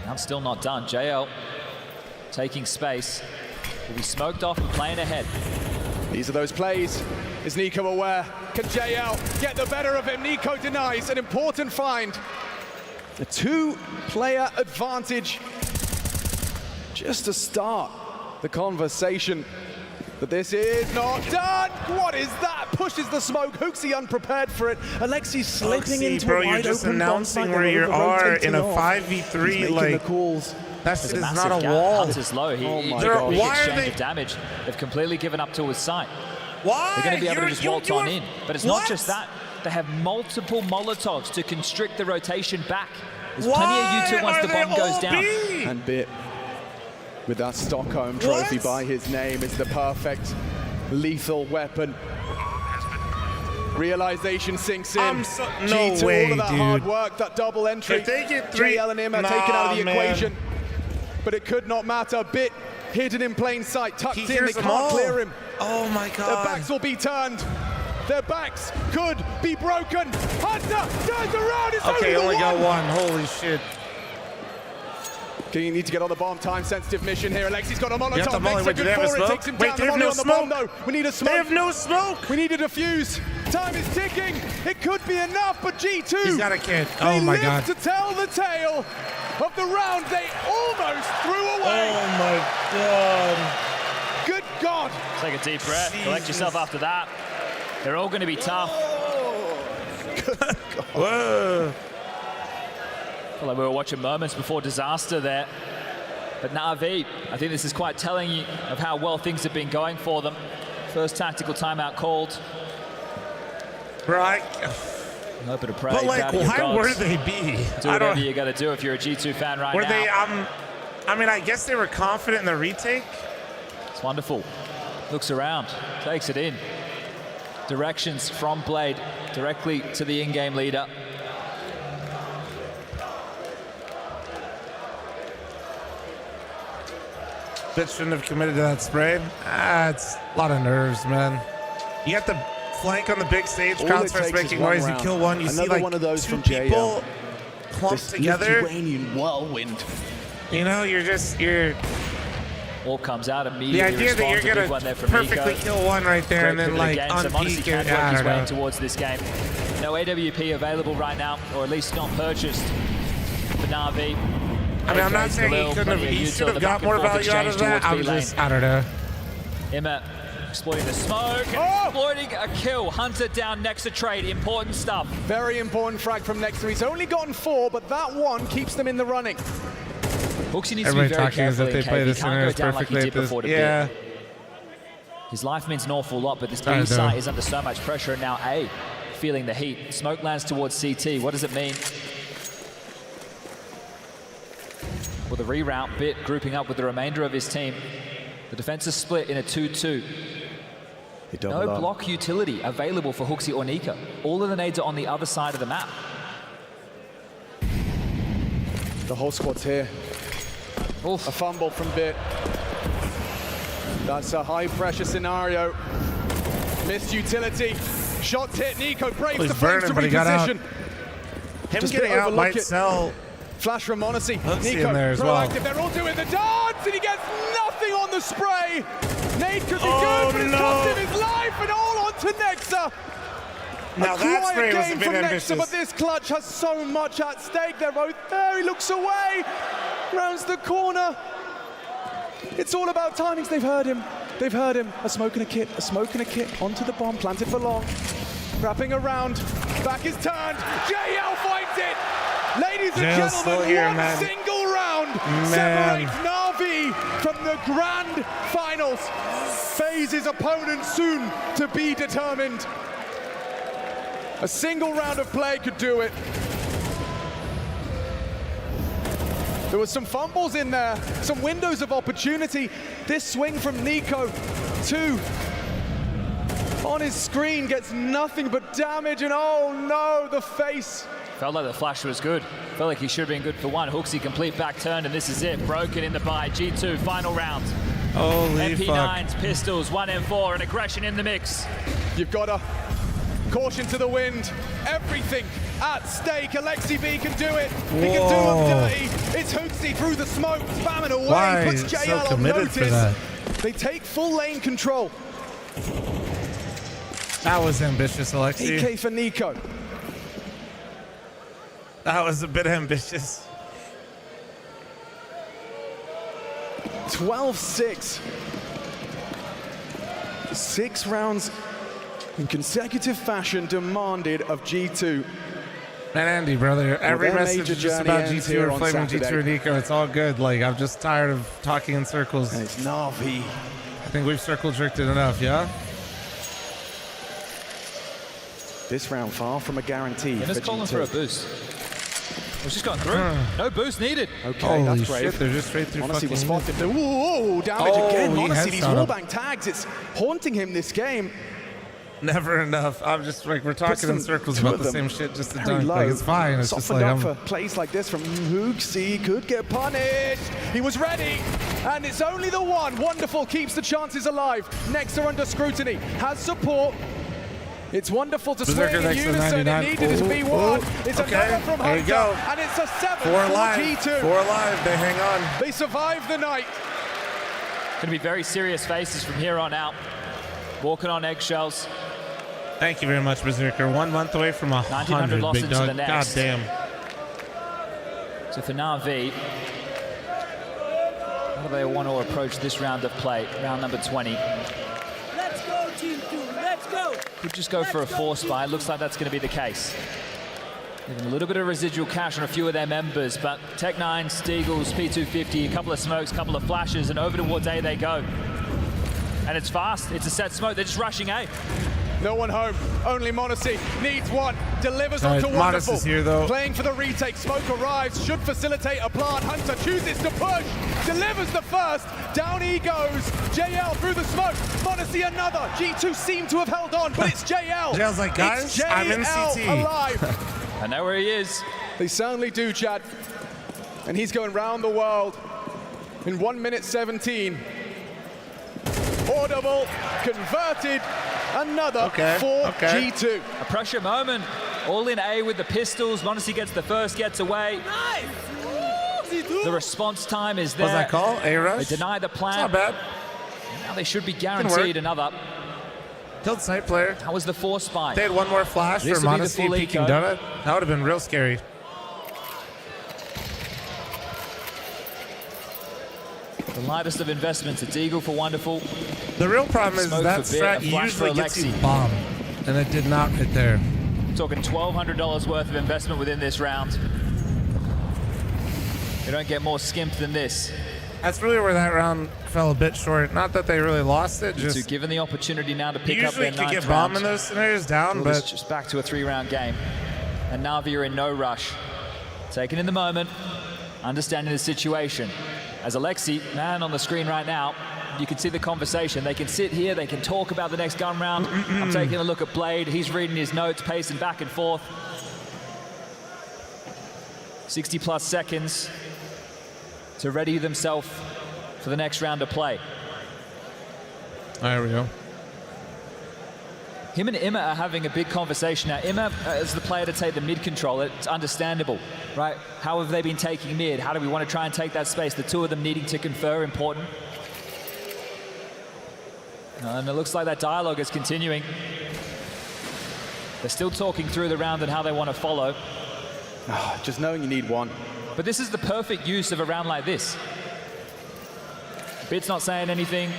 I'm still not done. JL taking space. Will be smoked off and playing ahead. These are those plays. Is Nico aware? Can JL get the better of him? Nico denies an important find. A 2-player advantage. Just to start the conversation. But this is not done. What is that? Pushes the smoke. Hooksy unprepared for it. Alexi slipping into bro, a wide you're just open announcing bomb where you site. are in a Rotating off. 5v3. Making Like, the calls. that shit is Massive not a gap. wall. Hunter's low. He Oh my took a God. big Why are exchange they- of damage. They've completely given up to his sight. Why? They're going to be able to just waltz on are- in. But it's What? not just that. They have multiple Molotovs to constrict the rotation back. There's Why plenty of U2 once are the they bomb goes all down. B? And Bit, with that Stockholm trophy What? by his name, is the perfect lethal weapon. Realization sinks in. No G2, way, all of that dude. hard work, that double entry. If they get 3, JL and him are taken out of the man. equation. But it could not matter. Bit hidden in plain sight, tucked He in. They hears them can't all. clear him. Oh my Their god. backs will be turned. Their backs could be broken. Hunter turns around. It's Okay, only only the got one. one. Holy shit. Okay, you need to get on the bomb. Time-sensitive mission here. Alexi's got a You got Molotov. the molly. Makes Wait, a do good they have a for it. smoke? Takes him Wait, down. they The have molly no on the bomb, smoke? though. We need a smoke. They have no smoke. We need a defuse. Time is ticking. It could be enough, but G2. He's got a kid. They Oh my live god. to tell the tale. of the round they almost threw away. Oh my God. Good God. Take a deep breath, collect yourself after that. They're all going to be tough. Whoa. Feel like we were watching moments before disaster there. But Na'Vi, I think this is quite telling of how well things have been going for them. First tactical timeout called. Right. Hope to pray. But like, why were they be? Do whatever you got to do if you're a G2 fan right were now. They? I mean, I guess they were confident in the retake. It's wonderful. Looks around, takes it in. Directions from Blade directly to the in-game leader. Bitch shouldn't have committed to that spray. It's a lot of nerves, man. You got the flank on the big stage, crowd starts making noise, you kill one, you see like one of those two from people clumped together. Lithuanian whirlwind. You know, you're All comes out immediately. the idea that you're gonna perfectly kill one right there and then like unpeak can it. work his way know. towards this game. No AWP available right now, or at least not purchased for Na'Vi. I mean, I'm not saying he should have got more value out of that. I don't know. Emma exploiting the smoke, exploiting a kill. Hunter down next to trade. Important stuff. Very important frag from next to. He's only gotten 4, but that one keeps them in the running. Hooksy needs to be very careful in cave. He can't go down like he did before to yeah. B. His life means an awful lot, but this B site is under so much pressure, and now A feeling the heat. Smoke lands towards CT. What does it mean? Well, the reroute bit grouping up with the remainder of his team. The defense is split in a 2-2. No block utility available for Hooksy or Nika. All of the nades are on the other side of the map. The whole squad's here. Oof. A fumble from Bit. That's a high pressure scenario. Missed utility. Shots hit. Nico breaks the flames to reposition. Him getting out might sell. Flash from Monacy. Nico in there as proactive. well. They're all doing the dance, and he gets nothing on the spray. Nate could be good, but it's cost him his life, and all onto Nexa. Now that spray was a bit ambitious. Nexa, but this clutch has so much at stake. They're both there. He looks away, rounds the corner. It's all about timings. They've heard him. They've heard him. A smoke and a kit. A smoke and a kit onto the bomb. Planted for long. Wrapping around. Back is turned. JL finds it. Ladies and gentlemen, one single round separates Na'Vi from the grand finals. Faze his opponent soon to be determined. A single round of play could do it. There was some fumbles in there, some windows of opportunity. This swing from Nico, 2 on his screen, gets nothing but damage, and oh no, the face. Felt like the flash was good. Felt like he should have been good for 1. Hooksy complete back turn, and this is it. Broken in the buy. G2 final round. Holy MP9s, fuck. pistols, 1M4, and aggression in the mix. You've got a caution to the wind. Everything at stake. Alexi B can do it. He can do him dirty. It's Hooksy through the smoke, spamming away. Why? Puts JL So on committed notice. for that. They take full lane control. That was ambitious, Alexi. EK for Nico. That was a bit ambitious. 12-6. 6 rounds in consecutive fashion demanded of G2. Man, Andy, brother, every their message major is just journey about ends G2 here or on flaming G2 Saturday. or Nico. It's all good. Like, I'm just tired of talking in circles. And it's Na'Vi. I think we've circle jerked it enough, yeah? This round far from a guarantee. Emma's calling for a boost. It's just gone through. No boost needed. Okay, Holy that's brave. shit, they're just straight through Monacy was fucking... spotted. Ooh, damage again. he Monacy, these headshot him. wallbang tags, it's haunting him this game. Never enough. I'm just like, we're talking in circles about the same shit just to very dunk. low. Like, it's fine. It's just Softened like, up for plays like this from Hooksy. Could get punished. He was ready. And it's only the one. Wonderful. Keeps the chances alive. Next are under scrutiny. Has support. It's wonderful to swing Berserker in next to unison. 99. It needed his B1. It's Okay, another from there you Hunter. go. And it's a 7 4 for alive. G2. 4 alive. They hang on. They survive the night. Going to be very serious faces from here on out. Walking on eggshells. Thank you very much, Berserker. 1 month away from 100, 1900 losses big to dog. the next. God damn. So for Na'Vi, how do they want to approach this round of play, round number 20? Let's go, Team 2, let's go! Could just go for a force buy. Looks like that's going to be the case. Even a little bit of residual cash on a few of their members, but Tech9, Steagles, P250, a couple of smokes, a couple of flashes, and over towards A they go. And it's fast, it's a set smoke, they're just rushing A. No one home, only Monacy needs one, delivers onto Wonderful. Is here, though. Playing for the retake, smoke arrives, should facilitate a plant. Hunter chooses to push, delivers the first, down he goes. JL through the smoke, Monacy another. G2 seem to have held on, but it's JL. JL's like, guys, it's JL I'm in CT. alive. I know where he is. They certainly do, Chad. And he's going round the world in 1 minute 17. Audible, converted, another for G2. A pressure moment. All in A with the pistols. Monacy gets the first, gets away. Nice! The response time is there. What's that call? A rush? They deny the plan. It's not bad. Now they should be guaranteed another. Killed site player. That was the force spy. They had one more flash for Monacy peeking donut. That would have been real scary. The lightest of investments. It's Eagle for Wonderful. The real problem is that strat usually gets you bombed, and it did not hit there. Talking $1,200 worth of investment within this round. You don't get more skimp than this. That's really where that round fell a bit short. Not that they really lost it, just given the opportunity now to pick up their usually ninth could get bombed in those scenarios down, but just back to a 3-round game. And Na'Vi are in no rush. Taking in the moment, understanding the situation. As Alexi, man on the screen right now, you can see the conversation. They can sit here, they can talk about the next gun round. I'm taking a look at Blade. He's reading his notes, pacing back and forth. 60+ seconds to ready themselves for the next round of play. There we go. Him and Imma are having a big conversation now. Imma is the player to take the mid control. It's understandable, right? How have they been taking mid? How do we want to try and take that space? The two of them needing to confer, important. And it looks like that dialogue is continuing. They're still talking through the round and how they want to follow. Just knowing you need one. But this is the perfect use of a round like this. Bit's not saying anything.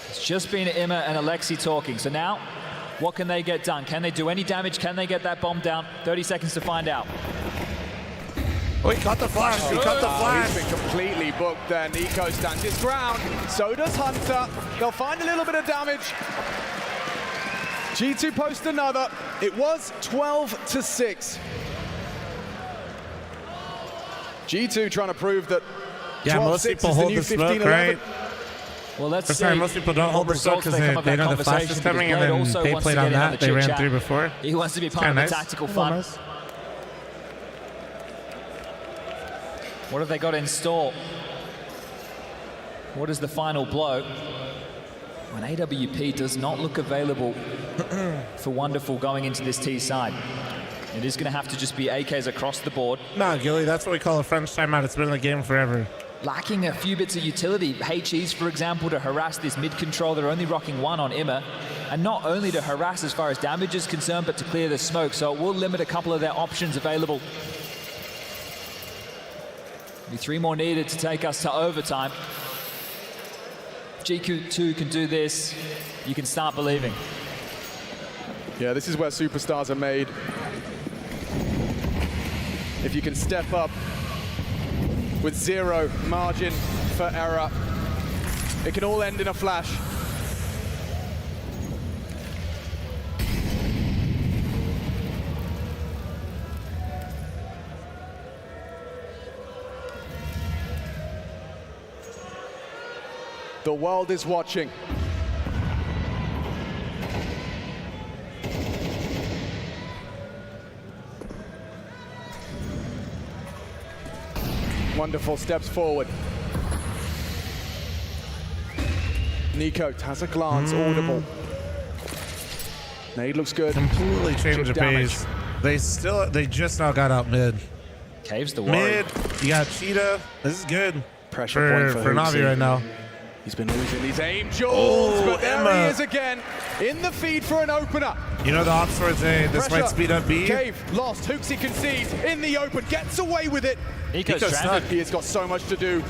It's just been Imma and Alexi talking. So now, what can they get done? Can they do any damage? Can they get that bomb down? 30 seconds to find out. Oh, he caught the flash. He caught the flash. He's been completely booked there. Nico stands his ground. So does Hunter. They'll find a little bit of damage. G2 post another. It was 12-6. G2 trying to prove that 12-6 is the new 15-11. Well, let's see. Most people don't hold the smoke because they know the flash is coming, and then they played on that. They ran through before. He wants to be part of the tactical fun. What have they got in store? What is the final blow? When AWP does not look available for Wonderful going into this T side. It is going to have to just be AKs across the board. Nah, Gilly, that's what we call a French timeout. It's been in the game forever. Lacking a few bits of utility. HEs, for example, to harass this mid control. They're only rocking one on Imma. And not only to harass as far as damage is concerned, but to clear the smoke. So it will limit a couple of their options available. Be 3 more needed to take us to overtime. If GQ2 can do this, you can start believing. Yeah, this is where superstars are made. If you can step up with 0 margin for error, it can all end in a flash. The world is watching. Wonderful steps forward. Nico has a glance, audible. Nade looks good. Completely changed the pace. They just now got out mid. Caves the worry. Mid, you got Cheetah. This is good. Pressure point for Na'Vi right now. He's been losing these aim jewels, but there he is again. in the feed for an opener. You know the ops towards A. This might speed up B. Cave lost. Hooksy concedes in the open, gets away with it. Nico's stranded. He has got so much to do.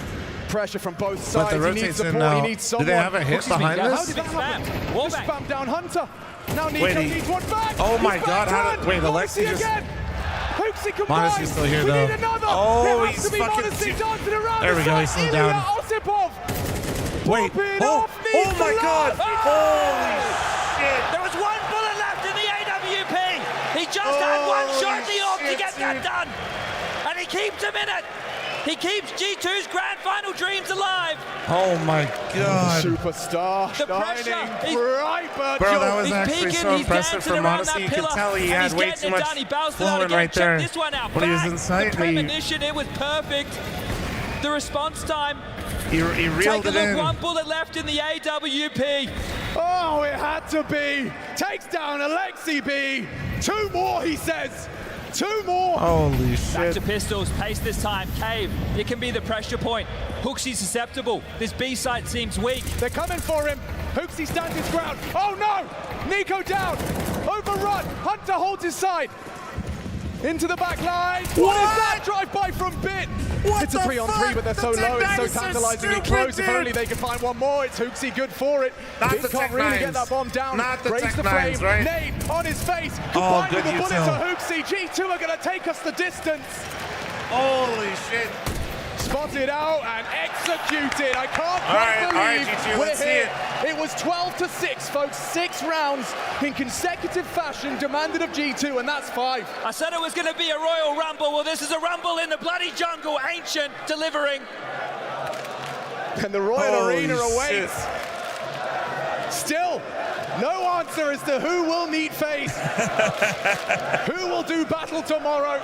Pressure from both sides. But the He needs rotates in support. now. He needs someone. Do they have a hit behind How this? did that happen? Just spam down Hunter. Now Nico Wait, needs one back. Oh my He's God! How did, wait, Alexi just. again. Hooksy combined. Monacy's still here We though. need another. Oh, It has he's to be fucking. Monacy dancing around. There we go. He's still Ilya down. Osipov. Wait. Oh my God! Holy shit! There was one bullet left in the AWP. He just had one shot in the AWP to get that done. And he keeps him in it. He keeps G2's grand final dreams alive. Oh my God! Superstar The pressure. shining bright, but Bro, that was He's actually peeking, so he's impressive dancing from around Monacy. that You could pillar, tell he and had he's way getting too it much done. He bounced it out fluid again. right Check there. this one out. When he was Bang. inside The me. premonition, it was perfect. The response time. He reeled Take a it look, in. one bullet left in the AWP. Oh, it had to be. Takes down Alexi B. 2 more, he says. 2 more. Holy Back shit! to pistols, pace this time. Cave, it can be the pressure point. Hooksy's susceptible. This B side seems weak. They're coming for him. Hooksy stands his ground. Oh no! Nico down. Overrun. Hunter holds his side. Into the back line. What is that drive by from Bit? It's a 3-on-3, but they're so low. It's so tantalizingly close. If only they could find one more. It's Hooksy good for it. Bit can't really get that bomb down. Not the Breaks Tech the Nines, frame. right? Nade on his face. Combined good with the bullet util. to Hooksy. G2 are going to take us the distance. Holy shit! Spotted out and executed. I can't All right, believe G2, we're let's see here. It was 12-6, folks. 6 rounds in consecutive fashion demanded of G2, and that's 5. I said it was going to be a Royal Rumble. Well, this is a Rumble in the bloody jungle. Ancient delivering. And the Royal Holy Arena shit. awaits. Still, no answer as to who will meet face. Who will do battle tomorrow?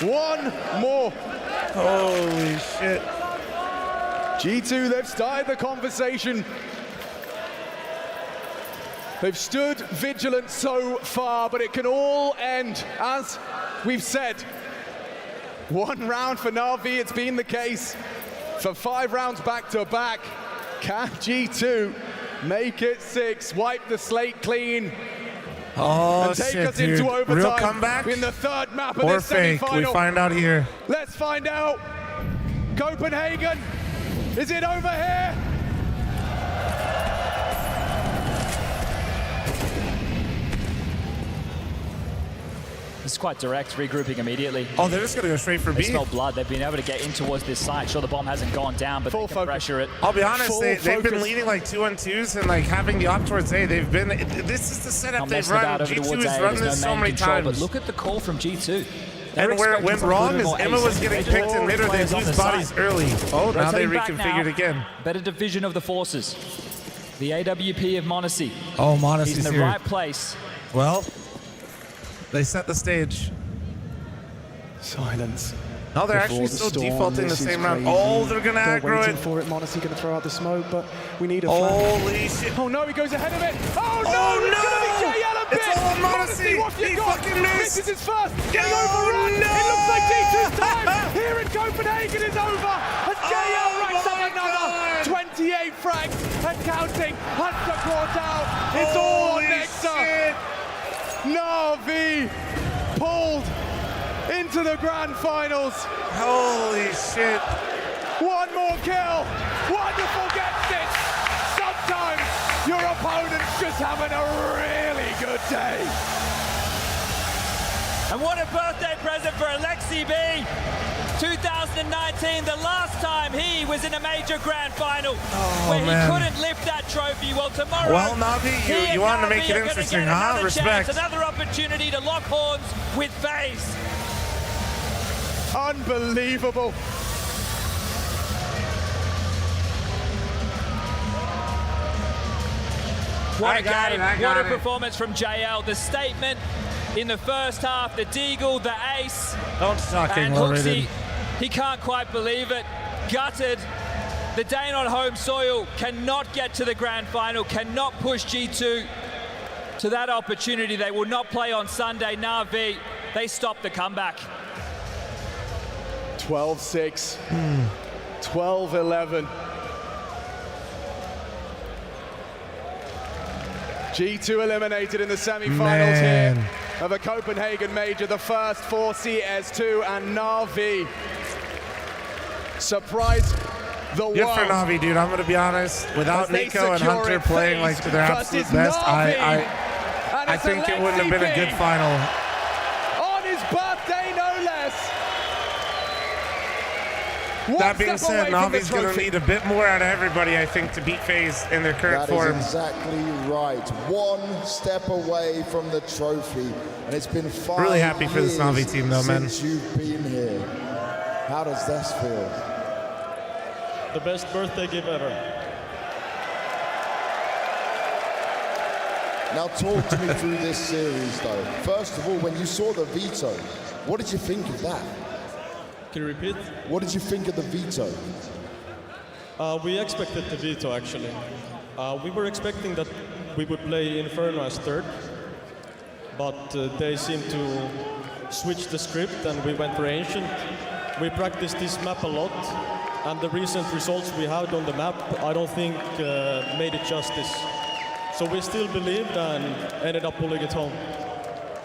One more. Holy shit! G2, they've started the conversation. They've stood vigilant so far, but it can all end, as we've said. 1 round for Na'Vi, it's been the case for 5 rounds back to back. Can G2 make it 6, wipe the slate clean, Oh and take shit, us dude! into overtime Real comeback in the 3rd map of or this fake? semi-final? We find out here. Let's find out. Copenhagen, is it over here? This is quite direct, regrouping immediately. Oh, they're just gonna go straight for They B. smell blood. They've been able to get in towards this side. Sure, the bomb hasn't gone down, but they can pressure it. I'll be honest, they've been focus. leading like 2-on-2s and like having the op towards A. They've been. This is the setup Not they've messing run. about over G2 towards has A. run There's this no so man many control, times. But look at the call from G2. And where it went wrong is Emma was getting picked in mid or they lose bodies early. Oh, now they reconfigured again. Better division of the forces. The AWP of Monacy. Oh, Monacy's He's in the here. right place. Well, they set the stage. Silence. No, they're Before actually the still storm. defaulting the This is same round. crazy. Oh, they're gonna They're aggro waiting it. for it. Monacy gonna throw out the smoke, but we need a Holy flag. shit. Oh no, he goes ahead of it. Oh no! Oh, It's no! gonna be JL and It's Bit. all Monacy. What have you He got? fucking missed. This is his first. Game Oh, overrun. no! It looks like G2's time here in Copenhagen is over. As JL racks up my another God. 28 frags and counting. Hunter caught out. It's all on Holy Nexa. shit. Na'Vi pulled into the grand finals. Holy shit. One more kill. Wonderful gets it. Sometimes your opponent's just having a really good day. And what a birthday present for Alexi B. 2019, the last time he was in a major grand final where he man. couldn't lift that trophy. Well, tomorrow, Well, Na'Vi, he you and wanted to make Na'Vi it are gonna interesting, get huh? another Respect. chance, another opportunity to lock horns with FaZe. Unbelievable. What I a got game, it, I what got a it. performance from JL. The statement in the first half, the deagle, the ace. Don't suck, And England. Hooksy, he can't quite believe it. Gutted. The Dane on home soil cannot get to the grand final, cannot push G2 to that opportunity. They will not play on Sunday. Na'Vi They stopped the comeback. 12-6. 12-11. G2 eliminated in the semi-finals here of a Copenhagen major, the first for CS2 and Na'Vi. Surprise the world. Good for Na'Vi, dude. I'm going to be honest. Without Nico and Hunter playing like to their absolute best, I think it wouldn't have been a good final. On his birthday, no less. That being said, Na'Vi's going to need a bit more out of everybody, I think, to beat FaZe in their current form. That is exactly right. One step away from the trophy, and it's been 5 really happy for this Na'Vi team, though, man. Since you've been here. How does this feel? The best birthday gift ever. Now talk to me through this series, though. First of all, when you saw the veto, what did you think of that? Can you repeat? What did you think of the veto? We expected the veto, actually. We were expecting that we would play Inferno as third, but they seemed to switch the script and we went for Ancient. We practiced this map a lot, and the recent results we had on the map, I don't think made it justice. So we still believed and ended up pulling it home.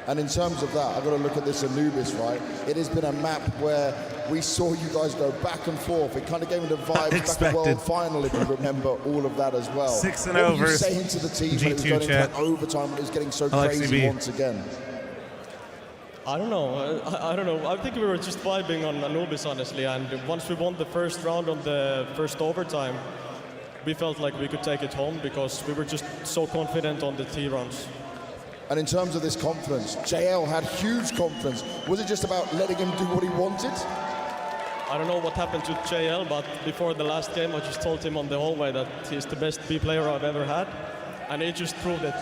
And in terms of that, I've got to look at this Anubis, right? It has been a map where we saw you guys go back and forth. It kind of gave me the vibe back at World Final, if you remember all of that as well. 6-0 what were you versus saying to the team when it was going into that overtime, when it was getting so crazy once again? I don't know. I don't know. I think we were just vibing on Anubis, honestly. And once we won the first round on the first overtime, we felt like we could take it home because we were just so confident on the T rounds. And in terms of this confidence, JL had huge confidence. Was it just about letting him do what he wanted? I don't know what happened to JL, but before the last game, I just told him on the hallway that he's the best B player I've ever had, and he just proved it.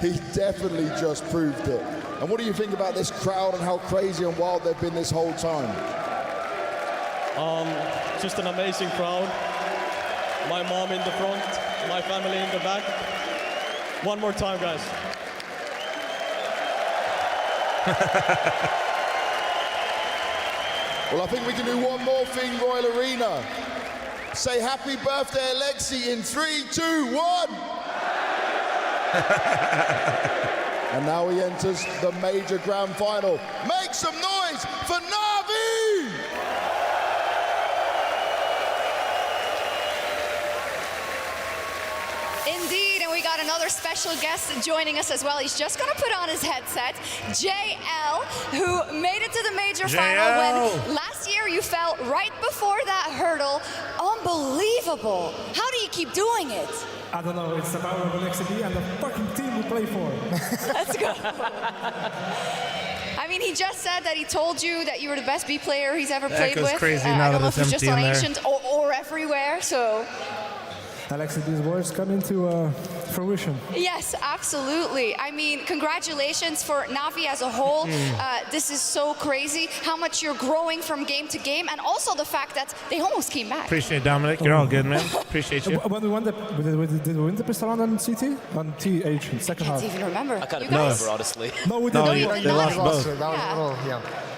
He definitely just proved it. And what do you think about this crowd and how crazy and wild they've been this whole time? Just an amazing crowd. My mom in the front, my family in the back. One more time, guys. Well, I think we can do one more thing, Royal Arena. Say happy birthday, Alexi, in 3, 2, 1. And now he enters the major grand final. Make some noise for Na'Vi! Indeed, and we got another special guest joining us as well. He's just going to put on his headset. JL, who made it to the major final when last year you fell right before that hurdle. Unbelievable. How do you keep doing it? I don't know. It's the power of LXD and the fucking team we play for. Let's go. I mean, he just said that he told you that you were the best B player he's ever played with. Crazy now I don't know that if it's it's just empty on in there. Ancient or everywhere, so... LXD's words come into fruition. Yes, absolutely. I mean, congratulations for Na'Vi as a whole. This is so crazy how much you're growing from game to game, and also the fact that they almost came back. Appreciate it, Dominic. You're all good, man. Appreciate you. When we won did we win the first round on CT? On TH in second half? I can't even remember. I can't You remember, guys? honestly. No, we No, didn't. they lost both.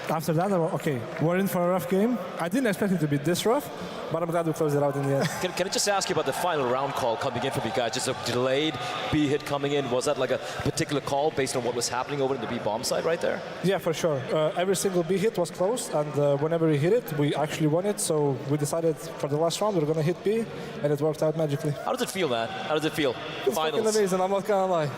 After that, okay, we're in for a rough game. I didn't expect it to be this rough, but I'm glad we closed it out in the end. Can I just ask you about the final round call coming in from you guys? Just a delayed B hit coming in. Was that like a particular call based on what was happening over in the B bomb side right there? Yeah, for sure. Every single B hit was close, and whenever we hit it, we actually won it. So we decided for the last round we were going to hit B, and it worked out magically. How does it feel, man? How does it feel? It's fucking amazing, I'm not gonna lie.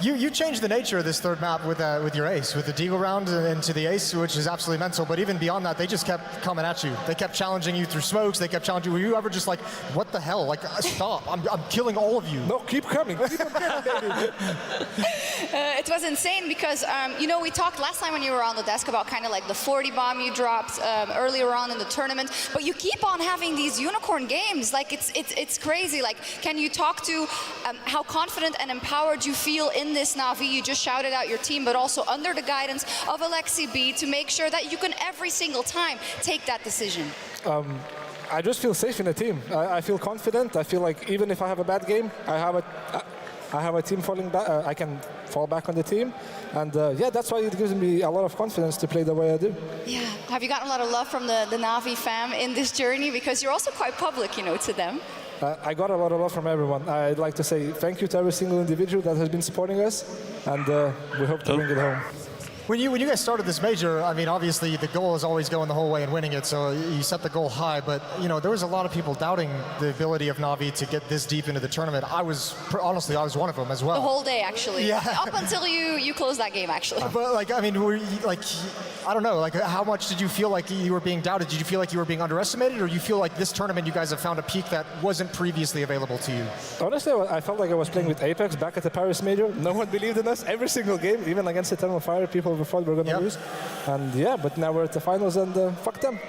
You changed the nature of this third map with your ace, with the Deagle round into the ace, which is absolutely mental. But even beyond that, they just kept coming at you. They kept challenging you through smokes. They kept challenging you. Were you ever just like, what the hell? Like, stop. I'm killing all of you. No, keep coming. Keep on coming, baby. It was insane because, you know, we talked last time when you were on the desk about kind of like the 40 bomb you dropped earlier on in the tournament. But you keep on having these unicorn games. Like, it's crazy. Like, can you talk to how confident and empowered you feel in this Na'Vi? You just shouted out your team, but also under the guidance of Alexi B to make sure that you can every single time take that decision. I just feel safe in the team. I feel confident. I feel like even if I have a bad game, I have I have a team falling back. I can fall back on the team, and yeah, that's why it gives me a lot of confidence to play the way I do. Yeah. Have you gotten a lot of love from the Na'Vi fam in this journey? Because you're also quite public, you know, to them. I got a lot of love from everyone. I'd like to say thank you to every single individual that has been supporting us, and we hope to bring it home. When you guys started this major, I mean, obviously the goal is always going the whole way and winning it, so you set the goal high, but, you know, there was a lot of people doubting the ability of Na'Vi to get this deep into the tournament. Honestly, I was one of them as well. The whole day, actually. Yeah. Up until you closed that game, actually. But, like, I mean, I don't know, like, how much did you feel like you were being doubted? Did you feel like you were being underestimated, or you feel like this tournament you guys have found a peak that wasn't previously available to you? Honestly, I felt like I was playing with Apex back at the Paris major. No one believed in us every single game, even against Eternal Fire, people thought we were going to lose. And yeah, but now we're at the finals, and fuck them.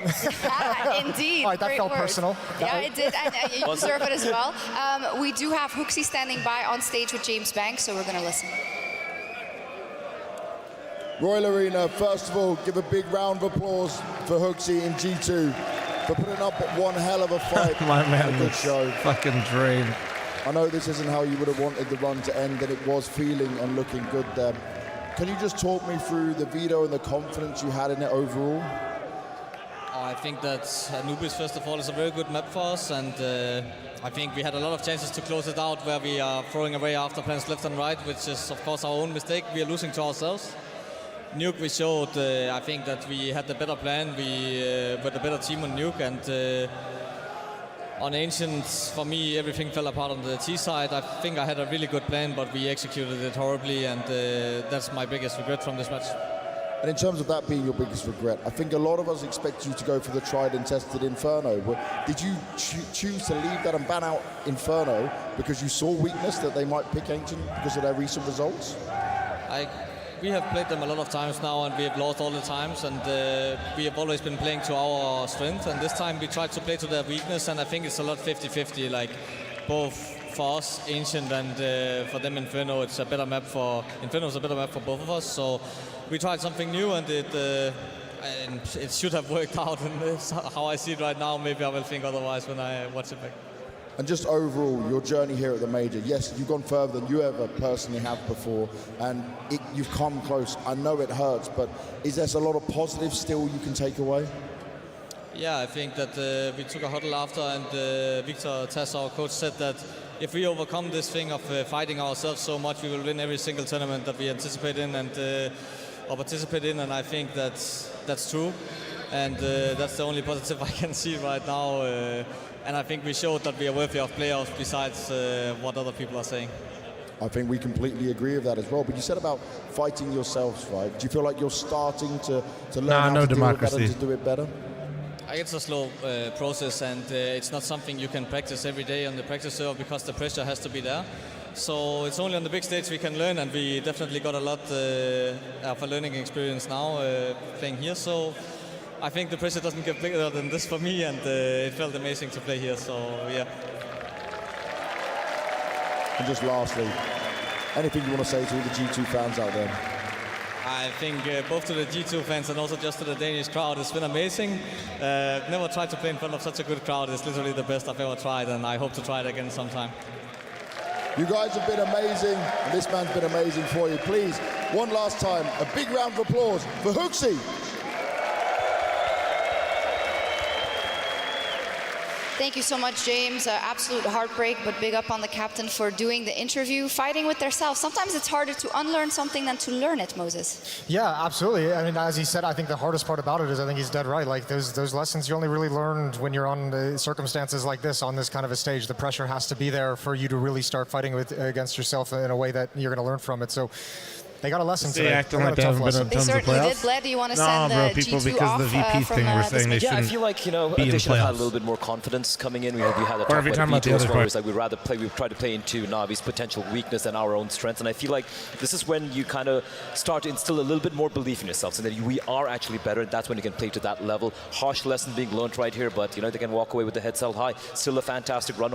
Indeed. All right, that Great felt words. personal. Yeah, it did, and you deserve it as well. We do have Hooksy standing by on stage with James Banks, so we're going to listen. Royal Arena, first of all, give a big round of applause for Hooksy in G2 for putting up one hell of a fight. My man and a good looks show. fucking drained. I know this isn't how you would have wanted the run to end, and it was feeling and looking good there. Can you just talk me through the veto and the confidence you had in it overall? I think that Anubis, first of all, is a very good map for us, and I think we had a lot of chances to close it out where we are throwing away after plans left and right, which is, of course, our own mistake. We are losing to ourselves. Nuke, we showed, I think that we had the better plan. We were the better team on Nuke, and on Ancient, for me, everything fell apart on the T side. I think I had a really good plan, but we executed it horribly, and that's my biggest regret from this match. And in terms of that being your biggest regret, I think a lot of us expect you to go for the tried and tested Inferno. Did you choose to leave that and ban out Inferno because you saw weakness that they might pick Ancient because of their recent results? We have played them a lot of times now, and we have lost all the times, and we have always been playing to our strength, and this time we tried to play to their weakness, and I think it's a lot 50-50, like both for us, Ancient, and for them, Inferno. It's a better map for Inferno's a better map for both of us, so we tried something new, and it should have worked out, and that's how I see it right now. Maybe I will think otherwise when I watch it back. And just overall, your journey here at the major, yes, you've gone further than you ever personally have before, and you've come close. I know it hurts, but is there a lot of positives still you can take away? Yeah, I think that we took a huddle after, and Victor Tass, our coach, said that if we overcome this thing of fighting ourselves so much, we will win every single tournament that we anticipate in or participate in, and I think that's true, and that's the only positive I can see right now. And I think we showed that we are worthy of playoffs besides what other people are saying. I think we completely agree with that as well. But you said about fighting yourselves, right? Do you feel like you're starting to learn how to deal with that and to do it better? It's a slow process, and it's not something you can practice every day on the practice server because the pressure has to be there. So it's only on the big stage we can learn, and we definitely got a lot of a learning experience now playing here. So I think the pressure doesn't get bigger than this for me, and it felt amazing to play here, so yeah. And just lastly, anything you want to say to all the G2 fans out there? I think both to the G2 fans and also just to the Danish crowd, it's been amazing. Never tried to play in front of such a good crowd. It's literally the best I've ever tried, and I hope to try it again sometime. You guys have been amazing, and this man's been amazing for you. Please, one last time, a big round of applause for Hooksy. Thank you so much, James. Absolute heartbreak, but big up on the captain for doing the interview, fighting with themselves. Sometimes it's harder to unlearn something than to learn it, Moses. Yeah, absolutely. I mean, as he said, I think the hardest part about it is I think he's dead right. Like, those lessons you only really learned when you're on circumstances like this, on this kind of a stage. The pressure has to be there for you to really start fighting against yourself in a way that you're going to learn from it. So they got a lesson today. Acting like they haven't been in They tons of certainly playoffs. did. Bled, do you want to No, send bro, the people, G2 because off the VP from thing we're saying they Yeah, I shouldn't feel like, be in they should have had a playoffs. little bit more confidence coming in. We had a Or every talk time about about the other where part. it's like we try to play into Navi's potential weakness than our own strengths. And I feel like this is when you kind of start to instill a little bit more belief in yourselves and that we are actually better. And that's when you can play to that level. Harsh lesson being learned right here, but they can walk away with the heads held high. Still a fantastic run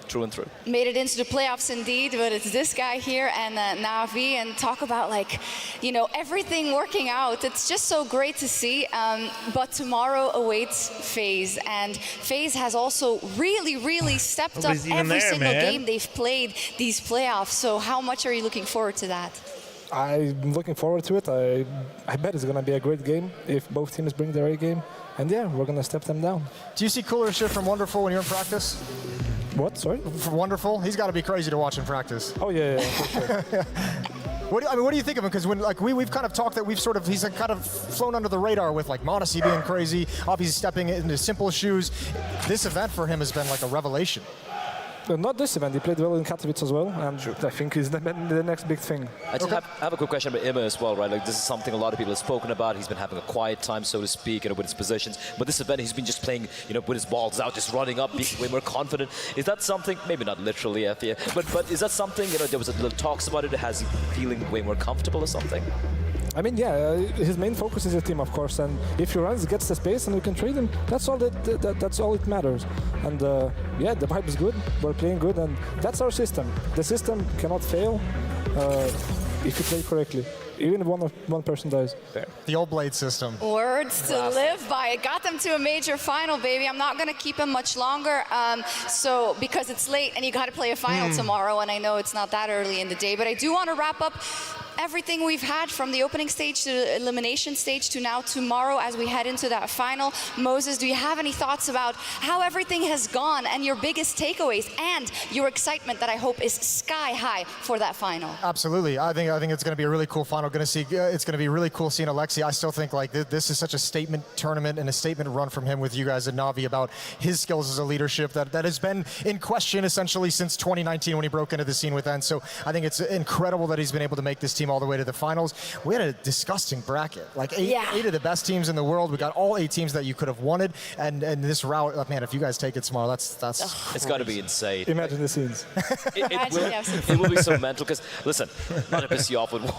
true and through. Made it into the playoffs indeed, but it's this guy here and Navi, and talk about like, you know, everything working out. It's just so great to see. But tomorrow awaits FaZe, and FaZe has also really stepped up every single game they've played these playoffs. So how much are you looking forward to that? I'm looking forward to it. I bet it's going to be a great game if both teams bring their A game. And yeah, we're going to step them down. Do you see cooler shit from Wonderful when you're in practice? What? Sorry? From Wonderful? He's got to be crazy to watch in practice. Oh, yeah, for sure. What do you think of him? Because when like we've kind of talked that he's like kind of flown under the radar with like Monacy being crazy, obviously stepping into simple shoes. This event for him has been like a revelation. Not this event. He played well in Katowice as well, and I think he's the next big thing. I have a quick question about Ima as well, right? Like this is something a lot of people have spoken about. He's been having a quiet time, so to speak, with his positions. But this event, he's been just playing, with his balls out, just running up, being way more confident. Is that something? Maybe not literally, Thea, but is that something? There was a little talks about it. Has he feeling way more comfortable or something? I mean, yeah, his main focus is the team, of course, and if he runs, gets the space, and we can trade him, that's all that's all it matters. And yeah, the vibe is good, we're playing good, and that's our system. The system cannot fail if you play correctly. Even if one person dies. The old Blade system. Words to live by. It got them to a major final, baby. I'm not going to keep him much longer. So because it's late and you got to play a final tomorrow, and I know it's not that early in the day, but I do want to wrap up everything we've had from the opening stage to the elimination stage to now tomorrow as we head into that final. Moses, do you have any thoughts about how everything has gone and your biggest takeaways and your excitement that I hope is sky high for that final? Absolutely. I think it's going to be a really cool final. It's going to be really cool seeing Alexi. I still think like this is such a statement tournament and a statement run from him with you guys at Navi about his skills as a leadership that has been in question essentially since 2019 when he broke into the scene with N. So I think it's incredible that he's been able to make this team all the way to the finals. We had a disgusting bracket, like eight of the best teams in the world. We got all 8 teams that you could have wanted, and this route, man, if you guys take it tomorrow, that's it's got to be insane. Imagine the scenes. It will be so mental because listen, not to piss you off with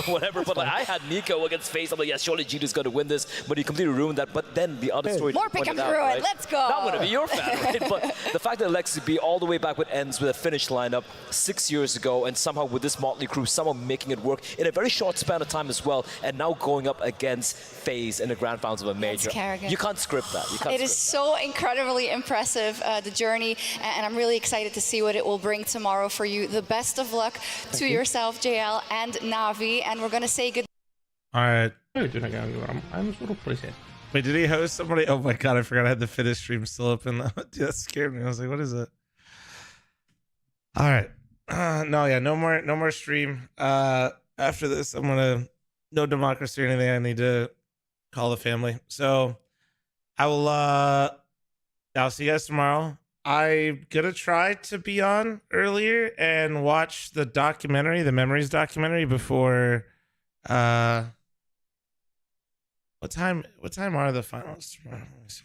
whatever, but like I had Nico against FaZe. I'm like, yeah, surely G2's going to win this, but he completely ruined that. But then the other story. More pick and out, through right? it. Let's go. Not going to be your fan, right? But the fact that Alexi B all the way back with ends with a finish lineup 6 years ago, and somehow with this motley crew, somehow making it work in a very short span of time as well, and now going up against FaZe in the grand finals of a major. You can't script that. It is so incredibly impressive, the journey, and I'm really excited to see what it will bring tomorrow for you. The best of luck to yourself, JL, and Navi, and we're going to say good. All right. Wait, did he host somebody? Oh my god, I forgot I had the finish stream still open. Dude, that scared me. I was like, what is it? All right. No more stream. After this, I'm gonna no democracy or anything. I need to call the family. So I will I'll see you guys tomorrow. I'm gonna try to be on earlier and watch the documentary, the Memories documentary, before what time are the finals tomorrow? Let me see.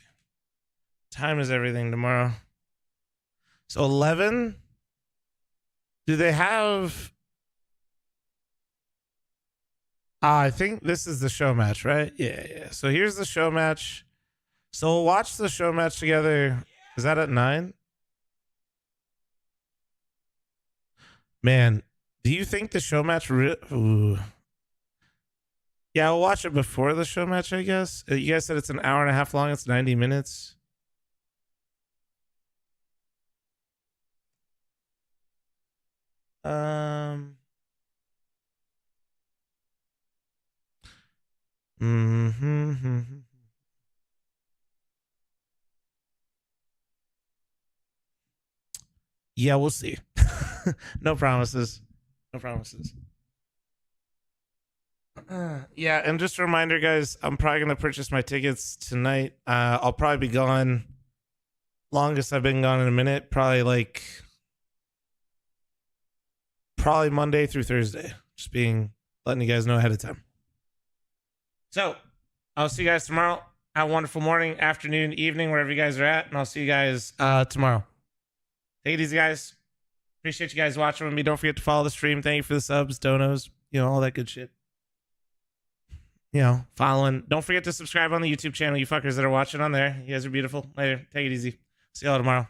Time is everything tomorrow. So 11. Do they have I think this is the show match, right? Yeah. So here's the show match. So we'll watch the show match together. Is that at 9? Man, do you think the show match... Ooh. Yeah, I'll watch it before the show match, I guess. You guys said it's an hour and a half long. It's 90 minutes. Yeah, we'll see. No promises. No promises. Yeah, and just a reminder, guys, I'm probably going to purchase my tickets tonight. I'll probably be gone. Longest I've been gone in a minute. Probably Monday through Thursday. Just letting you guys know ahead of time. So, I'll see you guys tomorrow. Have a wonderful morning, afternoon, evening, wherever you guys are at. And I'll see you guys tomorrow. Take it easy, guys. Appreciate you guys watching with me. Don't forget to follow the stream. Thank you for the subs, donos, all that good shit. Following. Don't forget to subscribe on the YouTube channel, you fuckers that are watching on there. You guys are beautiful. Later. Take it easy. See y'all tomorrow.